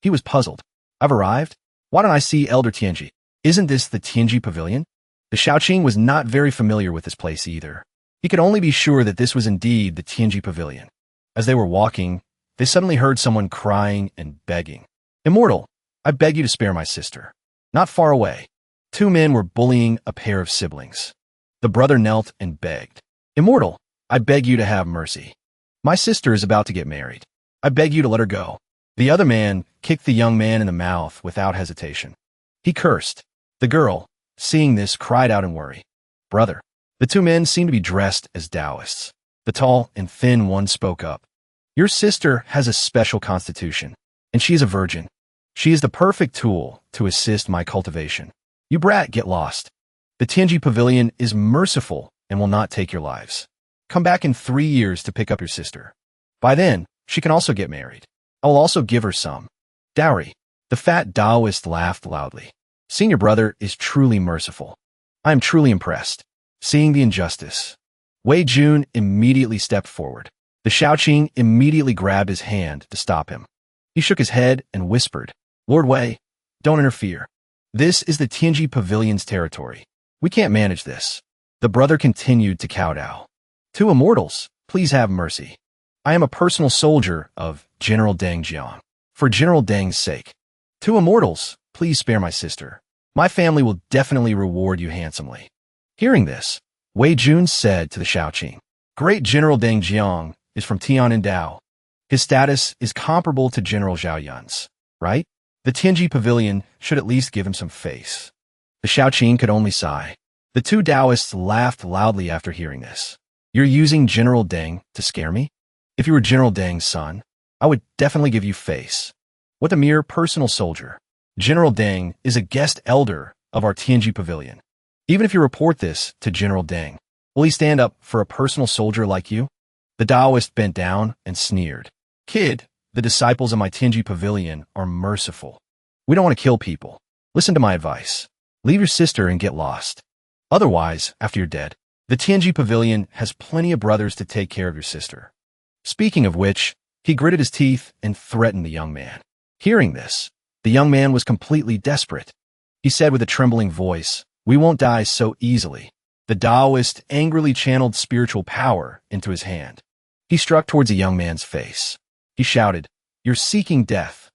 He was puzzled. "I've arrived? Why don't I see Elder Tianji? Isn't this the Tianji Pavilion?" The Shaoqing was not very familiar with this place either. He could only be sure that this was indeed the Tianji Pavilion. As they were walking, they suddenly heard someone crying and begging. "Immortal, I beg you to spare my sister." Not far away, two men were bullying a pair of siblings. The brother knelt and begged, "Immortal, I beg you to have mercy. My sister is about to get married. I beg you to let her go." The other man kicked the young man in the mouth without hesitation. He cursed. The girl, seeing this, cried out in worry. "Brother." The two men seemed to be dressed as Taoists. The tall and thin one spoke up. "Your sister has a special constitution, and she is a virgin. She is the perfect tool to assist my cultivation. You brat, get lost. The Tianji Pavilion is merciful and will not take your lives. Come back in 3 years to pick up your sister. By then, she can also get married. I will also give her some dowry." The fat Taoist laughed loudly. "Senior brother is truly merciful. I am truly impressed." Seeing the injustice, Wei Jun immediately stepped forward. The Shaoqing immediately grabbed his hand to stop him. He shook his head and whispered, "Lord Wei, don't interfere. This is the Tianji Pavilion's territory. We can't manage this." The brother continued to kowtow. "Two immortals, please have mercy. I am a personal soldier of General Deng Jiang. For General Deng's sake. Two immortals, please spare my sister. My family will definitely reward you handsomely." Hearing this, Wei Jun said to the Shaoqing, "Great General Deng Jiang is from Tianan Dao. His status is comparable to General Zhao Yun's, right? The Tianji Pavilion should at least give him some face." The Shaoqing could only sigh. The two Taoists laughed loudly after hearing this. "You're using General Deng to scare me? If you were General Deng's son, I would definitely give you face. What a mere personal soldier. General Deng is a guest elder of our Tianji Pavilion. Even if you report this to General Deng, will he stand up for a personal soldier like you?" The Taoist bent down and sneered. "Kid, the disciples of my Tianji Pavilion are merciful. We don't want to kill people. Listen to my advice. Leave your sister and get lost. Otherwise, after you're dead, the Tianji Pavilion has plenty of brothers to take care of your sister." Speaking of which, he gritted his teeth and threatened the young man. Hearing this, the young man was completely desperate. He said with a trembling voice, "We won't die so easily." The Taoist angrily channeled spiritual power into his hand. He struck towards the young man's face. He shouted, "You're seeking death."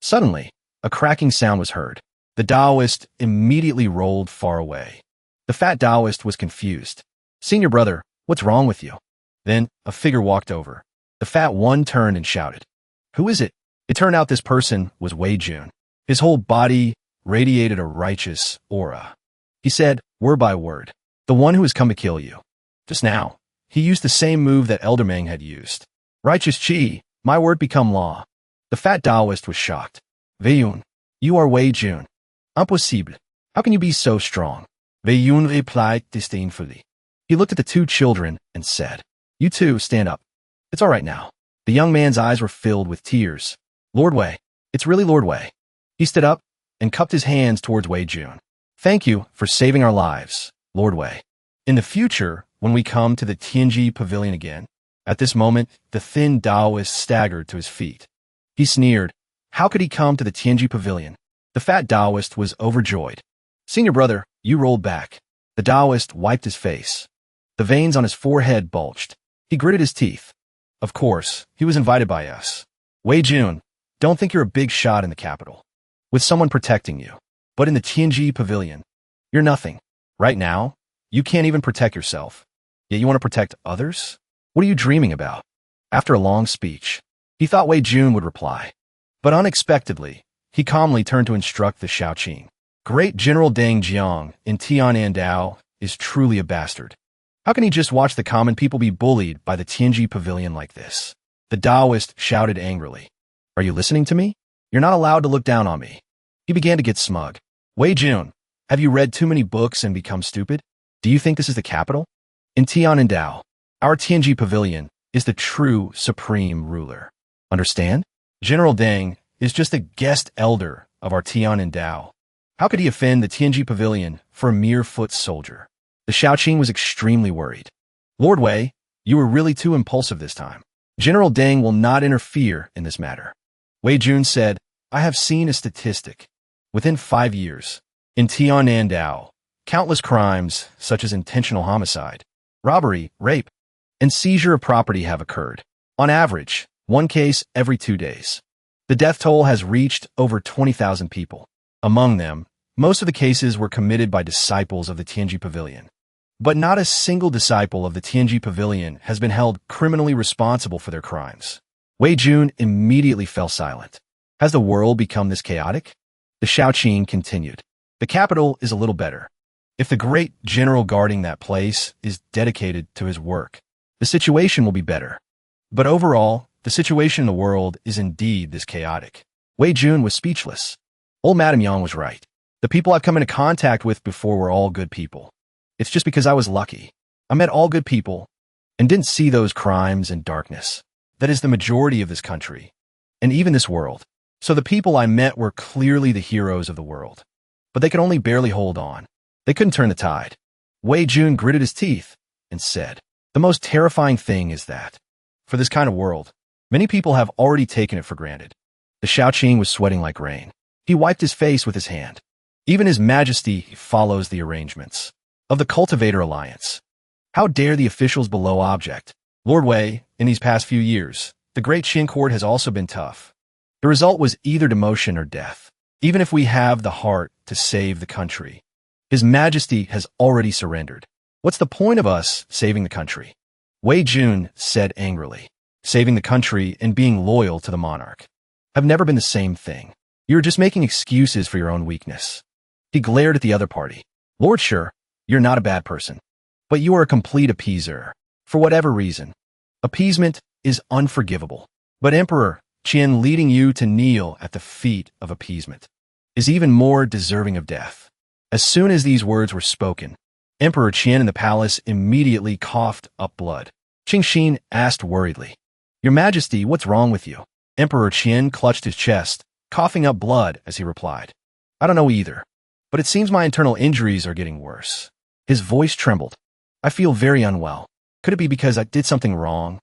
Suddenly, a cracking sound was heard. The Taoist immediately rolled far away. The fat Taoist was confused. Senior brother, what's wrong with you? Then, a figure walked over. The fat one turned and shouted, "Who is it?" It turned out this person was Wei Jun. His whole body radiated a righteous aura. He said, word by word, "The one who has come to kill you." Just now, he used the same move that Elder Ming had used. "Righteous Chi, my word become law." The fat Taoist was shocked. "Wei Yun, you are Wei Jun. Impossible. How can you be so strong?" Wei Yun replied disdainfully. He looked at the two children and said, "You two, stand up. It's all right now." The young man's eyes were filled with tears. "Lord Wei, it's really Lord Wei." He stood up and cupped his hands towards Wei Jun. "Thank you for saving our lives, Lord Wei. In the future, when we come to the Tianji Pavilion again." At this moment, the thin Taoist staggered to his feet. He sneered. How could he come to the Tianji Pavilion? The fat Taoist was overjoyed. "Senior brother, you rolled back." The Taoist wiped his face. The veins on his forehead bulged. He gritted his teeth. "Of course, he was invited by us. Wei Jun, don't think you're a big shot in the capital, with someone protecting you. But in the Tianji Pavilion, you're nothing. Right now, you can't even protect yourself. Yet you want to protect others? What are you dreaming about?" After a long speech, he thought Wei Jun would reply. But unexpectedly, he calmly turned to instruct the Shaoqing. "Great General Deng Jiang in Tianandao is truly a bastard. How can he just watch the common people be bullied by the Tianji Pavilion like this?" The Taoist shouted angrily. "Are you listening to me? You're not allowed to look down on me." He began to get smug. "Wei Jun, have you read too many books and become stupid? Do you think this is the capital? In Tianandao, our Tianji Pavilion is the true supreme ruler. Understand? General Deng is just a guest elder of our Tianandao. How could he offend the Tianji Pavilion for a mere foot soldier?" The Shaoqing was extremely worried. "Lord Wei, you were really too impulsive this time. General Deng will not interfere in this matter." Wei Jun said, "I have seen a statistic. Within 5 years, in Tianandao, countless crimes such as intentional homicide, robbery, rape, and seizure of property have occurred. On average, one case every 2 days. The death toll has reached over 20,000 people. Among them, most of the cases were committed by disciples of the Tianji Pavilion. But not a single disciple of the Tianji Pavilion has been held criminally responsible for their crimes." Wei Jun immediately fell silent. Has the world become this chaotic? The Shaoqing continued. "The capital is a little better. If the great general guarding that place is dedicated to his work, the situation will be better. But overall, the situation in the world is indeed this chaotic." Wei Jun was speechless. Old Madame Yang was right. The people I've come into contact with before were all good people. It's just because I was lucky. I met all good people and didn't see those crimes and darkness. That is the majority of this country, and even this world. So the people I met were clearly the heroes of the world. But they could only barely hold on. They couldn't turn the tide." Wei Jun gritted his teeth and said, "The most terrifying thing is that, for this kind of world, many people have already taken it for granted." The Shaoqing was sweating like rain. He wiped his face with his hand. "Even His Majesty follows the arrangements of the Cultivator Alliance. How dare the officials below object? Lord Wei, in these past few years, the Great Qin Court has also been tough. The result was either demotion or death. Even if we have the heart to save the country, His Majesty has already surrendered. What's the point of us saving the country?" Wei Jun said angrily. "Saving the country and being loyal to the monarch have never been the same thing. You're just making excuses for your own weakness." He glared at the other party. "Lord Sure, you're not a bad person, but you are a complete appeaser. For whatever reason, appeasement is unforgivable. But Emperor Qin leading you to kneel at the feet of appeasement is even more deserving of death." As soon as these words were spoken, Emperor Qin in the palace immediately coughed up blood. Qing Xin asked worriedly, "Your Majesty, what's wrong with you?" Emperor Qin clutched his chest, coughing up blood as he replied, "I don't know either, but it seems my internal injuries are getting worse." His voice trembled. "I feel very unwell. Could it be because I did something wrong?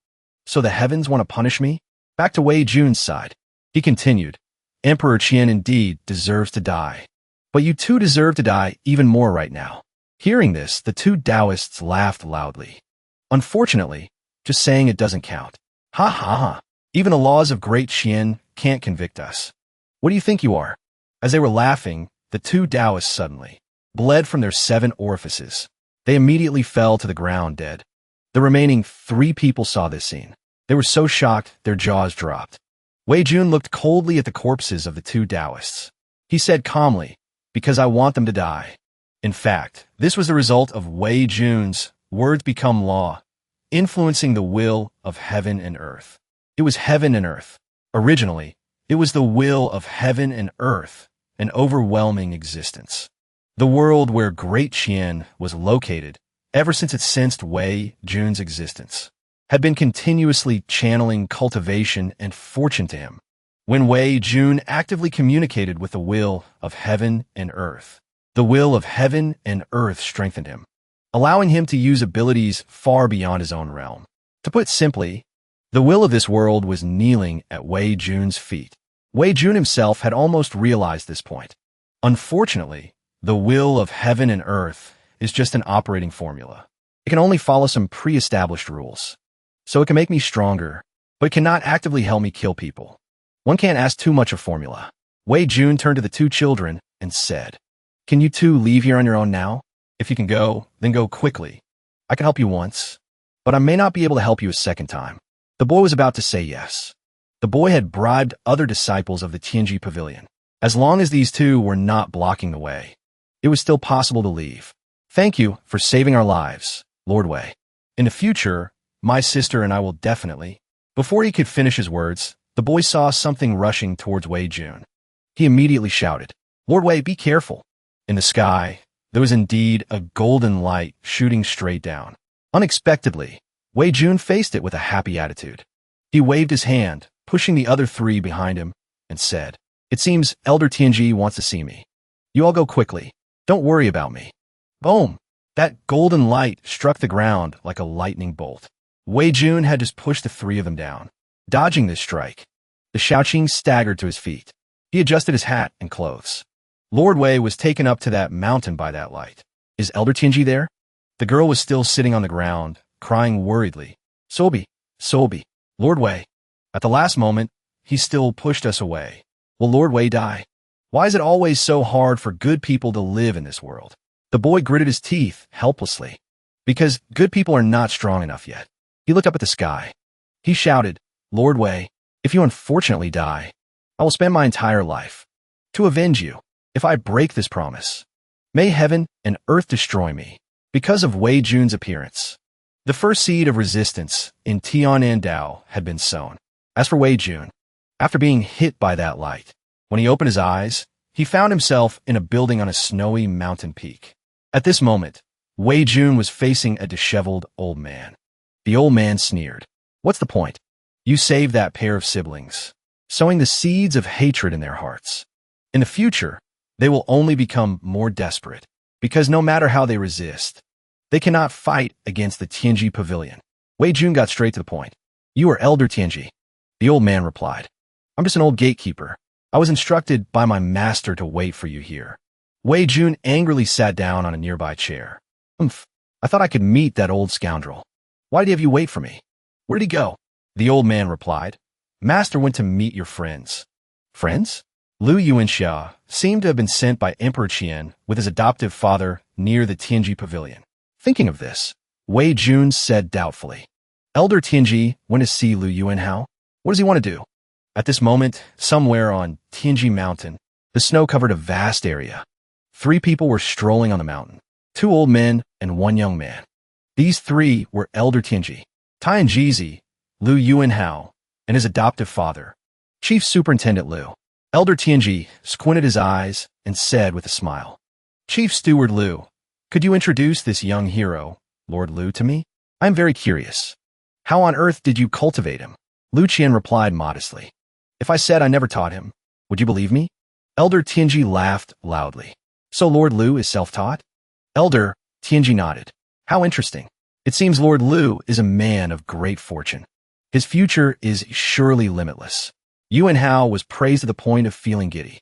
So the heavens want to punish me?" Back to Wei Jun's side, he continued, "Emperor Qin indeed deserves to die. But you two deserve to die even more right now." Hearing this, the two Taoists laughed loudly. "Unfortunately, just saying it doesn't count. Ha ha ha. Even the laws of Great Qin can't convict us. What do you think you are?" As they were laughing, the two Taoists suddenly bled from their 7 orifices. They immediately fell to the ground dead. The remaining 3 people saw this scene. They were so shocked, their jaws dropped. Wei Jun looked coldly at the corpses of the 2 Taoists. He said calmly, "Because I want them to die." In fact, this was the result of Wei Jun's words become law, influencing the will of heaven and earth. It was heaven and earth. Originally, it was the will of heaven and earth, an overwhelming existence. The world where Great Qian was located, ever since it sensed Wei Jun's existence, had been continuously channeling cultivation and fortune to him. When Wei Jun actively communicated with the will of heaven and earth, the will of heaven and earth strengthened him, allowing him to use abilities far beyond his own realm. To put simply, the will of this world was kneeling at Wei Jun's feet. Wei Jun himself had almost realized this point. Unfortunately, the will of heaven and earth is just an operating formula. It can only follow some pre-established rules. So it can make me stronger, but it cannot actively help me kill people. One can't ask too much of formula. Wei Jun turned to the 2 children and said, "Can you 2 leave here on your own now? If you can go, then go quickly. I can help you once, but I may not be able to help you a second time." The boy was about to say yes. The boy had bribed other disciples of the Tianji Pavilion. As long as these 2 were not blocking the way, it was still possible to leave. "Thank you for saving our lives, Lord Wei. In the future, my sister and I will definitely..." Before he could finish his words, the boy saw something rushing towards Wei Jun. He immediately shouted, "Lord Wei, be careful." In the sky, there was indeed a golden light shooting straight down. Unexpectedly, Wei Jun faced it with a happy attitude. He waved his hand, pushing the other 3 behind him, and said, "It seems Elder Tianji wants to see me. You all go quickly. Don't worry about me." Boom! That golden light struck the ground like a lightning bolt. Wei Jun had just pushed the 3 of them down. Dodging this strike, the Shaoqing staggered to his feet. He adjusted his hat and clothes. Lord Wei was taken up to that mountain by that light. "Is Elder Tianji there?" The girl was still sitting on the ground, crying worriedly. "Sobi, Sobi, Lord Wei." At the last moment, he still pushed us away. "Will Lord Wei die? Why is it always so hard for good people to live in this world?" The boy gritted his teeth helplessly. "Because good people are not strong enough yet." He looked up at the sky. He shouted, "Lord Wei, if you unfortunately die, I will spend my entire life to avenge you. If I break this promise, may heaven and earth destroy me." Because of Wei Jun's appearance, the first seed of resistance in Tianan Dao had been sown. As for Wei Jun, after being hit by that light, when he opened his eyes, he found himself in a building on a snowy mountain peak. At this moment, Wei Jun was facing a disheveled old man. The old man sneered. "What's the point? You saved that pair of siblings, sowing the seeds of hatred in their hearts. In the future, they will only become more desperate, because no matter how they resist, they cannot fight against the Tianji Pavilion." Wei Jun got straight to the point. "You are Elder Tianji." The old man replied, "I'm just an old gatekeeper. I was instructed by my master to wait for you here." Wei Jun angrily sat down on a nearby chair. "Umph, I thought I could meet that old scoundrel. Why did he have you wait for me? Where did he go?" The old man replied, "Master went to meet your friends." "Friends?" Lu Yuanxia seemed to have been sent by Emperor Qian with his adoptive father near the Tianji Pavilion. Thinking of this, Wei Jun said doubtfully, "Elder Tianji went to see Lu Yuanhao. What does he want to do?" At this moment, somewhere on Tianji Mountain, the snow covered a vast area. 3 people were strolling on the mountain, 2 old men and 1 young man. These 3 were Elder Tianji, Tianjizi, Lu Yuanhao, and his adoptive father, Chief Superintendent Lu. Elder Tianji squinted his eyes and said with a smile, "Chief Steward Lu, could you introduce this young hero, Lord Lu, to me? I am very curious. How on earth did you cultivate him?" Lu Qian replied modestly, "If I said I never taught him, would you believe me?" Elder Tianji laughed loudly. "So Lord Lu is self-taught?" Elder Tianji nodded. "How interesting. It seems Lord Lu is a man of great fortune. His future is surely limitless." Yuan Hao was praised to the point of feeling giddy.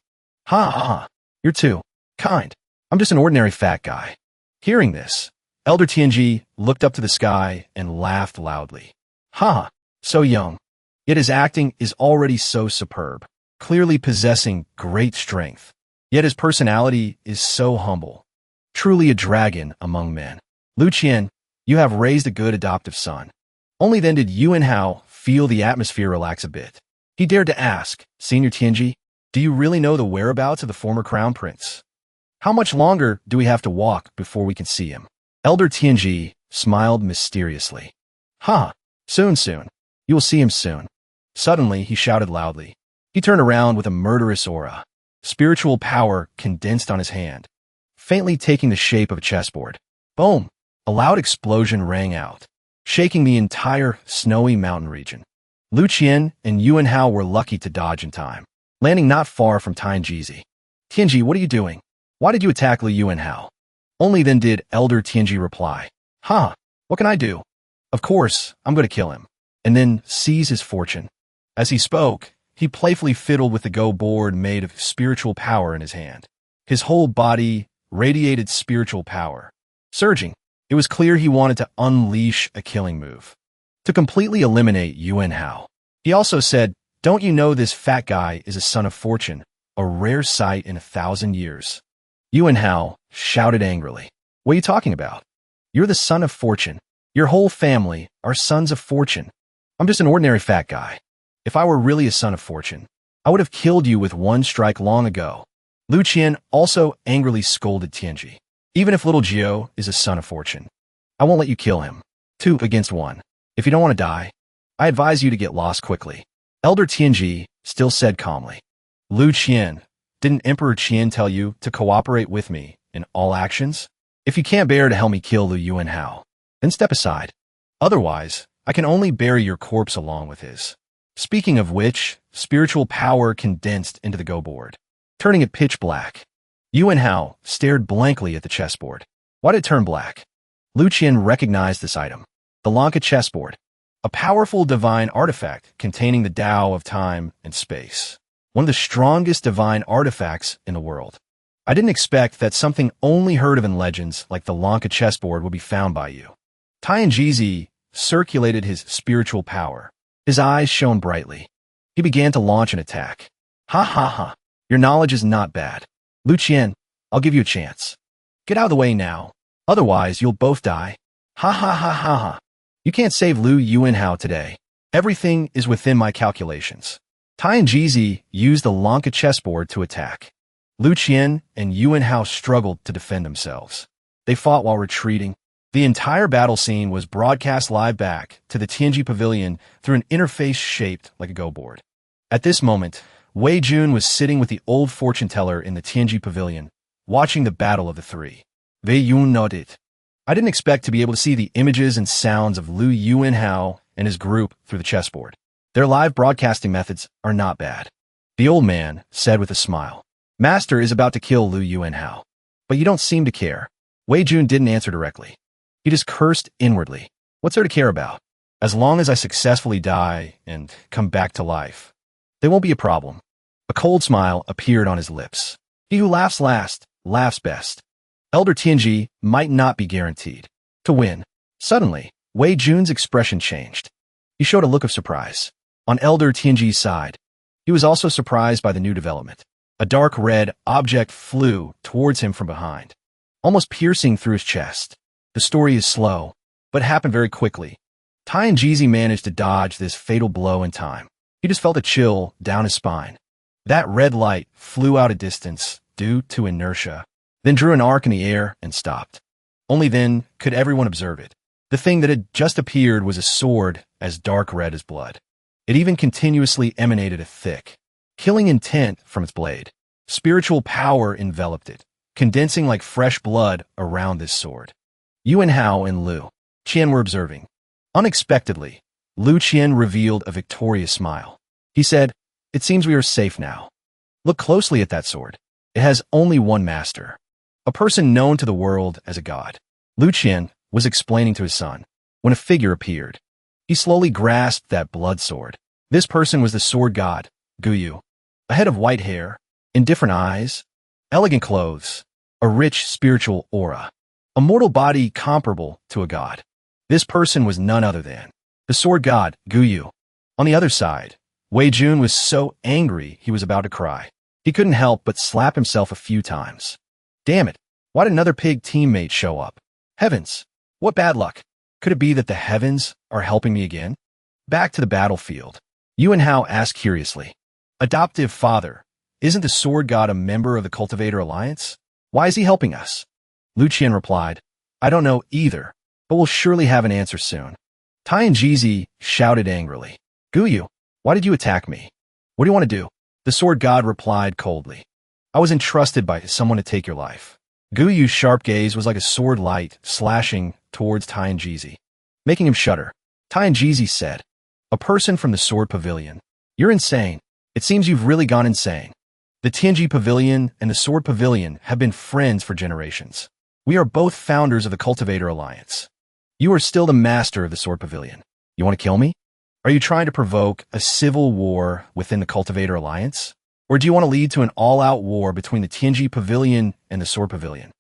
"Ha ha ha, you're too kind. I'm just an ordinary fat guy." Hearing this, Elder Tianji looked up to the sky and laughed loudly. "Ha, so young. Yet his acting is already so superb, clearly possessing great strength. Yet his personality is so humble. truly a dragon among men. Lu Qian, you have raised a good adoptive son. Only then did Yuan Hao feel the atmosphere relax a bit. He dared to ask, Senior Tianji, do you really know the whereabouts of the former crown prince? How much longer do we have to walk before we can see him? Elder Tianji smiled mysteriously. Ha! Soon. You will see him soon. Suddenly, he shouted loudly. He turned around with a murderous aura. Spiritual power condensed on his hand, faintly taking the shape of a chessboard. Boom! A loud explosion rang out, shaking the entire snowy mountain region. Lu Qian and Yuan Hao were lucky to dodge in time, landing not far from Tianji. Tianji, what are you doing? Why did you attack Lu Yuan Hao? Only then did Elder Tianji reply. What can I do? Of course, I'm going to kill him, and then seize his fortune. As he spoke, he playfully fiddled with the go board made of spiritual power in his hand. His whole body radiated spiritual power. Surging, it was clear he wanted to unleash a killing move, to completely eliminate Yuan Hao. He also said, don't you know this fat guy is a son of fortune, a rare sight in 1,000 years? Yuan Hao shouted angrily. What are you talking about? You're the son of fortune. Your whole family are sons of fortune. I'm just an ordinary fat guy. If I were really a son of fortune, I would have killed you with one strike long ago. Lu Qian also angrily scolded Tianji. Even if little Jiao is a son of fortune, I won't let you kill him. 2 against 1. If you don't want to die, I advise you to get lost quickly. Elder Tianji still said calmly. Lu Qian, didn't Emperor Qian tell you to cooperate with me in all actions? If you can't bear to help me kill Lu Yuan Hao, then step aside. Otherwise, I can only bury your corpse along with his. Speaking of which, spiritual power condensed into the go board, turning it pitch black. Yuan Hao stared blankly at the chessboard. Why did it turn black? Lu Qian recognized this item. The Lanka chessboard, a powerful divine artifact containing the Tao of time and space. One of the strongest divine artifacts in the world. I didn't expect that something only heard of in legends like the Lanka chessboard would be found by you. Tianji circulated his spiritual power. His eyes shone brightly. He began to launch an attack. Ha. Your knowledge is not bad. Lu Qian, I'll give you a chance. Get out of the way now. Otherwise, you'll both die. Ha. You can't save Lu Yuan Hao today. Everything is within my calculations. Tianji used the Lanka chessboard to attack. Lu Qian and Yuan Hao struggled to defend themselves. They fought while retreating. The entire battle scene was broadcast live back to the Tianji Pavilion through an interface shaped like a go board. At this moment, Wei Jun was sitting with the old fortune teller in the Tianji Pavilion, watching the battle of the three. Wei Yun nodded. I didn't expect to be able to see the images and sounds of Lu Yuan Hao and his group through the chessboard. Their live broadcasting methods are not bad. The old man said with a smile. Master is about to kill Lu Yuan Hao, but you don't seem to care. Wei Jun didn't answer directly. He just cursed inwardly. What's there to care about? As long as I successfully die and come back to life, there won't be a problem. A cold smile appeared on his lips. He who laughs last, laughs best. Elder Tianji might not be guaranteed to win. Suddenly, Wei Jun's expression changed. He showed a look of surprise. On Elder Tianji's side, he was also surprised by the new development. A dark red object flew towards him from behind, almost piercing through his chest. The story is slow, but happened very quickly. Tianji managed to dodge this fatal blow in time. He just felt a chill down his spine. That red light flew out a distance due to inertia, then drew an arc in the air and stopped. Only then could everyone observe it. The thing that had just appeared was a sword as dark red as blood. It even continuously emanated a thick, killing intent from its blade. Spiritual power enveloped it, condensing like fresh blood around this sword. Yuan Hao and Lu Qian were observing. Unexpectedly, Lu Qian revealed a victorious smile. He said, it seems we are safe now. Look closely at that sword. It has only one master, a person known to the world as a god. Lu Qian was explaining to his son when a figure appeared. He slowly grasped that blood sword. This person was the sword god, Guyu. A head of white hair, indifferent eyes, elegant clothes, a rich spiritual aura. A mortal body comparable to a god. This person was none other than the sword god, Guyu. On the other side, Wei Jun was so angry he was about to cry. He couldn't help but slap himself a few times. Damn it, Why did another pig teammate show up? Heavens! What bad luck! Could it be that the heavens are helping me again? Back to the battlefield. Yuan Hao asked curiously. Adoptive father, isn't the sword god a member of the Cultivator Alliance? Why is he helping us? Lu Qian replied, I don't know either, but we'll surely have an answer soon. Tai and Jizi shouted angrily. Guyu, why did you attack me? What do you want to do? The sword god replied coldly. I was entrusted by someone to take your life. Guyu's sharp gaze was like a sword light slashing towards Tai and Jizi, making him shudder. Tai and Jizi said, a person from the sword pavilion. You're insane. It seems you've really gone insane. The Tianji Pavilion and the Sword Pavilion have been friends for generations. We are both founders of the Cultivator Alliance. You are still the master of the Sword Pavilion. You want to kill me? Are you trying to provoke a civil war within the Cultivator Alliance? Or do you want to lead to an all-out war between the Tianji Pavilion and the Sword Pavilion?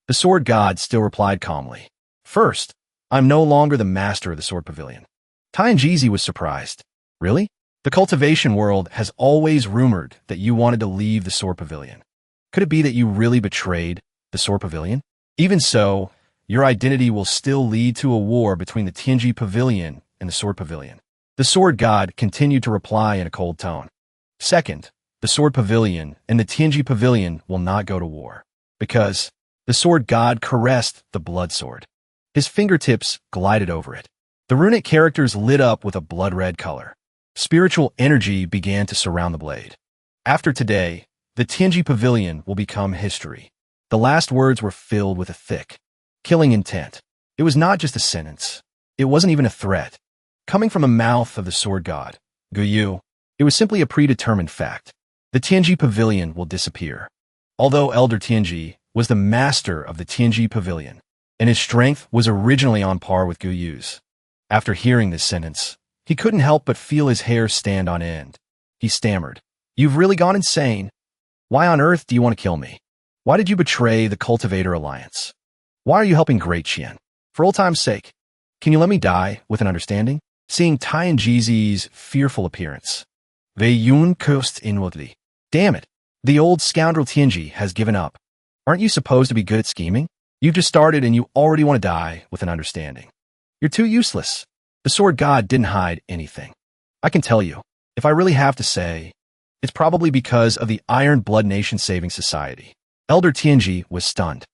The Sword God still replied calmly. First, I'm no longer the master of the Sword Pavilion. Tai and Jizi was surprised. Really? The cultivation world has always rumored that you wanted to leave the Sword Pavilion. Could it be that you really betrayed the Sword Pavilion? Even so, your identity will still lead to a war between the Tianji Pavilion and the Sword Pavilion. The Sword God continued to reply in a cold tone. Second, the Sword Pavilion and the Tianji Pavilion will not go to war, because the Sword God caressed the blood sword. His fingertips glided over it. The runic characters lit up with a blood-red color. Spiritual energy began to surround the blade. After today, the Tianji Pavilion will become history. The last words were filled with a thick, killing intent. It was not just a sentence. It wasn't even a threat. Coming from the mouth of the sword god, Guyu, it was simply a predetermined fact. The Tianji Pavilion will disappear. Although Elder Tianji was the master of the Tianji Pavilion, and his strength was originally on par with Guyu's. After hearing this sentence, he couldn't help but feel his hair stand on end. He stammered, You've really gone insane. Why on earth do you want to kill me? Why did you betray the Cultivator Alliance? Why are you helping Great Qian? For old time's sake, can you let me die with an understanding? Seeing Tai and Jizi's fearful appearance, Wei Yun cursed inwardly. Damn it, the old scoundrel Tianji has given up. Aren't you supposed to be good at scheming? You've just started and you already want to die with an understanding. You're too useless. The sword god didn't hide anything. I can tell you, if I really have to say, it's probably because of the Iron Blood Nation Saving Society. Elder Tianji was stunned.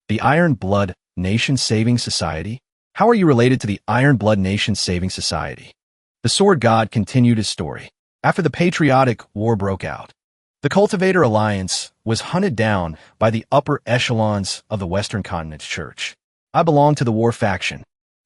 The Iron Blood Nation Saving Society? How are you related to the Iron Blood Nation Saving Society? The sword god continued his story. After the Patriotic War broke out, the Cultivator Alliance was hunted down by the upper echelons of the Western Continent's church. I belong to the war faction.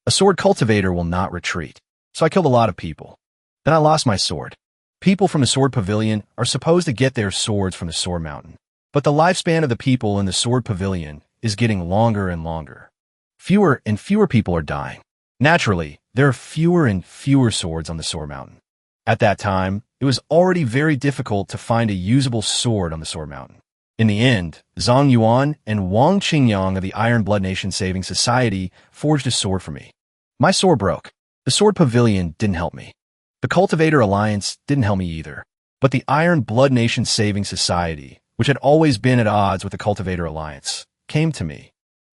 A sword cultivator will not retreat, so I killed a lot of people. Then I lost my sword. People from the Sword Pavilion are supposed to get their swords from the Sword Mountain, but the lifespan of the people in the Sword Pavilion is getting longer and longer. Fewer and fewer people are dying. Naturally, there are fewer and fewer swords on the Sword Mountain. At that time, it was already very difficult to find a usable sword on the Sword Mountain. In the end, Zhang Yuan and Wang Qingyang of the Iron Blood Nation Saving Society forged a sword for me. My sword broke. The Sword Pavilion didn't help me. The Cultivator Alliance didn't help me either. But the Iron Blood Nation Saving Society, which had always been at odds with the Cultivator Alliance, came to me.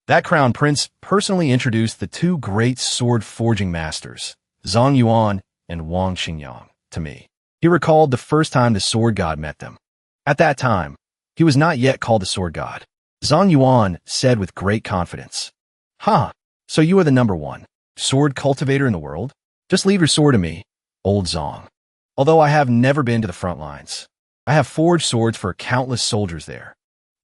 That Crown Prince personally introduced the two great sword forging masters, Zhang Yuan and Wang Qingyang, to me. He recalled the first time the sword god met them. At that time, he was not yet called the sword god. Zhang Yuan said with great confidence, Huh, so you are the number one sword cultivator in the world? Just leave your sword to me, old Zhang. Although I have never been to the front lines, I have forged swords for countless soldiers there.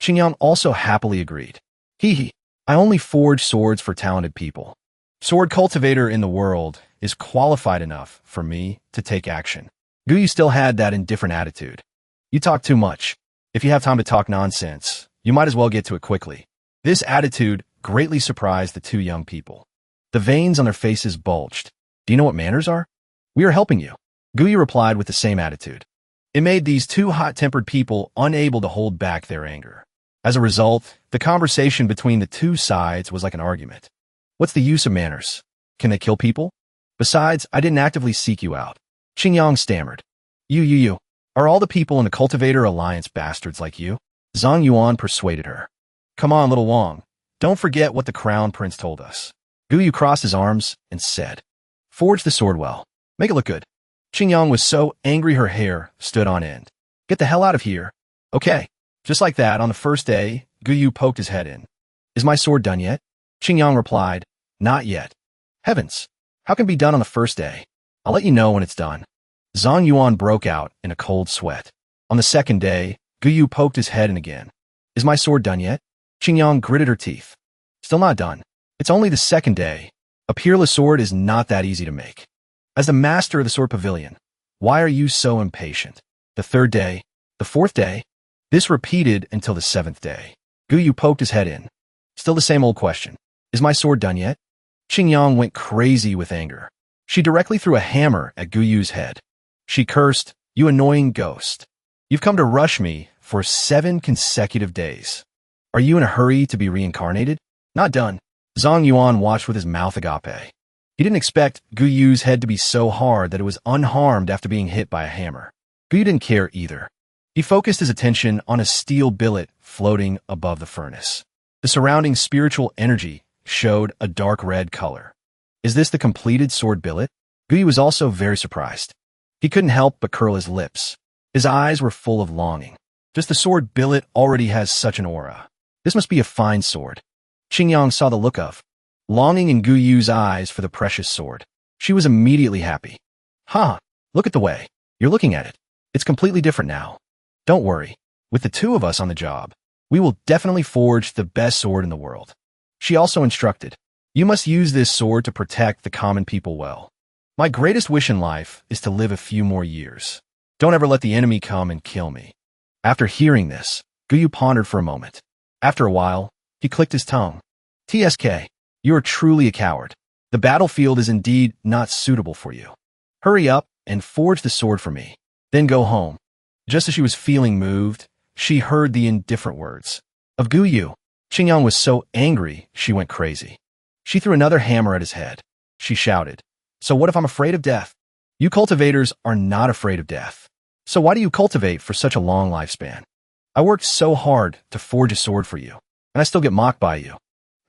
Qingyang also happily agreed. Hee, I only forge swords for talented people. Sword cultivator in the world is qualified enough for me to take action. Guyu still had that indifferent attitude. You talk too much. If you have time to talk nonsense, you might as well get to it quickly. This attitude greatly surprised the two young people. The veins on their faces bulged. Do you know what manners are? We are helping you. Guyu replied with the same attitude. It made these two hot-tempered people unable to hold back their anger. As a result, the conversation between the two sides was like an argument. What's the use of manners? Can they kill people? Besides, I didn't actively seek you out. Qingyang stammered. You. Are all the people in the Cultivator Alliance bastards like you? Zhang Yuan persuaded her. Come on, little Wang. Don't forget what the Crown Prince told us. Guyu crossed his arms and said, "Forge the sword well. Make it look good." Qingyang was so angry her hair stood on end. "Get the hell out of here." "Okay." Just like that, on the first day, Guyu poked his head in. "Is my sword done yet?" Qingyang replied, "Not yet." "Heavens, how can it be done on the first day?" "I'll let you know when it's done." Zhang Yuan broke out in a cold sweat. On the second day, Guyu poked his head in again. "Is my sword done yet?" Qingyang gritted her teeth. "Still not done. It's only the second day. A peerless sword is not that easy to make. As the master of the sword pavilion, why are you so impatient?" The third day, the fourth day. This repeated until the seventh day. Guyu poked his head in. Still the same old question. "Is my sword done yet?" Qingyang went crazy with anger. She directly threw a hammer at Guyu's head. She cursed, "You annoying ghost. You've come to rush me for 7 consecutive days. Are you in a hurry to be reincarnated?" "Not done." Zhang Yuan watched with his mouth agape. He didn't expect Guyu's head to be so hard that it was unharmed after being hit by a hammer. Guyu didn't care either. He focused his attention on a steel billet floating above the furnace. The surrounding spiritual energy showed a dark red color. Is this the completed sword billet? Guyu was also very surprised. He couldn't help but curl his lips. His eyes were full of longing. Just the sword billet already has such an aura. This must be a fine sword. Qingyang saw the look of longing in Guyu's eyes for the precious sword. She was immediately happy. "Huh, look at the way you're looking at it. It's completely different now. Don't worry. With the two of us on the job, we will definitely forge the best sword in the world." She also instructed, "You must use this sword to protect the common people well. My greatest wish in life is to live a few more years. Don't ever let the enemy come and kill me." After hearing this, Guyu pondered for a moment. After a while, he clicked his tongue. "TSK, you are truly a coward. The battlefield is indeed not suitable for you. Hurry up and forge the sword for me. Then go home." Just as she was feeling moved, she heard the indifferent words of Guyu. Qingyang was so angry, she went crazy. She threw another hammer at his head. She shouted, "So what if I'm afraid of death? You cultivators are not afraid of death. So why do you cultivate for such a long lifespan? I worked so hard to forge a sword for you, and I still get mocked by you.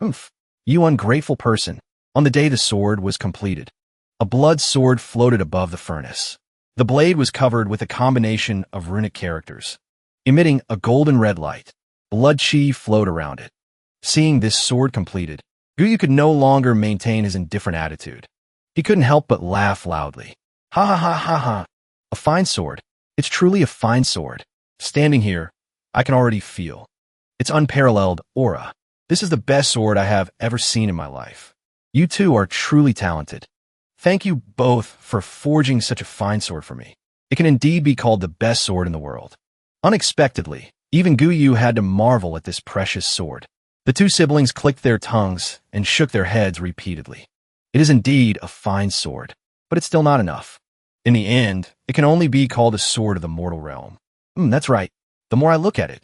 Oof, you ungrateful person." On the day the sword was completed, a blood sword floated above the furnace. The blade was covered with a combination of runic characters, emitting a golden red light. Blood chi flowed around it. Seeing this sword completed, Guyu could no longer maintain his indifferent attitude. He couldn't help but laugh loudly. "Ha ha ha ha ha. A fine sword. It's truly a fine sword. Standing here, I can already feel its unparalleled aura. This is the best sword I have ever seen in my life. You two are truly talented. Thank you both for forging such a fine sword for me. It can indeed be called the best sword in the world." Unexpectedly, even Guyu had to marvel at this precious sword. The two siblings clicked their tongues and shook their heads repeatedly. It is indeed a fine sword, but it's still not enough. In the end, it can only be called a sword of the mortal realm. That's right. The more I look at it,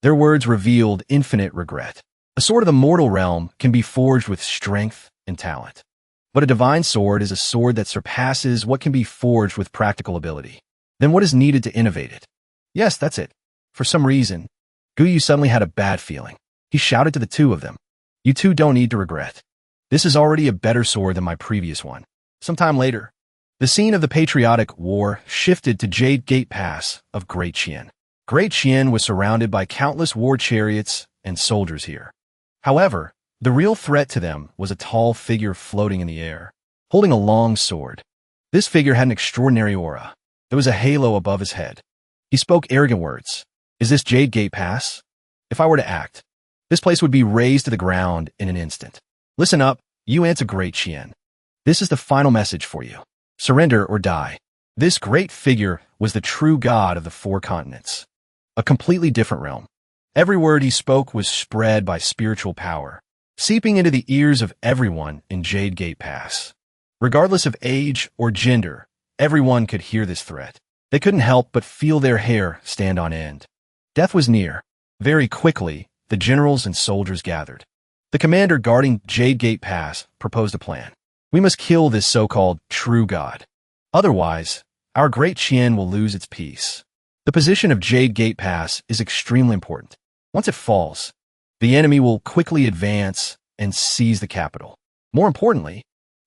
their words revealed infinite regret. A sword of the mortal realm can be forged with strength and talent. But a divine sword is a sword that surpasses what can be forged with practical ability. Then what is needed to innovate it? Yes, that's it. For some reason, Guyu suddenly had a bad feeling. He shouted to the two of them, "You two don't need to regret. This is already a better sword than my previous one." Sometime later, the scene of the patriotic war shifted to Jade Gate Pass of Great Qian. Great Qian was surrounded by countless war chariots and soldiers here. However, the real threat to them was a tall figure floating in the air, holding a long sword. This figure had an extraordinary aura. There was a halo above his head. He spoke arrogant words. "Is this Jade Gate Pass? If I were to act, this place would be razed to the ground in an instant. Listen up, you ants of Great Qian. This is the final message for you. Surrender or die." This great figure was the true god of the 4 continents. A completely different realm. Every word he spoke was spread by spiritual power, seeping into the ears of everyone in Jade Gate Pass. Regardless of age or gender, everyone could hear this threat. They couldn't help but feel their hair stand on end. Death was near. Very quickly, the generals and soldiers gathered. The commander guarding Jade Gate Pass proposed a plan. "We must kill this so-called true god. Otherwise, our Great Qian will lose its peace. The position of Jade Gate Pass is extremely important. Once it falls, The enemy will quickly advance and seize the capital. More importantly,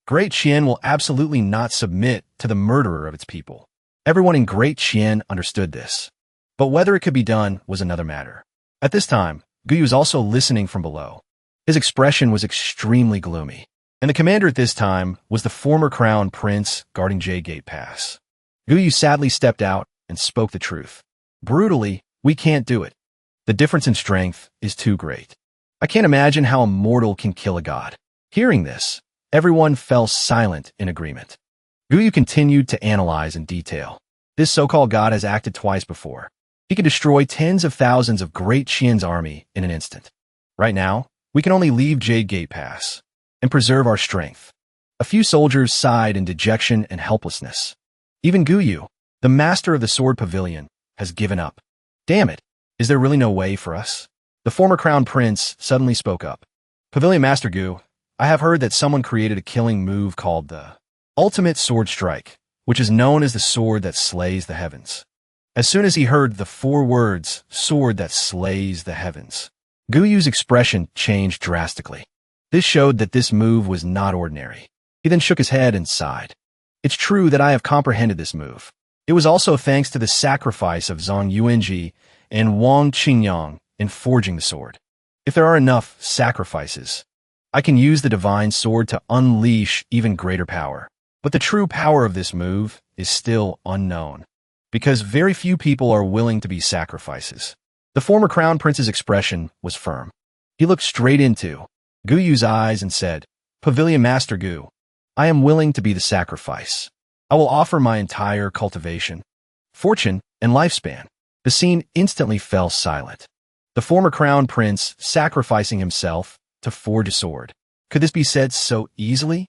Great Qian will absolutely not submit to the murderer of its people. Everyone in Great Qian understood this. But whether it could be done was another matter. At this time, Guyu was also listening from below. His expression was extremely gloomy. And the commander at this time was the former crown prince guarding Jade Gate Pass. Guyu sadly stepped out and spoke the truth. Brutally, we can't do it. The difference in strength is too great. I can't imagine how a mortal can kill a god. Hearing this, everyone fell silent in agreement. Guyu continued to analyze in detail. This so-called god has acted twice before. He can destroy tens of thousands of Great Qian's army in an instant. Right now, we can only leave Jade Gate Pass and preserve our strength. A few soldiers sighed in dejection and helplessness. Even Guyu, the master of the sword pavilion, has given up. Damn it, is there really no way for us? The former crown prince suddenly spoke up. Pavilion Master Gu, I have heard that someone created a killing move called the Ultimate Sword Strike, which is known as the sword that slays the heavens. As soon as he heard the 4 words, sword that slays the heavens, Guyu's expression changed drastically. This showed that this move was not ordinary. He then shook his head and sighed. It's true that I have comprehended this move. It was also thanks to the sacrifice of Zhang Yuanji and Wang Qingyang in forging the sword. If there are enough sacrifices, I can use the divine sword to unleash even greater power. But the true power of this move is still unknown, because very few people are willing to be sacrifices. The former crown prince's expression was firm. He looked straight into Guyu's eyes and said, Pavilion Master Gu, I am willing to be the sacrifice. I will offer my entire cultivation, fortune, and lifespan. The scene instantly fell silent. The former crown prince sacrificing himself to forge a sword. Could this be said so easily?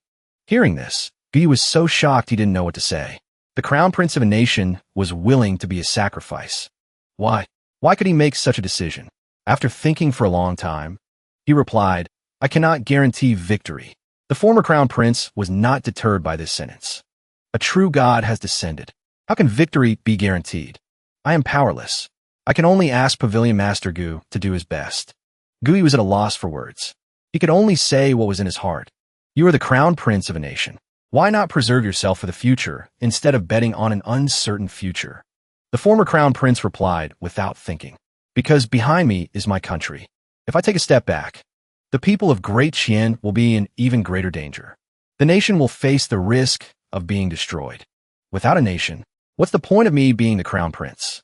Hearing this, Guyu was so shocked he didn't know what to say. The crown prince of a nation was willing to be a sacrifice. Why? Why could he make such a decision? After thinking for a long time, he replied, I cannot guarantee victory. The former crown prince was not deterred by this sentence. A true god has descended. How can victory be guaranteed? I am powerless. I can only ask Pavilion Master Gu to do his best. Guyu was at a loss for words. He could only say what was in his heart. You are the crown prince of a nation. Why not preserve yourself for the future instead of betting on an uncertain future? The former crown prince replied without thinking. Because behind me is my country. If I take a step back, the people of Great Qian will be in even greater danger. The nation will face the risk of being destroyed. Without a nation, what's the point of me being the crown prince?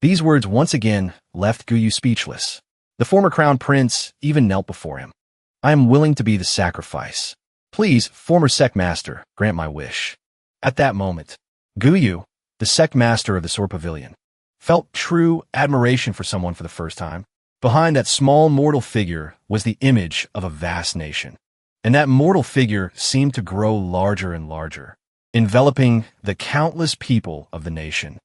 These words once again left Guyu speechless. The former crown prince even knelt before him. I am willing to be the sacrifice. Please, former sect master, grant my wish. At that moment, Guyu, the sect master of the sword pavilion, felt true admiration for someone for the first time. Behind that small mortal figure was the image of a vast nation. And that mortal figure seemed to grow larger and larger, enveloping the countless people of the nation,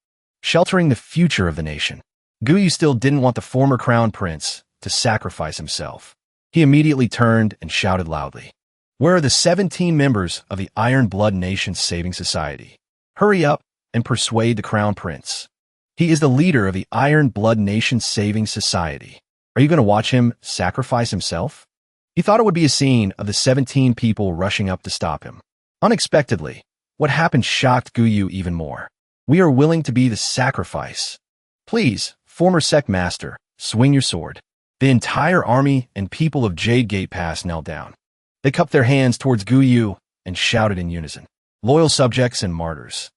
sheltering the future of the nation. Guyu still didn't want the former crown prince to sacrifice himself. He immediately turned and shouted loudly, Where are the 17 members of the Iron Blood Nation Saving Society? Hurry up and persuade the crown prince. He is the leader of the Iron Blood Nation Saving Society. Are you going to watch him sacrifice himself? He thought it would be a scene of the 17 people rushing up to stop him. Unexpectedly, what happened shocked Guyu even more. We are willing to be the sacrifice. Please, former sect master, swing your sword. The entire army and people of Jade Gate Pass knelt down. They cupped their hands towards Guyu and shouted in unison. Loyal subjects and martyrs.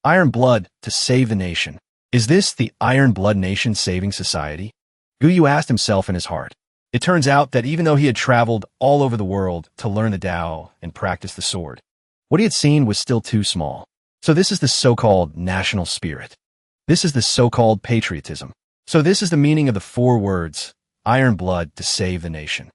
Iron blood to save the nation. Is this the Iron Blood Nation Saving Society? Guyu asked himself in his heart. It turns out that even though he had traveled all over the world to learn the Tao and practice the sword, what he had seen was still too small. So this is the so-called national spirit. This is the so-called patriotism. So this is the meaning of the 4 words, Iron blood to save the nation.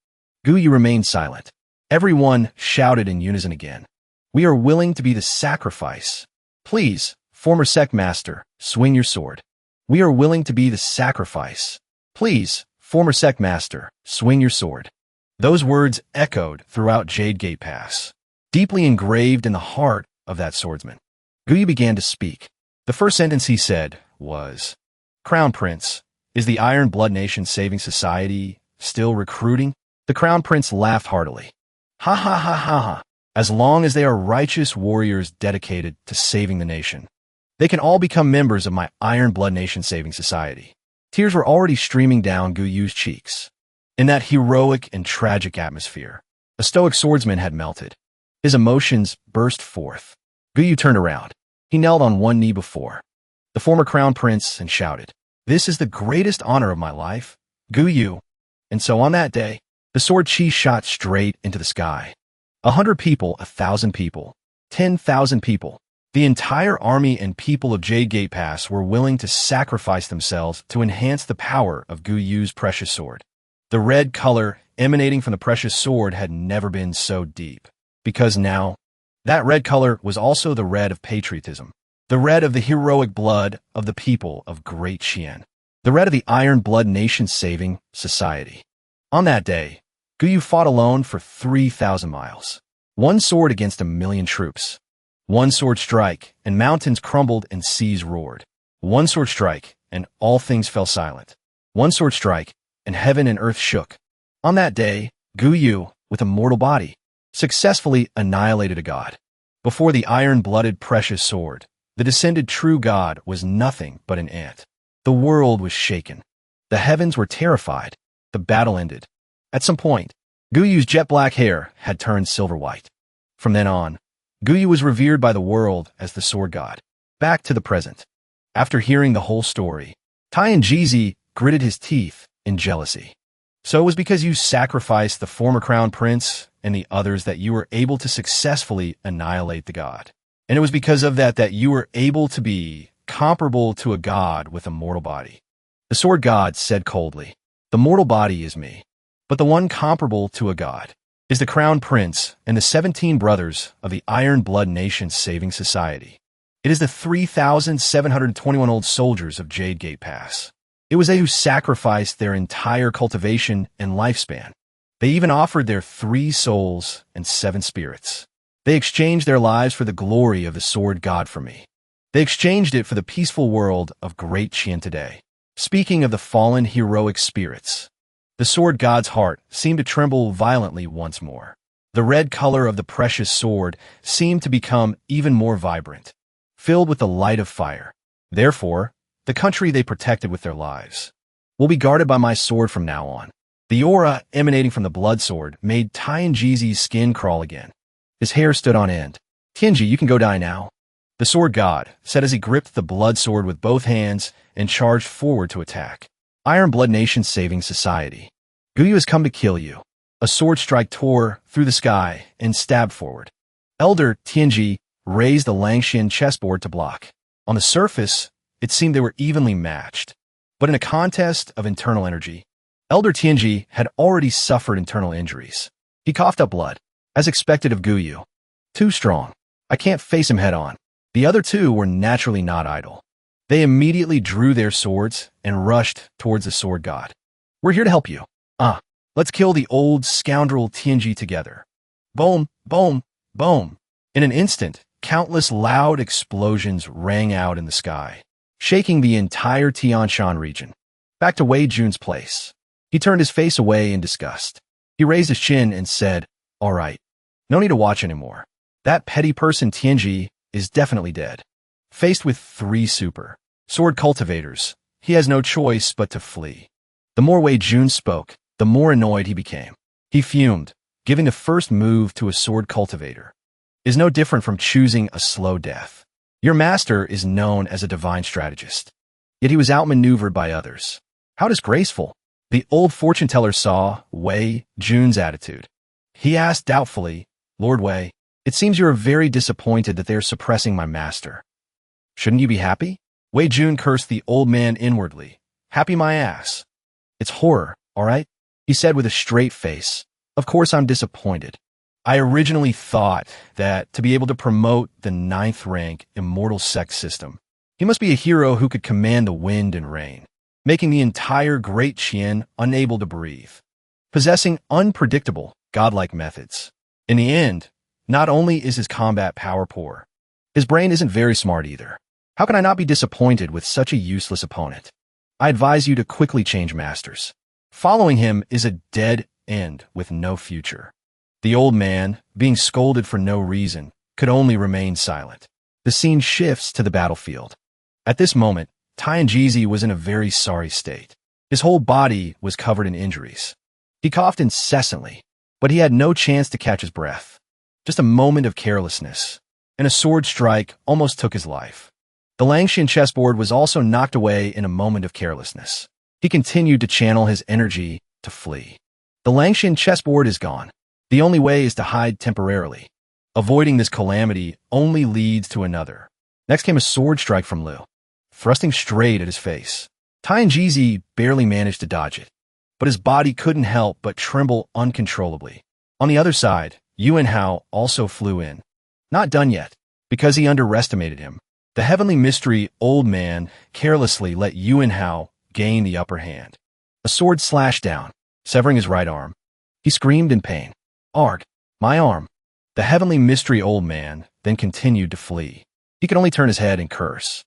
Guyu remained silent. Everyone shouted in unison again. We are willing to be the sacrifice. Please, former sect master, swing your sword. We are willing to be the sacrifice. Please, former sect master, swing your sword. Those words echoed throughout Jade Gate Pass, deeply engraved in the heart of that swordsman. Guyu began to speak. The first sentence he said was, Crown Prince, is the Iron Blood Nation Saving Society still recruiting? The Crown Prince laughed heartily. Ha ha ha ha ha. As long as they are righteous warriors dedicated to saving the nation, they can all become members of my Iron Blood Nation Saving Society. Tears were already streaming down Guyu's cheeks. In that heroic and tragic atmosphere, a stoic swordsman had melted. His emotions burst forth. Guyu turned around. He knelt on one knee before the former crown prince and shouted, "This is the greatest honor of my life, Guyu." And so on that day, the sword chi shot straight into the sky. 100 people, 1,000 people, 10,000 people. The entire army and people of Jade Gate Pass were willing to sacrifice themselves to enhance the power of Guyu's precious sword. The red color emanating from the precious sword had never been so deep, because now, that red color was also the red of patriotism, the red of the heroic blood of the people of Great Xian, the red of the Iron Blood Nation Saving Society. On that day, Guyu fought alone for 3,000 miles. One sword against 1,000,000 troops. One sword strike, and mountains crumbled and seas roared. One sword strike, and all things fell silent. One sword strike, and heaven and earth shook. On that day, Guyu, with a mortal body, successfully annihilated a god. Before the iron-blooded precious sword, the descended true god was nothing but an ant. The world was shaken. The heavens were terrified. The battle ended. At some point, Guyu's jet-black hair had turned silver-white. From then on, Guyu was revered by the world as the sword god. Back to the present. After hearing the whole story, Taiyan Jizi gritted his teeth in jealousy. So it was because you sacrificed the former crown prince and the others that you were able to successfully annihilate the god. And it was because of that you were able to be comparable to a god with a mortal body. The sword god said coldly, "The mortal body is me, but the one comparable to a god is the crown prince and the 17 brothers of the Iron Blood Nation Saving Society. It is the 3,721 old soldiers of Jade Gate Pass. It was they who sacrificed their entire cultivation and lifespan. They even offered their 3 souls and 7 spirits. They exchanged their lives for the glory of the sword god for me. They exchanged it for the peaceful world of Great Qian today." Speaking of the fallen heroic spirits, the sword god's heart seemed to tremble violently once more. The red color of the precious sword seemed to become even more vibrant, filled with the light of fire. Therefore, the country they protected with their lives will be guarded by my sword from now on. The aura emanating from the blood sword made Taiyan Jizi's skin crawl again. His hair stood on end. "Tianji, you can go die now," the sword god said as he gripped the blood sword with both hands and charged forward to attack. Iron Blood Nation Saving Society. Guyu has come to kill you. A sword strike tore through the sky and stabbed forward. Elder Tianji raised the Langxian chessboard to block. On the surface, it seemed they were evenly matched. But in a contest of internal energy, Elder Tianji had already suffered internal injuries. He coughed up blood, as expected of Guyu. "Too strong. I can't face him head-on." The other two were naturally not idle. They immediately drew their swords and rushed towards the sword god. "We're here to help you. Let's kill the old scoundrel Tianji together." Boom, boom, boom. In an instant, countless loud explosions rang out in the sky, shaking the entire Tianshan region. Back to Wei Jun's place. He turned his face away in disgust. He raised his chin and said, "All right, no need to watch anymore. That petty person Tianji is definitely dead." Faced with 3 super sword cultivators, he has no choice but to flee. The more Wei Jun spoke, the more annoyed he became. He fumed. Giving the first move to a sword cultivator is no different from choosing a slow death. Your master is known as a divine strategist, yet he was outmaneuvered by others. How disgraceful. The old fortune teller saw Wei Jun's attitude. He asked doubtfully, "Lord Wei, it seems you are very disappointed that they are suppressing my master. Shouldn't you be happy?" Wei Jun cursed the old man inwardly. "Happy my ass. It's horror, all right?" he said with a straight face. "Of course I'm disappointed. I originally thought that to be able to promote the 9th rank immortal sex system, he must be a hero who could command the wind and rain, making the entire Great Qian unable to breathe, possessing unpredictable, godlike methods. In the end, not only is his combat power poor, his brain isn't very smart either. How can I not be disappointed with such a useless opponent? I advise you to quickly change masters. Following him is a dead end with no future. The old man, being scolded for no reason, could only remain silent. The scene shifts to the battlefield. At this moment, Tianjizi was in a very sorry state. His whole body was covered in injuries. He coughed incessantly, but he had no chance to catch his breath. Just a moment of carelessness, and a sword strike almost took his life. The Langxian chessboard was also knocked away in a moment of carelessness. He continued to channel his energy to flee. The Langxian chessboard is gone. The only way is to hide temporarily. Avoiding this calamity only leads to another. Next came a sword strike from Liu, thrusting straight at his face. Tianjizi barely managed to dodge it, but his body couldn't help but tremble uncontrollably. On the other side, Yuan Hao also flew in. Not done yet, because he underestimated him. The heavenly mystery old man carelessly let Yuan Hao gain the upper hand. A sword slashed down, severing his right arm. He screamed in pain. "Arg, my arm." The heavenly mystery old man then continued to flee. He could only turn his head and curse.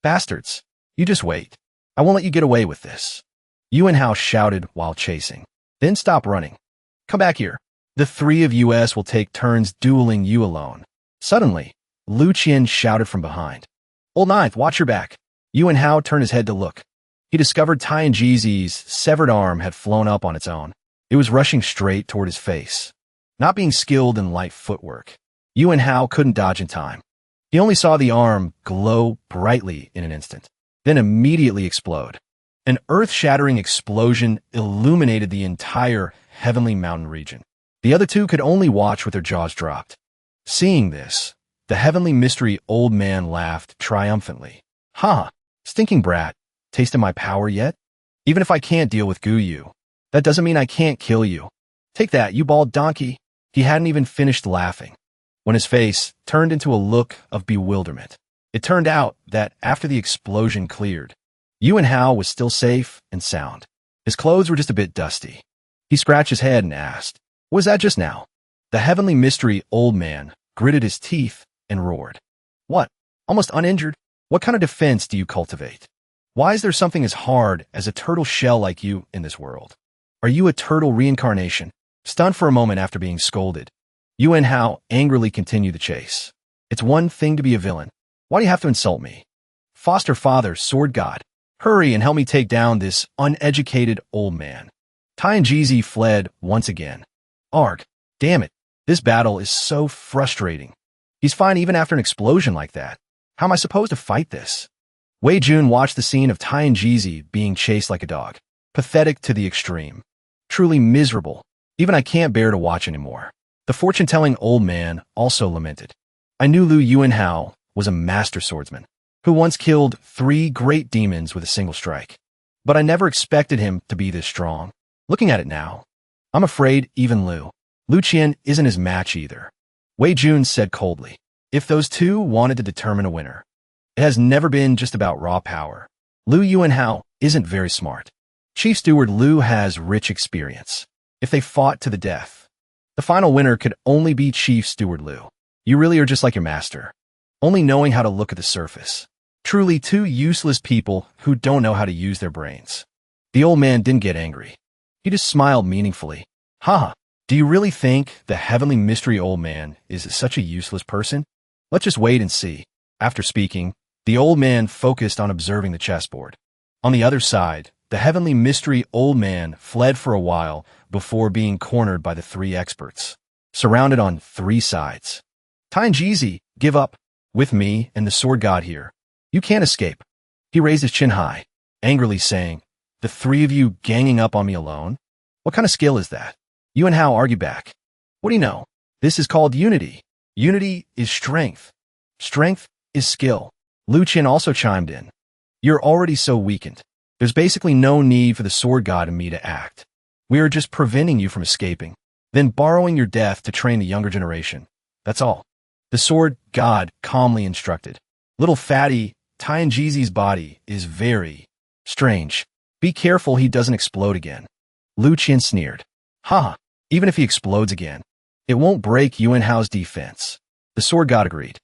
"Bastards, you just wait. I won't let you get away with this." Yuan Hao shouted while chasing. "Then stop running. Come back here. The three of us will take turns dueling you alone." Suddenly, Lu Qian shouted from behind. "Old Ninth, watch your back." Yuan Hao turned his head to look. He discovered Tianjizi's severed arm had flown up on its own. It was rushing straight toward his face. Not being skilled in light footwork, Yuan Hao couldn't dodge in time. He only saw the arm glow brightly in an instant, then immediately explode. An earth-shattering explosion illuminated the entire heavenly mountain region. The other two could only watch with their jaws dropped. Seeing this, the heavenly mystery old man laughed triumphantly. "Ha! Stinking brat, tasted my power yet? Even if I can't deal with Guyu, that doesn't mean I can't kill you. Take that, you bald donkey." He hadn't even finished laughing when his face turned into a look of bewilderment. It turned out that after the explosion cleared, Yuan Hao was still safe and sound. His clothes were just a bit dusty. He scratched his head and asked, "Was that just now?" The heavenly mystery old man gritted his teeth and roared. "What? Almost uninjured? What kind of defense do you cultivate? Why is there something as hard as a turtle shell like you in this world? Are you a turtle reincarnation?" Stunned for a moment after being scolded, Yuan Hao angrily continued the chase. "It's one thing to be a villain. Why do you have to insult me? Foster father, sword god, hurry and help me take down this uneducated old man." Tianjizi fled once again. "Arg, damn it, this battle is so frustrating. He's fine even after an explosion like that. How am I supposed to fight this?" Wei Jun watched the scene of Tianjizi being chased like a dog. Pathetic to the extreme. Truly miserable. Even I can't bear to watch anymore. The fortune-telling old man also lamented. "I knew Lu Yuan Hao was a master swordsman, who once killed 3 great demons with a single strike. But I never expected him to be this strong. Looking at it now, I'm afraid even Lu Qian isn't his match either." Wei Jun said coldly. If those two wanted to determine a winner, it has never been just about raw power. Lu Yuan Hao isn't very smart. Chief Steward Lu has rich experience. If they fought to the death, the final winner could only be Chief Steward Lu. You really are just like your master, only knowing how to look at the surface. Truly two useless people who don't know how to use their brains. The old man didn't get angry. He just smiled meaningfully. "Haha, do you really think the heavenly mystery old man is such a useless person? Let's just wait and see." After speaking, the old man focused on observing the chessboard. On the other side, the heavenly mystery old man fled for a while before being cornered by the 3 experts, surrounded on 3 sides. "Tianjizi, give up. With me and the sword god here, you can't escape." He raised his chin high, angrily saying, "The 3 of you ganging up on me alone? What kind of skill is that?" Yuan Hao argued back. "What do you know? This is called unity. Unity is strength. Strength is skill." Lu Qian also chimed in. "You're already so weakened. There's basically no need for the sword god and me to act. We are just preventing you from escaping, then borrowing your death to train the younger generation. That's all." The sword god calmly instructed. "Little fatty, Tianjizi's body is very strange. Be careful he doesn't explode again." Lu Qian sneered. "Ha, even if he explodes again, it won't break Yuan Hao's defense." The sword god agreed.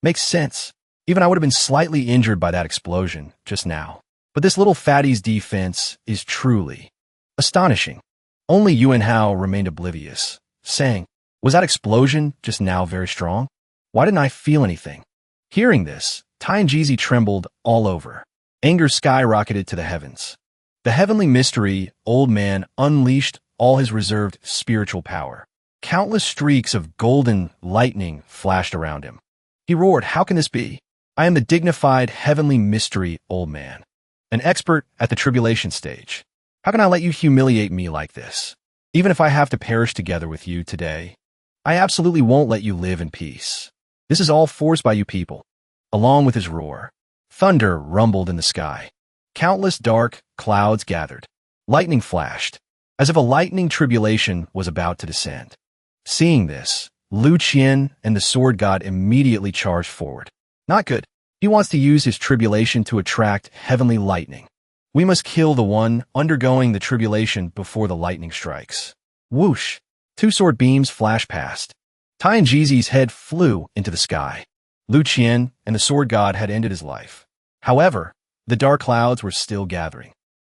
"Makes sense. Even I would have been slightly injured by that explosion just now. But this little fatty's defense is truly Astonishing. Only Yuan Hao remained oblivious, saying, "Was that explosion just now very strong? Why didn't I feel anything?" Hearing this, Tianjizi trembled all over. Anger skyrocketed to the heavens. The heavenly mystery, old man, unleashed all his reserved spiritual power. Countless streaks of golden lightning flashed around him. He roared, "How can this be? I am the dignified heavenly mystery, old man, an expert at the tribulation stage. How can I let you humiliate me like this? Even if I have to perish together with you today, I absolutely won't let you live in peace. This is all forced by you people." Along with his roar, thunder rumbled in the sky. Countless dark clouds gathered. Lightning flashed, as if a lightning tribulation was about to descend. Seeing this, Lu Qian and the sword god immediately charged forward. Not good. He wants to use his tribulation to attract heavenly lightning. We must kill the one undergoing the tribulation before the lightning strikes. Whoosh! Two sword beams flashed past. Tianjizi's head flew into the sky. Lu Qian and the sword god had ended his life. However, the dark clouds were still gathering.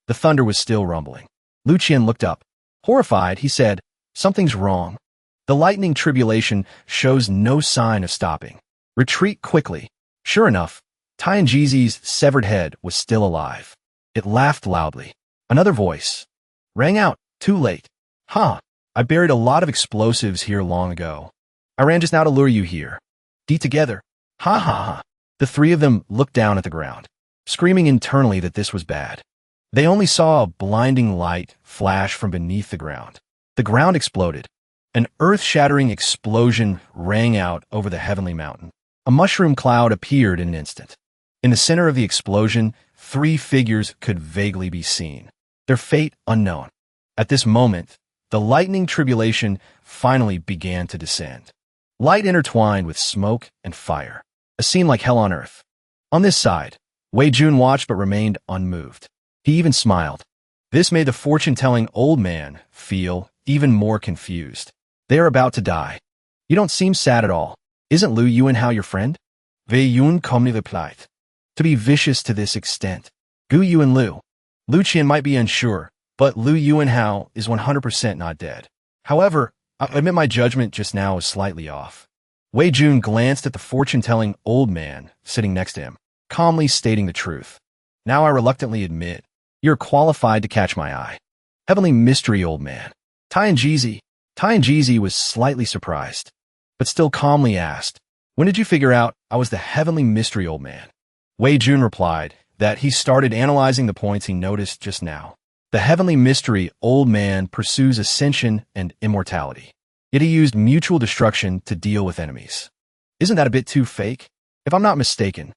The thunder was still rumbling. Lu Qian looked up. Horrified, he said, "Something's wrong. The lightning tribulation shows no sign of stopping. Retreat quickly." Sure enough, Tianjizi's severed head was still alive. It laughed loudly. Another voice rang out, "Too late. Huh, I buried a lot of explosives here long ago. I ran just now to lure you here. Together. Ha ha ha." The three of them looked down at the ground, screaming internally that this was bad. They only saw a blinding light flash from beneath the ground. The ground exploded. An earth-shattering explosion rang out over the heavenly mountain. A mushroom cloud appeared in an instant. In the center of the explosion, three figures could vaguely be seen, their fate unknown. At this moment, the lightning tribulation finally began to descend. Light intertwined with smoke and fire, a scene like hell on earth. On this side, Wei Jun watched but remained unmoved. He even smiled. This made the fortune-telling old man feel even more confused. They are about to die. You don't seem sad at all. Isn't Lu Yuanhao your friend? Wei Yun calmly replied. To be vicious to this extent. Gu Yuan Lu. Lu Qian might be unsure, but Lu Yuanhao is 100% not dead. However, I admit my judgment just now is slightly off. Wei Jun glanced at the fortune-telling old man sitting next to him, calmly stating the truth. Now I reluctantly admit, you're qualified to catch my eye. Heavenly mystery, old man. Tianjizi was slightly surprised, but still calmly asked, when did you figure out I was the heavenly mystery, old man? Wei Jun replied that he started analyzing the points he noticed just now. The heavenly mystery, old man, pursues ascension and immortality. Yet he used mutual destruction to deal with enemies. Isn't that a bit too fake? If I'm not mistaken,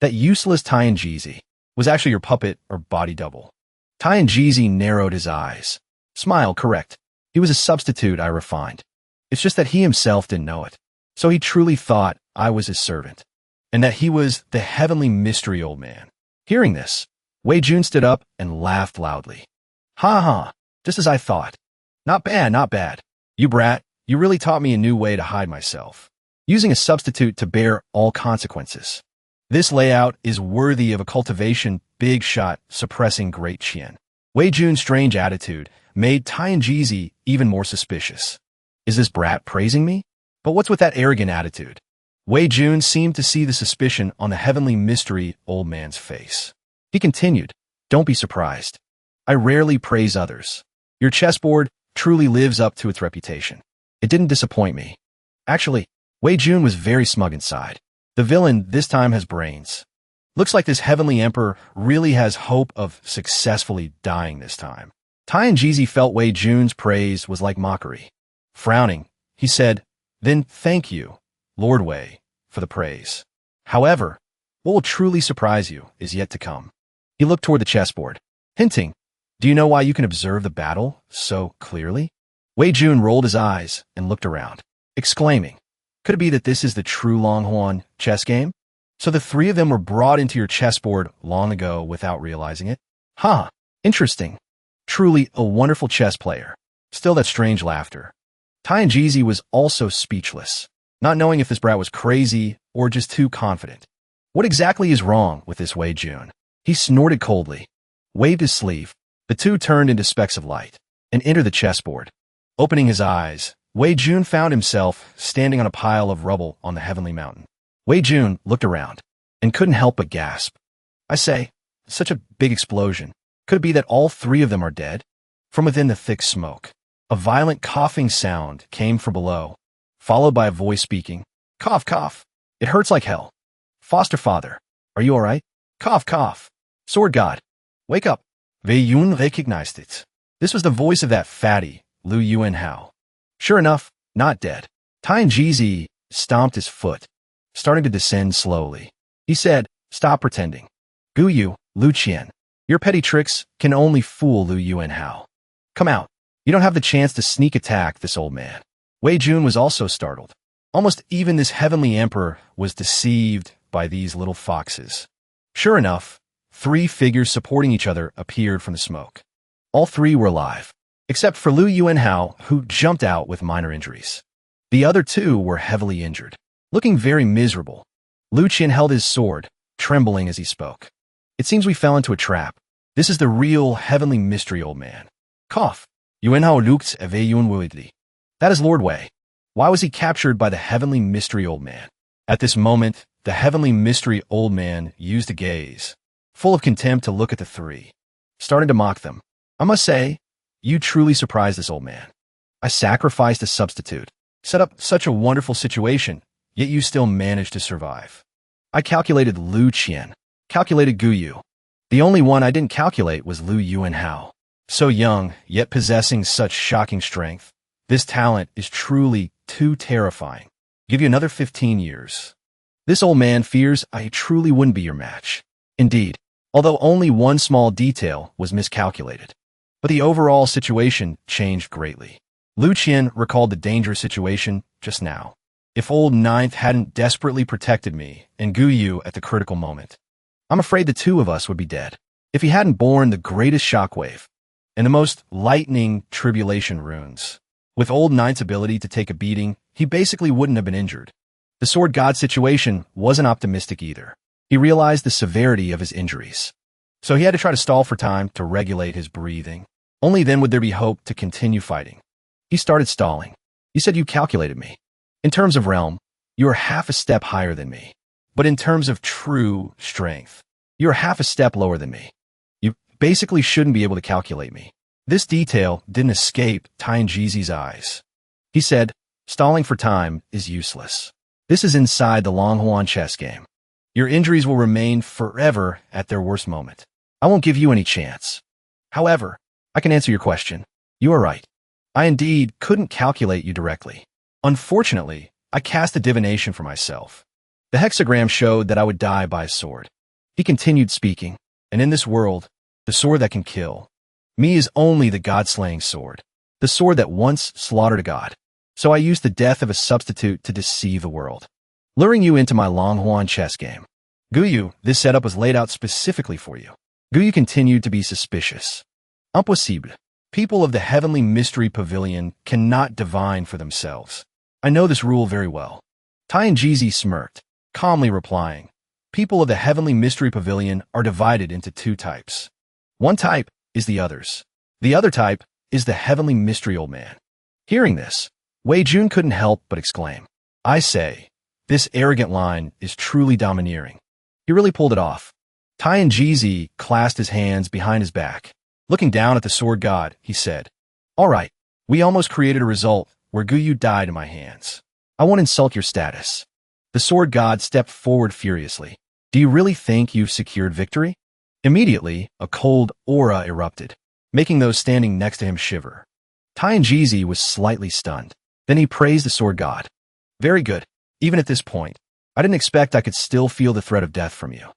that useless Tianjizi was actually your puppet or body double. Tianjizi narrowed his eyes. Smile, correct. He was a substitute I refined. It's just that he himself didn't know it. So he truly thought I was his servant, and that he was the heavenly mystery, old man. Hearing this, Wei Jun stood up and laughed loudly. Ha ha, just as I thought. Not bad, not bad. You brat, you really taught me a new way to hide myself, using a substitute to bear all consequences. This layout is worthy of a cultivation big shot suppressing great Qian. Wei Jun's strange attitude made Tianjizi even more suspicious. Is this brat praising me? But what's with that arrogant attitude? Wei Jun seemed to see the suspicion on the heavenly mystery old man's face. He continued, don't be surprised. I rarely praise others. Your chessboard truly lives up to its reputation. It didn't disappoint me. Actually, Wei Jun was very smug inside. The villain this time has brains. Looks like this heavenly emperor really has hope of successfully dying this time. Tianjizi felt Wei Jun's praise was like mockery. Frowning, he said, then thank you, Lord Wei, for the praise. However, what will truly surprise you is yet to come. He looked toward the chessboard, hinting, do you know why you can observe the battle so clearly? Wei Jun rolled his eyes and looked around, exclaiming, could it be that this is the true Longhorn chess game? So the three of them were brought into your chessboard long ago without realizing it? Huh, interesting. Truly a wonderful chess player. Still that strange laughter. Tianjizi was also speechless, not knowing if this brat was crazy or just too confident. What exactly is wrong with this Wei Jun? He snorted coldly, waved his sleeve. The two turned into specks of light and entered the chessboard. Opening his eyes, Wei Jun found himself standing on a pile of rubble on the heavenly mountain. Wei Jun looked around and couldn't help but gasp. I say, such a big explosion. Could it be that all three of them are dead? From within the thick smoke, a violent coughing sound came from below, followed by a voice speaking. Cough, cough. It hurts like hell. Foster father, are you all right? Cough, cough. Sword god, wake up. Wei Yun recognized it. This was the voice of that fatty, Lu Yuanhao. Sure enough, not dead. Tien Jizi stomped his foot, starting to descend slowly. He said, stop pretending. Gu Yu, Lu Qian, your petty tricks can only fool Lu Yuanhao. Come out. You don't have the chance to sneak attack this old man. Wei Jun was also startled. Almost even this heavenly emperor was deceived by these little foxes. Sure enough, three figures supporting each other appeared from the smoke. All three were alive, except for Lu Yuanhao, who jumped out with minor injuries. The other two were heavily injured, looking very miserable. Lu Qian held his sword, trembling as he spoke. It seems we fell into a trap. This is the real heavenly mystery, old man. Cough. Yuanhao looked at Wei Yun worriedly. That is Lord Wei. Why was he captured by the heavenly mystery old man? At this moment, the heavenly mystery old man used a gaze, full of contempt, to look at the three, starting to mock them. I must say, you truly surprised this old man. I sacrificed a substitute, set up such a wonderful situation, yet you still managed to survive. I calculated Lu Qian, calculated Gu Yu. The only one I didn't calculate was Lu Yuanhao. So young, yet possessing such shocking strength. This talent is truly too terrifying. Give you another 15 years. This old man fears I truly wouldn't be your match. Indeed, although only one small detail was miscalculated. But the overall situation changed greatly. Lu Qian recalled the dangerous situation just now. If old Ninth hadn't desperately protected me and Gu Yu at the critical moment, I'm afraid the two of us would be dead. If he hadn't borne the greatest shockwave and the most lightning tribulation runes, with old Ninth's ability to take a beating, he basically wouldn't have been injured. The sword god situation wasn't optimistic either. He realized the severity of his injuries, so he had to try to stall for time to regulate his breathing. Only then would there be hope to continue fighting. He started stalling. You said you calculated me. In terms of realm, you are half a step higher than me. But in terms of true strength, you are half a step lower than me. You basically shouldn't be able to calculate me. This detail didn't escape Tien Jizi's eyes. He said, stalling for time is useless. This is inside the Longhorn chess game. Your injuries will remain forever at their worst moment. I won't give you any chance. However, I can answer your question. You are right. I indeed couldn't calculate you directly. Unfortunately, I cast a divination for myself. The hexagram showed that I would die by a sword. He continued speaking, and in this world, the sword that can kill me is only the god-slaying sword, the sword that once slaughtered a god. So I used the death of a substitute to deceive the world, luring you into my Longhorn chess game. Gu Yu, this setup was laid out specifically for you. Gu Yu continued to be suspicious. Impossible. People of the heavenly mystery pavilion cannot divine for themselves. I know this rule very well. Tien Jizi smirked, calmly replying, people of the heavenly mystery pavilion are divided into two types. One type is the others. The other type is the heavenly mystery old man. Hearing this, Wei Jun couldn't help but exclaim, I say, this arrogant line is truly domineering. He really pulled it off. Tien Jizi clasped his hands behind his back. Looking down at the sword god, he said, all right, we almost created a result where Gu Yu died in my hands. I won't insult your status. The sword god stepped forward furiously. Do you really think you've secured victory? Immediately, a cold aura erupted, making those standing next to him shiver. Tien Jizi was slightly stunned. Then he praised the sword god. Very good. Even at this point, I didn't expect I could still feel the threat of death from you.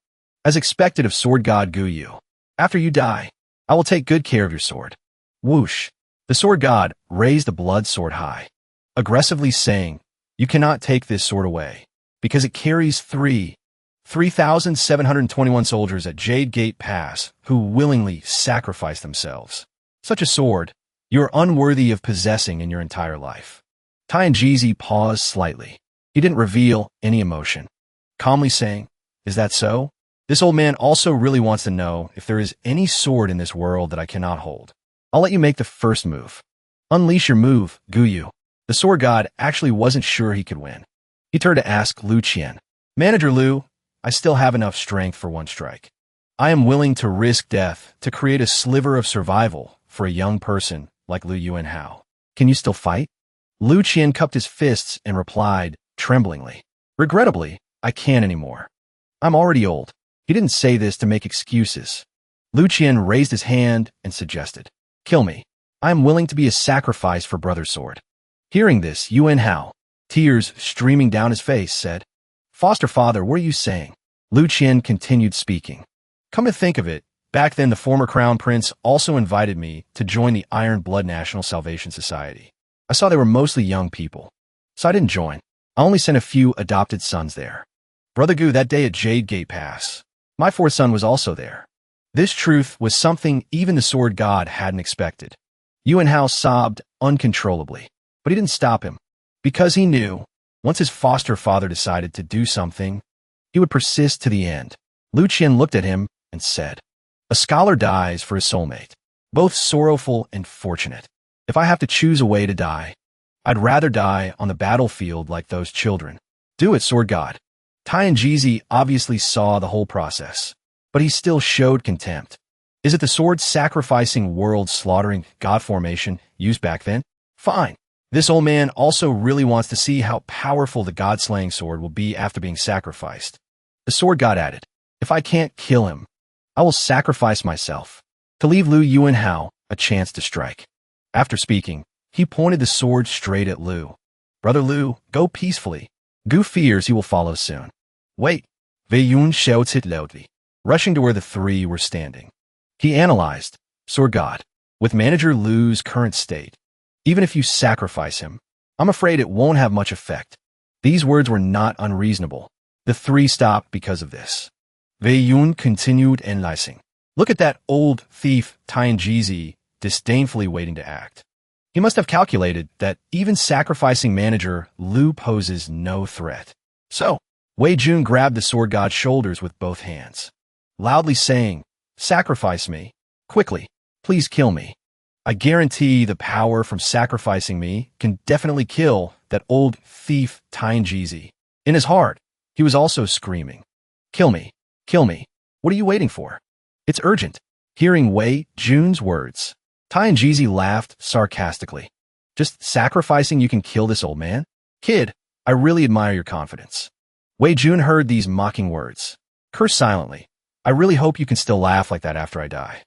As expected of sword god Gu Yu, after you die, I will take good care of your sword. Whoosh. The sword god raised the blood sword high, aggressively saying, you cannot take this sword away, because it carries 3,721 soldiers at Jade Gate Pass who willingly sacrifice themselves. Such a sword, you are unworthy of possessing in your entire life. Tien Jizi paused slightly. He didn't reveal any emotion, calmly saying, is that so? This old man also really wants to know if there is any sword in this world that I cannot hold. I'll let you make the first move. Unleash your move, Guyu. The sword god actually wasn't sure he could win. He turned to ask Lu Qian. Manager Lu, I still have enough strength for one strike. I am willing to risk death to create a sliver of survival for a young person like Lu Yuanhao. Can you still fight? Lu Qian cupped his fists and replied, tremblingly. Regrettably, I can't anymore. I'm already old. He didn't say this to make excuses. Lu Qian raised his hand and suggested, kill me. I am willing to be a sacrifice for Brother's sword. Hearing this, Yuanhao, tears streaming down his face, said, Foster father, what are you saying? Lu Qian continued speaking. Come to think of it, back then the former crown prince also invited me to join the Iron Blood National Salvation Society. I saw they were mostly young people, so I didn't join. I only sent a few adopted sons there. Brother Gu, that day at Jade Gate Pass, my fourth son was also there. This truth was something even the sword god hadn't expected. Yuanhao sobbed uncontrollably, but he didn't stop him, because he knew, once his foster father decided to do something, he would persist to the end. Lu Qian looked at him and said, a scholar dies for his soulmate, both sorrowful and fortunate. If I have to choose a way to die, I'd rather die on the battlefield like those children. Do it, sword god. Tianjizi obviously saw the whole process, but he still showed contempt. Is it the sword-sacrificing, world-slaughtering god formation used back then? Fine. This old man also really wants to see how powerful the god-slaying sword will be after being sacrificed. The sword god added, if I can't kill him, I will sacrifice myself to leave Lu Yuanhao a chance to strike. After speaking, he pointed the sword straight at Lu. Brother Lu, go peacefully. Gu fears he will follow soon. Wait. Wei Yun shouted loudly, rushing to where the three were standing. He analyzed, sword god, with manager Lu's current state. Even if you sacrifice him, I'm afraid it won't have much effect. These words were not unreasonable. The three stopped because of this. Wei Yun continued analyzing. Look at that old thief Tianjizi disdainfully waiting to act. He must have calculated that even sacrificing manager Lu poses no threat. So, Wei Jun grabbed the sword god's shoulders with both hands, loudly saying, sacrifice me. Quickly, please kill me. I guarantee the power from sacrificing me can definitely kill that old thief Tianjizi. In his heart, he was also screaming, kill me, kill me. What are you waiting for? It's urgent. Hearing Wei Jun's words, Tianjizi laughed sarcastically. Just sacrificing you can kill this old man? Kid, I really admire your confidence. Wei Jun heard these mocking words, cursed silently. I really hope you can still laugh like that after I die.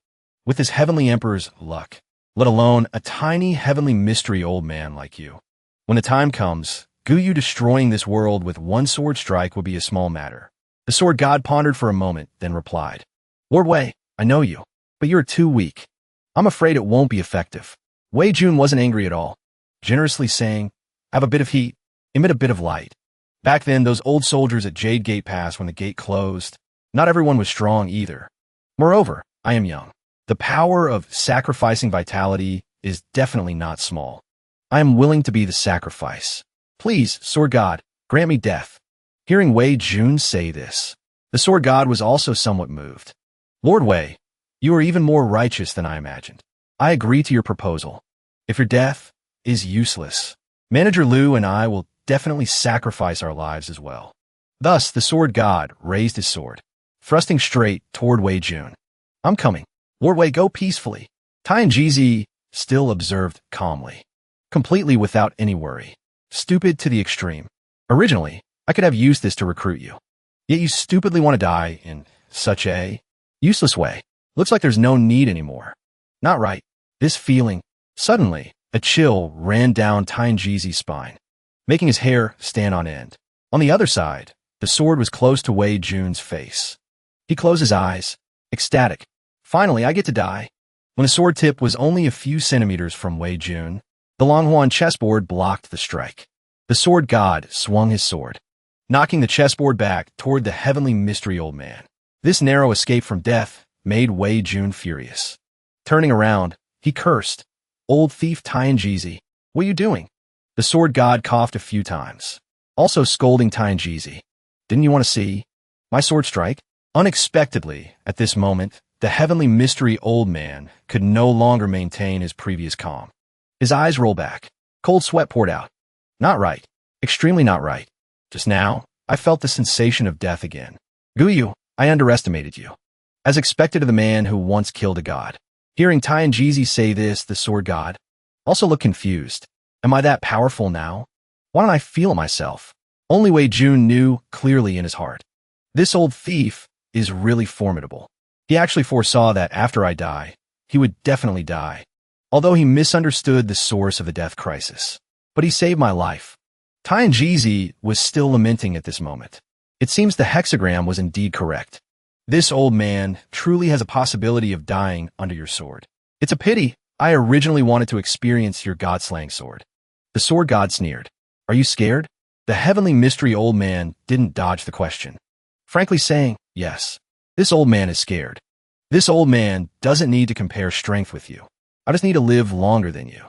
With this heavenly emperor's luck, let alone a tiny heavenly mystery old man like you. When the time comes, Guyu destroying this world with one sword strike would be a small matter. The sword god pondered for a moment, then replied, Lord Wei, I know you, but you're too weak. I'm afraid it won't be effective. Wei Jun wasn't angry at all, generously saying, have a bit of heat, emit a bit of light. Back then, those old soldiers at Jade Gate Pass when the gate closed, not everyone was strong either. Moreover, I am young. The power of sacrificing vitality is definitely not small. I am willing to be the sacrifice. Please, sword god, grant me death. Hearing Wei Jun say this, the sword god was also somewhat moved. Lord Wei, you are even more righteous than I imagined. I agree to your proposal. If your death is useless, Manager Lu and I will definitely sacrifice our lives as well. Thus, the sword god raised his sword, thrusting straight toward Wei Jun. I'm coming. Lord Wei, go peacefully. Tianjizi still observed calmly, completely without any worry. Stupid to the extreme. Originally, I could have used this to recruit you. Yet you stupidly want to die in such a useless way. Looks like there's no need anymore. Not right. This feeling. Suddenly, a chill ran down Tianjizi's spine, making his hair stand on end. On the other side, the sword was close to Wei Jun's face. He closed his eyes, ecstatic. Finally, I get to die. When the sword tip was only a few centimeters from Wei Jun, the Longhuan chessboard blocked the strike. The sword god swung his sword, knocking the chessboard back toward the heavenly mystery old man. This narrow escape from death made Wei Jun furious. Turning around, he cursed, Old thief Tianjizi, what are you doing? The sword god coughed a few times, also scolding Tianjizi. Didn't you want to see my sword strike? Unexpectedly, at this moment, the heavenly mystery old man could no longer maintain his previous calm. His eyes rolled back. Cold sweat poured out. Not right. Extremely not right. Just now, I felt the sensation of death again. Guyu, I underestimated you. As expected of the man who once killed a god. Hearing Tianjizi say this, the sword god, also looked confused. Am I that powerful now? Why don't I feel it myself? Only Wei Jun knew clearly in his heart. This old thief is really formidable. He actually foresaw that after I die, he would definitely die. Although he misunderstood the source of the death crisis. But he saved my life. Tianjizi was still lamenting at this moment. It seems the hexagram was indeed correct. This old man truly has a possibility of dying under your sword. It's a pity. I originally wanted to experience your god-slaying sword. The sword god sneered. Are you scared? The heavenly mystery old man didn't dodge the question. Frankly saying, yes. This old man is scared. This old man doesn't need to compare strength with you. I just need to live longer than you.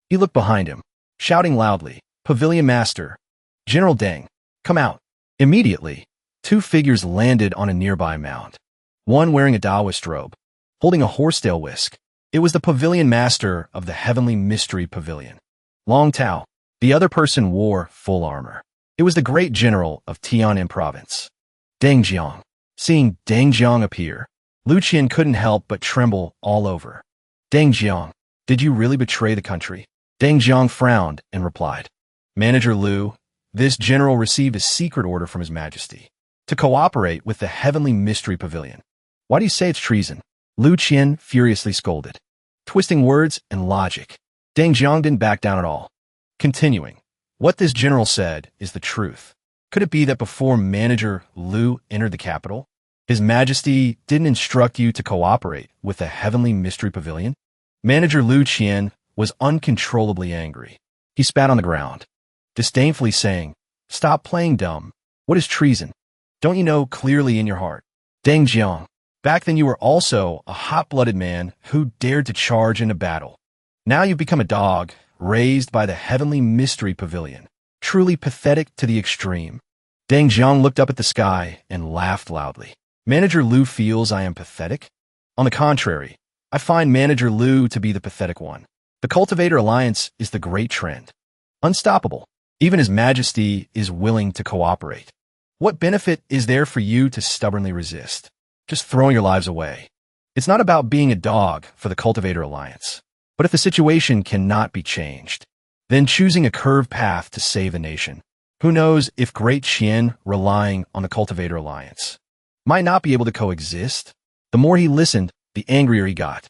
He looked behind him, shouting loudly, Pavilion Master, General Deng, come out. Immediately, two figures landed on a nearby mound. One wearing a Taoist robe, holding a horsetail whisk. It was the Pavilion Master of the Heavenly Mystery Pavilion. Long Tao. The other person wore full armor. It was the great general of Tianan Province. Deng Jiang. Seeing Deng Jiang appear, Lu Qian couldn't help but tremble all over. Deng Jiang, did you really betray the country? Deng Jiang frowned and replied, Manager Lu, this general received a secret order from His Majesty to cooperate with the Heavenly Mystery Pavilion. Why do you say it's treason? Lu Qian furiously scolded. Twisting words and logic. Deng Jiang didn't back down at all. Continuing, what this general said is the truth. Could it be that before Manager Lu entered the capital, His Majesty didn't instruct you to cooperate with the Heavenly Mystery Pavilion? Manager Lu Qian was uncontrollably angry. He spat on the ground, disdainfully saying, Stop playing dumb. What is treason? Don't you know clearly in your heart? Deng Jiang, back then you were also a hot-blooded man who dared to charge into battle. Now you've become a dog, raised by the Heavenly Mystery Pavilion. Truly pathetic to the extreme. Deng Jiang looked up at the sky and laughed loudly. Manager Lu feels I am pathetic? On the contrary, I find Manager Lu to be the pathetic one. The Cultivator Alliance is the great trend. Unstoppable. Even His Majesty is willing to cooperate. What benefit is there for you to stubbornly resist? Just throwing your lives away. It's not about being a dog for the Cultivator Alliance. But if the situation cannot be changed, then choosing a curved path to save the nation. Who knows if Great Qian, relying on the Cultivator Alliance, might not be able to coexist? The more he listened, the angrier he got.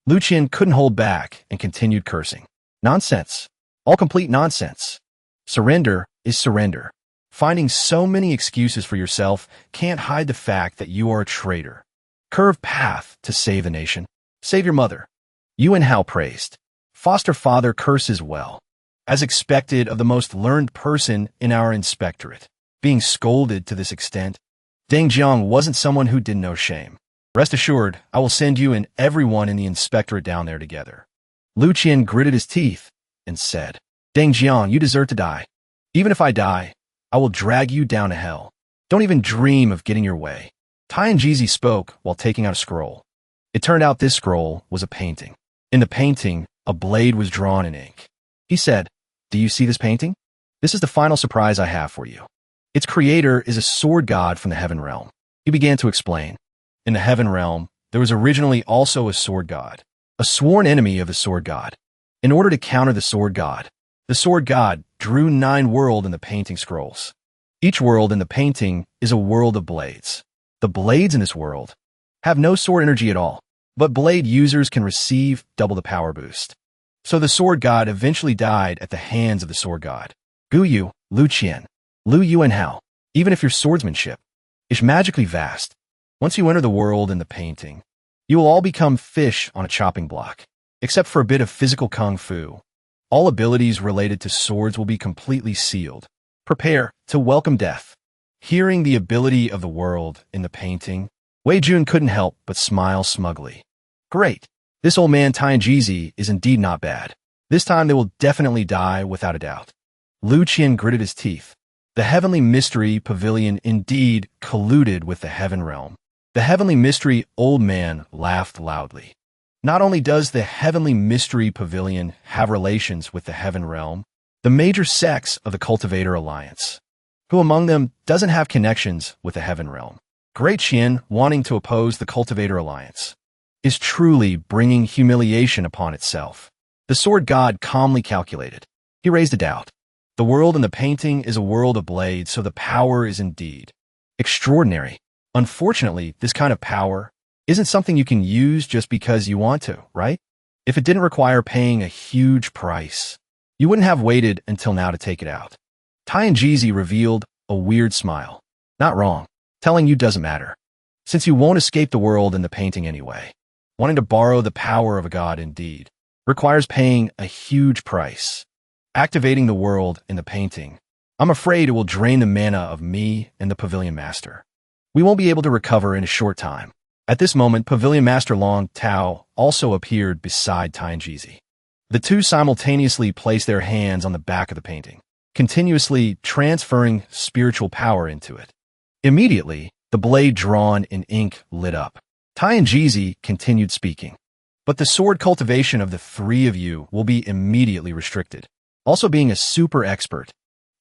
Lu Qian couldn't hold back and continued cursing. Nonsense. All complete nonsense. Surrender is surrender. Finding so many excuses for yourself can't hide the fact that you are a traitor. Curved path to save the nation. Save your mother. Yuan Hao praised. Foster father curses well. As expected of the most learned person in our inspectorate. Being scolded to this extent, Deng Jiang wasn't someone who didn't know shame. Rest assured, I will send you and everyone in the inspectorate down there together. Lu Qian gritted his teeth and said, Deng Jiang, you deserve to die. Even if I die, I will drag you down to hell. Don't even dream of getting your way. Tianjizi spoke while taking out a scroll. It turned out this scroll was a painting. In the painting, a blade was drawn in ink. He said, Do you see this painting? This is the final surprise I have for you. Its creator is a sword god from the heaven realm. He began to explain. In the heaven realm, there was originally also a sword god, a sworn enemy of the sword god. In order to counter the sword god drew 9 worlds in the painting scrolls. Each world in the painting is a world of blades. The blades in this world have no sword energy at all, but blade users can receive double the power boost. So the sword god eventually died at the hands of the sword god. Guyu, Lu Qian, Lu Yuan Hao, even if your swordsmanship is magically vast, once you enter the world in the painting, you will all become fish on a chopping block, except for a bit of physical kung fu. All abilities related to swords will be completely sealed. Prepare to welcome death. Hearing the ability of the world in the painting, Wei Jun couldn't help but smile smugly. Great. This old man Tianjizi is indeed not bad. This time they will definitely die without a doubt. Lu Qian gritted his teeth. The Heavenly Mystery Pavilion indeed colluded with the Heaven Realm. The heavenly mystery old man laughed loudly. Not only does the heavenly mystery pavilion have relations with the heaven realm, the major sects of the Cultivator Alliance, who among them doesn't have connections with the heaven realm. Great Qian, wanting to oppose the Cultivator Alliance, is truly bringing humiliation upon itself. The sword god calmly calculated. He raised a doubt. The world in the painting is a world of blades, so the power is indeed extraordinary. Unfortunately, this kind of power isn't something you can use just because you want to, right? If it didn't require paying a huge price, you wouldn't have waited until now to take it out. Tianjizi revealed a weird smile. Not wrong. Telling you doesn't matter, since you won't escape the world in the painting anyway. Wanting to borrow the power of a god indeed requires paying a huge price. Activating the world in the painting, I'm afraid it will drain the mana of me and the Pavilion Master. We won't be able to recover in a short time. At this moment, Pavilion Master Long Tao also appeared beside Tianjizi. The two simultaneously placed their hands on the back of the painting, continuously transferring spiritual power into it. Immediately, the blade drawn in ink lit up. Tianjizi continued speaking. But the sword cultivation of the three of you will be immediately restricted. Also being a super expert,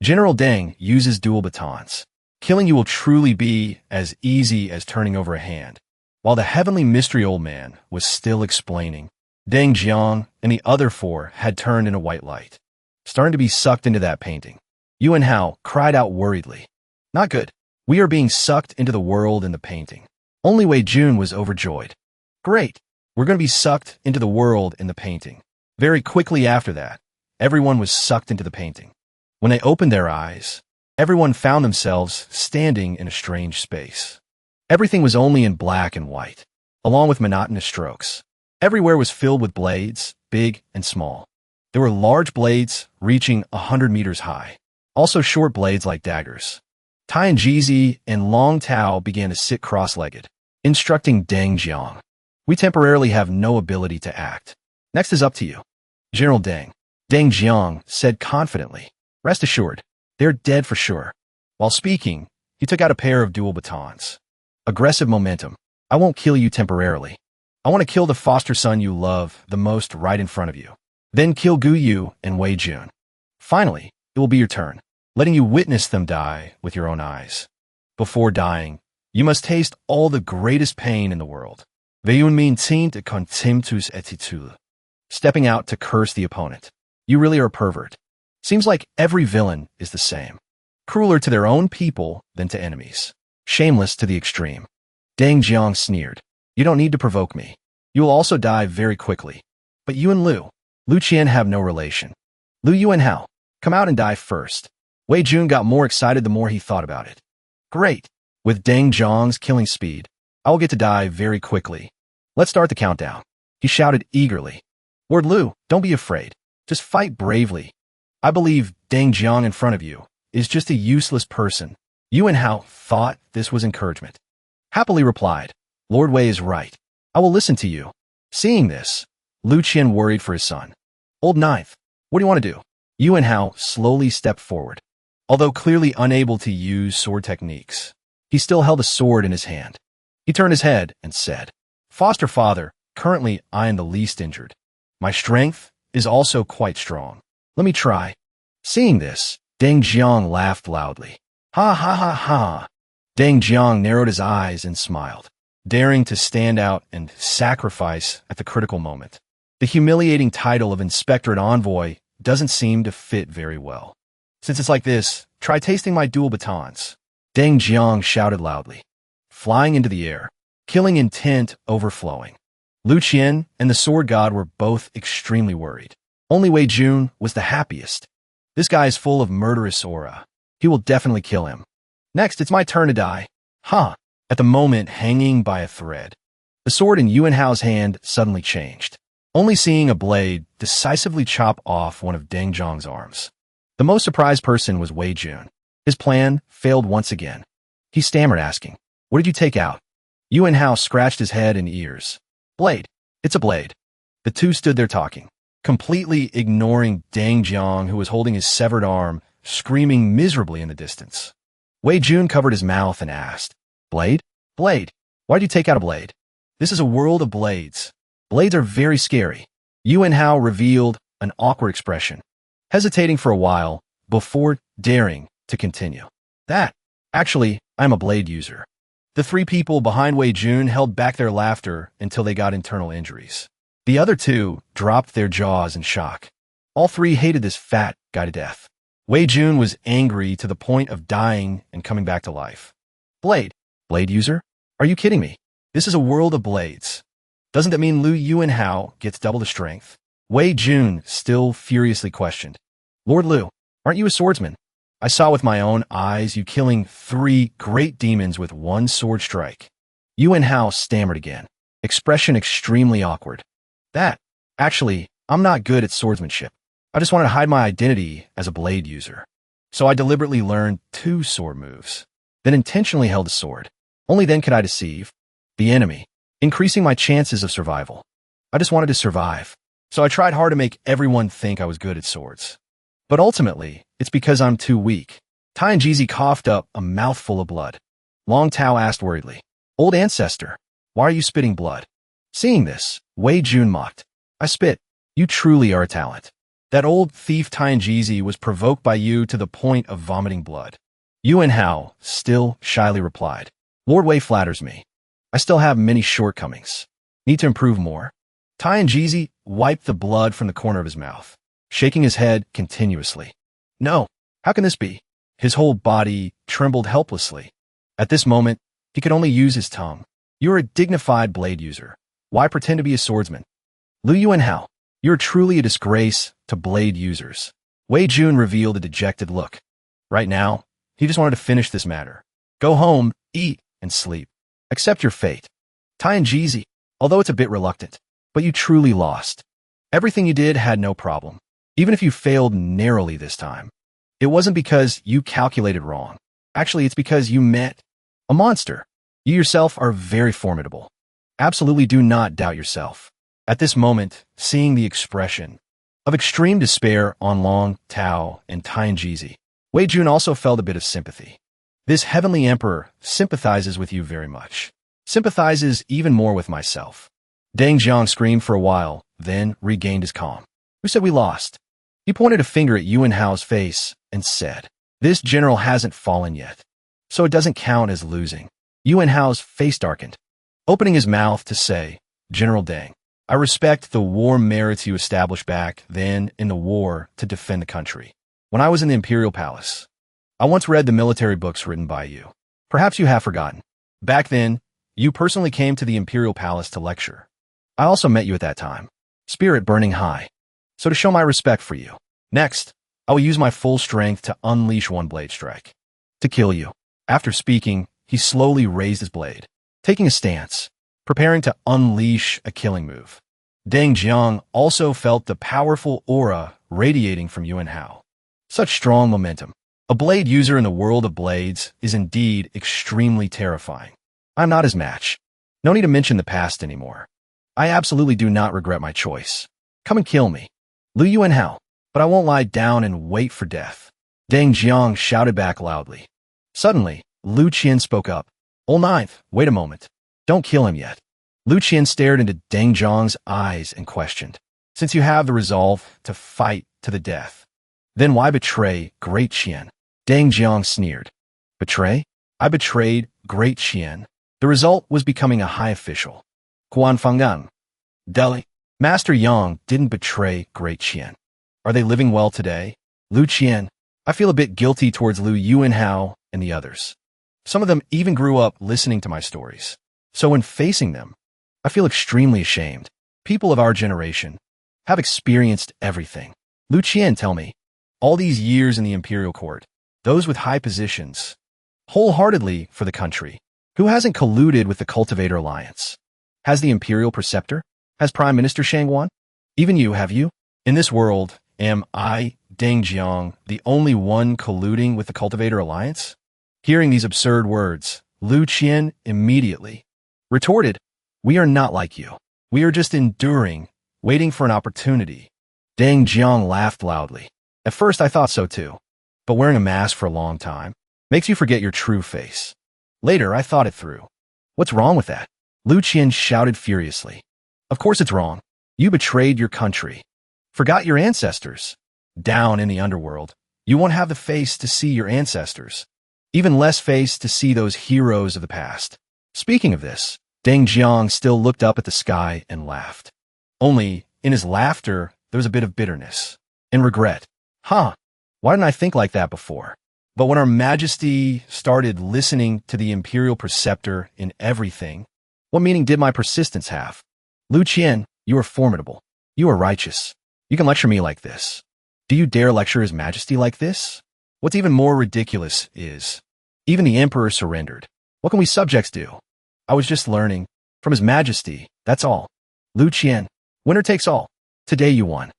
General Deng uses dual batons. Killing you will truly be as easy as turning over a hand. While the heavenly mystery old man was still explaining, Deng Jiang and the other four had turned into white light, starting to be sucked into that painting. Yuan Hao cried out worriedly. Not good. We are being sucked into the world in the painting. Only Wei Jun was overjoyed. Great. We're going to be sucked into the world in the painting. Very quickly after that, everyone was sucked into the painting. When they opened their eyes, everyone found themselves standing in a strange space. Everything was only in black and white, along with monotonous strokes. Everywhere was filled with blades, big and small. There were large blades reaching 100 meters high, also short blades like daggers. Tianjizi and Long Tao began to sit cross-legged, instructing Deng Jiang. We temporarily have no ability to act. Next is up to you. General Deng. Deng Jiang said confidently. Rest assured, they're dead for sure. While speaking, he took out a pair of dual batons. Aggressive momentum. I won't kill you temporarily. I want to kill the foster son you love the most right in front of you. Then kill Gu Yu and Wei Jun. Finally, it will be your turn, letting you witness them die with your own eyes. Before dying, you must taste all the greatest pain in the world. Veyun min tin de contemptus attitude. Stepping out to curse the opponent. You really are a pervert. Seems like every villain is the same. Crueler to their own people than to enemies. Shameless to the extreme. Deng Jiang sneered. You don't need to provoke me. You will also die very quickly. But you and Lu Qian have no relation. Lu Yuan Hao, come out and die first. Wei Jun got more excited the more he thought about it. Great. With Deng Jiang's killing speed, I will get to die very quickly. Let's start the countdown. He shouted eagerly. Lord Lu, don't be afraid. Just fight bravely. I believe Deng Jiang in front of you is just a useless person. Yuan Hao thought this was encouragement. Happily replied, Lord Wei is right. I will listen to you. Seeing this, Lu Qian worried for his son. Old Ninth, what do you want to do? Yuan Hao slowly stepped forward. Although clearly unable to use sword techniques, he still held a sword in his hand. He turned his head and said, Foster father, currently I am the least injured. My strength is also quite strong. Let me try. Seeing this, Deng Jiang laughed loudly. Ha ha ha ha. Deng Jiang narrowed his eyes and smiled, daring to stand out and sacrifice at the critical moment. The humiliating title of Inspectorate Envoy doesn't seem to fit very well. Since it's like this, try tasting my dual batons. Deng Jiang shouted loudly, flying into the air, killing intent overflowing. Lu Qian and the sword god were both extremely worried. Only Wei Jun was the happiest. This guy is full of murderous aura. He will definitely kill him. Next, it's my turn to die. Huh. At the moment, hanging by a thread, the sword in Yuan Hao's hand suddenly changed, only seeing a blade decisively chop off one of Deng Jiang's arms. The most surprised person was Wei Jun. His plan failed once again. He stammered, asking, What did you take out? Yuan Hao scratched his head and ears. Blade. It's a blade. The two stood there talking, completely ignoring Deng Jiang, who was holding his severed arm, screaming miserably in the distance. Wei Jun covered his mouth and asked, Blade? Blade. Why'd you take out a blade? This is a world of blades. Blades are very scary. Yuan Hao revealed an awkward expression, hesitating for a while before daring to continue. Actually, I'm a blade user. The three people behind Wei Jun held back their laughter until they got internal injuries. The other two dropped their jaws in shock. All three hated this fat guy to death. Wei Jun was angry to the point of dying and coming back to life. Blade user? Are you kidding me? This is a world of blades. Doesn't that mean Lu Yuan Hao gets double the strength? Wei Jun still furiously questioned. Lord Lu, aren't you a swordsman? I saw with my own eyes you killing 3 great demons with 1 sword strike. Yuan Hao stammered again, expression extremely awkward. Actually, I'm not good at swordsmanship. I just wanted to hide my identity as a blade user. So I deliberately learned 2 sword moves, then intentionally held a sword. Only then could I deceive the enemy, increasing my chances of survival. I just wanted to survive, so I tried hard to make everyone think I was good at swords. But ultimately, it's because I'm too weak. Tianjizi coughed up a mouthful of blood. Long Tao asked worriedly, Old ancestor, why are you spitting blood? Seeing this, Wei Jun mocked. I spit. You truly are a talent. That old thief Tianjizi was provoked by you to the point of vomiting blood. Yuan Hao still shyly replied, Lord Wei flatters me. I still have many shortcomings. Need to improve more. Tianjizi wiped the blood from the corner of his mouth, shaking his head continuously. No, how can this be? His whole body trembled helplessly. At this moment, he could only use his tongue. You're a dignified blade user. Why pretend to be a swordsman? Lu Yuan Hao, you're truly a disgrace to blade users. Wei Jun revealed a dejected look. Right now, he just wanted to finish this matter. Go home, eat, and sleep. Accept your fate. Tianjizi, although it's a bit reluctant, but you truly lost. Everything you did had no problem, even if you failed narrowly this time. It wasn't because you calculated wrong. Actually, it's because you met a monster. You yourself are very formidable. Absolutely do not doubt yourself. At this moment, seeing the expression of extreme despair on Long Tao and Tianjizi, Wei Jun also felt a bit of sympathy. This heavenly emperor sympathizes with you very much. Sympathizes even more with myself. Deng Jiang screamed for a while, then regained his calm. Who said we lost? He pointed a finger at Yuan Hao's face and said, This general hasn't fallen yet, so it doesn't count as losing. Yuan Hao's face darkened, opening his mouth to say, General Deng, I respect the war merits you established back then in the war to defend the country. When I was in the Imperial Palace, I once read the military books written by you. Perhaps you have forgotten. Back then, you personally came to the Imperial Palace to lecture. I also met you at that time, spirit burning high. So to show my respect for you, next, I will use my full strength to unleash 1 blade strike. To kill you. After speaking, he slowly raised his blade, taking a stance, preparing to unleash a killing move. Deng Jiang also felt the powerful aura radiating from Yuan Hao. Such strong momentum. A blade user in the world of blades is indeed extremely terrifying. I'm not his match. No need to mention the past anymore. I absolutely do not regret my choice. Come and kill me. Lu Yuan Hao, but I won't lie down and wait for death. Deng Jiang shouted back loudly. Suddenly, Lu Qian spoke up. Old Ninth, wait a moment. Don't kill him yet. Lu Qian stared into Deng Jiang's eyes and questioned. Since you have the resolve to fight to the death, then why betray Great Qian? Deng Jiang sneered. Betray? I betrayed Great Qian. The result was becoming a high official. Quan Fanggang. Delhi. Master Yang didn't betray Great Qian. Are they living well today? Lu Qian. I feel a bit guilty towards Lu Yuan Hao and the others. Some of them even grew up listening to my stories. So when facing them, I feel extremely ashamed. People of our generation have experienced everything. Lu Qian, tell me, all these years in the imperial court, those with high positions, wholeheartedly for the country, who hasn't colluded with the Cultivator Alliance? Has the imperial preceptor? Has Prime Minister Shangguan? Even you, have you? In this world, am I, Deng Jiang, the only one colluding with the Cultivator Alliance? Hearing these absurd words, Lu Qian immediately retorted, We are not like you. We are just enduring, waiting for an opportunity. Deng Jiang laughed loudly. At first I thought so too, but wearing a mask for a long time makes you forget your true face. Later I thought it through. What's wrong with that? Lu Qian shouted furiously. Of course it's wrong. You betrayed your country. Forgot your ancestors. Down in the underworld, you won't have the face to see your ancestors. Even less face to see those heroes of the past. Speaking of this, Deng Jiang still looked up at the sky and laughed. Only, in his laughter, there was a bit of bitterness and regret. Why didn't I think like that before? But when Her Majesty started listening to the imperial preceptor in everything, what meaning did my persistence have? Lu Qian, you are formidable. You are righteous. You can lecture me like this. Do you dare lecture His Majesty like this? What's even more ridiculous is, even the emperor surrendered. What can we subjects do? I was just learning. From His Majesty, that's all. Lu Qian, winner takes all. Today you won.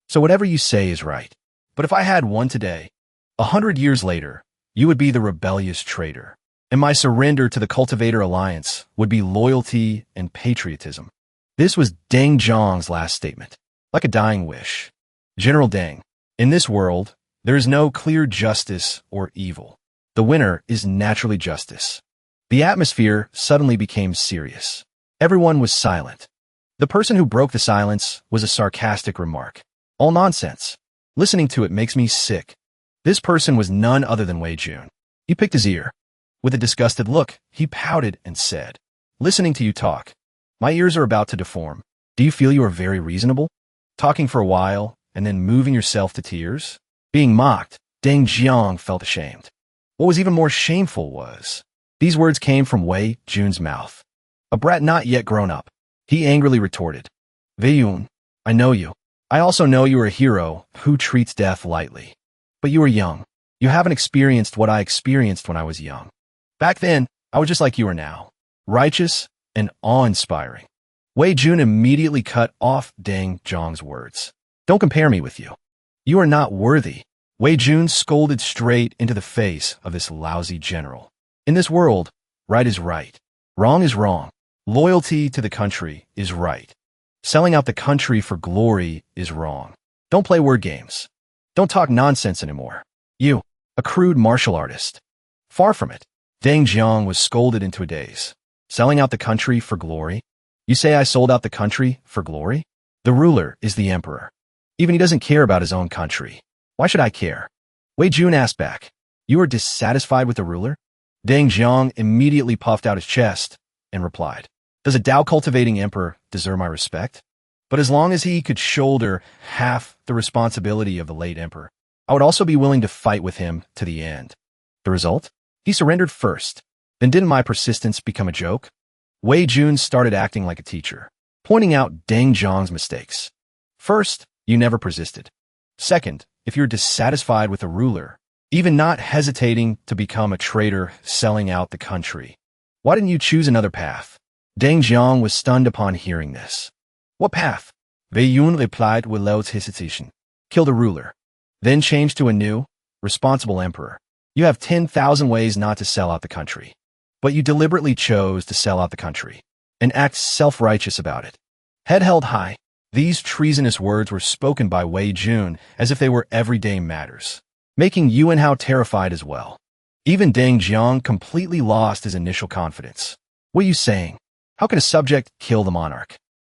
So whatever you say is right. But if I had won today, 100 years later, you would be the rebellious traitor. And my surrender to the Cultivator Alliance would be loyalty and patriotism. This was Deng Jiang's last statement. Like a dying wish. General Deng, in this world, there is no clear justice or evil. The winner is naturally justice. The atmosphere suddenly became serious. Everyone was silent. The person who broke the silence was a sarcastic remark. All nonsense. Listening to it makes me sick. This person was none other than Wei Jun. He picked his ear. With a disgusted look, he pouted and said, "Listening to you talk, my ears are about to deform. Do you feel you are very reasonable? Talking for a while, and then moving yourself to tears?" Being mocked, Deng Jiang felt ashamed. What was even more shameful was, these words came from Wei Jun's mouth. A brat not yet grown up. He angrily retorted, "Wei Jun, I know you. I also know you are a hero who treats death lightly. But you are young. You haven't experienced what I experienced when I was young. Back then, I was just like you are now, righteous and awe-inspiring." Wei Jun immediately cut off Deng Jiang's words. "Don't compare me with you. You are not worthy." Wei Jun scolded straight into the face of this lousy general. In this world, right is right. Wrong is wrong. Loyalty to the country is right. Selling out the country for glory is wrong. Don't play word games. Don't talk nonsense anymore. You, a crude martial artist. Far from it. Deng Jiang was scolded into a daze. Selling out the country for glory? You say I sold out the country for glory? The ruler is the emperor. Even he doesn't care about his own country. Why should I care? Wei Jun asked back. You are dissatisfied with the ruler? Deng Jiang immediately puffed out his chest and replied, "Does a Tao-cultivating emperor deserve my respect? But as long as he could shoulder half the responsibility of the late emperor, I would also be willing to fight with him to the end." The result? He surrendered first. Then didn't my persistence become a joke? Wei Jun started acting like a teacher, pointing out Deng Jiang's mistakes. First, you never persisted. Second, if you're dissatisfied with a ruler, even not hesitating to become a traitor selling out the country, why didn't you choose another path? Deng Jiang was stunned upon hearing this. What path? Wei Jun replied without hesitation. Kill the ruler. Then change to a new, responsible emperor. You have 10,000 ways not to sell out the country. But you deliberately chose to sell out the country and act self-righteous about it. Head held high, these treasonous words were spoken by Wei Jun as if they were everyday matters, making Yuan Hao terrified as well. Even Deng Jiang completely lost his initial confidence. What are you saying? How can a subject kill the monarch?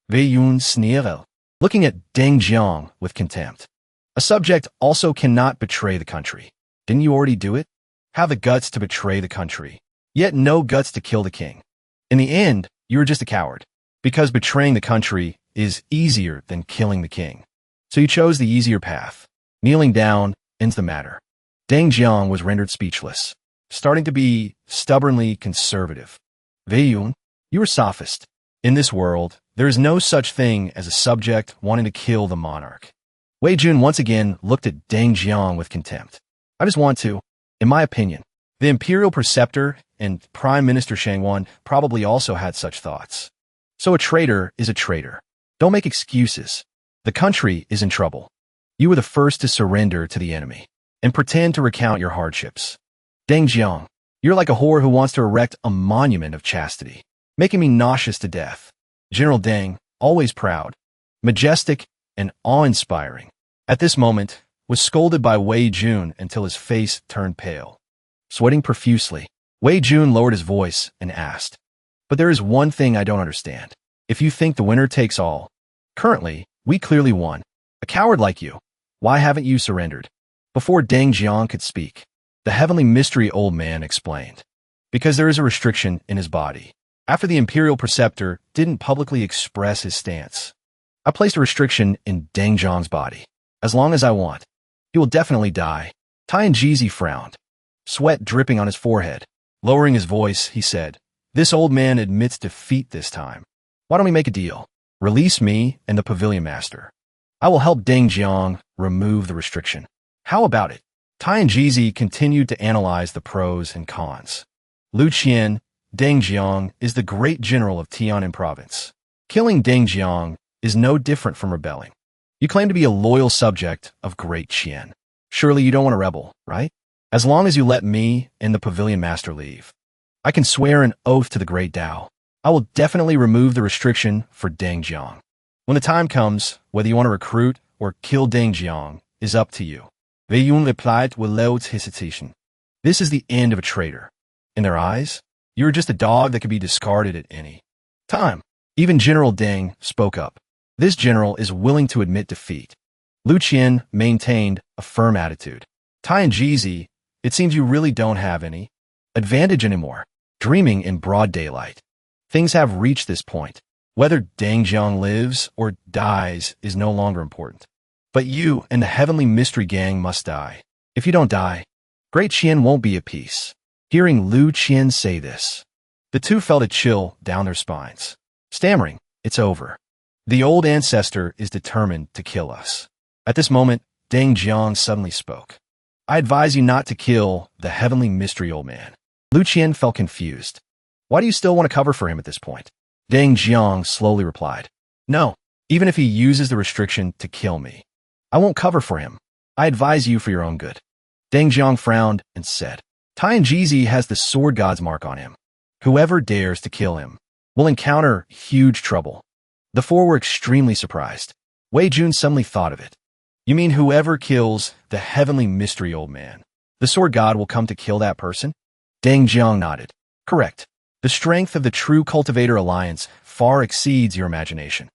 Wei Yun sneered, looking at Deng Jiang with contempt. A subject also cannot betray the country. Didn't you already do it? Have the guts to betray the country, yet no guts to kill the king. In the end, you were just a coward, because betraying the country is easier than killing the king. So you chose the easier path. Kneeling down ends the matter. Deng Jiang was rendered speechless, starting to be stubbornly conservative. Wei Yun, you are sophist. In this world, there is no such thing as a subject wanting to kill the monarch. Wei Jun once again looked at Deng Jiang with contempt. I just want to, in my opinion, the imperial preceptor and Prime Minister Shangwan probably also had such thoughts. So a traitor is a traitor. Don't make excuses. The country is in trouble. You were the first to surrender to the enemy and pretend to recount your hardships. Deng Jiang, you're like a whore who wants to erect a monument of chastity, making me nauseous to death. General Deng, always proud, majestic, and awe-inspiring, at this moment, was scolded by Wei Jun until his face turned pale. Sweating profusely, Wei Jun lowered his voice and asked, But there is one thing I don't understand. If you think the winner takes all, currently, we clearly won. A coward like you. Why haven't you surrendered? Before Deng Jiang could speak, the heavenly mystery old man explained. Because there is a restriction in his body. After the imperial preceptor didn't publicly express his stance, I placed a restriction in Deng Jiang's body. As long as I want, he will definitely die. Tianjizi frowned, sweat dripping on his forehead. Lowering his voice, he said, "This old man admits defeat this time. Why don't we make a deal? Release me and the pavilion master. I will help Deng Jiang remove the restriction. How about it?" Tianjizi continued to analyze the pros and cons. Lu Qian, Deng Jiang is the great general of Tianan province. Killing Deng Jiang is no different from rebelling. You claim to be a loyal subject of Great Qian. Surely you don't want to rebel, right? As long as you let me and the pavilion master leave, I can swear an oath to the great Tao. I will definitely remove the restriction for Deng Jiang. When the time comes, whether you want to recruit or kill Deng Jiang is up to you. Wei Yun replied without hesitation. This is the end of a traitor. In their eyes, you are just a dog that could be discarded at any time. Even General Deng spoke up. This general is willing to admit defeat. Lu Qian maintained a firm attitude. Tianjizi, it seems you really don't have any advantage anymore. Dreaming in broad daylight. Things have reached this point. Whether Deng Jiang lives or dies is no longer important. But you and the heavenly mystery gang must die. If you don't die, Great Qian won't be at peace. Hearing Lu Qian say this, the two felt a chill down their spines. Stammering, "It's over. The old ancestor is determined to kill us." At this moment, Deng Jiang suddenly spoke. "I advise you not to kill the heavenly mystery old man." Lu Qian felt confused. "Why do you still want to cover for him at this point?" Deng Jiang slowly replied, "No, even if he uses the restriction to kill me, I won't cover for him. I advise you for your own good." Deng Jiang frowned and said, "Tianjizi has the sword god's mark on him. Whoever dares to kill him will encounter huge trouble." The four were extremely surprised. Wei Jun suddenly thought of it. "You mean whoever kills the heavenly mystery old man, the sword god will come to kill that person?" Deng Jiang nodded. "Correct. The strength of the true cultivator alliance far exceeds your imagination.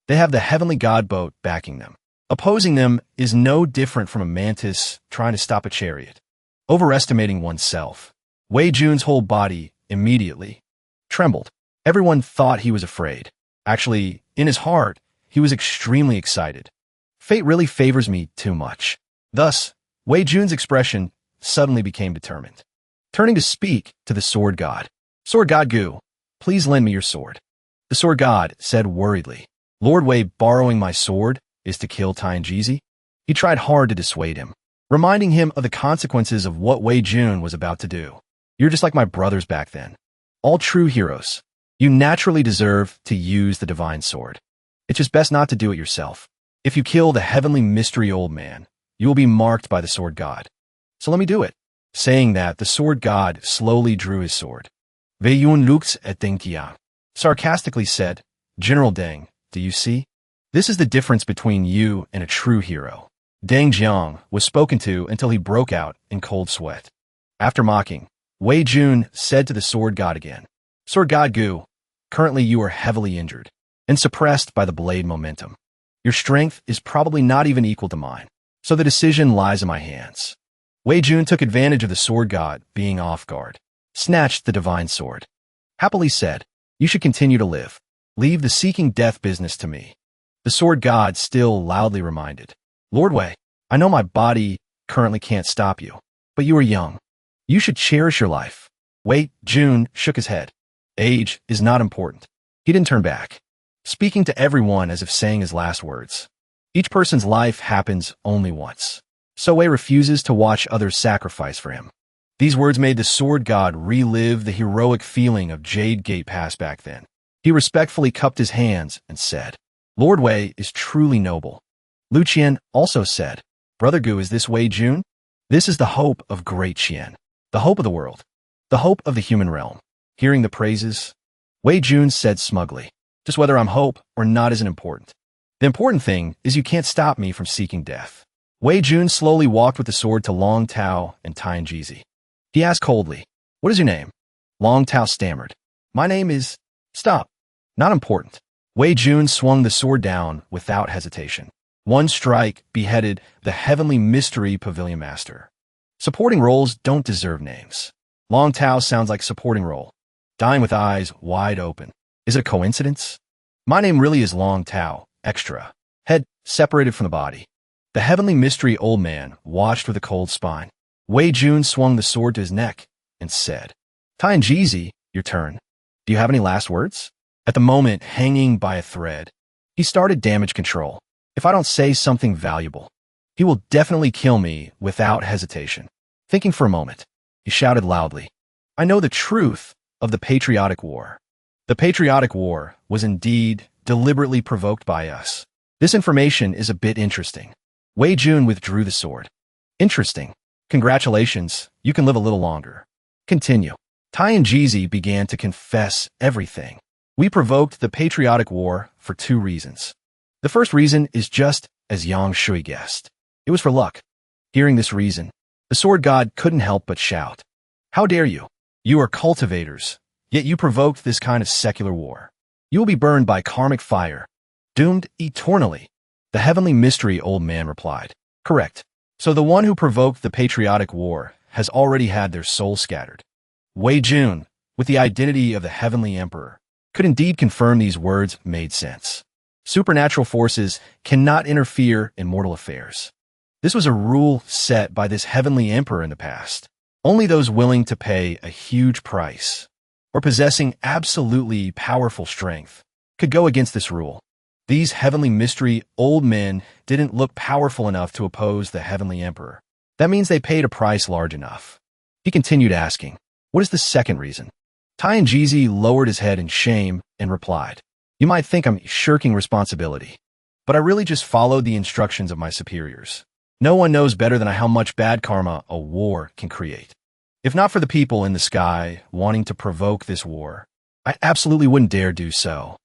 They have the heavenly god boat backing them. Opposing them is no different from a mantis trying to stop a chariot. Overestimating oneself." Wei Jun's whole body immediately trembled. Everyone thought he was afraid. Actually, in his heart, he was extremely excited. Fate really favors me too much. Thus, Wei Jun's expression suddenly became determined. Turning to speak to the sword god. "Sword god Gu, please lend me your sword." The sword god said worriedly, "Lord Wei borrowing my sword is to kill Tianjizi?" He tried hard to dissuade him, reminding him of the consequences of what Wei Jun was about to do. "You're just like my brothers back then. All true heroes. You naturally deserve to use the divine sword. It's just best not to do it yourself. If you kill the heavenly mystery old man, you will be marked by the sword god. So let me do it." Saying that, the sword god slowly drew his sword. Wei Yun looked at Deng Jiang, sarcastically said, "General Deng, do you see? This is the difference between you and a true hero." Deng Jiang was spoken to until he broke out in cold sweat. After mocking, Wei Jun said to the sword god again, "Sword god Gu, currently you are heavily injured and suppressed by the blade momentum. Your strength is probably not even equal to mine, so the decision lies in my hands." Wei Jun took advantage of the sword god being off guard, snatched the divine sword. Happily said, "You should continue to live. Leave the seeking death business to me." The sword god still loudly reminded, "Lord Wei, I know my body currently can't stop you, but you are young. You should cherish your life." Wei Jun shook his head. Age is not important. He didn't turn back, speaking to everyone as if saying his last words. Each person's life happens only once. So Wei refuses to watch others sacrifice for him. These words made the sword god relive the heroic feeling of Jade Gate Pass back then. He respectfully cupped his hands and said, "Lord Wei is truly noble." Lu Qian also said, "Brother Gu, is this Wei Jun? This is the hope of Great Qian, the hope of the world, the hope of the human realm." Hearing the praises, Wei Jun said smugly, "Just whether I'm hope or not isn't important. The important thing is you can't stop me from seeking death." Wei Jun slowly walked with the sword to Long Tao and Tianjizi. He asked coldly, "What is your name?" Long Tao stammered, "My name is..." Stop. Not important. Wei Jun swung the sword down without hesitation. One strike beheaded the heavenly mystery pavilion master. Supporting roles don't deserve names. Long Tao sounds like supporting role. Dying with eyes wide open. Is it a coincidence? My name really is Long Tao, extra. Head separated from the body. The heavenly mystery old man watched with a cold spine. Wei Jun swung the sword to his neck and said, Tai Jizi, your turn. Do you have any last words? At the moment, hanging by a thread, he started damage control. If I don't say something valuable, he will definitely kill me without hesitation. Thinking for a moment, he shouted loudly, I know the truth of the patriotic war. The patriotic war was indeed deliberately provoked by us. This information is a bit interesting. Wei Jun withdrew the sword. Interesting. Congratulations, you can live a little longer. Continue. Tai and Jeezy began to confess everything. We provoked the patriotic war for 2 reasons. The first reason is just as Yang Shui guessed. It was for luck. Hearing this reason, the sword god couldn't help but shout, How dare you? You are cultivators, yet you provoked this kind of secular war. You will be burned by karmic fire, doomed eternally. The heavenly mystery old man replied, Correct. So the one who provoked the patriotic war has already had their soul scattered. Wei Jun, with the identity of the heavenly emperor, could indeed confirm these words made sense. Supernatural forces cannot interfere in mortal affairs. This was a rule set by this heavenly emperor in the past. Only those willing to pay a huge price or possessing absolutely powerful strength could go against this rule. These heavenly mystery old men didn't look powerful enough to oppose the heavenly emperor. That means they paid a price large enough. He continued asking, What is the second reason? Tai and Jeezy lowered his head in shame and replied, You might think I'm shirking responsibility, but I really just followed the instructions of my superiors. No one knows better than I how much bad karma a war can create. If not for the people in the sky wanting to provoke this war, I absolutely wouldn't dare do so.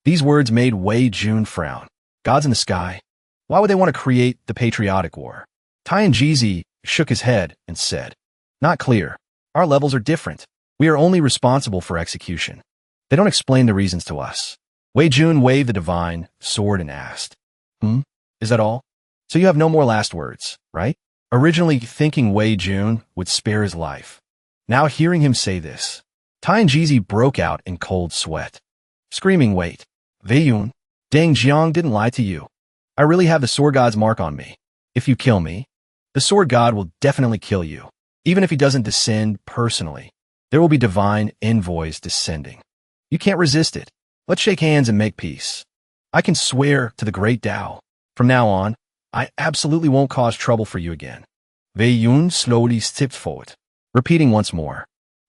These words made Wei Jun frown. Gods in the sky? Why would they want to create the patriotic war? Tai and Jeezy shook his head and said, Not clear. Our levels are different. We are only responsible for execution. They don't explain the reasons to us. Wei Jun waved the divine sword and asked, Is that all? So you have no more last words, right? Originally thinking Wei Jun would spare his life. Now hearing him say this, Tai and Jeezy broke out in cold sweat. Screaming, Wait, Wei Jun, Deng Jiang didn't lie to you. I really have the sword god's mark on me. If you kill me, the sword god will definitely kill you. Even if he doesn't descend personally, there will be divine envoys descending. You can't resist it. Let's shake hands and make peace. I can swear to the great Tao. From now on, I absolutely won't cause trouble for you again. Wei Yun slowly stepped forward, repeating once more.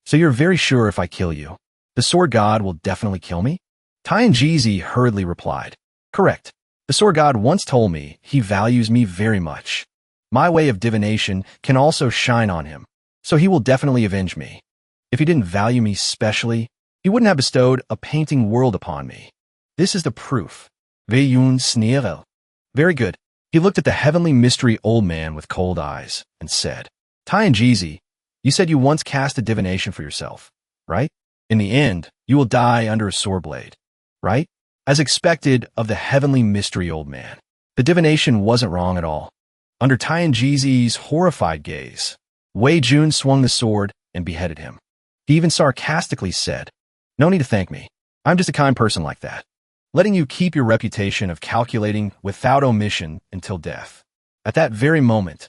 So you're very sure if I kill you, the sword god will definitely kill me? Tai and Jeezy hurriedly replied, Correct. The sword god once told me he values me very much. My way of divination can also shine on him, so he will definitely avenge me. If he didn't value me specially, he wouldn't have bestowed a painting world upon me. This is the proof. Wei Yun sneered. Very good. He looked at the heavenly mystery old man with cold eyes and said, Tai and Jeezy, you said you once cast a divination for yourself, right? In the end, you will die under a sword blade, right? As expected of the heavenly mystery old man, the divination wasn't wrong at all. Under Tai and Jeezy's horrified gaze, Wei Jun swung the sword and beheaded him. He even sarcastically said, No need to thank me. I'm just a kind person like that, letting you keep your reputation of calculating without omission until death. At that very moment,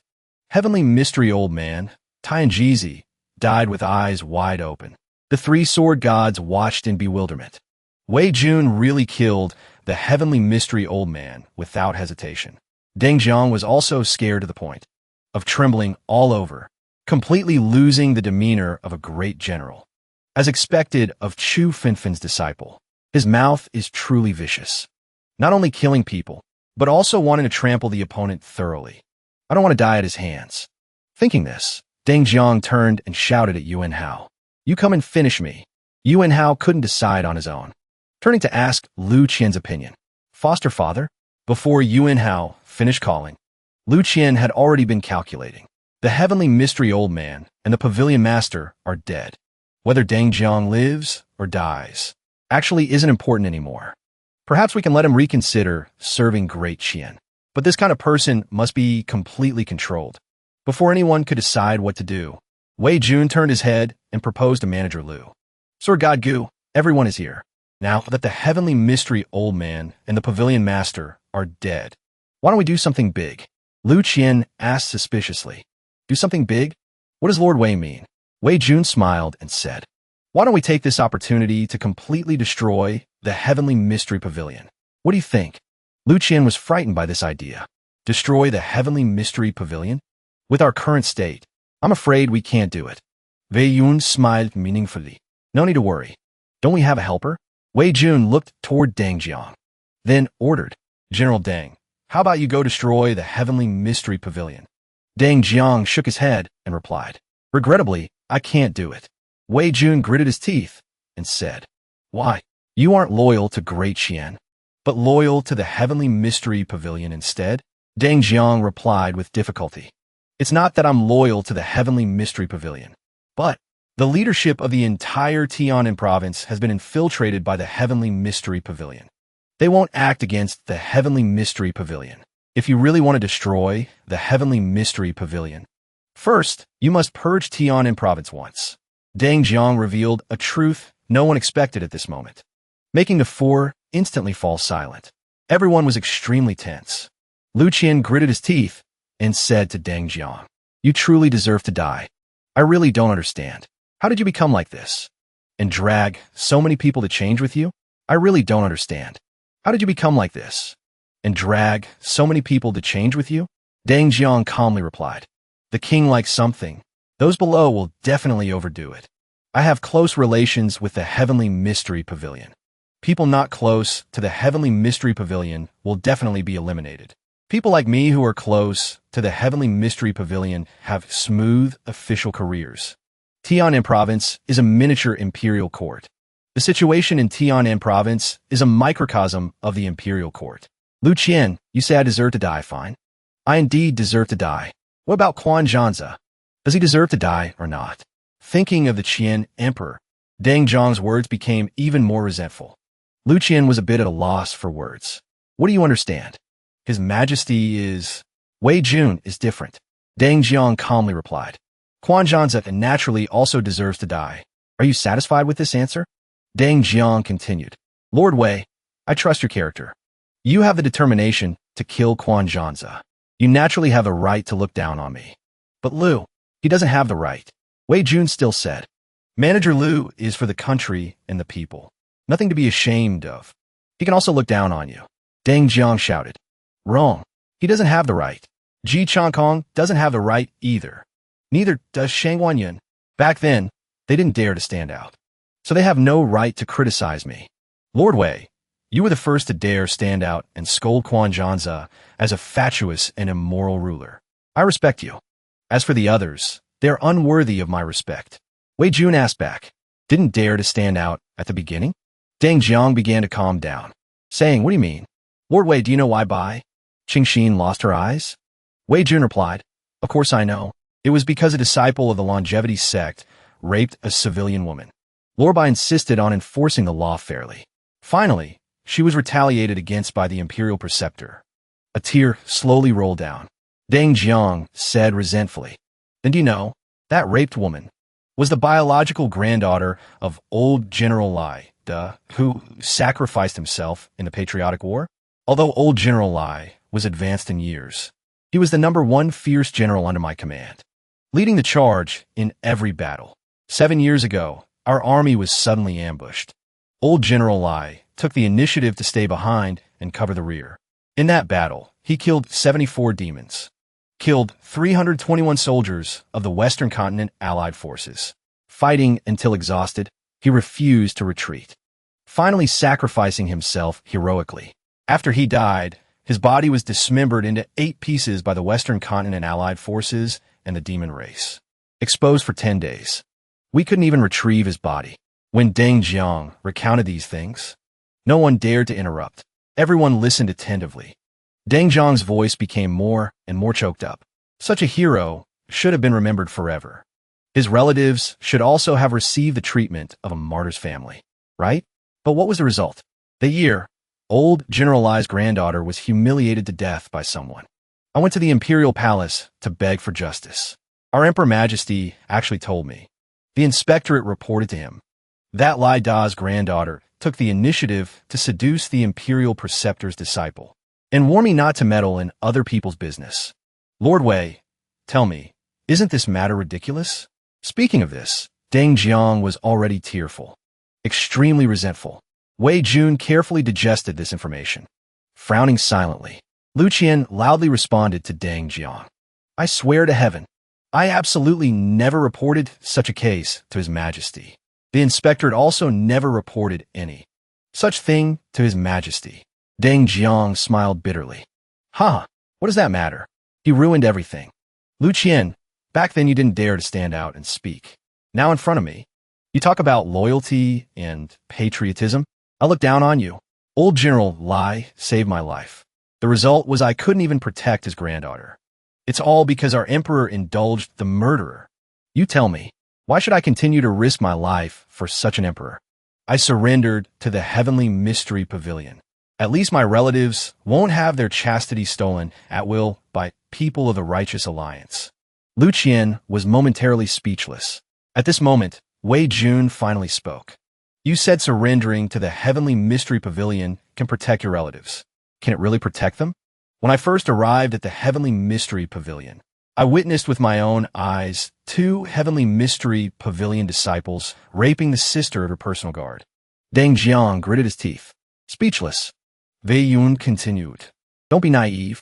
heavenly mystery old man, Tai and Jeezy, died with eyes wide open. The 3 sword gods watched in bewilderment. Wei Jun really killed the heavenly mystery old man without hesitation. Deng Jiang was also scared to the point of trembling all over, completely losing the demeanor of a great general. As expected of Chu Finfin's disciple, his mouth is truly vicious, not only killing people, but also wanting to trample the opponent thoroughly. I don't want to die at his hands. Thinking this, Deng Jiang turned and shouted at Yuan Hao, You come and finish me. Yuan Hao couldn't decide on his own, turning to ask Lu Qian's opinion. Foster father? Before Yuan Hao finished calling, Lu Qian had already been calculating. The heavenly mystery old man and the pavilion master are dead. Whether Deng Jiang lives or dies, actually isn't important anymore. Perhaps we can let him reconsider serving Great Qian. But this kind of person must be completely controlled. Before anyone could decide what to do, Wei Jun turned his head and proposed to Manager Lu. Sir God Gu, everyone is here. Now that the heavenly mystery old man and the pavilion master are dead, why don't we do something big? Lu Qian asked suspiciously. Do something big? What does Lord Wei mean? Wei Jun smiled and said, why don't we take this opportunity to completely destroy the heavenly mystery pavilion? What do you think? Lu Qian was frightened by this idea. Destroy the heavenly mystery pavilion? With our current state, I'm afraid we can't do it. Wei Yun smiled meaningfully. No need to worry. Don't we have a helper? Wei Jun looked toward Deng Jiang, then ordered, General Deng, how about you go destroy the heavenly mystery pavilion? Deng Jiang shook his head and replied, regrettably, I can't do it. Wei Jun gritted his teeth and said, why? You aren't loyal to Great Qian, but loyal to the heavenly mystery pavilion instead? Deng Jiang replied with difficulty. It's not that I'm loyal to the heavenly mystery pavilion, but the leadership of the entire Tianan province has been infiltrated by the heavenly mystery pavilion. They won't act against the heavenly mystery pavilion. If you really want to destroy the heavenly mystery pavilion, first, you must purge Tianan province once. Deng Jiang revealed a truth no one expected at this moment, making the four instantly fall silent. Everyone was extremely tense. Lu Qian gritted his teeth and said to Deng Jiang, you truly deserve to die. I really don't understand. How did you become like this? And drag so many people to change with you? I really don't understand. How did you become like this? And drag so many people to change with you? Deng Jiang calmly replied, the king likes something. Those below will definitely overdo it. I have close relations with the heavenly mystery pavilion. People not close to the heavenly mystery pavilion will definitely be eliminated. People like me who are close to the heavenly mystery pavilion have smooth official careers. Tianan province is a miniature imperial court. The situation in Tianan province is a microcosm of the imperial court. Lu Qian, you say I deserve to die, fine. I indeed deserve to die. What about Quan Zhanzi? Does he deserve to die or not? Thinking of the Qian emperor, Deng Jiang's words became even more resentful. Lu Qian was a bit at a loss for words. What do you understand? His Majesty is... Wei Jun is different. Deng Jiang calmly replied. Quan Zhanzi naturally also deserves to die. Are you satisfied with this answer? Deng Jiang continued. Lord Wei, I trust your character. You have the determination to kill Quan Zhanzi. You naturally have the right to look down on me. But Lu, he doesn't have the right. Wei Jun still said. Manager Lu is for the country and the people. Nothing to be ashamed of. He can also look down on you. Deng Jiang shouted. Wrong. He doesn't have the right. Ji Changkong doesn't have the right either. Neither does Shang Wanyan. Back then, they didn't dare to stand out. So they have no right to criticize me. Lord Wei, you were the first to dare stand out and scold Quan Zhanzi as a fatuous and immoral ruler. I respect you. As for the others, they're unworthy of my respect. Wei Jun asked back, didn't dare to stand out at the beginning? Deng Jiang began to calm down, saying, what do you mean? Lord Wei, do you know why Bai Qingxin lost her eyes? Wei Jun replied, of course I know. It was because a disciple of the longevity sect raped a civilian woman. Lord Bai insisted on enforcing the law fairly. Finally, she was retaliated against by the imperial preceptor. A tear slowly rolled down. Deng Jiang said resentfully, then do you know, that raped woman was the biological granddaughter of old General Lai, who sacrificed himself in the Patriotic War? Although old General Lai was advanced in years, he was the #1 fierce general under my command, leading the charge in every battle. 7 years ago, our army was suddenly ambushed. Old General Lai took the initiative to stay behind and cover the rear. In that battle, he killed 74 demons, killed 321 soldiers of the Western Continent Allied forces. Fighting until exhausted, he refused to retreat, finally sacrificing himself heroically. After he died, his body was dismembered into 8 pieces by the Western Continent Allied forces and the demon race, exposed for 10 days. We couldn't even retrieve his body. When Deng Jiang recounted these things, no one dared to interrupt. Everyone listened attentively. Deng Jiang's voice became more and more choked up. Such a hero should have been remembered forever. His relatives should also have received the treatment of a martyr's family, right? But what was the result? The year, old General Li's granddaughter was humiliated to death by someone. I went to the imperial palace to beg for justice. Our Emperor Majesty actually told me. The inspectorate reported to him that Li Da's granddaughter took the initiative to seduce the imperial preceptor's disciple and warned me not to meddle in other people's business. Lord Wei, tell me, isn't this matter ridiculous? Speaking of this, Deng Jiang was already tearful, extremely resentful. Wei Jun carefully digested this information. Frowning silently, Lu Qian loudly responded to Deng Jiang. I swear to heaven, I absolutely never reported such a case to His Majesty. The inspectorate also never reported any such thing to His Majesty. Deng Jiang smiled bitterly. Ha! What does that matter? He ruined everything. Lu Qian, back then you didn't dare to stand out and speak. Now in front of me, you talk about loyalty and patriotism? I look down on you. Old General Li saved my life. The result was I couldn't even protect his granddaughter. It's all because our emperor indulged the murderer. You tell me, why should I continue to risk my life for such an emperor? I surrendered to the heavenly mystery pavilion. At least my relatives won't have their chastity stolen at will by people of the righteous alliance. Lu Qian was momentarily speechless. At this moment, Wei Jun finally spoke. You said surrendering to the heavenly mystery pavilion can protect your relatives. Can it really protect them? When I first arrived at the heavenly mystery pavilion, I witnessed with my own eyes 2 heavenly mystery pavilion disciples raping the sister of her personal guard. Deng Jiang gritted his teeth. Speechless, Wei Yun continued. Don't be naive.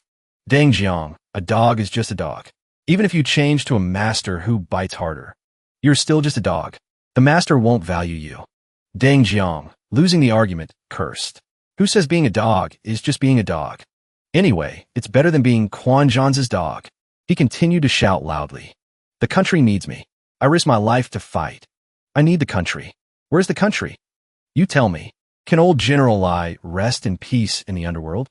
Deng Jiang, a dog is just a dog. Even if you change to a master who bites harder, you're still just a dog. The master won't value you. Deng Jiang, losing the argument, cursed. Who says being a dog is just being a dog? Anyway, it's better than being Quan Zhan's dog. He continued to shout loudly. The country needs me. I risk my life to fight. I need the country. Where's the country? You tell me. Can old General Li rest in peace in the underworld?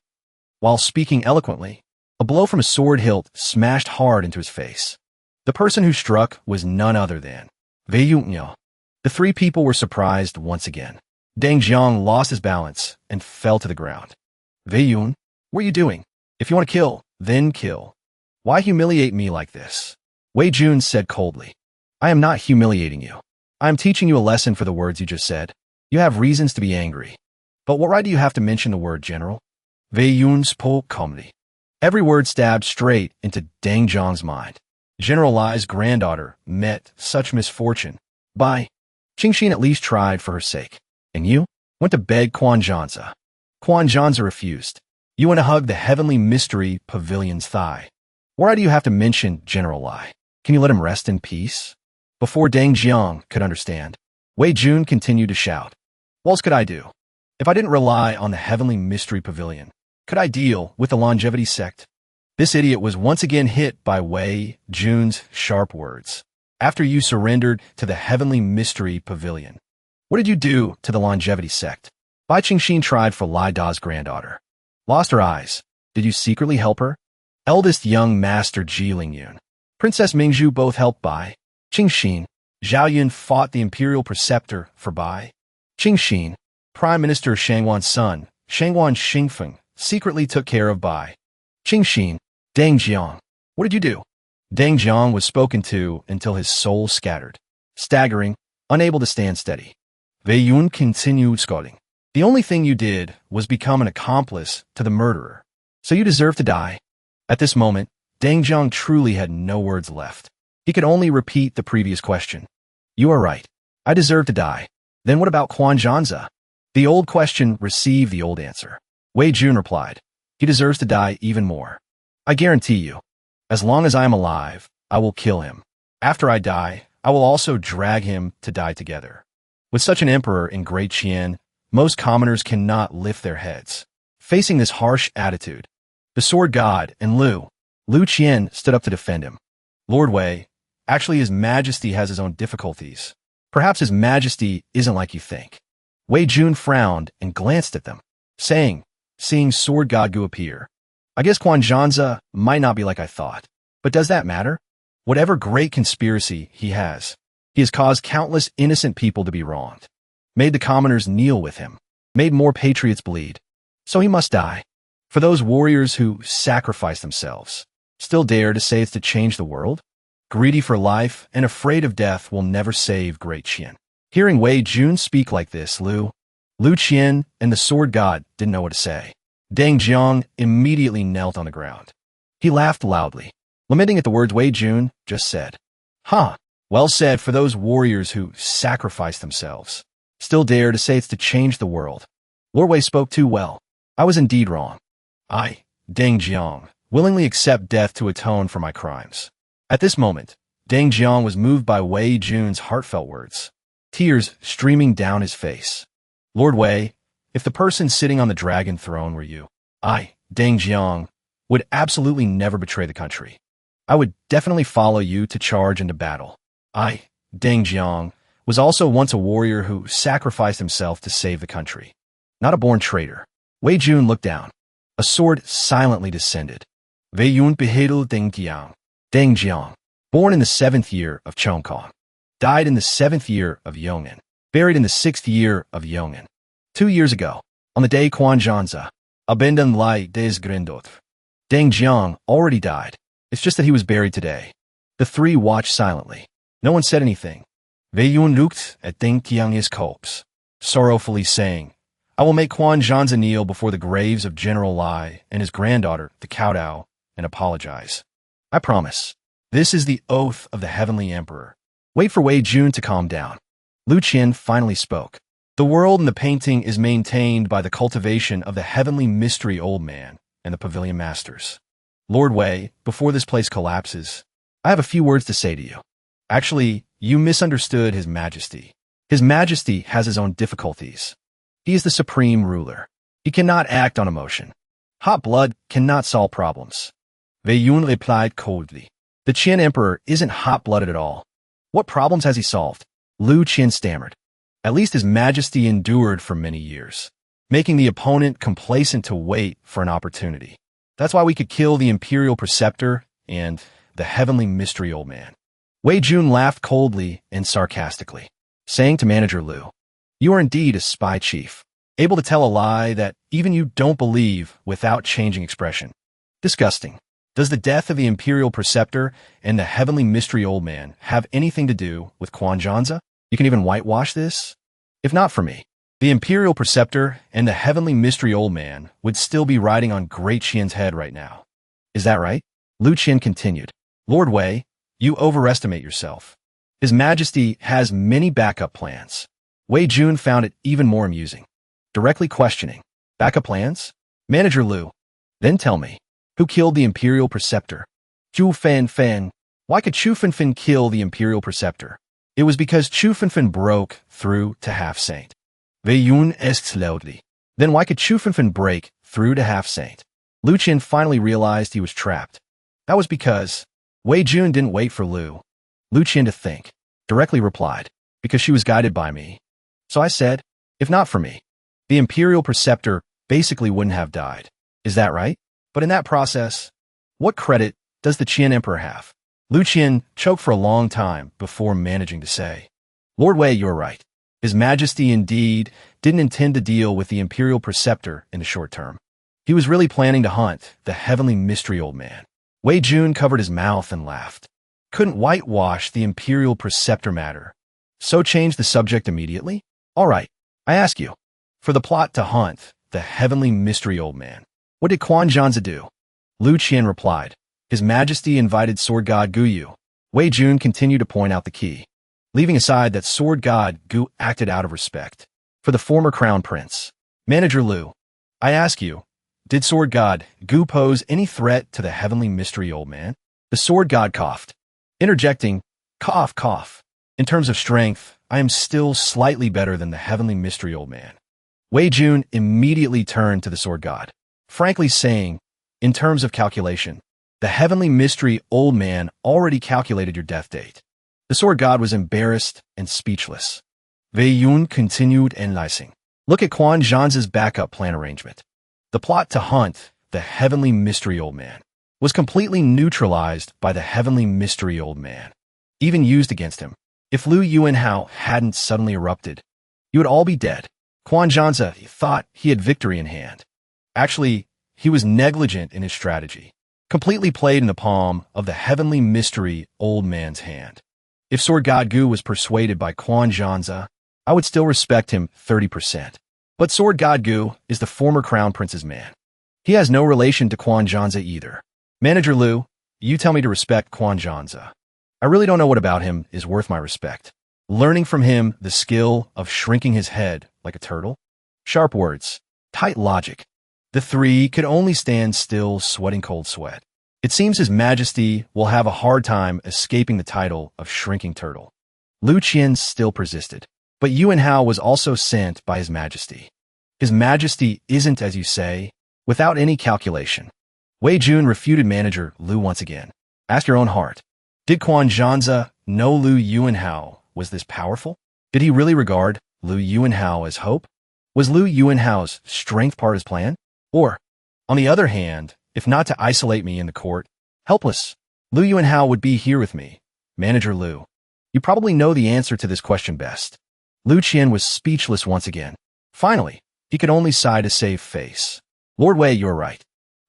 While speaking eloquently, a blow from a sword hilt smashed hard into his face. The person who struck was none other than Wei Yun. The 3 people were surprised once again. Deng Jiang lost his balance and fell to the ground. Wei Yun, what are you doing? If you want to kill, then kill. Why humiliate me like this? Wei Jun said coldly. I am not humiliating you. I am teaching you a lesson for the words you just said. You have reasons to be angry. But what right do you have to mention the word general? Wei Yun spoke calmly. Every word stabbed straight into Deng Jiang's mind. General Li's granddaughter met such misfortune. By Qingxin at least tried for her sake. And you went to beg Quan Zhanza. Quan Zhanza refused. You went to hug the heavenly mystery pavilion's thigh. Why do you have to mention General Li? Can you let him rest in peace? Before Deng Jiang could understand, Wei Jun continued to shout. What else could I do? If I didn't rely on the heavenly mystery pavilion, could I deal with the longevity sect? This idiot was once again hit by Wei Jun's sharp words. After you surrendered to the heavenly mystery pavilion, what did you do to the longevity sect? Bai Qingxin tried for Li Da's granddaughter. Lost her eyes. Did you secretly help her? Eldest young master Ji Lingyun, Princess Mingzhu both helped Bai Qingxin. Zhao Yun fought the imperial preceptor for Bai Qingxin. Prime Minister Shangwan's son, Shangwan Xingfeng, secretly took care of Bai Qingxin. Deng Jiang, what did you do? Deng Jiang was spoken to until his soul scattered. Staggering, unable to stand steady, Wei Yun continued scolding. The only thing you did was become an accomplice to the murderer. So you deserve to die. At this moment, Deng Jiang truly had no words left. He could only repeat the previous question. You are right. I deserve to die. Then what about Quan Zhanza? The old question received the old answer. Wei Jun replied. He deserves to die even more. I guarantee you. As long as I am alive, I will kill him. After I die, I will also drag him to die together. With such an emperor in Great Qian, most commoners cannot lift their heads. Facing this harsh attitude, the sword god and Lu Qian stood up to defend him. Lord Wei, actually His Majesty has his own difficulties. Perhaps His Majesty isn't like you think. Wei Jun frowned and glanced at them, saying, seeing sword god Gu appear, I guess Quan Zhanza might not be like I thought. But does that matter? Whatever great conspiracy he has caused countless innocent people to be wronged, made the commoners kneel with him, made more patriots bleed. So he must die. For those warriors who sacrifice themselves, still dare to say it's to change the world? Greedy for life and afraid of death will never save Great Qian. Hearing Wei Jun speak like this, Lu Qian and the sword god didn't know what to say. Deng Jiang immediately knelt on the ground. He laughed loudly, lamenting at the words Wei Jun just said. Huh, well said for those warriors who sacrifice themselves, still dare to say it's to change the world. Lord Wei spoke too well. I was indeed wrong. I, Deng Jiang, willingly accept death to atone for my crimes. At this moment, Deng Jiang was moved by Wei Jun's heartfelt words, tears streaming down his face. Lord Wei, if the person sitting on the dragon throne were you, I, Deng Jiang, would absolutely never betray the country. I would definitely follow you to charge into battle. I, Deng Jiang, was also once a warrior who sacrificed himself to save the country. Not a born traitor. Wei Jun looked down. A sword silently descended. Wei Yun behedel Deng Jiang. Deng Jiang, born in the 7th year of Chongkong, died in the 7th year of Yong'an, buried in the 6th year of Yong'an. 2 years ago, on the day Quan Zhanzi, abandoned Lai des Grandot. Deng Jiang already died. It's just that he was buried today. The three watched silently. No one said anything. Wei Yun looked at Deng Jiang's corpse, sorrowfully saying, I will make Quan Zhanzi kneel before the graves of General Lai and his granddaughter, the Cao, and apologize. I promise. This is the oath of the Heavenly Emperor. Wait for Wei Jun to calm down. Lu Qian finally spoke. The world in the painting is maintained by the cultivation of the Heavenly Mystery Old Man and the Pavilion Masters. Lord Wei, before this place collapses, I have a few words to say to you. Actually, you misunderstood His Majesty. His Majesty has his own difficulties. He is the supreme ruler. He cannot act on emotion. Hot blood cannot solve problems. Wei Yun replied coldly. The Qian Emperor isn't hot-blooded at all. What problems has he solved? Lu Qian stammered. At least His Majesty endured for many years, making the opponent complacent to wait for an opportunity. That's why we could kill the Imperial Preceptor and the Heavenly Mystery Old Man. Wei Jun laughed coldly and sarcastically, saying to Manager Lu, You are indeed a spy chief, able to tell a lie that even you don't believe without changing expression. Disgusting. Does the death of the Imperial Preceptor and the Heavenly Mystery Old Man have anything to do with Quan Zhanzi? You can even whitewash this? If not for me, the Imperial Preceptor and the Heavenly Mystery Old Man would still be riding on Great Qian's head right now. Is that right? Lu Qian continued. Lord Wei, you overestimate yourself. His Majesty has many backup plans. Wei Jun found it even more amusing. Directly questioning. Backup plans? Manager Lu, then tell me, who killed the Imperial Preceptor? Zhu Fanfan. Why could Chu Fanfan kill the Imperial Preceptor? It was because Chu Fanfan broke through to Half-Saint. Wei Yun asked loudly. Then why could Chu Fanfan break through to Half-Saint? Lu Qian finally realized he was trapped. That was because Wei Jun didn't wait for Lu Qian to think. Directly replied, because she was guided by me. So I said, if not for me, the Imperial Preceptor basically wouldn't have died. Is that right? But in that process, what credit does the Qian Emperor have? Lu Qian choked for a long time before managing to say, Lord Wei, you're right. His Majesty indeed didn't intend to deal with the Imperial Preceptor in the short term. He was really planning to hunt the Heavenly Mystery Old Man. Wei Jun covered his mouth and laughed. Couldn't whitewash the Imperial Preceptor matter. So change the subject immediately? All right, I ask you, for the plot to hunt the Heavenly Mystery Old Man, what did Quan Zhanzi do? Lu Qian replied, His Majesty invited Sword God Gu Yu. Wei Jun continued to point out the key, leaving aside that Sword God Gu acted out of respect for the former Crown Prince. Manager Lu, I ask you, did Sword God Gu pose any threat to the Heavenly Mystery Old Man? The Sword God coughed, interjecting, cough, cough. In terms of strength, I am still slightly better than the Heavenly Mystery Old Man. Wei Jun immediately turned to the Sword God, frankly saying, in terms of calculation, the Heavenly Mystery Old Man already calculated your death date. The Sword God was embarrassed and speechless. Wei Yun continued analyzing. Look at Quan Zhanzi's backup plan arrangement. The plot to hunt the Heavenly Mystery Old Man was completely neutralized by the Heavenly Mystery Old Man, even used against him. If Lu Yuanhao hadn't suddenly erupted, you would all be dead. Quan Zhanzi thought he had victory in hand. Actually, he was negligent in his strategy, completely played in the palm of the heavenly mystery old man's hand. If Sword God Gu was persuaded by Quan Zhanzi, I would still respect him 30%. But Sword God Gu is the former crown prince's man. He has no relation to Quan Zhanzi either. Manager Liu, you tell me to respect Quan Zhanzi. I really don't know what about him is worth my respect. Learning from him the skill of shrinking his head like a turtle? Sharp words, tight logic. The three could only stand still, sweating cold sweat. It seems His Majesty will have a hard time escaping the title of Shrinking Turtle. Lu Qian still persisted. But Yuan Hao was also sent by His Majesty. His Majesty isn't, as you say, without any calculation. Wei Jun refuted Manager Liu once again. Ask your own heart. Did Quan Zhanzi know Lu Yuanhao was this powerful? Did he really regard Lu Yuanhao as hope? Was Lu Yuanhao's strength part of his plan? Or, on the other hand, if not to isolate me in the court, helpless, Lu Yuanhao would be here with me. Manager Liu, you probably know the answer to this question best. Lu Qian was speechless once again. Finally, he could only sigh to save face. Lord Wei, you're right.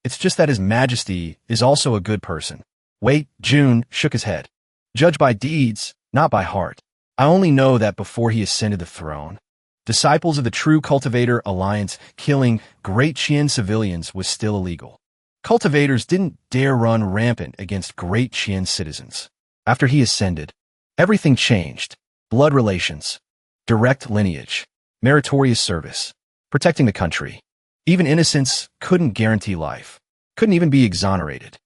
It's just that His Majesty is also a good person. Wei Jun shook his head. Judge by deeds, not by heart. I only know that before he ascended the throne, disciples of the True Cultivator Alliance killing Great Qian civilians was still illegal. Cultivators didn't dare run rampant against Great Qian citizens. After he ascended, everything changed. Blood relations, direct lineage, meritorious service, protecting the country. Even innocents couldn't guarantee life, couldn't even be exonerated.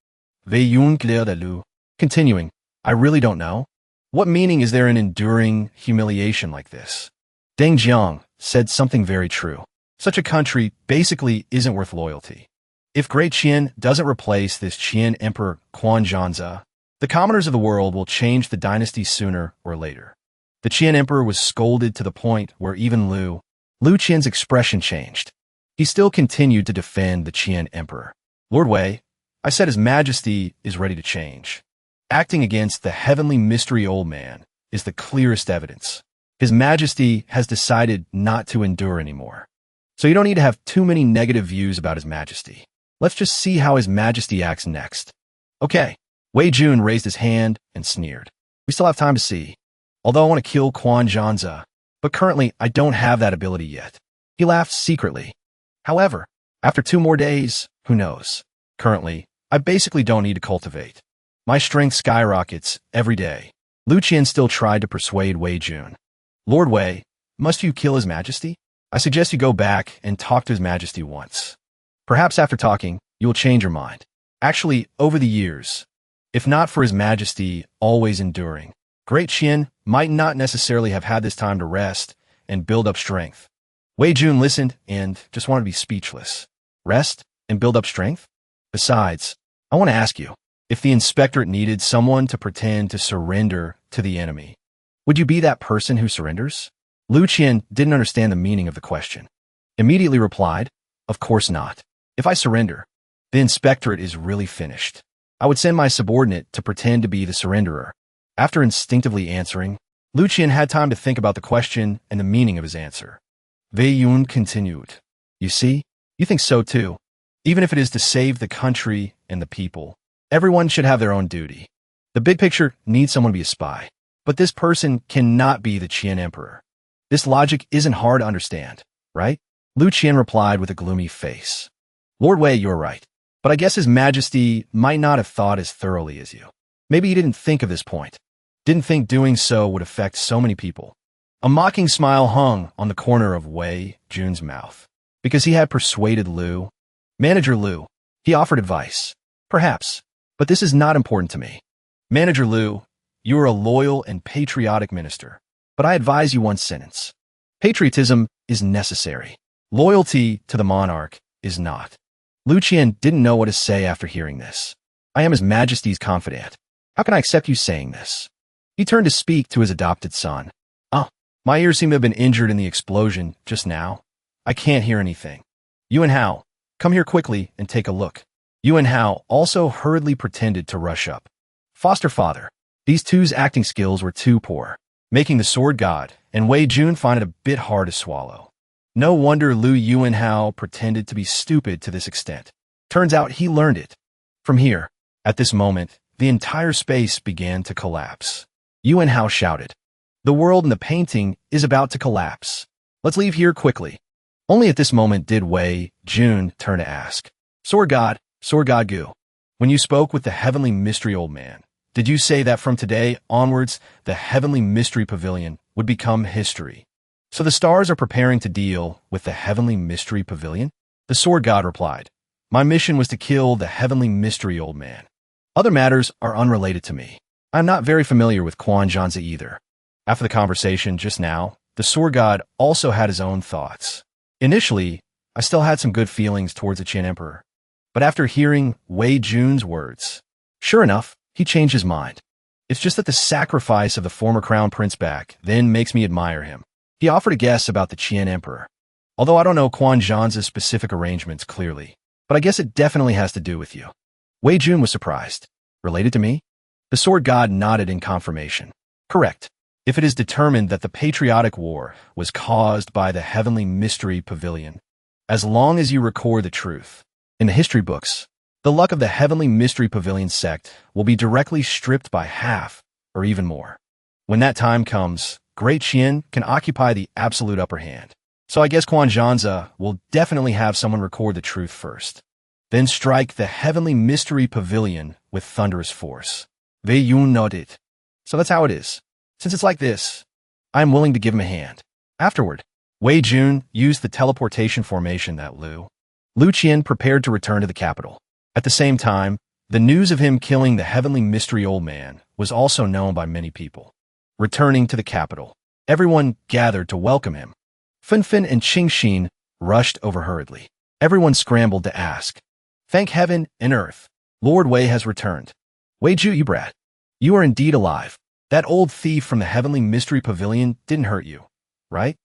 Continuing, I really don't know. What meaning is there in enduring humiliation like this? Deng Jiang said something very true. Such a country basically isn't worth loyalty. If Great Qian doesn't replace this Qian Emperor Quan Zhanzi, the commoners of the world will change the dynasty sooner or later. The Qian Emperor was scolded to the point where even Lu Qian's expression changed. He still continued to defend the Qian Emperor. Lord Wei, I said His Majesty is ready to change. Acting against the heavenly mystery old man is the clearest evidence. His Majesty has decided not to endure anymore. So you don't need to have too many negative views about His Majesty. Let's just see how His Majesty acts next. Okay. Wei Jun raised his hand and sneered. We still have time to see. Although I want to kill Quan Zhanzi, but currently I don't have that ability yet. He laughed secretly. However, after 2 more days, who knows? Currently, I basically don't need to cultivate. My strength skyrockets every day. Lu Qian still tried to persuade Wei Jun. Lord Wei, must you kill His Majesty? I suggest you go back and talk to His Majesty once. Perhaps after talking, you will change your mind. Actually, over the years, if not for His Majesty always enduring, Great Qian might not necessarily have had this time to rest and build up strength. Wei Jun listened and just wanted to be speechless. Rest and build up strength? Besides, I want to ask you, if the inspectorate needed someone to pretend to surrender to the enemy, would you be that person who surrenders? Lu Qian didn't understand the meaning of the question. Immediately replied, of course not. If I surrender, the inspectorate is really finished. I would send my subordinate to pretend to be the surrenderer. After instinctively answering, Lu Qian had time to think about the question and the meaning of his answer. Wei Yun continued. You see, you think so too. Even if it is to save the country and the people, everyone should have their own duty. The big picture needs someone to be a spy. But this person cannot be the Qian Emperor. This logic isn't hard to understand, right? Lu Qian replied with a gloomy face. Lord Wei, you're right. But I guess His Majesty might not have thought as thoroughly as you. Maybe he didn't think of this point. Didn't think doing so would affect so many people. A mocking smile hung on the corner of Wei Jun's mouth. Because he had persuaded Lu. Manager Liu, he offered advice. Perhaps. But this is not important to me. Manager Liu, you are a loyal and patriotic minister. But I advise you one sentence. Patriotism is necessary. Loyalty to the monarch is not. Lu Qian didn't know what to say after hearing this. I am His Majesty's confidant. How can I accept you saying this? He turned to speak to his adopted son. My ears seem to have been injured in the explosion just now. I can't hear anything. Yuan Hao, come here quickly and take a look. Yuan Hao also hurriedly pretended to rush up. Foster father, these two's acting skills were too poor, making the sword god and Wei Jun find it a bit hard to swallow. No wonder Lu Yuanhao pretended to be stupid to this extent. Turns out he learned it. From here, at this moment, the entire space began to collapse. Yuanhao shouted, "The world in the painting is about to collapse. Let's leave here quickly." Only at this moment did Wei Jun turn to ask, Sword God Gu, when you spoke with the Heavenly Mystery Old Man, did you say that from today onwards, the Heavenly Mystery Pavilion would become history? So the stars are preparing to deal with the Heavenly Mystery Pavilion? The Sword God replied, my mission was to kill the Heavenly Mystery Old Man. Other matters are unrelated to me. I'm not very familiar with Quan Zhanzi either. After the conversation just now, the Sword God also had his own thoughts. Initially, I still had some good feelings towards the Qian Emperor. But after hearing Wei Jun's words, sure enough, he changed his mind. It's just that the sacrifice of the former crown prince back then makes me admire him. He offered a guess about the Qian Emperor. Although I don't know Quan Zhanzi's specific arrangements clearly, but I guess it definitely has to do with you. Wei Jun was surprised. Related to me? The Sword God nodded in confirmation. Correct. If it is determined that the patriotic war was caused by the Heavenly Mystery Pavilion, as long as you record the truth, in the history books, the luck of the Heavenly Mystery Pavilion sect will be directly stripped by half or even more. When that time comes, Great Qian can occupy the absolute upper hand. So I guess Quan Zhanzi will definitely have someone record the truth first, then strike the Heavenly Mystery Pavilion with thunderous force. Wei Yun nodded. So that's how it is. Since it's like this, I am willing to give him a hand. Afterward, Wei Jun used the teleportation formation that Lu Qian prepared to return to the capital. At the same time, the news of him killing the Heavenly Mystery Old Man was also known by many people. Returning to the capital, everyone gathered to welcome him. Fin and Qingxin rushed over hurriedly. Everyone scrambled to ask, "Thank heaven and earth, Lord Wei has returned. Wei Ju, you brat. You are indeed alive. That old thief from the Heavenly Mystery Pavilion didn't hurt you, right?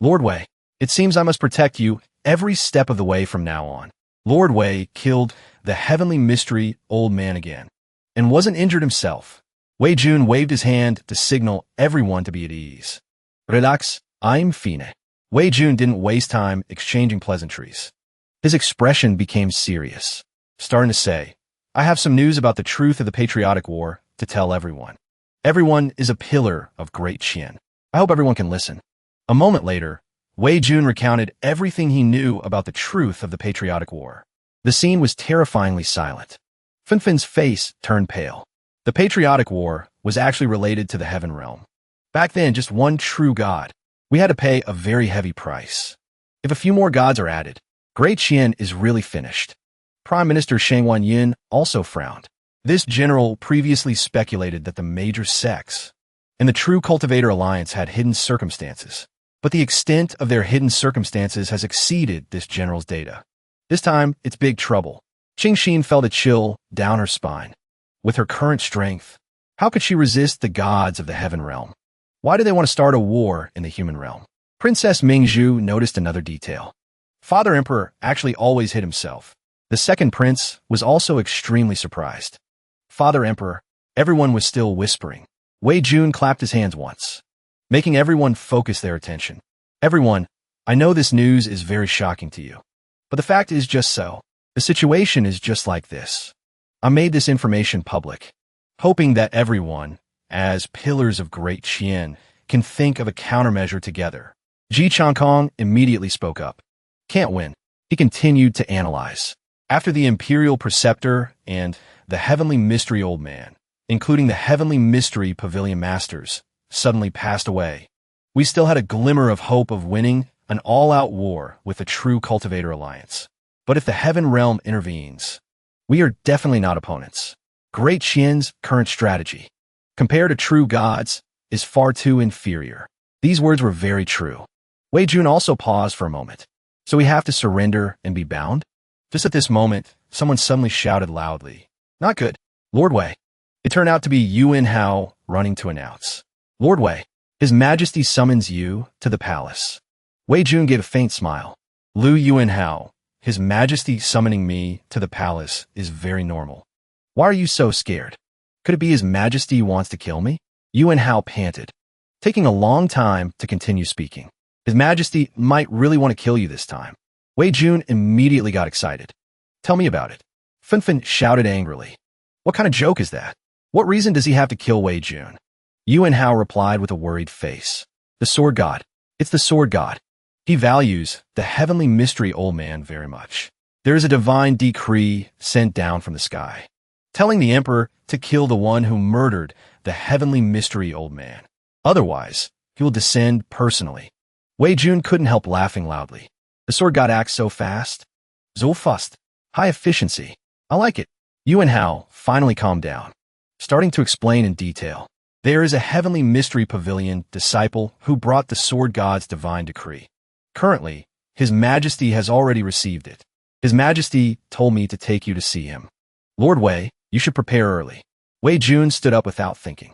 Lord Wei, it seems I must protect you every step of the way from now on." Lord Wei killed the Heavenly Mystery Old Man again, and wasn't injured himself. Wei Jun waved his hand to signal everyone to be at ease. Relax, I'm fine. Wei Jun didn't waste time exchanging pleasantries. His expression became serious, starting to say, I have some news about the truth of the patriotic war to tell everyone. Everyone is a pillar of Great Qian. I hope everyone can listen. A moment later, Wei Jun recounted everything he knew about the truth of the patriotic war. The scene was terrifyingly silent. Fin's face turned pale. The patriotic war was actually related to the heaven realm. Back then, just one true god. We had to pay a very heavy price. If a few more gods are added, Great Qian is really finished. Prime Minister Shang Wanyin also frowned. This general previously speculated that the major sects and the True Cultivator Alliance had hidden circumstances, but the extent of their hidden circumstances has exceeded this general's data. This time, it's big trouble. Qingxin felt a chill down her spine. With her current strength, how could she resist the gods of the heaven realm? Why do they want to start a war in the human realm? Princess Ming Zhu noticed another detail. Father Emperor actually always hid himself. The second prince was also extremely surprised. Father Emperor, everyone was still whispering. Wei Jun clapped his hands once, making everyone focus their attention. Everyone, I know this news is very shocking to you, but the fact is just so. The situation is just like this. I made this information public, hoping that everyone, as pillars of Great Qian, can think of a countermeasure together. Ji Changkong immediately spoke up. Can't win. He continued to analyze. After the Imperial Preceptor and the Heavenly Mystery Old Man, including the Heavenly Mystery Pavilion Masters, suddenly passed away, we still had a glimmer of hope of winning an all-out war with the True Cultivator Alliance. But if the Heaven Realm intervenes, we are definitely not opponents. Great Qian's current strategy, compared to true gods, is far too inferior. These words were very true. Wei Jun also paused for a moment. So we have to surrender and be bound? Just at this moment, someone suddenly shouted loudly. Not good. Lord Wei. It turned out to be Yuan Hao running to announce. Lord Wei, His Majesty summons you to the palace. Wei Jun gave a faint smile. Lu Yuan Hao, His Majesty summoning me to the palace is very normal. Why are you so scared? Could it be His Majesty wants to kill me? Yuan Hao panted, taking a long time to continue speaking. His Majesty might really want to kill you this time. Wei Jun immediately got excited. Tell me about it. Finfin shouted angrily. What kind of joke is that? What reason does he have to kill Wei Jun? Yuan Hao replied with a worried face. The sword god. It's the sword god. He values the heavenly mystery old man very much. There is a divine decree sent down from the sky, telling the emperor to kill the one who murdered the heavenly mystery old man. Otherwise, he will descend personally. Wei Jun couldn't help laughing loudly. The sword god acts so fast. So fast. High efficiency. I like it. Yuan Hao finally calmed down, starting to explain in detail. There is a heavenly mystery pavilion disciple who brought the sword god's divine decree. Currently, His Majesty has already received it. His Majesty told me to take you to see him. Lord Wei, you should prepare early. Wei Jun stood up without thinking,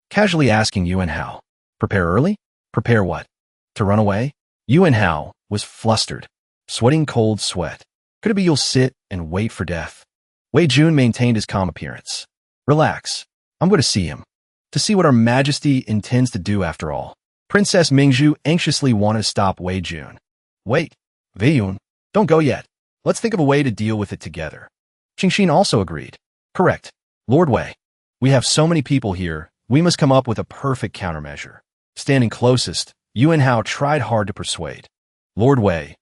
casually asking Yuan Hao. Prepare early? Prepare what? To run away? Yuan Hao was flustered, sweating cold sweat. Could it be you'll sit and wait for death? Wei Jun maintained his calm appearance. Relax. I'm going to see him. To see what Her Majesty intends to do after all. Princess Mingzhu anxiously wanted to stop Wei Jun. Wait, Wei Yun, don't go yet. Let's think of a way to deal with it together. Qingxin also agreed. Correct. Lord Wei, we have so many people here, we must come up with a perfect countermeasure. Standing closest, Yuan Hao tried hard to persuade. Lord Wei,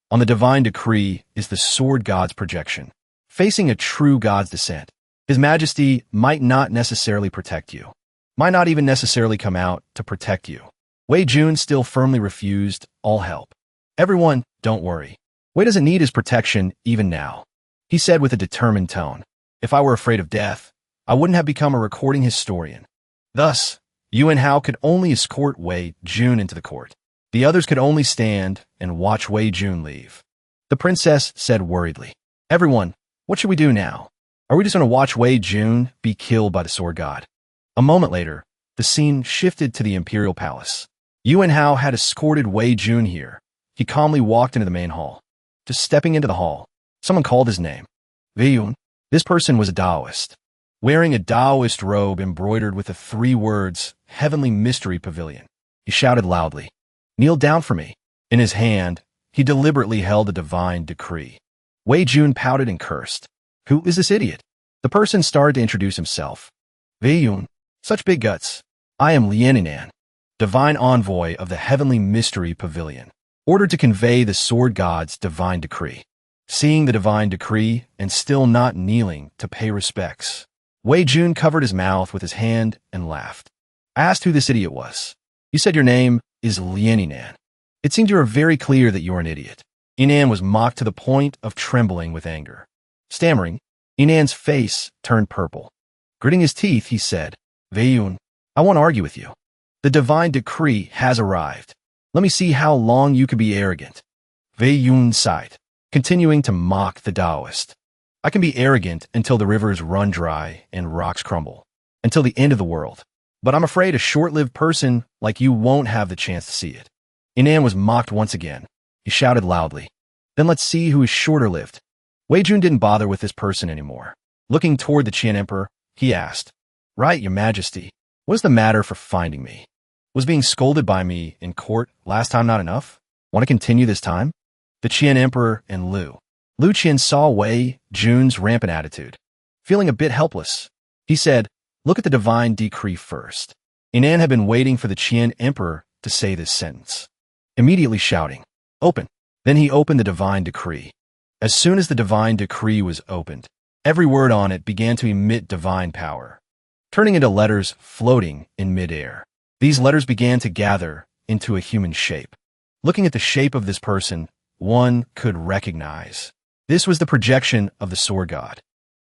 on the divine decree is the sword god's projection. Facing a true god's descent, His Majesty might not necessarily protect you. Might not even necessarily come out to protect you. Wei Jun still firmly refused all help. Everyone, don't worry. Wei doesn't need his protection even now. He said with a determined tone. If I were afraid of death, I wouldn't have become a recording historian. Thus, Yuan Hao could only escort Wei Jun into the court. The others could only stand and watch Wei Jun leave. The princess said worriedly, Everyone, what should we do now? Are we just going to watch Wei Jun be killed by the sword god? A moment later, the scene shifted to the imperial palace. Yuan Hao had escorted Wei Jun here. He calmly walked into the main hall. Just stepping into the hall, someone called his name. Wei Yun. This person was a Taoist, wearing a Taoist robe embroidered with the 3 words, Heavenly Mystery Pavilion. He shouted loudly, Kneel down for me. In his hand, he deliberately held a divine decree. Wei Jun pouted and cursed. Who is this idiot? The person started to introduce himself. Wei Yun. Such big guts. I am Lianinan, divine envoy of the Heavenly Mystery Pavilion, ordered to convey the sword god's divine decree. Seeing the divine decree and still not kneeling to pay respects, Wei Jun covered his mouth with his hand and laughed. I asked who this idiot was. You said your name is Lianinan. It seems you are very clear that you're an idiot. Inan was mocked to the point of trembling with anger. Stammering, Inan's face turned purple. Gritting his teeth, he said, Wei Yun, I won't argue with you. The divine decree has arrived. Let me see how long you can be arrogant. Wei Yun sighed, continuing to mock the Taoist. I can be arrogant until the rivers run dry and rocks crumble, until the end of the world. But I'm afraid a short-lived person like you won't have the chance to see it. Inan was mocked once again. He shouted loudly. Then let's see who is shorter-lived. Wei Jun didn't bother with this person anymore. Looking toward the Qian Emperor, he asked, Right, Your Majesty, what is the matter for finding me? Was being scolded by me in court last time not enough? Want to continue this time? The Qian Emperor and Lu Qian saw Wei Jun's rampant attitude. Feeling a bit helpless, he said, Look at the divine decree first. Inan had been waiting for the Qian Emperor to say this sentence, immediately shouting, Open. Then he opened the divine decree. As soon as the divine decree was opened, every word on it began to emit divine power, turning into letters floating in midair. These letters began to gather into a human shape. Looking at the shape of this person, one could recognize. This was the projection of the sword god.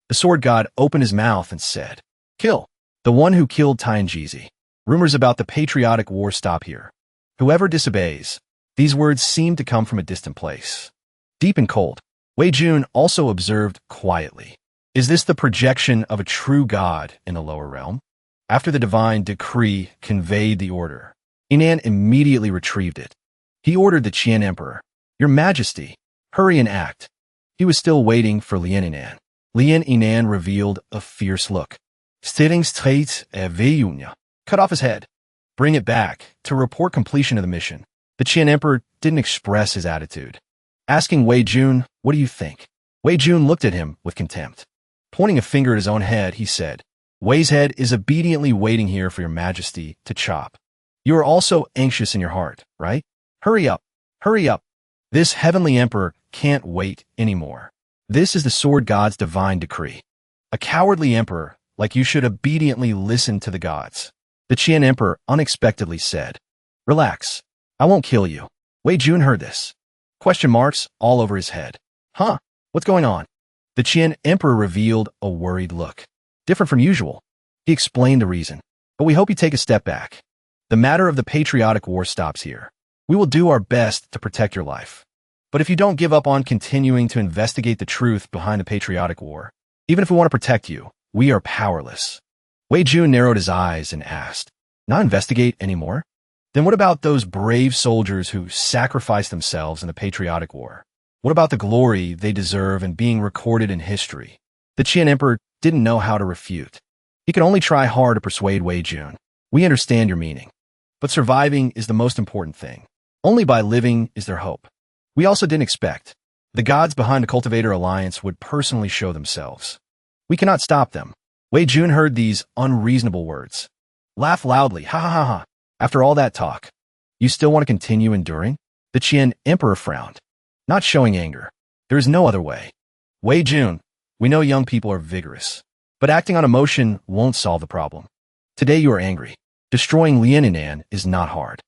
The sword god opened his mouth and said, Kill. The one who killed Tianjizi. Rumors about the patriotic war stop here. Whoever disobeys. These words seemed to come from a distant place. Deep and cold, Wei Jun also observed quietly. Is this the projection of a true god in the lower realm? After the divine decree conveyed the order, Inan immediately retrieved it. He ordered the Qian Emperor, Your Majesty, hurry and act. He was still waiting for Lian Inan. Lian Inan revealed a fierce look. Sitting straight at Wei Yun. Cut off his head. Bring it back to report completion of the mission. The Qian Emperor didn't express his attitude. Asking Wei Jun, "What do you think?" Wei Jun looked at him with contempt. Pointing a finger at his own head, he said, "Wei's head is obediently waiting here for your majesty to chop. You are also anxious in your heart, right? Hurry up, hurry up. This heavenly emperor can't wait anymore. This is the sword god's divine decree. A cowardly emperor like you should obediently listen to the gods." The Qian Emperor unexpectedly said, "Relax. I won't kill you." Wei Jun heard this. Question marks all over his head. Huh? What's going on? The Qian Emperor revealed a worried look. Different from usual. He explained the reason. "But we hope you take a step back. The matter of the patriotic war stops here. We will do our best to protect your life. But if you don't give up on continuing to investigate the truth behind the patriotic war, even if we want to protect you, we are powerless." Wei Jun narrowed his eyes and asked, "Not investigate anymore? Then what about those brave soldiers who sacrificed themselves in the patriotic war? What about the glory they deserve in being recorded in history?" The Qian Emperor didn't know how to refute. He could only try hard to persuade Wei Jun. "We understand your meaning. But surviving is the most important thing. Only by living is there hope. We also didn't expect the gods behind the Cultivator Alliance would personally show themselves. We cannot stop them." Wei Jun heard these unreasonable words. Laugh loudly, ha ha ha ha. "After all that talk, you still want to continue enduring?" The Qian Emperor frowned, not showing anger. "There is no other way. Wei Jun, we know young people are vigorous, but acting on emotion won't solve the problem. Today you are angry. Destroying Lianinan is not hard.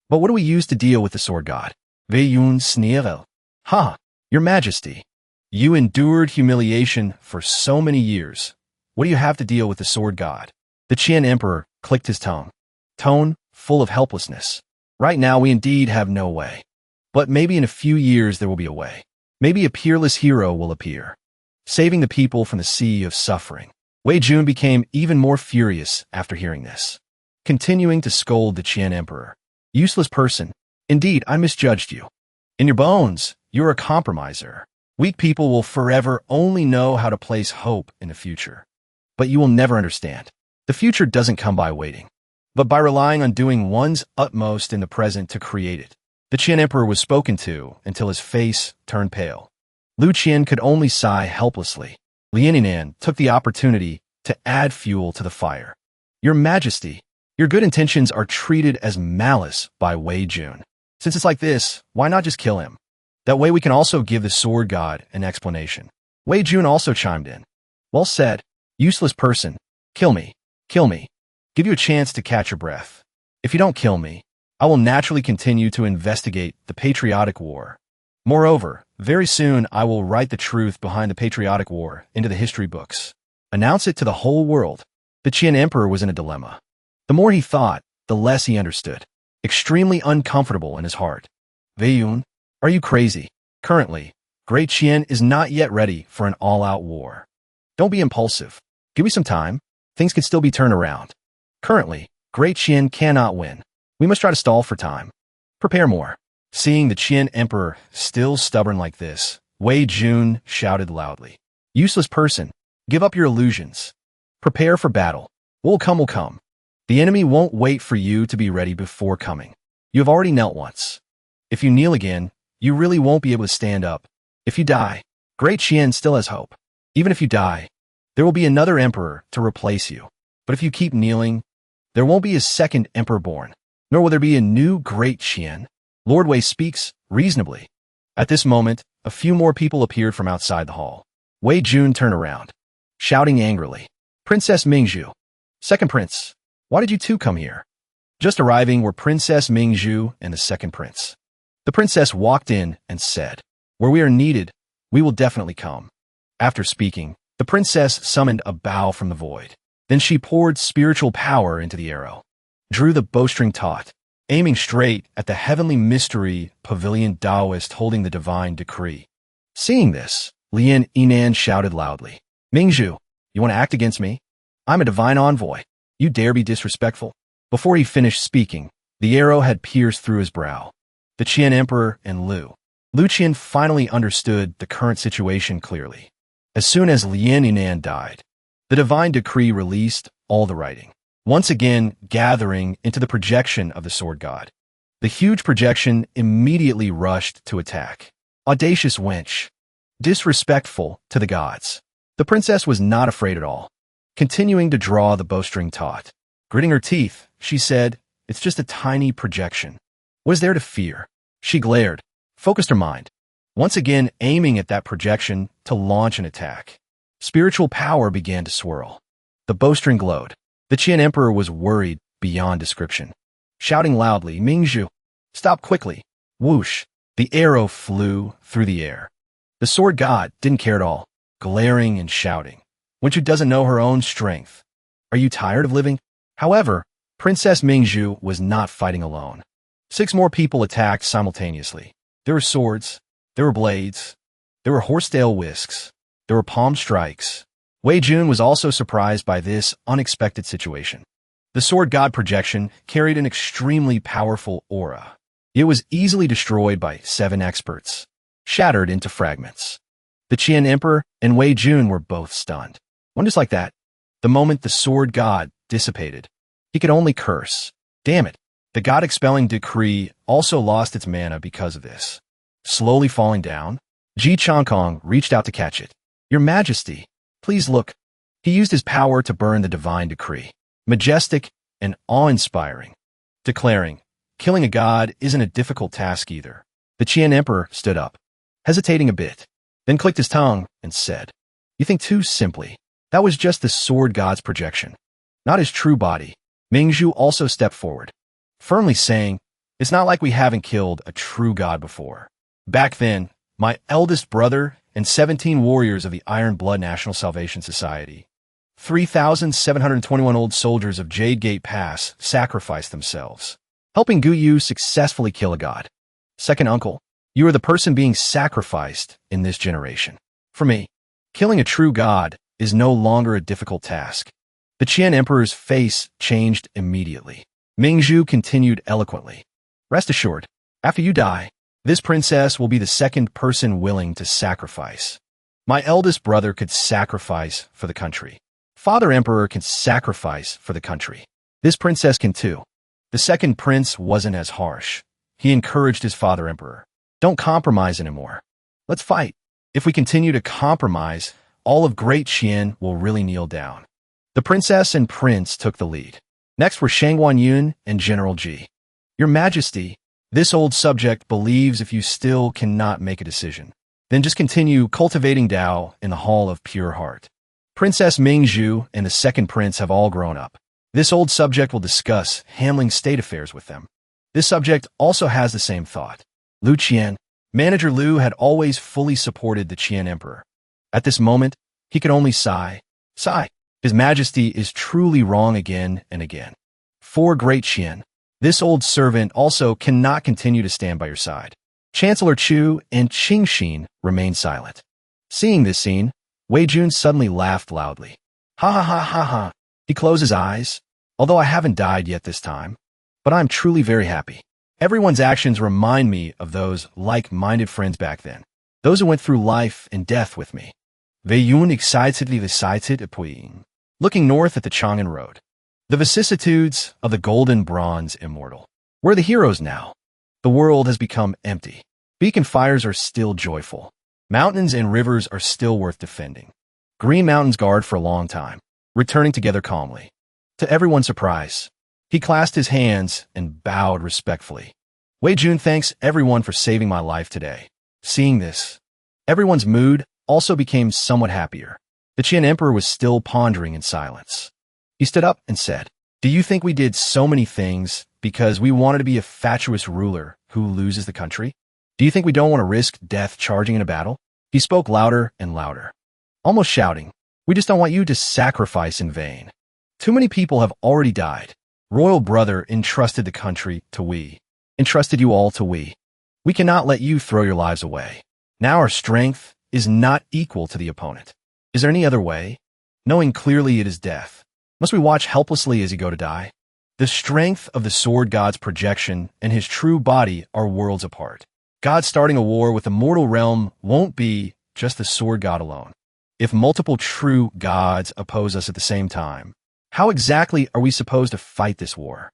But what do we use to deal with the sword god?" Wei Yun sneered. "Ha, your majesty. You endured humiliation for so many years. What do you have to deal with the sword god?" The Qian Emperor clicked his tone full of helplessness. "Right now we indeed have no way. But maybe in a few years there will be a way. Maybe a peerless hero will appear, saving the people from the sea of suffering." Wei Jun became even more furious after hearing this, continuing to scold the Qian Emperor. "Useless person. Indeed, I misjudged you. In your bones, you're a compromiser. Weak people will forever only know how to place hope in the future. But you will never understand. The future doesn't come by waiting, but by relying on doing one's utmost in the present to create it." The Qian Emperor was spoken to until his face turned pale. Lu Qian could only sigh helplessly. Lianinan took the opportunity to add fuel to the fire. "Your Majesty, your good intentions are treated as malice by Wei Jun. Since it's like this, why not just kill him? That way we can also give the sword god an explanation." Wei Jun also chimed in. "Well said. Useless person. Kill me. Kill me. Give you a chance to catch your breath. If you don't kill me, I will naturally continue to investigate the patriotic war. Moreover, very soon I will write the truth behind the patriotic war into the history books. Announce it to the whole world." The Qian Emperor was in a dilemma. The more he thought, the less he understood. Extremely uncomfortable in his heart. "Wei Yun, are you crazy? Currently, Great Qian is not yet ready for an all-out war. Don't be impulsive. Give me some time. Things can still be turned around. Currently, Great Qian cannot win. We must try to stall for time. Prepare more." Seeing the Qian Emperor still stubborn like this, Wei Jun shouted loudly, "Useless person, give up your illusions. Prepare for battle. What will come will come. The enemy won't wait for you to be ready before coming. You have already knelt once. If you kneel again, you really won't be able to stand up. If you die, Great Qian still has hope. Even if you die, there will be another emperor to replace you. But if you keep kneeling, there won't be a second emperor born, nor will there be a new Great Qian." Lord Wei speaks reasonably. At this moment, a few more people appeared from outside the hall. Wei Jun turned around, shouting angrily, "Princess Mingzhu! Second prince, why did you two come here?" Just arriving were Princess Mingzhu and the second prince. The princess walked in and said, "Where we are needed, we will definitely come." After speaking, the princess summoned a bow from the void. Then she poured spiritual power into the arrow, drew the bowstring taut, aiming straight at the heavenly mystery pavilion Taoist holding the divine decree. Seeing this, Lian Yinan shouted loudly, "Mingzhu, you want to act against me? I'm a divine envoy. You dare be disrespectful?" Before he finished speaking, the arrow had pierced through his brow. The Qian Emperor and Lu Qian finally understood the current situation clearly. As soon as Lian Yinan died, the divine decree released all the writing, once again gathering into the projection of the sword god. The huge projection immediately rushed to attack. Audacious wench. Disrespectful to the gods. The princess was not afraid at all, continuing to draw the bowstring taut. Gritting her teeth, she said, "It's just a tiny projection. What is there to fear?" She glared, focused her mind, once again aiming at that projection to launch an attack. Spiritual power began to swirl. The bowstring glowed. The Qian Emperor was worried beyond description. Shouting loudly, "Ming, stop quickly!" Whoosh! The arrow flew through the air. The sword god didn't care at all, glaring and shouting. When she doesn't know her own strength. Are you tired of living? However, Princess Mingzhu was not fighting alone. 6 more people attacked simultaneously. There were swords, there were blades, there were horsetail whisks, there were palm strikes. Wei Jun was also surprised by this unexpected situation. The sword god projection carried an extremely powerful aura. It was easily destroyed by 7 experts, shattered into fragments. The Qian Emperor and Wei Jun were both stunned. Just like that, the moment the sword god dissipated, he could only curse. Damn it, the god-expelling decree also lost its mana because of this. Slowly falling down, Ji Changkong reached out to catch it. "Your Majesty, please look." He used his power to burn the divine decree. Majestic and awe-inspiring, declaring, killing a god isn't a difficult task either. The Qian Emperor stood up, hesitating a bit, then clicked his tongue and said, "You think too simply. That was just the sword god's projection, not his true body." Mingzhu also stepped forward, firmly saying, "It's not like we haven't killed a true god before. Back then, my eldest brother and 17 warriors of the Iron Blood National Salvation Society, 3,721 old soldiers of Jade Gate Pass sacrificed themselves, helping Guyu successfully kill a god. Second uncle, you are the person being sacrificed in this generation. For me, killing a true god is no longer a difficult task." The Qian Emperor's face changed immediately. Mingzhu continued eloquently, "Rest assured, after you die, this princess will be the second person willing to sacrifice. My eldest brother could sacrifice for the country. Father Emperor can sacrifice for the country. This princess can too." The second prince wasn't as harsh. He encouraged his father Emperor, "Don't compromise anymore. Let's fight. If we continue to compromise, all of Great Qian will really kneel down." The princess and prince took the lead. Next were Shangguan Yun and General Ji. "Your Majesty, this old subject believes if you still cannot make a decision, then just continue cultivating Tao in the Hall of Pure Heart. Princess Mingzhu and the second prince have all grown up. This old subject will discuss handling state affairs with them." This subject also has the same thought. Lu Qian, Manager Lu, had always fully supported the Qian Emperor. At this moment, he could only sigh. His Majesty is truly wrong again and again. For Great Qian, this old servant also cannot continue to stand by your side. Chancellor Chu and Qingxin remained silent. Seeing this scene, Wei Jun suddenly laughed loudly. "Ha ha ha ha ha." He closed his eyes, "Although I haven't died yet this time, but I'm truly very happy. Everyone's actions remind me of those like-minded friends back then, those who went through life and death with me." Wei Yun excitedly recited a poem, looking north at the Chang'an Road. The vicissitudes of the golden bronze immortal. Where are the heroes now? The world has become empty. Beacon fires are still joyful. Mountains and rivers are still worth defending. Green mountains guard for a long time, returning together calmly. To everyone's surprise, he clasped his hands and bowed respectfully. "Wei Jun thanks everyone for saving my life today." Seeing this, everyone's mood also became somewhat happier. The Qian Emperor was still pondering in silence. He stood up and said, "Do you think we did so many things because we wanted to be a fatuous ruler who loses the country? Do you think we don't want to risk death charging in a battle?" He spoke louder and louder, almost shouting, "We just don't want you to sacrifice in vain. Too many people have already died. Royal brother entrusted the country to we. Entrusted you all to we. We cannot let you throw your lives away. Now our strength is not equal to the opponent. Is there any other way? Knowing clearly it is death, must we watch helplessly as you go to die? The strength of the sword god's projection and his true body are worlds apart. God starting a war with the mortal realm won't be just the sword god alone. If multiple true gods oppose us at the same time, how exactly are we supposed to fight this war?"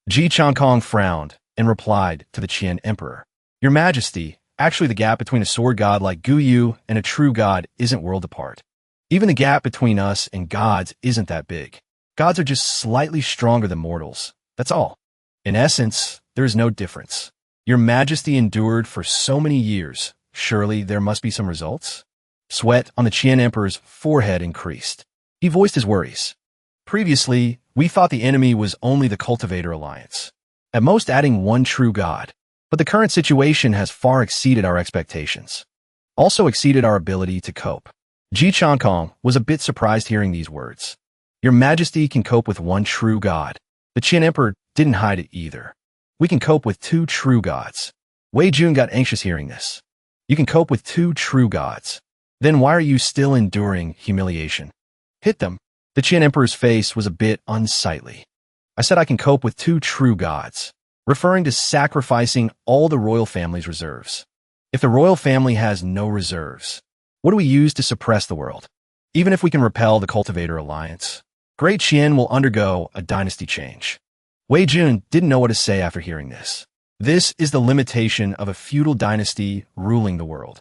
Ji Changkong frowned, and replied to the Qian Emperor, "Your Majesty, actually the gap between a sword god like Guyu and a true god isn't world apart. Even the gap between us and gods isn't that big. Gods are just slightly stronger than mortals. That's all. In essence, there is no difference. Your Majesty endured for so many years. Surely there must be some results?" Sweat on the Qian Emperor's forehead increased. He voiced his worries. "Previously, we thought the enemy was only the Cultivator Alliance, at most adding one true god. But the current situation has far exceeded our expectations. Also exceeded our ability to cope." Ji Chankong was a bit surprised hearing these words. "Your Majesty can cope with one true god." The Qian Emperor didn't hide it either. "We can cope with two true gods." Wei Jun got anxious hearing this. "You can cope with two true gods. Then why are you still enduring humiliation? Hit them." The Qian Emperor's face was a bit unsightly. "I said I can cope with two true gods," referring to sacrificing all the royal family's reserves. If the royal family has no reserves, what do we use to suppress the world? Even if we can repel the Cultivator Alliance, Great Qian will undergo a dynasty change. Wei Jun didn't know what to say after hearing this. This is the limitation of a feudal dynasty ruling the world.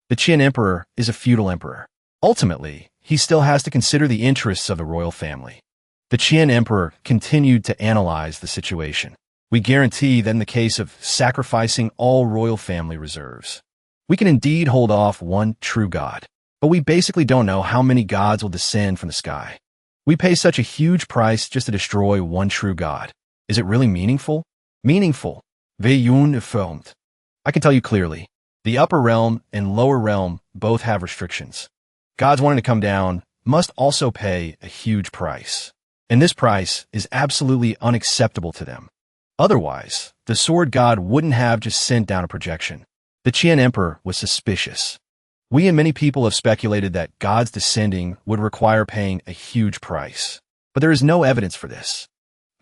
The Qian Emperor is a feudal emperor. Ultimately, he still has to consider the interests of the royal family. The Qian Emperor continued to analyze the situation. "We guarantee that in the case of sacrificing all royal family reserves, we can indeed hold off one true god. But we basically don't know how many gods will descend from the sky. We pay such a huge price just to destroy one true god. Is it really meaningful?" "Meaningful," Wei Yun affirmed. "I can tell you clearly. The upper realm and lower realm both have restrictions. Gods wanting to come down must also pay a huge price. And this price is absolutely unacceptable to them. Otherwise, the sword god wouldn't have just sent down a projection." The Qian Emperor was suspicious. "We and many people have speculated that gods descending would require paying a huge price. But there is no evidence for this."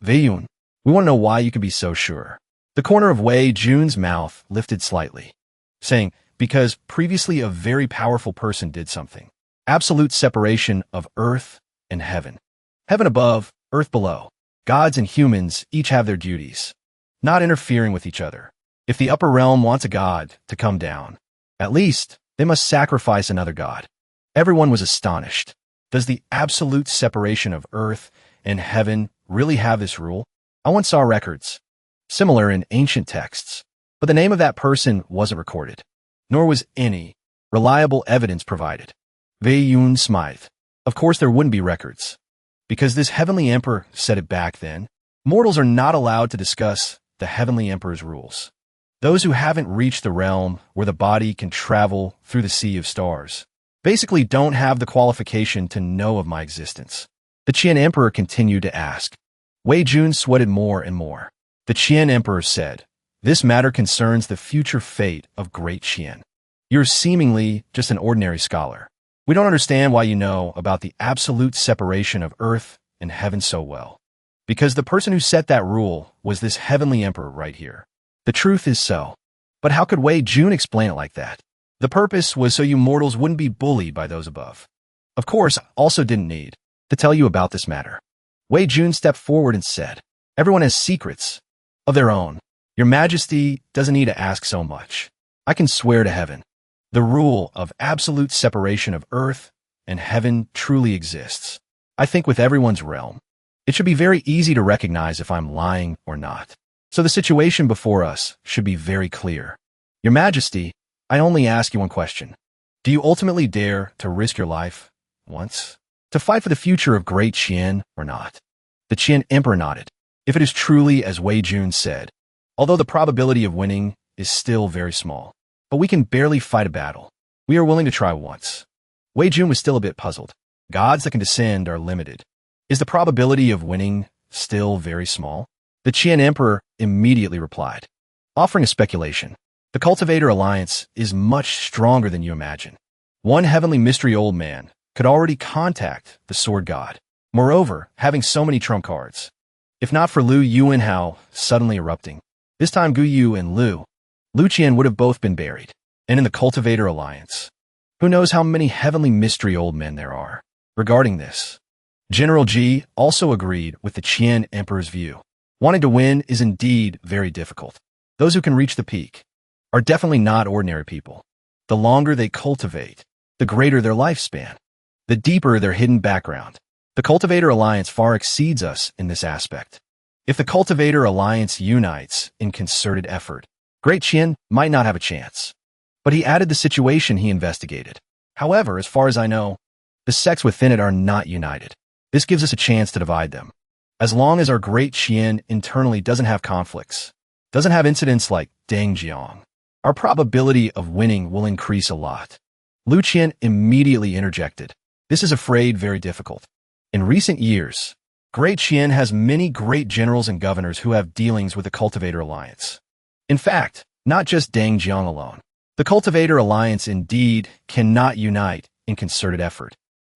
"Wei Yun, we want to know why you can be so sure." The corner of Wei Jun's mouth lifted slightly, saying, "Because previously a very powerful person did something. Absolute separation of earth and heaven. Heaven above, earth below. Gods and humans each have their duties, not interfering with each other. If the upper realm wants a god to come down, at least they must sacrifice another god." Everyone was astonished. Does the absolute separation of earth and heaven really have this rule? I once saw records, similar in ancient texts, but the name of that person wasn't recorded, nor was any reliable evidence provided. Wei Yun smiled. Of course there wouldn't be records, because this heavenly emperor said it back then. Mortals are not allowed to discuss the heavenly emperor's rules. Those who haven't reached the realm where the body can travel through the sea of stars basically don't have the qualification to know of my existence. The Qian Emperor continued to ask. Wei Jun sweated more and more. The Qian Emperor said, "This matter concerns the future fate of Great Qian. You're seemingly just an ordinary scholar. We don't understand why you know about the absolute separation of earth and heaven so well. Because the person who set that rule was this heavenly emperor right here. The truth is so. But how could Wei Jun explain it like that? The purpose was so you mortals wouldn't be bullied by those above. Of course, I also didn't need to tell you about this matter." Wei Jun stepped forward and said, "Everyone has secrets of their own. Your Majesty doesn't need to ask so much. I can swear to heaven. The rule of absolute separation of earth and heaven truly exists. I think with everyone's realm, it should be very easy to recognize if I'm lying or not. So the situation before us should be very clear. Your Majesty, I only ask you one question. Do you ultimately dare to risk your life once to fight for the future of Great Qian or not?" The Qian Emperor nodded. If it is truly as Wei Jun said, although the probability of winning is still very small, but we can barely fight a battle, we are willing to try once. Wei Jun was still a bit puzzled. Gods that can descend are limited. Is the probability of winning still very small? The Qian Emperor immediately replied, offering a speculation. The Cultivator Alliance is much stronger than you imagine. One heavenly mystery old man could already contact the sword god. Moreover, having so many trump cards. If not for Lu Yuanhao suddenly erupting, this time Gu Yu and Lu Qian would have both been buried. And in the Cultivator Alliance, who knows how many heavenly mystery old men there are. Regarding this, General Ji also agreed with the Qian Emperor's view. Wanting to win is indeed very difficult. Those who can reach the peak are definitely not ordinary people. The longer they cultivate, the greater their lifespan, the deeper their hidden background. The Cultivator Alliance far exceeds us in this aspect. If the Cultivator Alliance unites in concerted effort, Great Qian might not have a chance. But he added the situation he investigated. However, as far as I know, the sects within it are not united. This gives us a chance to divide them. As long as our Great Qian internally doesn't have conflicts, doesn't have incidents like Dangjiang, our probability of winning will increase a lot. Lu Qian immediately interjected. This is afraid very difficult. In recent years, Great Qian has many great generals and governors who have dealings with the Cultivator Alliance. In fact, not just Deng Jiang alone. The Cultivator Alliance indeed cannot unite in concerted effort.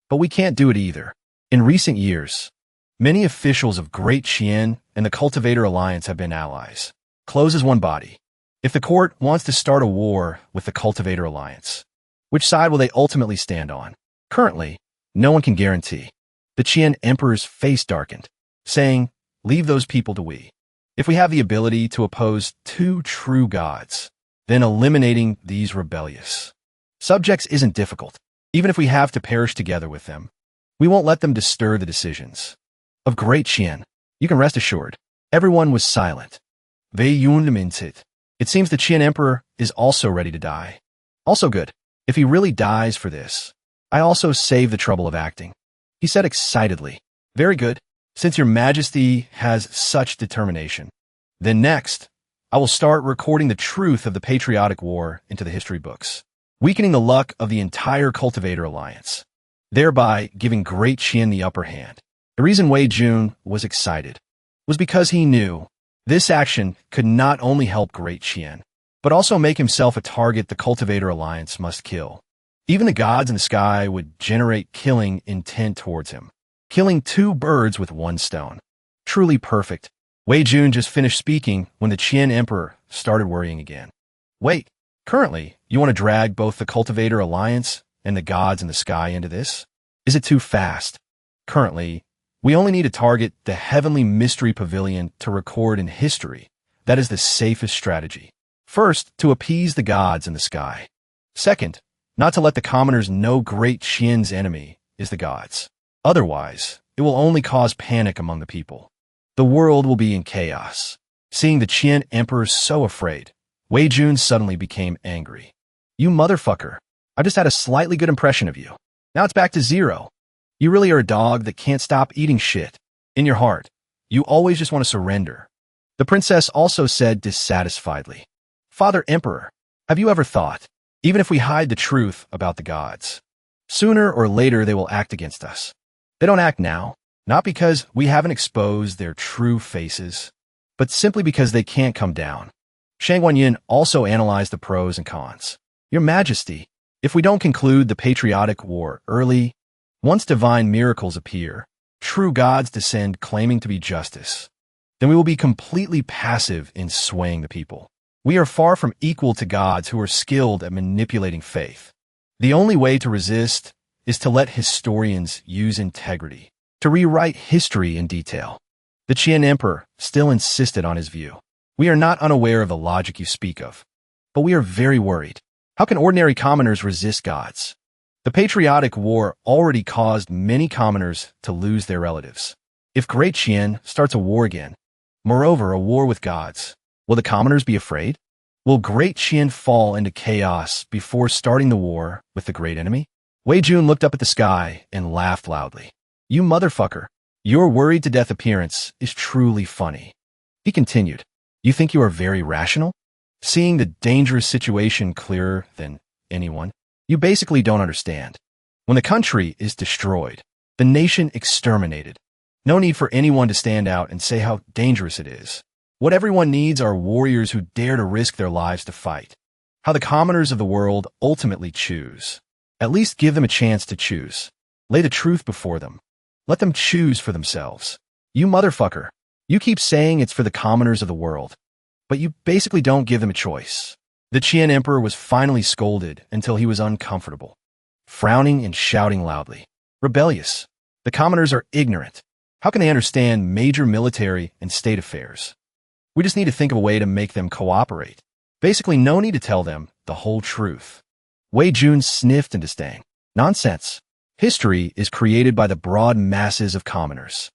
But we can't do it either. In recent years, many officials of Great Qian and the Cultivator Alliance have been allies. Close as one body. If the court wants to start a war with the Cultivator Alliance, which side will they ultimately stand on? Currently, no one can guarantee. The Qian Emperor's face darkened, saying, "Leave those people to we. If we have the ability to oppose two true gods, then eliminating these rebellious subjects isn't difficult. Even if we have to perish together with them, we won't let them disturb the decisions of Great Qian. You can rest assured." Everyone was silent. It seems the Qian Emperor is also ready to die. Also good. If he really dies for this, I also save the trouble of acting. He said excitedly. Very good. Since your majesty has such determination, then next, I will start recording the truth of the patriotic war into the history books, weakening the luck of the entire Cultivator Alliance, thereby giving Great Qian the upper hand. The reason Wei Jun was excited was because he knew this action could not only help Great Qian, but also make himself a target the Cultivator Alliance must kill. Even the gods in the sky would generate killing intent towards him, killing two birds with one stone. Truly perfect. Wei Jun just finished speaking when the Qian Emperor started worrying again. Wait, currently, you want to drag both the Cultivator Alliance and the gods in the sky into this? Is it too fast? Currently, we only need to target the Heavenly Mystery Pavilion to record in history. That is the safest strategy. First, to appease the gods in the sky. Second, not to let the commoners know Great Qian's enemy is the gods. Otherwise, it will only cause panic among the people. The world will be in chaos. Seeing the Qian Emperor so afraid, Wei Jun suddenly became angry. You motherfucker. I just had a slightly good impression of you. Now it's back to zero. You really are a dog that can't stop eating shit. In your heart, you always just want to surrender. The princess also said dissatisfiedly. Father Emperor, have you ever thought, even if we hide the truth about the gods, sooner or later they will act against us? They don't act now, not because we haven't exposed their true faces, but simply because they can't come down. Shang Wanyin also analyzed the pros and cons. Your Majesty, if we don't conclude the patriotic war early, once divine miracles appear, true gods descend claiming to be justice, then we will be completely passive in swaying the people. We are far from equal to gods who are skilled at manipulating faith. The only way to resist is to let historians use integrity to rewrite history in detail. The Qian Emperor still insisted on his view. We are not unaware of the logic you speak of, but we are very worried. How can ordinary commoners resist gods? The patriotic war already caused many commoners to lose their relatives. If Great Qian starts a war again, moreover a war with gods, will the commoners be afraid? Will Great Qian fall into chaos before starting the war with the great enemy? Wei Jun looked up at the sky and laughed loudly. You motherfucker, your worried-to-death appearance is truly funny. He continued, you think you are very rational? Seeing the dangerous situation clearer than anyone, you basically don't understand. When the country is destroyed, the nation exterminated, no need for anyone to stand out and say how dangerous it is. What everyone needs are warriors who dare to risk their lives to fight. How the commoners of the world ultimately choose. At least give them a chance to choose. Lay the truth before them. Let them choose for themselves. You motherfucker. You keep saying it's for the commoners of the world, but you basically don't give them a choice. The Qian Emperor was finally scolded until he was uncomfortable, frowning and shouting loudly. Rebellious. The commoners are ignorant. How can they understand major military and state affairs? We just need to think of a way to make them cooperate. Basically, no need to tell them the whole truth. Wei Jun sniffed in disdain. Nonsense. History is created by the broad masses of commoners.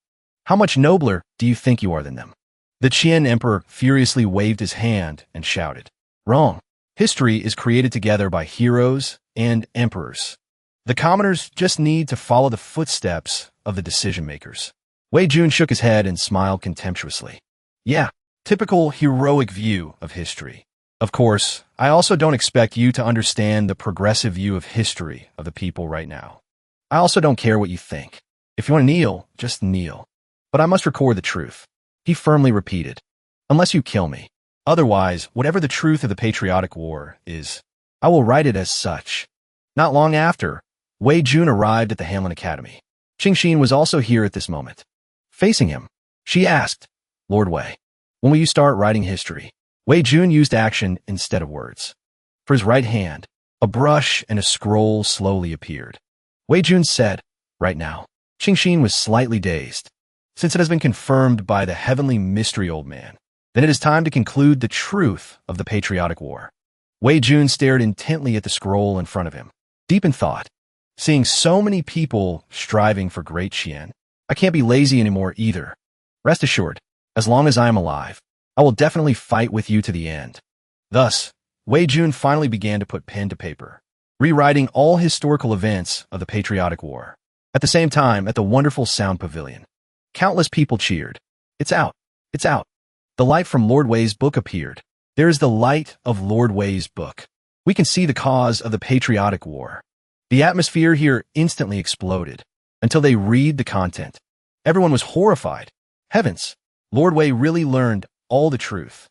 How much nobler do you think you are than them? The Qian emperor furiously waved his hand and shouted. Wrong. History is created together by heroes and emperors. The commoners just need to follow the footsteps of the decision-makers. Wei Jun shook his head and smiled contemptuously. Yeah, typical heroic view of history. Of course, I also don't expect you to understand the progressive view of history of the people right now. I also don't care what you think. If you want to kneel, just kneel. But I must record the truth. He firmly repeated. Unless you kill me. Otherwise, whatever the truth of the patriotic war is, I will write it as such. Not long after, Wei Jun arrived at the Hanlin Academy. Qingxin was also here at this moment. Facing him, she asked, Lord Wei, when will you start writing history? Wei Jun used action instead of words. For his right hand, a brush and a scroll slowly appeared. Wei Jun said, right now. Qingxin was slightly dazed. Since it has been confirmed by the heavenly mystery old man, then it is time to conclude the truth of the patriotic war. Wei Jun stared intently at the scroll in front of him, deep in thought. Seeing so many people striving for great Qian, I can't be lazy anymore either. Rest assured, as long as I am alive, I will definitely fight with you to the end. Thus, Wei Jun finally began to put pen to paper, rewriting all historical events of the patriotic war. At the same time, at the wonderful sound pavilion, countless people cheered. It's out. It's out. The light from Lord Wei's book appeared. There is the light of Lord Wei's book. We can see the cause of the patriotic war. The atmosphere here instantly exploded until they read the content. Everyone was horrified. Heavens, Lord Wei really learned all the truth.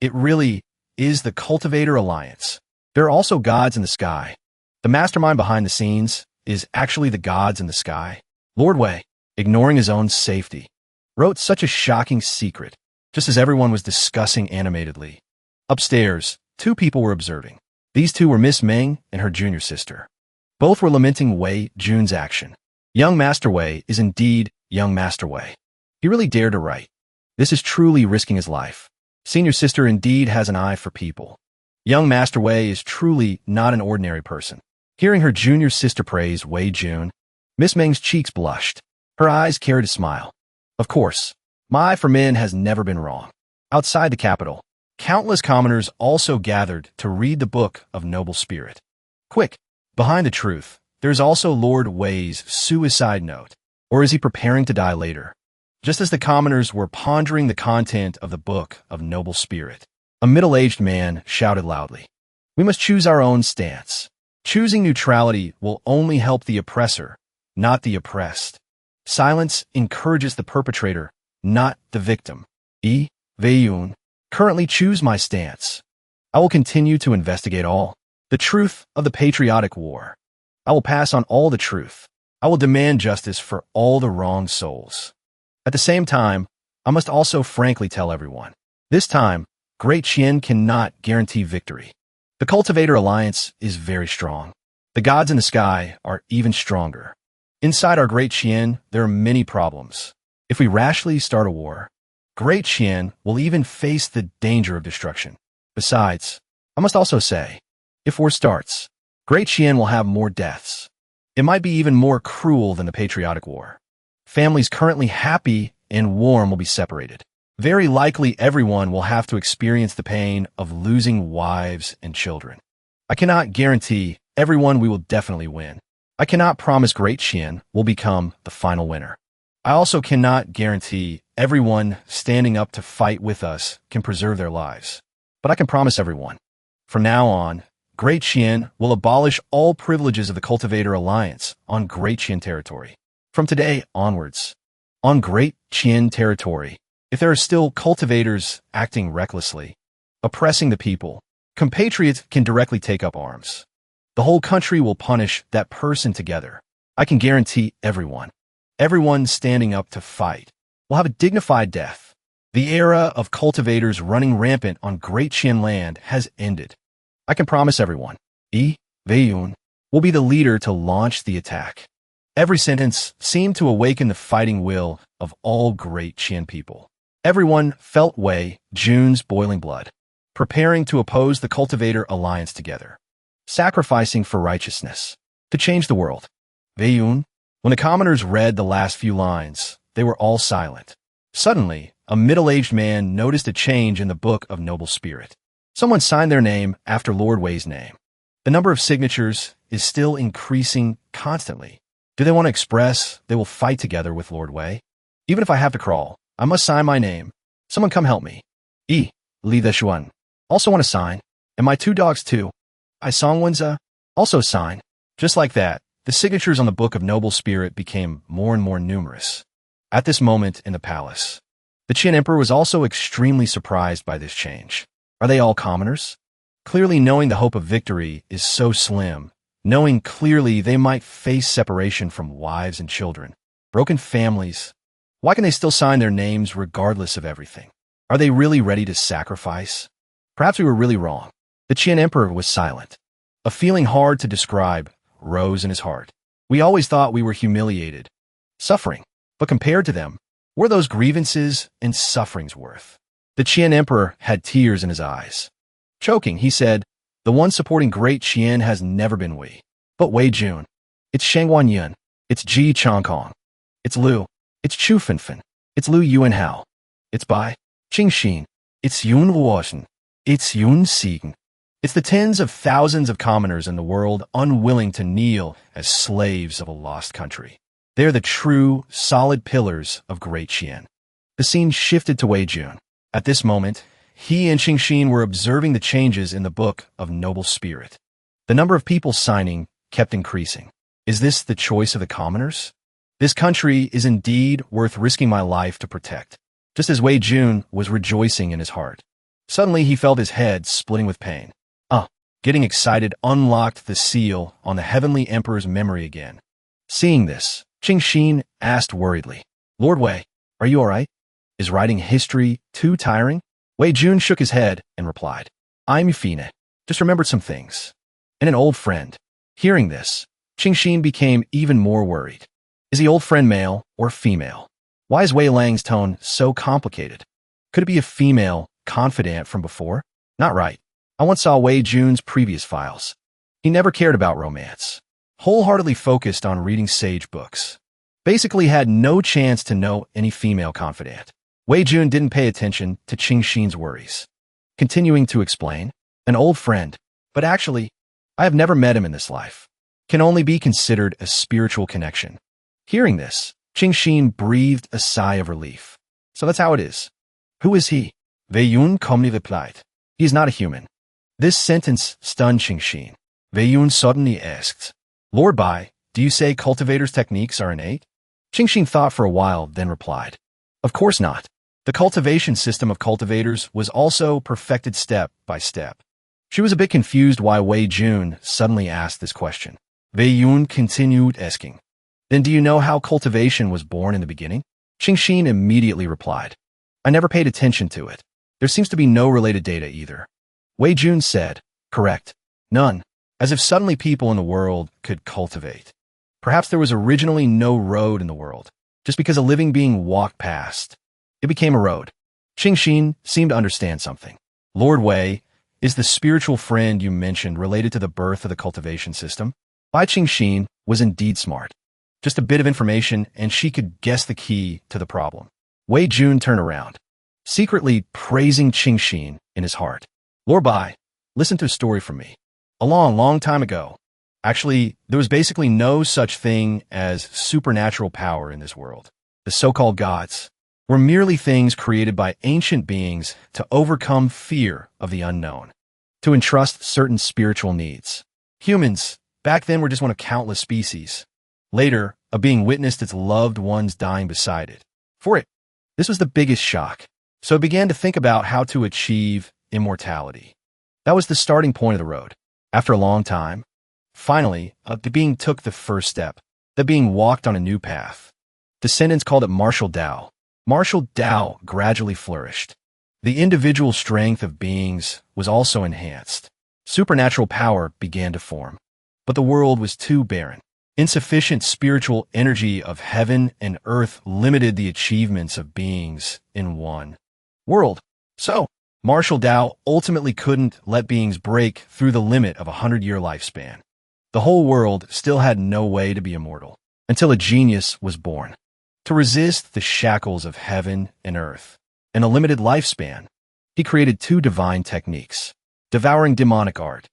It really is the Cultivator Alliance. There are also gods in the sky. The mastermind behind the scenes is actually the gods in the sky. Lord Wei, ignoring his own safety, wrote such a shocking secret, just as everyone was discussing animatedly. Upstairs, two people were observing. These two were Miss Ming and her junior sister. Both were lamenting Wei Jun's action. Young Master Wei is indeed young Master Wei. He really dared to write. This is truly risking his life. Senior sister indeed has an eye for people. Young Master Wei is truly not an ordinary person. Hearing her junior sister praise Wei Jun, Miss Ming's cheeks blushed. Her eyes carried a smile. Of course, my eye for men has never been wrong. Outside the capital, countless commoners also gathered to read the book of noble spirit. Quick, behind the truth, there's also Lord Wei's suicide note. Or is he preparing to die later? Just as the commoners were pondering the content of the book of noble spirit, a middle-aged man shouted loudly, we must choose our own stance. Choosing neutrality will only help the oppressor, not the oppressed. Silence encourages the perpetrator, not the victim. Weiyun, currently choose my stance. I will continue to investigate all the truth of the patriotic war. I will pass on all the truth. I will demand justice for all the wronged souls. At the same time, I must also frankly tell everyone, this time, Great Qian cannot guarantee victory. The Cultivator Alliance is very strong. The gods in the sky are even stronger. Inside our Great Qian, there are many problems. If we rashly start a war, Great Qian will even face the danger of destruction. Besides, I must also say, if war starts, Great Qian will have more deaths. It might be even more cruel than the patriotic war. Families currently happy and warm will be separated. Very likely everyone will have to experience the pain of losing wives and children. I cannot guarantee everyone we will definitely win. I cannot promise Great Qian will become the final winner. I also cannot guarantee everyone standing up to fight with us can preserve their lives. But I can promise everyone, from now on, Great Qian will abolish all privileges of the Cultivator Alliance on Great Qian territory. From today onwards, on Great Qian territory, if there are still cultivators acting recklessly, oppressing the people, compatriots can directly take up arms. The whole country will punish that person together. I can guarantee everyone standing up to fight will have a dignified death. The era of cultivators running rampant on Great Qian land has ended. I can promise everyone, Weiyun will be the leader to launch the attack. Every sentence seemed to awaken the fighting will of all great Qian people. Everyone felt Wei Jun's boiling blood, preparing to oppose the cultivator alliance together, sacrificing for righteousness, to change the world. Wei Yun, when the commoners read the last few lines, they were all silent. Suddenly, a middle-aged man noticed a change in the Book of Noble Spirit. Someone signed their name after Lord Wei's name. The number of signatures is still increasing constantly. Do they want to express they will fight together with Lord Wei? Even if I have to crawl, I must sign my name. Someone come help me. Li the Xuan. Also want to sign. And my 2 dogs too. I Songwenza. Also sign. Just like that, the signatures on the Book of Noble Spirit became more and more numerous. At this moment in the palace, the Qin Emperor was also extremely surprised by this change. Are they all commoners? Clearly knowing the hope of victory is so slim, knowing clearly they might face separation from wives and children, broken families. Why can they still sign their names regardless of everything? Are they really ready to sacrifice? Perhaps we were really wrong. The Qin Emperor was silent. A feeling hard to describe rose in his heart. We always thought we were humiliated, suffering, but compared to them, were those grievances and sufferings worth? The Qin Emperor had tears in his eyes. Choking, he said, the one supporting great Qian has never been Wei, but Wei Jun. It's Shangguan Yun. It's Ji Chongkong. It's Liu. It's Chu Fenfen. It's Liu Yuanhao. It's Bai Qingxin. It's Yun Luoshen. It's Yun Siegen. It's the tens of thousands of commoners in the world unwilling to kneel as slaves of a lost country. They're the true, solid pillars of Great Qian. The scene shifted to Wei Jun. At this moment, he and Qingxin were observing the changes in the Book of Noble Spirit. The number of people signing kept increasing. Is this the choice of the commoners? This country is indeed worth risking my life to protect. Just as Wei Jun was rejoicing in his heart. Suddenly he felt his head splitting with pain. Getting excited unlocked the seal on the Heavenly Emperor's memory again. Seeing this, Qingxin asked worriedly, Lord Wei, are you all right? Is writing history too tiring? Wei Jun shook his head and replied, I'm fine. Just remembered some things. And an old friend. Hearing this, Qingxin became even more worried. Is the old friend male or female? Why is Wei Lang's tone so complicated? Could it be a female confidant from before? Not right. I once saw Wei Jun's previous files. He never cared about romance. Wholeheartedly focused on reading sage books. Basically had no chance to know any female confidant. Wei Jun didn't pay attention to Qingxin's worries. Continuing to explain, an old friend, but actually, I have never met him in this life. Can only be considered a spiritual connection. Hearing this, Qingxin breathed a sigh of relief. So that's how it is. Who is he? Wei Yun calmly replied. He is not a human. This sentence stunned Qingxin. Wei Yun suddenly asked, Lord Bai, do you say cultivators' techniques are innate? Qingxin thought for a while, then replied, Of course not. The cultivation system of cultivators was also perfected step by step. She was a bit confused why Wei Jun suddenly asked this question. Wei Yun continued asking, Then do you know how cultivation was born in the beginning? Qingxin immediately replied, I never paid attention to it. There seems to be no related data either. Wei Jun said, Correct. None. As if suddenly people in the world could cultivate. Perhaps there was originally no road in the world. Just because a living being walked past, it became a road. Qingxin seemed to understand something. Lord Wei, is the spiritual friend you mentioned related to the birth of the cultivation system? Bai Qingxin was indeed smart. Just a bit of information and she could guess the key to the problem. Wei Jun turned around, secretly praising Qingxin in his heart. Lord Bai, listen to a story from me. A long time ago. Actually, there was basically no such thing as supernatural power in this world. The so-called gods were merely things created by ancient beings to overcome fear of the unknown, to entrust certain spiritual needs. Humans, back then, were just one of countless species. Later, a being witnessed its loved ones dying beside it. For it, this was the biggest shock. So it began to think about how to achieve immortality. That was the starting point of the road. After a long time, finally, the being took the first step. The being walked on a new path. Descendants called it martial Tao. Martial Tao gradually flourished. The individual strength of beings was also enhanced. Supernatural power began to form. But the world was too barren. Insufficient spiritual energy of heaven and earth limited the achievements of beings in one world. So, martial Tao ultimately couldn't let beings break through the limit of a 100-year lifespan. The whole world still had no way to be immortal until a genius was born. To resist the shackles of heaven and earth and a limited lifespan, he created two divine techniques: devouring demonic art,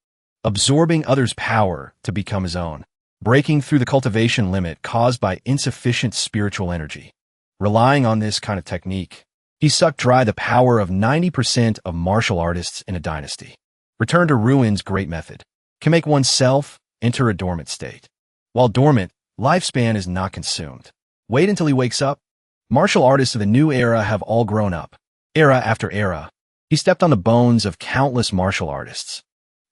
absorbing others' power to become his own, breaking through the cultivation limit caused by insufficient spiritual energy. Relying on this kind of technique, he sucked dry the power of 90% of martial artists in a dynasty. Return to Ruin's great method can make oneself enter a dormant state. While dormant, lifespan is not consumed. Wait until he wakes up. Martial artists of the new era have all grown up. Era after era, he stepped on the bones of countless martial artists,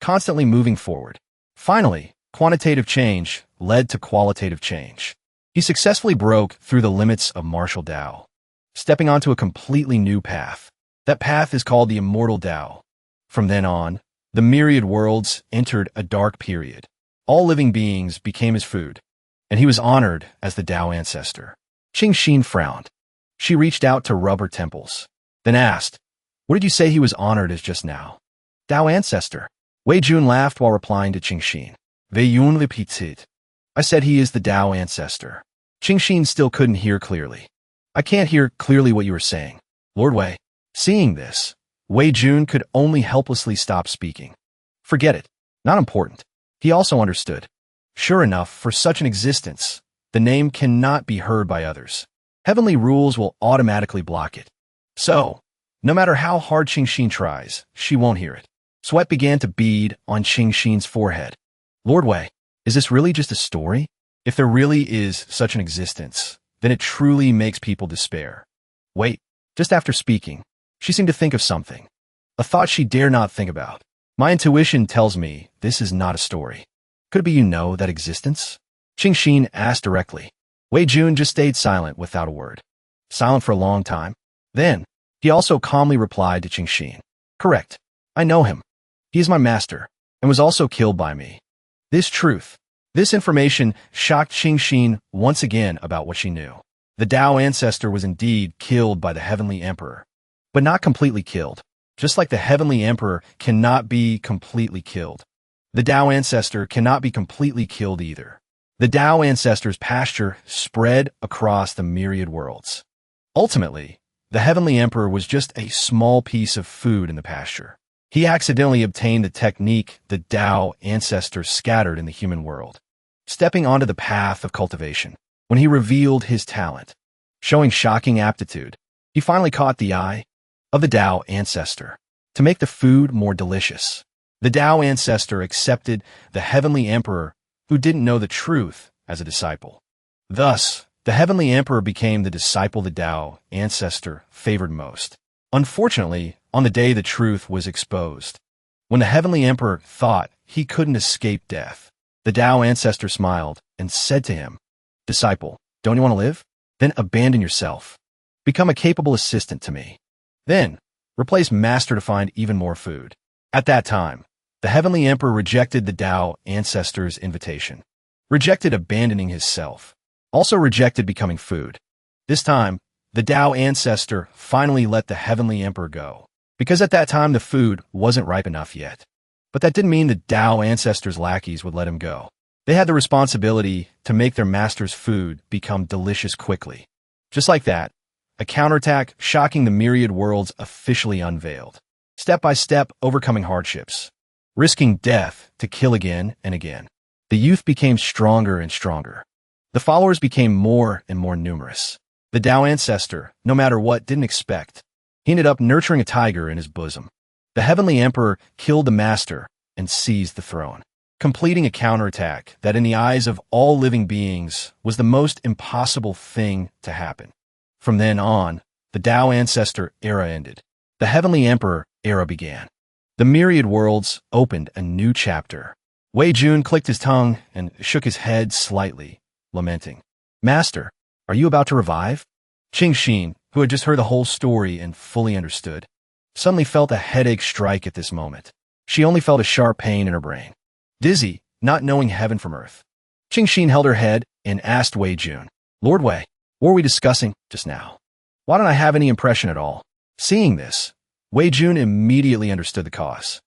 constantly moving forward. Finally, quantitative change led to qualitative change. He successfully broke through the limits of martial Tao, stepping onto a completely new path. That path is called the immortal Tao. From then on, the myriad worlds entered a dark period. All living beings became his food, and he was honored as the Tao ancestor. Qing Xin frowned. She reached out to rub her temples, then asked, "What did you say he was honored as just now?" "Tao ancestor." Wei Jun laughed while replying to Qing Xin. "Veillon le petit." "I said he is the Tao ancestor." Qing Xin still couldn't hear clearly. "I can't hear clearly what you were saying, Lord Wei." Seeing this, Wei Jun could only helplessly stop speaking. Forget it. Not important. He also understood. Sure enough, for such an existence, the name cannot be heard by others. Heavenly rules will automatically block it. So, no matter how hard Qing Xin tries, she won't hear it. Sweat began to bead on Qing Xin's forehead. "Lord Wei, is this really just a story? If there really is such an existence, then it truly makes people despair." Wait, just after speaking, she seemed to think of something. A thought she dare not think about. "My intuition tells me this is not a story. Could it be you know that existence?" Qing Xin asked directly. Wei Jun just stayed silent without a word. Silent for a long time. Then, he also calmly replied to Qing Xin. "Correct. I know him. He is my master, and was also killed by me." This information shocked Qing Xin once again about what she knew. The Tao ancestor was indeed killed by the Heavenly Emperor, but not completely killed. Just like the Heavenly Emperor cannot be completely killed, the Tao ancestor cannot be completely killed either. The Tao ancestor's pasture spread across the myriad worlds. Ultimately, the Heavenly Emperor was just a small piece of food in the pasture. He accidentally obtained the technique the Tao ancestor scattered in the human world, stepping onto the path of cultivation. When he revealed his talent, showing shocking aptitude, he finally caught the eye of the Tao ancestor to make the food more delicious. The Tao ancestor accepted the Heavenly Emperor, who didn't know the truth, as a disciple. Thus, the Heavenly Emperor became the disciple the Tao ancestor favored most. Unfortunately, on the day the truth was exposed, when the Heavenly Emperor thought he couldn't escape death, the Tao ancestor smiled and said to him, "Disciple, don't you want to live? Then abandon yourself. Become a capable assistant to me. Then, replace master to find even more food." At that time, the Heavenly Emperor rejected the Tao ancestor's invitation, rejected abandoning his self, also rejected becoming food. This time, the Tao ancestor finally let the Heavenly Emperor go, because at that time the food wasn't ripe enough yet. But that didn't mean the Tao ancestor's lackeys would let him go. They had the responsibility to make their master's food become delicious quickly. Just like that, a counterattack shocking the myriad worlds officially unveiled. Step by step, overcoming hardships, risking death to kill again and again. The youth became stronger and stronger. The followers became more and more numerous. The Tao ancestor, no matter what, didn't expect. He ended up nurturing a tiger in his bosom. The Heavenly Emperor killed the master and seized the throne, completing a counterattack that in the eyes of all living beings was the most impossible thing to happen. From then on, the Tao ancestor era ended. The Heavenly Emperor era began. The myriad worlds opened a new chapter. Wei Jun clicked his tongue and shook his head slightly, lamenting. "Master, are you about to revive?" Qing Xin, who had just heard the whole story and fully understood, suddenly felt a headache strike at this moment. She only felt a sharp pain in her brain. Dizzy, not knowing heaven from earth. Qingxin held her head and asked Wei Jun, Lord Wei, what were we discussing just now? Why don't I have any impression at all? Seeing this, Wei Jun immediately understood the cause.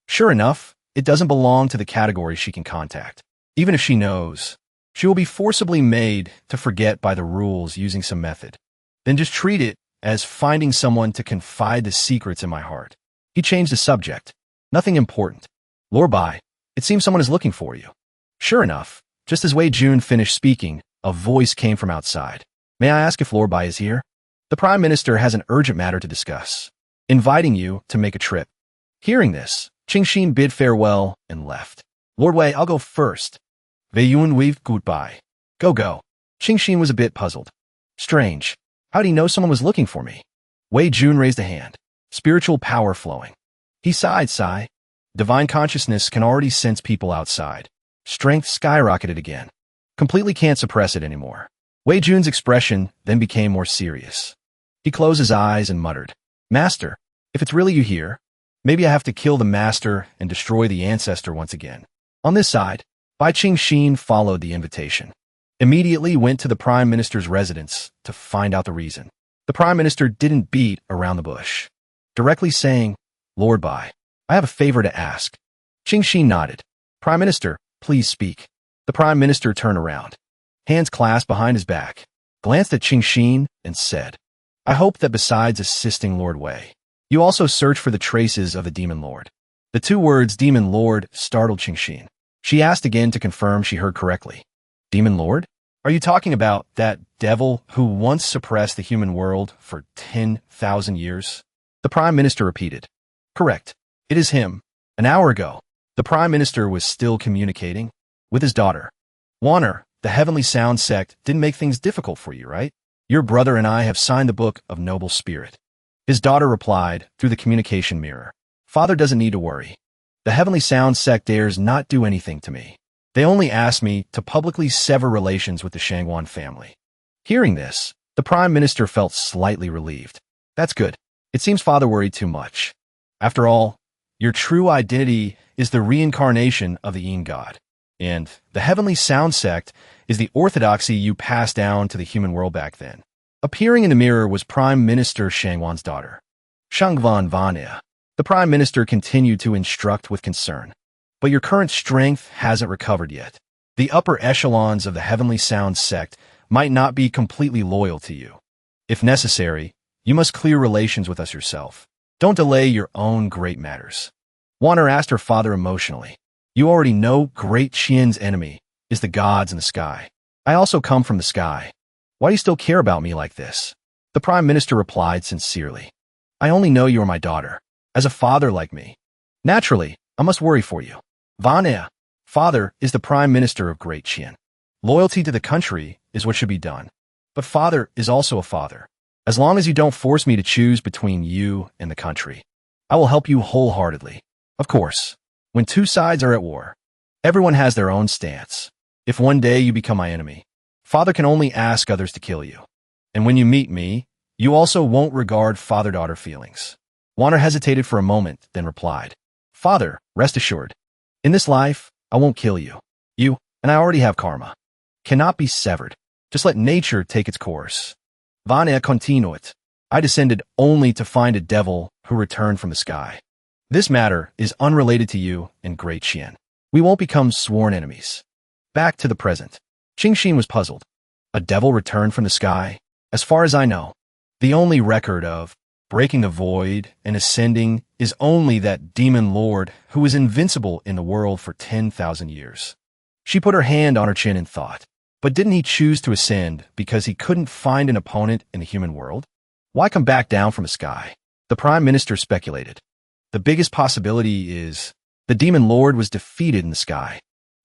Sure enough, it doesn't belong to the category she can contact. Even if she knows, she will be forcibly made to forget by the rules using some method. Then just treat it as finding someone to confide the secrets in my heart. He changed the subject. Nothing important. Lord Bai, it seems someone is looking for you. Sure enough, just as Wei Jun finished speaking, a voice came from outside. May I ask if Lord Bai is here? The Prime Minister has an urgent matter to discuss, inviting you to make a trip. Hearing this, Qingxin bid farewell and left. Lord Wei, I'll go first. Wei Yun waved goodbye. Go. Qingxin was a bit puzzled. Strange. How'd he know someone was looking for me? Wei Jun raised a hand. Spiritual power flowing. He sighed. Divine consciousness can already sense people outside. Strength skyrocketed again. Completely can't suppress it anymore. Wei Jun's expression then became more serious. He closed his eyes and muttered, Master, if it's really you here, maybe I have to kill the master and destroy the ancestor once again. On this side, Bai Qingxin followed the invitation. Immediately went to the Prime Minister's residence to find out the reason. The Prime Minister didn't beat around the bush, directly saying, Lord Bai, I have a favor to ask. Qingxin nodded. Prime Minister, please speak. The Prime Minister turned around, hands clasped behind his back, glanced at Qingxin and said, I hope that besides assisting Lord Wei, you also search for the traces of the Demon Lord. The two words Demon Lord startled Qingxin. She asked again to confirm she heard correctly. Demon Lord? Are you talking about that devil who once suppressed the human world for 10,000 years? The Prime Minister repeated. Correct. It is him. An hour ago, the Prime Minister was still communicating with his daughter. Warner, the Heavenly Sound sect didn't make things difficult for you, right? Your brother and I have signed the Book of Noble Spirit. His daughter replied through the communication mirror. Father doesn't need to worry. The Heavenly Sound sect dares not do anything to me. They only asked me to publicly sever relations with the Shangwan family. Hearing this, the Prime Minister felt slightly relieved. That's good. It seems Father worried too much. After all, your true identity is the reincarnation of the Yin God, and the Heavenly Sound sect is the orthodoxy you passed down to the human world back then. Appearing in the mirror was Prime Minister Shangwan's daughter, Shangvan Vania. The Prime Minister continued to instruct with concern. But your current strength hasn't recovered yet. The upper echelons of the Heavenly Sound sect might not be completely loyal to you. If necessary, you must clear relations with us yourself. Don't delay your own great matters. Warner asked her father emotionally. You already know Great Qian's enemy is the gods in the sky. I also come from the sky. Why do you still care about me like this? The Prime Minister replied sincerely. I only know you are my daughter. As a father like me, naturally, I must worry for you. Vania, father is the Prime Minister of Great Qian. Loyalty to the country is what should be done. But father is also a father. As long as you don't force me to choose between you and the country, I will help you wholeheartedly. Of course, when two sides are at war, everyone has their own stance. If one day you become my enemy, father can only ask others to kill you. And when you meet me, you also won't regard father-daughter feelings. Warner hesitated for a moment, then replied, Father, rest assured. In this life, I won't kill you. You, and I already have karma, cannot be severed. Just let nature take its course. Vania continuit. I descended only to find a devil who returned from the sky. This matter is unrelated to you and Great Qian. We won't become sworn enemies. Back to the present. Qingxin was puzzled. A devil returned from the sky? As far as I know, the only record of breaking the void and ascending is only that demon lord who was invincible in the world for 10,000 years. She put her hand on her chin and thought, but didn't he choose to ascend because he couldn't find an opponent in the human world? Why come back down from the sky? The Prime Minister speculated. The biggest possibility is the demon lord was defeated in the sky.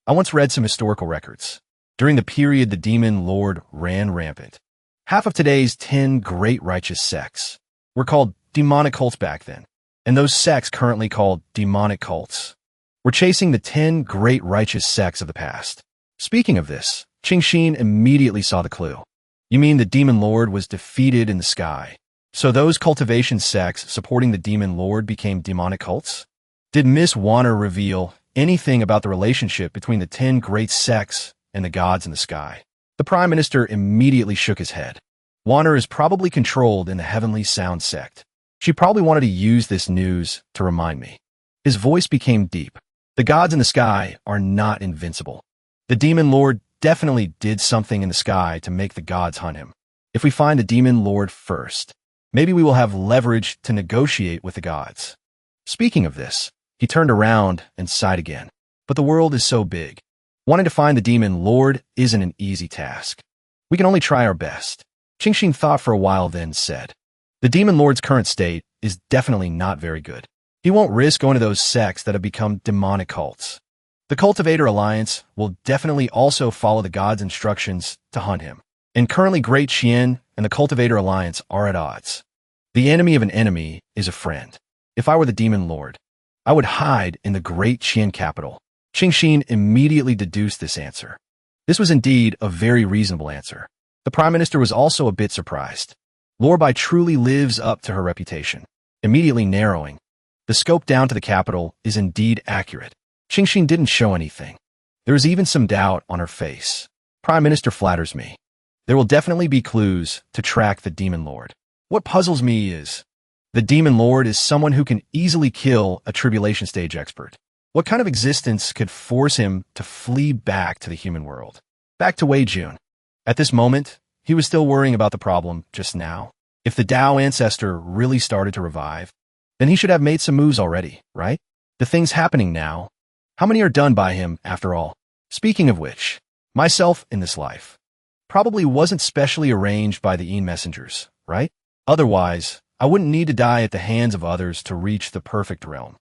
I once read some historical records. During the period the demon lord ran rampant, half of today's 10 great righteous sects were called demonic cults back then, and those sects currently called demonic cults were chasing the 10 great righteous sects of the past. Speaking of this, Qingxin immediately saw the clue. You mean the demon lord was defeated in the sky, so those cultivation sects supporting the demon lord became demonic cults? Did Miss Warner reveal anything about the relationship between the 10 great sects and the gods in the sky. The Prime Minister immediately shook his head. Wander is probably controlled in the Heavenly Sound sect. She probably wanted to use this news to remind me. His voice became deep. The gods in the sky are not invincible. The Demon Lord definitely did something in the sky to make the gods hunt him. If we find the Demon Lord first, maybe we will have leverage to negotiate with the gods. Speaking of this, he turned around and sighed again. But the world is so big. Wanting to find the Demon Lord isn't an easy task. We can only try our best. Qingxin thought for a while, then said, the Demon Lord's current state is definitely not very good. He won't risk going to those sects that have become demonic cults. The Cultivator Alliance will definitely also follow the gods' instructions to hunt him. And currently Great Qian and the Cultivator Alliance are at odds. The enemy of an enemy is a friend. If I were the Demon Lord, I would hide in the Great Qian capital. Qingxin immediately deduced this answer. This was indeed a very reasonable answer. The Prime Minister was also a bit surprised. Lorbai truly lives up to her reputation. Immediately narrowing, the scope down to the capital is indeed accurate. Qingxin didn't show anything. There was even some doubt on her face. Prime Minister flatters me. There will definitely be clues to track the Demon Lord. What puzzles me is, the Demon Lord is someone who can easily kill a tribulation stage expert. What kind of existence could force him to flee back to the human world? Back to Wei Jun. At this moment, he was still worrying about the problem just now. If the Tao ancestor really started to revive, then he should have made some moves already, right? The things happening now, how many are done by him after all? Speaking of which, myself in this life probably wasn't specially arranged by the Yin messengers, right? Otherwise, I wouldn't need to die at the hands of others to reach the perfect realm.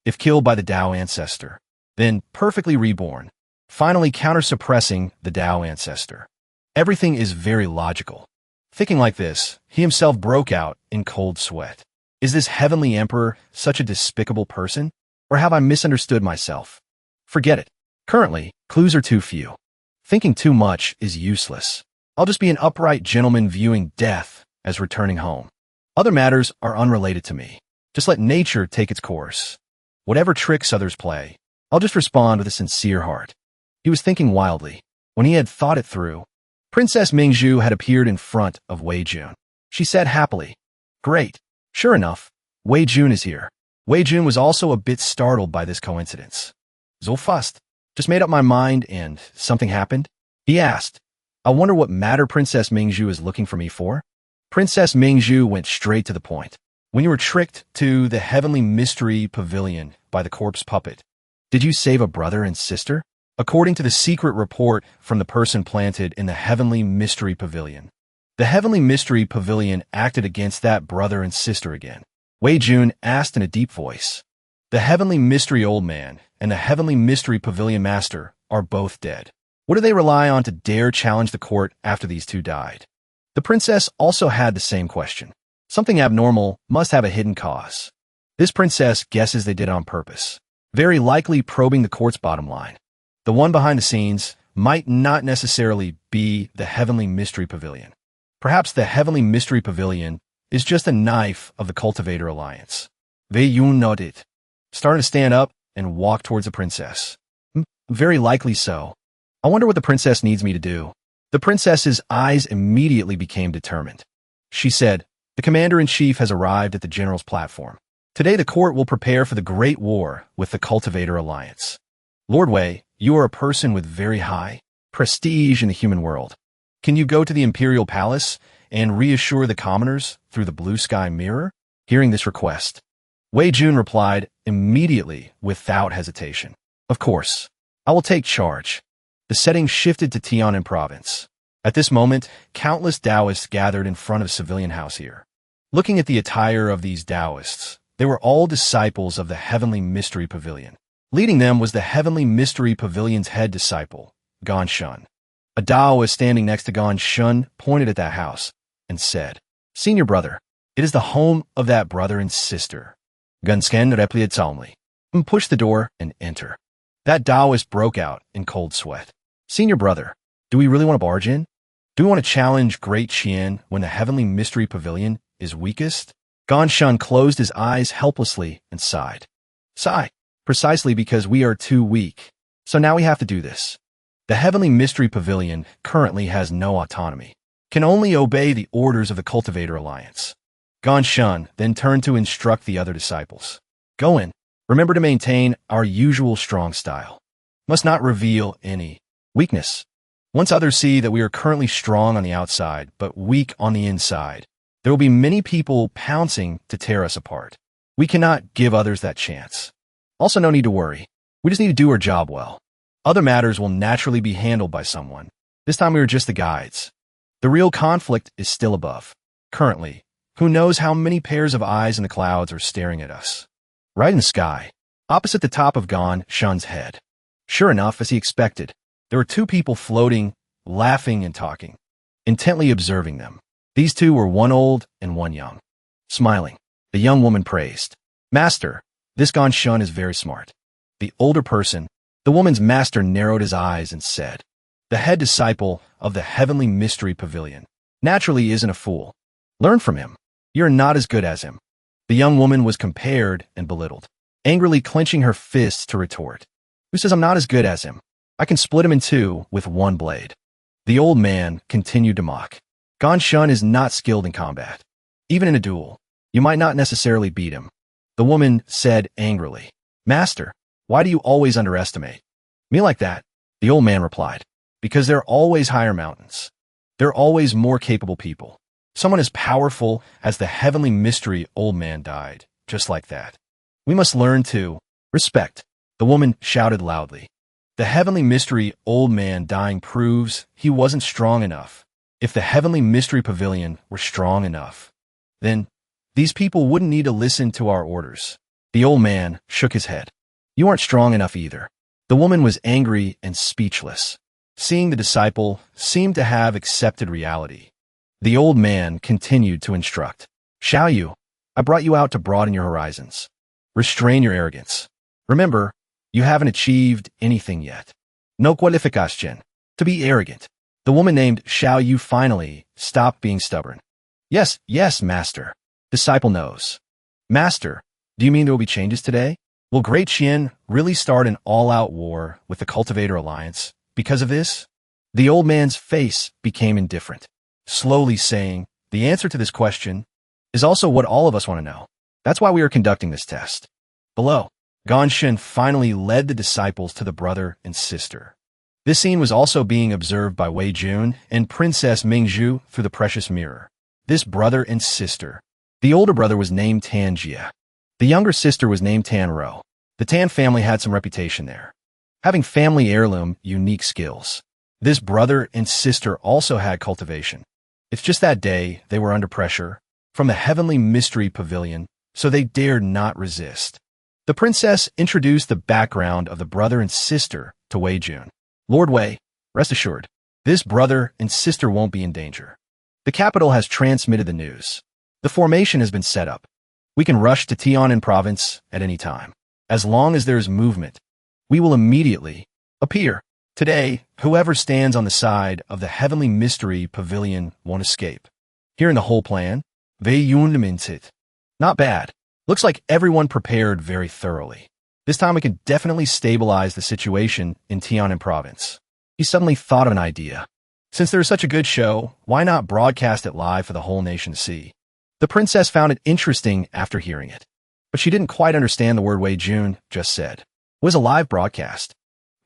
If killed by the Tao ancestor, then perfectly reborn, finally counter-suppressing the Tao ancestor. Everything is very logical. Thinking like this, he himself broke out in cold sweat. Is this heavenly emperor such a despicable person? Or have I misunderstood myself? Forget it. Currently, clues are too few. Thinking too much is useless. I'll just be an upright gentleman viewing death as returning home. Other matters are unrelated to me. Just let nature take its course. Whatever tricks others play, I'll just respond with a sincere heart. He was thinking wildly. When he had thought it through, Princess Mingzhu had appeared in front of Wei Jun. She said happily, great. Sure enough, Wei Jun is here. Wei Jun was also a bit startled by this coincidence. So fast. Just made up my mind and something happened? He asked. I wonder what matter Princess Mingzhu is looking for me for? Princess Mingzhu went straight to the point. When you were tricked to the Heavenly Mystery Pavilion by the corpse puppet, did you save a brother and sister? According to the secret report from the person planted in the Heavenly Mystery Pavilion, the Heavenly Mystery Pavilion acted against that brother and sister again. Wei Jun asked in a deep voice. The Heavenly Mystery Old Man and the Heavenly Mystery Pavilion Master are both dead. What do they rely on to dare challenge the court after these two died? The princess also had the same question. Something abnormal must have a hidden cause. This princess guesses they did it on purpose, very likely probing the court's bottom line. The one behind the scenes might not necessarily be the Heavenly Mystery Pavilion. Perhaps the Heavenly Mystery Pavilion is just a knife of the Cultivator Alliance. Wei Jun nodded, starting to stand up and walk towards the princess. Very likely so. I wonder what the princess needs me to do. The princess's eyes immediately became determined. She said, the commander-in-chief has arrived at the general's platform. Today the court will prepare for the great war with the Cultivator Alliance. Lord Wei, you are a person with very high prestige in the human world. Can you go to the imperial palace and reassure the commoners through the blue sky mirror? Hearing this request, Wei Jun replied immediately without hesitation. Of course, I will take charge. The setting shifted to Tianan province. At this moment, countless Taoists gathered in front of Civilian House here. Looking at the attire of these Taoists, they were all disciples of the Heavenly Mystery Pavilion. Leading them was the Heavenly Mystery Pavilion's head disciple, Gan Shun. A Taoist standing next to Gan Shun pointed at that house and said, Senior brother, it is the home of that brother and sister. Gunsken replied solemnly. Push the door and enter. That Taoist broke out in cold sweat. Senior brother, do we really want to barge in? Do we want to challenge Great Qian when the Heavenly Mystery Pavilion is weakest? Gan Shun closed his eyes helplessly and sighed. Sigh, precisely because we are too weak. So now we have to do this. The Heavenly Mystery Pavilion currently has no autonomy, can only obey the orders of the Cultivator Alliance. Ganshun then turned to instruct the other disciples. Go in. Remember to maintain our usual strong style. Must not reveal any weakness. Once others see that we are currently strong on the outside, but weak on the inside, there will be many people pouncing to tear us apart. We cannot give others that chance. Also, no need to worry. We just need to do our job well. Other matters will naturally be handled by someone. This time we are just the guides. The real conflict is still above. Currently, who knows how many pairs of eyes in the clouds are staring at us? Right in the sky, opposite the top of Ganshun's head. Sure enough, as he expected, there were two people floating, laughing and talking, intently observing them. These two were one old and one young. Smiling, the young woman praised, Master, this Ganshun is very smart. The older person, the woman's master, narrowed his eyes and said, the head disciple of the Heavenly Mystery Pavilion naturally isn't a fool. Learn from him. You're not as good as him. The young woman was compared and belittled, angrily clenching her fists to retort. Who says I'm not as good as him? I can split him in two with one blade. The old man continued to mock. Ganshun is not skilled in combat. Even in a duel, you might not necessarily beat him. The woman said angrily, Master, why do you always underestimate me like that? The old man replied, because there are always higher mountains. There are always more capable people. Someone as powerful as the Heavenly Mystery old man died, just like that. We must learn to respect. The woman shouted loudly. The Heavenly Mystery old man dying proves he wasn't strong enough. If the Heavenly Mystery Pavilion were strong enough, then these people wouldn't need to listen to our orders. The old man shook his head. You aren't strong enough either. The woman was angry and speechless. Seeing the disciple seemed to have accepted reality, the old man continued to instruct. Xiaoyu, I brought you out to broaden your horizons. Restrain your arrogance. Remember, you haven't achieved anything yet. No qualificación. To be arrogant. The woman named Xiaoyu finally stopped being stubborn. Yes, master. Disciple knows. Master, do you mean there will be changes today? Will Great Qian really start an all-out war with the Cultivator Alliance because of this? The old man's face became indifferent, slowly saying, the answer to this question is also what all of us want to know. That's why we are conducting this test. Below, Ganshun finally led the disciples to the brother and sister. This scene was also being observed by Wei Jun and Princess Mingzhu through the precious mirror. This brother and sister. The older brother was named Tan Jia. The younger sister was named Tan Ro. The Tan family had some reputation there, having family heirloom unique skills. This brother and sister also had cultivation. It's just that day they were under pressure from the Heavenly Mystery Pavilion, so they dared not resist. The princess introduced the background of the brother and sister to Wei Jun. Lord Wei, rest assured, this brother and sister won't be in danger. The capital has transmitted the news. The formation has been set up. We can rush to Tianan province at any time. As long as there is movement, we will immediately appear. Today, whoever stands on the side of the Heavenly Mystery Pavilion won't escape. Hearing the whole plan, Wei Yun lamented. Not bad. Looks like everyone prepared very thoroughly. This time we can definitely stabilize the situation in Tianan province. He suddenly thought of an idea. Since there is such a good show, why not broadcast it live for the whole nation to see? The princess found it interesting after hearing it, but she didn't quite understand the word Wei Jun just said. It was a live broadcast.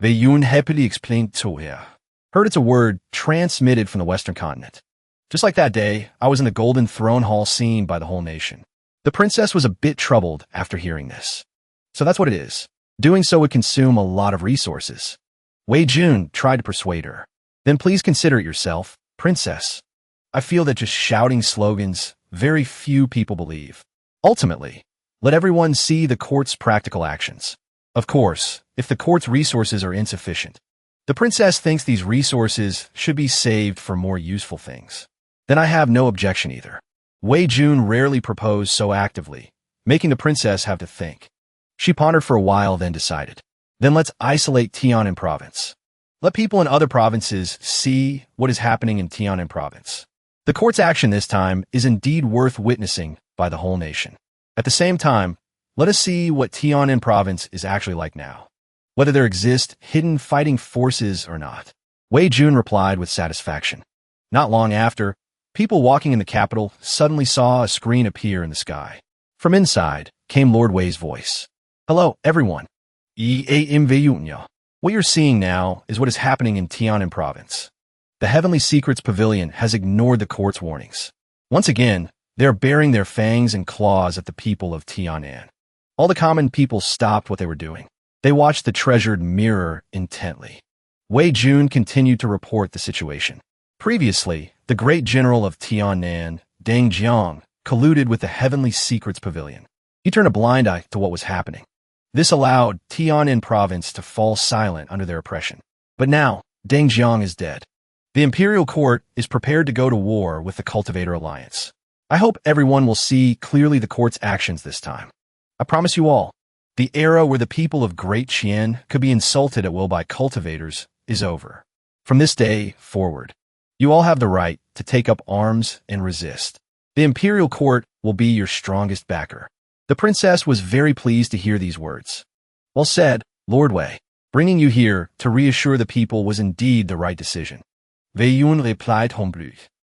Wei Yun happily explained to her. Heard it's a word transmitted from the Western continent. Just like that day, I was in the Golden Throne Hall seen by the whole nation. The princess was a bit troubled after hearing this. So that's what it is. Doing so would consume a lot of resources. Wei Jun tried to persuade her. Then please consider it yourself, princess. I feel that just shouting slogans, very few people believe. Ultimately, let everyone see the court's practical actions. Of course, if the court's resources are insufficient, the princess thinks these resources should be saved for more useful things. Then I have no objection either. Wei Jun rarely proposed so actively, making the princess have to think. She pondered for a while, then decided. Then let's isolate Tianan province. Let people in other provinces see what is happening in Tianan province. The court's action this time is indeed worth witnessing by the whole nation. At the same time, let us see what Tianan province is actually like now. whether there exist hidden fighting forces or not. Wei Jun replied with satisfaction. Not long after, people walking in the capital suddenly saw a screen appear in the sky. From inside came Lord Wei's voice. Hello, everyone. What you're seeing now is what is happening in Tianan province. The Heavenly Secrets Pavilion has ignored the court's warnings. Once again, they are baring their fangs and claws at the people of Tianan. All the common people stopped what they were doing. They watched the treasured mirror intently. Wei Jun continued to report the situation. Previously, the great general of Tianan, Deng Jiang, colluded with the Heavenly Secrets Pavilion. He turned a blind eye to what was happening. This allowed Tianan province to fall silent under their oppression. But now, Deng Jiang is dead. The imperial court is prepared to go to war with the Cultivator Alliance. I hope everyone will see clearly the court's actions this time. I promise you all, the era where the people of Great Qian could be insulted at will by cultivators is over. From this day forward, you all have the right to take up arms and resist. The imperial court will be your strongest backer. The princess was very pleased to hear these words. Well said, Lord Wei. Bringing you here to reassure the people was indeed the right decision. Wei Yun replied humbly.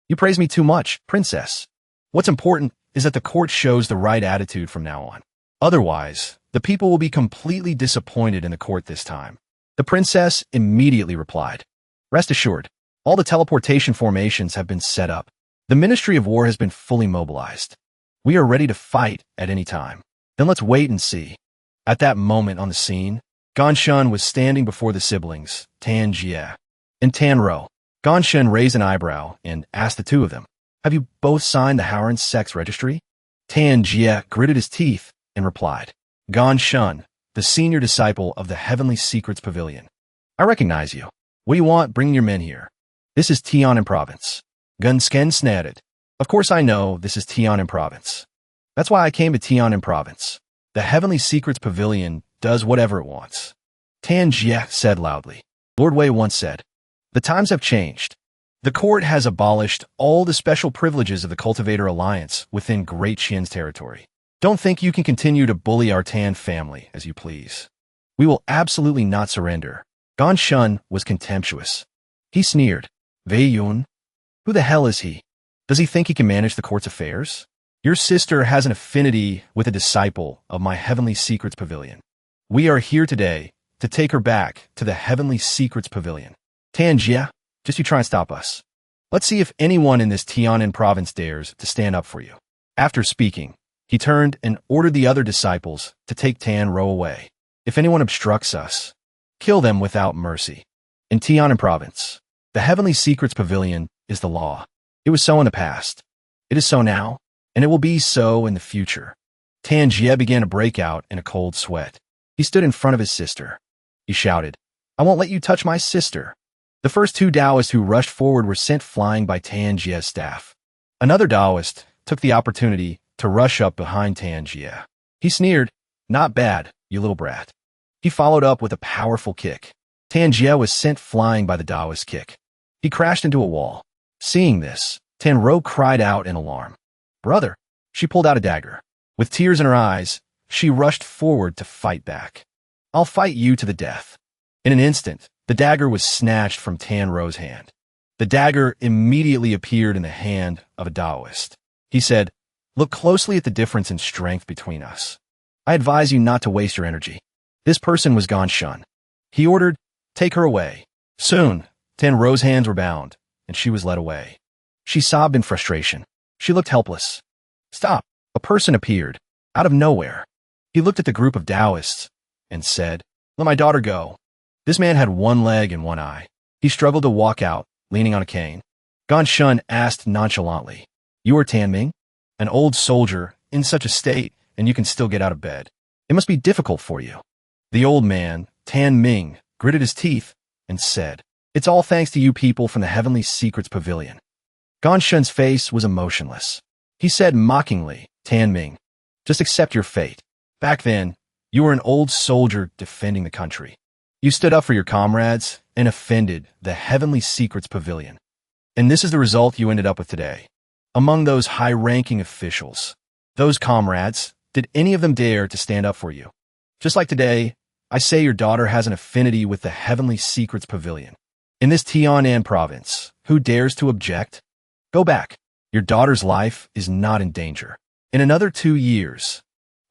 You praise me too much, princess. What's important is that the court shows the right attitude from now on. Otherwise, the people will be completely disappointed in the court this time. The princess immediately replied. Rest assured, all the teleportation formations have been set up. The Ministry of War has been fully mobilized. We are ready to fight at any time. Then let's wait and see. At that moment on the scene, Ganshun was standing before the siblings, Tan Jie and Tan Ro. Ganshun raised an eyebrow and asked the two of them, have you both signed the Haren's sex registry? Tan Jie gritted his teeth and replied, Ganshun, the senior disciple of the Heavenly Secrets Pavilion. I recognize you. What do you want bringing your men here? This is Tianan province. Gunsken snatted. Of course I know this is Tianan province. That's why I came to Tianan province. The Heavenly Secrets Pavilion does whatever it wants. Tan Jie said loudly. Lord Wei once said, the times have changed. The court has abolished all the special privileges of the Cultivator Alliance within Great Qian's territory. Don't think you can continue to bully our Tan family as you please. We will absolutely not surrender. Ganshun was contemptuous. He sneered. Wei Yun? Who the hell is he? Does he think he can manage the court's affairs? Your sister has an affinity with a disciple of my Heavenly Secrets Pavilion. We are here today to take her back to the Heavenly Secrets Pavilion. Tan Jie, just you try and stop us. Let's see if anyone in this Tianan province dares to stand up for you. After speaking, he turned and ordered the other disciples to take Tan Ro away. If anyone obstructs us, kill them without mercy. In Tianan province, the Heavenly Secrets Pavilion is the law. It was so in the past. It is so now, and it will be so in the future. Tan Jie began to break out in a cold sweat. He stood in front of his sister. He shouted, I won't let you touch my sister. The first two Taoists who rushed forward were sent flying by Tan Jie's staff. Another Taoist took the opportunity to rush up behind Tan Jie. He sneered, not bad, you little brat. He followed up with a powerful kick. Tan Jie was sent flying by the Taoist kick. He crashed into a wall. Seeing this, Tan Ro cried out in alarm. Brother! She pulled out a dagger. With tears in her eyes, she rushed forward to fight back. I'll fight you to the death. In an instant, the dagger was snatched from Tan Ro's hand. The dagger immediately appeared in the hand of a Taoist. He said, look closely at the difference in strength between us. I advise you not to waste your energy. This person was Ganshun. He ordered, take her away. Soon, Tan Ro's hands were bound, and she was led away. She sobbed in frustration. She looked helpless. Stop! A person appeared, out of nowhere. He looked at the group of Taoists and said, let my daughter go. This man had one leg and one eye. He struggled to walk out, leaning on a cane. Ganshun asked nonchalantly, you are Tan Ming? An old soldier, in such a state, and you can still get out of bed. It must be difficult for you. The old man, Tan Ming, gritted his teeth and said, it's all thanks to you people from the Heavenly Secrets Pavilion. Ganshun's face was emotionless. He said mockingly, Tan Ming, just accept your fate. Back then, you were an old soldier defending the country. You stood up for your comrades and offended the Heavenly Secrets Pavilion. And this is the result you ended up with today. Among those high-ranking officials, those comrades, did any of them dare to stand up for you? Just like today, I say your daughter has an affinity with the Heavenly Secrets Pavilion. In this Tianan province, who dares to object? Go back. Your daughter's life is not in danger. In another 2 years,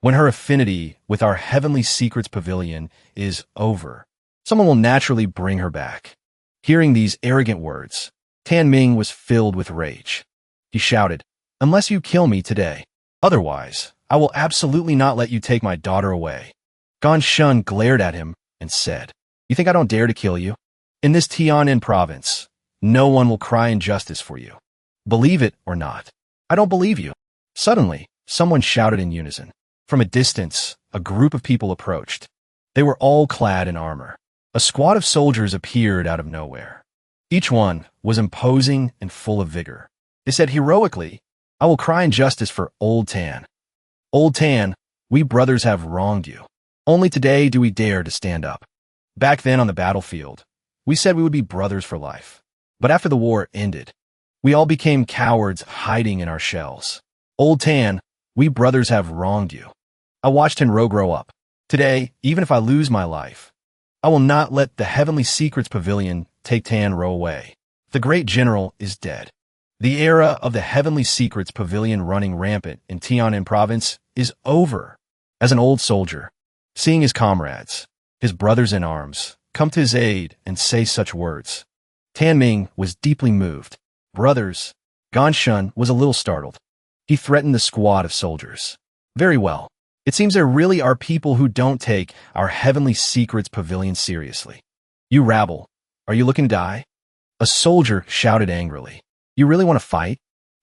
when her affinity with our Heavenly Secrets Pavilion is over, someone will naturally bring her back. Hearing these arrogant words, Tan Ming was filled with rage. He shouted, "Unless you kill me today, otherwise, I will absolutely not let you take my daughter away." Gan Shun glared at him and said, "You think I don't dare to kill you? In this Tianan province, no one will cry injustice for you. Believe it or not." "I don't believe you." Suddenly, someone shouted in unison. From a distance, a group of people approached. They were all clad in armor. A squad of soldiers appeared out of nowhere. Each one was imposing and full of vigor. They said heroically, "I will cry injustice for Old Tan. Old Tan, we brothers have wronged you. Only today do we dare to stand up. Back then on the battlefield, we said we would be brothers for life. But after the war ended, we all became cowards hiding in our shells. Old Tan, we brothers have wronged you. I watched Tenro grow up. Today, even if I lose my life, I will not let the Heavenly Secrets Pavilion take Tanro away. The great general is dead. The era of the Heavenly Secrets Pavilion running rampant in Tianan province is over." As an old soldier, seeing his comrades, his brothers in arms, come to his aid and say such words, Tan Ming was deeply moved. "Brothers," Gan Shun was a little startled. He threatened the squad of soldiers. "Very well. It seems there really are people who don't take our Heavenly Secrets Pavilion seriously. You rabble, are you looking to die?" A soldier shouted angrily. "You really want to fight?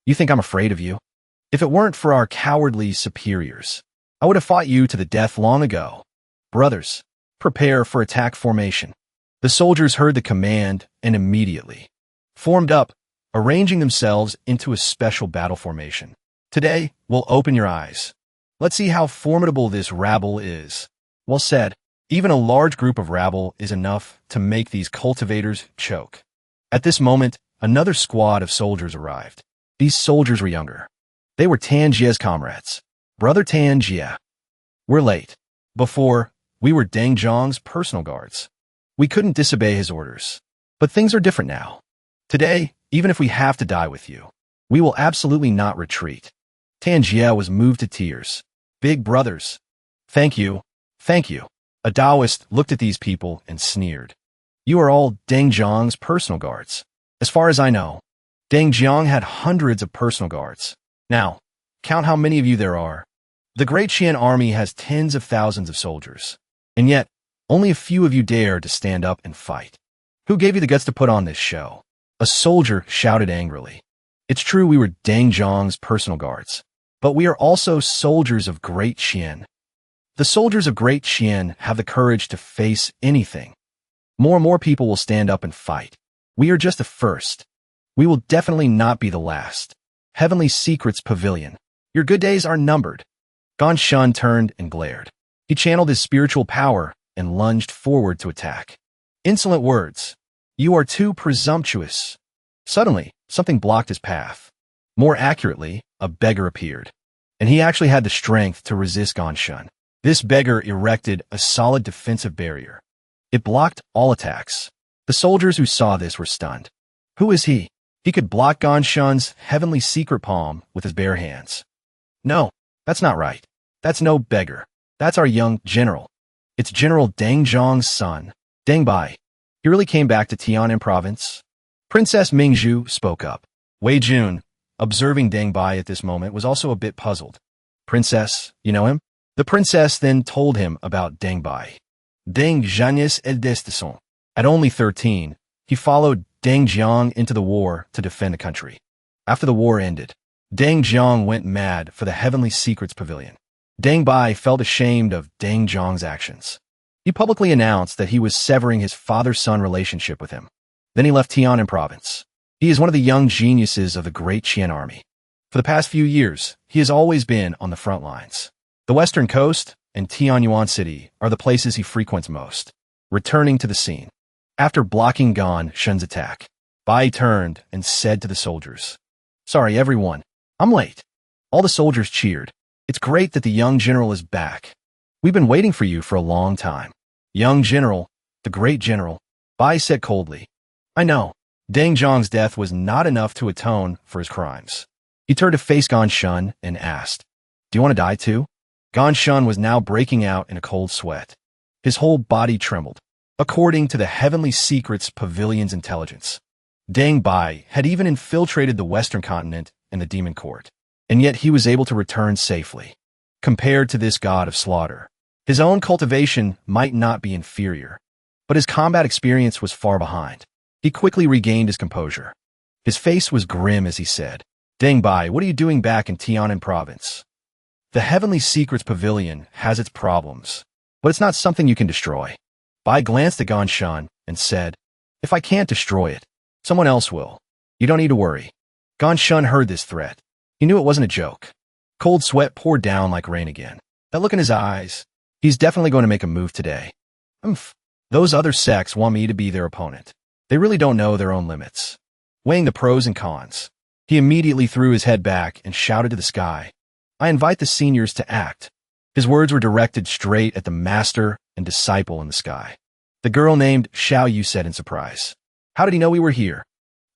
You think I'm afraid of you? If it weren't for our cowardly superiors, I would have fought you to the death long ago. Brothers, prepare for attack formation." The soldiers heard the command and immediately formed up, arranging themselves into a special battle formation. "Today, we'll open your eyes. Let's see how formidable this rabble is." Well said. Even a large group of rabble is enough to make these cultivators choke. At this moment, another squad of soldiers arrived. These soldiers were younger. They were Tan Jia's comrades. "Brother Tan Jia, we're late. Before, we were Deng Zhang's personal guards. We couldn't disobey his orders. But things are different now. Today, even if we have to die with you, we will absolutely not retreat." Tan Jia was moved to tears. "Big brothers, thank you, thank you." A Taoist looked at these people and sneered. "You are all Deng Zhang's personal guards. As far as I know, Deng Zhang had hundreds of personal guards. Now, count how many of you there are. The Great Qian army has tens of thousands of soldiers, and yet only a few of you dare to stand up and fight. Who gave you the guts to put on this show?" A soldier shouted angrily. "It's true we were Deng Zhang's personal guards, but we are also soldiers of Great Qian. The soldiers of Great Qian have the courage to face anything. More and more people will stand up and fight. We are just the first. We will definitely not be the last. Heavenly Secrets Pavilion, your good days are numbered." Gan Shun turned and glared. He channeled his spiritual power and lunged forward to attack. "Insolent words. You are too presumptuous." Suddenly, something blocked his path. More accurately, a beggar appeared, and he actually had the strength to resist Gan Shun. This beggar erected a solid defensive barrier. It blocked all attacks. The soldiers who saw this were stunned. Who is he? He could block Gan Shun's heavenly secret palm with his bare hands. No, that's not right. That's no beggar. That's our young general. It's General Deng Zhang's son, Deng Bai. He really came back to Tianan province? Princess Mingzhu spoke up. Wei Jun, observing Deng Bai at this moment, was also a bit puzzled. "Princess, you know him?" The princess then told him about Deng Bai. Deng Zhanyas Eldestisson. At only 13, he followed Deng Jiang into the war to defend the country. After the war ended, Deng Jiang went mad for the Heavenly Secrets Pavilion. Deng Bai felt ashamed of Deng Zhang's actions. He publicly announced that he was severing his father-son relationship with him. Then he left Tianan province. He is one of the young geniuses of the Great Qian army. For the past few years, he has always been on the front lines. The Western Coast and Tianyuan City are the places he frequents most. Returning to the scene. After blocking Gan Shun's attack, Bai turned and said to the soldiers, "Sorry, everyone. I'm late." All the soldiers cheered. "It's great that the young general is back. We've been waiting for you for a long time." Young general, the great general, Bai said coldly. I know. Deng Zhang's death was not enough to atone for his crimes. He turned to face Gan Shun and asked, Do you want to die too? Gan Shun was now breaking out in a cold sweat. His whole body trembled. According to the Heavenly Secrets Pavilion's intelligence, Deng Bai had even infiltrated the Western continent and the Demon Court, and yet he was able to return safely. Compared to this god of slaughter, his own cultivation might not be inferior, but his combat experience was far behind. He quickly regained his composure. His face was grim as he said, Deng Bai, what are you doing back in Tianan province? The Heavenly Secrets Pavilion has its problems, but it's not something you can destroy. Bai glanced at Gan Shun and said, If I can't destroy it, someone else will. You don't need to worry. Gan Shun heard this threat. He knew it wasn't a joke. Cold sweat poured down like rain again. That look in his eyes. He's definitely going to make a move today. Those other sects want me to be their opponent. They really don't know their own limits. Weighing the pros and cons, he immediately threw his head back and shouted to the sky, I invite the seniors to act. His words were directed straight at the master and disciple in the sky. The girl named Xiao Yu said in surprise, How did he know we were here?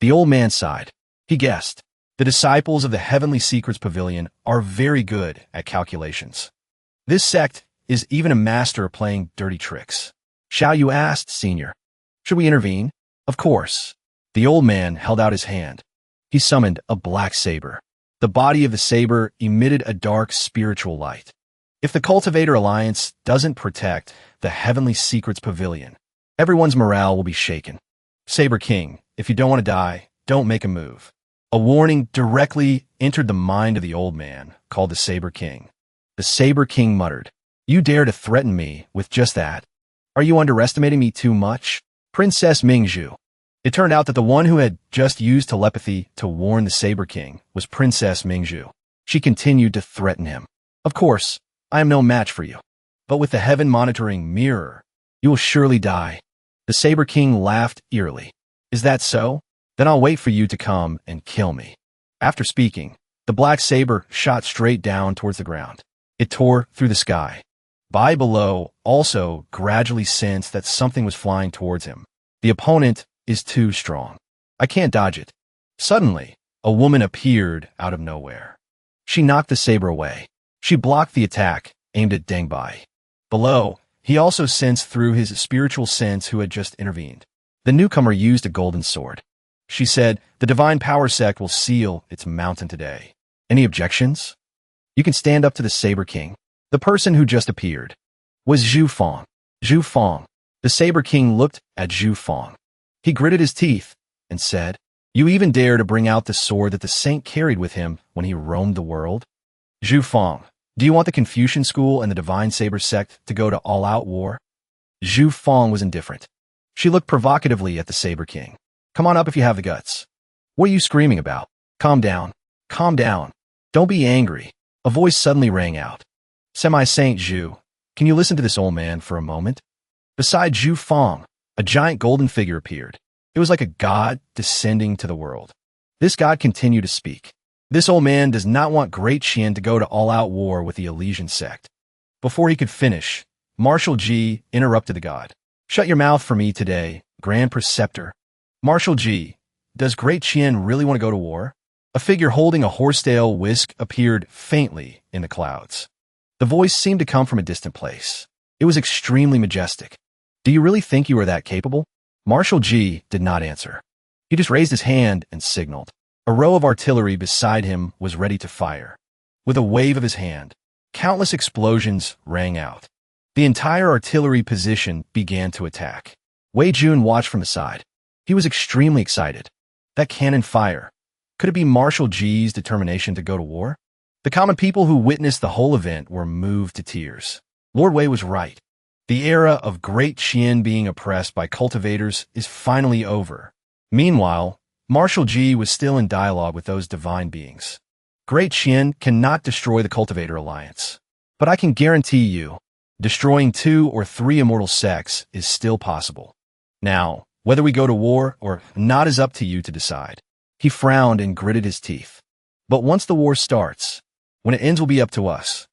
The old man sighed. He guessed. The disciples of the Heavenly Secrets Pavilion are very good at calculations. This sect is even a master of playing dirty tricks. Xiao Yu asked, Senior, should we intervene? Of course. The old man held out his hand. He summoned a black saber. The body of the saber emitted a dark spiritual light. If the Cultivator Alliance doesn't protect the Heavenly Secrets Pavilion, everyone's morale will be shaken. Saber King, if you don't want to die, don't make a move. A warning directly entered the mind of the old man, called the Saber King. The Saber King muttered, You dare to threaten me with just that? Are you underestimating me too much? Princess Ming. It turned out that the one who had just used telepathy to warn the Saber King was Princess Ming. She continued to threaten him. Of course, I am no match for you. But with the heaven monitoring mirror, you will surely die. The Saber King laughed eerily. Is that so? Then I'll wait for you to come and kill me. After speaking, the black saber shot straight down towards the ground. It tore through the sky. Bai below also gradually sensed that something was flying towards him. The opponent is too strong. I can't dodge it. Suddenly, a woman appeared out of nowhere. She knocked the saber away. She blocked the attack, aimed at Deng Bai. Below, he also sensed through his spiritual sense who had just intervened. The newcomer used a golden sword. She said, The Divine Power Sect will seal its mountain today. Any objections? You can stand up to the Saber King. The person who just appeared was Zhu Fong. Zhu Fong. The Saber King looked at Zhu Fong. He gritted his teeth and said, You even dare to bring out the sword that the saint carried with him when he roamed the world? Zhu Fong, do you want the Confucian school and the Divine Saber sect to go to all-out war? Zhu Fong was indifferent. She looked provocatively at the Saber King. Come on up if you have the guts. What are you screaming about? Calm down. Calm down. Don't be angry. A voice suddenly rang out. Semi-Saint Zhu, can you listen to this old man for a moment? Beside Zhu Fong, a giant golden figure appeared. It was like a god descending to the world. This god continued to speak. This old man does not want Great Qian to go to all-out war with the Elysian sect. Before he could finish, Marshal Ji interrupted the god. Shut your mouth for me today, Grand Preceptor. Marshal Ji, does Great Qian really want to go to war? A figure holding a horsetail whisk appeared faintly in the clouds. The voice seemed to come from a distant place. It was extremely majestic. Do you really think you are that capable? Marshal Ji did not answer. He just raised his hand and signaled. A row of artillery beside him was ready to fire. With a wave of his hand, countless explosions rang out. The entire artillery position began to attack. Wei Jun watched from the side. He was extremely excited. That cannon fire. Could it be Marshal Ji's determination to go to war? The common people who witnessed the whole event were moved to tears. Lord Wei was right. The era of Great Qian being oppressed by cultivators is finally over. Meanwhile, Marshal Ji was still in dialogue with those divine beings. Great Qian cannot destroy the Cultivator Alliance. But I can guarantee you, destroying 2 or 3 immortal sects is still possible. Now, whether we go to war or not is up to you to decide. He frowned and gritted his teeth. But once the war starts, when it ends will be up to us.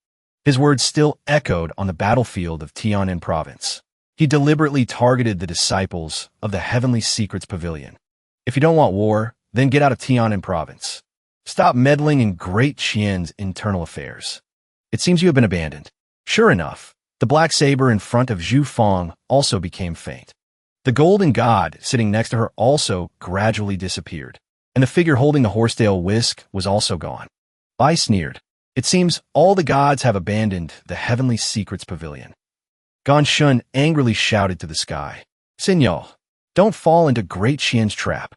His words still echoed on the battlefield of Tianan province. He deliberately targeted the disciples of the Heavenly Secrets Pavilion. If you don't want war, then get out of Tianan province. Stop meddling in Great Qian's internal affairs. It seems you have been abandoned. Sure enough, the black saber in front of Zhu Feng also became faint. The golden god sitting next to her also gradually disappeared, and the figure holding the horsetail whisk was also gone. Bai sneered. It seems all the gods have abandoned the Heavenly Secrets Pavilion. Gan Shun angrily shouted to the sky, Signal, don't fall into Great Qian's trap.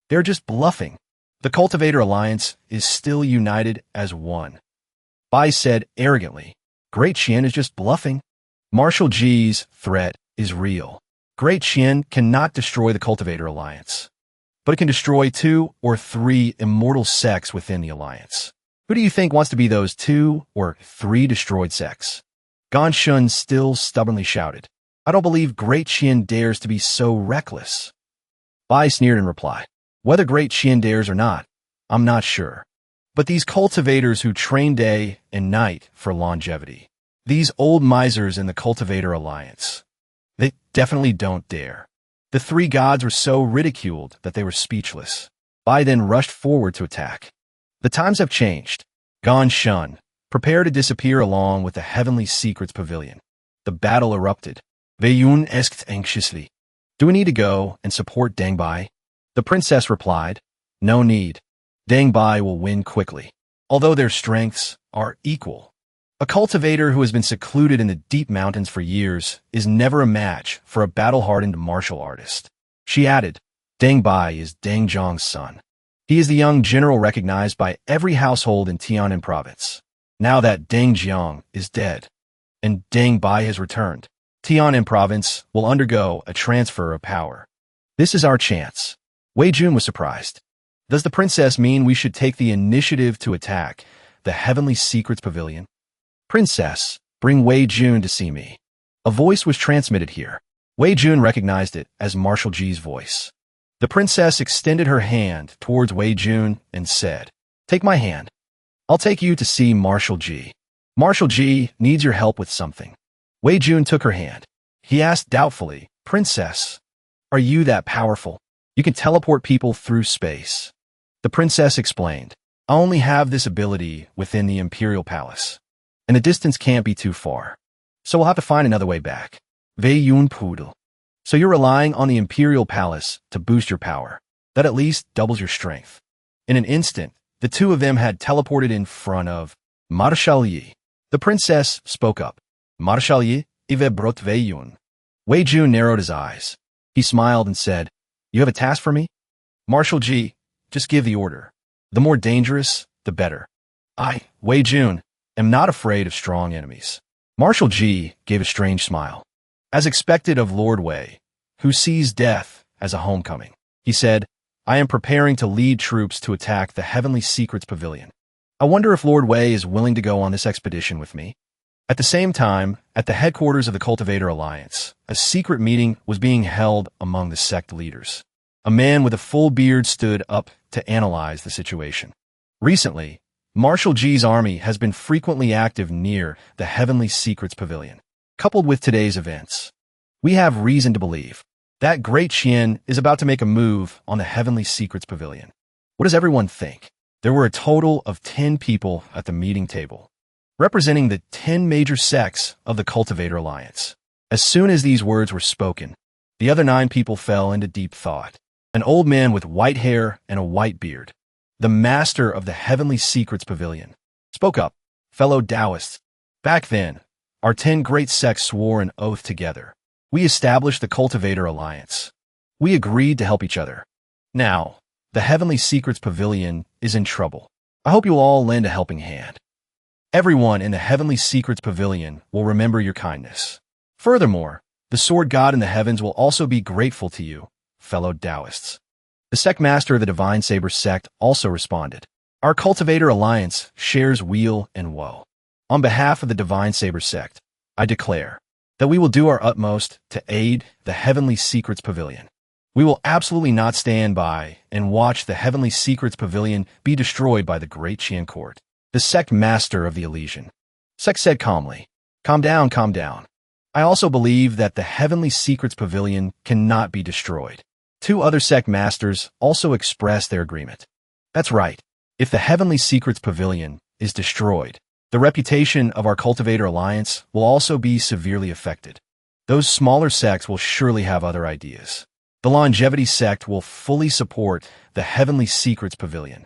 They're just bluffing. The Cultivator Alliance is still united as one. Bai said arrogantly, Great Qian is just bluffing. Marshal Ji's threat is real. Great Qian cannot destroy the Cultivator Alliance, but it can destroy 2 or 3 immortal sects within the Alliance. Who do you think wants to be those 2 or 3 destroyed sects? Gan Shun still stubbornly shouted, I don't believe Great Qian dares to be so reckless. Bai sneered in reply, whether Great Qian dares or not, I'm not sure. But these cultivators who train day and night for longevity, these old misers in the Cultivator Alliance, they definitely don't dare. The 3 gods were so ridiculed that they were speechless. Bai then rushed forward to attack. The times have changed. Gan Shun, prepare to disappear along with the Heavenly Secrets Pavilion. The battle erupted. Wei Yun asked anxiously, do we need to go and support Deng Bai? The princess replied, no need. Deng Bai will win quickly, although their strengths are equal. A cultivator who has been secluded in the deep mountains for years is never a match for a battle-hardened martial artist. She added, Deng Bai is Deng Zhang's son. He is the young general recognized by every household in Tianan province. Now that Deng Jiang is dead, and Deng Bai has returned, Tianan province will undergo a transfer of power. This is our chance. Wei Jun was surprised. Does the princess mean we should take the initiative to attack the Heavenly Secrets Pavilion? Princess, bring Wei Jun to see me. A voice was transmitted here. Wei Jun recognized it as Marshal Ji's voice. The princess extended her hand towards Wei Jun and said, take my hand. I'll take you to see Marshal Ji. Marshal Ji needs your help with something. Wei Jun took her hand. He asked doubtfully, Princess, are you that powerful? You can teleport people through space. The princess explained, I only have this ability within the Imperial Palace, and the distance can't be too far. So we'll have to find another way back. Wei Yun Poodle. So you're relying on the Imperial Palace to boost your power. That at least doubles your strength. In an instant, the 2 of them had teleported in front of Marshal Yi. The princess spoke up. Marshal Yi, Ive brot Wei Yun. Wei Jun narrowed his eyes. He smiled and said, you have a task for me? Marshal Ji, just give the order. The more dangerous, the better. I, Wei Jun, am not afraid of strong enemies. Marshal Ji gave a strange smile. As expected of Lord Wei, who sees death as a homecoming, he said, I am preparing to lead troops to attack the Heavenly Secrets Pavilion. I wonder if Lord Wei is willing to go on this expedition with me. At the same time, at the headquarters of the Cultivator Alliance, a secret meeting was being held among the sect leaders. A man with a full beard stood up to analyze the situation. Recently, Marshal Ji's army has been frequently active near the Heavenly Secrets Pavilion. Coupled with today's events, we have reason to believe that Great Qian is about to make a move on the Heavenly Secrets Pavilion. What does everyone think? There were a total of 10 people at the meeting table, representing the 10 major sects of the Cultivator Alliance. As soon as these words were spoken, the other 9 people fell into deep thought. An old man with white hair and a white beard, the master of the Heavenly Secrets Pavilion, spoke up. Fellow Taoists, back then, our 10 great sects swore an oath together. We established the Cultivator Alliance. We agreed to help each other. Now, the Heavenly Secrets Pavilion is in trouble. I hope you'll all lend a helping hand. Everyone in the Heavenly Secrets Pavilion will remember your kindness. Furthermore, the Sword God in the heavens will also be grateful to you, fellow Taoists. The sect master of the Divine Saber sect also responded. Our Cultivator Alliance shares weal and woe. On behalf of the Divine Saber sect, I declare that we will do our utmost to aid the Heavenly Secrets Pavilion. We will absolutely not stand by and watch the Heavenly Secrets Pavilion be destroyed by the Great Qian Court. The sect master of the Elysian sect said calmly, calm down, calm down. I also believe that the Heavenly Secrets Pavilion cannot be destroyed. Two other sect masters also expressed their agreement. That's right. If the Heavenly Secrets Pavilion is destroyed, the reputation of our Cultivator Alliance will also be severely affected. Those smaller sects will surely have other ideas. The Longevity sect will fully support the Heavenly Secrets Pavilion.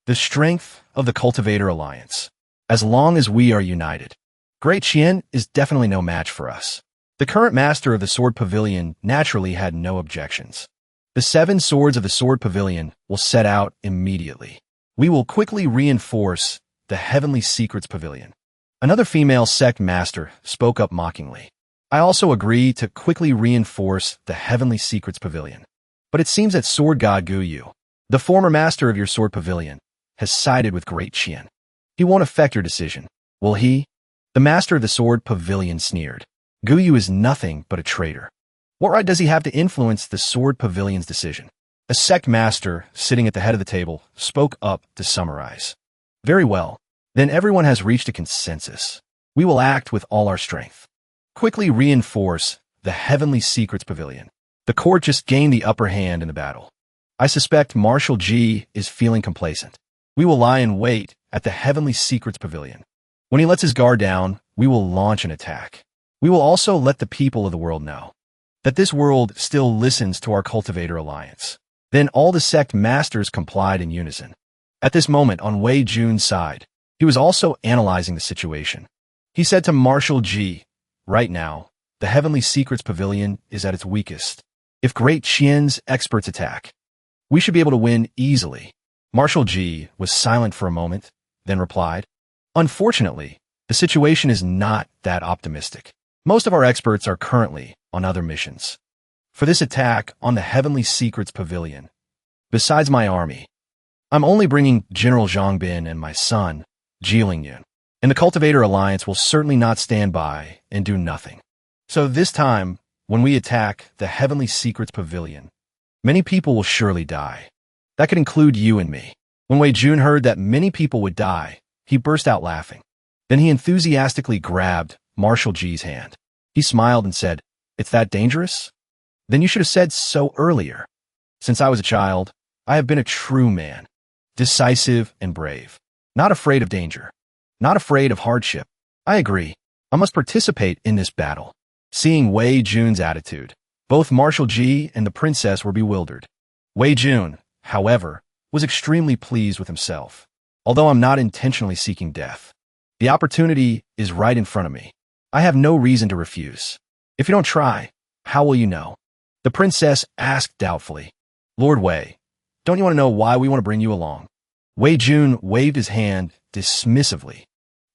The strength of the Cultivator Alliance. As long as we are united, Great Qian is definitely no match for us. The current master of the Sword Pavilion naturally had no objections. The 7 swords of the Sword Pavilion will set out immediately. We will quickly reinforce the Heavenly Secrets Pavilion. Another female sect master spoke up mockingly. I also agree to quickly reinforce the Heavenly Secrets Pavilion. But it seems that Sword God Guyu, the former master of your Sword Pavilion, has sided with Great Qian. He won't affect your decision, will he? The master of the Sword Pavilion sneered. Guyu is nothing but a traitor. What right does he have to influence the Sword Pavilion's decision? A sect master, sitting at the head of the table, spoke up to summarize. Very well. Then everyone has reached a consensus. We will act with all our strength. Quickly reinforce the Heavenly Secrets Pavilion. The court just gained the upper hand in the battle. I suspect Marshal G is feeling complacent. We will lie in wait at the Heavenly Secrets Pavilion. When he lets his guard down, we will launch an attack. We will also let the people of the world know that this world still listens to our Cultivator Alliance. Then all the sect masters complied in unison. At this moment, on Wei Jun's side, he was also analyzing the situation. He said to Marshal G, right now, the Heavenly Secrets Pavilion is at its weakest. If Great Qian's experts attack, we should be able to win easily. Marshal G was silent for a moment, then replied, unfortunately, the situation is not that optimistic. Most of our experts are currently on other missions. For this attack on the Heavenly Secrets Pavilion, besides my army, I'm only bringing General Zhang Bin and my son, Jiling Yun, and the Cultivator Alliance will certainly not stand by and do nothing. So this time, when we attack the Heavenly Secrets Pavilion, many people will surely die. That could include you and me. When Wei Jun heard that many people would die, he burst out laughing. Then he enthusiastically grabbed Marshal G's hand. He smiled and said, it's that dangerous? Then you should have said so earlier. Since I was a child, I have been a true man, decisive and brave, not afraid of danger, not afraid of hardship. I agree. I must participate in this battle. Seeing Wei Jun's attitude, both Marshal G and the princess were bewildered. Wei Jun, however, was extremely pleased with himself. Although I'm not intentionally seeking death, the opportunity is right in front of me. I have no reason to refuse. If you don't try, how will you know? The princess asked doubtfully. Lord Wei, don't you want to know why we want to bring you along? Wei Jun waved his hand dismissively.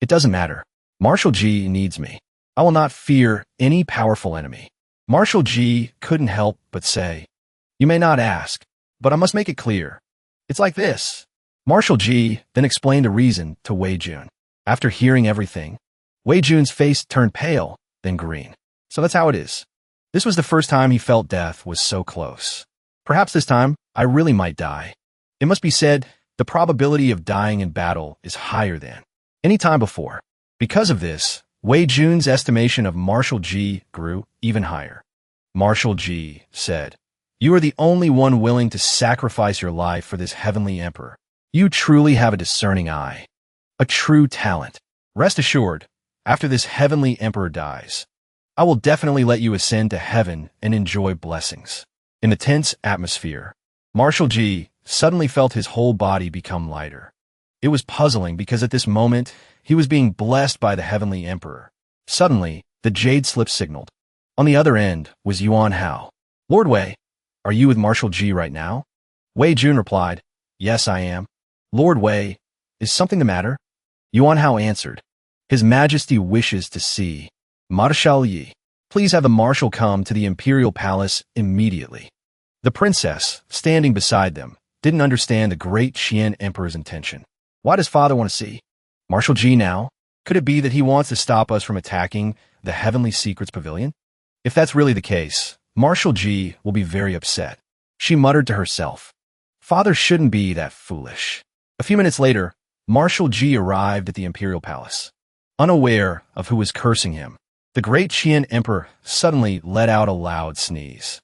It doesn't matter. Marshal G needs me. I will not fear any powerful enemy. Marshal G couldn't help but say, you may not ask, but I must make it clear. It's like this. Marshal G then explained a reason to Wei Jun. After hearing everything, Wei Jun's face turned pale, then green. So that's how it is. This was the first time he felt death was so close. Perhaps this time, I really might die. It must be said, the probability of dying in battle is higher than any time before. Because of this, Wei Jun's estimation of Marshal G grew even higher. Marshal G said, you are the only one willing to sacrifice your life for this heavenly emperor. You truly have a discerning eye, a true talent. Rest assured, after this heavenly emperor dies, I will definitely let you ascend to heaven and enjoy blessings. In the tense atmosphere, Marshal G suddenly felt his whole body become lighter. It was puzzling because at this moment, he was being blessed by the heavenly emperor. Suddenly, the jade slip signaled. On the other end was Yuan Hao. Lord Wei, are you with Marshal G right now? Wei Jun replied, yes, I am. Lord Wei, is something the matter? Yuan Hao answered, His Majesty wishes to see Marshal Yi. Please have the marshal come to the imperial palace immediately. The princess, standing beside them, didn't understand the great Qian emperor's intention. Why does father want to see Marshal G now? Could it be that he wants to stop us from attacking the Heavenly Secrets Pavilion? If that's really the case, Marshal G will be very upset. She muttered to herself, father shouldn't be that foolish. A few minutes later, Marshal G arrived at the imperial palace. Unaware of who was cursing him, The great Qian Emperor suddenly let out a loud sneeze.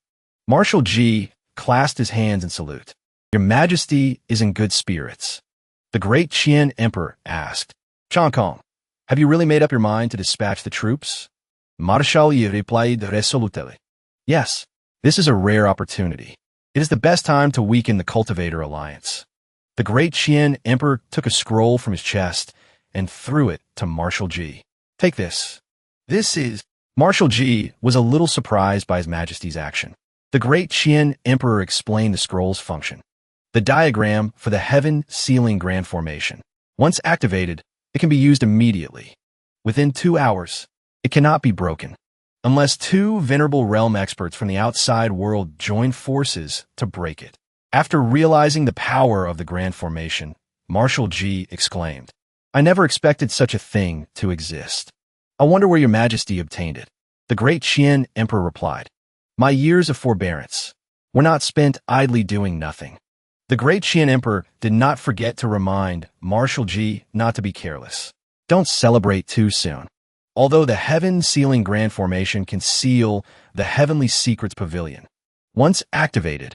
Marshal Ji clasped his hands in salute. Your Majesty is in good spirits. The great Qian Emperor asked, Chong Kong, have you really made up your mind to dispatch the troops? Marshal Yi replied resolutely. Yes, this is a rare opportunity. It is the best time to weaken the Cultivator Alliance. The great Qian Emperor took a scroll from his chest and threw it to Marshal Ji. Take this. This is... Marshal Ji was a little surprised by His Majesty's action. The great Qian Emperor explained the scroll's function. The diagram for the heaven-sealing grand formation. Once activated, it can be used immediately. Within 2 hours, it cannot be broken, unless 2 venerable realm experts from the outside world join forces to break it. After realizing the power of the grand formation, Marshal Ji exclaimed, I never expected such a thing to exist. I wonder where your Majesty obtained it. The great Qian Emperor replied, My years of forbearance were not spent idly doing nothing. The great Qian Emperor did not forget to remind Marshal Ji not to be careless. Don't celebrate too soon. Although the heaven-sealing grand formation can seal the Heavenly Secrets Pavilion, once activated,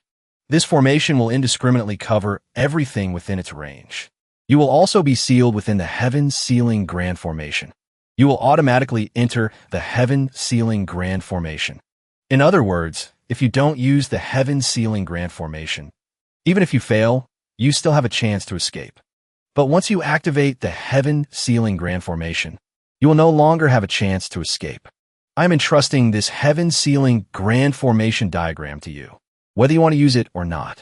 this formation will indiscriminately cover everything within its range. You will also be sealed within the heaven-sealing grand formation. You will automatically enter the heaven-sealing grand formation. In other words, if you don't use the heaven-sealing grand formation, even if you fail, you still have a chance to escape. But once you activate the heaven-sealing grand formation, you will no longer have a chance to escape. I am entrusting this heaven-sealing grand formation diagram to you, whether you want to use it or not.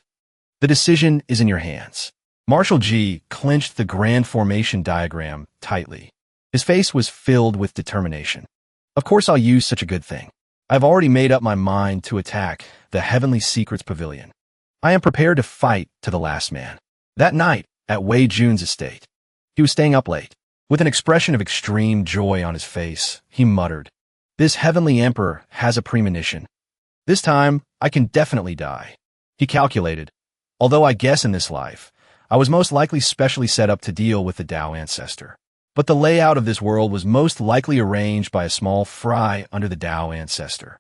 The decision is in your hands. Marshal Ji clenched the grand formation diagram tightly. His face was filled with determination. Of course I'll use such a good thing. I've already made up my mind to attack the Heavenly Secrets Pavilion. I am prepared to fight to the last man. That night, at Wei Jun's estate, he was staying up late. With an expression of extreme joy on his face, he muttered, This Heavenly Emperor has a premonition. This time, I can definitely die. He calculated, although I guess in this life, I was most likely specially set up to deal with the Tao ancestor. But the layout of this world was most likely arranged by a small fry under the Tao ancestor.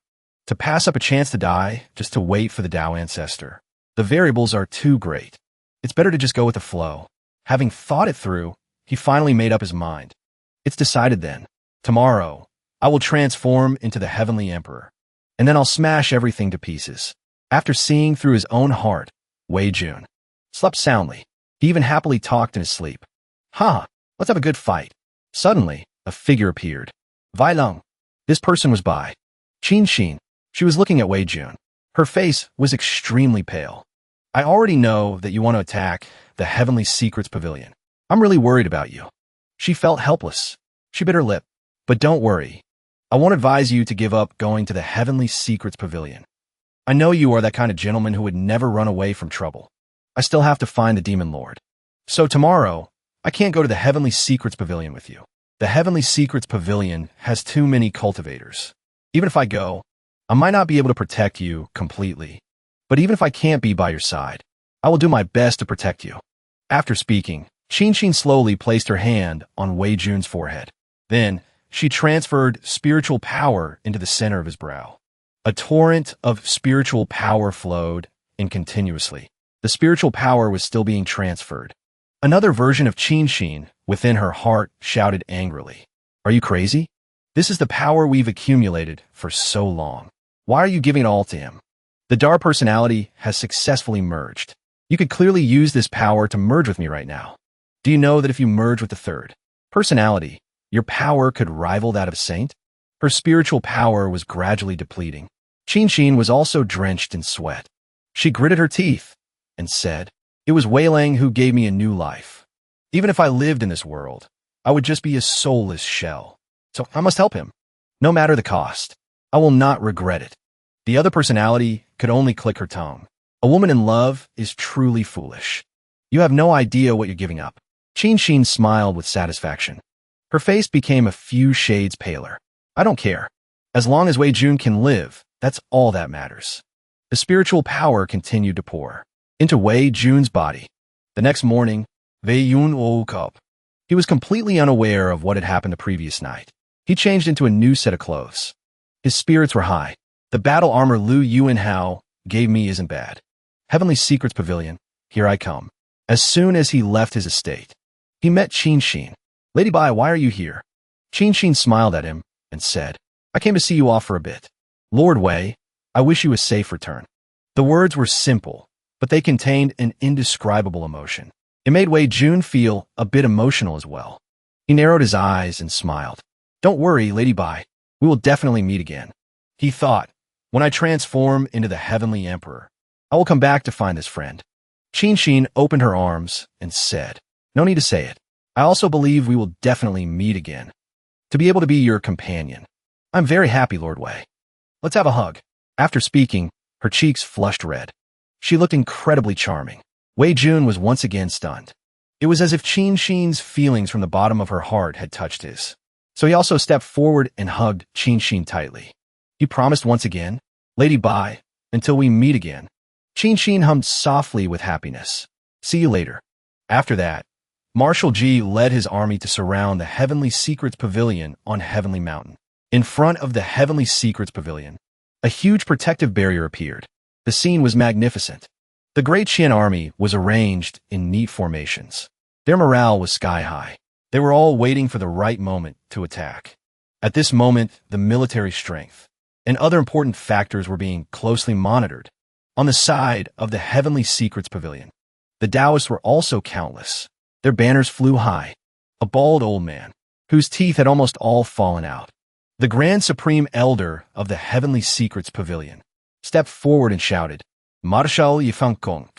To pass up a chance to die, just to wait for the Tao ancestor. The variables are too great. It's better to just go with the flow. Having thought it through, he finally made up his mind. It's decided then. Tomorrow, I will transform into the Heavenly Emperor, and then I'll smash everything to pieces. After seeing through his own heart, Wei Jun slept soundly. He even happily talked in his sleep. Let's have a good fight. Suddenly, a figure appeared. Wei Lung. This person was by Qin Xin. She was looking at Wei Jun. Her face was extremely pale. I already know that you want to attack the Heavenly Secrets Pavilion. I'm really worried about you. She felt helpless. She bit her lip. But don't worry. I won't advise you to give up going to the Heavenly Secrets Pavilion. I know you are that kind of gentleman who would never run away from trouble. I still have to find the Demon Lord. So tomorrow, I can't go to the Heavenly Secrets Pavilion with you. The Heavenly Secrets Pavilion has too many cultivators. Even if I go, I might not be able to protect you completely. But even if I can't be by your side, I will do my best to protect you. After speaking, Qin Xin slowly placed her hand on Wei Jun's forehead. Then, she transferred spiritual power into the center of his brow. A torrent of spiritual power flowed in continuously. The spiritual power was still being transferred. Another version of Qin Xin within her heart shouted angrily, Are you crazy? This is the power we've accumulated for so long. Why are you giving it all to him? The Dar personality has successfully merged. You could clearly use this power to merge with me right now. Do you know that if you merge with the third personality, your power could rival that of Saint? Her spiritual power was gradually depleting. Qin Xin was also drenched in sweat. She gritted her teeth and said, It was Wei Lang who gave me a new life. Even if I lived in this world, I would just be a soulless shell. So I must help him. No matter the cost. I will not regret it. The other personality could only click her tongue. A woman in love is truly foolish. You have no idea what you're giving up. Qin Xin smiled with satisfaction. Her face became a few shades paler. I don't care. As long as Wei Jun can live, that's all that matters. The spiritual power continued to pour into Wei Jun's body. The next morning, Wei Yun woke up. He was completely unaware of what had happened the previous night. He changed into a new set of clothes. His spirits were high. The battle armor Lu Yuanhao gave me isn't bad. Heavenly Secrets Pavilion, here I come. As soon as he left his estate, he met Qin Xin. Lady Bai, why are you here? Qin Xin smiled at him and said, I came to see you off for a bit. Lord Wei, I wish you a safe return. The words were simple, but they contained an indescribable emotion. It made Wei Jun feel a bit emotional as well. He narrowed his eyes and smiled. Don't worry, Lady Bai, we will definitely meet again. He thought, when I transform into the Heavenly Emperor, I will come back to find this friend. Qin Xin opened her arms and said, no need to say it. I also believe we will definitely meet again. To be able to be your companion. I'm very happy, Lord Wei. Let's have a hug. After speaking, her cheeks flushed red. She looked incredibly charming. Wei Jun was once again stunned. It was as if Qin Xin's feelings from the bottom of her heart had touched his. So he also stepped forward and hugged Qin Xin tightly. He promised once again, Lady Bai, until we meet again. Qin Xin hummed softly with happiness. See you later. After that, Marshal Ji led his army to surround the Heavenly Secrets Pavilion on Heavenly Mountain. In front of the Heavenly Secrets Pavilion, a huge protective barrier appeared. The scene was magnificent. The Great Qian army was arranged in neat formations. Their morale was sky high. They were all waiting for the right moment to attack. At this moment, the military strength and other important factors were being closely monitored. On the side of the Heavenly Secrets Pavilion, the Taoists were also countless. Their banners flew high. A bald old man, whose teeth had almost all fallen out, the Grand Supreme Elder of the Heavenly Secrets Pavilion, stepped forward and shouted, Marshal Yifankong,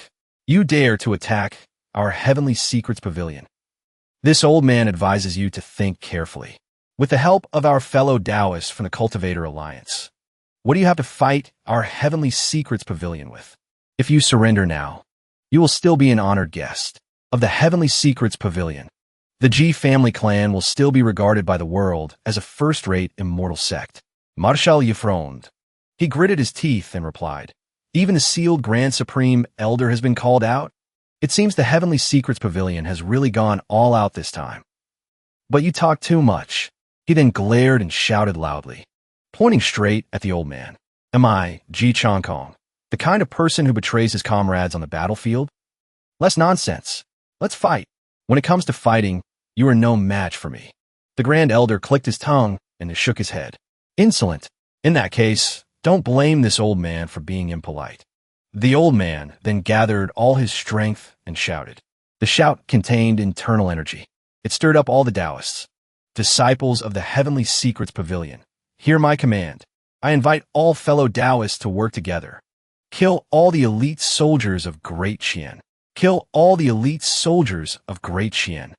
you dare to attack our Heavenly Secrets Pavilion. This old man advises you to think carefully. With the help of our fellow Taoists from the Cultivator Alliance, what do you have to fight our Heavenly Secrets Pavilion with? If you surrender now, you will still be an honored guest of the Heavenly Secrets Pavilion. The Ji family clan will still be regarded by the world as a first-rate immortal sect. Marshal Yifronde. He gritted his teeth and replied, even the sealed Grand Supreme Elder has been called out? It seems the Heavenly Secrets Pavilion has really gone all out this time. But you talk too much. He then glared and shouted loudly, pointing straight at the old man. Am I, Ji Changkong, the kind of person who betrays his comrades on the battlefield? Less nonsense. Let's fight. When it comes to fighting, you are no match for me. The Grand Elder clicked his tongue and shook his head. Insolent. In that case, don't blame this old man for being impolite. The old man then gathered all his strength and shouted. The shout contained internal energy. It stirred up all the Taoists. Disciples of the Heavenly Secrets Pavilion, hear my command. I invite all fellow Taoists to work together. Kill all the elite soldiers of Great Qian. Kill all the elite soldiers of Great Qian.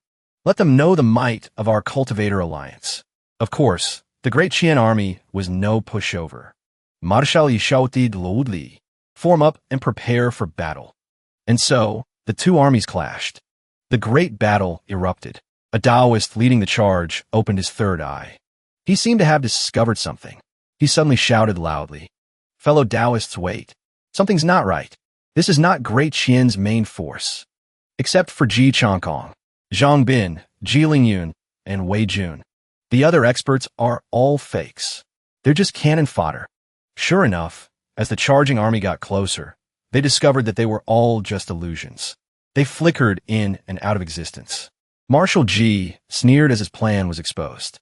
Let them know the might of our Cultivator Alliance. Of course, the Great Qian army was no pushover. Marshal Yishouti Loudli. Form up and prepare for battle. And so, the two armies clashed. The great battle erupted. A Taoist leading the charge opened his third eye. He seemed to have discovered something. He suddenly shouted loudly, fellow Taoists, wait. Something's not right. This is not Great Qian's main force. Except for Ji Changkong, Zhang Bin, Ji Lingyun, and Wei Jun. The other experts are all fakes. They're just cannon fodder. Sure enough, as the charging army got closer, they discovered that they were all just illusions. They flickered in and out of existence. Marshal Ji sneered as his plan was exposed.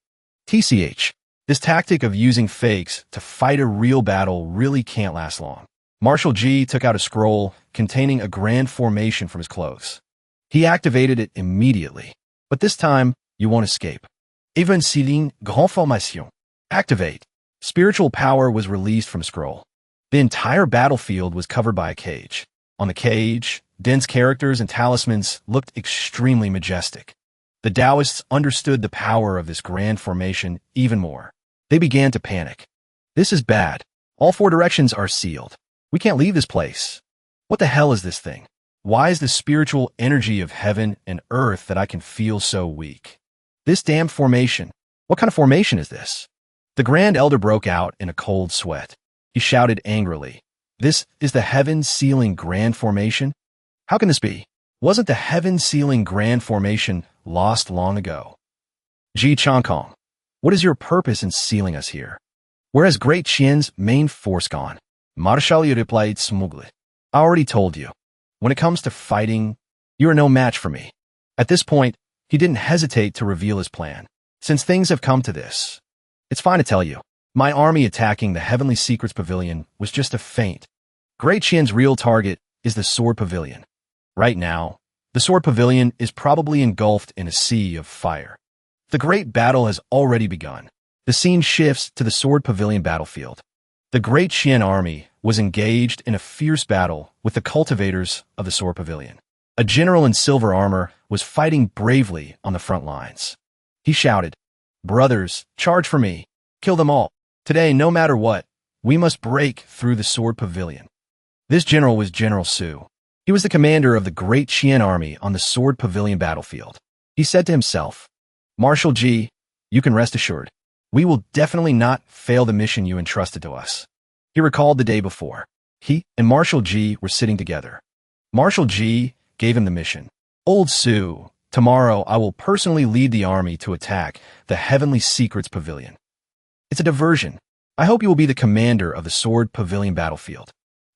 TCH, this tactic of using fakes to fight a real battle really can't last long. Marshal Ji took out a scroll containing a grand formation from his clothes. He activated it immediately, but this time you won't escape. Invincible Grand Formation. Activate. Spiritual power was released from scroll. The entire battlefield was covered by a cage. On the cage, dense characters and talismans looked extremely majestic. The Taoists understood the power of this grand formation even more. They began to panic. This is bad. All four directions are sealed. We can't leave this place. What the hell is this thing? Why is the spiritual energy of heaven and earth that I can feel so weak? This damn formation. What kind of formation is this? The Grand Elder broke out in a cold sweat. He shouted angrily, this is the heaven-sealing grand formation? How can this be? Wasn't the heaven-sealing grand formation lost long ago? Ji Changkong. What is your purpose in sealing us here? Where has Great Qian's main force gone? Marshal replied smugly. I already told you. When it comes to fighting, you are no match for me. At this point, he didn't hesitate to reveal his plan. Since things have come to this, it's fine to tell you. My army attacking the Heavenly Secrets Pavilion was just a feint. Great Qian's real target is the Sword Pavilion. Right now, the Sword Pavilion is probably engulfed in a sea of fire. The great battle has already begun. The scene shifts to the Sword Pavilion battlefield. The Great Qian army was engaged in a fierce battle with the cultivators of the Sword Pavilion. A general in silver armor was fighting bravely on the front lines. He shouted, "Brothers, charge for me. Kill them all. Today, no matter what, we must break through the Sword Pavilion." This general was General Su. He was the commander of the Great Qian army on the Sword Pavilion battlefield. He said to himself, "Marshal G, you can rest assured. We will definitely not fail the mission you entrusted to us." He recalled the day before. He and Marshal G were sitting together. Marshal G gave him the mission. "Old Su, tomorrow I will personally lead the army to attack the Heavenly Secrets Pavilion. It's a diversion. I hope you will be the commander of the Sword Pavilion battlefield."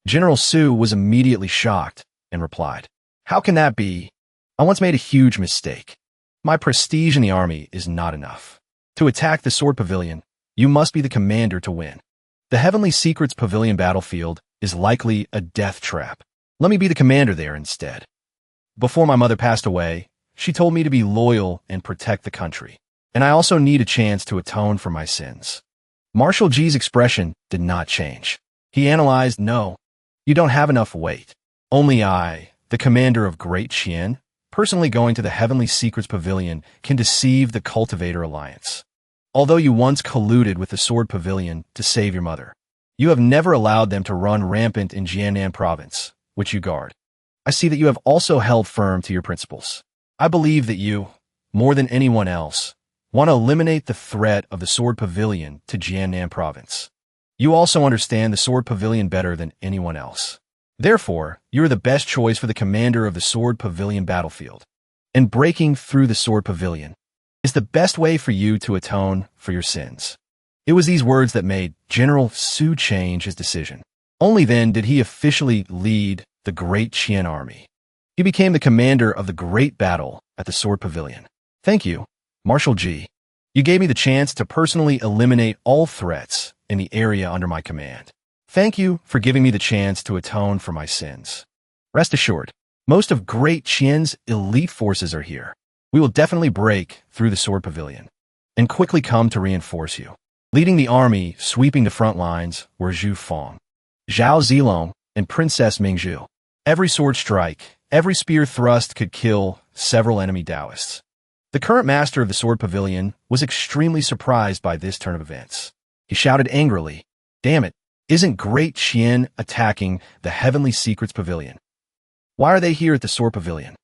General Su was immediately shocked and replied, "How can that be? I once made a huge mistake. My prestige in the army is not enough. To attack the Sword Pavilion, you must be the commander to win. The Heavenly Secrets Pavilion battlefield is likely a death trap. Let me be the commander there instead. Before my mother passed away, she told me to be loyal and protect the country, and I also need a chance to atone for my sins." Marshal G's expression did not change. He analyzed, "No, you don't have enough weight. Only I, the commander of Great Qian, personally going to the Heavenly Secrets Pavilion can deceive the Cultivator Alliance. Although you once colluded with the Sword Pavilion to save your mother, you have never allowed them to run rampant in Jiannan province, which you guard. I see that you have also held firm to your principles. I believe that you, more than anyone else, want to eliminate the threat of the Sword Pavilion to Jiannan province. You also understand the Sword Pavilion better than anyone else. Therefore, you are the best choice for the commander of the Sword Pavilion battlefield. And breaking through the Sword Pavilion is the best way for you to atone for your sins." It was these words that made General Su change his decision. Only then did he officially lead the Great Qian army. He became the commander of the great battle at the Sword Pavilion. "Thank you, Marshal G. You gave me the chance to personally eliminate all threats in the area under my command. Thank you for giving me the chance to atone for my sins. Rest assured, most of Great Qian's elite forces are here. We will definitely break through the Sword Pavilion and quickly come to reinforce you." Leading the army, sweeping the front lines, were Zhu Feng, Zhao Zilong, and Princess Mingzhu. Every sword strike, every spear thrust could kill several enemy Taoists. The current master of the Sword Pavilion was extremely surprised by this turn of events. He shouted angrily, "Damn it, isn't Great Qian attacking the Heavenly Secrets Pavilion? Why are they here at the Sword Pavilion?"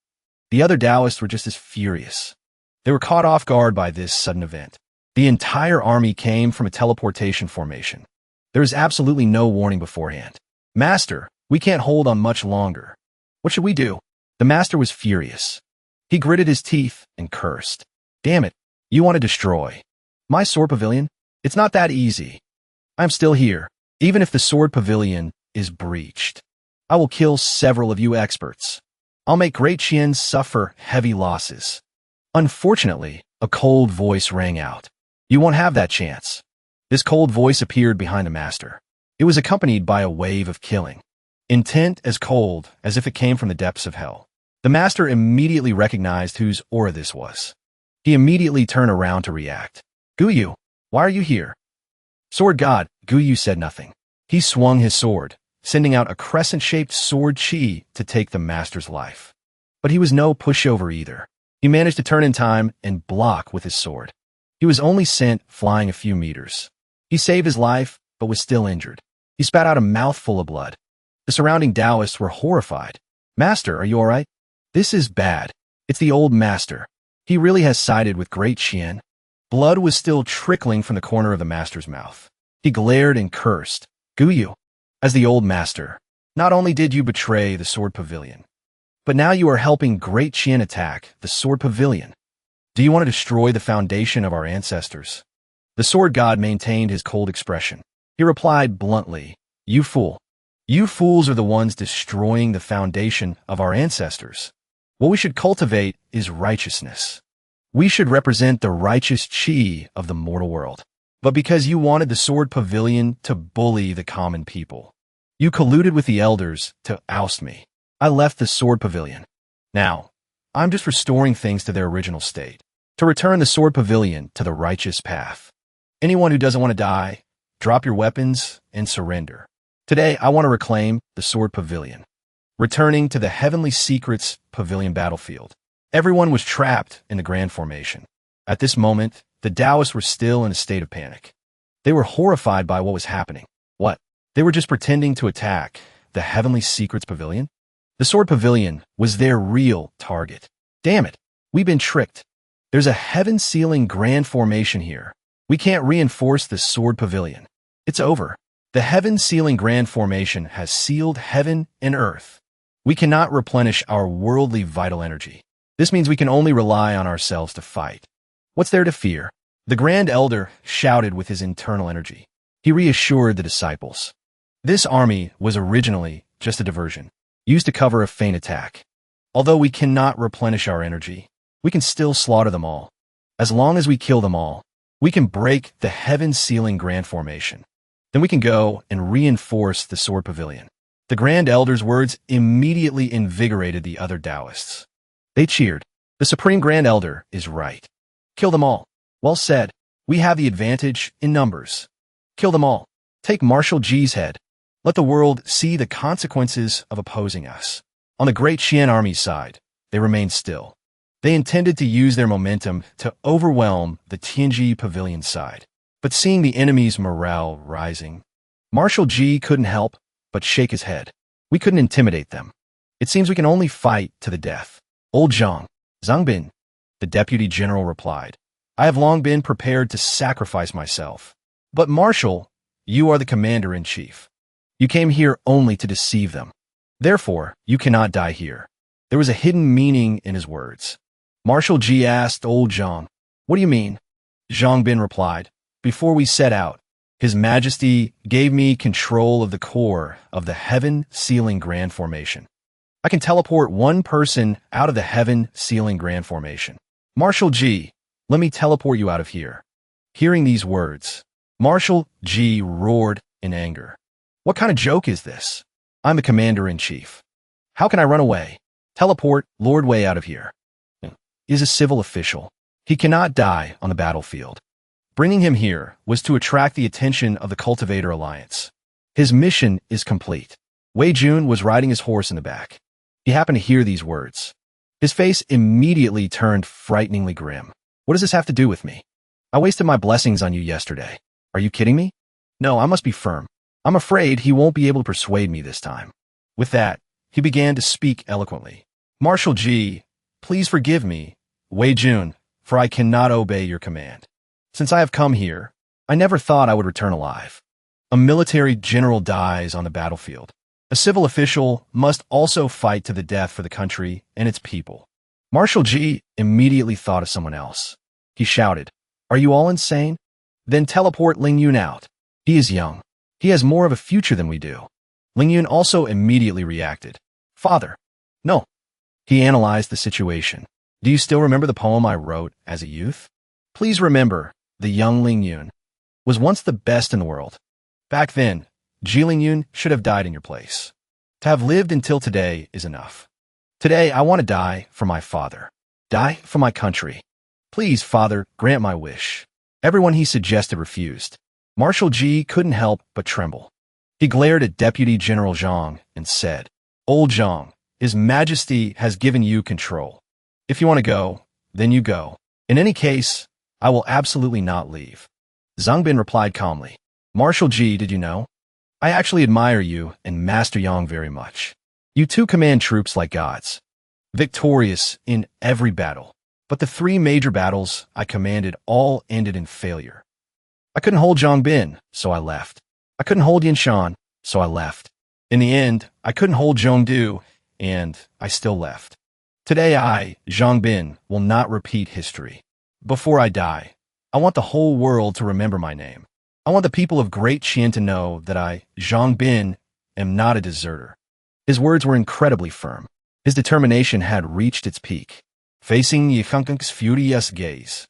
The other Taoists were just as furious. They were caught off guard by this sudden event. The entire army came from a teleportation formation. There was absolutely no warning beforehand. "Master, we can't hold on much longer. What should we do?" The master was furious. He gritted his teeth and cursed. "Damn it, you want to destroy my Sword Pavilion? It's not that easy. I'm still here. Even if the Sword Pavilion is breached, I will kill several of you experts. I'll make Great Qian suffer heavy losses." Unfortunately, a cold voice rang out. "You won't have that chance." This cold voice appeared behind the master. It was accompanied by a wave of killing, intent as cold as if it came from the depths of hell. The master immediately recognized whose aura this was. He immediately turned around to react. "Guyu, why are you here?" Sword God, Guyu said nothing. He swung his sword, sending out a crescent-shaped sword chi to take the master's life. But he was no pushover either. He managed to turn in time and block with his sword. He was only sent flying a few meters. He saved his life, but was still injured. He spat out a mouthful of blood. The surrounding Taoists were horrified. "Master, are you all right? This is bad. It's the old master. He really has sided with Great Qian." Blood was still trickling from the corner of the master's mouth. He glared and cursed. "Guyu, as the old master, not only did you betray the Sword Pavilion, but now you are helping Great Qian attack the Sword Pavilion. Do you want to destroy the foundation of our ancestors? The sword god maintained his cold expression. He replied bluntly, "You fool. You fools are the ones destroying the foundation of our ancestors. What we should cultivate is righteousness. We should represent the righteous chi of the mortal world. But because you wanted the sword pavilion to bully the common people, you colluded with the elders to oust me. I left the sword pavilion. Now, I'm just restoring things to their original state, to return the sword pavilion to the righteous path. Anyone who doesn't want to die, drop your weapons and surrender. Today, I want to reclaim the sword pavilion." Returning to the Heavenly Secrets Pavilion battlefield, everyone was trapped in the Grand Formation. At this moment, the Taoists were still in a state of panic. They were horrified by what was happening. What? They were just pretending to attack the Heavenly Secrets Pavilion? The Sword Pavilion was their real target. Damn it, we've been tricked. There's a heaven-sealing Grand Formation here. We can't reinforce the Sword Pavilion. It's over. The heaven-sealing Grand Formation has sealed heaven and earth. We cannot replenish our worldly vital energy. This means we can only rely on ourselves to fight. What's there to fear? The Grand Elder shouted with his internal energy. He reassured the disciples. This army was originally just a diversion, used to cover a feint attack. Although we cannot replenish our energy, we can still slaughter them all. As long as we kill them all, we can break the heaven-sealing Grand Formation. Then we can go and reinforce the Sword Pavilion. The Grand Elder's words immediately invigorated the other Taoists. They cheered. The Supreme Grand Elder is right. Kill them all. Well said. We have the advantage in numbers. Kill them all. Take Marshal G's head. Let the world see the consequences of opposing us. On the Great Qian Army's side, they remained still. They intended to use their momentum to overwhelm the Tianji Pavilion side. But seeing the enemy's morale rising, Marshal G couldn't help but shake his head. We couldn't intimidate them. It seems we can only fight to the death. Old Zhang Bin, the deputy general replied, "I have long been prepared to sacrifice myself. But Marshal, you are the commander-in-chief. You came here only to deceive them. Therefore, you cannot die here." There was a hidden meaning in his words. Marshal G asked old Zhang, "What do you mean?" Zhang Bin replied, "Before we set out, His Majesty gave me control of the core of the heaven-sealing Grand Formation. I can teleport one person out of the heaven-sealing Grand Formation. Marshal G, let me teleport you out of here." Hearing these words, Marshal G roared in anger. "What kind of joke is this? I'm the commander-in-chief. How can I run away? Teleport Lord Wei out of here. He is a civil official. He cannot die on the battlefield." Bringing him here was to attract the attention of the Cultivator Alliance. His mission is complete. Wei Jun was riding his horse in the back. He happened to hear these words. His face immediately turned frighteningly grim. "What does this have to do with me? I wasted my blessings on you yesterday. Are you kidding me? No, I must be firm. I'm afraid he won't be able to persuade me this time." With that, he began to speak eloquently. "Marshal G, please forgive me, Wei Jun, for I cannot obey your command. Since I have come here, I never thought I would return alive. A military general dies on the battlefield. A civil official must also fight to the death for the country and its people." Marshal G immediately thought of someone else. He shouted, "Are you all insane? Then teleport Ling Yun out. He is young. He has more of a future than we do." Ling Yun also immediately reacted. "Father, no." He analyzed the situation. "Do you still remember the poem I wrote as a youth? Please remember, the young Ling Yun was once the best in the world. Back then, Ji Ling Yun should have died in your place. To have lived until today is enough. Today, I want to die for my father. Die for my country. Please, Father, grant my wish." Everyone he suggested refused. Marshal G couldn't help but tremble. He glared at Deputy General Zhang and said, "Old Zhang, His Majesty has given you control. If you want to go, then you go. In any case, I will absolutely not leave." Zhang Bin replied calmly, "Marshal G, did you know? I actually admire you and Master Yang very much. You two command troops like gods, victorious in every battle. But the 3 major battles I commanded all ended in failure. I couldn't hold Zhang Bin, so I left. I couldn't hold Yin Shan, so I left. In the end, I couldn't hold Zhongdu, and I still left. Today I, Zhang Bin, will not repeat history. Before I die, I want the whole world to remember my name. I want the people of Great Qian to know that I, Zhang Bin, am not a deserter. His words were incredibly firm. His determination had reached its peak. Facing Yifunk's furious gaze,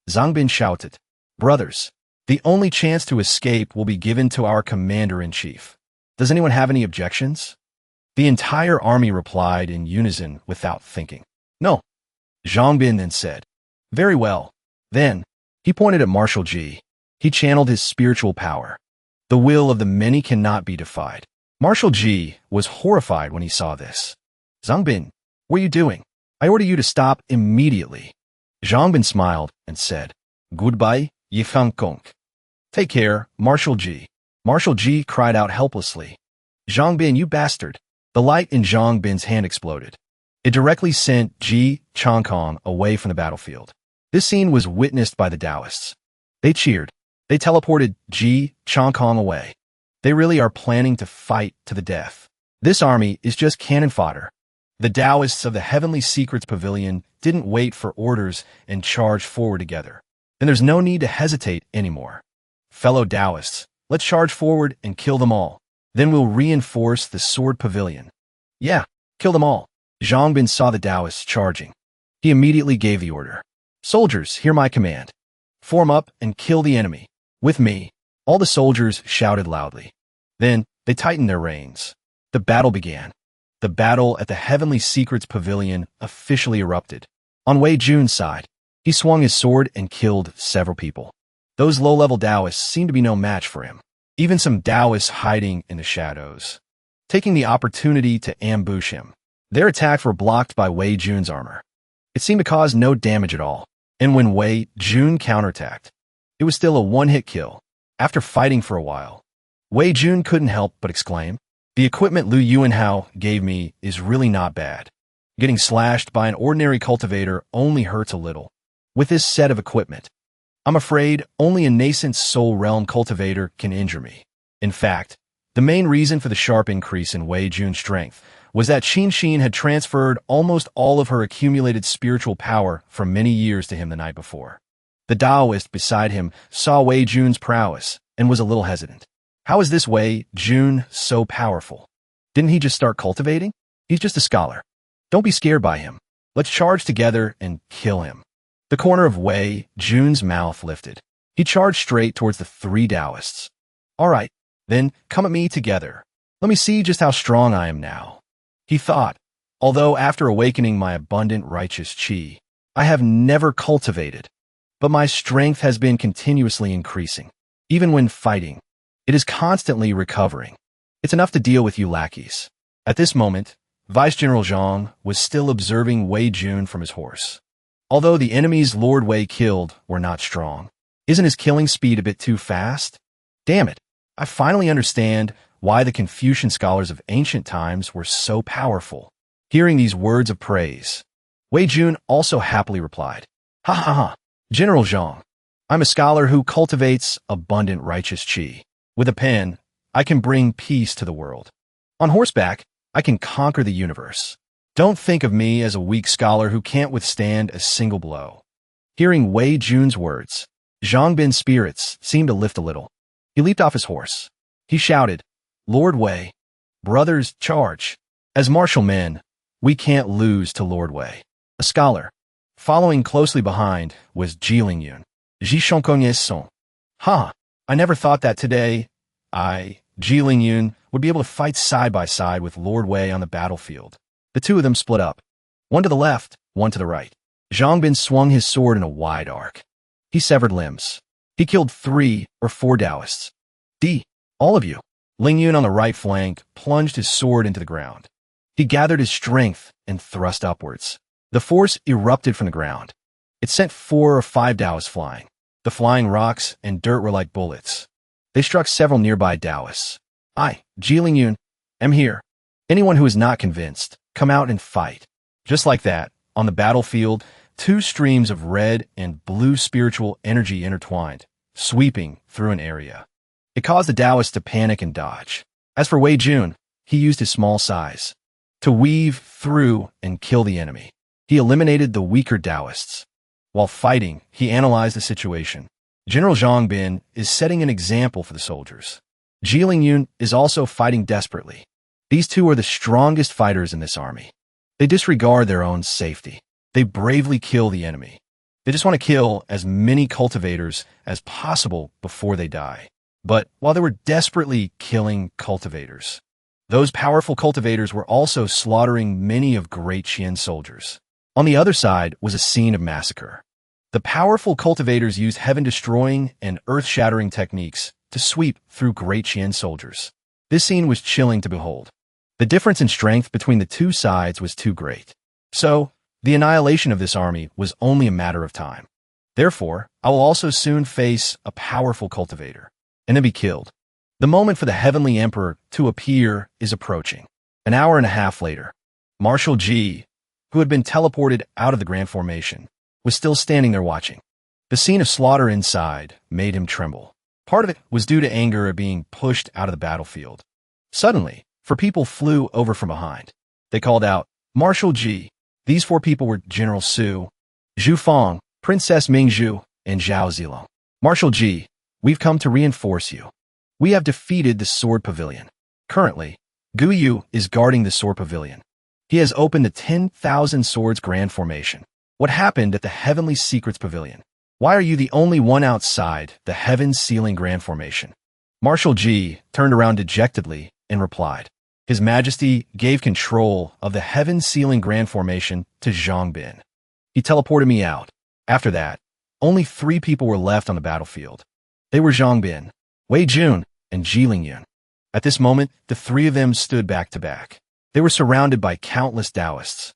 Zhang Bin shouted, "Brothers, the only chance to escape will be given to our commander-in-chief. Does anyone have any objections?" The entire army replied in unison without thinking. "No." Zhang Bin then said, "Very well. Then," he pointed at Marshal Ji. He channeled his spiritual power. The will of the many cannot be defied. Marshal Ji was horrified when he saw this. "Zhang Bin, what are you doing? I order you to stop immediately." Zhang Bin smiled and said, "Goodbye, Yifang Kong." "Take care, Marshal Ji." Marshal Ji cried out helplessly. "Zhang Bin, you bastard." The light in Zhang Bin's hand exploded. It directly sent Ji Changkong away from the battlefield. This scene was witnessed by the Taoists. They cheered. They teleported Ji Changkong away. They really are planning to fight to the death. This army is just cannon fodder. The Taoists of the Heavenly Secrets Pavilion didn't wait for orders and charged forward together. Then there's no need to hesitate anymore. Fellow Taoists, let's charge forward and kill them all. Then we'll reinforce the Sword Pavilion. Yeah, kill them all. Zhang Bin saw the Taoists charging. He immediately gave the order. "Soldiers, hear my command. Form up and kill the enemy. With me." All the soldiers shouted loudly. Then they tightened their reins. The battle began. The battle at the Heavenly Secrets Pavilion officially erupted. On Wei Jun's side, he swung his sword and killed several people. Those low-level Taoists seemed to be no match for him. Even some Taoists hiding in the shadows, taking the opportunity to ambush him. Their attacks were blocked by Wei Jun's armor. It seemed to cause no damage at all. And when Wei Jun counterattacked, it was still a one-hit kill. After fighting for a while, Wei Jun couldn't help but exclaim, "The equipment Lu Yuanhao gave me is really not bad. Getting slashed by an ordinary cultivator only hurts a little. With this set of equipment, I'm afraid only a nascent soul realm cultivator can injure me." In fact, the main reason for the sharp increase in Wei Jun's strength was that Xin Xin had transferred almost all of her accumulated spiritual power from many years to him the night before. The Taoist beside him saw Wei Jun's prowess and was a little hesitant. How is this Wei Jun so powerful? Didn't he just start cultivating? He's just a scholar. Don't be scared by him. Let's charge together and kill him. The corner of Wei Jun's mouth lifted. He charged straight towards the three Taoists. "All right, then come at me together. Let me see just how strong I am now," he thought. "Although after awakening my abundant righteous qi, I have never cultivated, but my strength has been continuously increasing. Even when fighting, it is constantly recovering. It's enough to deal with you lackeys." At this moment, Vice General Zhang was still observing Wei Jun from his horse. Although the enemies Lord Wei killed were not strong, isn't his killing speed a bit too fast? Damn it, I finally understand why the Confucian scholars of ancient times were so powerful. Hearing these words of praise, Wei Jun also happily replied, "Ha ha ha, General Zhang, I'm a scholar who cultivates abundant righteous qi. With a pen, I can bring peace to the world. On horseback, I can conquer the universe. Don't think of me as a weak scholar who can't withstand a single blow." Hearing Wei Jun's words, Zhang Bin's spirits seemed to lift a little. He leaped off his horse. He shouted, "Lord Wei, brothers, charge. As martial men, we can't lose to Lord Wei." A scholar. Following closely behind was Jilingyun. Jishonkongye's son. "Ha, I never thought that today Jilingyun, would be able to fight side by side with Lord Wei on the battlefield." The two of them split up. One to the left, one to the right. Zhang Bin swung his sword in a wide arc. He severed limbs. He killed 3 or 4 Taoists. All of you." Lingyun on the right flank plunged his sword into the ground. He gathered his strength and thrust upwards. The force erupted from the ground. It sent 4 or 5 Taoists flying. The flying rocks and dirt were like bullets. They struck several nearby Taoists. "I, Jilingyun, am here. Anyone who is not convinced, come out and fight." Just like that, on the battlefield, 2 streams of red and blue spiritual energy intertwined, sweeping through an area. It caused the Taoists to panic and dodge. As for Wei Jun, he used his small size to weave through and kill the enemy. He eliminated the weaker Taoists. While fighting, he analyzed the situation. General Zhang Bin is setting an example for the soldiers. Ji Lingyun is also fighting desperately. These two are the strongest fighters in this army. They disregard their own safety. They bravely kill the enemy. They just want to kill as many cultivators as possible before they die. But while they were desperately killing cultivators, those powerful cultivators were also slaughtering many of Great Qian's soldiers. On the other side was a scene of massacre. The powerful cultivators used heaven-destroying and earth-shattering techniques to sweep through Great Qian's soldiers. This scene was chilling to behold. The difference in strength between the two sides was too great. So, the annihilation of this army was only a matter of time. Therefore, I will also soon face a powerful cultivator, and then be killed. The moment for the Heavenly Emperor to appear is approaching. An hour and a half later, Marshal Ji, who had been teleported out of the Grand Formation, was still standing there watching. The scene of slaughter inside made him tremble. Part of it was due to anger at being pushed out of the battlefield. Suddenly, 4 people flew over from behind. They called out, "Marshal Ji." These 4 people were General Su, Zhu Fang, Princess Ming Zhu, and Zhao Zilong. "Marshal Ji, we've come to reinforce you. We have defeated the Sword Pavilion. Currently, Gu Yu is guarding the Sword Pavilion. He has opened the 10,000 Swords Grand Formation. What happened at the Heavenly Secrets Pavilion? Why are you the only one outside the Heaven's Sealing Grand Formation?" Marshal Ji turned around dejectedly and replied. His Majesty gave control of the Heaven's Sealing Grand Formation to Zhang Bin. He teleported me out. After that, only 3 people were left on the battlefield. They were Zhang Bin, Wei Jun, and Ji Lingyun. At this moment, the 3 of them stood back to back. They were surrounded by countless Taoists.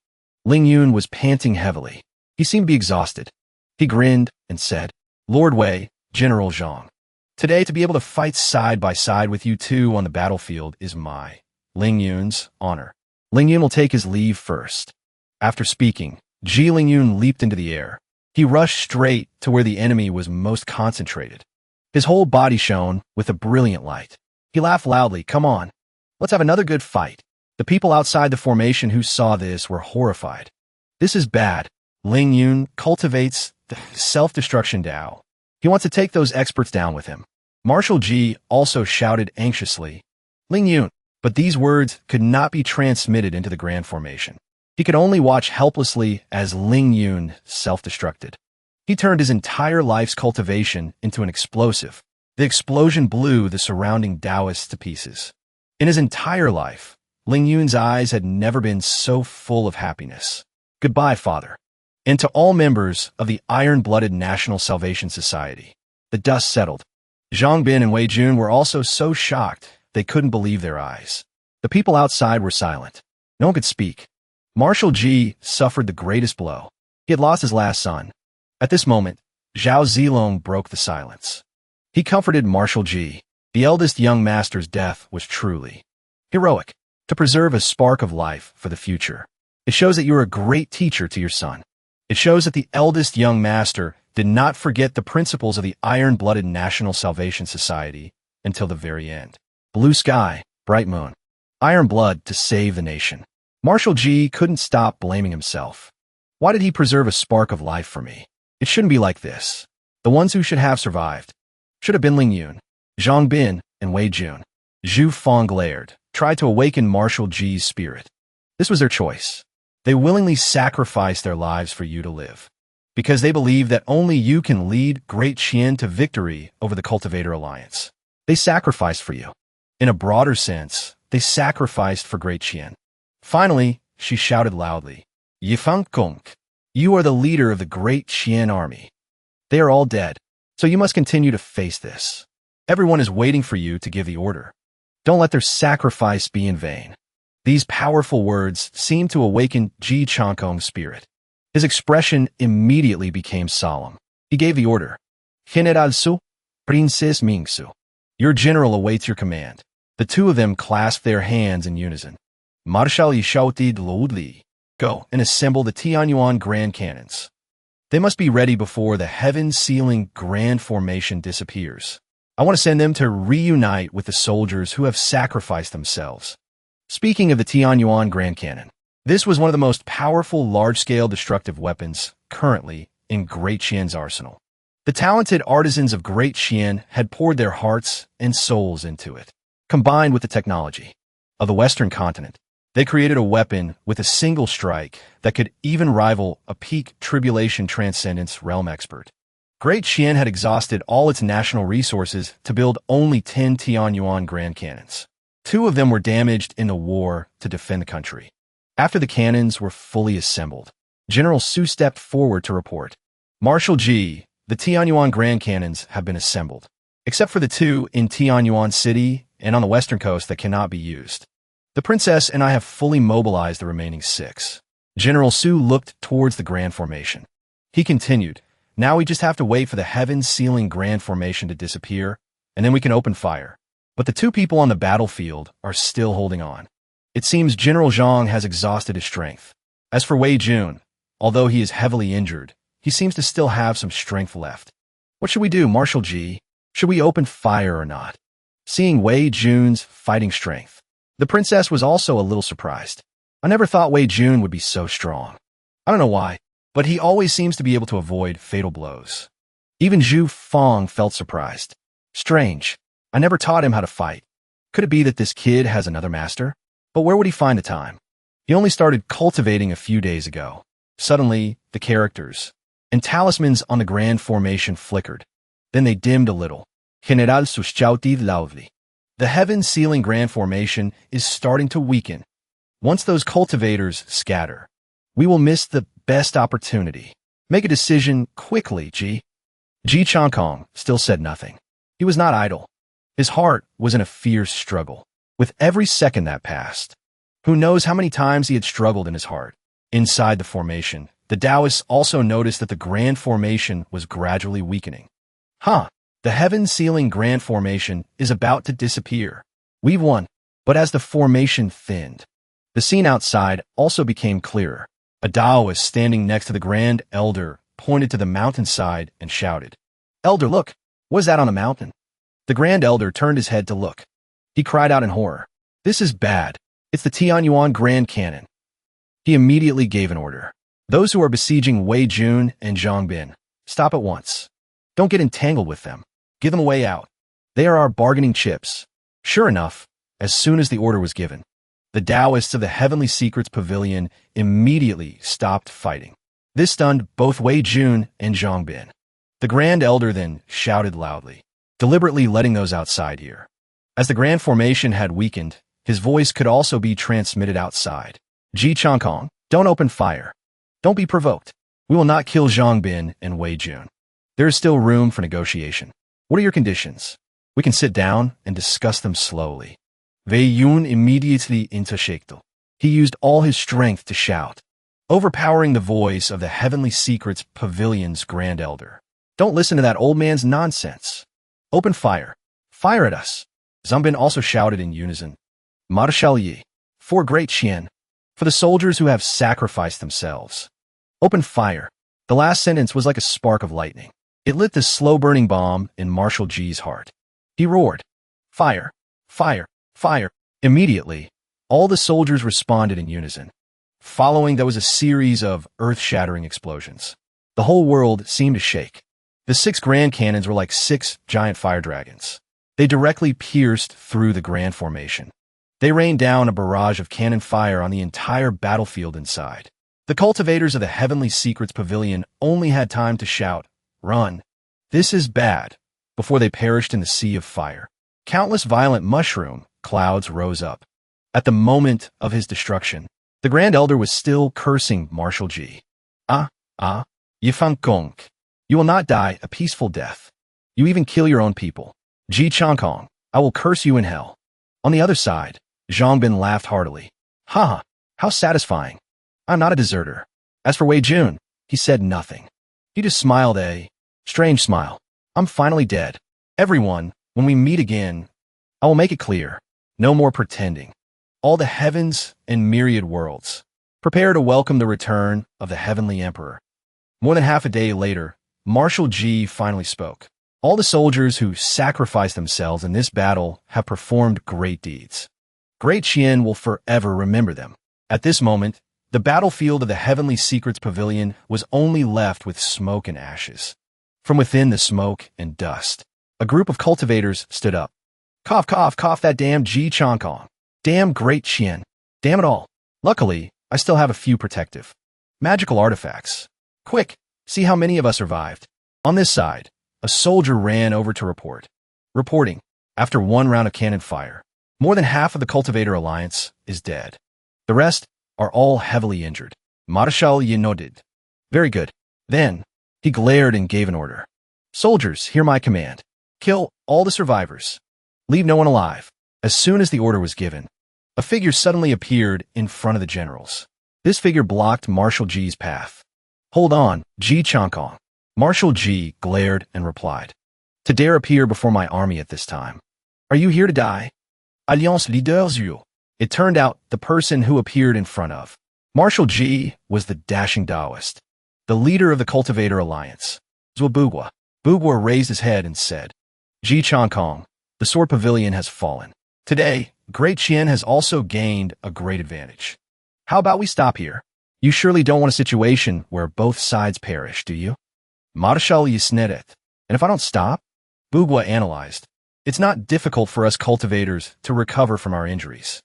Lingyun was panting heavily. He seemed to be exhausted. He grinned and said, "Lord Wei, General Zhang, today to be able to fight side by side with you two on the battlefield is my Lingyun's honor." Lingyun will take his leave first. After speaking, Ji Lingyun leaped into the air. He rushed straight to where the enemy was most concentrated. His whole body shone with a brilliant light. He laughed loudly. "Come on, let's have another good fight." The people outside the formation who saw this were horrified. This is bad. Lingyun cultivates the self-destruction Tao. He wants to take those experts down with him. Marshal Ji also shouted anxiously, "Lingyun," but these words could not be transmitted into the Grand Formation. He could only watch helplessly as Lingyun self-destructed. He turned his entire life's cultivation into an explosive. The explosion blew the surrounding Taoists to pieces. In his entire life, Lingyun's eyes had never been so full of happiness. "Goodbye, Father." And to all members of the Iron-Blooded National Salvation Society, the dust settled. Zhang Bin and Wei Jun were also so shocked they couldn't believe their eyes. The people outside were silent. No one could speak. Marshal Ji suffered the greatest blow. He had lost his last son. At this moment, Zhao Zilong broke the silence. He comforted Marshal Ji. The eldest young master's death was truly heroic. To preserve a spark of life for the future, it shows that you are a great teacher to your son. It shows that the eldest young master did not forget the principles of the Iron-Blooded National Salvation Society until the very end. Blue sky, bright moon, iron blood to save the nation. Marshal Ji couldn't stop blaming himself. Why did he preserve a spark of life for me? It shouldn't be like this. The ones who should have survived should have been Lingyun, Zhang Bin, and Wei Jun. Zhu Fang glared, tried to awaken Marshal Ji's spirit. This was their choice. They willingly sacrificed their lives for you to live, because they believe that only you can lead Great Qian to victory over the Cultivator Alliance. They sacrificed for you. In a broader sense, they sacrificed for Great Qian. Finally, she shouted loudly, "Yifang Kong, you are the leader of the Great Qian army. They are all dead, so you must continue to face this. Everyone is waiting for you to give the order. Don't let their sacrifice be in vain." These powerful words seemed to awaken Ji Changkong's spirit. His expression immediately became solemn. He gave the order. "General Su, Princess Ming Su, your general awaits your command." The 2 of them clasped their hands in unison. Marshal Yi shouted loudly, "Go and assemble the Tianyuan Grand Cannons. They must be ready before the heaven-sealing Grand Formation disappears. I want to send them to reunite with the soldiers who have sacrificed themselves." Speaking of the Tianyuan Grand Cannon, this was one of the most powerful large-scale destructive weapons currently in Great Qian's arsenal. The talented artisans of Great Qian had poured their hearts and souls into it. Combined with the technology of the Western continent, they created a weapon with a single strike that could even rival a peak tribulation transcendence realm expert. Great Qian had exhausted all its national resources to build only 10 Tianyuan grand cannons. 2 of them were damaged in the war to defend the country. After the cannons were fully assembled, General Su stepped forward to report, "Marshal G, the Tianyuan grand cannons have been assembled, except for the 2 in Tianyuan City and on the western coast that cannot be used. The princess and I have fully mobilized the remaining 6. General Su looked towards the grand formation. He continued, "Now we just have to wait for the heaven-sealing grand formation to disappear, and then we can open fire." But the 2 people on the battlefield are still holding on. It seems General Zhang has exhausted his strength. As for Wei Jun, although he is heavily injured, he seems to still have some strength left. What should we do, Marshal G? Should we open fire or not? Seeing Wei Jun's fighting strength, the princess was also a little surprised. I never thought Wei Jun would be so strong. I don't know why, but he always seems to be able to avoid fatal blows. Even Zhu Fong felt surprised. Strange. I never taught him how to fight. Could it be that this kid has another master? But where would he find the time? He only started cultivating a few days ago. Suddenly, the characters and talismans on the grand formation flickered. Then they dimmed a little. General sushauti loudly. The heaven-sealing grand formation is starting to weaken. Once those cultivators scatter, we will miss the best opportunity. Make a decision quickly, Ji. Ji Changkong still said nothing. He was not idle. His heart was in a fierce struggle. With every second that passed, who knows how many times he had struggled in his heart. Inside the formation, the Taoists also noticed that the grand formation was gradually weakening. The heaven-sealing grand formation is about to disappear. We've won. But as the formation thinned, the scene outside also became clearer. A Taoist standing next to the Grand Elder pointed to the mountainside and shouted, "Elder, look! What is that on the mountain?" The Grand Elder turned his head to look. He cried out in horror, "This is bad. It's the Tianyuan Grand Cannon." He immediately gave an order. "Those who are besieging Wei Jun and Zhang Bin, stop at once. Don't get entangled with them. Give them a way out. They are our bargaining chips." Sure enough, as soon as the order was given, the Taoists of the Heavenly Secrets Pavilion immediately stopped fighting. This stunned both Wei Jun and Zhang Bin. The Grand Elder then shouted loudly, deliberately letting those outside hear. As the grand formation had weakened, his voice could also be transmitted outside. "Ji Changkong, don't open fire. Don't be provoked. We will not kill Zhang Bin and Wei Jun. There is still room for negotiation. What are your conditions? We can sit down and discuss them slowly." Wei Yun immediately interjected. He used all his strength to shout, overpowering the voice of the Heavenly Secrets Pavilion's Grand Elder. "Don't listen to that old man's nonsense. Open fire. Fire at us." Zhang Bin also shouted in unison, "Marshal Yi, for Great Qian, for the soldiers who have sacrificed themselves. Open fire." The last sentence was like a spark of lightning. It lit the slow-burning bomb in Marshal G's heart. He roared, "Fire! Fire! Fire!" Immediately, all the soldiers responded in unison. Following, there was a series of earth-shattering explosions. The whole world seemed to shake. The 6 grand cannons were like 6 giant fire dragons. They directly pierced through the grand formation. They rained down a barrage of cannon fire on the entire battlefield inside. The cultivators of the Heavenly Secrets Pavilion only had time to shout, "Run! This is bad," before they perished in the sea of fire. Countless violent mushroom clouds rose up. At the moment of his destruction, the Grand Elder was still cursing Marshal G. Yifang Gong. You will not die a peaceful death. You even kill your own people. Ji Changkong, I will curse you in hell." On the other side, Zhang Bin laughed heartily. "Ha! How satisfying. I'm not a deserter." As for Wei Jun, he said nothing. He just smiled a strange smile. "I'm finally dead. Everyone, when we meet again, I will make it clear. No more pretending. All the heavens and myriad worlds, prepare to welcome the return of the Heavenly Emperor." More than half a day later, Marshal G finally spoke. "All the soldiers who sacrificed themselves in this battle have performed great deeds. Great Qian will forever remember them." At this moment, The battlefield of the Heavenly Secrets Pavilion was only left with smoke and ashes. From within the smoke and dust, a group of cultivators stood up. Cough, cough, cough that damn Ji Changkong. Damn great Qian. Damn it all. Luckily, I still have a few protective magical artifacts. Quick, see how many of us survived. On this side, a soldier ran over to report. Reporting, after one round of cannon fire, more than half of the Cultivator Alliance is dead. The rest are all heavily injured. Marshal Yi nodded. Very good. Then, he glared and gave an order. Soldiers, hear my command. Kill all the survivors. Leave no one alive. As soon as the order was given, a figure suddenly appeared in front of the generals. This figure blocked Marshal Ji's path. Hold on, Ji Changkong. Marshal Ji glared and replied. To dare appear before my army at this time. Are you here to die? Alliance leaders you. It turned out the person who appeared in front of Marshal Ji was the dashing Taoist, the leader of the Cultivator Alliance. Zwabugwa. Bugwa raised his head and said, Ji Changkong, the sword pavilion has fallen. Today, Great Qian has also gained a great advantage. How about we stop here? You surely don't want a situation where both sides perish, do you? Marshal Yisnedet. And if I don't stop? Bugwa analyzed. It's not difficult for us cultivators to recover from our injuries.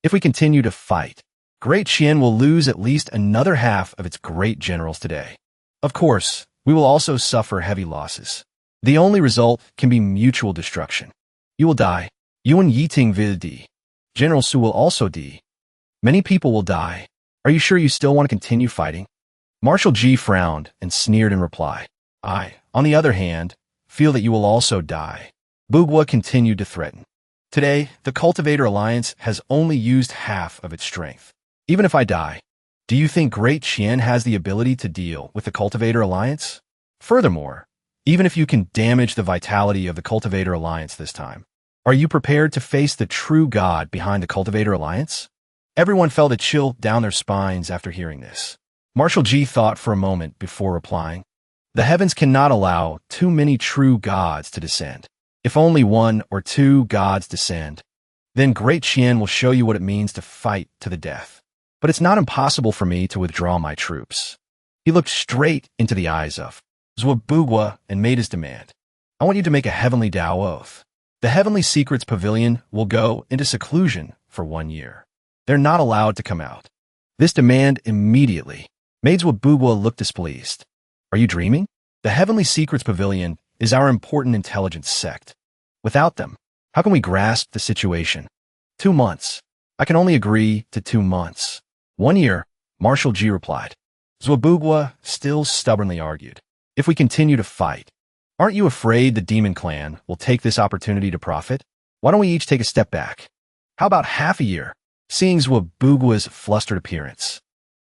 If we continue to fight, Great Qian will lose at least another half of its great generals today. Of course, we will also suffer heavy losses. The only result can be mutual destruction. You will die. Yuan Yiting will die. General Su will also die. Many people will die. Are you sure you still want to continue fighting? Marshal Ji frowned and sneered in reply. I, on the other hand, feel that you will also die. Bugwa continued to threaten. Today, the Cultivator Alliance has only used half of its strength. Even if I die, do you think Great Qian has the ability to deal with the Cultivator Alliance? Furthermore, even if you can damage the vitality of the Cultivator Alliance this time, are you prepared to face the true god behind the Cultivator Alliance? Everyone felt a chill down their spines after hearing this. Marshal Ji thought for a moment before replying. The heavens cannot allow too many true gods to descend. If only one or two gods descend, then Great Qian will show you what it means to fight to the death. But it's not impossible for me to withdraw my troops. He looked straight into the eyes of Zwabugwa and made his demand. I want you to make a heavenly Tao oath. The Heavenly Secrets Pavilion will go into seclusion for 1 year. They're not allowed to come out. This demand immediately made Zwabugwa look displeased. Are you dreaming? The Heavenly Secrets Pavilion is our important intelligence sect. Without them, how can we grasp the situation? 2 months. I can only agree to 2 months. 1 year, Marshal Ji replied. Zwabugwa still stubbornly argued. If we continue to fight, aren't you afraid the demon clan will take this opportunity to profit? Why don't we each take a step back? How about half a year? Seeing Zwabugwa's flustered appearance,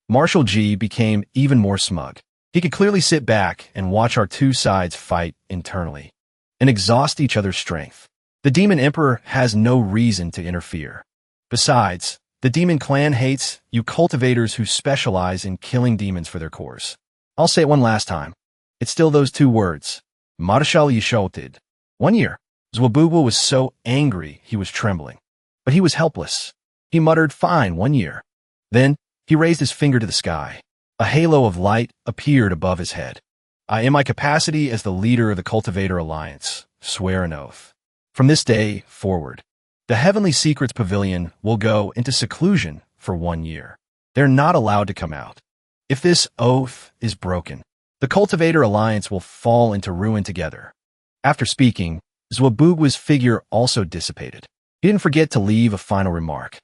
Marshal Ji became even more smug. He could clearly sit back and watch our two sides fight internally and exhaust each other's strength. The Demon Emperor has no reason to interfere. Besides, the Demon Clan hates you cultivators who specialize in killing demons for their cores. I'll say it one last time. It's still those 2 words. Marshal Yishoted. 1 year. Zwabugwa was so angry he was trembling. But he was helpless. He muttered, fine, 1 year. Then, he raised his finger to the sky. A halo of light appeared above his head. I, in my capacity as the leader of the Cultivator Alliance, swear an oath. From this day forward, the Heavenly Secrets Pavilion will go into seclusion for 1 year. They're not allowed to come out. If this oath is broken, the Cultivator Alliance will fall into ruin together. After speaking, Zwabugwa's figure also dissipated. He didn't forget to leave a final remark.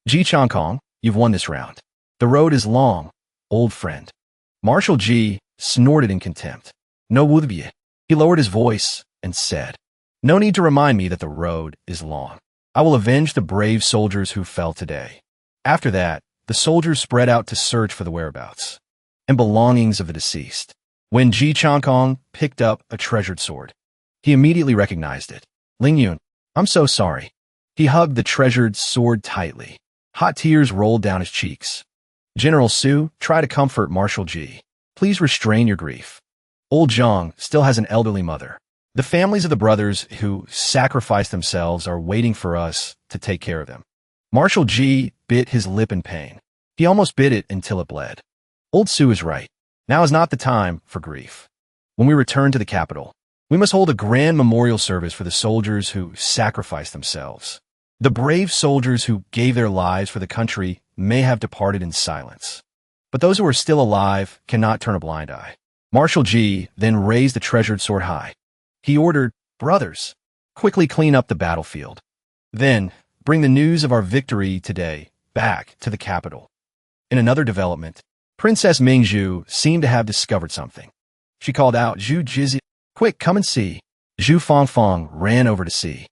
Ji Changkong, you've won this round. The road is long, old friend. Marshal Ji snorted in contempt. No wudbye. He lowered his voice and said, no need to remind me that the road is long. I will avenge the brave soldiers who fell today. After that, the soldiers spread out to search for the whereabouts and belongings of the deceased. When Ji Changkong picked up a treasured sword, he immediately recognized it. Ling Yun, I'm so sorry. He hugged the treasured sword tightly. Hot tears rolled down his cheeks. General Su, try to comfort Marshal Ji. Please restrain your grief. Old Zhang still has an elderly mother. The families of the brothers who sacrificed themselves are waiting for us to take care of them. Marshal Ji bit his lip in pain. He almost bit it until it bled. Old Su is right. Now is not the time for grief. When we return to the capital, we must hold a grand memorial service for the soldiers who sacrificed themselves. The brave soldiers who gave their lives for the country may have departed in silence. But those who are still alive cannot turn a blind eye. Marshal G then raised the treasured sword high. He ordered, "Brothers, quickly clean up the battlefield. Then, bring the news of our victory today back to the capital." In another development, Princess Ming seemed to have discovered something. She called out, "Zhu Jizi, quick, come and see." Zhu Fangfang ran over to see.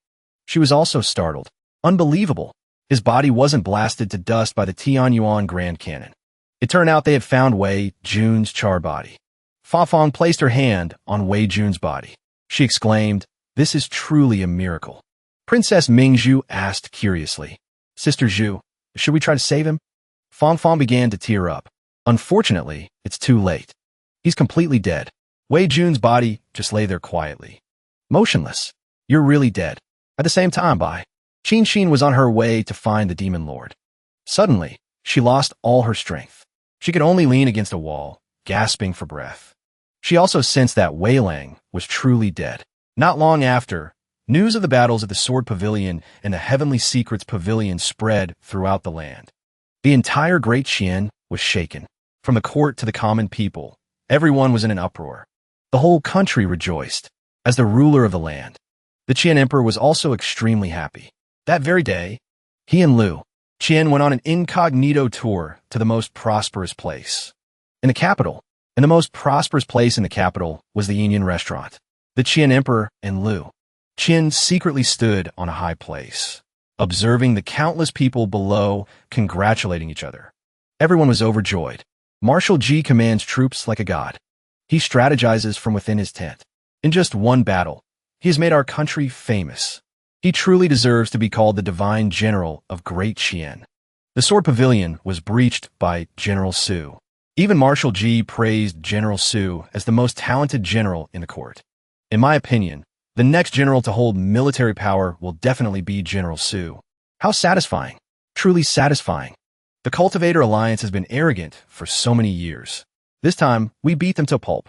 She was also startled. Unbelievable. His body wasn't blasted to dust by the Tianyuan Grand Cannon. It turned out they had found Wei Jun's charred body. Fangfang placed her hand on Wei Jun's body. She exclaimed, "This is truly a miracle." Princess Ming asked curiously, "Sister Zhu, should we try to save him?" Fangfang began to tear up. Unfortunately, it's too late. He's completely dead. Wei Jun's body just lay there quietly. Motionless. You're really dead. At the same time, Qin Xin was on her way to find the Demon Lord. Suddenly, she lost all her strength. She could only lean against a wall, gasping for breath. She also sensed that Wei Lang was truly dead. Not long after, news of the battles at the Sword Pavilion and the Heavenly Secrets Pavilion spread throughout the land. The entire Great Qian was shaken. From the court to the common people, everyone was in an uproar. The whole country rejoiced. As the ruler of the land, the Qian Emperor was also extremely happy. That very day, he and Liu Qian went on an incognito tour to the most prosperous place in the capital. And the most prosperous place in the capital was the Union Restaurant. The Qian Emperor and Liu Qian secretly stood on a high place, observing the countless people below congratulating each other. Everyone was overjoyed. Marshal G commands troops like a god. He strategizes from within his tent. In just one battle, he has made our country famous. He truly deserves to be called the divine general of Great Qian. The Sword Pavilion was breached by General Su. Even Marshal G praised General Su as the most talented general in the court. In my opinion, the next general to hold military power will definitely be General Su. How satisfying. Truly satisfying. The Cultivator Alliance has been arrogant for so many years. This time, we beat them to pulp.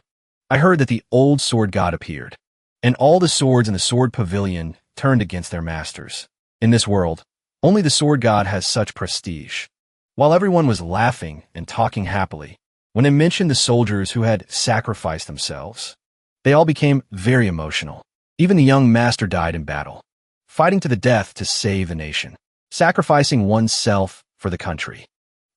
I heard that the old sword god appeared, and all the swords in the Sword Pavilion turned against their masters. In this world, only the sword god has such prestige. While everyone was laughing and talking happily, when they mentioned the soldiers who had sacrificed themselves, they all became very emotional. Even the young master died in battle, fighting to the death to save the nation, sacrificing oneself for the country.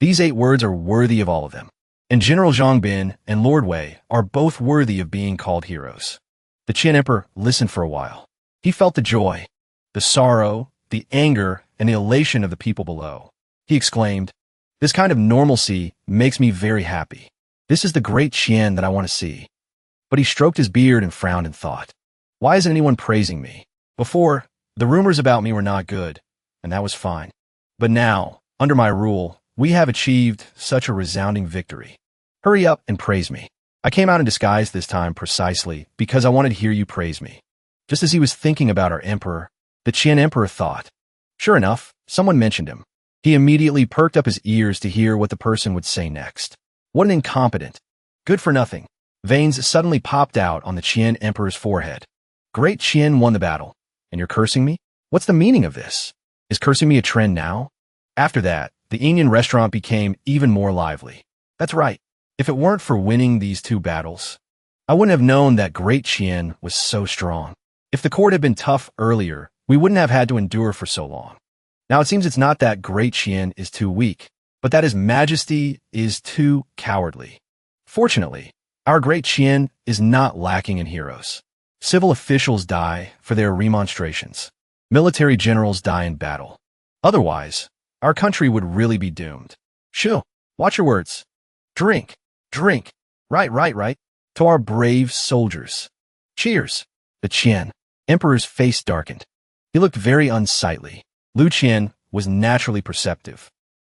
These 8 words are worthy of all of them. And General Zhang Bin and Lord Wei are both worthy of being called heroes. The Qian Emperor listened for a while. He felt the joy, the sorrow, the anger, and the elation of the people below. He exclaimed, "This kind of normalcy makes me very happy. This is the Great Qian that I want to see." But he stroked his beard and frowned and thought, "Why isn't anyone praising me? Before, the rumors about me were not good, and that was fine. But now, under my rule, we have achieved such a resounding victory. Hurry up and praise me. I came out in disguise this time precisely because I wanted to hear you praise me." Just as he was thinking about our emperor, the Qian Emperor thought. Sure enough, someone mentioned him. He immediately perked up his ears to hear what the person would say next. What an incompetent, good-for-nothing. Veins suddenly popped out on the Qian Emperor's forehead. Great Qian won the battle, and you're cursing me? What's the meaning of this? Is cursing me a trend now? After that, the Union Restaurant became even more lively. That's right. If it weren't for winning these 2 battles, I wouldn't have known that Great Qian was so strong. If the court had been tough earlier, we wouldn't have had to endure for so long. Now it seems it's not that Great Qian is too weak, but that his majesty is too cowardly. Fortunately, our Great Qian is not lacking in heroes. Civil officials die for their remonstrations. Military generals die in battle. Otherwise, our country would really be doomed. Shoo, watch your words. Drink, drink. Right. To our brave soldiers. Cheers. The Qian Emperor's face darkened. He looked very unsightly. Liu Qian was naturally perceptive.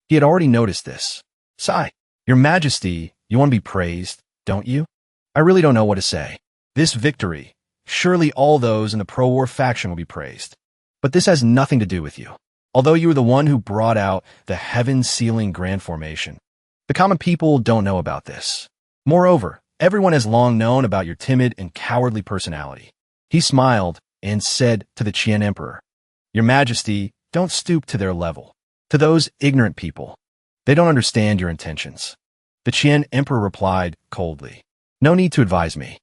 He had already noticed this. Sigh, Your Majesty, you want to be praised, don't you? I really don't know what to say. This victory, surely all those in the pro-war faction will be praised. But this has nothing to do with you. although you were the one who brought out the heaven-sealing grand formation. The common people don't know about this. Moreover, everyone has long known about your timid and cowardly personality. He smiled and said to the Qian Emperor, Your Majesty, don't stoop to their level. To those ignorant people, they don't understand your intentions. The Qian Emperor replied coldly, No need to advise me.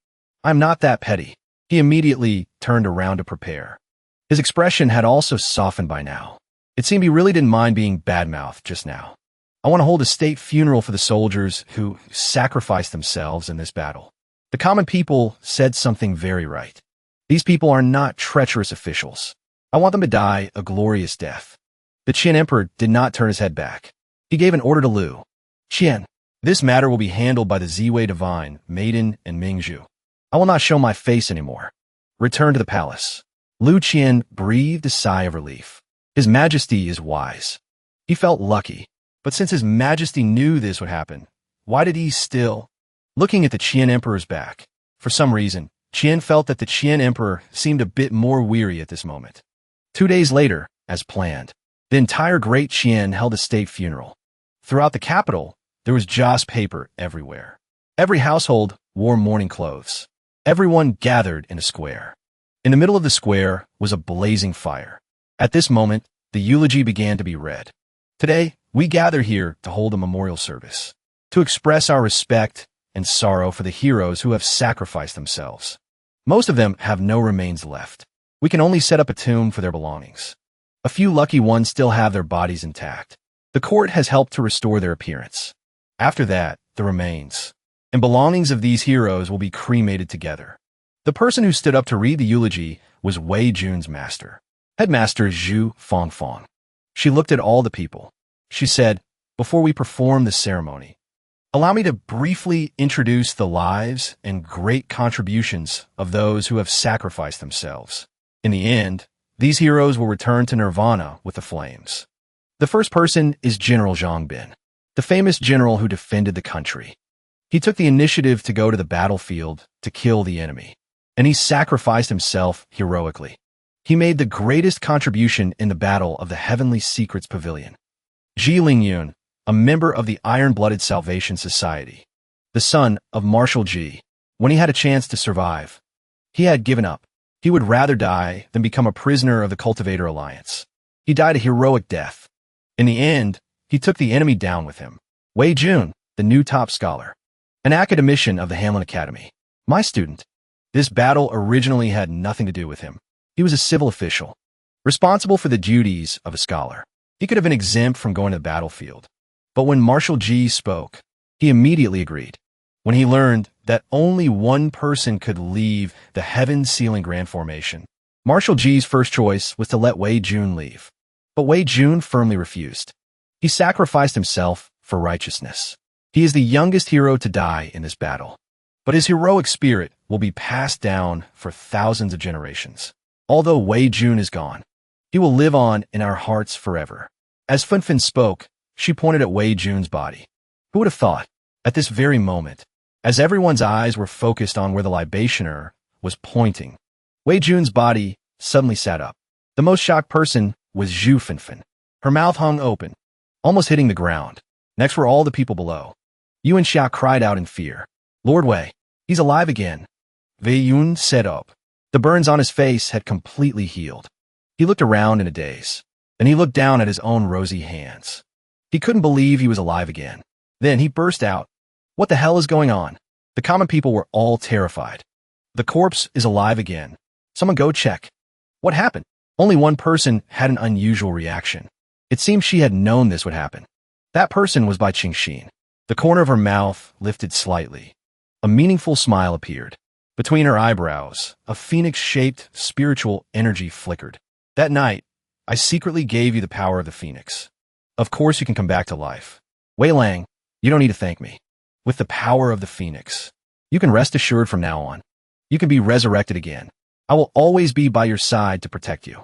I'm not that petty. He immediately turned around to prepare. His expression had also softened by now. It seemed he really didn't mind being bad-mouthed just now. I want to hold a state funeral for the soldiers who sacrificed themselves in this battle. The common people said something very right. These people are not treacherous officials. I want them to die a glorious death. The Qian Emperor did not turn his head back. He gave an order to Liu. Qian, this matter will be handled by the Ziwei Divine, Maiden, and Ming. I will not show my face anymore. Return to the palace. Liu Qian breathed a sigh of relief. His Majesty is wise. He felt lucky. But since His Majesty knew this would happen, why did he still? Looking at the Qian Emperor's back, for some reason, Qian felt that the Qian Emperor seemed a bit more weary at this moment. 2 days later, as planned, the entire Great Qian held a state funeral. Throughout the capital, there was joss paper everywhere. Every household wore mourning clothes. Everyone gathered in a square. In the middle of the square was a blazing fire. At this moment, the eulogy began to be read. Today, we gather here to hold a memorial service, to express our respect and sorrow for the heroes who have sacrificed themselves. Most of them have no remains left. We can only set up a tomb for their belongings. A few lucky ones still have their bodies intact. The court has helped to restore their appearance. After that, the remains and belongings of these heroes will be cremated together. The person who stood up to read the eulogy was Wei Jun's master, Headmaster Zhu Fangfang. She looked at all the people. She said, Before we perform the ceremony, allow me to briefly introduce the lives and great contributions of those who have sacrificed themselves. In the end, these heroes will return to Nirvana with the flames. The first person is General Zhang Bin, the famous general who defended the country. He took the initiative to go to the battlefield to kill the enemy, and he sacrificed himself heroically. He made the greatest contribution in the Battle of the Heavenly Secrets Pavilion. Ji Lingyun, a member of the Iron-Blooded Salvation Society, the son of Marshal Ji, when he had a chance to survive, he had given up. He would rather die than become a prisoner of the Cultivator Alliance. He died a heroic death. In the end, he took the enemy down with him. Wei Jun, the new top scholar, an academician of the Hamlin Academy, my student. This battle originally had nothing to do with him. He was a civil official, responsible for the duties of a scholar. He could have been exempt from going to the battlefield. But when Marshal Ji spoke, he immediately agreed. When he learned that only one person could leave the heaven-sealing grand formation, Marshal Ji's first choice was to let Wei Jun leave. But Wei Jun firmly refused. He sacrificed himself for righteousness. He is the youngest hero to die in this battle. But his heroic spirit will be passed down for thousands of generations. Although Wei Jun is gone, he will live on in our hearts forever. As Funfin spoke, she pointed at Wei Jun's body. Who would have thought, at this very moment, as everyone's eyes were focused on where the libationer was pointing, Wei Jun's body suddenly sat up. The most shocked person was Zhu Funfin. Her mouth hung open, almost hitting the ground. Next were all the people below. Yuan Xia cried out in fear. Lord Wei, he's alive again. Wei Yun sat up. The burns on his face had completely healed. He looked around in a daze. Then he looked down at his own rosy hands. He couldn't believe he was alive again. Then he burst out. What the hell is going on? The common people were all terrified. The corpse is alive again. Someone go check. What happened? Only one person had an unusual reaction. It seemed she had known this would happen. That person was Bai Qingxin. The corner of her mouth lifted slightly. A meaningful smile appeared. Between her eyebrows, a phoenix-shaped spiritual energy flickered. That night, I secretly gave you the power of the phoenix. Of course you can come back to life. Wei Lang, you don't need to thank me. With the power of the phoenix, you can rest assured from now on. You can be resurrected again. I will always be by your side to protect you.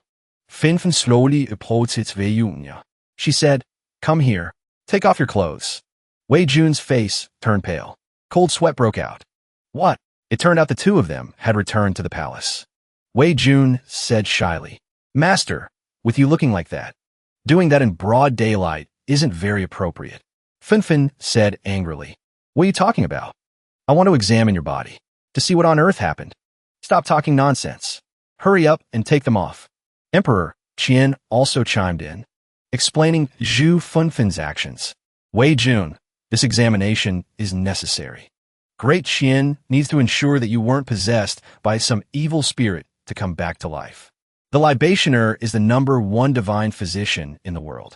Finfen slowly approached Wei Jun. She said, Come here. Take off your clothes. Wei Jun's face turned pale. Cold sweat broke out. What? It turned out the two of them had returned to the palace. Wei Jun said shyly, Master, with you looking like that, Doing that in broad daylight isn't very appropriate. Finfin said angrily. What are you talking about? I want to examine your body, to see what on earth happened. Stop talking nonsense. Hurry up and take them off. Emperor Qian also chimed in, explaining Zhu Funfin's actions. Wei Jun, this examination is necessary. Great Qian needs to ensure that you weren't possessed by some evil spirit to come back to life. The libationer is the #1 divine physician in the world.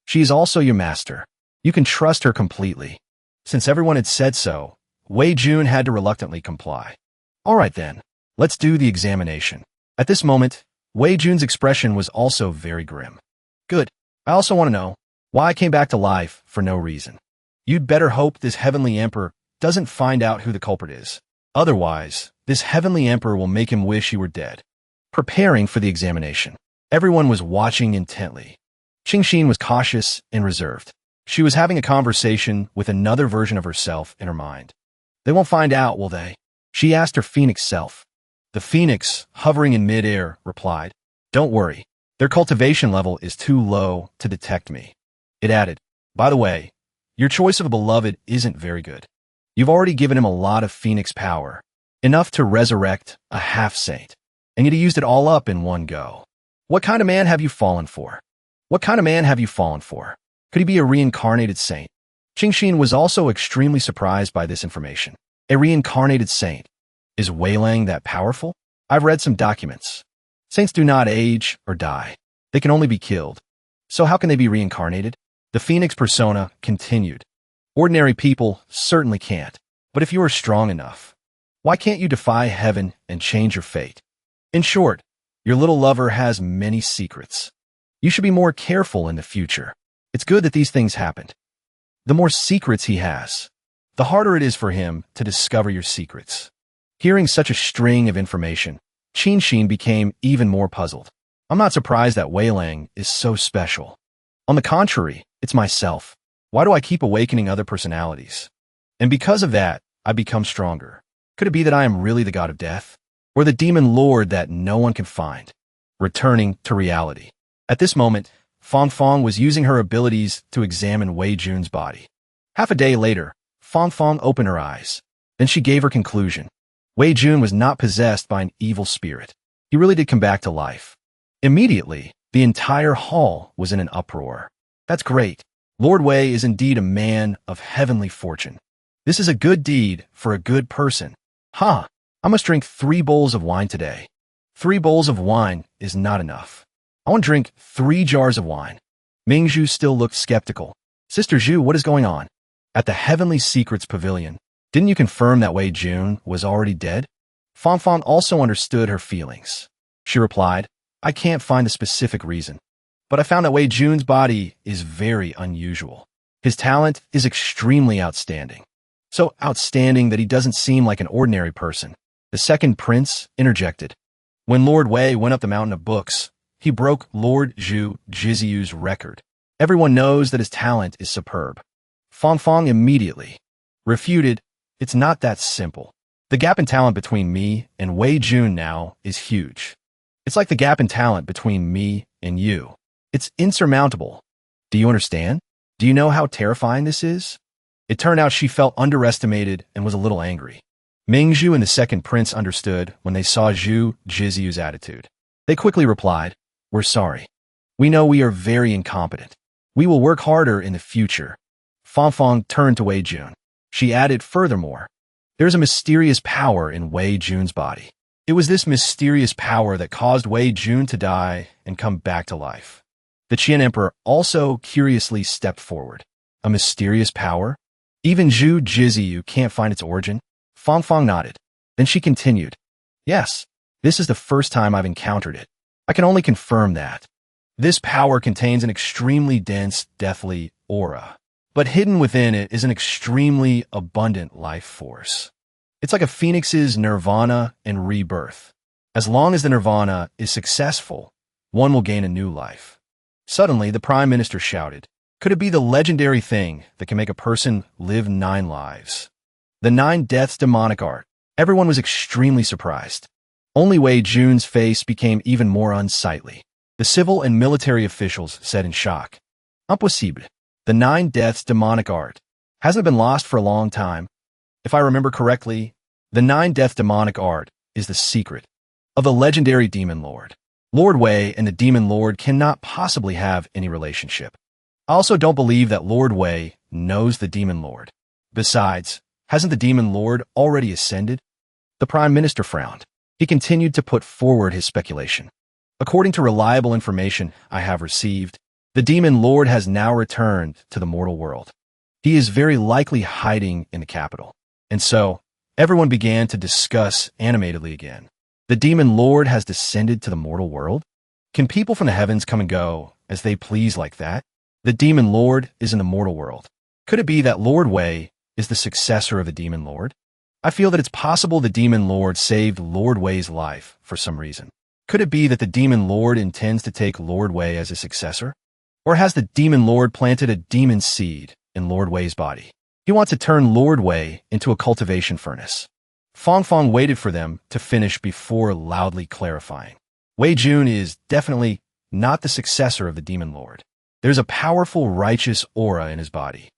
She is also your master. You can trust her completely. Since everyone had said so, Wei Jun had to reluctantly comply. All right then, let's do the examination. At this moment, Wei Jun's expression was also very grim. Good. I also want to know why I came back to life for no reason. You'd better hope this heavenly emperor doesn't find out who the culprit is. Otherwise, this heavenly emperor will make him wish he were dead. Preparing for the examination, everyone was watching intently. Qingxin was cautious and reserved. She was having a conversation with another version of herself in her mind. They won't find out, will they? She asked her phoenix self. The phoenix, hovering in midair, replied, Don't worry. Their cultivation level is too low to detect me. It added, By the way, your choice of a beloved isn't very good. You've already given him a lot of phoenix power, enough to resurrect a half-saint, and yet he used it all up in one go. What kind of man have you fallen for? What kind of man have you fallen for? Could he be a reincarnated saint? Qingxin was also extremely surprised by this information. A reincarnated saint. Is Weilang that powerful? I've read some documents. Saints do not age or die. They can only be killed. So how can they be reincarnated? The Phoenix persona continued. Ordinary people certainly can't. But if you are strong enough, why can't you defy heaven and change your fate? In short, your little lover has many secrets. You should be more careful in the future. It's good that these things happened. The more secrets he has, the harder it is for him to discover your secrets. Hearing such a string of information, Qingxin became even more puzzled. I'm not surprised that Weilang is so special. On the contrary, it's myself. Why do I keep awakening other personalities? And because of that, I become stronger. Could it be that I am really the god of death? Or the demon lord that no one can find? Returning to reality. At this moment, Fangfang was using her abilities to examine Wei Jun's body. Half a day later, Fangfang opened her eyes. Then she gave her conclusion. Wei Jun was not possessed by an evil spirit. He really did come back to life. Immediately, the entire hall was in an uproar. That's great. Lord Wei is indeed a man of heavenly fortune. This is a good deed for a good person. I must drink 3 bowls of wine today. 3 bowls of wine is not enough. I want to drink 3 jars of wine. Ming Zhu still looked skeptical. Sister Zhu, what is going on? At the Heavenly Secrets Pavilion, didn't you confirm that Wei Jun was already dead? Fangfang also understood her feelings. She replied, I can't find a specific reason, but I found that Wei Jun's body is very unusual. His talent is extremely outstanding. So outstanding that he doesn't seem like an ordinary person. The second prince interjected. When Lord Wei went up the mountain of books, he broke Lord Zhu Jiziu's record. Everyone knows that his talent is superb. Fangfang immediately refuted, it's not that simple. The gap in talent between me and Wei Jun now is huge. It's like the gap in talent between me and you. It's insurmountable. Do you understand? Do you know how terrifying this is? It turned out she felt underestimated and was a little angry. Ming Zhu and the second prince understood when they saw Zhu Jiziu's attitude. They quickly replied, We're sorry. We know we are very incompetent. We will work harder in the future. Fangfang turned to Wei Jun. She added furthermore, there's a mysterious power in Wei Jun's body. It was this mysterious power that caused Wei Jun to die and come back to life. The Qian Emperor also curiously stepped forward. A mysterious power? Even Zhu Jiziu can't find its origin? Fangfang nodded. Then she continued. Yes, this is the first time I've encountered it. I can only confirm that. This power contains an extremely dense, deathly aura. But hidden within it is an extremely abundant life force. It's like a phoenix's nirvana and rebirth. As long as the nirvana is successful, one will gain a new life. Suddenly, the prime minister shouted, could it be the legendary thing that can make a person live 9 lives? The 9 deaths demonic art. Everyone was extremely surprised. Only Wei Jun's face became even more unsightly. The civil and military officials said in shock. Impossible. The 9 deaths demonic art. Hasn't it been lost for a long time? If I remember correctly, the 9 death demonic art is the secret of the legendary demon lord. Lord Wei and the demon lord cannot possibly have any relationship. I also don't believe that Lord Wei knows the demon lord. Besides, hasn't the demon lord already ascended? The prime minister frowned. He continued to put forward his speculation. According to reliable information I have received, the demon lord has now returned to the mortal world. He is very likely hiding in the capital. And so, everyone began to discuss animatedly again. The demon lord has descended to the mortal world? Can people from the heavens come and go as they please like that? The demon lord is in the mortal world. Could it be that Lord Wei is the successor of the demon lord? I feel that it's possible the demon lord saved Lord Wei's life for some reason. Could it be that the demon lord intends to take Lord Wei as his successor? Or has the demon lord planted a demon seed in Lord Wei's body? He wants to turn Lord Wei into a cultivation furnace. Fong Fong waited for them to finish before loudly clarifying. Wei Jun is definitely not the successor of the demon lord. There's a powerful righteous aura in his body.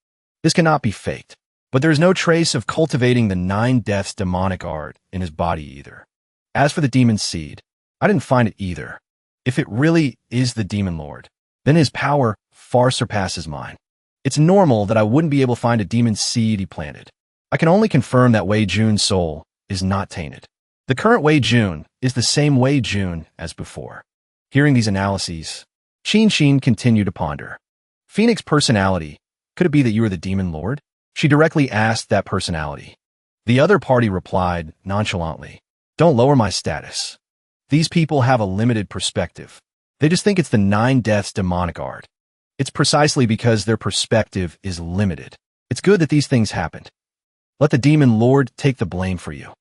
This cannot be faked. But there is no trace of cultivating the 9 deaths demonic art in his body either. As for the demon seed, I didn't find it either. If it really is the demon lord, then his power far surpasses mine. It's normal that I wouldn't be able to find a demon seed he planted. I can only confirm that Wei Jun's soul is not tainted. The current Wei Jun is the same Wei Jun as before. Hearing these analyses, Qin continued to ponder. Phoenix personality, could it be that you are the demon lord? She directly asked that personality. The other party replied nonchalantly, "Don't lower my status. These people have a limited perspective. They just think it's the 9 deaths demonic art. It's precisely because their perspective is limited. It's good that these things happened. Let the demon lord take the blame for you.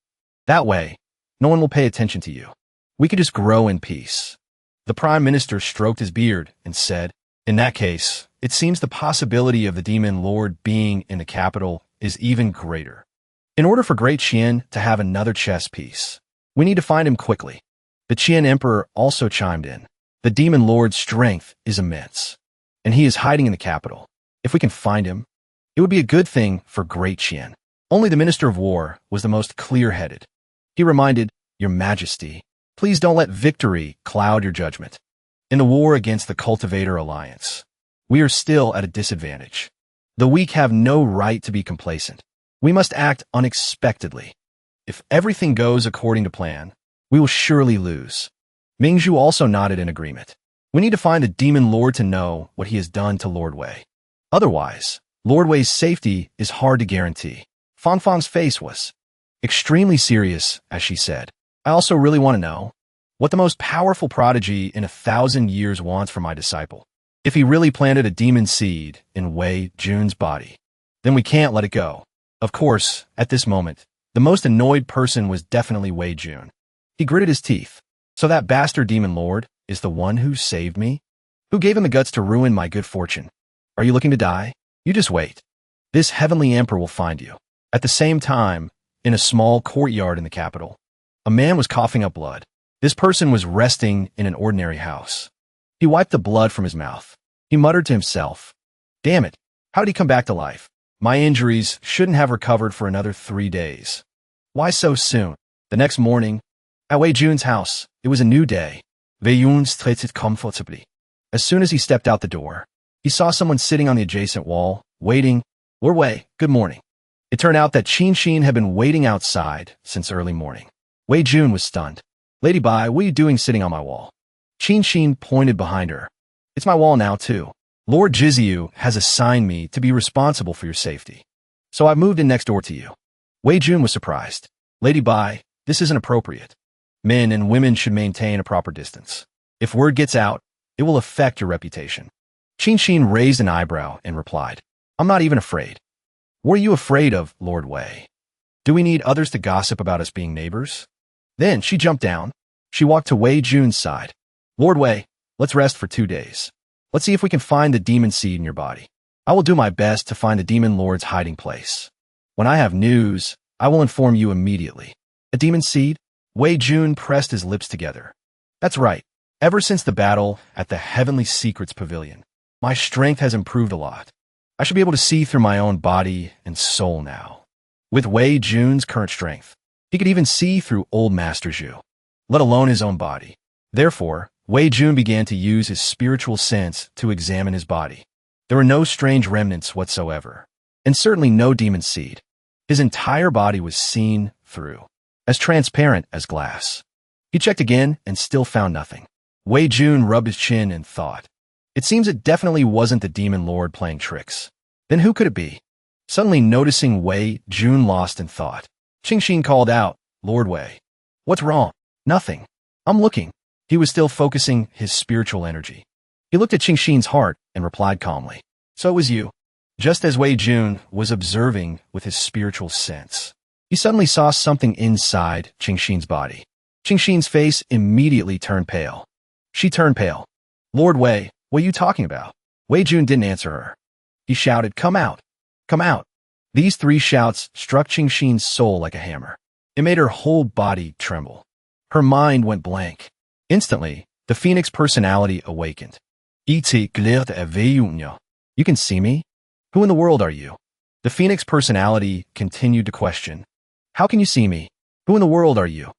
That way, no one will pay attention to you. We could just grow in peace." The prime minister stroked his beard and said, "In that case, it seems the possibility of the demon lord being in the capital is even greater. In order for Great Qian to have another chess piece, we need to find him quickly." The Qian emperor also chimed in. "The demon lord's strength is immense, and he is hiding in the capital. If we can find him, it would be a good thing for Great Qian." Only the Minister of War was the most clear-headed. He reminded, "Your Majesty, please don't let victory cloud your judgment. In the war against the Cultivator Alliance, we are still at a disadvantage. The weak have no right to be complacent. We must act unexpectedly. If everything goes according to plan, we will surely lose." Ming also nodded in agreement. "We need to find the demon lord to know what he has done to Lord Wei. Otherwise, Lord Wei's safety is hard to guarantee." Fong Fong's face was extremely serious as she said, "I also really want to know what the most powerful prodigy in 1,000 years wants from my disciple. If he really planted a demon seed in Wei Jun's body, then we can't let it go." Of course, at this moment, the most annoyed person was definitely Wei Jun. He gritted his teeth. "So that bastard demon lord is the one who saved me? Who gave him the guts to ruin my good fortune? Are you looking to die? You just wait. This heavenly emperor will find you." At the same time, in a small courtyard in the capital, a man was coughing up blood. This person was resting in an ordinary house. He wiped the blood from his mouth. He muttered to himself, "Damn it, how did he come back to life? My injuries shouldn't have recovered for another 3 days. Why so soon?" The next morning, at Wei Jun's house, it was a new day. Wei Jun straightened comfortably. As soon as he stepped out the door, he saw someone sitting on the adjacent wall, waiting. "Lord Wei, good morning." It turned out that Qin had been waiting outside since early morning. Wei Jun was stunned. "Lady Bai, what are you doing sitting on my wall?" Qin pointed behind her. "It's my wall now, too. Lord Jiziu has assigned me to be responsible for your safety, so I've moved in next door to you." Wei Jun was surprised. "Lady Bai, this isn't appropriate. Men and women should maintain a proper distance. If word gets out, it will affect your reputation." Qin raised an eyebrow and replied, "I'm not even afraid." "What are you afraid of, Lord Wei? Do we need others to gossip about us being neighbors?" Then she jumped down. She walked to Wei Jun's side. "Lord Wei, let's rest for 2 days. Let's see if we can find the demon seed in your body. I will do my best to find the demon lord's hiding place. When I have news, I will inform you immediately." "A demon seed?" Wei Jun pressed his lips together. "That's right. Ever since the battle at the Heavenly Secrets Pavilion, my strength has improved a lot. I should be able to see through my own body and soul now. With Wei Jun's current strength, he could even see through old Master Zhu, let alone his own body. Therefore, Wei Jun began to use his spiritual sense to examine his body. There were no strange remnants whatsoever, and certainly no demon seed. His entire body was seen through, as transparent as glass. He checked again and still found nothing. Wei Jun rubbed his chin and thought, it seems it definitely wasn't the demon lord playing tricks. Then who could it be? Suddenly noticing Wei Jun lost in thought, Qingxin called out, Lord Wei. What's wrong? Nothing. I'm looking. He was still focusing his spiritual energy. He looked at Qingxin's heart and replied calmly, so it was you. Just as Wei Jun was observing with his spiritual sense, he suddenly saw something inside Qingxin's body. Qingxin's face immediately turned pale. She turned pale. Lord Wei, what are you talking about? Wei Jun didn't answer her. He shouted, come out. Come out. These three shouts struck Qingxin's soul like a hammer. It made her whole body tremble. Her mind went blank. Instantly, the Phoenix personality awakened. You can see me? Who in the world are you? The Phoenix personality continued to question. How can you see me? Who in the world are you?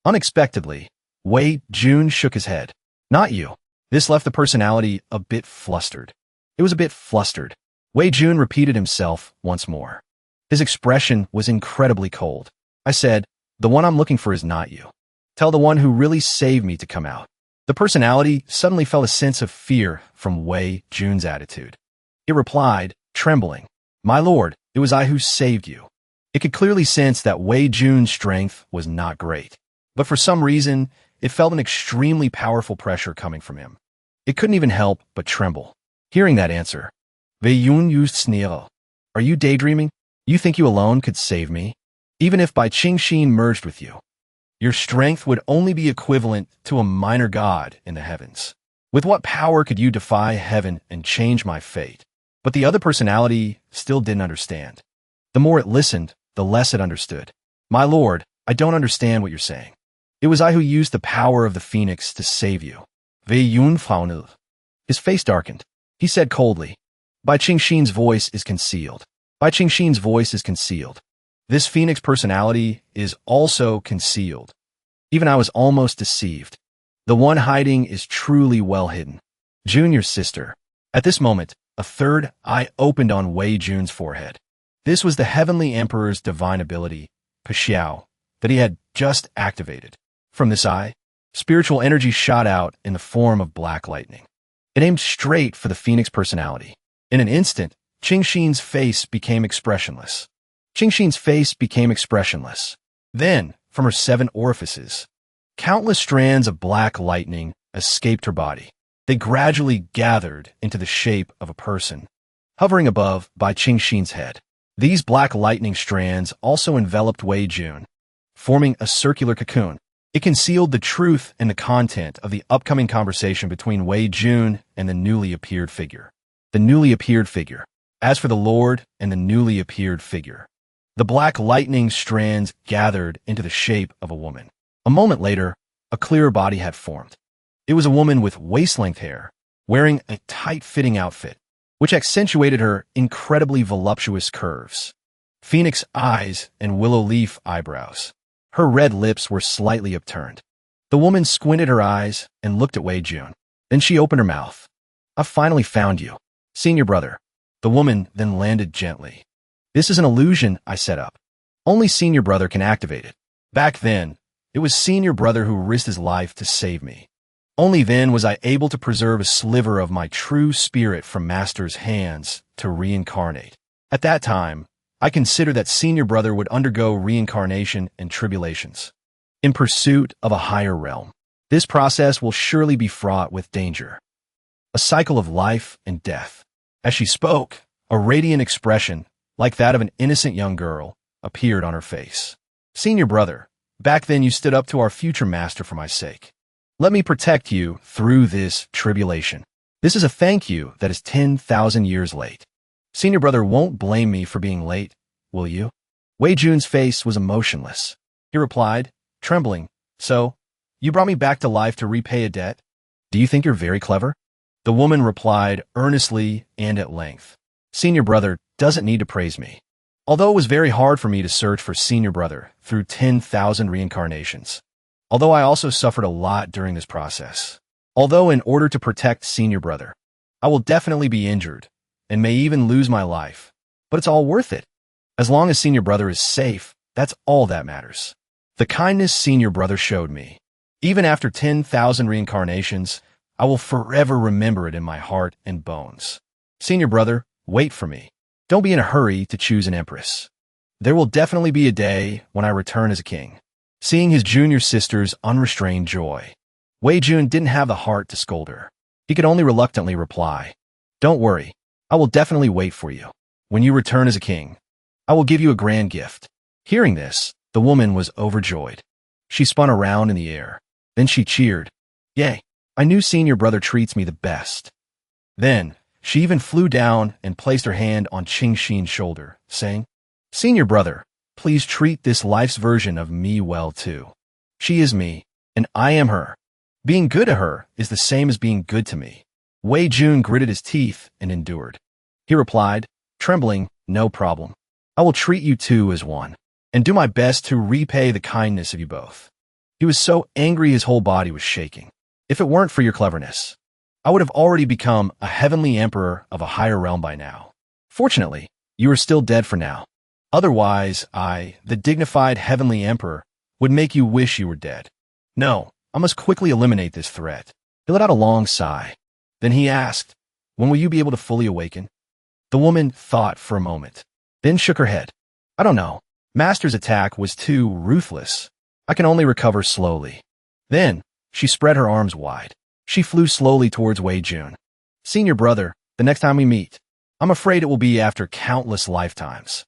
Unexpectedly, Wei Jun shook his head. Not you. This left the personality a bit flustered. It was a bit flustered. Wei Jun repeated himself once more. His expression was incredibly cold. I said, the one I'm looking for is not you. Tell the one who really saved me to come out. The personality suddenly felt a sense of fear from Wei Jun's attitude. It replied, trembling, my lord, it was I who saved you. It could clearly sense that Wei Jun's strength was not great, but for some reason, it felt an extremely powerful pressure coming from him. It couldn't even help but tremble. Hearing that answer, Wei Yun used sneer. Are you daydreaming? You think you alone could save me? Even if by Qingxin merged with you, your strength would only be equivalent to a minor god in the heavens. With what power could you defy heaven and change my fate? But the other personality still didn't understand. The more it listened, the less it understood. My lord, I don't understand what you're saying. It was I who used the power of the Phoenix to save you. Wei Yun frowned. His face darkened. He said coldly, Bai Qingxin's voice is concealed. Bai Qingxin's voice is concealed. This Phoenix personality is also concealed. Even I was almost deceived. The one hiding is truly well hidden. Junior's sister. At this moment, a third eye opened on Wei Jun's forehead. This was the Heavenly Emperor's divine ability, Pixiao, that he had just activated. From this eye, spiritual energy shot out in the form of black lightning. It aimed straight for the Phoenix personality. In an instant, Qingxin's face became expressionless. Qingxin's face became expressionless. Then, from her 7 orifices, countless strands of black lightning escaped her body. They gradually gathered into the shape of a person, hovering above by Qingxin's head. These black lightning strands also enveloped Wei Jun, forming a circular cocoon. It concealed the truth and the content of the upcoming conversation between Wei Jun and the newly appeared figure. The newly appeared figure. As for the Lord and the newly appeared figure, the black lightning strands gathered into the shape of a woman. A moment later, a clearer body had formed. It was a woman with waist-length hair, wearing a tight-fitting outfit, which accentuated her incredibly voluptuous curves, phoenix eyes, and willow leaf eyebrows. Her red lips were slightly upturned. The woman squinted her eyes and looked at Wei Jun. Then she opened her mouth. I've finally found you, senior brother. The woman then landed gently. This is an illusion I set up. Only senior brother can activate it. Back then, it was senior brother who risked his life to save me. Only then was I able to preserve a sliver of my true spirit from master's hands to reincarnate. At that time, I considered that senior brother would undergo reincarnation and tribulations in pursuit of a higher realm. This process will surely be fraught with danger. A cycle of life and death. As she spoke, a radiant expression, like that of an innocent young girl, appeared on her face. Senior brother, back then you stood up to our future master for my sake. Let me protect you through this tribulation. This is a thank you that is 10,000 years late. Senior brother won't blame me for being late, will you? Wei Jun's face was emotionless. He replied, trembling, so, you brought me back to life to repay a debt? Do you think you're very clever? The woman replied earnestly and at length. Senior brother doesn't need to praise me. Although it was very hard for me to search for senior brother through 10,000 reincarnations. Although I also suffered a lot during this process. Although in order to protect senior brother, I will definitely be injured and may even lose my life. But it's all worth it. As long as senior brother is safe, that's all that matters. The kindness senior brother showed me. Even after 10,000 reincarnations, I will forever remember it in my heart and bones. Senior brother, wait for me. Don't be in a hurry to choose an empress. There will definitely be a day when I return as a king. Seeing his junior sister's unrestrained joy, Wei Jun didn't have the heart to scold her. He could only reluctantly reply, "Don't worry, I will definitely wait for you. When you return as a king, I will give you a grand gift." Hearing this, the woman was overjoyed. She spun around in the air. Then she cheered, "Yay, I knew senior brother treats me the best." Then, she even flew down and placed her hand on Qing Xin's shoulder, saying, "Senior brother, please treat this life's version of me well too. She is me, and I am her. Being good to her is the same as being good to me." Wei Jun gritted his teeth and endured. He replied, trembling, "No problem. I will treat you two as one, and do my best to repay the kindness of you both." He was so angry his whole body was shaking. "If it weren't for your cleverness, I would have already become a heavenly emperor of a higher realm by now. Fortunately, you are still dead for now. Otherwise, I, the dignified heavenly emperor, would make you wish you were dead. No, I must quickly eliminate this threat." He let out a long sigh. Then he asked, "When will you be able to fully awaken?" The woman thought for a moment, then shook her head. "I don't know. Master's attack was too ruthless. I can only recover slowly." Then, she spread her arms wide. She flew slowly towards Wei Jun. "Senior brother, the next time we meet, I'm afraid it will be after countless lifetimes.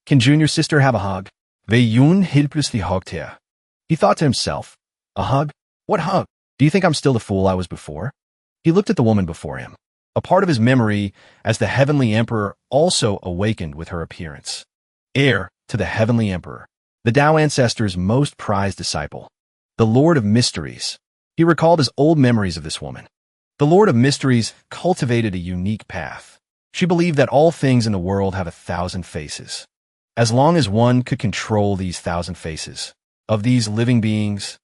Can junior sister have a hug?" Wei Jun hilplessly hugged her. He thought to himself, "A hug? What hug? Do you think I'm still the fool I was before?" He looked at the woman before him. A part of his memory as the heavenly emperor also awakened with her appearance. Heir to the heavenly emperor, the Tao ancestor's most prized disciple, the Lord of Mysteries. He recalled his old memories of this woman. The Lord of Mysteries cultivated a unique path. She believed that all things in the world have 1,000 faces. As long as one could control these 1,000 faces of these living beings,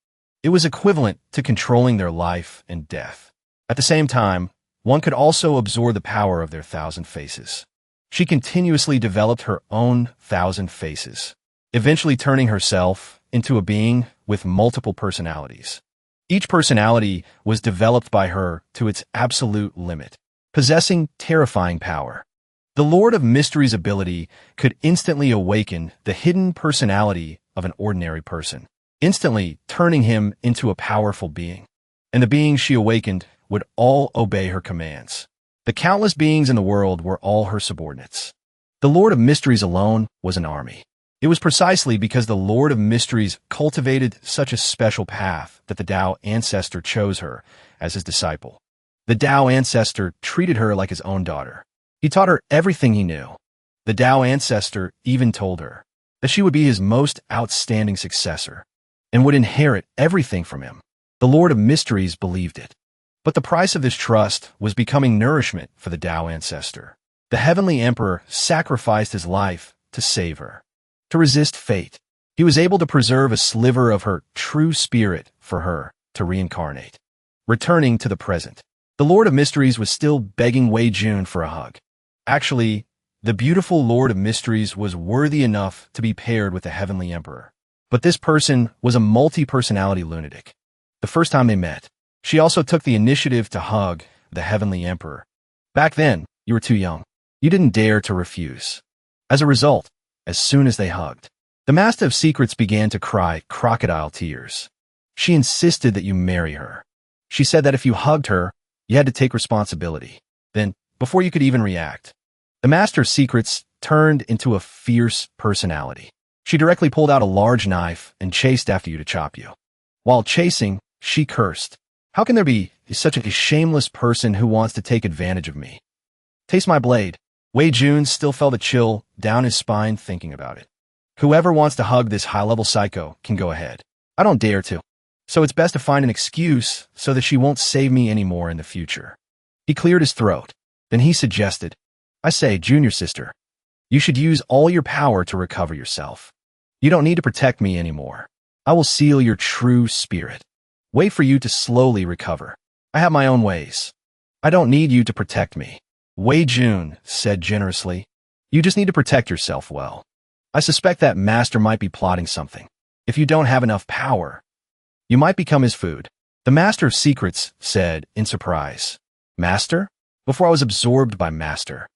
it was equivalent to controlling their life and death. At the same time, one could also absorb the power of their 1,000 faces. She continuously developed her own 1,000 faces, eventually turning herself into a being with multiple personalities. Each personality was developed by her to its absolute limit, possessing terrifying power. The Lord of Mysteries' ability could instantly awaken the hidden personality of an ordinary person, instantly turning him into a powerful being. And the beings she awakened would all obey her commands. The countless beings in the world were all her subordinates. The Lord of Mysteries alone was an army. It was precisely because the Lord of Mysteries cultivated such a special path that the Tao ancestor chose her as his disciple. The Tao ancestor treated her like his own daughter. He taught her everything he knew. The Tao ancestor even told her that she would be his most outstanding successor and would inherit everything from him. The Lord of Mysteries believed it. But the price of this trust was becoming nourishment for the Tao ancestor. The heavenly emperor sacrificed his life to save her. To resist fate, he was able to preserve a sliver of her true spirit for her to reincarnate. Returning to the present, the Lord of Mysteries was still begging Wei Jun for a hug. Actually, the beautiful Lord of Mysteries was worthy enough to be paired with the heavenly emperor. But this person was a multi-personality lunatic. The first time they met, she also took the initiative to hug the heavenly emperor. Back then, you were too young. You didn't dare to refuse. As a result, as soon as they hugged, the Master of Secrets began to cry crocodile tears. She insisted that you marry her. She said that if you hugged her, you had to take responsibility. Then, before you could even react, the Master of Secrets turned into a fierce personality. She directly pulled out a large knife and chased after you to chop you. While chasing, she cursed. "How can there be such a shameless person who wants to take advantage of me? Taste my blade." Wei Jun still felt a chill down his spine thinking about it. "Whoever wants to hug this high-level psycho can go ahead. I don't dare to." So it's best to find an excuse so that she won't save me anymore in the future. He cleared his throat. Then he suggested, I say, junior sister, you should use all your power to recover yourself. You don't need to protect me anymore. I will seal your true spirit. Wait for you to slowly recover. I have my own ways. I don't need you to protect me. Wei Jun said generously, you just need to protect yourself well. I suspect that master might be plotting something. If you don't have enough power, you might become his food. The master of secrets said in surprise. Master? Before I was absorbed by master,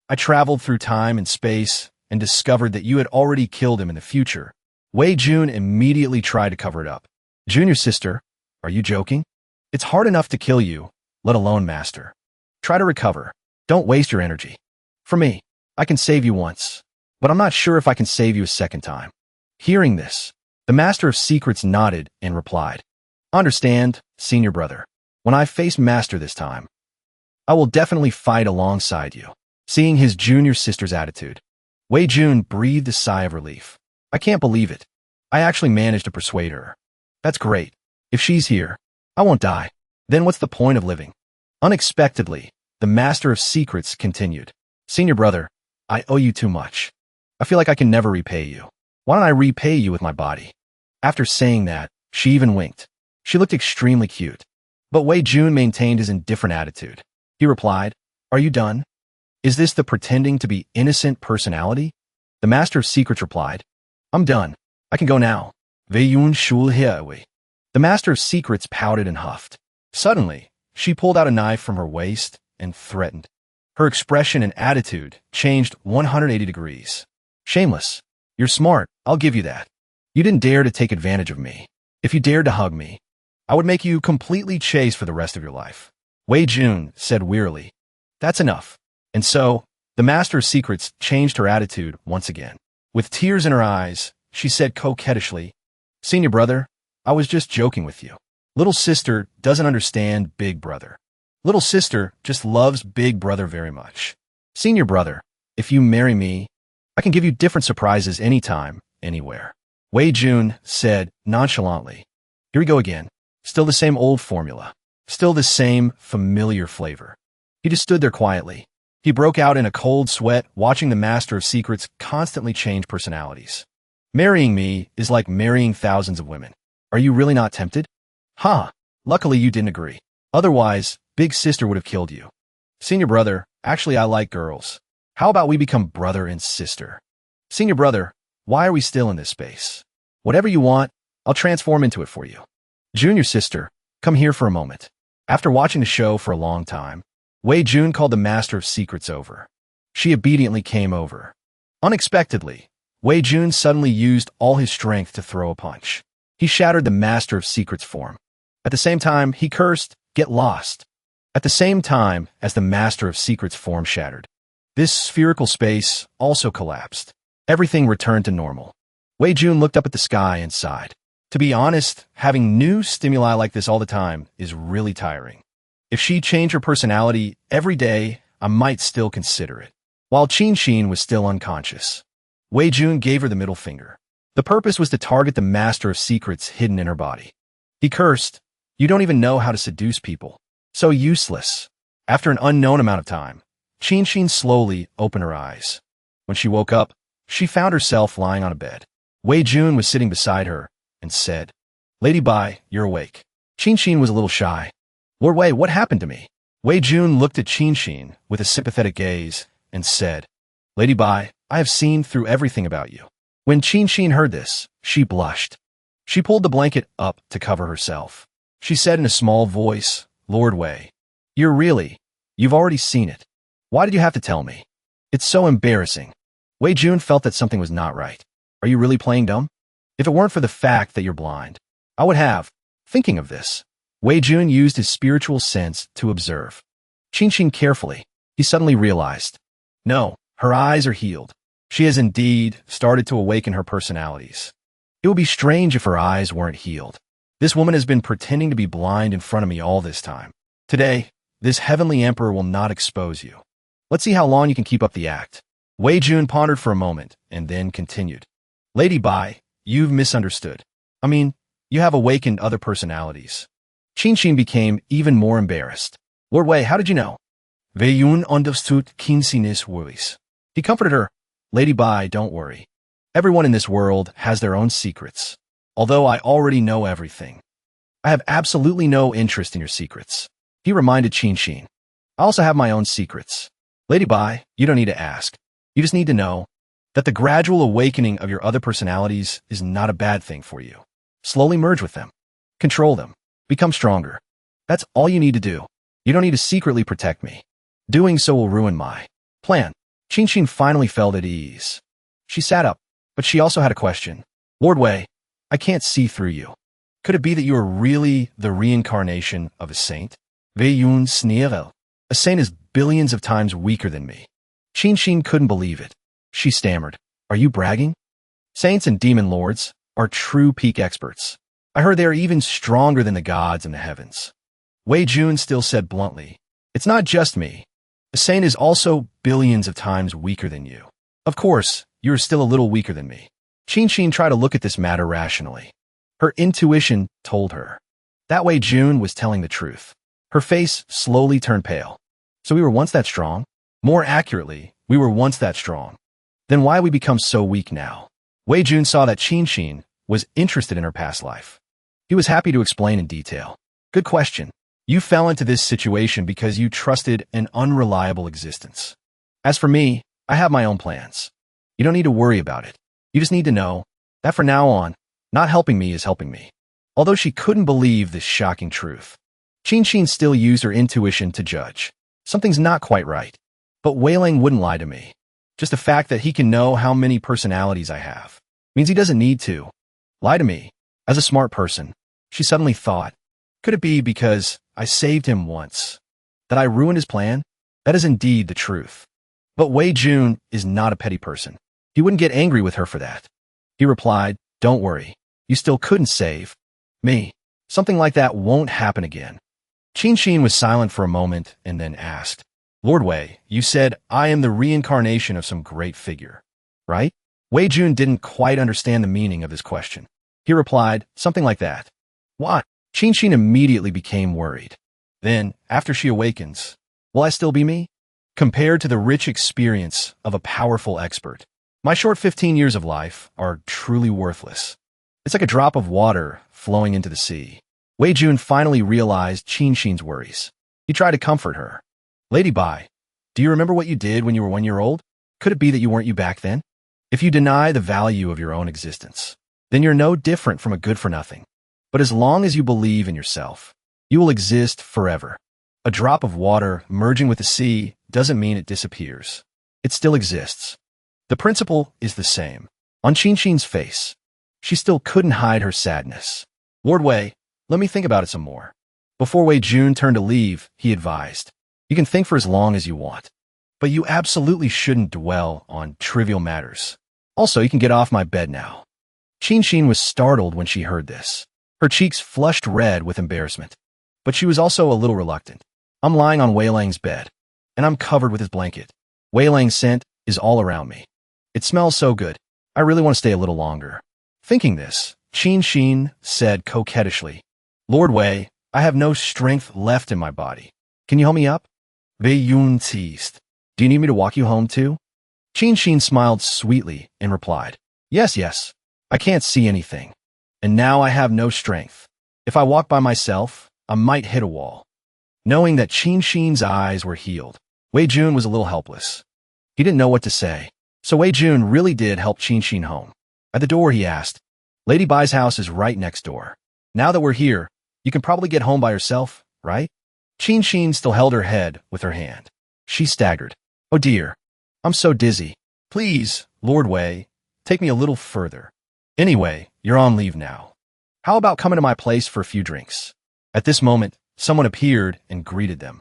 I traveled through time and space and discovered that you had already killed him in the future. Wei Jun immediately tried to cover it up. Junior sister, are you joking? It's hard enough to kill you, let alone master. Try to recover. Don't waste your energy. For me, I can save you once, but I'm not sure if I can save you a second time. Hearing this, the master of secrets nodded and replied, Understand, senior brother. When I face master this time, I will definitely fight alongside you. Seeing his junior sister's attitude, Wei Jun breathed a sigh of relief. I can't believe it. I actually managed to persuade her. That's great. If she's here, I won't die. Then what's the point of living? Unexpectedly, the master of secrets continued. Senior brother, I owe you too much. I feel like I can never repay you. Why don't I repay you with my body? After saying that, she even winked. She looked extremely cute. But Wei Jun maintained his indifferent attitude. He replied, Are you done? Is this the pretending to be innocent personality? The master of secrets replied, I'm done. I can go now. Wei Yun shul hiawi. The master of secrets pouted and huffed. Suddenly, she pulled out a knife from her waist and threatened. Her expression and attitude changed 180 degrees. Shameless. You're smart, I'll give you that. You didn't dare to take advantage of me. If you dared to hug me, I would make you completely chaste for the rest of your life. Wei Jun said wearily, That's enough. And so, the master of secrets changed her attitude once again. With tears in her eyes, she said coquettishly, Senior brother, I was just joking with you. Little sister doesn't understand big brother. Little sister just loves big brother very much. Senior brother, if you marry me, I can give you different surprises anytime, anywhere. Wei Jun said nonchalantly. Here we go again. Still the same old formula. Still the same familiar flavor. He just stood there quietly. He broke out in a cold sweat watching the master of secrets constantly change personalities. Marrying me is like marrying thousands of women. Are you really not tempted? Ha! Luckily you didn't agree. Otherwise, big sister would have killed you. Senior brother, actually I like girls. How about we become brother and sister? Senior brother, why are we still in this space? Whatever you want, I'll transform into it for you. Junior sister, come here for a moment. After watching the show for a long time, Wei Jun called the master of secrets over. She obediently came over. Unexpectedly, Wei Jun suddenly used all his strength to throw a punch. He shattered the master of secrets form. At the same time, he cursed, Get lost. At the same time as the master of secrets form shattered, this spherical space also collapsed. Everything returned to normal. Wei Jun looked up at the sky and sighed. To be honest, having new stimuli like this all the time is really tiring. If she changed her personality every day, I might still consider it. While Qin Xin was still unconscious, Wei Jun gave her the middle finger. The purpose was to target the master of secrets hidden in her body. He cursed, You don't even know how to seduce people. So useless. After an unknown amount of time, Qin Xin slowly opened her eyes. When she woke up, she found herself lying on a bed. Wei Jun was sitting beside her and said, Lady Bai, you're awake. Qin Xin was a little shy. Wei, what happened to me? Wei Jun looked at Qin Xin with a sympathetic gaze and said, Lady Bai, I have seen through everything about you. When Qin Xin heard this, she blushed. She pulled the blanket up to cover herself. She said in a small voice, Lord Wei, you've already seen it. Why did you have to tell me? It's so embarrassing. Wei Jun felt that something was not right. Are you really playing dumb? If it weren't for the fact that you're blind, I would have. Thinking of this, Wei Jun used his spiritual sense to observe Qin Xin carefully. He suddenly realized, no, her eyes are healed. She has indeed started to awaken her personalities. It would be strange if her eyes weren't healed. This woman has been pretending to be blind in front of me all this time. Today, this heavenly emperor will not expose you. Let's see how long you can keep up the act. Wei Jun pondered for a moment and then continued. Lady Bai, you've misunderstood. I mean, You have awakened other personalities. Qin became even more embarrassed. Lord Wei, how did you know? Wei Yun understood Qin's worries. He comforted her. Lady Bai, don't worry. Everyone in this world has their own secrets. Although I already know everything, I have absolutely no interest in your secrets. He reminded Qin. I also have my own secrets. Lady Bai, you don't need to ask. You just need to know that the gradual awakening of your other personalities is not a bad thing for you. Slowly merge with them. Control them. Become stronger. That's all you need to do. You don't need to secretly protect me. Doing so will ruin my plan. Qin finally felt at ease. She sat up, but she also had a question. Lord Wei, I can't see through you. Could it be that you are really the reincarnation of a saint? Wei Yun sneered. A saint is billions of times weaker than me. Qin couldn't believe it. She stammered. Are you bragging? Saints and demon lords are true peak experts. I heard they are even stronger than the gods in the heavens. Wei Jun still said bluntly, it's not just me. A saint is also billions of times weaker than you. Of course, you are still a little weaker than me. Qin tried to look at this matter rationally. Her intuition told her. That Wei Jun was telling the truth. Her face slowly turned pale. So we were once that strong? More accurately, we were once that strong. Then why we become so weak now? Wei Jun saw that Qin was interested in her past life. He was happy to explain in detail. Good question. You fell into this situation because you trusted an unreliable existence. As for me, I have my own plans. You don't need to worry about it. You just need to know that from now on, not helping me is helping me. Although she couldn't believe this shocking truth, Qin still used her intuition to judge. Something's not quite right. But Wei Lang wouldn't lie to me. Just the fact that he can know how many personalities I have means he doesn't need to lie to me. As a smart person, she suddenly thought, could it be because I saved him once, that I ruined his plan? That is indeed the truth. But Wei Jun is not a petty person. He wouldn't get angry with her for that. He replied, don't worry. You still couldn't save me. Something like that won't happen again. Qin was silent for a moment and then asked, Lord Wei, you said I am the reincarnation of some great figure, right? Wei Jun didn't quite understand the meaning of his question. He replied, something like that. What? Qin immediately became worried. Then, after she awakens, will I still be me? Compared to the rich experience of a powerful expert, my short 15 years of life are truly worthless. It's like a drop of water flowing into the sea. Wei Jun finally realized Qin's worries. He tried to comfort her. Lady Bai, do you remember what you did when you were 1 year old? Could it be that you weren't you back then? If you deny the value of your own existence, then you're no different from a good-for-nothing. But as long as you believe in yourself, you will exist forever. A drop of water merging with the sea doesn't mean it disappears. It still exists. The principle is the same. On Qin's face, she still couldn't hide her sadness. Lord Wei, let me think about it some more. Before Wei Jun turned to leave, he advised, you can think for as long as you want, but you absolutely shouldn't dwell on trivial matters. Also, you can get off my bed now. Qin was startled when she heard this. Her cheeks flushed red with embarrassment, but she was also a little reluctant. I'm lying on Wei Lang's bed, and I'm covered with his blanket. Wei Lang's scent is all around me. It smells so good. I really want to stay a little longer. Thinking this, Qin said coquettishly, Lord Wei, I have no strength left in my body. Can you help me up? Wei Yun teased. Do you need me to walk you home too? Qin smiled sweetly and replied, yes. I can't see anything. And now I have no strength. If I walk by myself, I might hit a wall. Knowing that Qin's eyes were healed, Wei Jun was a little helpless. He didn't know what to say, so Wei Jun really did help Qin home. At the door, he asked, Lady Bai's house is right next door. Now that we're here, you can probably get home by yourself, right? Qin still held her head with her hand. She staggered. Oh dear, I'm so dizzy. Please, Lord Wei, take me a little further. Anyway, you're on leave now. How about coming to my place for a few drinks? At this moment, someone appeared and greeted them.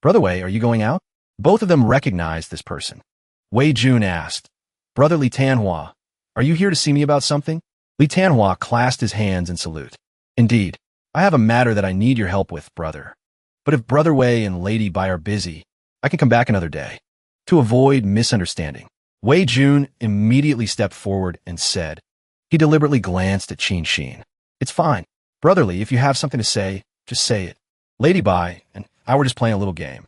Brother Wei, are you going out? Both of them recognized this person. Wei Jun asked, Brother Li Tanhua, are you here to see me about something? Li Tanhua clasped his hands in salute. Indeed, I have a matter that I need your help with, brother. But if Brother Wei and Lady Bai are busy, I can come back another day. To avoid misunderstanding, Wei Jun immediately stepped forward and said, he deliberately glanced at Qin. It's fine. Brotherly, if you have something to say, just say it. Lady Bai and I were just playing a little game.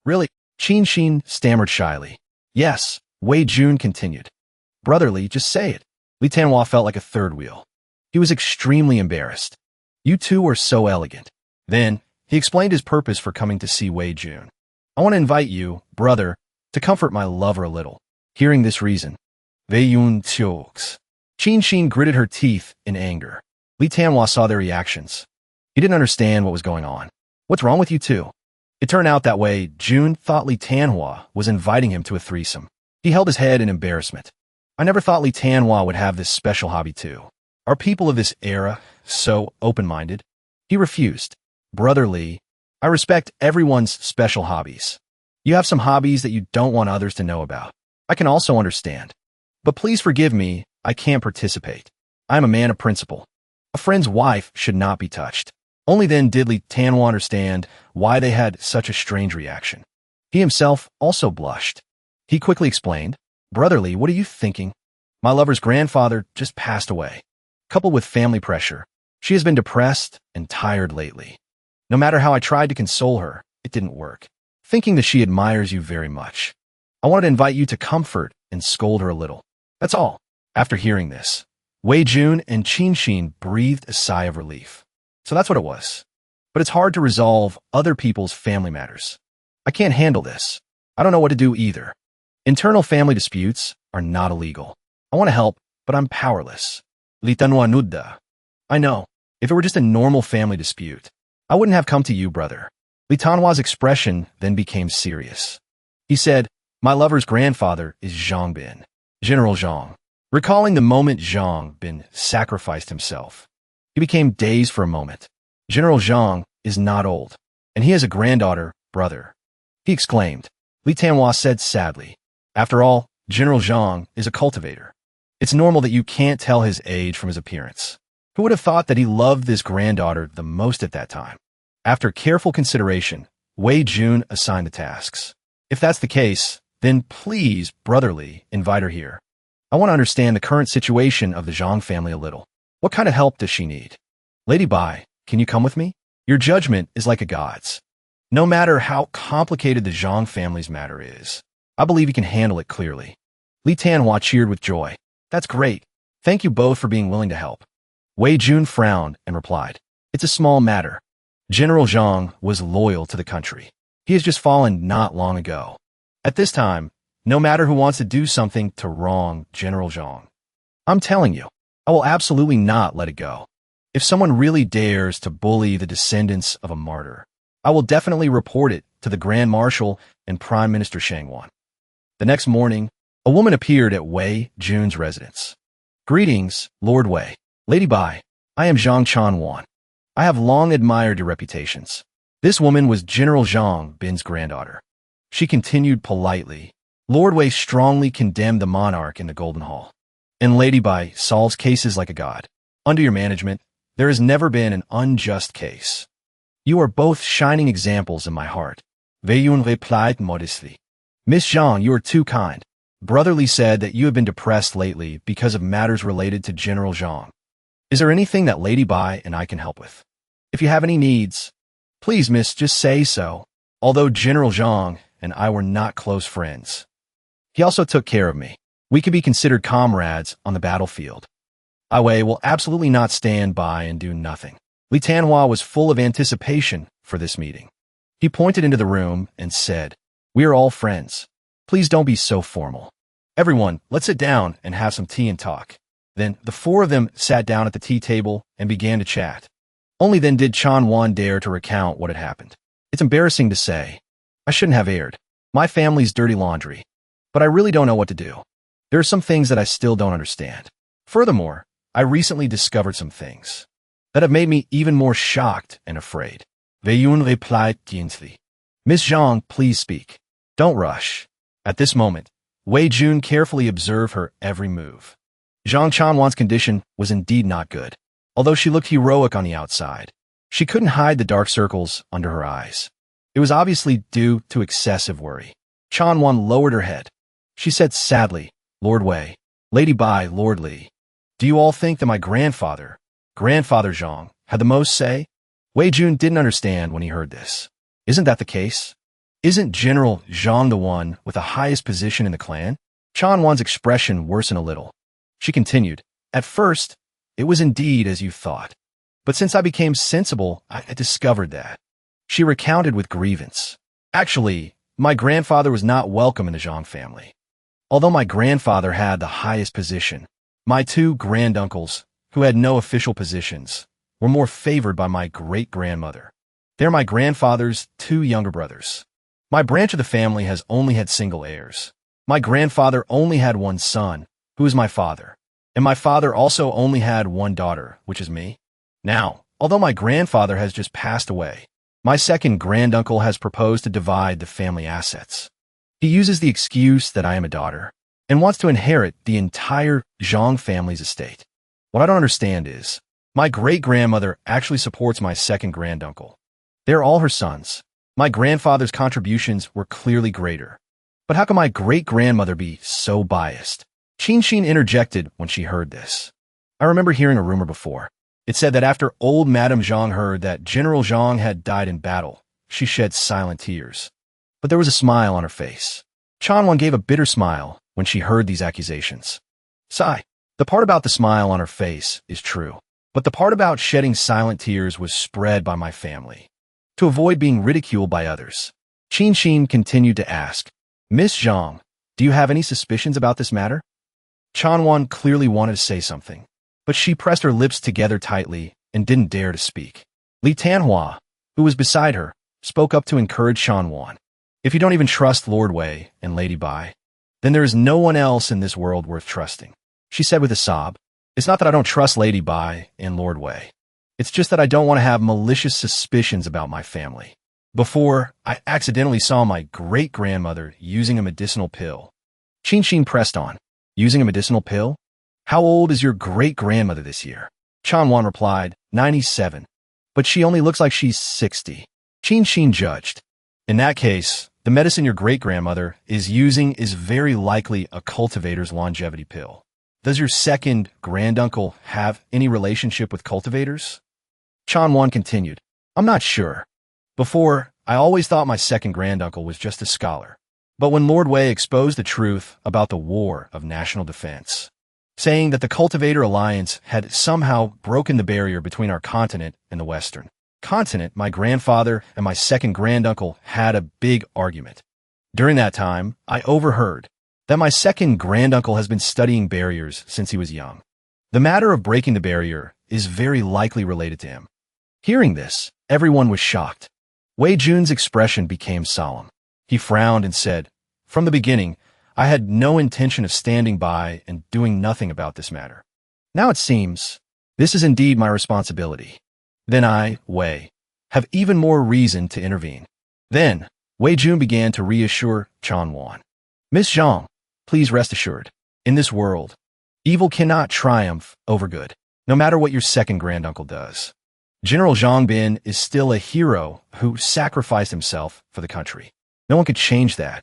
Really? Qin Xin stammered shyly. Yes, Wei Jun continued. Brotherly, just say it. Li Tanhua felt like a third wheel. He was extremely embarrassed. You two are so elegant. Then, he explained his purpose for coming to see Wei Jun. I want to invite you, brother, to comfort my lover a little. Hearing this reason, Wei Yun chokes. Qin Xin gritted her teeth in anger. Li Tanhua saw their reactions. He didn't understand what was going on. What's wrong with you two? It turned out that Wei Jun thought Li Tanhua was inviting him to a threesome. He held his head in embarrassment. I never thought Li Tanhua would have this special hobby too. Are people of this era so open-minded? He refused. Brother Li, I respect everyone's special hobbies. You have some hobbies that you don't want others to know about. I can also understand. But please forgive me, I can't participate. I am a man of principle. A friend's wife should not be touched. Only then did Li Tanhua understand why they had such a strange reaction. He himself also blushed. He quickly explained, Brotherly, what are you thinking? My lover's grandfather just passed away. Coupled with family pressure, she has been depressed and tired lately. No matter how I tried to console her, it didn't work. Thinking that she admires you very much. I wanted to invite you to comfort and scold her a little. That's all. After hearing this, Wei Jun and Qin Xin breathed a sigh of relief. So that's what it was. But it's hard to resolve other people's family matters. I can't handle this. I don't know what to do either. Internal family disputes are not illegal. I want to help, but I'm powerless. Li Tanhua nudda. I know. If it were just a normal family dispute, I wouldn't have come to you, brother. Li Tanhua's expression then became serious. He said, my lover's grandfather is Zhang Bin, General Zhang. Recalling the moment Zhang Bin sacrificed himself, he became dazed for a moment. General Zhang is not old, and he has a granddaughter, brother. He exclaimed. Li Tanhua said sadly, after all, General Zhang is a cultivator. It's normal that you can't tell his age from his appearance. Who would have thought that he loved this granddaughter the most at that time? After careful consideration, Wei Jun assigned the tasks. If that's the case, then please, brotherly, invite her here. I want to understand the current situation of the Zhang family a little. What kind of help does she need? Lady Bai, can you come with me? Your judgment is like a god's. No matter how complicated the Zhang family's matter is, I believe you can handle it clearly. Li Tanhua cheered with joy. That's great. Thank you both for being willing to help. Wei Jun frowned and replied, it's a small matter. General Zhang was loyal to the country. He has just fallen not long ago. At this time, no matter who wants to do something to wrong General Zhang, I'm telling you, I will absolutely not let it go. If someone really dares to bully the descendants of a martyr, I will definitely report it to the Grand Marshal and Prime Minister Shangwan. The next morning, a woman appeared at Wei Jun's residence. Greetings, Lord Wei. Lady Bai, I am Zhang Chanwan. I have long admired your reputations. This woman was General Zhang Bin's granddaughter. She continued politely. Lord Wei strongly condemned the monarch in the Golden Hall. And Lady Bai solves cases like a god. Under your management, there has never been an unjust case. You are both shining examples in my heart. Wei Yun replied modestly. Miss Zhang, you are too kind. Brotherly said that you have been depressed lately because of matters related to General Zhang. Is there anything that Lady Bai and I can help with? If you have any needs, please, miss, just say so. Although General Zhang and I were not close friends, he also took care of me. We could be considered comrades on the battlefield. Wei will absolutely not stand by and do nothing. Li Tanhua was full of anticipation for this meeting. He pointed into the room and said, we are all friends. Please don't be so formal. Everyone, let's sit down and have some tea and talk. Then the four of them sat down at the tea table and began to chat. Only then did Chanwan dare to recount what had happened. It's embarrassing to say. I shouldn't have aired my family's dirty laundry. But I really don't know what to do. There are some things that I still don't understand. Furthermore, I recently discovered some things that have made me even more shocked and afraid. Wei Yun replied gently. Miss Zhang, please speak. Don't rush. At this moment, Wei Jun carefully observed her every move. Zhang Chanwan's condition was indeed not good. Although she looked heroic on the outside, she couldn't hide the dark circles under her eyes. It was obviously due to excessive worry. Chanwan lowered her head. She said sadly, Lord Wei, Lady Bai, Lord Li, do you all think that my grandfather Zhang, had the most say? Wei Jun didn't understand when he heard this. Isn't that the case? Isn't General Zhang the one with the highest position in the clan? Chan Wan's expression worsened a little. She continued, at first, it was indeed as you thought. But since I became sensible, I discovered that. She recounted with grievance. Actually, my grandfather was not welcome in the Zhang family. Although my grandfather had the highest position, my two granduncles, who had no official positions, were more favored by my great-grandmother. They're my grandfather's two younger brothers. My branch of the family has only had single heirs. My grandfather only had one son, who is my father. And my father also only had one daughter, which is me. Now, although my grandfather has just passed away, my second granduncle has proposed to divide the family assets. He uses the excuse that I am a daughter and wants to inherit the entire Zhang family's estate. What I don't understand is, my great-grandmother actually supports my second granduncle. They're all her sons. My grandfather's contributions were clearly greater. But how can my great-grandmother be so biased? Qin Xin interjected when she heard this. I remember hearing a rumor before. It said that after old Madame Zhang heard that General Zhang had died in battle, she shed silent tears. But there was a smile on her face. Chan Wan gave a bitter smile when she heard these accusations. Sigh. The part about the smile on her face is true. But the part about shedding silent tears was spread by my family. To avoid being ridiculed by others, Qin Xin continued to ask, Miss Zhang, do you have any suspicions about this matter? Chan Wan clearly wanted to say something, but she pressed her lips together tightly and didn't dare to speak. Li Tanhua, who was beside her, spoke up to encourage Chan Wan. If you don't even trust Lord Wei and Lady Bai, then there is no one else in this world worth trusting. She said with a sob, it's not that I don't trust Lady Bai and Lord Wei. It's just that I don't want to have malicious suspicions about my family. Before, I accidentally saw my great-grandmother using a medicinal pill. Qin Xin pressed on. Using a medicinal pill? How old is your great-grandmother this year? Chan Wan replied, 97. But she only looks like she's 60. Qin Xin judged. In that case, the medicine your great-grandmother is using is very likely a cultivator's longevity pill. Does your second granduncle have any relationship with cultivators? Chan Wan continued, I'm not sure. Before, I always thought my second granduncle was just a scholar. But when Lord Wei exposed the truth about the War of National Defense, saying that the Cultivator Alliance had somehow broken the barrier between our continent and the Western continent, my grandfather and my second granduncle had a big argument. During that time, I overheard that my second granduncle has been studying barriers since he was young. The matter of breaking the barrier is very likely related to him. Hearing this, everyone was shocked. Wei Jun's expression became solemn. He frowned and said, from the beginning, I had no intention of standing by and doing nothing about this matter. Now it seems, this is indeed my responsibility. Then I, Wei, have even more reason to intervene. Then, Wei Jun began to reassure Chan Wan. Miss Zhang, please rest assured, in this world, evil cannot triumph over good, no matter what your second granduncle does. General Zhang Bin is still a hero who sacrificed himself for the country. No one could change that.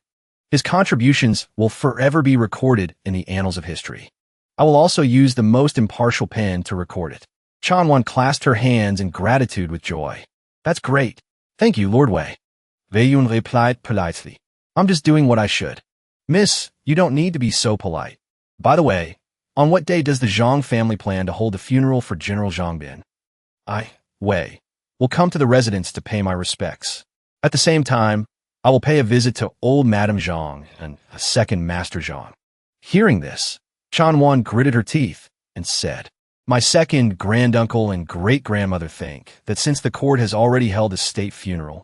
His contributions will forever be recorded in the annals of history. I will also use the most impartial pen to record it. Chan Wan clasped her hands in gratitude with joy. That's great. Thank you, Lord Wei. Wei Yun replied politely. I'm just doing what I should. Miss, you don't need to be so polite. By the way, on what day does the Zhang family plan to hold a funeral for General Zhang Bin? I, Wei, will come to the residence to pay my respects. At the same time, I will pay a visit to old Madame Zhang and a second Master Zhang. Hearing this, Chan Wan gritted her teeth and said, my second granduncle and great-grandmother think that since the court has already held a state funeral,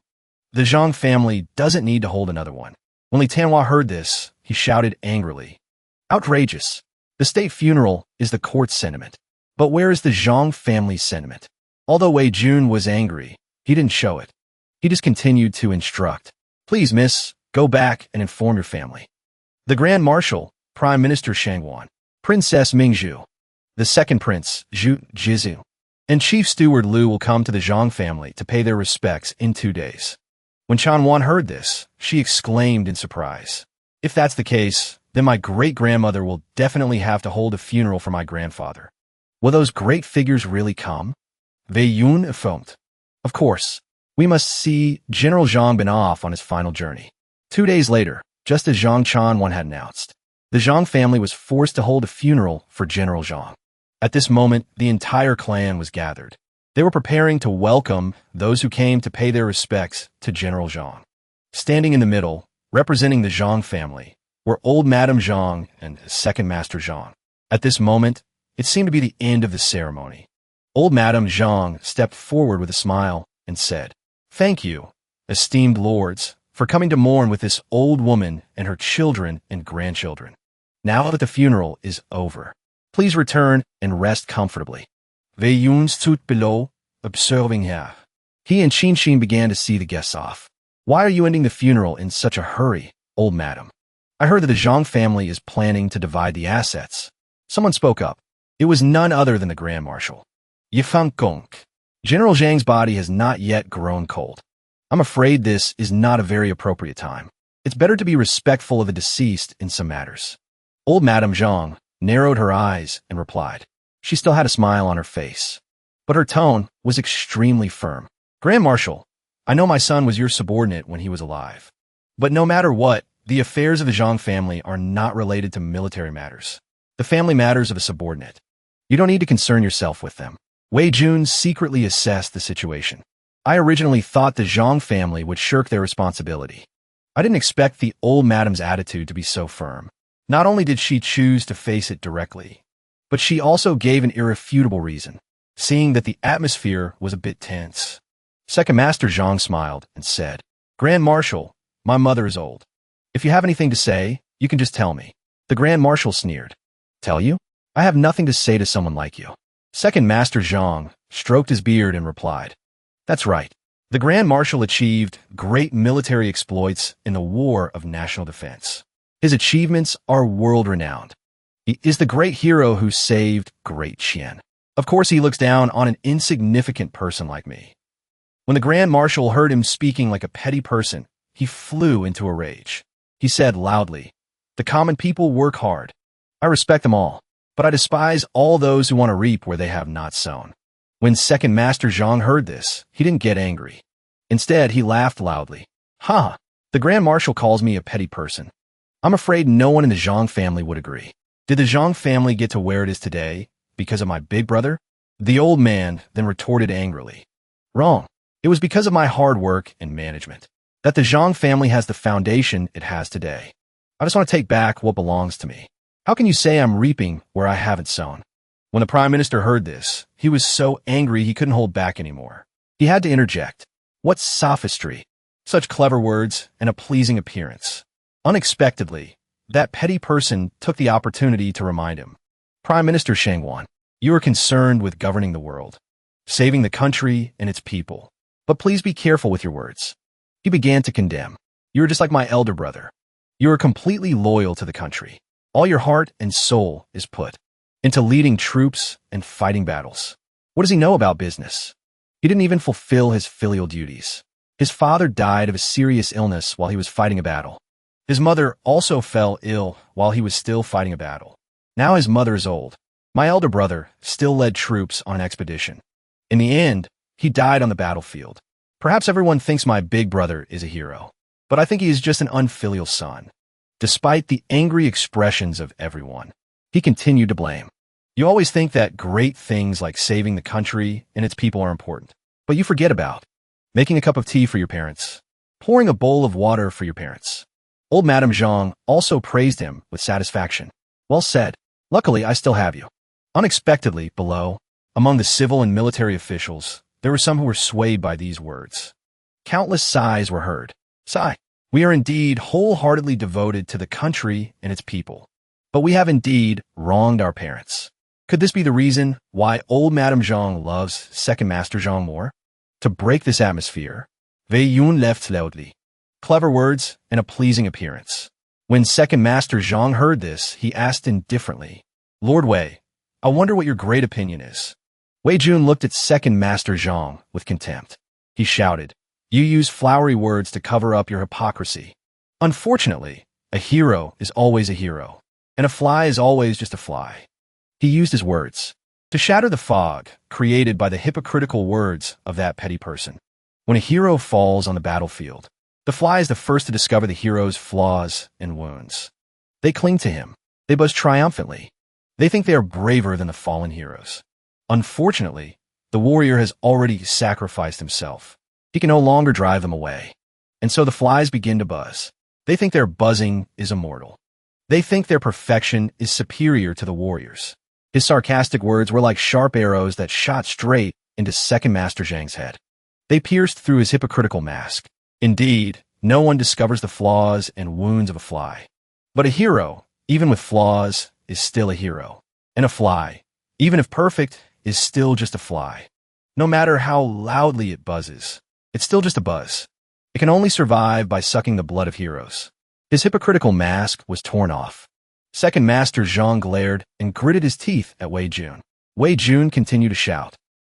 the Zhang family doesn't need to hold another one. When Li Tanhua heard this, he shouted angrily, outrageous! The state funeral is the court's sentiment. But where is the Zhang family's sentiment? Although Wei Jun was angry, he didn't show it. He just continued to instruct. Please, miss, go back and inform your family. The Grand Marshal, Prime Minister Shangwan, Princess Mingzhu, the second prince, Zhu Jizu, and Chief Steward Lu will come to the Zhang family to pay their respects in 2 days. When Chan Wan heard this, she exclaimed in surprise. If that's the case, then my great-grandmother will definitely have to hold a funeral for my grandfather. Will those great figures really come? Wei Yun affirmed. Of course, we must see General Zhang been off on his final journey. 2 days later, just as Zhang Chanwan had announced, the Zhang family was forced to hold a funeral for General Zhang. At this moment, the entire clan was gathered. They were preparing to welcome those who came to pay their respects to General Zhang. Standing in the middle, representing the Zhang family, were old Madame Zhang and second Master Zhang. At this moment, it seemed to be the end of the ceremony. Old Madame Zhang stepped forward with a smile and said, "Thank you, esteemed lords, for coming to mourn with this old woman and her children and grandchildren. Now that the funeral is over, please return and rest comfortably." Wei Yun stood below, observing her. He and Qin Xin began to see the guests off. "Why are you ending the funeral in such a hurry, old madam? I heard that the Zhang family is planning to divide the assets." Someone spoke up. It was none other than the Grand Marshal. Yifang Gong. "General Zhang's body has not yet grown cold. I'm afraid this is not a very appropriate time. It's better to be respectful of the deceased in some matters." Old Madame Zhang narrowed her eyes and replied. She still had a smile on her face, but her tone was extremely firm. "Grand Marshal, I know my son was your subordinate when he was alive. But no matter what, the affairs of the Zhang family are not related to military matters. The family matters of a subordinate. You don't need to concern yourself with them." Wei Jun secretly assessed the situation. "I originally thought the Zhang family would shirk their responsibility. I didn't expect the old madam's attitude to be so firm. Not only did she choose to face it directly, but she also gave an irrefutable reason, seeing that the atmosphere was a bit tense." Second Master Zhang smiled and said, "Grand Marshal, my mother is old. If you have anything to say, you can just tell me." The Grand Marshal sneered. "Tell you? I have nothing to say to someone like you." Second Master Zhang stroked his beard and replied, "That's right. The Grand Marshal achieved great military exploits in the War of National Defense. His achievements are world-renowned. He is the great hero who saved Great Qian. Of course, he looks down on an insignificant person like me." When the Grand Marshal heard him speaking like a petty person, he flew into a rage. He said loudly, "The common people work hard. I respect them all, but I despise all those who want to reap where they have not sown." When Second Master Zhang heard this, he didn't get angry. Instead, he laughed loudly. "Ha! The Grand Marshal calls me a petty person. I'm afraid no one in the Zhang family would agree. Did the Zhang family get to where it is today because of my big brother?" The old man then retorted angrily, "Wrong. It was because of my hard work and management that the Zhang family has the foundation it has today. I just want to take back what belongs to me. How can you say I'm reaping where I haven't sown?" When the Prime Minister heard this, he was so angry he couldn't hold back anymore. He had to interject. What sophistry! Such clever words and a pleasing appearance. Unexpectedly, that petty person took the opportunity to remind him. "Prime Minister Shangwan, you are concerned with governing the world, saving the country and its people. But please be careful with your words." He began to condemn. "You are just like my elder brother. You are completely loyal to the country. All your heart and soul is put into leading troops and fighting battles. What does he know about business? He didn't even fulfill his filial duties. His father died of a serious illness while he was fighting a battle. His mother also fell ill while he was still fighting a battle. Now his mother is old. My elder brother still led troops on an expedition. In the end, he died on the battlefield. Perhaps everyone thinks my big brother is a hero, but I think he is just an unfilial son." Despite the angry expressions of everyone, he continued to blame. "You always think that great things like saving the country and its people are important, but you forget about making a cup of tea for your parents, pouring a bowl of water for your parents." Old Madame Zhang also praised him with satisfaction. "Well said. Luckily, I still have you." Unexpectedly, below, among the civil and military officials, there were some who were swayed by these words. Countless sighs were heard. "Sigh. We are indeed wholeheartedly devoted to the country and its people, but we have indeed wronged our parents. Could this be the reason why old Madame Zhang loves Second Master Zhang more?" To break this atmosphere, Wei Yun laughed loudly. Clever words and a pleasing appearance. When Second Master Zhang heard this, he asked indifferently, "Lord Wei, I wonder what your great opinion is." Wei Jun looked at Second Master Zhang with contempt. He shouted, "You use flowery words to cover up your hypocrisy. Unfortunately, a hero is always a hero, and a fly is always just a fly." He used his words. to shatter the fog created by the hypocritical words of that petty person. When a hero falls on the battlefield, the fly is the first to discover the hero's flaws and wounds. They cling to him. They buzz triumphantly. They think they are braver than the fallen heroes. Unfortunately, the warrior has already sacrificed himself. He can no longer drive them away. And so the flies begin to buzz. They think their buzzing is immortal. They think their perfection is superior to the warrior's. His sarcastic words were like sharp arrows that shot straight into Second Master Zhang's head. They pierced through his hypocritical mask. Indeed, no one discovers the flaws and wounds of a fly. But a hero, even with flaws, is still a hero. And a fly, even if perfect, is still just a fly. No matter how loudly it buzzes, it's still just a buzz. It can only survive by sucking the blood of heroes. His hypocritical mask was torn off. Second Master Zhang glared and gritted his teeth at Wei Jun. Wei Jun continued to shout.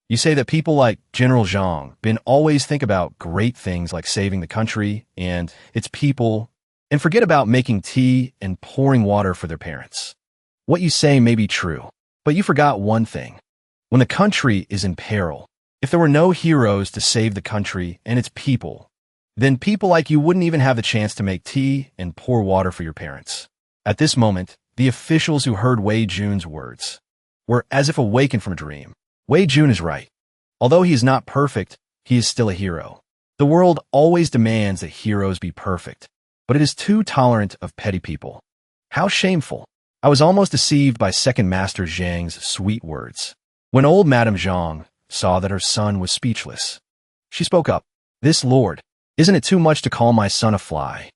You say that people like General Zhang Bin always think about great things like saving the country and its people, and forget about making tea and pouring water for their parents. What you say may be true, but you forgot one thing. When the country is in peril, if there were no heroes to save the country and its people, then people like you wouldn't even have the chance to make tea and pour water for your parents. At this moment, the officials who heard Wei Jun's words were as if awakened from a dream. Wei Jun is right. Although he is not perfect, he is still a hero. The world always demands that heroes be perfect, but it is too tolerant of petty people. How shameful. I was almost deceived by Second Master Zhang's sweet words. When old Madame Zhang saw that her son was speechless, she spoke up. This lord, isn't it too much to call my son a fly?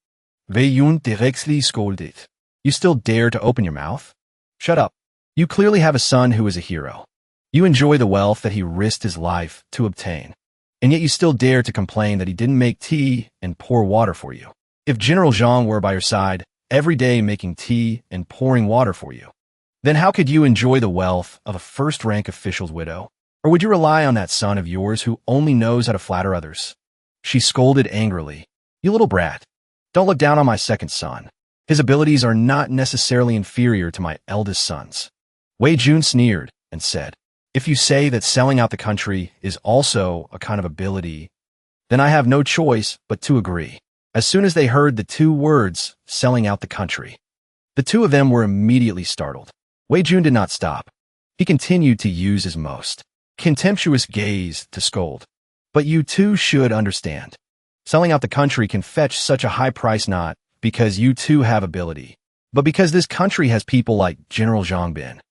Wei Yun directly scolded. You still dare to open your mouth? Shut up. You clearly have a son who is a hero. You enjoy the wealth that he risked his life to obtain, and yet you still dare to complain that he didn't make tea and pour water for you. If General Zhang were by your side, every day making tea and pouring water for you, then how could you enjoy the wealth of a first-rank official's widow? Or would you rely on that son of yours who only knows how to flatter others? She scolded angrily. You little brat. Don't look down on my second son. His abilities are not necessarily inferior to my eldest son's. Wei Jun sneered and said, if you say that selling out the country is also a kind of ability, then I have no choice but to agree. As soon as they heard the two words, selling out the country, the two of them were immediately startled. Wei Jun did not stop. He continued to use his most contemptuous gaze to scold. But you too should understand. Selling out the country can fetch such a high price not because you too have ability, but because this country has people like General Zhang Bin.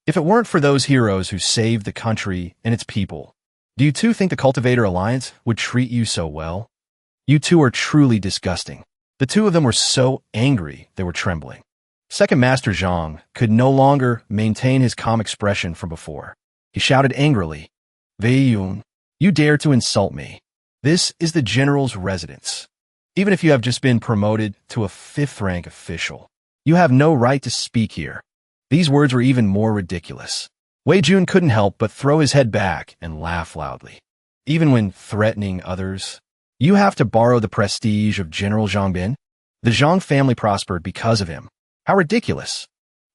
If it weren't for those heroes who saved the country and its people, do you too think the Cultivator Alliance would treat you so well? You two are truly disgusting. The two of them were so angry they were trembling. Second Master Zhang could no longer maintain his calm expression from before. He shouted angrily, Wei Yun, you dare to insult me. This is the general's residence. Even if you have just been promoted to a fifth-rank official, you have no right to speak here. These words were even more ridiculous. Wei Jun couldn't help but throw his head back and laugh loudly. Even when threatening others, you have to borrow the prestige of General Zhang Bin? The Zhang family prospered because of him. How ridiculous.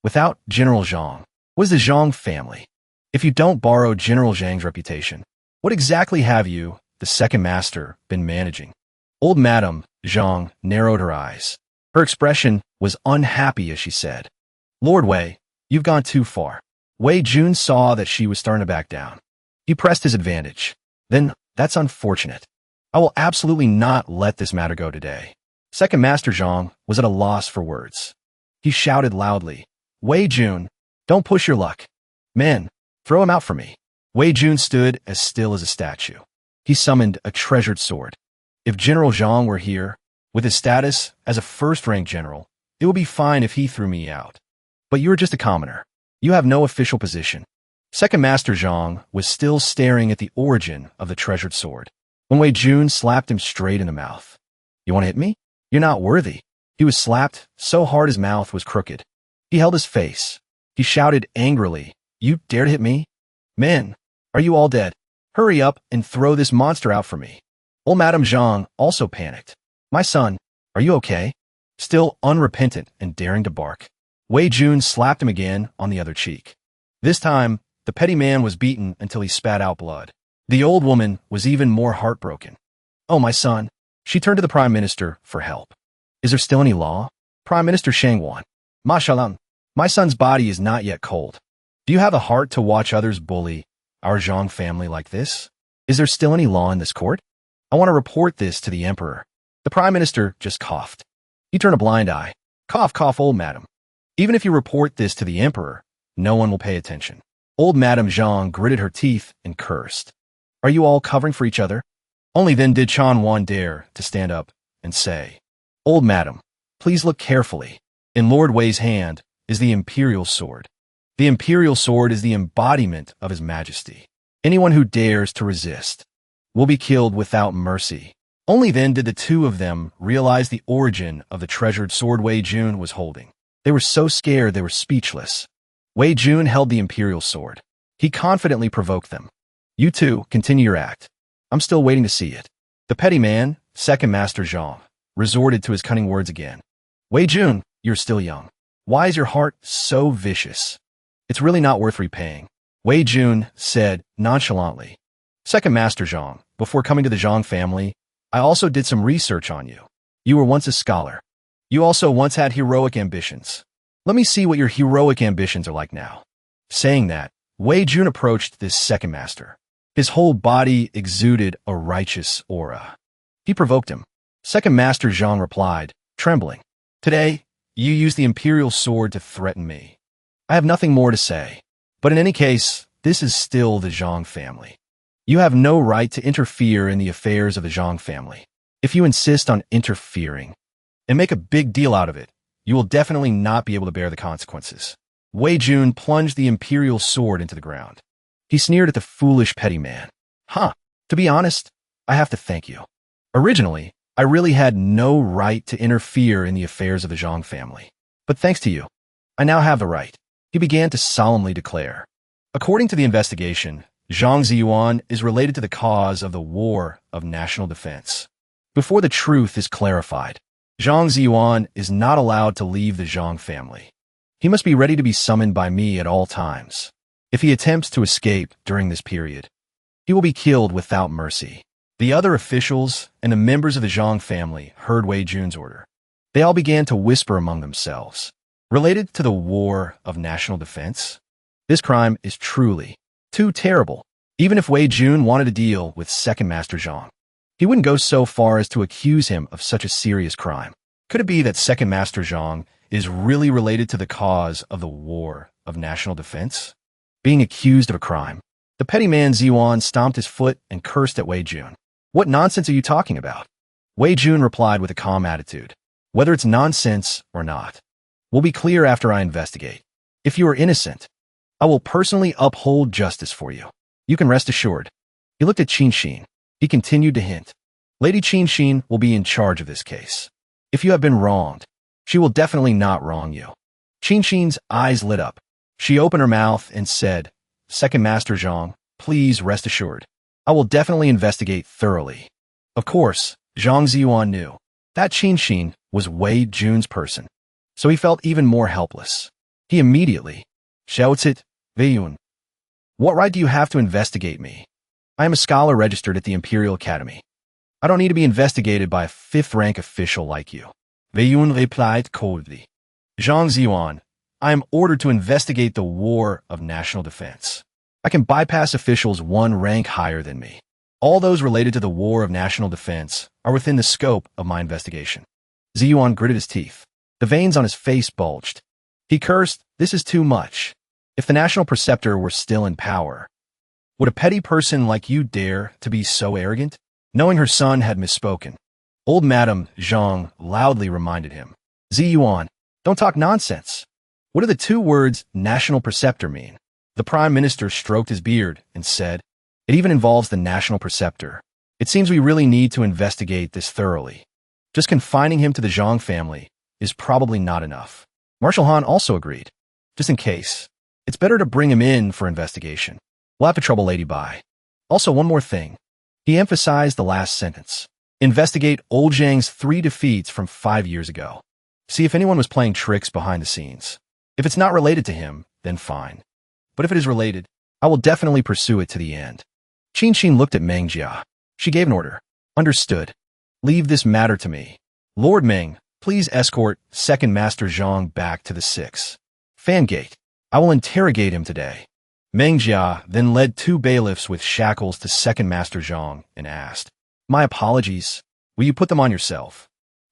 Without General Zhang, what is the Zhang family? If you don't borrow General Zhang's reputation, what exactly have you, the second master, been managing? Old Madame Zhang narrowed her eyes. Her expression was unhappy as she said, Lord Wei, you've gone too far. Wei Jun saw that she was starting to back down. He pressed his advantage. Then, that's unfortunate. I will absolutely not let this matter go today. Second Master Zhang was at a loss for words. He shouted loudly, Wei Jun, don't push your luck. Men, throw him out for me. Wei Jun stood as still as a statue. He summoned a treasured sword. If General Zhang were here, with his status as a first-rank general, it would be fine if he threw me out. But you are just a commoner. You have no official position. Second Master Zhang was still staring at the origin of the treasured sword, when Wei Jun slapped him straight in the mouth. You want to hit me? You're not worthy. He was slapped so hard his mouth was crooked. He held his face. He shouted angrily, You dare to hit me? Men, are you all dead? Hurry up and throw this monster out for me. Old Madame Zhang also panicked. My son, are you okay? Still unrepentant and daring to bark, Wei Jun slapped him again on the other cheek. This time, The petty man was beaten until he spat out blood. The old woman was even more heartbroken. "Oh, my son." She turned to the Prime Minister for help. "Is there still any law?" Prime Minister Shangwan. "Mashallah, my son's body is not yet cold. Do you have a heart to watch others bully our Zhang family like this? Is there still any law in this court? I want to report this to the Emperor." The Prime Minister just coughed. He turned a blind eye. "Cough, cough, old madam. Even if you report this to the Emperor, no one will pay attention." Old Madame Zhang gritted her teeth and cursed. "Are you all covering for each other?" Only then did Chan Wan dare to stand up and say, "Old Madam, please look carefully. In Lord Wei's hand is the Imperial Sword. The Imperial Sword is the embodiment of His Majesty. Anyone who dares to resist will be killed without mercy." Only then did the two of them realize the origin of the treasured sword Wei Jun was holding. They were so scared they were speechless. Wei Jun held the Imperial Sword. He confidently provoked them. "You two, continue your act. I'm still waiting to see it." The petty man, Second Master Zhang, resorted to his cunning words again. "Wei Jun, you're still young. Why is your heart so vicious? It's really not worth repaying," Wei Jun said nonchalantly. "Second Master Zhang, before coming to the Zhang family, I also did some research on you. You were once a scholar. You also once had heroic ambitions. Let me see what your heroic ambitions are like now." Saying that, Wei Jun approached this second master. His whole body exuded a righteous aura. He provoked him. Second Master Zhang replied, trembling, "Today, you used the Imperial Sword to threaten me. I have nothing more to say. But in any case, this is still the Zhang family. You have no right to interfere in the affairs of the Zhang family. If you insist on interfering and make a big deal out of it, you will definitely not be able to bear the consequences." Wei Jun plunged the Imperial Sword into the ground. He sneered at the foolish petty man. "Huh, to be honest, I have to thank you. Originally, I really had no right to interfere in the affairs of the Zhang family. But thanks to you, I now have the right," he began to solemnly declare. According to the investigation, Zhang Ziyuan is related to the cause of the War of National Defense. Before the truth is clarified, Zhang Ziyuan is not allowed to leave the Zhang family. He must be ready to be summoned by me at all times. If he attempts to escape during this period, he will be killed without mercy. The other officials and the members of the Zhang family heard Wei Jun's order. They all began to whisper among themselves. Related to the War of National Defense? This crime is truly too terrible. Even if Wei Jun wanted to deal with Second Master Zhang, he wouldn't go so far as to accuse him of such a serious crime. Could it be that Second Master Zhang is really related to the cause of the War of National Defense? Being accused of a crime. The petty man Ziyuan stomped his foot and cursed at Wei Jun. "What nonsense are you talking about?" Wei Jun replied with a calm attitude. "Whether it's nonsense or not will be clear after I investigate. If you are innocent, I will personally uphold justice for you. You can rest assured." He looked at Qin Xin. He continued to hint. "Lady Qin Xin will be in charge of this case. If you have been wronged, she will definitely not wrong you." Qin Xin's eyes lit up. She opened her mouth and said, "Second Master Zhang, please rest assured. I will definitely investigate thoroughly." Of course, Zhang Ziyuan knew that Qin Xin was Wei Jun's person, so he felt even more helpless. He immediately shouted, "Wei Jun, what right do you have to investigate me? I am a scholar registered at the Imperial Academy. I don't need to be investigated by a fifth-rank official like you." Wei Jun replied coldly. "Zhang Ziyuan, I am ordered to investigate the War of National Defense. I can bypass officials one rank higher than me. All those related to the War of National Defense are within the scope of my investigation." Ziyuan gritted his teeth. The veins on his face bulged. He cursed, "This is too much. If the National Preceptor were still in power, would a petty person like you dare to be so arrogant?" Knowing her son had misspoken, old Madame Zhang loudly reminded him, "Ziyuan, don't talk nonsense. What do the two words National Preceptor mean?" The Prime Minister stroked his beard and said, "It even involves the National Preceptor. It seems we really need to investigate this thoroughly. Just confining him to the Zhang family is probably not enough." Marshal Han also agreed. "Just in case, it's better to bring him in for investigation. We'll have to trouble Lady Bai. Also, one more thing." He emphasized the last sentence. "Investigate old Zhang's 3 defeats from 5 years ago. See if anyone was playing tricks behind the scenes. If it's not related to him, then fine. But if it is related, I will definitely pursue it to the end. Qin looked at Meng Jia. She gave an order. Understood. Leave this matter to me. Lord Ming, please escort Second Master Zhang back to the 6th Fan Gate. I will interrogate him today. Meng Jia then led 2 bailiffs with shackles to Second Master Zhang and asked, My apologies. Will you put them on yourself?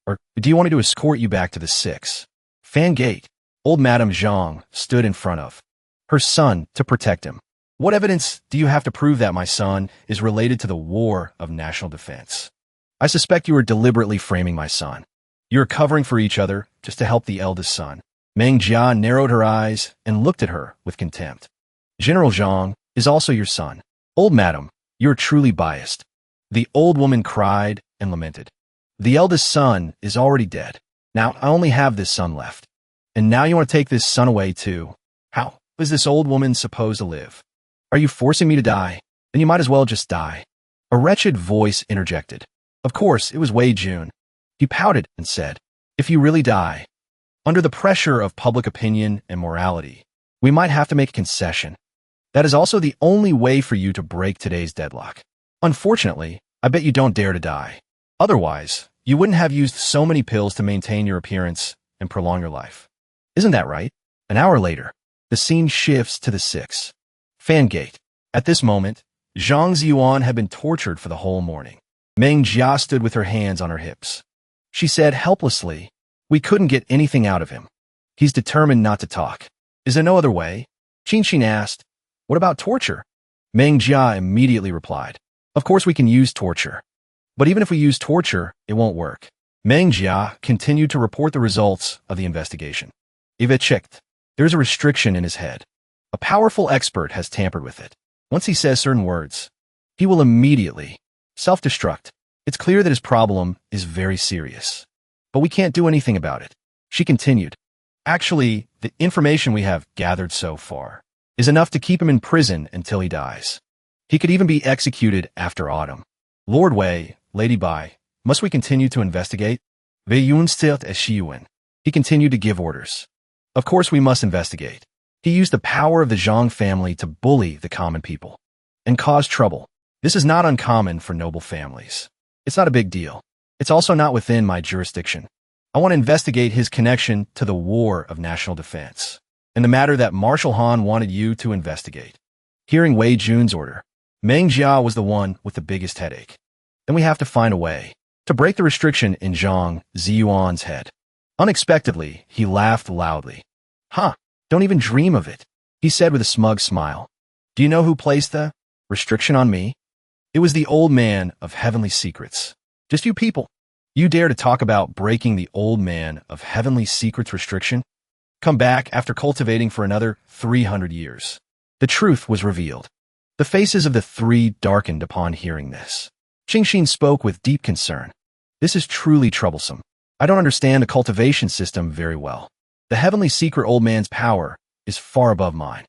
Or do you want me to escort you back to the 6th Fan Gate? Old Madame Zhang stood in front of her son to protect him. What evidence do you have to prove that my son is related to the war of national defense? I suspect you are deliberately framing my son. You are covering for each other just to help the eldest son. Meng Jia narrowed her eyes and looked at her with contempt. General Zhang is also your son. Old madam, you are truly biased. The old woman cried and lamented. The eldest son is already dead. Now I only have this son left. And now you want to take this son away too? How is this old woman supposed to live? Are you forcing me to die? Then you might as well just die. A wretched voice interjected. Of course, it was Wei Jun. He pouted and said, If you really die, under the pressure of public opinion and morality, we might have to make a concession. That is also the only way for you to break today's deadlock. Unfortunately, I bet you don't dare to die. Otherwise, you wouldn't have used so many pills to maintain your appearance and prolong your life. Isn't that right? An hour later, the scene shifts to the 6th Fan Gate. At this moment, Zhang Ziyuan had been tortured for the whole morning. Meng Jia stood with her hands on her hips. She said helplessly, We couldn't get anything out of him. He's determined not to talk. Is there no other way? Qin asked, What about torture? Meng Jia immediately replied, Of course we can use torture. But even if we use torture, it won't work. Meng Jia continued to report the results of the investigation. If it checked, there's a restriction in his head. A powerful expert has tampered with it. Once he says certain words, he will immediately self-destruct. It's clear that his problem is very serious. But we can't do anything about it. She continued. Actually, the information we have gathered so far is enough to keep him in prison until he dies. He could even be executed after autumn. Lord Wei, Lady Bai, must we continue to investigate? Wei Yun stilt as Shiyuan. He continued to give orders. Of course we must investigate. He used the power of the Zhang family to bully the common people and cause trouble. This is not uncommon for noble families. It's not a big deal. It's also not within my jurisdiction. I want to investigate his connection to the war of national defense and the matter that Marshal Han wanted you to investigate. Hearing Wei Jun's order, Meng Jia was the one with the biggest headache. Then we have to find a way to break the restriction in Zhang Ziyuan's head. Unexpectedly, he laughed loudly. Huh, don't even dream of it, he said with a smug smile. Do you know who placed the restriction on me? It was the old man of heavenly secrets. Just you people. You dare to talk about breaking the old man of heavenly secrets restriction? Come back after cultivating for another 300 years. The truth was revealed. The faces of the 3 darkened upon hearing this. Qin spoke with deep concern. This is truly troublesome. I don't understand the cultivation system very well. The heavenly secret old man's power is far above mine.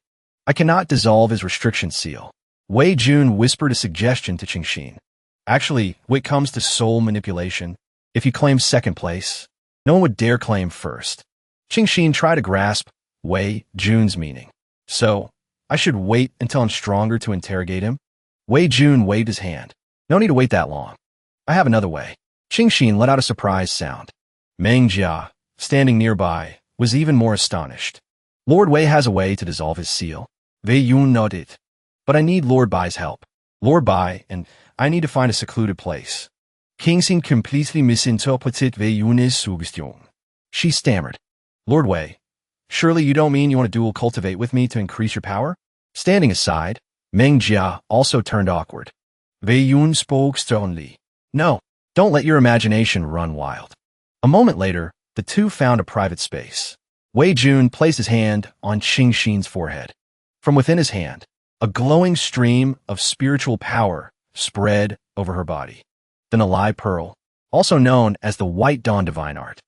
I cannot dissolve his restriction seal. Wei Jun whispered a suggestion to Qin. Actually, when it comes to soul manipulation, if you claim second place, no one would dare claim first. Qin tried to grasp Wei Jun's meaning. So, I should wait until I'm stronger to interrogate him? Wei Jun waved his hand. No need to wait that long. I have another way. Qin let out a surprised sound. Meng Jia, standing nearby, was even more astonished. Lord Wei has a way to dissolve his seal. Wei Yun nodded. But I need Lord Bai's help. Lord Bai and I need to find a secluded place. Qin completely misinterpreted Wei Yun's suggestion. She stammered. Lord Wei, surely you don't mean you want to dual cultivate with me to increase your power? Standing aside, Meng Jia also turned awkward. Wei Yun spoke sternly. No, don't let your imagination run wild. A moment later, the two found a private space. Wei Jun placed his hand on Qin's forehead. From within his hand, a glowing stream of spiritual power spread over her body. The Nalai Pearl, also known as the White Dawn Divine Art.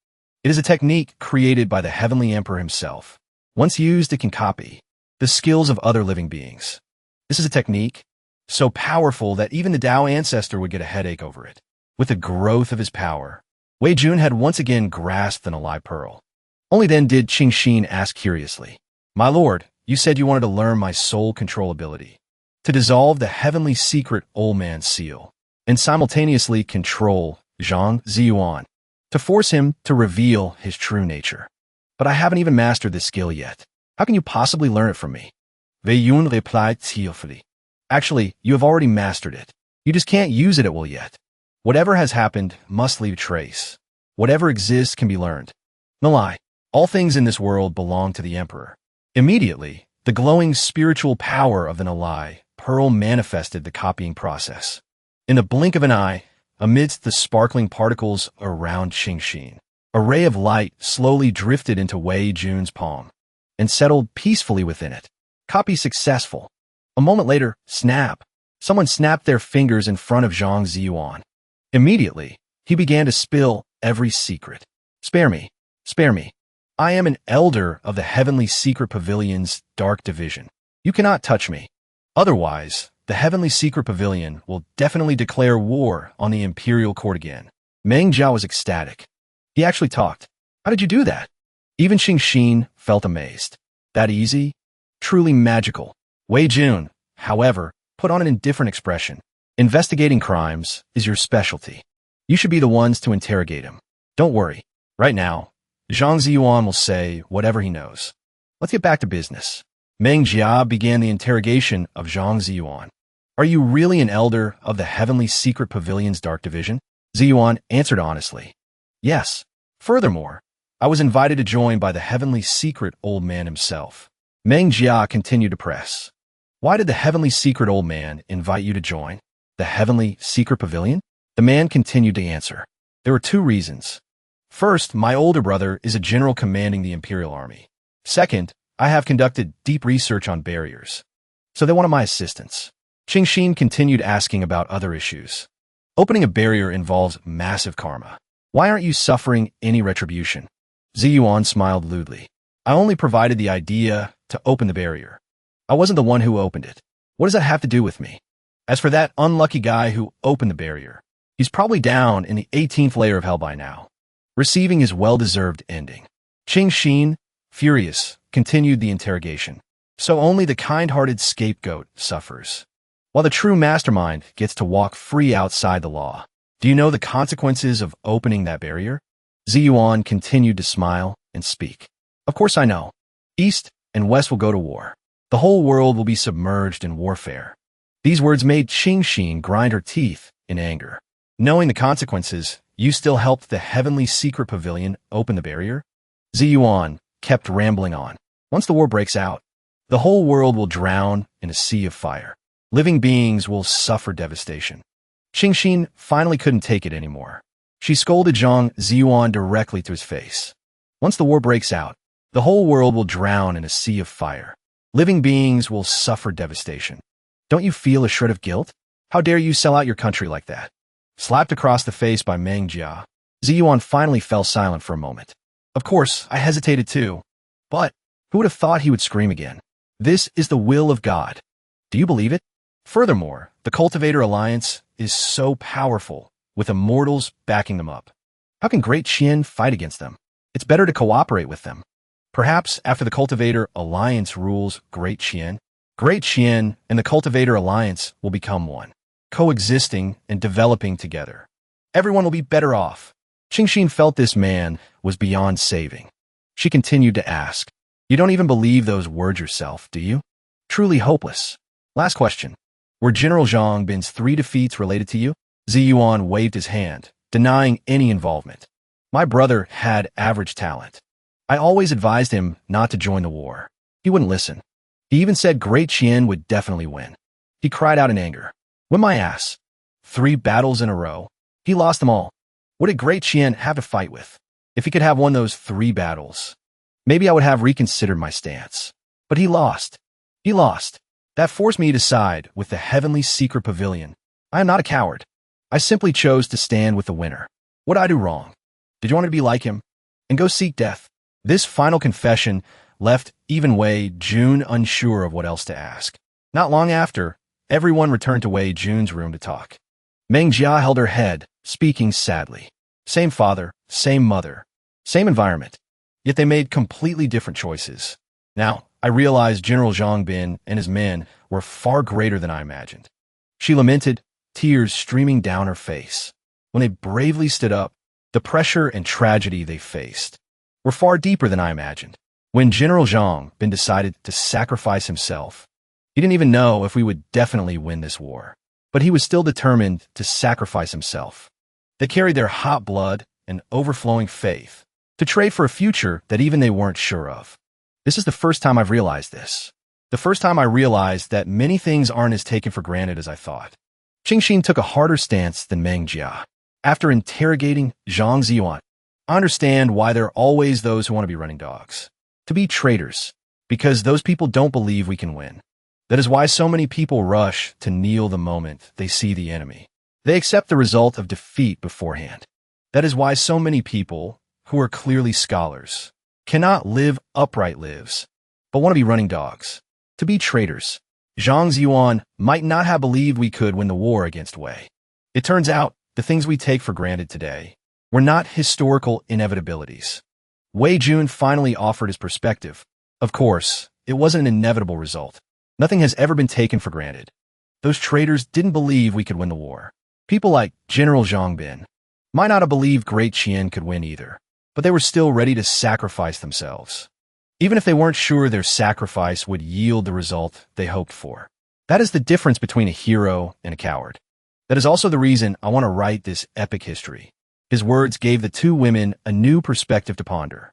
It is a technique created by the Heavenly Emperor himself. Once used, it can copy the skills of other living beings. This is a technique so powerful that even the Tao ancestor would get a headache over it. With the growth of his power, Wei Jun had once again grasped the Nalai Pearl. Only then did Qin ask curiously, My lord, you said you wanted to learn my soul control ability, to dissolve the heavenly secret old man's seal, and simultaneously control Zhang Ziyuan, to force him to reveal his true nature. But I haven't even mastered this skill yet. How can you possibly learn it from me? Wei Yun replied tearfully. Actually, you have already mastered it. You just can't use it at will yet. Whatever has happened must leave a trace. Whatever exists can be learned. No lie, all things in this world belong to the Emperor. Immediately, the glowing spiritual power of the Nalai pearl manifested the copying process. In the blink of an eye, amidst the sparkling particles around Xingxin, a ray of light slowly drifted into Wei Jun's palm and settled peacefully within it. Copy successful. A moment later, snap. Someone snapped their fingers in front of Zhang Ziyuan. Immediately, he began to spill every secret. Spare me. Spare me. I am an elder of the Heavenly Secret Pavilion's Dark Division. You cannot touch me. Otherwise, the Heavenly Secret Pavilion will definitely declare war on the Imperial Court again. Meng Jiao was ecstatic. He actually talked. How did you do that? Even Xingxin felt amazed. That easy? Truly magical. Wei Jun, however, put on an indifferent expression. Investigating crimes is your specialty. You should be the ones to interrogate him. Don't worry. Right now, Zhang Ziyuan will say whatever he knows. Let's get back to business. Meng Jia began the interrogation of Zhang Ziyuan. Are you really an elder of the Heavenly Secret Pavilion's Dark Division? Ziyuan answered honestly. Yes. Furthermore, I was invited to join by the Heavenly Secret Old Man himself. Meng Jia continued to press. Why did the Heavenly Secret Old Man invite you to join the Heavenly Secret Pavilion? The man continued to answer. There were two reasons. First, my older brother is a general commanding the Imperial Army. Second, I have conducted deep research on barriers, so they wanted my assistance. Xingxin continued asking about other issues. Opening a barrier involves massive karma. Why aren't you suffering any retribution? Ziyuan smiled lewdly. I only provided the idea to open the barrier. I wasn't the one who opened it. What does that have to do with me? As for that unlucky guy who opened the barrier, he's probably down in the 18th layer of hell by now, receiving his well-deserved ending. Xingxin, furious, continued the interrogation. So only the kind-hearted scapegoat suffers, while the true mastermind gets to walk free outside the law. Do you know the consequences of opening that barrier? Ziyuan continued to smile and speak. Of course I know. East and West will go to war. The whole world will be submerged in warfare. These words made Xingxin grind her teeth in anger. Knowing the consequences, you still helped the Heavenly Secret Pavilion open the barrier? Ziyuan kept rambling on. Once the war breaks out, the whole world will drown in a sea of fire. Living beings will suffer devastation. Xingxin finally couldn't take it anymore. She scolded Zhang Ziyuan directly to his face. Once the war breaks out, the whole world will drown in a sea of fire. Living beings will suffer devastation. Don't you feel a shred of guilt? How dare you sell out your country like that? Slapped across the face by Meng Jia, Ziyuan finally fell silent for a moment. Of course, I hesitated too. But who would have thought he would scream again? This is the will of God. Do you believe it? Furthermore, the Cultivator Alliance is so powerful, with immortals backing them up. How can Great Qian fight against them? It's better to cooperate with them. Perhaps after the Cultivator Alliance rules Great Qian and the Cultivator Alliance will become one, coexisting and developing together. Everyone will be better off. Xingxin felt this man was beyond saving. She continued to ask, you don't even believe those words yourself, do you? Truly hopeless. Last question. Were General Zhang Bin's 3 defeats related to you? Ziyuan waved his hand, denying any involvement. My brother had average talent. I always advised him not to join the war. He wouldn't listen. He even said Great Qian would definitely win. He cried out in anger. Whip my ass. 3 battles in a row. He lost them all. What did Great Qian have to fight with? If he could have won those 3 battles, maybe I would have reconsidered my stance. But he lost. He lost. That forced me to side with the Heavenly Secret Pavilion. I am not a coward. I simply chose to stand with the winner. What did I do wrong? Did you want me to be like him and go seek death? This final confession left even Wei Jun unsure of what else to ask. Not long after, everyone returned to Wei Jun's room to talk. Meng Jia held her head, speaking sadly. Same father, same mother, same environment. Yet they made completely different choices. Now, I realized General Zhang Bin and his men were far greater than I imagined. She lamented, tears streaming down her face. When they bravely stood up, the pressure and tragedy they faced were far deeper than I imagined. When General Zhang Bin decided to sacrifice himself, he didn't even know if we would definitely win this war. But he was still determined to sacrifice himself. They carried their hot blood and overflowing faith to trade for a future that even they weren't sure of. This is the first time I've realized this. The first time I realized that many things aren't as taken for granted as I thought. Qing Xin took a harder stance than Meng Jia. After interrogating Zhang Ziyuan, I understand why there are always those who want to be running dogs. To be traitors, because those people don't believe we can win. That is why so many people rush to kneel the moment they see the enemy. They accept the result of defeat beforehand. That is why so many people, who are clearly scholars, cannot live upright lives, but want to be running dogs. To be traitors. Zhang Ziyuan might not have believed we could win the war against Wei. It turns out, the things we take for granted today were not historical inevitabilities. Wei Jun finally offered his perspective. Of course, it wasn't an inevitable result. Nothing has ever been taken for granted. Those traitors didn't believe we could win the war. People like General Zhang Bin might not have believed Great Qian could win either, but they were still ready to sacrifice themselves, even if they weren't sure their sacrifice would yield the result they hoped for. That is the difference between a hero and a coward. That is also the reason I want to write this epic history. His words gave the two women a new perspective to ponder.